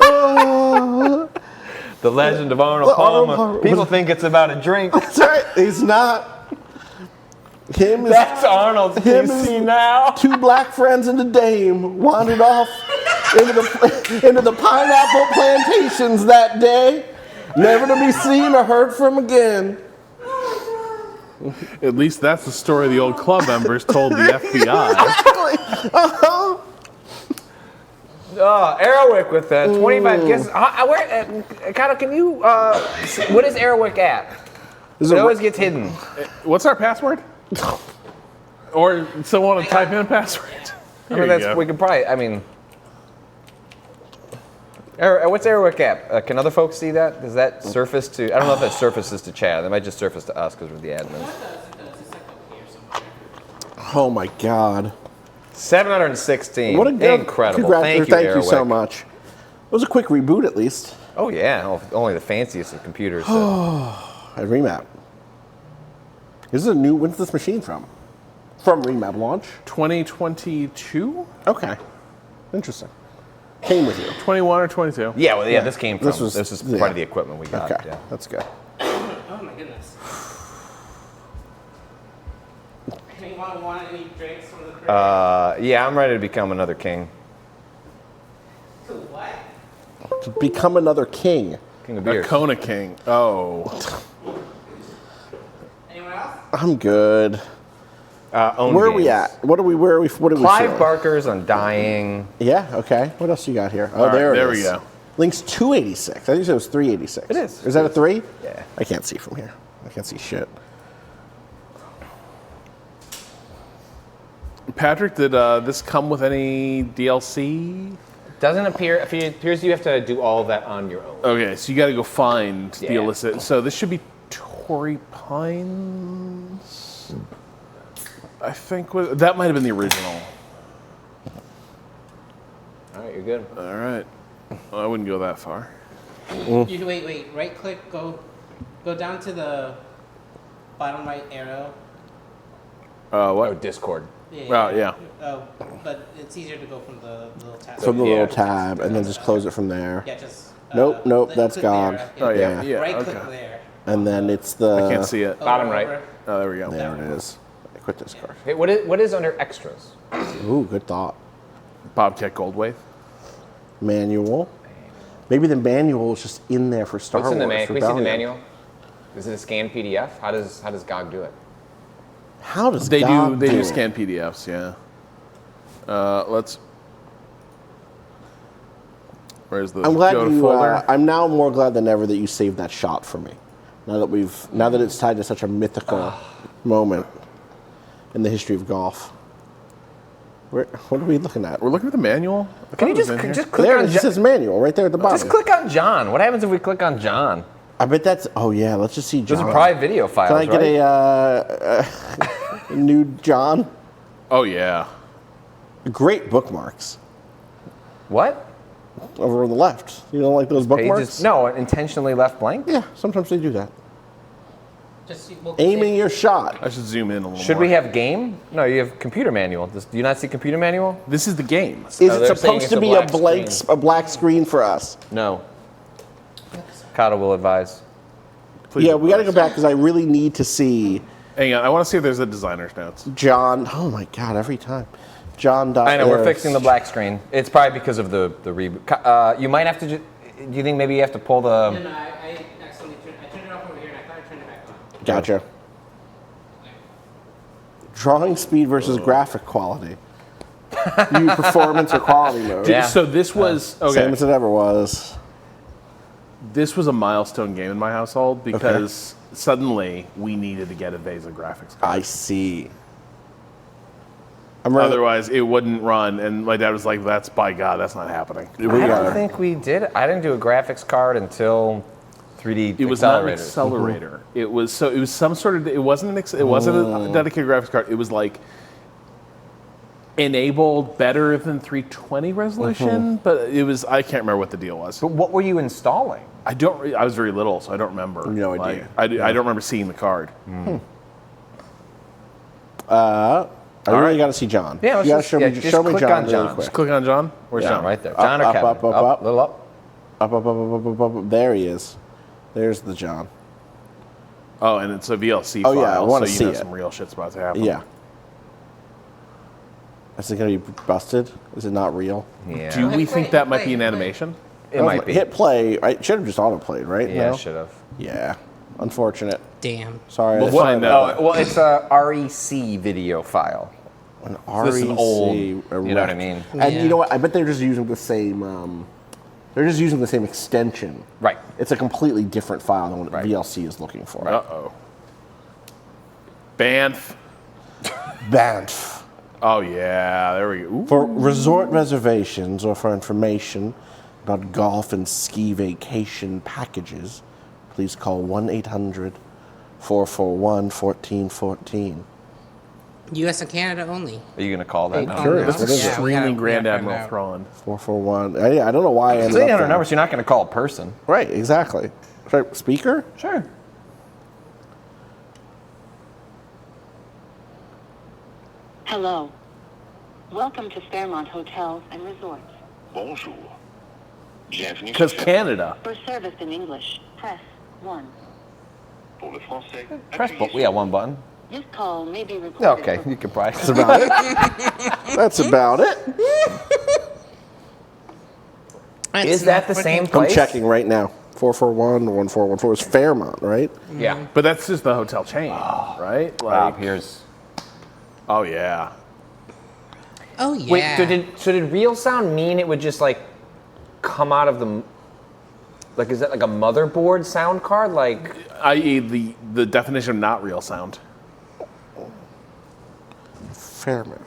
S3: Oh.
S2: The legend of Arnold Palmer. People think it's about a drink.
S3: That's right. He's not.
S2: That's Arnold's PC now.
S3: 2 black friends and a dame wandered off into the pineapple plantations that day, never to be seen or heard from again.
S1: At least that's the story the old club members told the FBI.
S5: Aerowick with 25 guesses. Kato, can you? What is Aerowick at? It always gets hidden.
S1: What's our password? Or someone want to type in a password?
S2: We could probably. I mean, what's Aerowick at? Can other folks see that? Does that surface to? I don't know if that surfaces to chat. That might just surface to us because we're the admins.
S3: Oh my God.
S2: 716.
S3: What a good,
S2: incredible! Thank you,
S3: Thank you so
S2: Aerowick.
S3: much. It was a quick reboot, at least.
S2: Oh yeah, only the fanciest of computers.
S3: A Remap. This is a new. When's this machine from? From Remap launch.
S1: 2022.
S3: Okay. Interesting. Came with you.
S1: 21 or 22.
S2: Yeah, well, yeah, this came from.
S3: This
S2: This
S3: was-
S2: is part of the equipment we got.
S3: Okay,
S2: Yeah.
S3: that's good.
S4: Oh my goodness. Anyone want any drinks from the fridge?
S2: Yeah, I'm ready to become another king.
S4: To what?
S3: To become another king.
S2: King of
S1: A
S2: beers.
S1: Kona King. Oh.
S4: Anyone else?
S3: I'm good.
S2: Own
S3: Where are we
S2: games.
S3: at? What do we
S2: Clive
S3: feel?
S2: Barker's Undying.
S3: Yeah, okay. What else you got here? Oh,
S1: All right,
S3: there it
S1: there
S3: is.
S1: we go.
S3: Link's 286. I think it was 386.
S2: It is.
S3: Is that a 3?
S2: Yeah.
S3: I can't see from here. I can't see shit.
S1: Patrick, did this come with any DLC?
S5: Doesn't appear. It appears you have to do all of that on your own.
S1: Okay, so you got to go find the
S5: Yeah.
S1: illicit. So this should be Torrey Pines. I think that might have been the original.
S5: good.
S1: All right. Well, I wouldn't go that far.
S4: You wait. Right click. Go down to the bottom right arrow.
S1: What?
S2: Oh, Discord.
S1: Yeah.
S4: Oh, but it's easier to go from the little tab.
S3: From the little tab, and then just close it from there.
S4: Yeah, just.
S3: Nope, that's
S4: click
S3: gone.
S4: there.
S1: Oh, yeah.
S4: Right
S1: okay.
S4: click there.
S3: And then it's the.
S1: I can't see it.
S5: Bottom right.
S1: Oh, there we go.
S3: There it is. Quit Discord.
S5: Hey, what is under extras?
S3: Ooh, good thought.
S1: Bobcat Goldthwait.
S3: Manual. Maybe the manual is just in there for Star
S2: What's in the
S3: Wars.
S2: manual? Can we see the
S3: Rebellion.
S2: manual? Is it a scanned PDF? How does GOG do it?
S3: How does
S1: They
S3: God
S1: do
S3: it?
S1: scan PDFs, yeah. Let's. Where's the?
S3: I'm glad
S1: go to
S3: you.
S1: folder?
S3: I'm now more glad than ever that you saved that shot for me. Now that it's tied to such a mythical moment in the history of golf. What are we looking at?
S1: We're looking at the manual.
S5: Can you just click
S3: There
S5: on
S3: it says manual right there at the bottom.
S5: Just click on John. What happens if we click on John?
S3: I bet that's. Oh yeah, let's just see John.
S5: Those are probably video files,
S3: Can I get a new John?
S1: Oh yeah.
S3: Great bookmarks.
S5: What?
S3: Over on the left. You don't like those bookmarks?
S5: Pages? No, intentionally left blank?
S3: Yeah, sometimes they do that.
S4: Just
S3: Aiming your shot.
S1: I should zoom in a little
S5: Should
S1: more.
S5: we have game? No, you have computer manual. Do you not see computer manual?
S1: This is the game.
S3: Is it supposed to be a black screen for us?
S5: No. Kata will advise.
S3: Yeah, we got to go back because I really need to see.
S1: Hang on, I want to see if there's a designer's notes.
S3: John. Oh my God! Every time. John.
S5: I know we're fixing the black screen. It's probably because of the reboot. You might have to. Do you think maybe you have to pull the?
S4: No, I accidentally turned it off over here, and I thought I turned it back on.
S3: Gotcha. Drawing speed versus graphic quality. You performance or quality mode.
S1: So this was okay.
S3: Same as it ever was.
S1: This was a milestone game in my household because suddenly we needed to get a VESA graphics card.
S3: I see.
S1: Otherwise, it wouldn't run, and my dad was like, "That's by God, that's not happening."
S5: I don't think we did. I didn't do a graphics card until 3D.
S1: It was not an accelerator. It was some sort of. It wasn't a dedicated graphics card. It was like enabled better than 320 resolution, but it was. I can't remember what the deal was.
S5: But what were you installing?
S1: I don't. I was very little, so I don't remember.
S3: No idea.
S1: I don't remember seeing the card.
S3: I really got to see John.
S5: Yeah,
S3: you got to show me
S5: click
S3: John
S5: on
S3: really
S5: John.
S3: quick.
S1: Just click on John. Where's John?
S5: Right there. John or Kevin?
S3: Up.
S5: Little up.
S3: Up. There he is. There's the John.
S1: Oh, and it's a VLC
S3: Oh,
S1: file,
S3: yeah, I wanna
S1: so you
S3: see
S1: know
S3: it.
S1: some real shit's about to happen.
S3: Yeah. Is it going to be busted? Is it not real?
S5: Yeah.
S1: Do we think that might be an animation?
S5: It might be.
S3: Hit play. I should have just auto-played, right?
S5: Yeah,
S3: No?
S5: should have.
S3: Yeah. Unfortunate.
S4: Damn.
S3: Sorry.
S1: We'll find out.
S5: Oh, well, it's a REC video file.
S3: An
S5: This is
S3: REC.
S5: old. You know what I mean?
S3: And you know what? I bet they're just using the same. They're just using the same extension.
S5: Right.
S3: It's a completely different file than what VLC is looking for.
S1: Uh-oh. Banff.
S3: Banff.
S1: Oh, yeah. There we go. Ooh.
S3: For resort reservations or for information about golf and ski vacation packages, please call 1-800-441-1414.
S4: U.S. and Canada only.
S5: Are you going to call that?
S3: I'm curious.
S1: That's
S3: What is it?
S1: extremely Grand Admiral Thrawn.
S3: 441. I don't know why I
S5: It's
S3: ended up
S5: 800
S3: there.
S5: numbers. You're not going to call a person.
S3: Right, exactly. Sorry, speaker?
S5: Sure.
S17: Hello. Welcome to Fairmont Hotels and Resorts.
S18: Bonjour. Bienvenue.
S1: Because Canada.
S17: For service in English, press 1.
S18: Pour le français.
S5: Press button. We got one button.
S17: This call may be recorded.
S5: Okay, you can probably.
S3: That's about it. That's about it.
S5: Is that the same
S3: I'm
S5: place?
S3: checking right now. 441-1414 is Fairmont, right?
S5: Yeah.
S1: But that's just the hotel chain, right?
S5: Wow, here's.
S1: Oh, yeah.
S4: Oh yeah.
S5: Wait, so did real sound mean it would just like come out of the, like, is that like a motherboard sound card? Like,
S1: i.e. the definition of not real sound.
S3: Fairmont.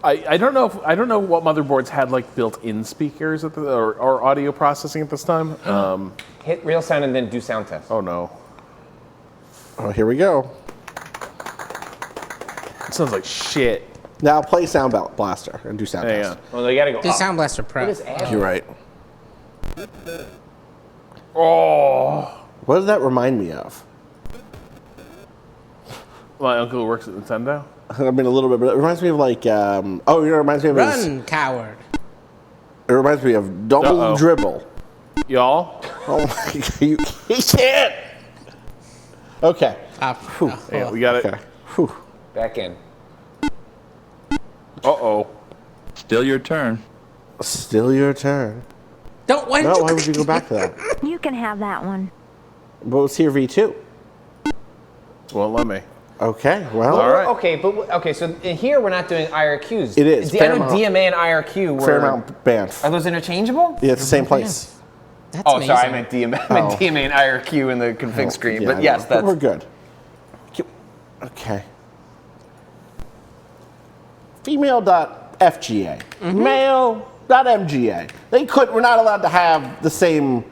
S1: I don't know what motherboards had like built-in speakers at or audio processing at this time.
S5: hit real sound and then do sound test.
S1: Oh no.
S3: Oh, here we go.
S1: It sounds like shit.
S3: Now play Sound Blaster and do Sound Test.
S5: Well, they gotta go
S4: Do
S5: up.
S4: Sound Blaster Pro.
S5: What is Ash?
S3: You're right.
S1: Oh.
S3: What does that remind me of?
S1: My uncle who works at Nintendo.
S3: I mean, a little bit, but it reminds me of like, it reminds me of
S4: Run, coward.
S3: It reminds me of Double Dribble.
S1: Y'all?
S3: Oh my God, you can't. Okay.
S1: Yeah, we got it.
S3: Okay. Whew.
S5: Back in.
S1: Uh-oh.
S19: Still your turn.
S3: Still your turn.
S4: Don't wait.
S3: No, why would you go back to that?
S20: You can have that one.
S3: But it's here V2.
S1: Won't let me.
S3: Okay, well.
S1: All right.
S5: Okay, so in here we're not doing IRQs.
S3: It is.
S5: I know DMA and IRQ were...
S3: Fairmount Banff.
S5: Are those interchangeable?
S3: Yeah, it's the same place.
S4: That's
S5: sorry, I
S4: amazing.
S5: meant DMA. I meant DMA and IRQ in the config screen.
S3: Yeah,
S5: But yes,
S3: but
S5: that's...
S3: we're good. Okay. Female.fga. Male.mga. We're not allowed to have the same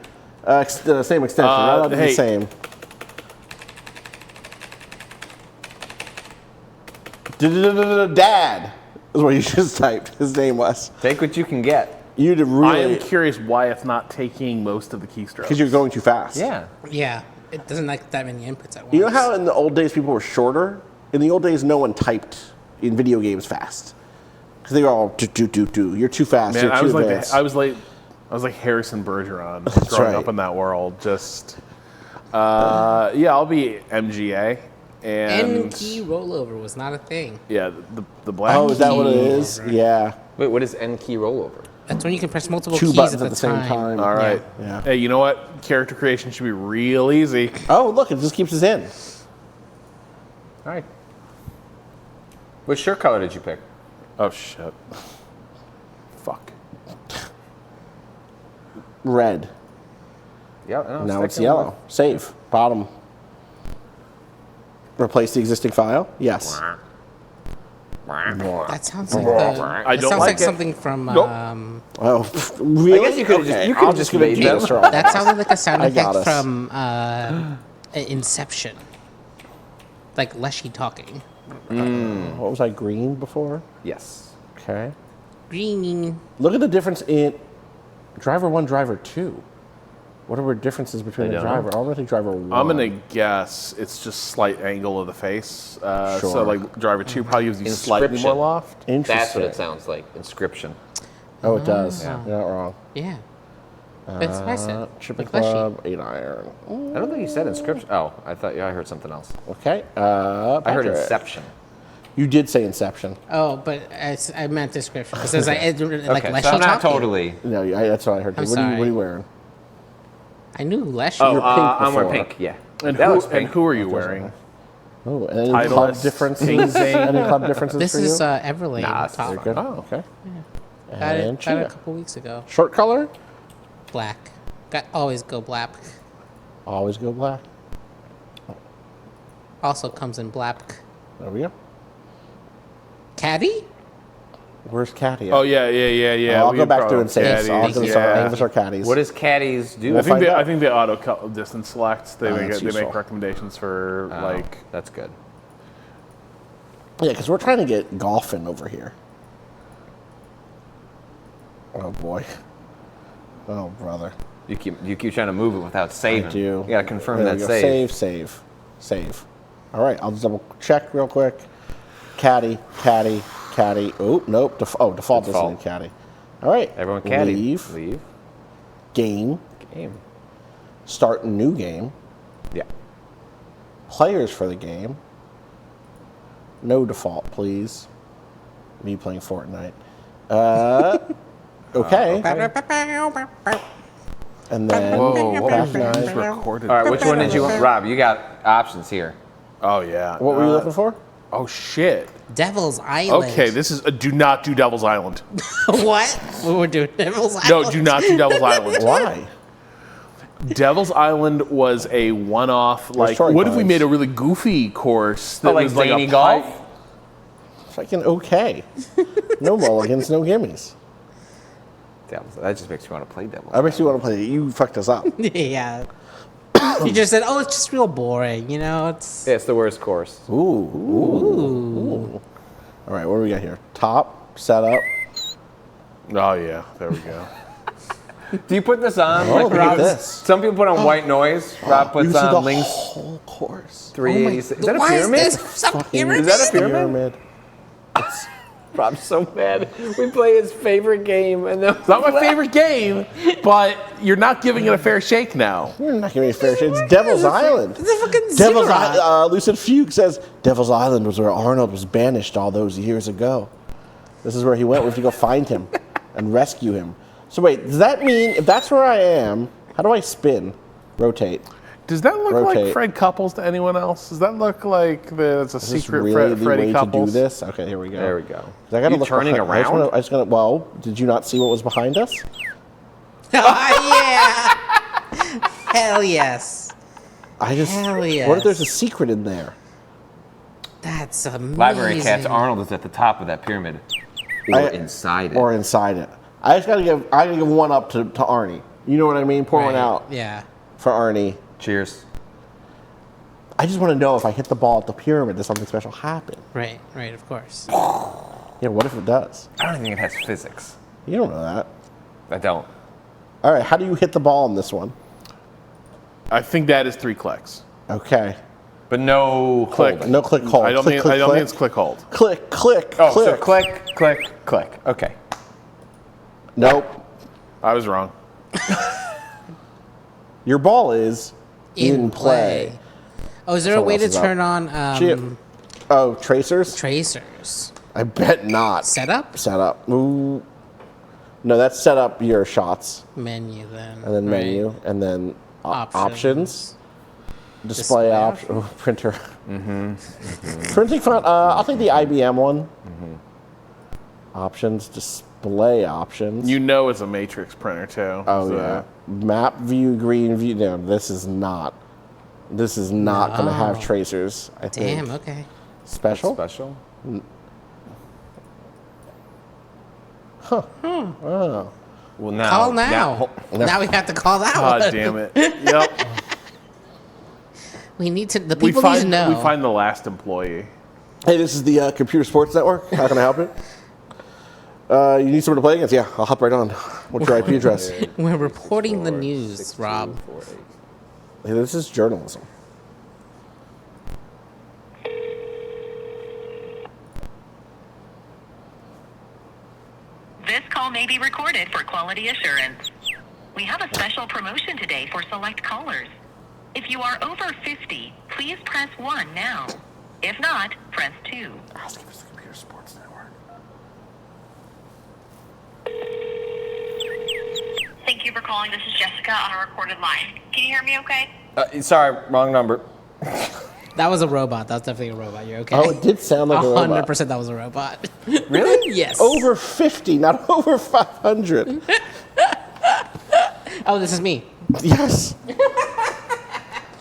S3: extension. We're not allowed to be the same. Dad is what you just typed. His name was.
S5: Take what you can get.
S3: You did
S1: I
S3: really.
S1: am curious why it's not taking most of the keystrokes.
S3: Because you're going too fast.
S5: Yeah.
S4: Yeah. It doesn't like that many inputs at once.
S3: You know how in the old days people were shorter? In the old days, no one typed in video games fast. Because they were all do. You're too fast.
S1: Man,
S3: You're too advanced.
S1: I was like Harrison Bergeron growing up in that world. Just I'll be MGA. And
S4: N key rollover was not a thing.
S1: Yeah, the black.
S3: Oh, is that what it is? Yeah.
S5: Wait, what is N key rollover?
S4: That's when you can press multiple
S3: Two
S4: keys
S3: buttons
S4: at
S3: at the same time.
S1: All right.
S3: Yeah.
S1: Hey, you know what? Character creation should be real easy.
S3: Oh, look, it just keeps us in.
S5: All right. Which shirt color did you pick?
S1: Oh, shit. Fuck.
S3: Red.
S5: Yeah, no,
S3: Now it's yellow. Save. Bottom. Replace the existing file? Yes.
S4: That sounds like
S1: I don't
S4: sounds
S1: like
S4: like
S1: it.
S4: something from.
S3: Oh, really?
S5: I guess you could have
S3: Okay,
S5: just made them.
S4: That sounded like a sound
S3: I got
S4: effect
S3: us.
S4: from Inception. Like Leshy talking.
S3: What was I, green before?
S5: Yes.
S3: Okay.
S4: Green.
S3: Look at the difference in Driver 1, Driver 2. What are the differences between the driver? I'm going to think Driver 1.
S1: I'm going to guess it's just slight angle of the face. So
S3: Sure.
S1: like Driver 2 probably gives you slightly
S5: Inscription.
S1: more loft.
S3: Interesting.
S5: That's what it sounds like. Inscription.
S3: Oh, it does.
S5: Yeah.
S3: You're not wrong.
S4: Yeah. It's nice.
S3: Chipping
S4: Like Leshy.
S3: Club, 8 iron.
S5: I don't think you said inscription. Oh, I thought I heard something else.
S3: Okay.
S5: I heard
S3: Patrick.
S5: Inception.
S3: You did say Inception.
S4: Oh, but I meant description. It says like
S5: Okay,
S4: Leshy
S5: so I'm not
S4: talking.
S5: totally.
S3: No, that's what I heard.
S4: I'm
S3: What are
S4: sorry.
S3: you wearing?
S4: I knew Leshy.
S5: Oh,
S3: You're pink
S5: I'm wearing
S3: before.
S5: pink. Yeah.
S1: And
S5: That looks
S1: who,
S5: pink.
S1: and who are you wearing?
S3: Oh, and any club
S1: Titleist,
S3: differences?
S1: King Zane.
S3: Any club differences
S4: This
S3: for you?
S4: is Everlane.
S5: Nah, it's
S4: top.
S3: Good.
S1: Oh.
S3: Okay.
S4: Got
S3: And
S4: it a
S3: Chia.
S4: couple weeks ago.
S3: Short color?
S4: Black. Always go black.
S3: Always go black.
S4: Also comes in black.
S3: There we go.
S4: Caddy?
S3: Where's Caddy? at?
S1: Oh, yeah.
S3: I'll
S1: We
S3: go back to
S1: probably-
S3: Inception. I'll
S1: Caddies,
S3: give us our caddies.
S5: What does caddies do?
S3: We'll find out.
S1: I think they auto distance select. They
S3: that's
S1: make
S3: useful.
S1: recommendations for like.
S5: That's good.
S3: Yeah, because we're trying to get golfing over here. Oh boy. Oh brother.
S5: You keep trying to move it without saving.
S3: I do.
S5: You gotta confirm
S3: There
S5: that
S3: we go.
S5: save.
S3: Save. All right, I'll just double check real quick. Caddy. Oh, nope. Default doesn't need caddy. All right.
S5: Everyone caddy.
S3: Leave. Game.
S5: Game.
S3: Start a new game.
S5: Yeah.
S3: Players for the game. No default, please. Me playing Fortnite. Okay. And then
S1: Whoa, what
S3: Pack
S1: was
S3: Nine.
S1: just recorded?
S5: All right, which one did you want? Rob, you got options here.
S1: Oh yeah.
S3: What were you looking for?
S1: Oh shit.
S4: Devil's Island.
S1: Okay, this is do not do Devil's Island.
S4: What? What we're doing? Devil's Island?
S1: No, do not do Devil's Island.
S3: Why?
S1: Devil's Island was a one-off. Like,
S3: Toy
S1: what if we
S3: Guides.
S1: made a really goofy course that
S5: like
S1: was like
S5: Zany
S1: a
S5: golf?
S1: pipe-
S3: Fucking okay. No mulligans, no gimmies.
S5: That just makes you want to play Devil's
S3: I makes you want to play it. You fucked us up.
S4: Yeah. You just said, oh, it's just real boring. You know, it's.
S5: Yeah, it's the worst course.
S3: Ooh. All right, what do we got here? Top, setup.
S1: Oh, yeah. There we go.
S5: Do you put this on?
S3: Oh,
S5: like
S3: look at
S5: Rob,
S3: this.
S5: Some people put on white noise. Rob puts
S3: You see the
S5: on links.
S3: whole course.
S5: 386. Is that a pyramid? Is that a pyramid? Rob's so mad. We play his favorite game, and then
S1: It's not my favorite game, but you're not giving it a fair shake now.
S3: You're not giving it a fair shake. It's Devil's Island.
S4: It's a fucking
S3: Devil's
S4: ziggurat.
S3: Island. Lucid Fugue says Devil's Island was where Arnold was banished all those years ago. This is where he went. We have to go find him and rescue him. So wait, does that mean if that's where I am, how do I spin? Rotate.
S1: Does that look
S3: Rotate.
S1: like Fred Couples to anyone else? Does that look like it's a
S3: Is this
S1: secret
S3: really the
S1: Freddy
S3: way
S1: Couples?
S3: to do this? Okay, here we go.
S5: There we go.
S3: I gotta
S5: You
S3: look
S5: turning
S3: behind-
S5: around?
S3: I just gonna. Well, did you not see what was behind us?
S4: Oh, yeah. Hell yes. Hell yes.
S3: What if there's a secret in there?
S4: That's amazing.
S5: Library Cat's Arnold is at the top of that pyramid. Or inside it.
S3: Or inside it. I gotta give one up to Arnie. You know what I mean? Pour one
S4: Right,
S3: out.
S4: yeah.
S3: For Arnie.
S5: Cheers.
S3: I just want to know if I hit the ball at the pyramid, does something special happen?
S4: Right, of course.
S3: Yeah, what if it does?
S5: I don't think it has physics.
S3: You don't know that.
S5: I don't.
S3: All right, how do you hit the ball in this one?
S1: I think that is 3 clicks.
S3: Okay.
S5: But no
S1: Click.
S5: holding.
S3: No click hold.
S1: I don't
S3: click,
S1: think
S3: click,
S1: it's click hold.
S3: Click, click,
S5: Oh,
S3: click.
S5: so click. Okay.
S3: Nope.
S1: I was wrong.
S3: Your ball is in play.
S4: Oh, is there a
S3: Someone
S4: way to
S3: else is
S4: turn
S3: up.
S4: on
S3: Oh, tracers?
S4: tracers?
S3: I bet not.
S4: Setup?
S3: Setup. Ooh. No, that's set up your shots.
S4: Menu then.
S3: And then
S4: right?
S3: menu. And then
S4: Options.
S3: Display option. Oh, printer. Printing font. I'll take the IBM one. Options. Display options.
S1: You know it's a matrix printer too.
S3: Oh
S1: so.
S3: yeah. Map view, green view. No, this is not. This is not going to have tracers. I think.
S4: Damn. Okay.
S3: Special.
S5: Special?
S3: Huh. Oh.
S5: Well, now.
S4: Call now. Now we have to call that one.
S1: God damn it. Yep.
S4: We need to. The people need to know.
S1: We find the last employee.
S3: Hey, this is the Computer Sports Network. How can I help you? You need someone to play against? Yeah, I'll hop right on. What's your IP address?
S4: We're reporting the news, Rob.
S3: Hey, this is journalism.
S20: This call may be recorded for quality assurance. We have a special promotion today for select callers. If you are over 50, please press 1 now. If not, press 2.
S3: Ask if it's the Computer Sports Network.
S20: Thank you for calling. This is Jessica on a recorded line. Can you hear me okay?
S5: Sorry, wrong number.
S4: That was a robot. That was definitely a robot. You're okay?
S3: Oh, it did sound like a robot.
S4: 100% that was a robot.
S5: Really?
S4: Yes.
S3: Over 50, not over 500.
S4: Oh, this is me.
S3: Yes.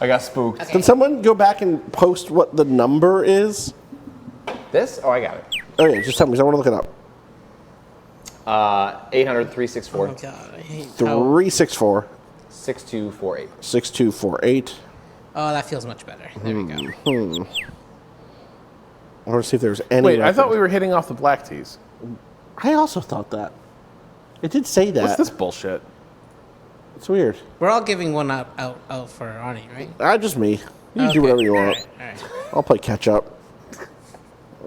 S5: I got spooked.
S4: Okay.
S3: Can someone go back and post what the number is?
S5: This? Oh, I got it.
S3: Oh, yeah, just tell me, because I want to look it up.
S5: 800-364.
S4: Oh, God. I hate
S3: 364
S5: 6248.
S3: 6248.
S4: Oh, that feels much better. There we go.
S3: I want to see if there's any.
S1: Wait, I thought we were hitting off the black tees.
S3: I also thought that. It did say that.
S1: What's this bullshit?
S3: It's weird.
S4: We're all giving one out for Arnie, right?
S3: Just me. You
S4: Okay.
S3: do whatever you want.
S4: All right.
S3: I'll play catch up.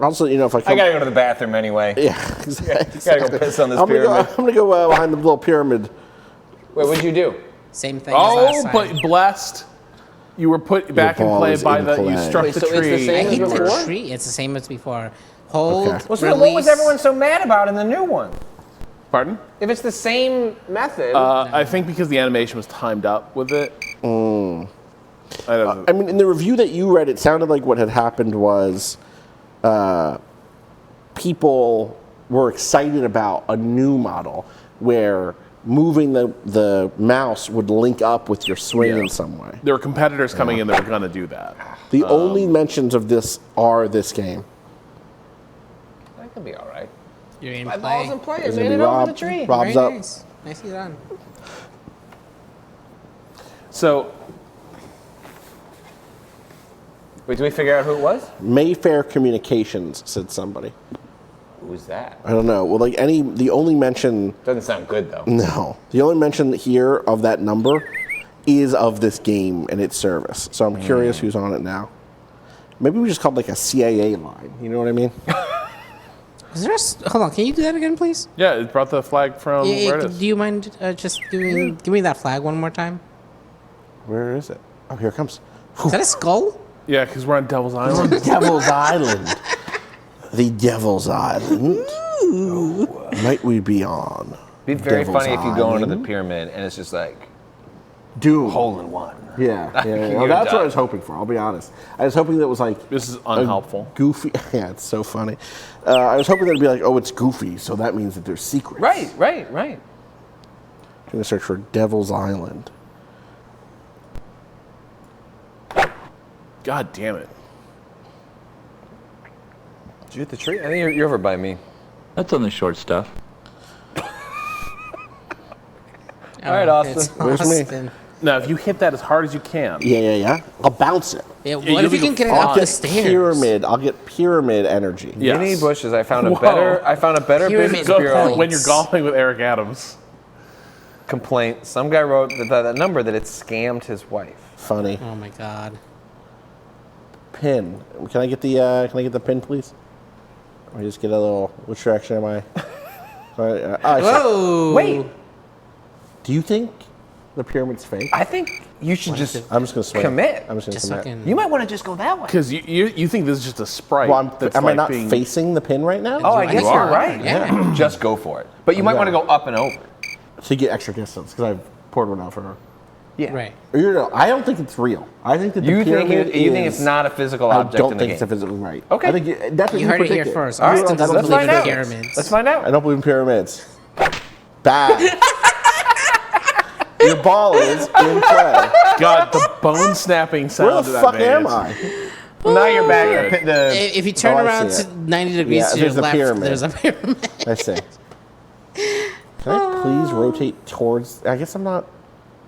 S3: Also, you know, if I come.
S5: I gotta go to the bathroom anyway.
S3: Yeah, exactly.
S5: Gotta go piss on this
S3: I'm
S5: pyramid.
S3: gonna go behind the little pyramid.
S5: Wait, what'd you do?
S4: Same thing as last time.
S1: but blessed. You were put back in
S3: ball
S1: play
S3: is
S1: by
S3: in
S1: the.
S3: play.
S1: You struck
S5: Wait,
S1: the
S5: so it's
S1: tree.
S5: the same
S4: I
S5: as
S4: hit
S5: before?
S4: the tree. It's the same as before. Hold,
S3: Okay.
S5: Well, so
S4: release.
S5: what was everyone so mad about in the new one?
S1: Pardon?
S5: If it's the same method.
S1: I think because the animation was timed up with it.
S3: I mean, in the review that you read, it sounded like what had happened was people were excited about a new model where moving the mouse would link up with your swing in some way.
S1: There were competitors coming in that were going to do that.
S3: The only mentions of this are this game.
S5: That could be all right.
S4: You're in
S5: My
S4: play.
S5: balls in play.
S3: It's
S5: Made
S3: gonna
S5: it
S3: be
S5: over
S3: Rob.
S5: the tree.
S3: Rob's
S4: Very
S3: up.
S4: nice. Nicely done.
S1: So,
S5: Wait, do we figure out who it was?
S3: Mayfair Communications, said somebody.
S2: Who's that?
S3: I don't know. Well, the only mention...
S2: Doesn't sound good, though.
S3: No. The only mention here of that number is of this game and its service. So I'm curious who's on it now. Maybe we just called like a CIA line. You know what I mean?
S4: Hold on, can you do that again, please?
S1: Yeah, it brought the flag from where it is.
S4: Do you mind just give me that flag one more time?
S3: Where is it? Oh, here it comes.
S4: Is that a skull?
S1: Yeah, because we're on Devil's Island.
S3: We're on Devil's Island. The Devil's Island. Might we be on?
S2: It'd be very
S3: Devil's
S2: funny if you go into the
S3: Island?
S2: pyramid and it's just like
S3: Doom.
S2: hole in one.
S3: Yeah.
S2: You're
S3: That's what
S2: done.
S3: I was hoping for. I'll be honest. I was hoping that it was like
S1: This is unhelpful.
S3: goofy. Yeah, it's so funny. I was hoping that it'd be like, oh, it's goofy, so that means that there's secrets.
S2: Right.
S3: I'm gonna search for Devil's Island.
S1: God damn it.
S2: Did you hit the tree? I think you're over by me.
S19: That's on the short stuff.
S2: All right, Austin.
S3: Where's me?
S1: Now, if you hit that as hard as you can.
S3: Yeah. I'll bounce it.
S4: Yeah, what if you can get it up the stairs?
S3: Pyramid. I'll get pyramid energy.
S1: Yes.
S2: Vinny Bushes. I found a
S1: Whoa.
S2: better
S4: Pyramid
S2: business
S1: Go
S2: bureau
S1: when you're golfing with Eric Adams.
S2: complaint. Some guy wrote that number that it scammed his wife.
S3: Funny.
S4: Oh my god.
S3: Pin. Can I get the pin, please? Or just get a little. Which direction am I?
S4: Whoa!
S2: Wait.
S3: Do you think the pyramid's fake?
S2: I think you should
S3: I'm just gonna swing.
S2: commit.
S3: I'm just gonna commit.
S2: You might want to just go that way.
S1: Because you think this is just a sprite.
S3: Well, am I not
S1: being...
S3: facing the pin right now?
S2: Oh, I guess
S1: You
S2: you're
S1: are.
S2: right.
S4: Yeah.
S2: Just go for it. But you might want to go up and over.
S3: To get extra distance, because I've poured one out for her.
S2: Yeah.
S4: Right.
S3: I don't think it's real. I think that the
S2: You think
S3: pyramid
S2: you think it's not a physical object
S3: I don't
S2: in the
S3: think it's a
S2: game.
S3: physical right.
S2: Okay.
S3: I think that's what
S4: You heard it here
S3: predicted.
S4: first.
S2: All right,
S4: Austin doesn't
S2: let's
S4: believe
S2: find
S4: in
S2: out.
S4: pyramids.
S2: Let's find out.
S3: I don't believe in pyramids. Bad. Your ball is in play.
S1: God, the bone snapping sound
S3: Where
S1: of
S3: the
S1: that
S3: fuck
S1: man
S3: am
S1: is-
S3: I?
S2: Well, now you're back at
S4: If you turn
S3: Oh, I
S4: around
S3: see
S4: to
S3: it.
S4: 90 degrees
S3: Yeah,
S4: to your
S3: there's a
S4: left,
S3: pyramid.
S4: there's a pyramid.
S3: I see. Can I please rotate towards? I guess I'm not.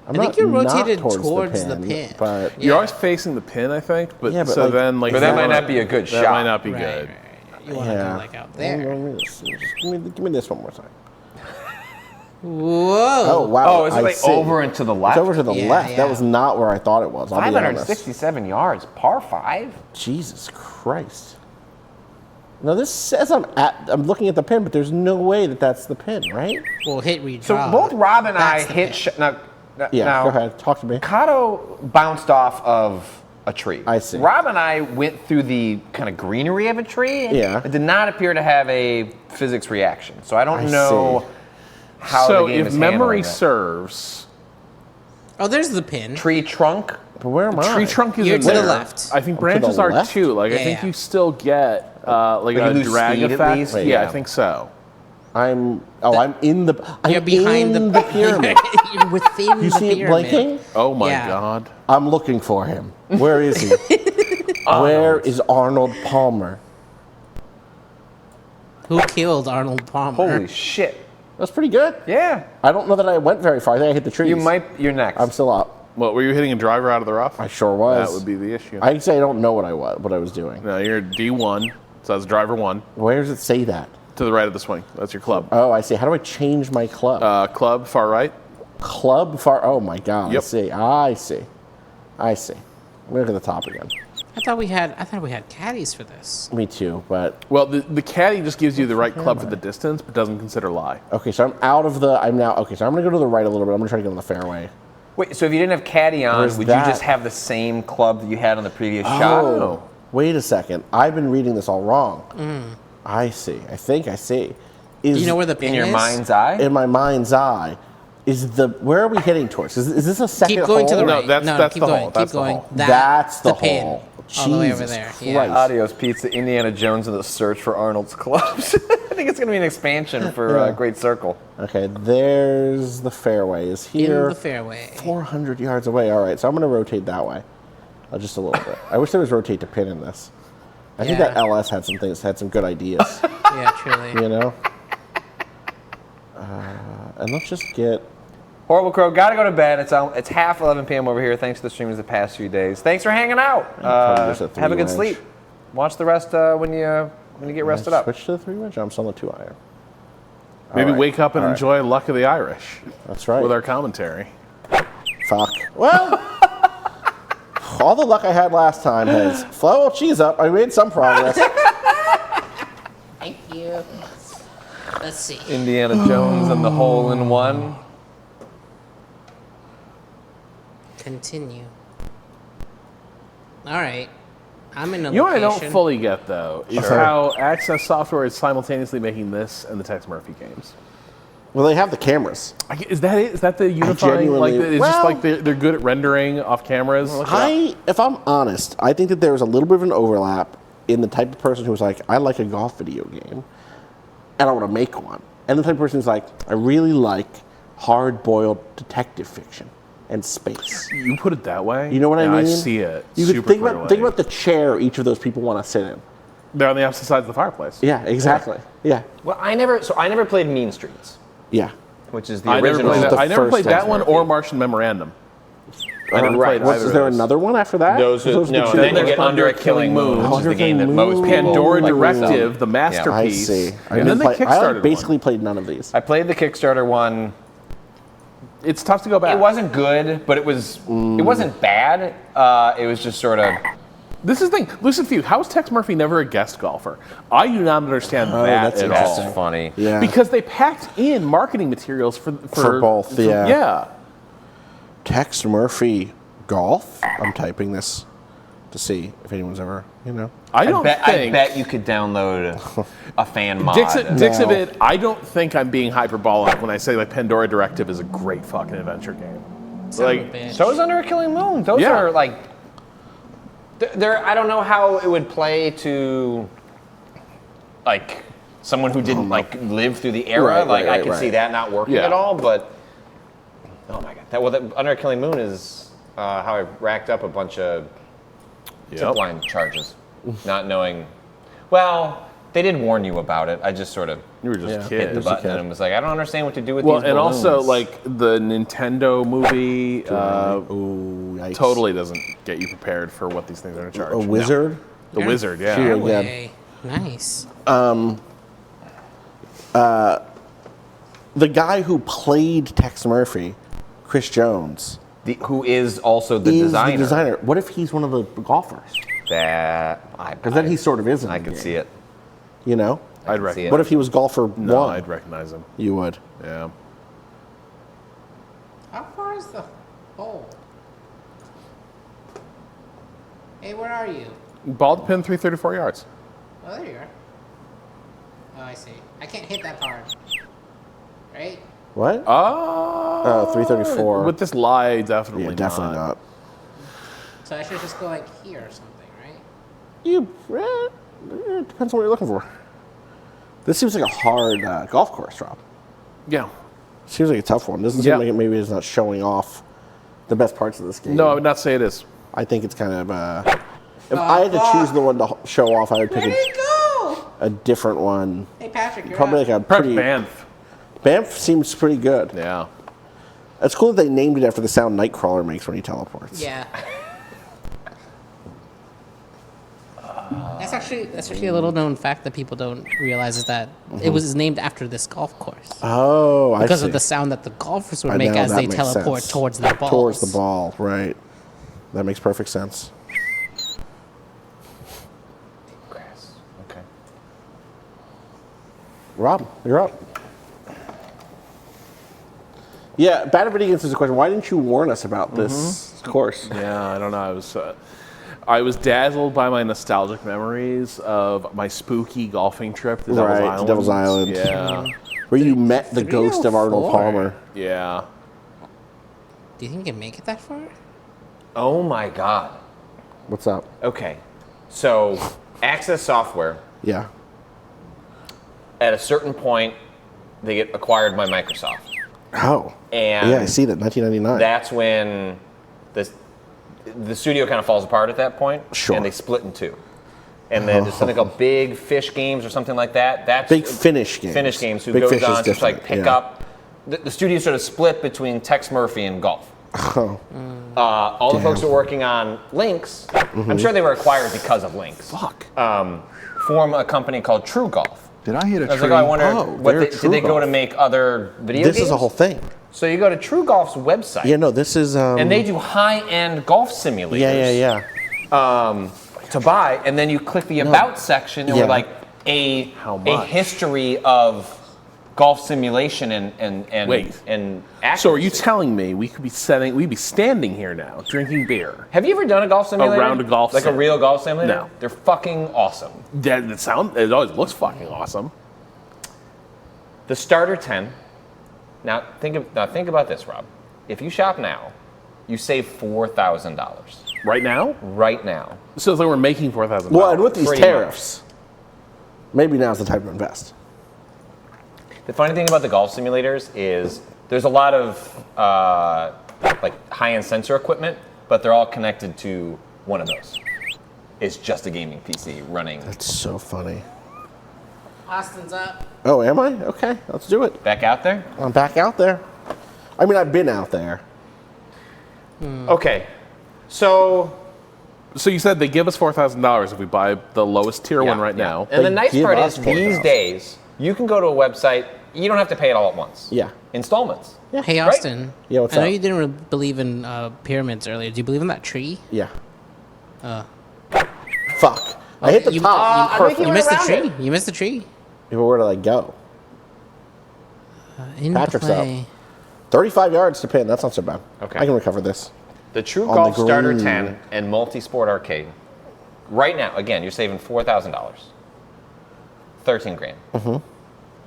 S4: I think you're rotated
S3: towards
S4: towards the pin.
S3: But
S1: You're always facing the pin, I think. But,
S3: Yeah, but
S1: so
S3: like-
S1: then like.
S2: But that
S1: you
S2: might
S1: wanna-
S2: not be a good
S1: that
S2: shot.
S1: might not be
S4: Right,
S1: good.
S4: right. You want to go like out there.
S3: Just give me this one more time.
S4: Whoa.
S3: Oh wow!
S2: Oh, is it
S3: I
S2: like
S3: see.
S2: over and to the left?
S3: It's over to the
S4: Yeah,
S3: left.
S4: yeah.
S3: That was not where I thought it was. I'll be honest.
S2: 567 yards, par 5.
S3: Jesus Christ! Now this says I'm looking at the pin, but there's no way that that's the pin, right?
S4: Well, hit redraw.
S2: So both Rob and I
S4: That's the
S2: hit.
S4: pin.
S3: Yeah.
S2: now,
S3: Go ahead. Talk to me.
S2: Kato bounced off of a tree.
S3: I see.
S2: Rob and I went through the kind of greenery of a tree.
S3: Yeah.
S2: It did not appear to have a physics reaction. So I don't know how
S1: So
S2: the game
S1: if
S2: is
S1: memory
S2: handling it.
S1: serves,
S4: Oh, there's the pin.
S2: Tree trunk.
S3: But where am I?
S1: tree trunk is
S4: You're
S1: in
S4: to the
S1: there.
S4: left.
S1: I think
S3: to
S1: branches
S3: the
S1: are
S3: left?
S1: too. Like I
S4: Yeah,
S1: think
S4: yeah.
S1: you still get like
S2: you
S1: a
S2: lose
S1: drag
S2: speed at
S1: effect.
S2: least?
S1: Yeah,
S3: Yeah.
S1: I think so.
S3: I'm in the. I'm
S4: You're behind
S3: in
S4: the
S3: pyramid.
S4: You're within
S3: You
S4: the
S3: see it
S4: pyramid.
S3: blinking?
S1: Oh my
S4: Yeah.
S1: God.
S3: I'm looking for him. Where is he? Where is Arnold Palmer?
S4: Who killed Arnold Palmer?
S2: Holy shit.
S3: That's pretty good.
S2: Yeah.
S3: I don't know that I went very far. I think I hit the trees.
S2: You're next.
S3: I'm still up.
S1: What were you hitting a driver out of the rough?
S3: I sure was.
S1: That would be the issue.
S3: I'd say I don't know what I was doing.
S1: No, you're D1, so that's driver 1
S3: Where does it say that?
S1: to the right of the swing. That's your club.
S3: Oh, I see. How do I change my club?
S1: Club far right.
S3: Club far. Oh my God.
S1: Yep.
S3: I see. Look at the top again.
S4: I thought we had caddies for this.
S3: Me too. But
S1: Well, the caddy just gives you the right club for the distance, but doesn't consider lie.
S3: okay, so I'm out of the. I'm now. Okay, so I'm gonna go to the right a little bit. I'm gonna try to get on the fairway.
S2: Wait, so if you didn't have caddy on,
S3: Where's
S2: would
S3: that?
S2: you just have the same club that you had on the previous shot?
S3: Oh, wait a second. I've been reading this all wrong. I see. I think I see.
S4: You know where the pin
S2: In your
S4: is?
S2: mind's eye?
S3: In my mind's eye, where are we heading towards? Is this a second
S4: Keep going to the
S3: hole?
S4: right.
S1: No, that's
S4: keep
S1: the
S4: going.
S1: hole.
S4: Keep
S1: That's the
S4: going.
S1: hole.
S3: That's the
S4: pin.
S3: hole.
S4: All the way over
S3: Jesus
S4: there.
S3: Christ.
S4: Yeah.
S2: Adios Pizza, Indiana Jones and the Search for Arnold's Clubs. I think it's going to be an expansion for Great Circle.
S3: Okay, there's the fairway. Is here.
S4: In the fairway.
S3: 400 yards away. All right, so I'm going to rotate that way. Just a little bit. I wish there was rotate to pin in this. I think that LS had some good ideas.
S4: Yeah, truly.
S3: You know? And let's just get.
S2: Horrible Crow, gotta go to bed. It's half 11 p.m. over here. Thanks to the streamers the past few days. Thanks for hanging out.
S3: Probably just a
S2: Have a good
S3: 3-inch.
S2: sleep. Watch the rest when you I'm gonna get rested up.
S3: Switch to the 3-wheel jumps on the 2-iron.
S1: Maybe wake up and enjoy Luck of the Irish.
S3: That's right.
S1: With our commentary.
S3: Fuck. Well, all the luck I had last time has flow cheese up. I made some progress.
S4: Thank you. Let's see.
S5: Indiana Jones and the hole-in-one.
S4: Continue. All right. I'm in a
S1: You know what I
S4: location.
S1: don't fully get, though, is how Access Software is simultaneously making this and the Tex Murphy games.
S3: Well, they have the cameras.
S1: Is that it? Is that the unifying? Like, it's just like they're good at rendering off cameras?
S3: If I'm honest, I think that there was a little bit of an overlap in the type of person who was like, I like a golf video game, and I want to make one. And the type of person who's like, I really like hard-boiled detective fiction and space.
S1: You put it that way?
S3: You know what I mean?
S1: I see it.
S3: You could think about the chair each of those people want to sit in.
S1: They're on the opposite sides of the fireplace.
S3: Yeah, exactly. Yeah.
S5: Well, I never played Mean Streets.
S3: Yeah.
S5: Which is the original.
S1: I never played that one or Martian Memorandum.
S5: I never played either.
S3: Is there another one after that?
S5: No, then you get Under a Killing Moon, which is the game that most people
S1: Pandora
S5: like.
S1: Directive, the masterpiece.
S3: I see.
S1: And then the Kickstarter
S3: I basically played none of these.
S5: I played the Kickstarter one.
S1: It's tough to go back.
S5: It wasn't good, but it wasn't bad. It was just sort of.
S1: This is the thing. Listen to you. How is Tex Murphy never a guest golfer? I do not understand that at all.
S5: That's funny.
S3: Yeah.
S1: Because they packed in marketing materials for
S3: both. Yeah.
S1: Yeah.
S3: Tex Murphy golf. I'm typing this to see if anyone's ever,
S1: I
S5: bet you could download a fan mod.
S1: Dixivit, I don't think I'm being hyperbolic when I say like Pandora Directive is a great fucking adventure game.
S5: So is Under a Killing Moon. Those are like. I don't know how it would play to, like, someone who didn't live through the era. I could see that not working at all. But oh my god, Under a Killing Moon is how I racked up a bunch of zipline charges, not knowing. Well, they did warn you about it. I just sort of hit the button and was like, I don't understand what to do with these balloons.
S1: And also like the Nintendo movie totally doesn't get you prepared for what these things are in charge.
S3: A wizard?
S1: The wizard, yeah.
S4: Nice.
S3: The guy who played Tex Murphy, Chris Jones,
S5: who is also the designer.
S3: What if he's one of the golfers?
S5: Because
S3: then he sort of isn't.
S5: I could see it.
S1: I'd recognize him.
S3: What if he was golfer one?
S1: No, I'd recognize him.
S3: You would?
S1: Yeah.
S4: How far is the hole? Hey, where are you?
S1: Bald pin 334 yards.
S4: Oh, there you are. Oh, I see. I can't hit that hard. Right?
S3: What? 334.
S1: With this lie, definitely
S3: definitely not.
S4: So I should just go like here or something, right?
S3: It depends on what you're looking for. This seems like a hard golf course drop.
S1: Yeah.
S3: Seems like a tough one. Doesn't seem like maybe it's not showing off the best parts of this game.
S1: No, I would not say it is.
S3: I think it's kind of if I had to choose the one to show off, I would pick a different one.
S4: Hey, Patrick, you're
S3: probably
S4: up.
S3: like a pretty.
S1: Banff.
S3: Banff seems pretty good.
S1: Yeah.
S3: It's cool that they named it after the sound Nightcrawler makes when he teleports.
S4: Yeah. That's actually a little known fact that people don't realize is that it was named after this golf course.
S3: Oh, I see.
S4: Because of the sound that the golfers would make as they teleport towards the ball.
S3: Towards the ball, right. That makes perfect sense.
S5: Grass. Okay.
S3: Rob, you're up. Yeah, Bad Video Games is a question. Why didn't you warn us about this course?
S1: Yeah, I don't know. I was dazzled by my nostalgic memories of my spooky golfing trip to Devil's Island.
S3: To Devil's Island.
S1: Yeah.
S3: Where you met the ghost of Arnold Palmer.
S1: Yeah.
S4: Do you think you can make it that far?
S5: Oh my god.
S3: What's up?
S5: Okay. So, Access Software.
S3: Yeah.
S5: At a certain point, they get acquired by Microsoft.
S3: Oh.
S5: And
S3: yeah, I see that. 1999.
S5: That's when the studio kind of falls apart at that point.
S3: Sure.
S5: And they split in two. And then there's something called Big Fish Games or something like that. That's
S3: Big Finish Games.
S5: Finish Games, who
S3: Big
S5: goes
S3: Fish
S5: on to
S3: different,
S5: pick up. The studio sort of split between Tex Murphy and golf.
S3: Oh.
S2: All the folks who are working on Lynx, I'm sure they were acquired because of Lynx.
S1: Fuck.
S2: Form a company called True Golf.
S21: Did I hit a
S2: I was
S21: tree?
S2: like, I wonder, did they go
S3: Golf.
S2: to make other video games?
S3: This is a whole thing.
S2: So you go to True Golf's website.
S3: Yeah, no, this is.
S2: And they do high-end golf simulators.
S3: Yeah.
S2: To buy, and then you click the About section, and we're like a history of golf simulation and accuracy.
S1: So are you telling me we'd be standing here now drinking beer?
S2: Have you ever done a golf simulator?
S1: Around a golf
S2: like
S1: sim.
S2: a real golf simulator?
S1: No.
S2: They're fucking awesome.
S1: It always looks fucking awesome.
S2: The starter 10. Now think about this, Rob. If you shop now, you save $4,000.
S1: Right now?
S2: Right now.
S1: So they were making $4,000.
S3: Well, and with these
S2: Pretty
S3: tariffs, maybe now's the time to invest.
S2: The funny thing about the golf simulators is there's a lot of like high-end sensor equipment, but they're all connected to one of those. It's just a gaming PC running.
S3: That's so funny.
S4: Austin's up.
S3: Oh, am I? Okay, let's do it.
S2: Back out there?
S3: I'm back out there. I mean, I've been out there.
S2: Okay. So
S1: you said they give us $4,000 if we buy the lowest tier one right now.
S2: And the nice part is these days, you can go to a website, you don't have to pay it all at once.
S3: Yeah.
S2: Installments.
S3: Yeah.
S4: Hey, Austin.
S3: Yeah, what's
S4: I know
S3: up?
S4: you didn't believe in pyramids earlier. Do you believe in that tree?
S3: Yeah.
S4: Fuck.
S3: I hit the top.
S4: You missed the tree. You missed the tree.
S3: Yeah, but where did I go?
S4: In
S3: Patrick's
S4: play.
S3: up. 35 yards to pin. That's not so bad.
S2: Okay.
S3: I can recover this.
S2: The True
S3: On
S2: Golf
S3: the
S2: Starter
S3: green.
S2: 10 and Multi-Sport Arcade. Right now, again, you're saving $4,000. 13 grand.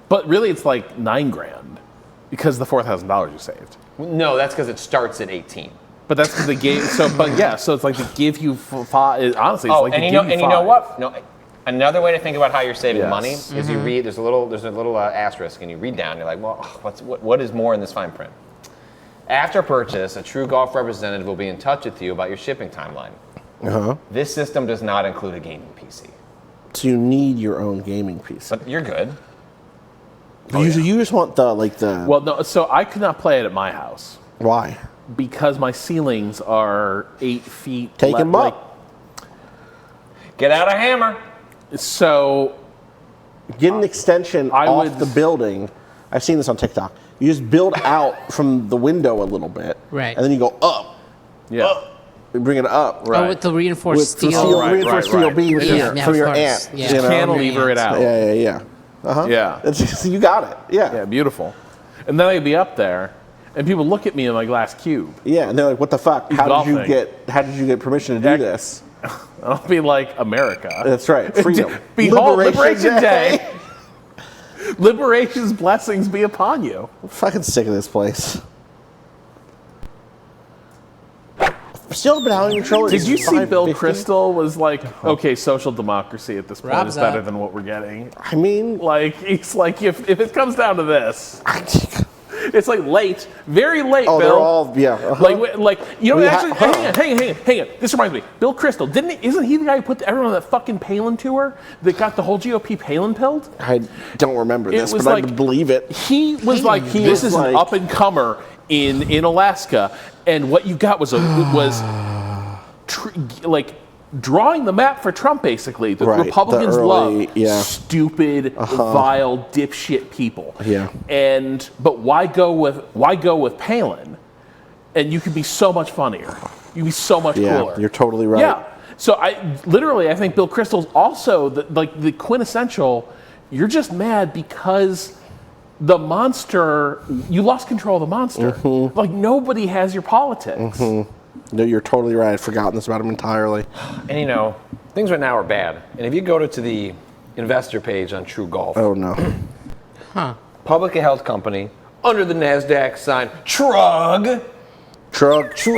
S1: But really, it's like $9,000 because of the $4,000 you saved.
S2: No, that's because it starts at 18.
S1: But that's because they gave. So it's like they give you five. Honestly, it's like
S2: and
S1: they
S2: you know,
S1: give
S2: and you know what? No, another way to think about how you're saving
S1: Yes.
S2: money is you read. There's a little asterisk, and you read down. You're like, well, what is more in this fine print? After purchase, a True Golf representative will be in touch with you about your shipping timeline. This system does not include a gaming PC.
S3: So you need your own gaming PC.
S2: But you're good.
S3: You just want the
S1: Well, no. So I could not play it at my house.
S3: Why?
S1: Because my ceilings are 8 feet.
S3: Take them up.
S2: Get out a hammer.
S1: So
S3: get an extension off the building. I've seen this on TikTok. You just build out from the window a little bit,
S4: Right.
S3: and then you go up.
S1: Yeah.
S3: Up. You bring it up.
S4: Oh, with the reinforced
S3: With the
S4: steel.
S3: reinforced steel beam from
S4: of
S3: your
S4: course.
S3: ant.
S4: Yeah.
S3: You know?
S1: Cantilever it out.
S3: Yeah.
S1: Yeah.
S3: It's, you got it. Yeah.
S1: Yeah, beautiful. And then I'd be up there, and people look at me in my glass cube.
S3: Yeah, and they're like, "What the fuck? How did you get permission to do this?"
S1: I'll be like, America.
S3: That's right. Freedom.
S1: Behold, Liberation Day. Liberation's blessings be upon you.
S3: I'm fucking sick of this place. Still been controller.
S1: Did you see Bill Crystal was like, okay, social democracy at this point
S4: Rob's
S1: is better
S4: up.
S1: than what we're getting.
S3: I mean,
S1: like, it's like if it comes down to this, it's like late, very late.
S3: Oh,
S1: Bill.
S3: they're all
S1: like you know.
S3: We
S1: Actually,
S3: ha-
S1: hang on. This reminds me. Bill Crystal isn't he the guy who put everyone on that fucking Palin tour that got the whole GOP Palin pilled?
S3: I don't remember this, but I believe it.
S1: He was like, this is an up and comer in Alaska, and what you got was like drawing the map for Trump, basically. The
S3: Right,
S1: Republicans
S3: the early-
S1: love stupid, vile, dipshit people.
S3: Yeah.
S1: But why go with Palin? And you could be so much funnier. You'd be so much cooler.
S3: You're totally right.
S1: Yeah. So I think Bill Crystal's also the quintessential. You're just mad because the monster. You lost control of the monster. Like nobody has your politics.
S3: No, you're totally right. I'd forgotten this about him entirely.
S2: And you know, things right now are bad. And if you go to the investor page on True Golf,
S3: Oh no.
S2: publicly held company under the NASDAQ sign, Trug.
S3: Trug.
S2: Trug.
S3: See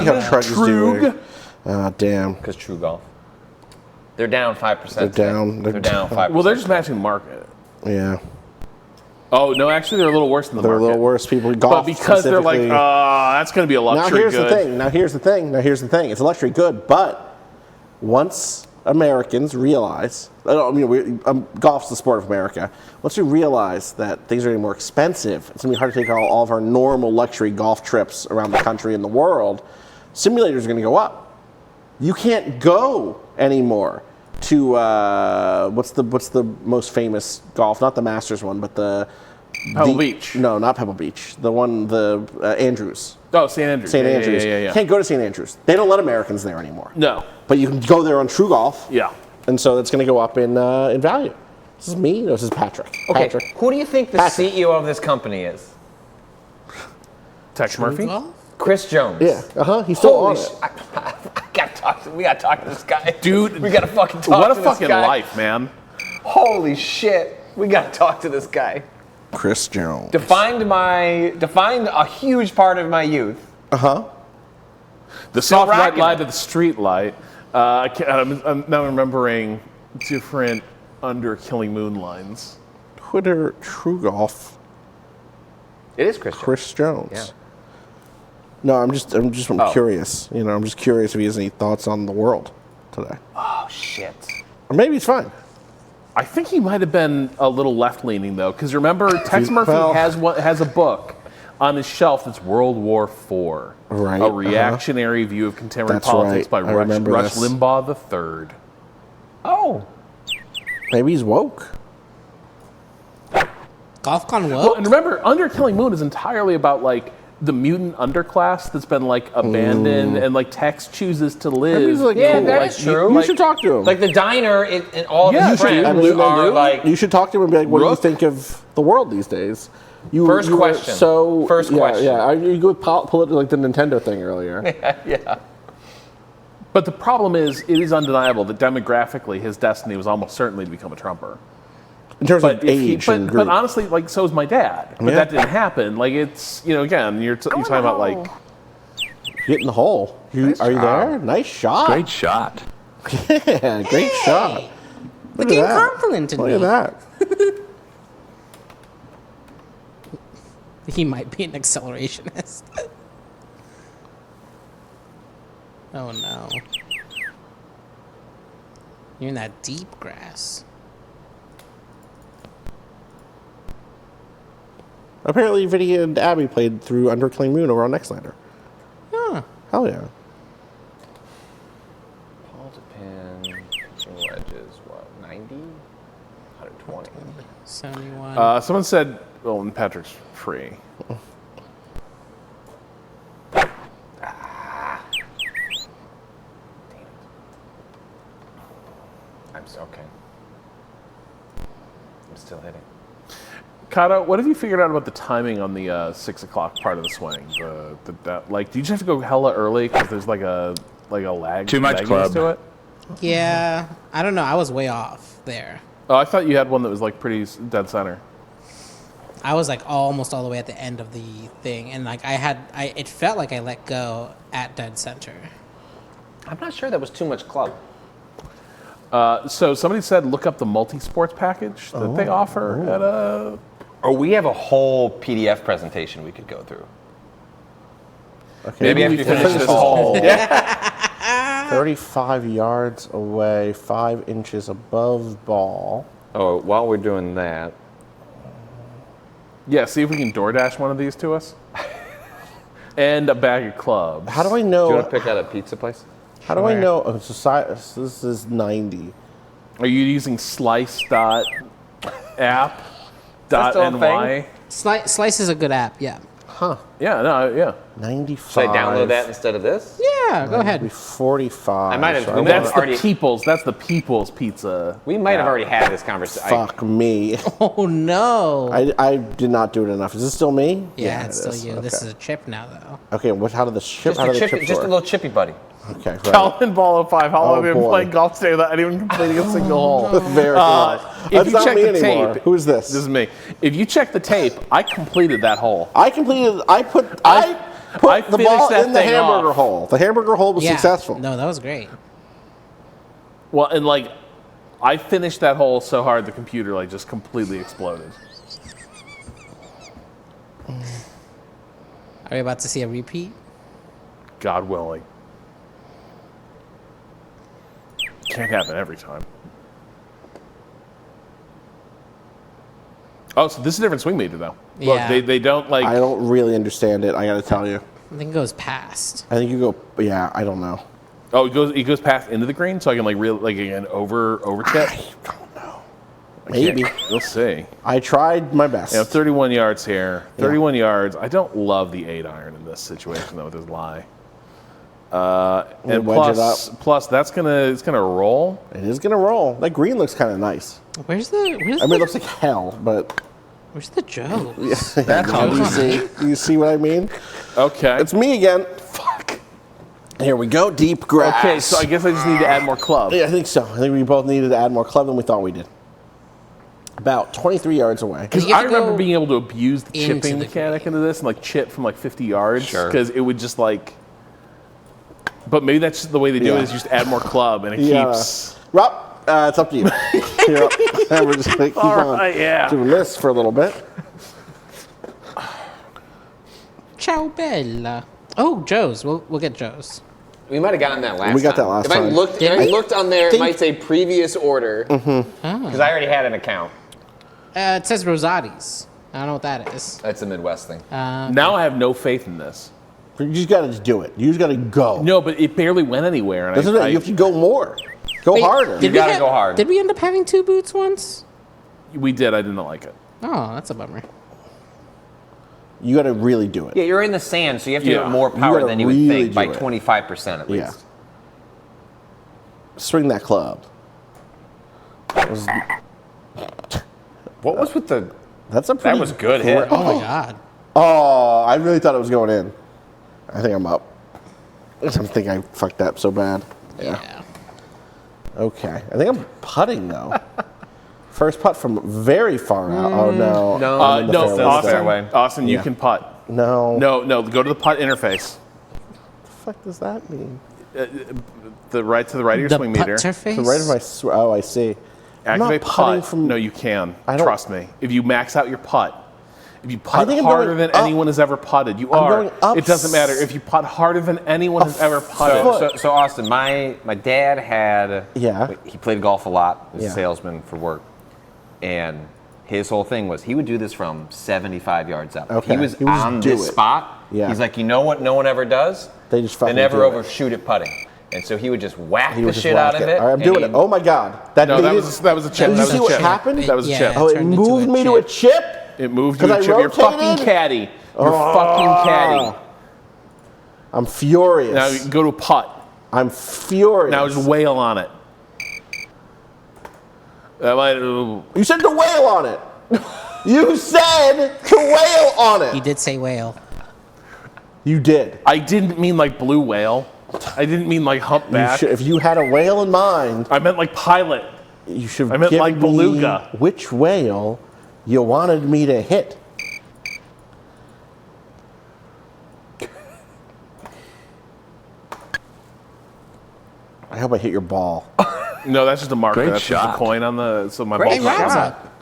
S3: how Trug is doing. Damn.
S2: Because True Golf. They're down 5%.
S3: They're down.
S2: They're down 5%.
S1: Well, they're just matching the market.
S3: Yeah.
S1: Oh no, actually, they're a little worse than the
S3: They're
S1: market.
S3: a little worse. People golf
S1: But because they're like,
S3: specifically.
S1: that's going to be a luxury
S3: Now here's
S1: good.
S3: the thing. It's a luxury good, but once Americans realize, golf's the sport of America. Once we realize that things are getting more expensive, it's going to be hard to take all of our normal luxury golf trips around the country and the world, simulators are going to go up. You can't go anymore to, what's the most famous golf, not the Masters one, but
S1: Pebble Beach.
S3: No, not Pebble Beach. The one, Andrews.
S1: Oh, St. Andrews.
S3: St. Andrews.
S1: Yeah.
S3: You can't go to St. Andrews. They don't let Americans there anymore.
S1: No.
S3: But you can go there on True Golf.
S1: Yeah.
S3: And so that's going to go up in value. This is me? No, this is Patrick.
S5: Okay,
S3: Patrick.
S5: who do you think the CEO of this company is?
S1: Tex Murphy?
S5: Chris Jones.
S3: Yeah, he's still on it.
S5: We gotta talk to this guy.
S1: Dude,
S5: we gotta fucking talk
S1: what
S5: to
S1: a
S5: this
S1: fucking
S5: guy.
S1: life, man.
S5: Holy shit. We gotta talk to this guy.
S3: Chris Jones.
S5: Defined a huge part of my youth.
S1: The soft white light of the street light. I'm now remembering different Under Killing Moon lines.
S3: Twitter True Golf.
S5: It is
S3: Chris Jones.
S5: Yeah.
S3: No, I'm curious. I'm just curious if he has any thoughts on the world today.
S5: Oh shit.
S3: Or maybe he's fine.
S1: I think he might have been a little left-leaning though, because remember, Tex Murphy has a book on his shelf that's World War IV,
S3: right?
S1: A reactionary view of contemporary politics by Rush Limbaugh III.
S5: Oh,
S3: maybe he's woke.
S4: Golf gone woke.
S1: Well, and remember, Under Killing Moon is entirely about like the mutant underclass that's been like abandoned, and like Tex chooses to live.
S3: Like,
S5: yeah,
S3: cool.
S5: that's true.
S3: You should talk to him.
S5: Like the diner and all of his friends are like.
S3: You should talk to him and be like, "What do you think of the world these days?"
S5: First question.
S3: Yeah. You go with political, like the Nintendo thing earlier.
S5: Yeah.
S1: But the problem is, it is undeniable that demographically, his destiny was almost certainly to become a Trumper.
S3: In terms of age and group.
S1: But honestly, like, so is my dad. But that didn't happen. Like, it's, again, you're talking about, like...
S3: Get in the hole. Are you there? Nice shot.
S19: Great shot.
S3: Yeah, great shot.
S4: Look at that. Complimented me.
S3: Look at that.
S4: He might be an accelerationist. Oh no. You're in that deep grass.
S3: Apparently, Vinny and Abby played through Under Killing Moon over on Nextlander.
S4: Huh.
S3: Hell yeah.
S5: Paul to pin, wedges, what, 90? 120.
S4: 71.
S1: Someone said, well, and Patrick's free.
S5: Okay. I'm still hitting.
S1: Kato, what have you figured out about the timing on the 6 o'clock part of the swing? Like, do you just have to go hella early because there's like a lag?
S19: Too much club
S1: to it?
S4: Yeah, I don't know. I was way off there.
S1: Oh, I thought you had one that was like pretty dead center.
S4: I was like almost all the way at the end of the thing, and like it felt like I let go at dead center.
S5: I'm not sure that was too much club.
S1: So somebody said look up the multi-sports package that they offer at a...
S5: Or we have a whole PDF presentation we could go through.
S3: Okay.
S5: Maybe after you finish this whole...
S3: 35 yards away, 5 inches above ball.
S5: Oh, while we're doing that...
S1: Yeah, see if we can DoorDash one of these to us. And a bag of clubs.
S3: How do I know?
S5: Do you want to pick out a pizza place?
S3: How do I know? Oh, so this is 90.
S1: Are you using slice.app.ny?
S4: Slice is a good app, yeah.
S3: Huh.
S1: Yeah, no, yeah.
S3: 95.
S5: Should I download that instead of this?
S4: Yeah, go ahead.
S3: 45.
S5: I might have.
S3: So
S1: That's the People's Pizza.
S5: We might have already had this conversation.
S3: Fuck me.
S4: Oh no.
S3: I did not do it enough. Is this still me?
S4: Yeah, it's still
S3: is.
S4: you.
S3: Okay.
S4: This is a chip now, though.
S3: Okay, how did the chip?
S5: Just a little chippy buddy.
S3: Okay, right.
S1: Calvin Ball of 5. How long have you been
S3: boy.
S1: playing golf today without anyone completing a single hole?
S3: Very cool.
S1: If
S3: That's
S1: you
S3: not
S1: check
S3: me
S1: the
S3: anymore.
S1: tape,
S3: Who is this?
S1: This is me. If you check the tape, I completed that hole.
S3: I put the
S1: finished
S3: ball
S1: that
S3: in the
S1: thing
S3: hamburger
S1: off.
S3: hole. The hamburger hole was
S4: Yeah.
S3: successful.
S4: No, that was great.
S1: Well, and like, I finished that hole so hard the computer like just completely exploded.
S4: Are we about to see a repeat?
S1: God willing. can't happen every time. Oh, so this is a different swing meter, though.
S4: Yeah.
S1: Look, they don't like.
S3: I don't really understand it. I got to tell you.
S4: I think it goes past.
S3: I think you go. Yeah, I don't know.
S1: Oh, it goes past into the green, so I can like again over tip.
S3: I don't know.
S1: I
S3: Maybe
S1: can't- we'll see.
S3: I tried my best.
S1: 31 yards here. 31 yards. I don't love the 8-iron in this situation though with his lie. And
S3: wedge it up.
S1: plus it's gonna roll.
S3: It is gonna roll. That green looks kind of nice.
S4: Where's the?
S3: I mean, it looks like hell, but.
S4: Where's the Joe?
S3: You see what I mean?
S1: Okay.
S3: It's me again. Fuck. Here we go. Deep grass.
S1: Okay, so I guess I just need to add more club.
S3: Yeah, I think so. I think we both needed to add more club than we thought we did. About 23 yards away.
S1: Because I remember being able to abuse the
S4: into
S1: chipping
S4: the
S1: mechanic into this and like chip from like 50 yards.
S2: Sure.
S1: Because it would just like. But maybe that's just the way they do it is just add more club and it keeps.
S3: Rob, it's up to you. We're just going to keep on doing this for a little bit.
S4: Ciao Bella. Oh, Joe's. We'll get Joe's.
S2: We might have gotten that last time.
S3: We got that last time.
S2: If I looked on there, it might say previous order.
S3: Mm-hmm.
S2: Because I already had an account.
S4: It says Rosati's. I don't know what that is.
S2: That's a Midwest thing.
S1: Now I have no faith in this.
S3: You just got to do it. You just got to go.
S1: No, but it barely went anywhere. And
S3: That's what you have to go more. Go harder.
S2: You got to go hard.
S4: Did we end up having 2 boots once?
S1: We did. I didn't like it.
S4: Oh, that's a bummer.
S3: You got to really do it.
S2: Yeah, you're in the sand, so you have to do it more power than you would think, by 25% at least.
S3: Yeah. Swing that club.
S2: What was with the...
S3: That's a pretty...
S2: That was good hit.
S4: Oh, my God.
S3: Oh, I really thought it was going in. I think I'm up. I think I fucked that so bad. Yeah. Okay. I think I'm putting, though. First putt from very far out. Oh, no.
S2: No,
S1: Austin, you can putt.
S3: No.
S1: No, go to the putt interface.
S3: What the fuck does that mean?
S1: The right to the right of your swing meter.
S3: To the right of my... Oh, I see. I'm not
S1: Activate
S3: putting
S1: putt.
S3: from...
S1: No, you can.
S3: I don't-
S1: Trust me. If you max out your putt, if you putt
S3: think I'm
S1: harder
S3: going
S1: than
S3: up.
S1: anyone has ever putted, you
S3: I'm
S1: are.
S3: going up
S1: It doesn't matter. If you putt harder than anyone has ever putted.
S2: So Austin, my dad had...
S3: Yeah.
S2: He played golf a lot. He was
S3: Yeah.
S2: a salesman for work. And his whole thing was he would do this from 75 yards out.
S3: Okay.
S2: He was
S3: He would just
S2: on
S3: do
S2: this
S3: it.
S2: spot.
S3: Yeah.
S2: He's like, you know what no one ever does?
S3: They just
S2: They
S3: fucking
S2: never
S3: do it.
S2: overshoot at putting. And so he would just whack
S3: He
S2: the
S3: would just
S2: shit
S3: whack
S2: out of
S3: it.
S2: it.
S3: All right, I'm
S2: and
S3: doing
S2: he-
S3: it. Oh, my God. That
S1: No, that
S3: needed-
S1: was a chip.
S3: Did
S1: That
S3: you
S1: was
S3: see
S1: a
S3: what
S1: chip.
S3: happened?
S1: That was a chip.
S3: Oh, it
S4: turned into
S3: moved
S4: a
S3: me to a
S4: chip.
S3: chip?
S1: It moved you
S3: 'Cause
S1: to
S3: I
S1: chip. You're
S3: rotated?
S1: fucking caddy. You're fucking caddy.
S3: I'm furious.
S1: Now you go to a putt.
S3: I'm furious.
S1: Now just wail on it.
S3: You said to wail on it. You said to wail on
S4: You
S3: it.
S4: did say whale.
S3: You did.
S1: I didn't mean like blue whale. I didn't mean like humpback.
S3: If you had a whale in mind,
S1: I meant like pilot.
S3: you should
S1: I meant
S3: give
S1: like
S3: me
S1: beluga.
S3: which whale you wanted me to hit. I hope I hit your ball.
S1: No, that's just a marker.
S19: Great
S1: That's just
S19: shot.
S1: a coin on the. So my
S2: Great
S1: ball's not
S2: shot.
S1: going up.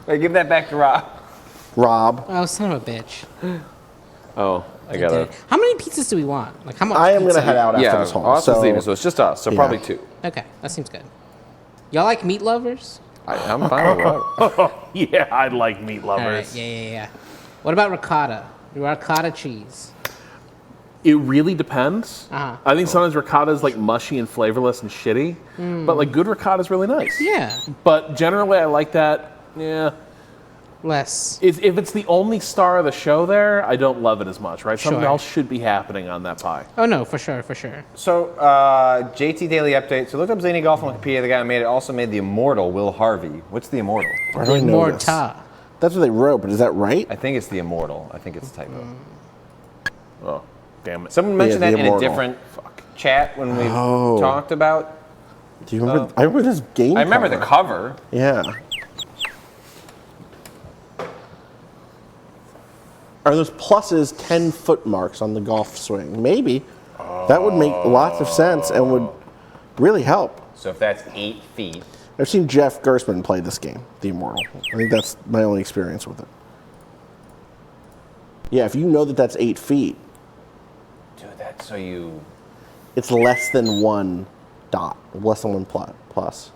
S2: Hey, give that back to Rob.
S3: Rob,
S4: Oh, son of a bitch.
S2: Oh, I gotta...
S4: How many pizzas do we want? Like, how much
S3: I am going
S4: pizza?
S3: to head out after
S2: Yeah,
S3: this hole.
S2: Austin's
S3: So
S2: leaving, so it's just us. So
S3: Yeah.
S2: probably 2.
S4: Okay, that seems good. Y'all like meat lovers?
S2: I'm fine with that.
S1: Yeah, I like meat
S4: All right,
S1: lovers.
S4: yeah. What about ricotta? Ricotta cheese.
S1: It really depends.
S4: Uh-huh.
S1: I think sometimes ricotta is like mushy and flavorless and shitty, but like good ricotta is really nice.
S4: Yeah,
S1: But generally, I like that. Yeah.
S4: less.
S1: If it's the only star of the show there, I don't love it as much, right? Something
S4: Sure.
S1: else should be happening on that pie.
S4: Oh no, for sure.
S2: So, JT Daily Update. So look up Zany Golf on Wikipedia. The guy who made it also made the Immortal, Will Harvey. What's the Immortal?
S3: I don't know this.
S4: Morta.
S3: That's what they wrote, but is that right?
S2: I think it's the Immortal. I think it's a typo.
S1: Oh, damn it.
S2: Someone mentioned
S3: Yeah,
S2: that
S3: the
S2: in a
S3: Immortal.
S2: different chat when we
S3: Oh.
S2: talked about.
S3: Do you remember? I remember this game.
S2: I remember the cover.
S3: Yeah. Are those pluses 10-foot marks on the golf swing? Maybe. That would make lots of sense and would really help.
S2: So if that's 8 feet.
S3: I've seen Jeff Gersman play this game, The Immortal. I think that's my only experience with it. Yeah, if you know that that's 8 feet,
S2: Dude, that's so you.
S3: it's less than 1 dot. Less than 1 plus.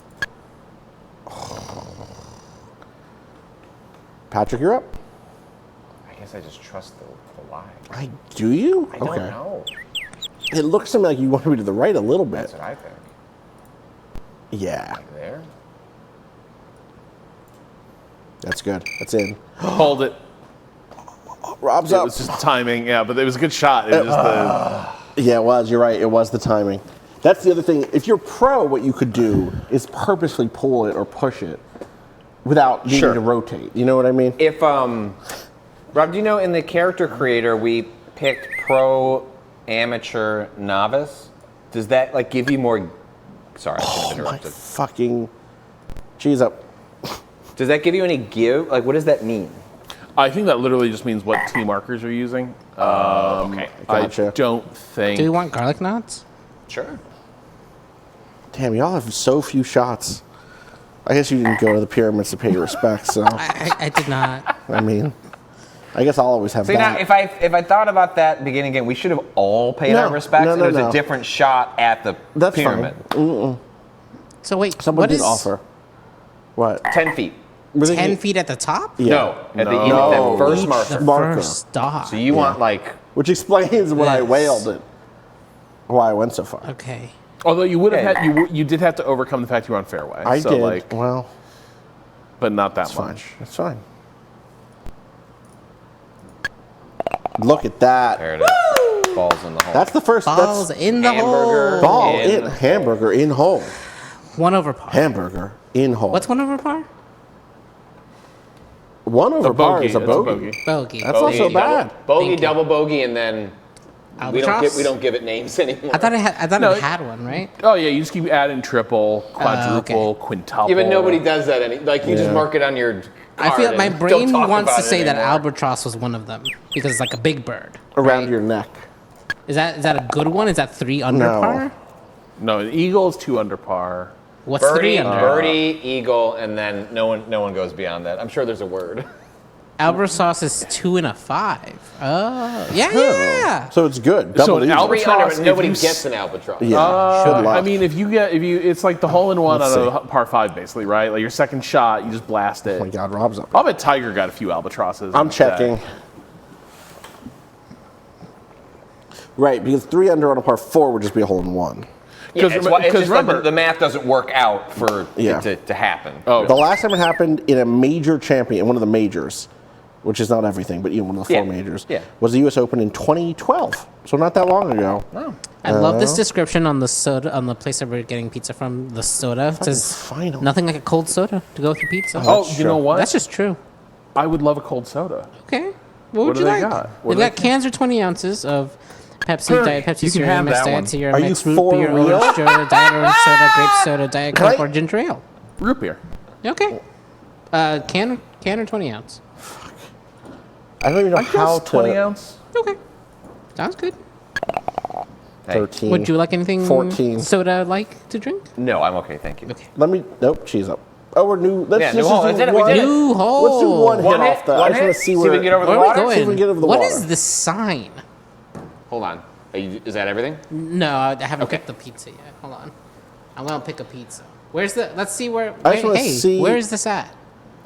S3: Patrick, you're up.
S2: I guess I just trust the lie.
S3: Do you?
S2: I don't know.
S3: It looks to me like you want to be to the right a little bit.
S2: That's what I think.
S3: Yeah.
S2: Like there?
S3: That's good. That's in.
S1: Hold it.
S3: Rob's
S1: It
S3: up.
S1: was just timing, yeah, but it was a good shot. It was just
S3: Yeah, it was. You're right. It was the timing. That's the other thing. If you're pro, what you could do is purposely pull it or push it without needing to rotate. You know what I mean?
S2: If Rob, do you know in the character creator we picked pro, amateur, novice? Does that like give you more? Sorry, I should have interrupted.
S3: Fucking, cheese up.
S2: Does that give you any give? Like, what does that mean?
S1: I think that literally just means what T markers are using.
S2: Okay.
S3: Gotcha.
S1: I don't think.
S4: Do you want garlic knots?
S2: Sure.
S3: Damn, y'all have so few shots. I guess you didn't go to the pyramids to pay your respects, so.
S4: I did not.
S3: I mean, I guess I'll always have
S2: See,
S3: that.
S2: now, if I thought about that beginning again, we should have all paid our respects.
S3: No,
S2: and it was
S3: no.
S2: a different shot at the
S3: That's
S2: pyramid.
S3: fine. Mm-mm.
S4: So wait,
S3: Someone
S4: what
S3: did
S4: is
S3: offer. What?
S2: 10 feet.
S4: 10 feet at the top?
S3: Yeah.
S2: No, at the end of that first marker.
S4: The first dot.
S2: So you want like,
S3: which explains when I wailed it, why I went so far.
S4: Okay.
S1: Although you would have had, you did have to overcome the fact you were on fairway.
S3: I
S1: so
S3: did.
S1: Like,
S3: Well,
S1: but not that
S3: it's
S1: much.
S3: fine. It's fine. Look at that.
S2: There it is. Balls in the hole.
S3: That's the first.
S4: Balls
S3: that's
S4: in the
S2: hamburger
S4: hole.
S3: ball in hamburger in hole.
S4: 1 over par.
S3: Hamburger in hole.
S4: What's 1 over par?
S3: 1 over par
S1: bogey.
S3: is a
S1: That's a
S3: bogey.
S4: Bogey.
S3: That's not so bad.
S2: Bogey, double bogey, and then
S4: Albatross?
S2: we don't give it names anymore.
S4: I thought it had one, right?
S1: Oh yeah, you just keep adding triple, quadruple, quintuple.
S2: Even nobody does that. You just mark it on your card.
S4: I feel my
S2: and
S4: brain
S2: don't talk
S4: wants
S2: about
S4: to
S2: it
S4: say that
S2: anymore.
S4: albatross was one of them because it's like a big bird.
S3: Around your neck.
S4: Is that a good one? Is that 3 under
S3: No.
S4: par?
S1: No, an eagle is 2 under par.
S4: What's 3 under?
S2: Birdie, eagle, and then no one goes beyond that. I'm sure there's a word.
S4: Albatross is 2 and a 5. Oh, yeah.
S3: So it's good.
S1: So
S3: Double
S1: an
S3: eagle.
S1: albatross,
S2: But nobody
S1: if you
S2: gets an albatross.
S3: Yeah. Good luck.
S1: I mean, if you, it's like the hole in one
S3: Let's
S1: on
S3: see.
S1: a par 5, basically, right? Like your second shot, you just blast it.
S3: Oh my God, Rob's up.
S1: I'll bet Tiger got a few albatrosses.
S3: I'm
S1: in his day.
S3: checking. Right, because 3 under on a par 4 would just be a hole in 1.
S2: Yeah, it's just
S1: remember,
S2: like the math doesn't work out for
S3: Yeah.
S2: it to happen.
S1: Oh,
S3: The last time it happened in a major champion, one of the majors, which is not everything, but one of the 4 majors, was the U.S. Open in 2012. So not that long ago.
S2: No.
S4: I love this description on the soda, on the place that we're getting pizza from. The soda it says nothing like a cold soda to go with your pizza.
S1: Oh, you know what?
S4: That's just true.
S1: I would love a cold soda.
S4: Okay. What would
S1: do
S4: you
S1: they
S4: like?
S1: got?
S4: They've got cans or 20 ounces of Pepsi, Diet Pepsi,
S1: You can have
S4: mixed
S1: that
S4: Diet
S1: one.
S4: Zero,
S3: Are you
S4: mixed root
S3: for
S4: beer,
S3: real?
S4: orange soda, Diet orange soda, grape soda, Diet
S3: Can
S4: Coke,
S3: I-
S4: or ginger ale.
S1: Root beer.
S4: Okay. Can or 20 ounce.
S3: I don't even know
S1: I
S3: how
S1: guess
S3: to.
S1: 20 ounce.
S4: Okay. Sounds good.
S3: 13.
S4: Would you like anything
S3: 14.
S4: soda-like to drink?
S2: No, I'm okay, thank you.
S4: Okay.
S3: Let me. Nope, cheese up. Oh, we're new. Let's
S2: Yeah,
S3: just
S2: new hole.
S3: do
S2: Is it? We
S3: one.
S2: did it.
S4: New hole.
S3: Let's do one
S2: One
S3: hit
S2: hit?
S3: off the.
S2: One
S3: I just want
S2: hit?
S3: to see
S2: See if
S3: where
S2: we can get over the
S4: Where
S2: water?
S4: are we
S3: See if we
S4: going?
S3: can get over the
S4: What
S3: water.
S4: is the sign?
S2: Hold on. Is that everything?
S4: No, I haven't picked the pizza yet. Hold on. I'm gonna pick a pizza. Where's the? Let's see where.
S3: I just wanna
S4: hey,
S3: see-
S4: where is this at?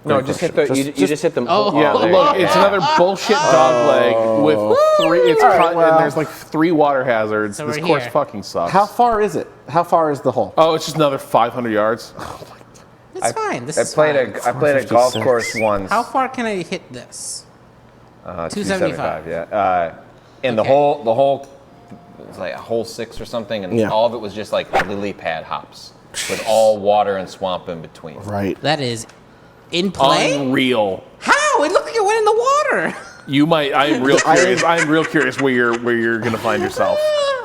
S2: No, just hit the. You just hit the.
S4: Oh.
S1: Yeah,
S2: there
S1: look,
S2: you
S1: it's
S2: go.
S1: another bullshit dog leg with 3. It's
S3: All right,
S1: cut,
S3: well.
S1: and there's like 3 water hazards.
S4: So
S1: This
S4: we're
S1: course
S4: here.
S1: fucking sucks.
S3: How far is it? How far is the hole?
S1: Oh, it's just another 500 yards.
S4: It's fine. This
S2: I
S4: is
S2: played
S4: fine.
S2: a golf
S3: 456.
S2: course once.
S4: How far can I hit this?
S2: 275. Yeah. And
S4: Okay.
S2: the whole, it was like a hole 6 or something, and
S3: Yeah.
S2: all of it was just like lily pad hops with all water and swamp in between.
S3: Right.
S4: That is in play.
S1: Unreal.
S4: How? It looked like it went in the water.
S1: You might. I am real curious. I am real curious where you're gonna find yourself.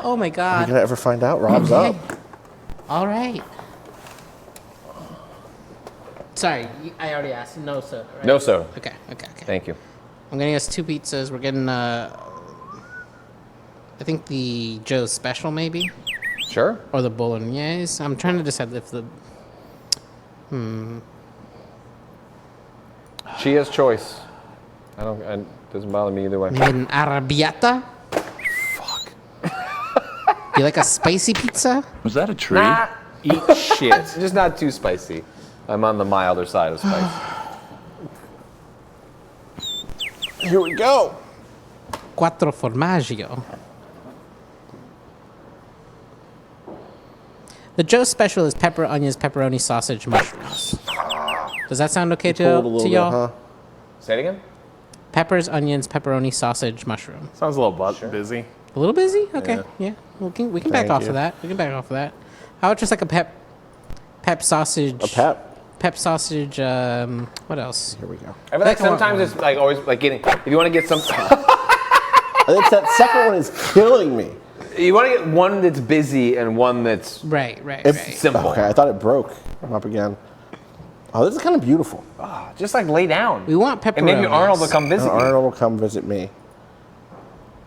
S4: Oh my
S3: Are you
S4: god.
S3: gonna ever find out? Rob's up.
S4: All right. Sorry, I already asked. No soda, right?
S2: No soda.
S4: Okay.
S2: Thank you.
S4: I'm getting us 2 pizzas. We're getting I think the Joe's special maybe,
S2: Sure.
S4: or the bolognese. I'm trying to decide if the.
S2: She has choice. It doesn't bother me either way.
S4: Maybe an arrabbiata.
S1: Fuck.
S4: You like a spicy pizza?
S19: Was that a tree?
S2: Nah.
S1: Eat shit.
S2: Just not too spicy. I'm on the milder side of spice.
S3: Here we go.
S4: Quattro formaggio. The Joe special is pepper, onions, pepperoni, sausage, mushrooms. Does that sound okay to y'all?
S3: Huh?
S2: Say it again?
S4: Peppers, onions, pepperoni, sausage, mushroom.
S1: Sounds a little busy.
S4: A little busy? Okay. Yeah. We can back
S3: Thank
S4: off
S3: you.
S4: of that. We can back off of that. How about just like a pep sausage?
S3: A pep?
S4: Pep sausage, what else?
S3: Here we go.
S2: I feel like sometimes it's like always like getting, if you want to get some,
S3: It's that second one is killing me.
S2: you want to get one that's busy and one that's
S4: Right.
S2: simple.
S3: Okay, I thought it broke. I'm up again. Oh, this is kind of beautiful.
S2: Just like lay down.
S4: We want pepperoni.
S2: And maybe Arnold will come visit you.
S3: Arnold will come visit me.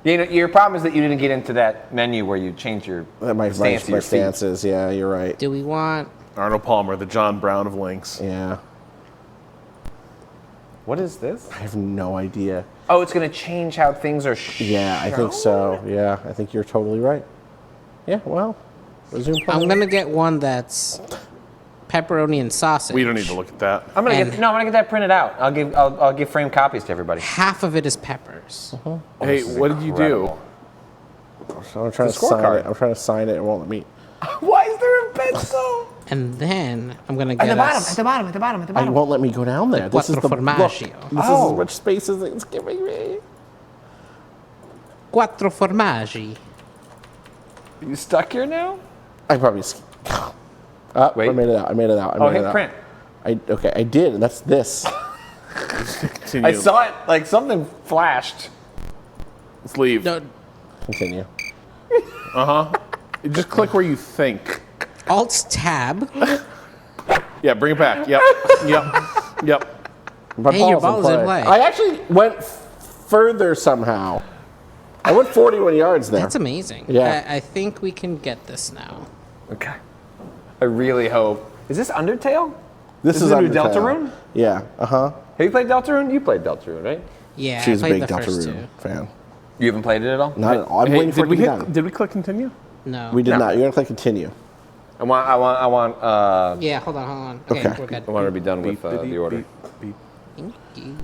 S2: You know, your problem is that you didn't get into that menu where you change your
S3: My
S2: stance to your feet.
S3: stances, yeah, you're right.
S4: Do we want
S1: Arnold Palmer, the John Brown of Lynx.
S3: Yeah.
S2: What is this?
S3: I have no idea.
S2: Oh, it's going to change how things are
S3: Yeah, I think so. Yeah, I think you're totally right. Yeah, well, resume play.
S4: I'm gonna get one that's pepperoni and sausage.
S1: We don't need to look at that.
S2: I'm gonna get that printed out. I'll give framed copies to everybody.
S4: Half of it is peppers.
S1: Hey, what did you do?
S3: So I'm trying to sign it. I'm trying to sign it. It won't let me.
S2: Why is there a pencil?
S4: And then I'm gonna get
S2: At the bottom,
S4: us
S2: at the bottom, at the bottom, at the
S3: It
S2: bottom.
S3: won't let me go down there. This is the
S4: quattro
S3: look.
S4: formaggio.
S3: This is as much space as it's giving me.
S4: Quattro formaggi.
S2: Are you stuck here now?
S3: I probably. Wait. I made it out.
S2: Hit print.
S3: Okay, I did. And that's this.
S1: Continue.
S2: I saw it, like something flashed.
S1: Let's leave.
S4: No.
S3: Continue.
S1: Just click where you think.
S4: Alt tab.
S1: Yeah, bring it back. Yep.
S3: My
S4: Hey, your ball is in play.
S3: I actually went further somehow. I went 41 yards there.
S4: That's amazing.
S3: Yeah.
S4: I think we can get this now.
S2: Okay. I really hope. Is this Undertale?
S3: This is
S2: a new
S3: Undertale.
S2: Deltarune?
S3: Yeah.
S2: Have you played Deltarune? You played Deltarune, right?
S4: Yeah,
S3: She's
S4: I
S3: a
S4: played
S3: big
S4: the first two.
S3: Deltarune fan.
S2: You haven't played it at all?
S3: Not at all. I'm
S1: Hey,
S3: waiting for it to be done.
S1: Did we click continue?
S4: No.
S3: We did not. You're gonna click continue.
S2: I want.
S4: Yeah, hold on. Okay,
S3: Okay.
S4: we're good.
S2: I want to be done with the order.
S4: Thank you.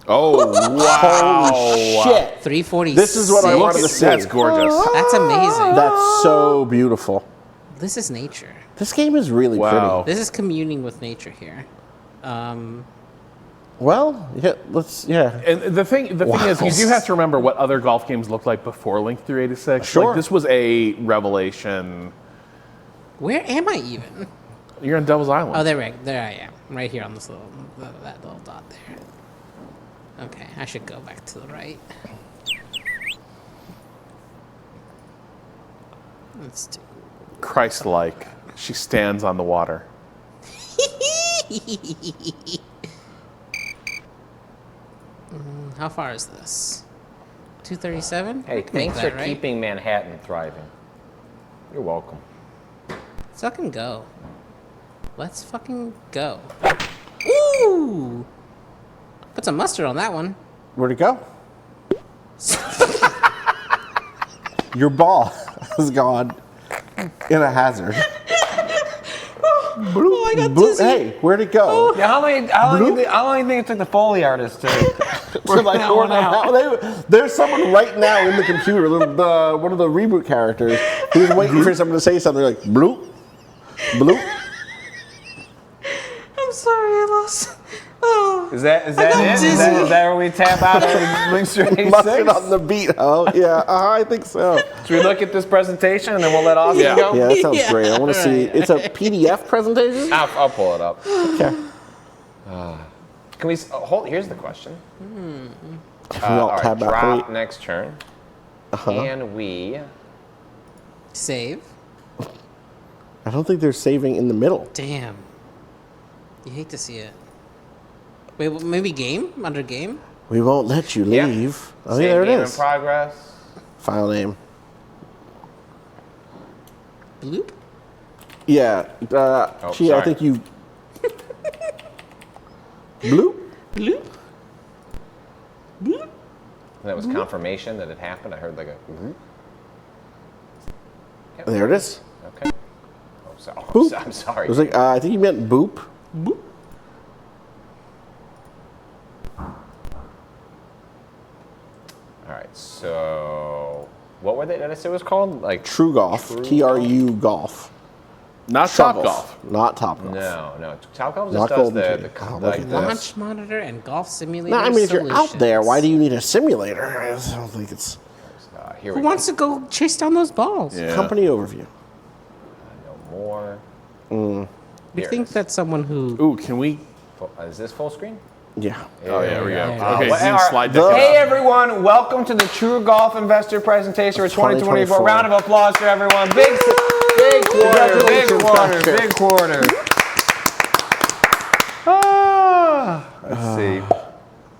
S1: Oh, wow.
S3: Holy shit!
S4: 346.
S3: This is what I wanted to see.
S1: That's gorgeous.
S4: That's amazing.
S3: That's so beautiful.
S4: This is nature.
S3: This game is really
S1: Wow.
S4: This is communing with nature here.
S3: pretty. Well, yeah.
S1: And the thing is, you do have to remember what other golf games looked like before Link 386.
S3: Sure.
S1: Like, this was a revelation.
S4: Where am I even?
S1: You're on Devil's Island.
S4: Oh, there I am. I'm right here on this that little dot there. Okay, I should go back to the right. Let's do.
S1: Christ-like. She stands on the water.
S4: How far is this? 237?
S2: Hey, thanks for keeping Manhattan thriving. You're welcome.
S4: Let's fucking go. Let's fucking go. Ooh! Put some mustard on that one.
S3: Where'd it go? Your ball has gone in a hazard.
S4: Oh, I got dizzy.
S3: Hey, where'd it go?
S2: Yeah, how long do you think it took the Foley artist to work that one out?
S3: There's someone right now in the computer, one of the reboot characters, who's waiting for someone to say something like bloop, bloop.
S4: I'm sorry, I lost. Oh.
S2: Is that it? Is that where we tap out of Link's 386?
S3: Mustard on the beat, oh yeah, I think so.
S2: Should we look at this presentation and then we'll let Austin go?
S3: Yeah, that sounds great. I want to see. It's a PDF presentation.
S2: I'll pull it up.
S3: Okay.
S2: Can we hold? Here's the question.
S3: I'll
S2: All right,
S3: tab out.
S2: drop next turn.
S3: Uh-huh.
S2: Can we
S4: Save.
S3: I don't think they're saving in the middle.
S4: Damn. You hate to see it. Wait, maybe game? Under game?
S3: We won't let you
S2: Yeah.
S3: leave. Oh,
S2: save
S3: yeah, there it
S2: game
S3: is.
S2: in progress?
S3: File name.
S4: Bloop?
S3: Yeah.
S2: Oh,
S3: Gee, I
S2: sorry.
S3: think you. Bloop.
S4: Bloop? Bloop?
S2: That was confirmation that it happened. I heard like a. Yep.
S3: There it is.
S2: Okay. Oh, so,
S3: Boop.
S2: I'm sorry.
S3: It was like, I think you meant boop. Boop.
S2: All right, so what were they? Did I say it was called? Like
S3: True Golf. TRU Golf.
S1: Not
S3: Shove
S1: Top Golf.
S3: Not Top Golf.
S2: No. Top Golf
S3: Not
S2: just does
S3: Golden
S2: the
S3: Tee.
S2: like
S3: Look at
S2: the
S4: Launch monitor and golf simulator.
S3: No, I mean, if you're out
S4: solutions.
S3: there, why do you need a simulator? I don't think it's
S2: here
S4: Who
S2: we
S4: wants to go chase down those balls?
S3: company overview.
S2: No more.
S4: You
S2: Here
S4: think that's someone who?
S1: Ooh, can we?
S2: Is this full screen?
S3: Yeah.
S1: Oh, yeah, there we go.
S4: Yeah.
S1: Okay,
S2: Well,
S1: so you
S2: all right.
S1: slide deck
S2: Hey
S1: it up.
S2: everyone, welcome to the True Golf Investor Presentation for 2024.
S3: 2024.
S2: Round of applause for everyone. Big quarter, big quarter, big quarter. Let's see.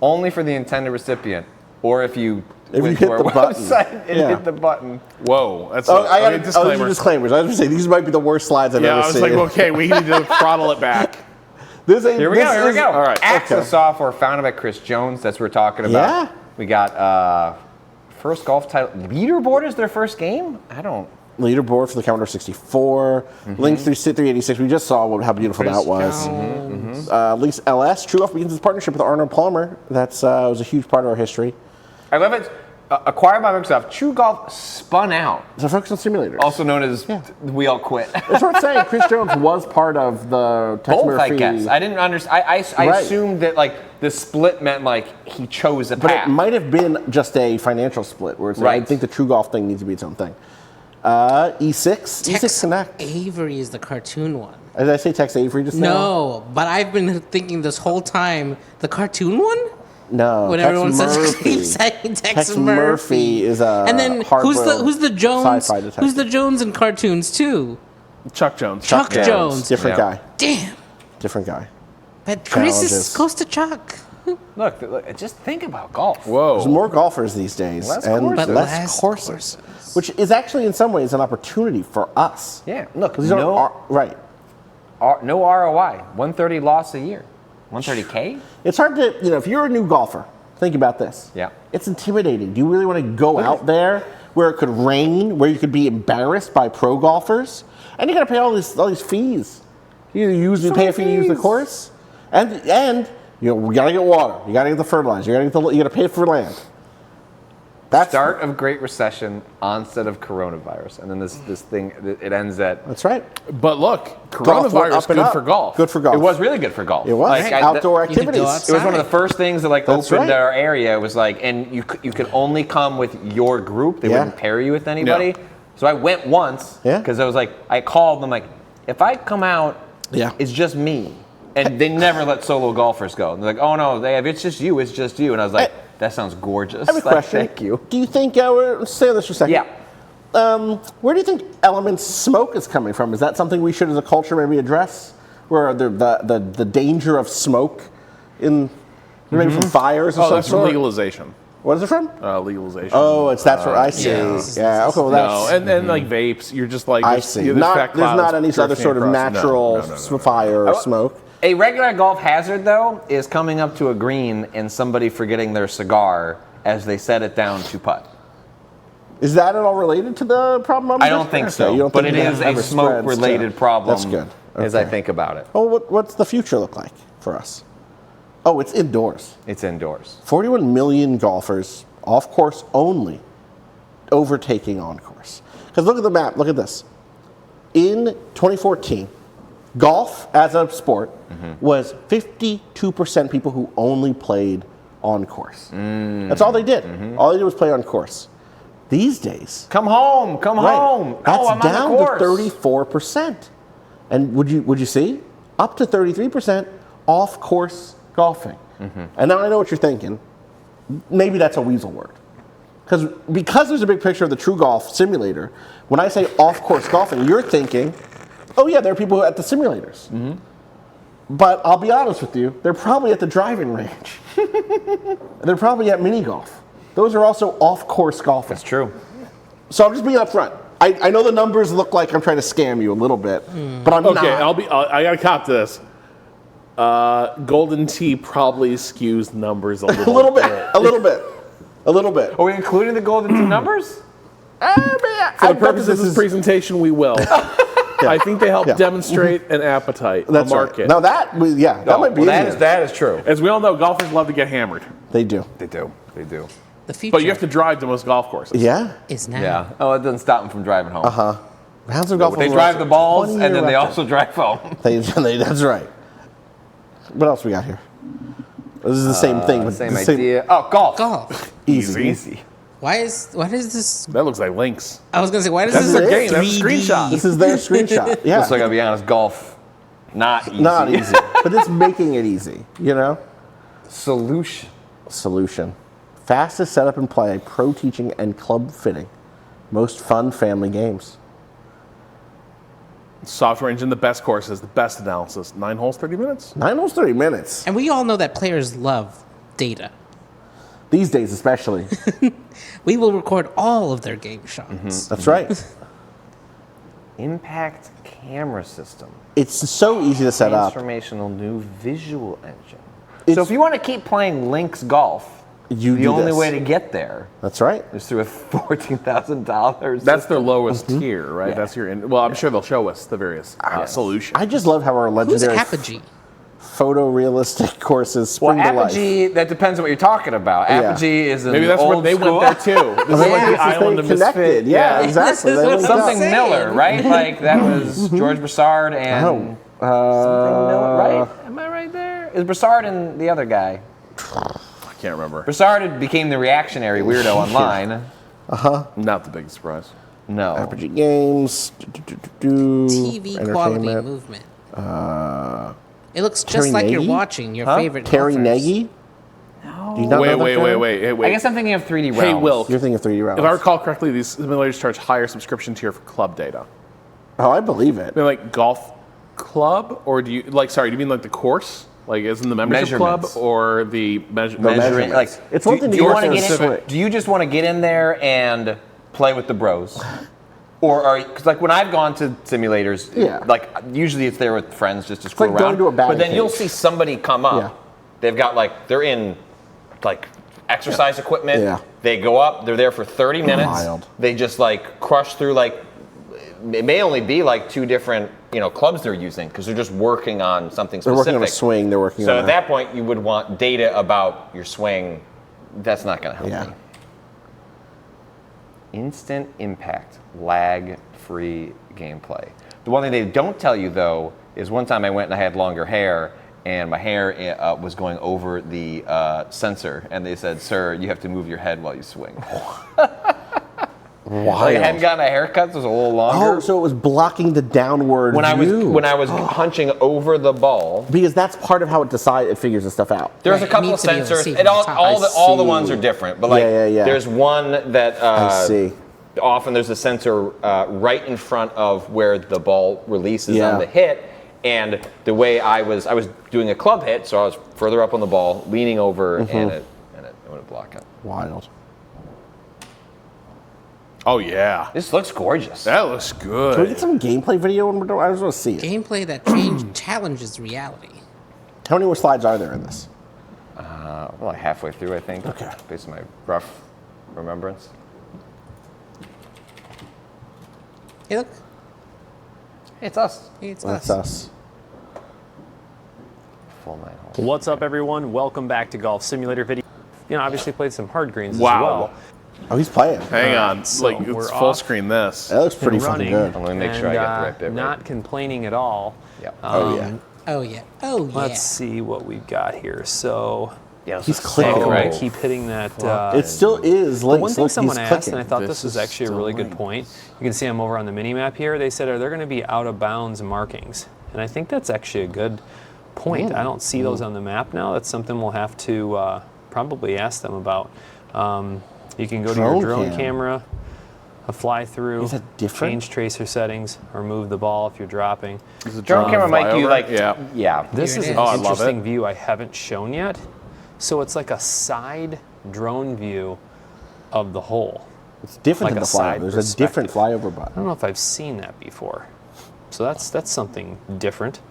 S2: Only for the intended recipient, or if you went
S3: hit
S2: to our
S3: the button.
S2: website and
S3: Yeah.
S2: hit the button.
S1: Whoa, that's
S3: I got
S1: okay,
S3: those are disclaimers. I was going to say, these might be the worst slides I've
S1: Yeah,
S3: ever
S1: I was
S3: seen.
S1: like, okay, we need to throttle it back.
S2: Here we go.
S1: All right.
S2: Access Software, founded by Chris Jones. That's what we're talking about.
S3: Yeah.
S2: We got first golf title. Leaderboard is their first game? I don't.
S3: Leaderboard for the Commodore 64. Lynx 386. We just saw how beautiful that was. Lynx LS. True Golf begins its partnership with Arnold Palmer. That's was a huge part of our history.
S2: I love it. Acquired by Microsoft, True Golf spun out.
S3: So focus on simulators.
S2: Also known as We All Quit.
S3: It's worth saying Chris Jones was part of the Tex
S2: Both,
S3: Murphy.
S2: I guess. I didn't understand. I
S3: Right.
S2: assumed that like the split meant like he chose a
S3: But
S2: path.
S3: it might have been just a financial split where it's like, I
S2: Right.
S3: think the True Golf thing needs to be its own thing. E6. E6
S4: Tex
S3: Connect.
S4: Avery is the cartoon one.
S3: Did I say Tex Avery just now?
S4: No, but I've been thinking this whole time the cartoon one.
S3: No.
S4: When
S3: Tex
S4: everyone says
S3: Murphy.
S4: keeps saying Tex
S3: Murphy is a
S4: and then who's the Jones?
S3: sci-fi detective.
S4: Who's the Jones in cartoons too?
S1: Chuck Jones.
S4: Chuck Jones.
S3: Different guy.
S4: Damn.
S3: Different guy.
S4: But Chris
S3: Challenges.
S4: goes to Chuck.
S2: Look, just think about golf.
S1: Whoa.
S3: There's more golfers these days.
S2: Less
S3: and
S2: courses.
S3: less courses. Which is actually in some ways an opportunity for us.
S2: Yeah. Look,
S3: These are right.
S2: No ROI. 130 loss a year. 130K?
S3: It's hard to, if you're a new golfer, think about this.
S2: Yeah.
S3: It's intimidating. Do you really want to go out there where it could rain, where you could be embarrassed by pro golfers? And you got to pay all these fees. You pay a fee to use the course, and we got to get water. You got to get the fertilizer. You got to pay for land. That's
S2: Start of Great Recession, onset of coronavirus, and then this thing it ends at.
S3: That's right.
S1: But look,
S3: Golf went
S1: coronavirus
S3: up and
S1: good
S3: up.
S1: for golf.
S3: Good for golf.
S2: It was really good for golf.
S3: It was outdoor
S4: You could go
S3: activities.
S2: It was one of the first things that
S3: That's
S2: opened
S3: right.
S2: our area. It was like, and you could only come with your group. They wouldn't pair you with anybody.
S1: No.
S2: So I went once because I was like, I called them like, if I come out, it's just me. And they never let solo golfers go. And they're like, oh no, it's just you. And I was like, that sounds gorgeous.
S3: I have a question.
S2: Thank you.
S3: Do you think, let's stay on this for a second.
S2: Yeah.
S3: Where do you think Element's smoke is coming from? Is that something we should as a culture maybe address? Where the danger of smoke maybe from fires or something?
S1: That's from legalization.
S3: What is it from?
S1: Legalization.
S3: Oh, that's what I see. Yeah, okay, well that's...
S1: No, and like vapes, you're just like...
S3: I see. There's not any other sort of natural fire or smoke.
S2: A regular golf hazard, though, is coming up to a green and somebody forgetting their cigar as they set it down to putt.
S3: Is that at all related to the problem?
S2: I don't think so,
S3: You don't
S2: but
S3: think
S2: it
S3: that
S2: is a
S3: ever
S2: smoke-related
S3: spreads to-
S2: problem.
S3: That's good.
S2: As I think about it.
S3: Well, what's the future look like for us? Oh, it's indoors.
S2: It's indoors.
S3: 41 million golfers, off course only, overtaking on course. Because look at the map. Look at this. In 2014, golf as a sport was 52% people who only played on course. That's all they did. All they did was play on course. These days,
S2: come home.
S3: That's
S2: I'm
S3: down
S2: on the course.
S3: to 34%. And would you see up to 33% off course golfing? And now I know what you're thinking. Maybe that's a weasel word. Because there's a big picture of the True Golf simulator, when I say off course golfing, you're thinking, oh yeah, there are people at the simulators. But I'll be honest with you, they're probably at the driving range. They're probably at mini golf. Those are also off course golfing.
S2: That's true.
S3: So I'm just being upfront. I know the numbers look like I'm trying to scam you a little bit, but I'm not.
S1: Okay, I gotta cop to this. Golden Tee probably skews numbers a little,
S3: a little bit.
S2: Are we including the Golden Tee numbers?
S1: For the purpose of this presentation, we will. I think they help demonstrate an appetite,
S3: That's
S1: a market.
S3: right. Now that might be
S2: that is true.
S1: As we all know, golfers love to get hammered.
S3: They do.
S2: They do. They do.
S4: The future.
S1: But you have to drive to most golf courses.
S3: Yeah.
S4: Is now.
S2: Yeah. Oh, it doesn't stop them from driving home.
S3: Rounds of golf.
S2: They drive the balls, and then they also drive home.
S3: That's right. What else we got here? This is the same thing.
S2: Same idea. Oh, golf.
S4: Golf.
S3: Easy.
S4: Why is this?
S1: That looks like links.
S4: I was gonna say, why does
S1: That's
S4: this
S1: their
S4: look
S1: game. That's a
S4: 3D?
S1: screenshot.
S3: This is their screenshot. Yeah.
S2: So I gotta be honest, golf, not easy.
S3: Not easy. But it's making it easy, you know? Solution. Fastest setup and play, pro teaching, and club fitting. Most fun family games.
S1: Software engine, the best courses, the best analysis. 9 holes, 30 minutes?
S3: 9 holes, 30 minutes.
S4: And we all know that players love data.
S3: These days, especially.
S4: We will record all of their game shots.
S3: That's right.
S2: Impact camera system.
S3: It's so easy to set up.
S2: Transformational new visual engine. So if you want to keep playing Link's golf, the only way to get there.
S3: That's right.
S2: Is through a $14,000.
S1: That's their lowest tier, right? Yeah. That's your. Well, I'm sure they'll show us the various solutions.
S3: I just love how our legendary photorealistic courses spring to life.
S2: Apogee, that depends on what you're talking about. Apogee is an
S1: Maybe that's
S2: old
S1: where they
S2: school.
S1: went there too. This is like the island of misfit.
S3: Yeah, exactly.
S2: Something Miller, right? Like that was George Broussard and something Miller, right? Am I right there? Is Broussard and the other guy?
S1: I can't remember.
S2: Broussard became the reactionary weirdo online.
S1: Not the biggest surprise.
S2: No.
S3: Apogee Games.
S4: TV quality movement. It looks just like you're watching your favorite
S3: Terry
S4: golfers.
S3: Nagy?
S2: No.
S1: Wait.
S2: I guess I'm thinking of 3D Realms.
S1: Hey, Will.
S3: You're thinking of 3D Realms.
S1: If I recall correctly, these simulators charge higher subscription tier for club data.
S3: Oh, I believe it.
S1: I mean, like golf club, or do you do you mean like the course? Like, isn't the membership club or the
S2: measuring? Like,
S3: it's one thing
S2: do you want to get in? Do you just want to get in there and play with the bros? Or because like when I've gone to simulators, like usually it's there with friends just to screw around.
S3: Going to a
S2: but then
S3: cage.
S2: you'll see somebody come up.
S3: Yeah.
S2: They've got they're in exercise equipment.
S3: Yeah.
S2: They go up. They're there for 30 minutes.
S3: Wild.
S2: They just crush through it may only be 2 different clubs they're using because they're just working on something specific.
S3: They're working on a swing. They're working on.
S2: So at that point, you would want data about your swing. That's not going to help me. Instant impact, lag-free gameplay. The one thing they don't tell you, though, is one time I went and I had longer hair, and my hair was going over the sensor, and they said, "Sir, you have to move your head while you swing." I hadn't gotten a haircut, so it was a little longer.
S3: Oh, so it was blocking the downward view.
S2: When I was hunching over the ball.
S3: Because that's part of how it figures the stuff out.
S2: There's a couple of sensors. And all the ones are different, but there's one that
S3: I see.
S2: Often there's a sensor right in front of where the ball releases on the hit. And the way I was doing a club hit, so I was further up on the ball, leaning over, and it would block it.
S3: Wild.
S1: Oh, yeah.
S2: This looks gorgeous.
S1: That looks good.
S3: Can we get some gameplay video when we're done? I just want to see it.
S4: Gameplay that challenges reality.
S3: How many more slides are there in this?
S2: Halfway through, I think.
S3: Okay.
S2: Based on my rough remembrance.
S4: Hey, look.
S2: It's us.
S3: That's us.
S2: Full 9 holes.
S21: What's up, everyone? Welcome back to Golf Simulator Video. Obviously played some hard greens as
S1: Wow.
S21: well.
S3: Oh, he's playing.
S1: Hang on.
S21: So
S1: It's
S21: we're
S1: full
S21: off
S1: screen this.
S3: That looks pretty fucking
S21: running,
S3: good.
S2: Let me make sure I got the right bit right.
S21: Not complaining at all.
S2: Yeah.
S4: Oh yeah.
S21: Let's see what we've got here. So
S3: He's clicking.
S21: I keep hitting that.
S3: It still is
S21: The
S3: links.
S21: one thing
S3: Look,
S21: someone
S3: he's
S21: asked,
S3: clicking.
S21: and I thought this was actually a really good point. You can see I'm over on the mini map here. They said, are there going to be out of bounds markings? And I think that's actually a good point. I don't see those on the map now. That's something we'll have to probably ask them about. You can go to your drone camera, fly through,
S3: Is that different?
S21: change tracer settings, or move the ball if you're dropping.
S2: Drone camera might do
S21: This is an
S1: I love
S21: interesting
S1: it.
S21: view I haven't shown yet. So it's like a side drone view of the hole.
S3: It's different
S21: Like
S3: than
S21: a
S3: the flyover.
S21: side
S3: There's a different
S21: perspective.
S3: flyover
S21: I
S3: button.
S21: don't know if I've seen that before. So that's something different.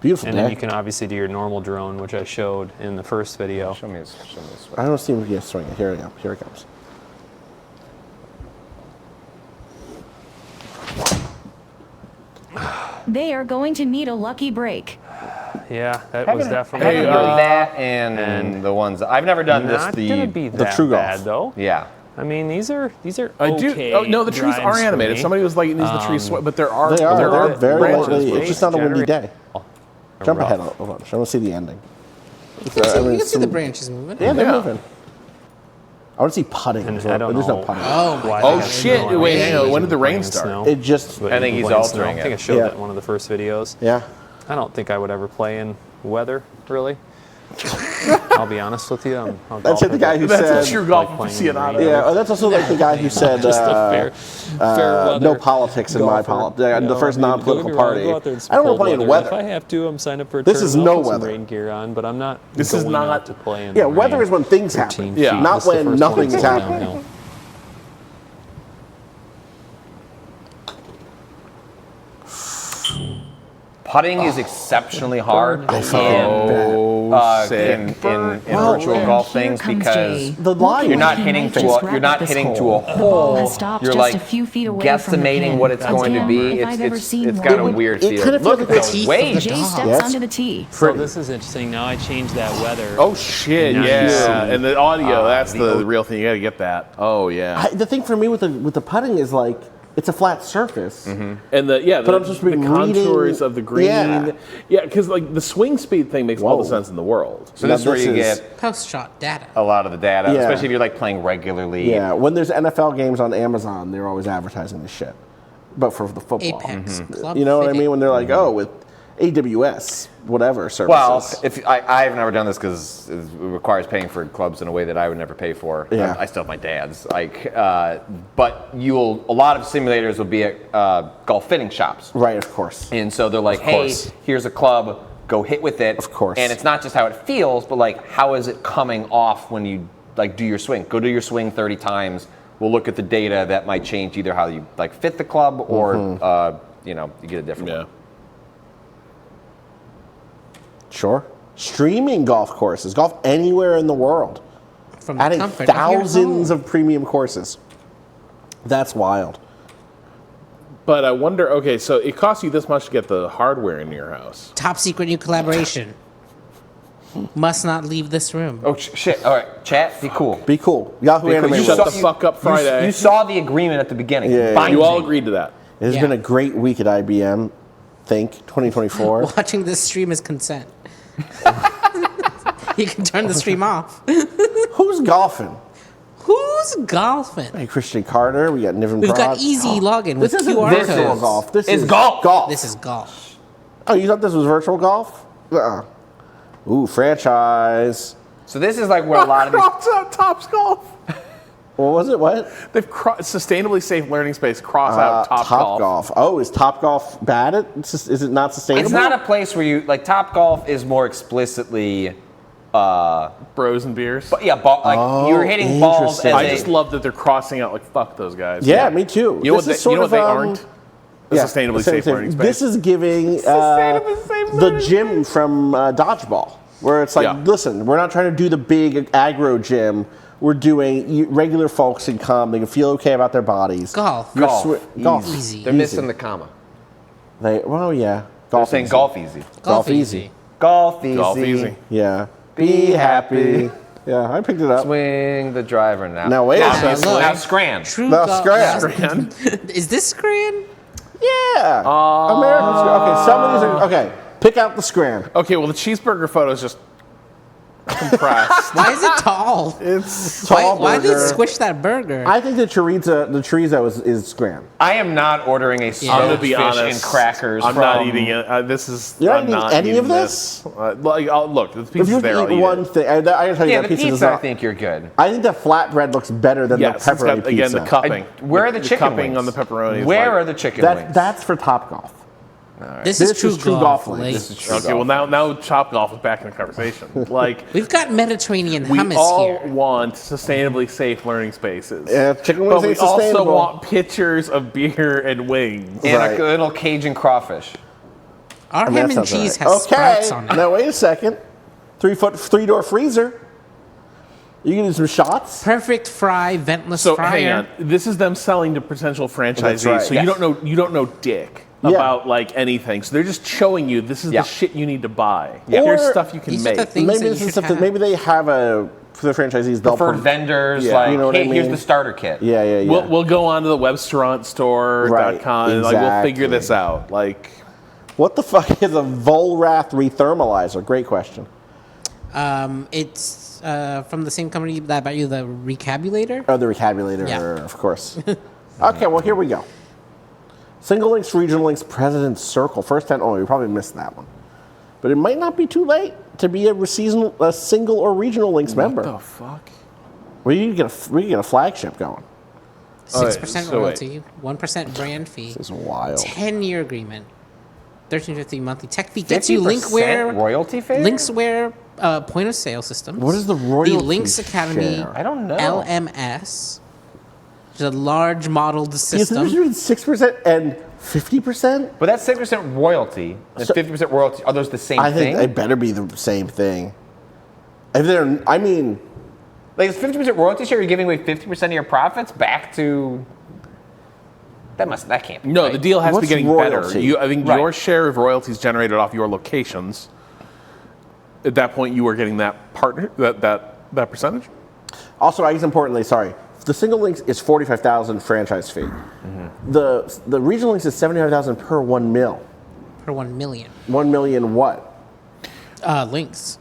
S3: Beautiful
S21: And
S3: day.
S21: then you can obviously do your normal drone, which I showed in the first video.
S2: Show me this.
S3: I don't see him swinging. Here we go. Here it comes.
S8: They are going to need a lucky break.
S21: Yeah, that was definitely.
S2: Hey, that and the ones I've never done this.
S21: Not gonna be
S3: the
S21: that
S3: true golf.
S21: bad though.
S2: Yeah.
S21: I mean, these are
S1: I
S21: okay.
S1: do. Oh no, the trees
S21: dry
S1: are
S21: and
S1: animated.
S21: swingy.
S1: Somebody was like, "These the trees," but there are
S3: They're very
S1: branches.
S3: lightly. It's just not a windy day. Jump
S21: rough.
S3: ahead. Hold on. I want to see the ending.
S4: You can see the branches moving.
S3: Yeah, they're moving. I want to see putting.
S21: And
S3: as
S21: I
S3: well,
S21: don't
S3: but there's
S21: know
S3: no putting.
S21: why
S1: Oh
S21: they got
S1: shit!
S21: snow.
S1: Wait, hang on. When did the rain
S21: Playing
S1: start?
S21: snow.
S3: It just.
S21: But
S2: I think
S21: you
S2: he's
S21: can play
S2: altering
S21: snow.
S2: it.
S21: I think I showed
S3: Yeah.
S21: that in one of the first videos.
S3: Yeah.
S21: I don't think I would ever play in weather, really. I'll be honest with you.
S3: That's the guy who said.
S1: That's a true golf aficionado.
S3: Yeah, that's also like the guy who said
S21: Just a fair
S3: no
S21: weather
S3: politics in my
S21: golfer.
S3: the first non-political party.
S21: Go out there in some
S3: I don't want to
S21: cold
S3: play in
S21: weather.
S3: weather.
S21: If I have to, I'm signed up for a
S3: This is
S21: tournament.
S3: no
S21: I'll put some
S3: weather.
S21: rain gear on, but I'm not.
S1: This is
S21: going
S1: not-
S21: out to play in
S3: Yeah,
S21: the
S3: weather
S21: rain.
S3: is when things happen.
S1: Yeah.
S3: Not
S21: That's the
S3: when
S21: first
S3: nothing's
S21: one going
S3: happening.
S21: downhill.
S2: Putting is exceptionally hard in
S1: sick.
S2: virtual golf things because
S3: The line.
S2: you're not hitting to a hole. You're like guesstimating what it's going to be. It's got a weird
S3: It
S2: feel.
S3: kind of
S2: Look
S3: feels
S2: at
S3: like
S2: the
S3: the
S2: wave.
S8: Jay steps
S3: Yes.
S8: onto the tee.
S21: So this is interesting. Now I changed that weather.
S1: Oh shit!
S21: Now you
S1: Yeah,
S21: see,
S1: and the audio. That's the real thing. You got to get that. Oh yeah.
S3: The thing for me with the putting is like it's a flat surface.
S1: And the
S3: But I'm just
S1: the
S3: reading-
S1: contours of the green.
S3: Yeah.
S1: Yeah, because like the swing speed thing makes all the sense in the world.
S2: So this is where you get
S4: Post-shot data.
S2: a lot of the data,
S3: Yeah.
S2: especially if you're like playing regularly.
S3: Yeah, when there's NFL games on Amazon, they're always advertising this shit. But for the football.
S4: Apex Club
S3: You know what I
S4: Fitting.
S3: mean? When they're like, oh, with AWS, whatever services.
S2: Well, if I've never done this because it requires paying for clubs in a way that I would never pay for.
S3: Yeah.
S2: I still have my dad's. But a lot of simulators will be at golf fitting shops.
S3: Right, of course.
S2: And so they're like, hey,
S3: course.
S2: here's a club, go hit with it.
S3: Of course.
S2: And it's not just how it feels, but like how is it coming off when you like do your swing? Go do your swing 30 times. We'll look at the data that might change either how you like fit the club or you get a different one.
S3: Sure. Streaming golf courses, golf anywhere in the world.
S4: From the
S3: Adding
S4: comfort of your
S3: thousands
S4: home.
S3: of premium courses. That's wild.
S1: But I wonder. Okay, so it costs you this much to get the hardware in your house.
S4: Top secret new collaboration. Must not leave this room.
S2: Oh shit! All right, chat, be cool.
S3: Be cool. Yahoo
S2: Because
S3: Animation.
S1: Shut the fuck up, Friday.
S2: You saw the agreement at the beginning.
S3: Yeah,
S2: Bind
S1: You all
S2: me.
S1: agreed to that.
S3: It has been a great week at IBM. Think 2024.
S4: Watching this stream is consent. You can turn the stream off.
S3: Who's golfing?
S4: Who's golfing?
S3: Hey, Christian Carter. We got Niven
S4: We've got
S3: Prod.
S4: easy login with
S3: This isn't
S4: QR
S3: virtual
S4: codes.
S3: golf. This
S2: It's
S3: is
S2: golf.
S4: This is golf.
S3: Oh, you thought this was virtual golf? Ooh, franchise.
S2: So this is like where a lot of these.
S1: Crossed out Topps Golf.
S3: What was it? What?
S1: They've sustainably safe learning space. Cross out Top Golf.
S3: Oh, is Top Golf bad at? Is it not sustainable?
S2: It's not a place where you like Top Golf is more explicitly.
S1: Bros and beers.
S2: But yeah, you're hitting balls.
S3: interesting.
S2: As
S1: I just love that they're crossing out like fuck those guys.
S3: Yeah, me too.
S1: You know
S3: This
S1: what
S3: is
S1: they
S3: sort of,
S1: aren't? The sustainably safe learning space.
S3: This is giving the gym from Dodgeball, where it's like, listen, we're not trying to do the big aggro gym. We're doing regular folks can come. They can feel okay about their bodies.
S4: Golf.
S3: Golf.
S4: Easy.
S2: They're missing the comma.
S3: Well, yeah.
S2: They're saying golf easy.
S3: Golf easy.
S2: Golf easy.
S1: Golf easy.
S3: Yeah. Be happy. Yeah, I picked it up.
S2: Swing the driver now.
S3: Now wait a second.
S2: Now Scran.
S4: True
S3: Now
S4: golf.
S3: Scran.
S4: Is this Scran?
S3: Yeah. American Scran. Okay, some of these are. Okay, pick out the Scran.
S1: Okay, well the cheeseburger photo is just compressed.
S4: Why is it tall?
S1: It's
S4: Why did they squish that burger?
S3: I think the chorizo is Scran.
S2: I am not ordering a
S1: I'm
S2: smoked
S1: gonna be
S2: fish
S1: honest.
S2: and crackers.
S1: I'm not eating it. This is.
S3: You're
S1: I'm
S3: not
S1: not
S3: eating any
S1: eating
S3: of this?
S1: Look, the
S3: If
S1: pizza's
S3: you
S1: there. I'll
S3: eat
S1: eat
S3: one
S1: it.
S3: thing, I gotta tell you
S2: Yeah,
S3: that
S2: the
S3: pizza does
S2: pizza I
S3: not.
S2: think you're good.
S3: I think the flatbread looks better than
S1: Yes,
S3: the
S1: it's got,
S3: pepperoni
S1: again
S3: pizza.
S1: the cupping.
S2: Where are the chicken
S1: cupping
S2: wings?
S1: on the pepperoni? Is
S2: Where
S1: like,
S2: are the chicken wings?
S3: That's for Top Golf.
S4: This
S3: This
S4: is true
S3: is true
S4: golf.
S3: golf.
S4: Like,
S3: This is true
S1: Okay, well now Top Golf is back in the conversation. Like
S4: we've got Mediterranean
S1: we
S4: hummus
S1: all
S4: here.
S1: want sustainably safe learning spaces.
S3: Yeah, chicken wings
S1: But we
S3: ain't
S1: also
S3: sustainable.
S1: want pictures of beer and wings.
S2: And
S3: Right.
S2: a little Cajun crawfish.
S4: Our
S3: I mean,
S4: ham
S3: that
S4: and
S3: sounds
S4: cheese
S3: right.
S4: has sprouts on it.
S3: Now wait a second. 3-door freezer. You can do some shots.
S4: Perfect fry, ventless
S1: So
S4: fryer.
S1: hang on, this is them selling to potential franchisees.
S3: right.
S1: So
S3: Yes.
S1: you don't know dick. about like anything. So they're just showing you this is the shit you need to buy.
S3: Yeah.
S1: Here's
S3: Or
S1: stuff you can
S4: these are
S1: make.
S4: the things
S3: Maybe
S4: that
S3: this
S4: you
S3: is
S4: should
S3: something.
S4: have.
S3: Maybe they have for the franchisees. They'll
S2: For vendors,
S3: Yeah.
S2: like,
S3: You know what
S2: hey,
S3: I mean?
S2: here's the starter kit.
S3: Yeah.
S1: We'll go on to the webstaurantstore.com
S3: Right,
S1: and like we'll figure
S3: exactly.
S1: this out. Like,
S3: what the fuck is a Volrath rethermalizer? Great question.
S4: It's from the same company that bought you the Recabulator.
S3: Oh, the recabulator,
S4: Yeah.
S3: of course. Okay, well, here we go. Single links, regional links, President's Circle. First 10 only. We probably missed that one. But it might not be too late to be a single or regional links member.
S1: what the fuck?
S3: We can get a flagship going.
S4: 6% royalty, 1% brand fee.
S3: This is wild.
S4: 10-year agreement, $13.50 monthly tech fee gets you
S2: 50%
S4: Linkware
S2: royalty fee?
S4: Linksware point of sale systems.
S3: What is the royalty
S4: The Links Academy
S3: share?
S2: I don't know.
S4: LMS, which is a large modeled
S3: Is
S4: system.
S3: there between 6% and 50%?
S2: But that's 6% royalty and 50% royalty. Are those the same
S3: I
S2: thing?
S3: think they better be the same thing. If they're, I mean,
S2: Like, it's 50% royalty share. You're giving away 50% of your profits back to. That can't be.
S1: No,
S2: right.
S1: the deal has to be
S3: What's
S1: getting
S3: royalty?
S1: better. I think
S2: Right.
S1: your share of royalties generated off your locations. At that point, you were getting that partner that percentage.
S3: also, I guess importantly, sorry, the single links is 45,000 franchise fee. The regional links is 75,000 per 1 mil.
S4: per 1 million
S3: 1 million what?
S4: links.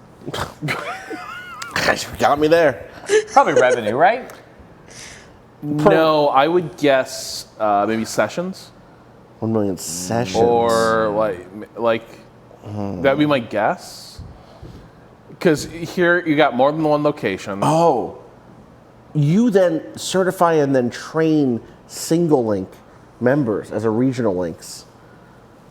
S3: Got me there.
S2: Probably revenue, right?
S1: No, I would guess maybe sessions
S3: 1 million sessions.
S1: or like that'd be my guess. Because here you got more than one location.
S3: Oh, you then certify and then train single link members as a regional links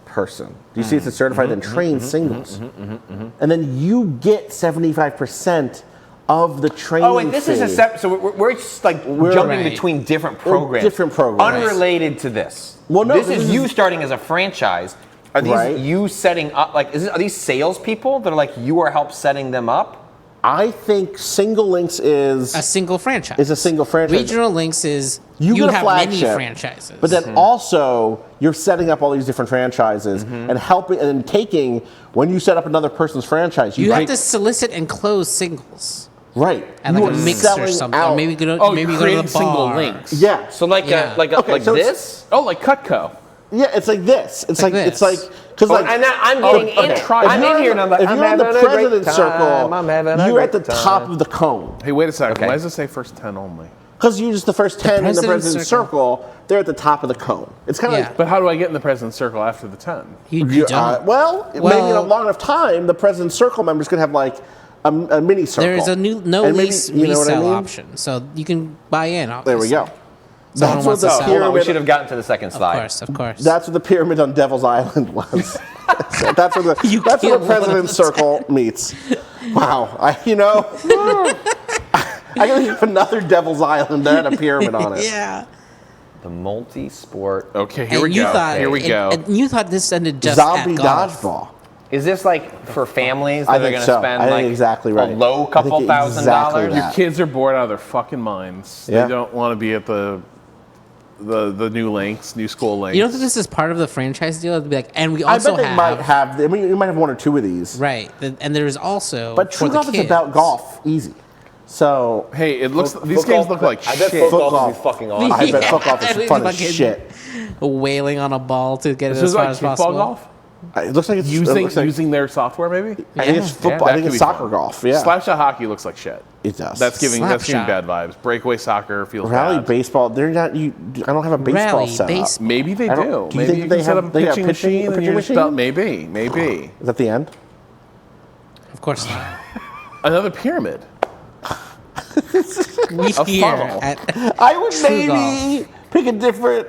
S3: person. Do you see it's a certified and train singles? And then you get 75% of the training
S2: Oh, wait, this is a
S3: fee.
S2: separate. So we're just like jumping between different programs.
S3: Different programs.
S2: Unrelated to this.
S3: Well, no,
S2: this is you starting as a franchise. Are these
S3: Right.
S2: you setting up? Like, are these salespeople that are like you are help setting them up?
S3: I think single links is
S4: A single franchise.
S3: is a single franchise.
S4: Regional links is
S3: You
S4: you
S3: get a
S4: have many
S3: flagship,
S4: franchises.
S3: But then also you're setting up all these different franchises and helping and then taking when you set up another person's franchise,
S4: you have
S3: take-
S4: to solicit and close singles.
S3: right.
S4: And
S3: You
S4: like a
S3: are
S4: mix or
S3: selling
S4: something.
S3: out-
S4: Or maybe you
S1: Oh,
S4: maybe
S1: you
S4: go to
S1: created
S4: the
S1: single
S4: bar.
S1: links.
S3: Yeah.
S2: So like
S4: Yeah.
S2: like
S3: Okay, so it's-
S2: this.
S1: Oh, like Cutco.
S3: Yeah, it's like this. It's like
S4: like
S3: it's
S4: this.
S3: like because like
S2: and I'm getting in it. I'm in here and I'm like,
S3: if
S2: I'm
S3: you're in the
S2: having a great
S3: president's circle,
S2: time, I'm having a
S3: you're at the
S2: great
S3: top
S2: time.
S3: of the cone.
S1: Hey, wait a second.
S2: Okay.
S1: Why does it say first 10 only?
S3: Because you just the first 10 in the
S4: president's
S3: president's circle, they're at the top of the cone. It's kind of
S4: Yeah.
S3: like
S1: But how do I get in the president's circle after the 10?
S4: You don't.
S3: maybe in a long enough time, the president's circle members could have like a mini circle.
S4: There is a new no
S3: And maybe-
S4: lease
S3: you know what I
S4: resale
S3: mean?
S4: option, so you can buy in.
S3: There we
S4: Obviously.
S3: go.
S4: Someone
S3: That's what
S4: wants
S3: the
S4: to sell.
S2: Hold on, we
S3: pyramid.
S2: should have gotten to the second
S4: Of
S2: slide.
S4: course, of course.
S3: That's what the pyramid on Devil's Island was. That's where the
S4: You
S3: that's where
S4: killed
S3: the
S4: one of
S3: president's
S4: the
S3: circle meets. Wow, I gotta have another Devil's Island that had a pyramid on it.
S4: Yeah.
S2: The multi-sport.
S1: Okay, here
S4: And
S1: we
S4: you
S1: go.
S4: thought,
S1: Here we go.
S4: And you thought this ended just
S3: Zombie
S4: at golf.
S3: dodgeball.
S2: Is this like for families
S3: I
S2: that are
S3: think
S2: going to
S3: so.
S2: spend
S3: I think
S2: like
S3: exactly right.
S2: a low
S3: I
S2: couple
S3: think
S2: $1,000?
S3: exactly that.
S1: Your kids are bored out of their fucking minds.
S3: Yeah.
S1: They don't want to be at the new links, new school links.
S4: You don't think this is part of the franchise deal? It'd be like, and we
S3: I
S4: also
S3: bet they might have. I mean, you might have one or two of these.
S4: right, and there's also
S3: But
S4: for
S3: true
S4: the
S3: golf is
S4: kids.
S3: about golf, easy. So
S1: Hey, it looks. These
S2: Football-
S1: games look like
S2: I bet
S1: shit.
S2: football would be fucking awesome.
S3: I bet
S4: Yeah,
S3: foot golf is
S4: and
S3: fun as
S4: fucking
S3: shit.
S4: Wailing on a ball to get it
S1: This
S4: as
S1: is
S4: far
S1: like
S4: as
S1: kickball
S4: possible.
S1: golf.
S3: It looks like it's
S1: Using their software, maybe.
S3: I think it's football.
S1: That
S3: I think
S1: could
S3: it's
S1: be
S3: soccer
S1: fun.
S3: golf. Yeah,
S1: Slapshot hockey looks like shit.
S3: it does.
S1: That's giving
S4: Slapshot.
S1: bad vibes. Breakaway soccer feels
S3: rally
S1: bad.
S3: baseball. They're not. I don't have a baseball
S4: Rally
S3: set
S4: baseball.
S3: up.
S1: Maybe they
S3: I
S1: do.
S3: don't- do you
S1: Maybe
S3: think
S1: you
S3: they
S1: can set
S3: have-
S1: up a
S3: they got
S1: pitching
S3: pitching-
S1: machine
S3: a
S1: and
S3: pitching
S1: you're just
S3: machine?
S1: about maybe.
S3: Is that the end?
S4: Of course not.
S1: Another pyramid.
S4: We
S1: A
S4: here
S1: funnel.
S4: at
S3: I would
S4: True
S3: maybe pick a different.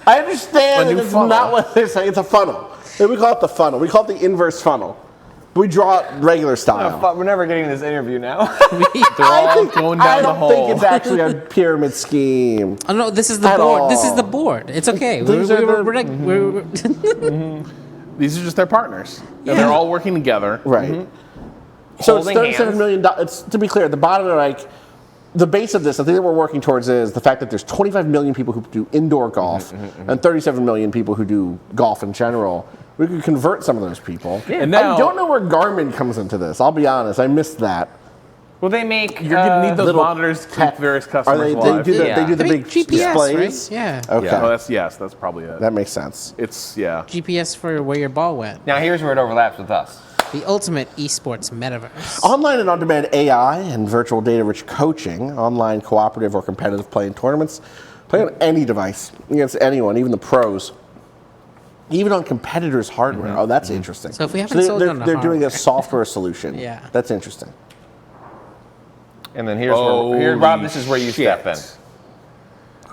S3: I understand
S1: A
S3: that
S1: new
S3: it's
S1: funnel.
S3: not what they're saying. It's a funnel. We call it the funnel. We call it the inverse funnel. We draw it regular style.
S2: We're never getting this interview now.
S1: They're all going down
S3: I
S1: the
S3: don't
S1: hole.
S3: think it's actually a pyramid scheme.
S4: Oh no, this is the
S3: At
S4: board. This is
S3: all.
S4: the board. It's okay.
S3: These are the-
S4: We're
S1: These are just their partners.
S4: Yeah.
S1: And they're all working together.
S3: Right. So it's
S2: Holding
S3: $37
S2: hands.
S3: million. It's, to be clear, at the bottom they're like, the base of this, the thing that we're working towards is the fact that there's 25 million people who do indoor golf and 37 million people who do golf in general. We could convert some of those people.
S5: Yeah.
S3: And now, I don't know where Garmin comes into this. I'll be honest. I missed that.
S5: Well, they make.
S1: You're going to need those monitors to keep various customers
S3: alive. They do the big
S4: GPS,
S3: displays?
S4: right? Yeah.
S3: Okay.
S1: Yeah. Oh, that's probably it.
S3: That makes sense.
S1: It's, yeah.
S4: GPS for where your ball went.
S5: Now, here's where it overlaps with us.
S4: The ultimate esports metaverse.
S3: Online and on-demand AI and virtual data-rich coaching, online cooperative or competitive play in tournaments, play on any device against anyone, even the pros. Even on competitors' hardware. Oh, that's interesting.
S4: So if we haven't sold on the
S3: they're doing a
S4: hardware.
S3: software solution.
S4: Yeah.
S3: That's interesting.
S5: And then here's where, Rob, this is where you step in.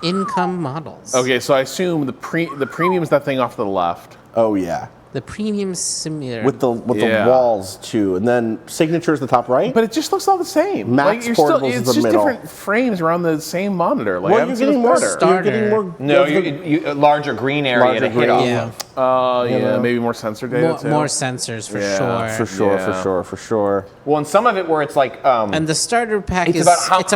S4: Income models.
S1: Okay, so I assume the premium's that thing off to the left.
S3: Oh, yeah.
S4: The premium simulator.
S3: With the walls, too. And then signature is the top right?
S1: But it just looks all the same.
S3: Max
S1: you're
S3: portables is
S1: it's
S3: the
S1: just
S3: middle.
S1: different frames around the same monitor. Like,
S3: Well, you're getting more
S5: No, you larger green area to hit off of.
S1: Yeah, maybe more sensor data too.
S4: More sensors for sure.
S3: For sure.
S5: Well, and some of it where it's like.
S4: And the starter pack
S5: it's
S4: is
S5: about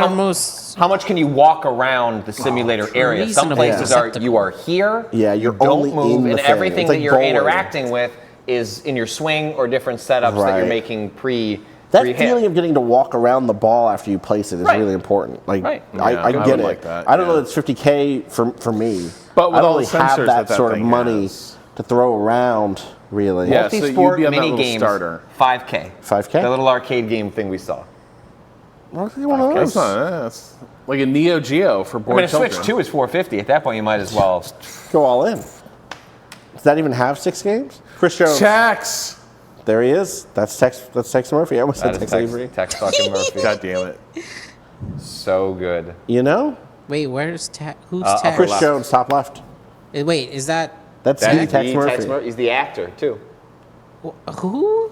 S4: how
S5: much can you walk around the simulator area? Some places you are here.
S3: Yeah, you're
S5: don't
S3: only
S5: move,
S3: in the
S5: and
S3: thing.
S5: everything
S3: It's
S5: that
S3: like
S5: you're
S3: bowling.
S5: interacting with is in your swing or different setups that you're making
S3: That
S5: pre-hit.
S3: feeling of getting to walk around the ball after you place it is really important. Like, I get
S1: would
S3: it.
S1: like that,
S3: I don't know that it's $50K for me.
S1: But with
S3: I don't
S1: all
S3: really
S1: the
S3: have
S1: sensors
S3: that
S1: that
S3: sort of
S1: thing
S3: money
S1: has.
S3: to throw around, really.
S1: Yeah, so you'd
S5: Multi-sport
S1: be on that
S5: mini
S1: little
S5: games,
S1: starter.
S5: 5K.
S3: 5K?
S5: That little arcade game thing we saw.
S3: What's one of
S1: That's
S3: those?
S1: that's like a Neo Geo for
S5: I
S1: bored
S5: mean, a
S1: children.
S5: Switch 2 is $450. At that point, you might as well
S3: go all in. Does that even have 6 games? Chris Jones.
S1: Tex.
S3: There he is. That's Tex Murphy. I almost said Tex Avery.
S5: Tex fucking Murphy.
S1: God damn it.
S5: So good.
S3: You know?
S4: Wait, who's Tex?
S3: Chris Jones, top left.
S4: Wait, is that?
S3: That's the Tex Murphy.
S5: He's the actor too.
S4: Who?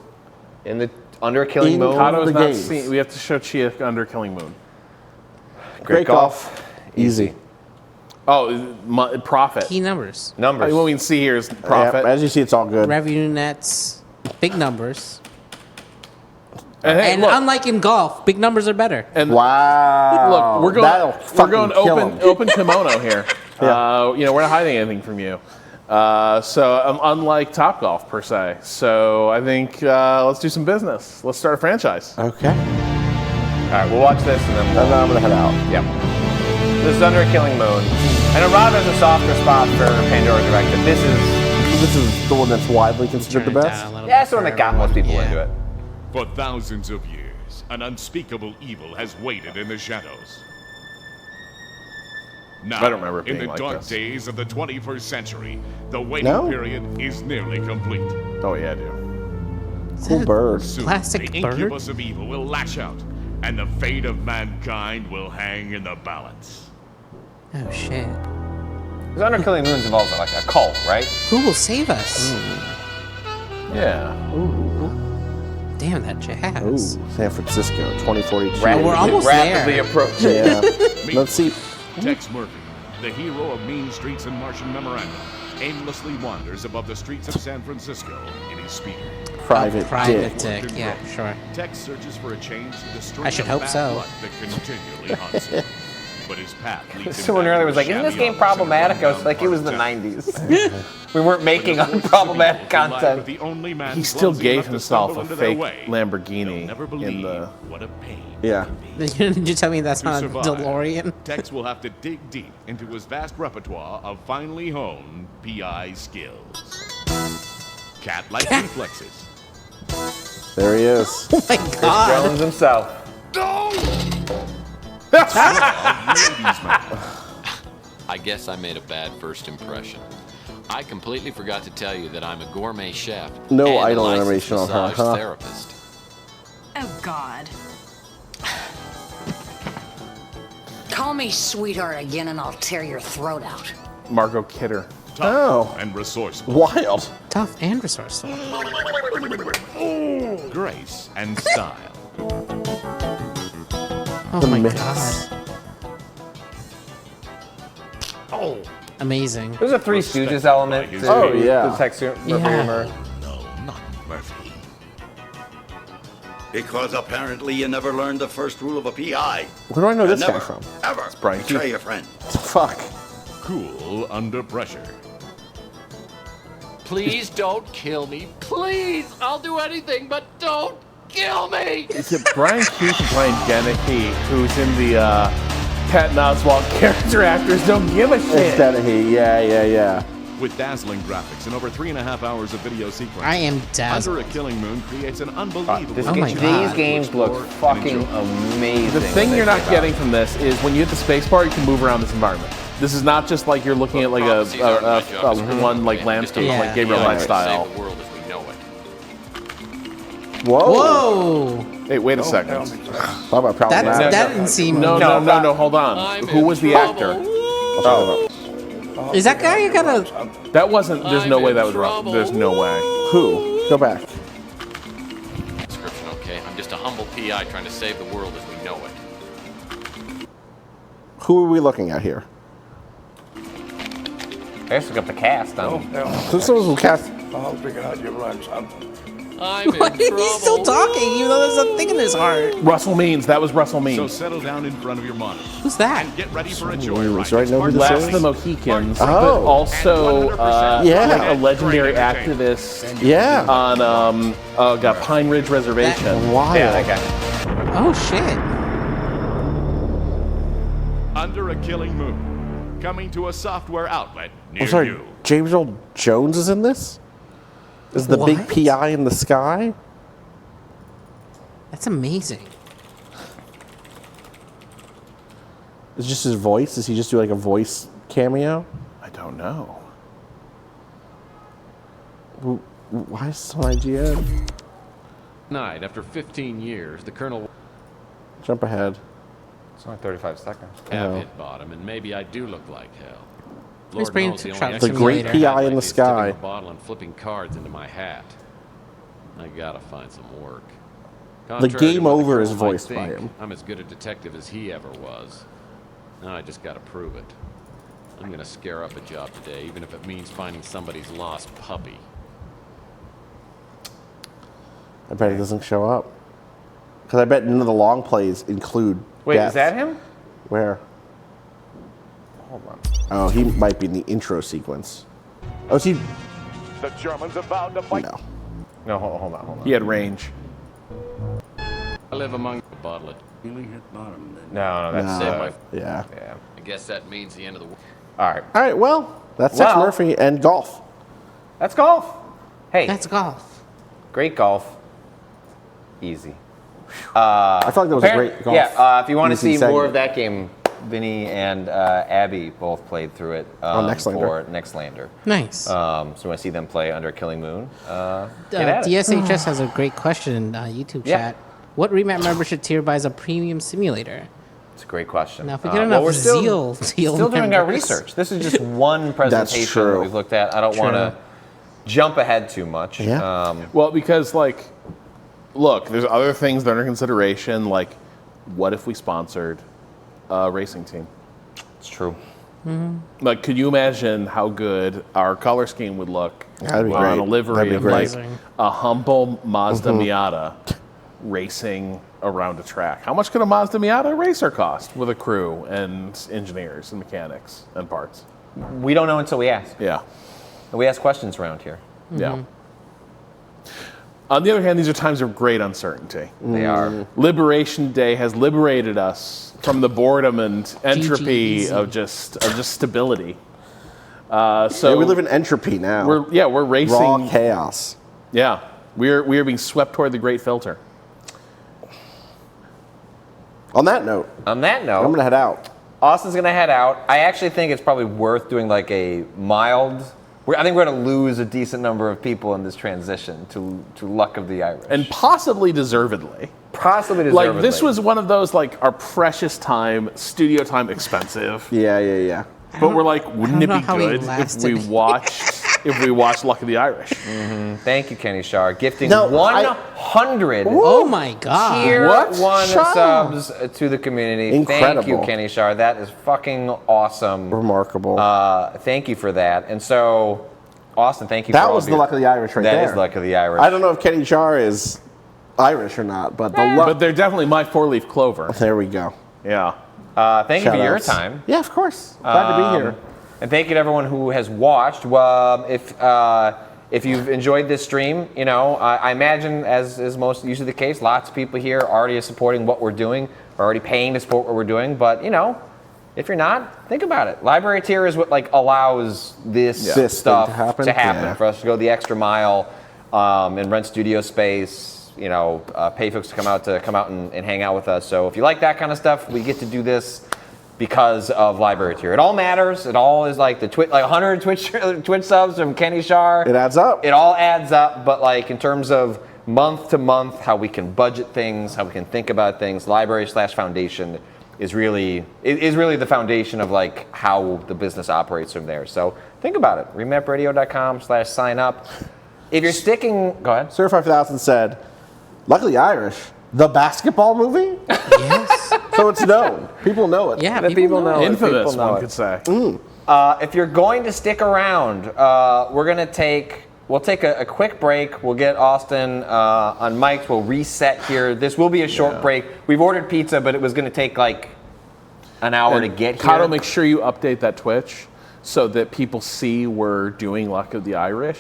S5: In the Under Killing Moon.
S1: Kato's not seen. We have to show Chia Under Killing Moon.
S3: Great golf. Easy.
S1: Oh, profit.
S4: Key numbers.
S5: Numbers.
S1: What we can see here is profit.
S3: Yeah, as you see, it's all good.
S4: Revenue nets, big numbers.
S1: And, hey,
S4: And
S1: look,
S4: unlike in golf, big numbers are better.
S1: and
S3: Wow.
S1: look,
S3: That'll
S1: we're going
S3: fucking kill him.
S1: open kimono here. We're not hiding anything from you. So unlike Topgolf per se. So I think let's do some business. Let's start a franchise.
S3: Okay.
S5: All right, we'll watch this and then
S3: And then I'm going to head out.
S5: Yep. This is Under Killing Moon. I know Rob has a softer spot for Pandora Direct, but this is
S3: the one that's widely considered the best.
S5: that's the one that got most people into it.
S6: For thousands of years, an unspeakable evil has waited in the shadows. Now,
S1: I don't remember it
S6: in
S1: being
S6: the
S1: like
S6: dark
S1: this.
S6: days of the 21st century, the waiting
S3: No?
S6: period is nearly complete.
S1: Oh yeah, I do.
S3: Cool bird.
S6: Soon,
S4: Plastic
S6: the
S4: bird?
S6: incubus of evil will lash out, and the fate of mankind will hang in the balance.
S4: Oh shit!
S5: Because Under Killing Moon's involved like a cult, right?
S4: Who will save us?
S1: Yeah.
S4: Damn that jazz!
S3: Ooh, San Francisco, 2042.
S4: We're almost
S5: rapidly
S4: there.
S5: approaching.
S3: Yeah. Let's see.
S6: Tex Murphy, the hero of mean streets and Martian Memorandum, aimlessly wanders above the streets of San Francisco in his speeder.
S3: Private
S4: dick. Yeah, sure.
S6: Tex searches for a change to the string
S4: I should
S6: of
S4: hope
S6: bad
S4: so.
S6: luck that continually haunts him. But his path leads him
S5: Someone
S6: back
S5: earlier
S6: to
S5: was like, isn't this
S6: shabby
S5: game
S6: office in
S5: problematic? I was
S6: rundown
S5: like, it was
S6: part
S5: the
S6: of town.
S5: 90s. We weren't making unproblematic content.
S6: The only man
S1: He still
S6: clumsy
S1: gave
S6: enough to
S1: himself
S6: stumble
S1: a
S6: into their
S1: fake
S6: way.
S1: Lamborghini
S6: Never
S1: in
S6: believe
S1: the.
S6: what a pain.
S3: Yeah.
S4: Did you tell me that's
S6: To
S4: not a
S6: survive,
S4: DeLorean?
S6: Tex will have to dig deep into his vast repertoire of finely honed PI skills. Cat-like reflexes.
S3: There he is.
S4: Oh my
S5: Chris
S4: god!
S5: Jones himself.
S22: I guess I made a bad first impression. I completely forgot to tell you that I'm a gourmet chef.
S3: No
S22: and
S3: idle
S22: a licensed
S3: animation on her,
S22: massage
S3: huh?
S22: therapist.
S23: Oh, God. Call me sweetheart again and I'll tear your throat out.
S1: Margot Kidder.
S6: Tough and resourceful.
S3: Wild.
S4: Tough and resourceful.
S6: Grace and style.
S4: Oh my god!
S6: Oh.
S4: Amazing.
S5: There's a Three Stooges element to the Tex Murphy humor.
S6: No, not Murphy.
S7: Because apparently you never learned the first rule of a PI.
S3: Where do I know this guy
S7: Never,
S3: from?
S7: ever
S1: Brian
S7: betray
S1: Keith.
S7: your friend.
S3: Fuck.
S6: Cool under pressure.
S22: Please don't kill me. Please. I'll do anything, but don't kill me.
S1: Is it Brian Keith playing Dennehy, who's in the Patton Oswalt character actors don't give a shit?
S3: It's Dennehy, yeah.
S6: With dazzling graphics and over 3.5 hours of video sequence,
S4: I am dazzled.
S6: Under a Killing Moon creates an unbelievable.
S5: These games look fucking amazing.
S1: The thing you're not getting from this is when you hit the space bar, you can move around this environment. This is not just like you're looking at like a one like landscape like Gabriel Knight style.
S22: Save the world as we know it.
S3: Whoa.
S1: Hey, wait a second.
S3: Talk about problematic.
S4: That didn't seem.
S1: No, hold on. Who was the actor?
S4: Is that guy you gotta?
S1: That wasn't. There's no way that was wrong. There's no way.
S3: Who? Go back.
S22: Description, okay? I'm just a humble PI trying to save the world as we know it.
S3: Who are we looking at here?
S5: I guess we got the cast on.
S3: Who's someone who cast?
S10: I'll figure out your lunch.
S22: I'm in
S4: He's still talking, even though there's a thing in his heart.
S1: Russell Means. That was Russell
S6: So
S1: Means.
S6: settle down in front of your monitor.
S4: Who's that?
S6: And get ready for a
S3: Means,
S6: joyride.
S3: right? Know who this
S1: Last
S3: is?
S1: of the Mohicans,
S3: Oh.
S1: but also
S3: Yeah.
S1: like a legendary activist
S3: Yeah.
S1: on Pine Ridge Reservation.
S3: Wild.
S5: Yeah, that guy.
S4: Oh shit!
S6: Under a Killing Moon. Coming to a software outlet near
S3: I'm sorry.
S6: you.
S3: James Earl Jones is in this. Is the big
S4: What?
S3: PI in the sky?
S4: That's amazing.
S3: Is it just his voice? Does he just do like a voice cameo?
S1: I don't know.
S3: Why is this on IGN?
S22: Night, after 15 years, the Colonel
S3: Jump ahead.
S5: It's only 35 seconds.
S22: have
S3: Oh.
S22: hit bottom, and maybe I do look like hell.
S4: He's
S22: Lord
S4: bringing
S22: knows
S4: to
S22: the
S4: Truck
S22: only
S3: The great
S22: exercise I
S3: PI in
S22: like
S3: the
S22: is sticking
S3: sky.
S22: a bottle and flipping cards into my hat. I gotta find some work. Contrary to
S3: game
S22: what the
S3: over is
S22: Colonel might
S3: voiced by
S22: think,
S3: him.
S22: I'm as good a detective as he ever was. Now I just gotta prove it. I'm gonna scare up a job today, even if it means finding somebody's lost puppy.
S3: I bet he doesn't show up. Because I bet none of the long plays include.
S5: Wait,
S3: death.
S5: is that him?
S3: Where?
S5: Hold on.
S3: Oh, he might be in the intro sequence. Oh, is he?
S9: The Germans are bound to fight.
S3: No.
S5: No, hold on.
S1: He had range.
S22: I live among the bottle.
S7: Really hit bottom then.
S5: No, that's
S3: Yeah.
S5: yeah.
S22: I guess that means the end of the world.
S5: All right.
S3: All right. Well, that's Tex
S5: Well-
S3: Murphy and golf.
S5: That's golf. Hey,
S4: That's golf.
S5: great golf. Easy.
S3: I felt like that was a great golf.
S5: Yeah. If you want to
S3: easy
S5: see more
S3: segment.
S5: of that game, Vinny and Abby both played through it
S3: Nextlander.
S5: for Nextlander.
S4: Nice.
S5: So you want to see them play Under Killing Moon? Get at it.
S4: DSHS has a great question in YouTube
S5: Yeah.
S4: chat. What Remap membership tier buys a premium simulator?
S5: It's a great question.
S4: Now, if we get enough
S5: we're
S4: Zeal
S5: still doing our
S4: members-
S5: research. This is just one presentation
S3: true.
S5: that we've looked at. I don't want to jump ahead too much.
S3: Yeah.
S1: Well, because like, look, there's other things that are under consideration. Like, what if we sponsored a racing team?
S5: It's true.
S1: Like, could you imagine how good our color scheme would look
S3: That'd be
S1: on
S3: great.
S1: a livery
S3: That'd be
S1: of
S3: great.
S1: like a humble Mazda Miata racing around a track? How much could a Mazda Miata racer cost with a crew and engineers and mechanics and parts?
S5: We don't know until we ask.
S1: Yeah.
S5: And we ask questions around here.
S1: Yeah. On the other hand, these are times of great uncertainty.
S5: They are.
S1: Liberation Day has liberated us from the boredom and entropy
S4: GG.
S1: of just stability. So
S3: Yeah, we live in entropy now.
S1: We're racing.
S3: Raw chaos.
S1: Yeah, we are being swept toward the great filter.
S3: On that note,
S5: On that note,
S3: I'm gonna head out.
S5: Austin's going to head out. I actually think it's probably worth doing like a mild. I think we're going to lose a decent number of people in this transition to Luck of the Irish.
S1: And possibly deservedly.
S5: Possibly deservedly.
S1: Like, this was one of those, like, our precious time, studio time expensive.
S3: Yeah.
S1: But we're like, wouldn't it
S4: don't
S1: be
S4: know how he
S1: good
S4: lasted.
S1: if we watched Luck of the Irish?
S5: Thank you, Kenny Shar. Gifting
S3: No,
S5: 100
S4: Oh my god.
S5: tier
S3: What?
S5: 1
S3: Shut
S5: subs to the community. Thank you,
S3: Incredible.
S5: Kenny Shar. That is fucking awesome.
S3: Remarkable.
S5: Thank you for that. And so, Austin, thank you for
S3: that
S5: all
S3: was
S5: of
S3: the
S5: your-
S3: Luck of the Irish right there.
S5: That is Luck of the Irish.
S3: I don't know if Kenny Char is Irish or not, but
S1: but they're definitely my 4-leaf clover.
S3: There we go.
S1: Yeah.
S2: Thank you for your time.
S3: Yeah, of course. Glad to be here.
S2: And thank you to everyone who has watched. If you've enjoyed this stream, I imagine, as is most usually the case, lots of people here already are supporting what we're doing, are already paying to support what we're doing. But, if you're not, think about it. Library tier is what allows this stuff to happen for us to go the extra mile and rent studio space, pay folks to come out and hang out with us. So if you like that kind of stuff, we get to do this because of Library Tier. It all matters. It all is like 100 Twitch subs from Kenny Shar.
S3: It adds up.
S2: It all adds up, but in terms of month to month, how we can budget things, how we can think about things, library/foundation is really the foundation of how the business operates from there. So think about it. Remapradio.com/sign up. If you're sticking, go ahead.
S3: Sir 5000 said, "Luckily Irish, the basketball movie."
S4: Yes.
S3: So it's known. People know it.
S4: Yeah,
S2: people know it.
S1: Infamous,
S2: People know
S1: one
S2: it.
S1: could say.
S2: If you're going to stick around, we'll take a quick break. We'll get Austin on mics. We'll reset here. This will be a short break. We've ordered pizza, but it was going to take an hour to get here.
S1: Kato, make sure you update that Twitch so that people see we're doing Luck of the Irish.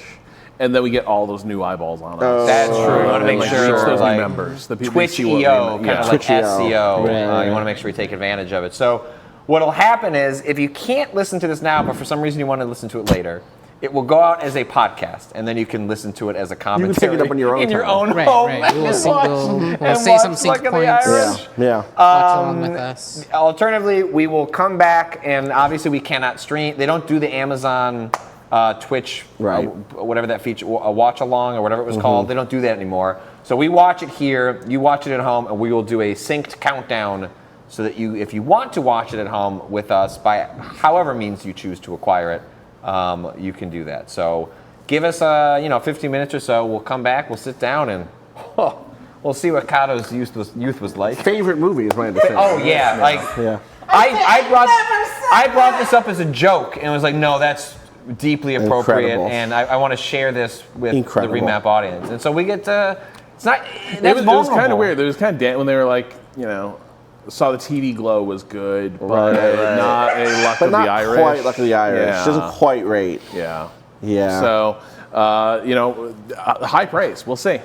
S1: And then we get all those new eyeballs on us.
S2: That's true. You want to make sure
S1: it's those new members. The people
S2: Twitch
S1: see what
S2: EO,
S1: we-
S2: kind of like SEO. You want to make sure we take advantage of it. So what'll happen is, if you can't listen to this now, but for some reason you want to listen to it later, it will go out as a podcast, and then you can listen to it as a commentary.
S3: You can pick it up on your own
S2: in your
S3: time.
S2: own
S4: Right,
S2: home.
S4: right. We'll say some sync
S2: Luck of the
S4: points.
S2: Irish.
S3: Yeah.
S4: Watch along with us.
S2: Alternatively, we will come back, and obviously we cannot stream. They don't do the Amazon Twitch,
S3: Right.
S2: Whatever that feature, a watch along or whatever it was called. They don't do that anymore. So we watch it here, you watch it at home, and we will do a synced countdown so that if you want to watch it at home with us by however means you choose to acquire it, you can do that. So give us 15 minutes or so. We'll come back. We'll sit down and we'll see what Kato's youth was like.
S3: Favorite movie is my understanding.
S2: Oh yeah,
S3: yeah.
S2: I brought this up as a joke and was like, no, that's deeply appropriate,
S3: Incredible.
S2: and I want to share this with
S3: Incredible.
S2: the Remap audience. And so we get to. It's not.
S1: It was kind of weird. It was kind of when they were saw the TV glow was good, but not a Luck of the Irish.
S3: But not quite Luck of the Irish.
S1: Yeah.
S3: Doesn't quite rate.
S1: Yeah.
S3: Yeah.
S1: So, high praise. We'll see.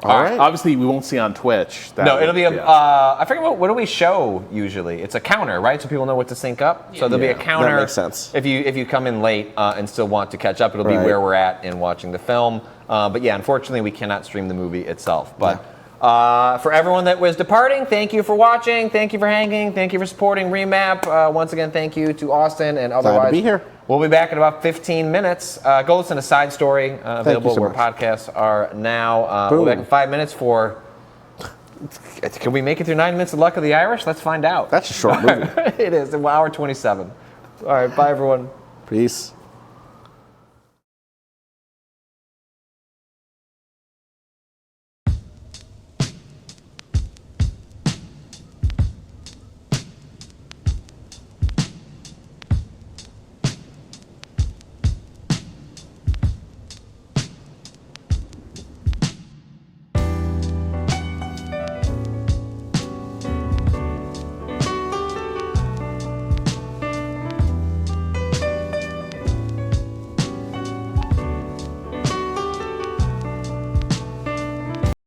S3: All right.
S1: Obviously, we won't see on Twitch.
S2: It'll be I forget what do we show usually? It's a counter, right? So people know what to sync up. So there'll be a counter.
S3: That makes sense.
S2: If you come in late and still want to catch up, it'll be where we're at in watching the film. But yeah, unfortunately, we cannot stream the movie itself. But for everyone that was departing, thank you for watching. Thank you for hanging. Thank you for supporting Remap. Once again, thank you to Austin and otherwise.
S3: Glad to be here.
S2: We'll be back in about 15 minutes. Go listen to Side Story, available
S3: so
S2: where
S3: much.
S2: podcasts are now. We'll be back in 5 minutes for. Can we make it through 9 minutes of Luck of the Irish? Let's find out.
S3: That's a short movie.
S2: It is. 1 hour 27. All right. Bye, everyone.
S3: Peace.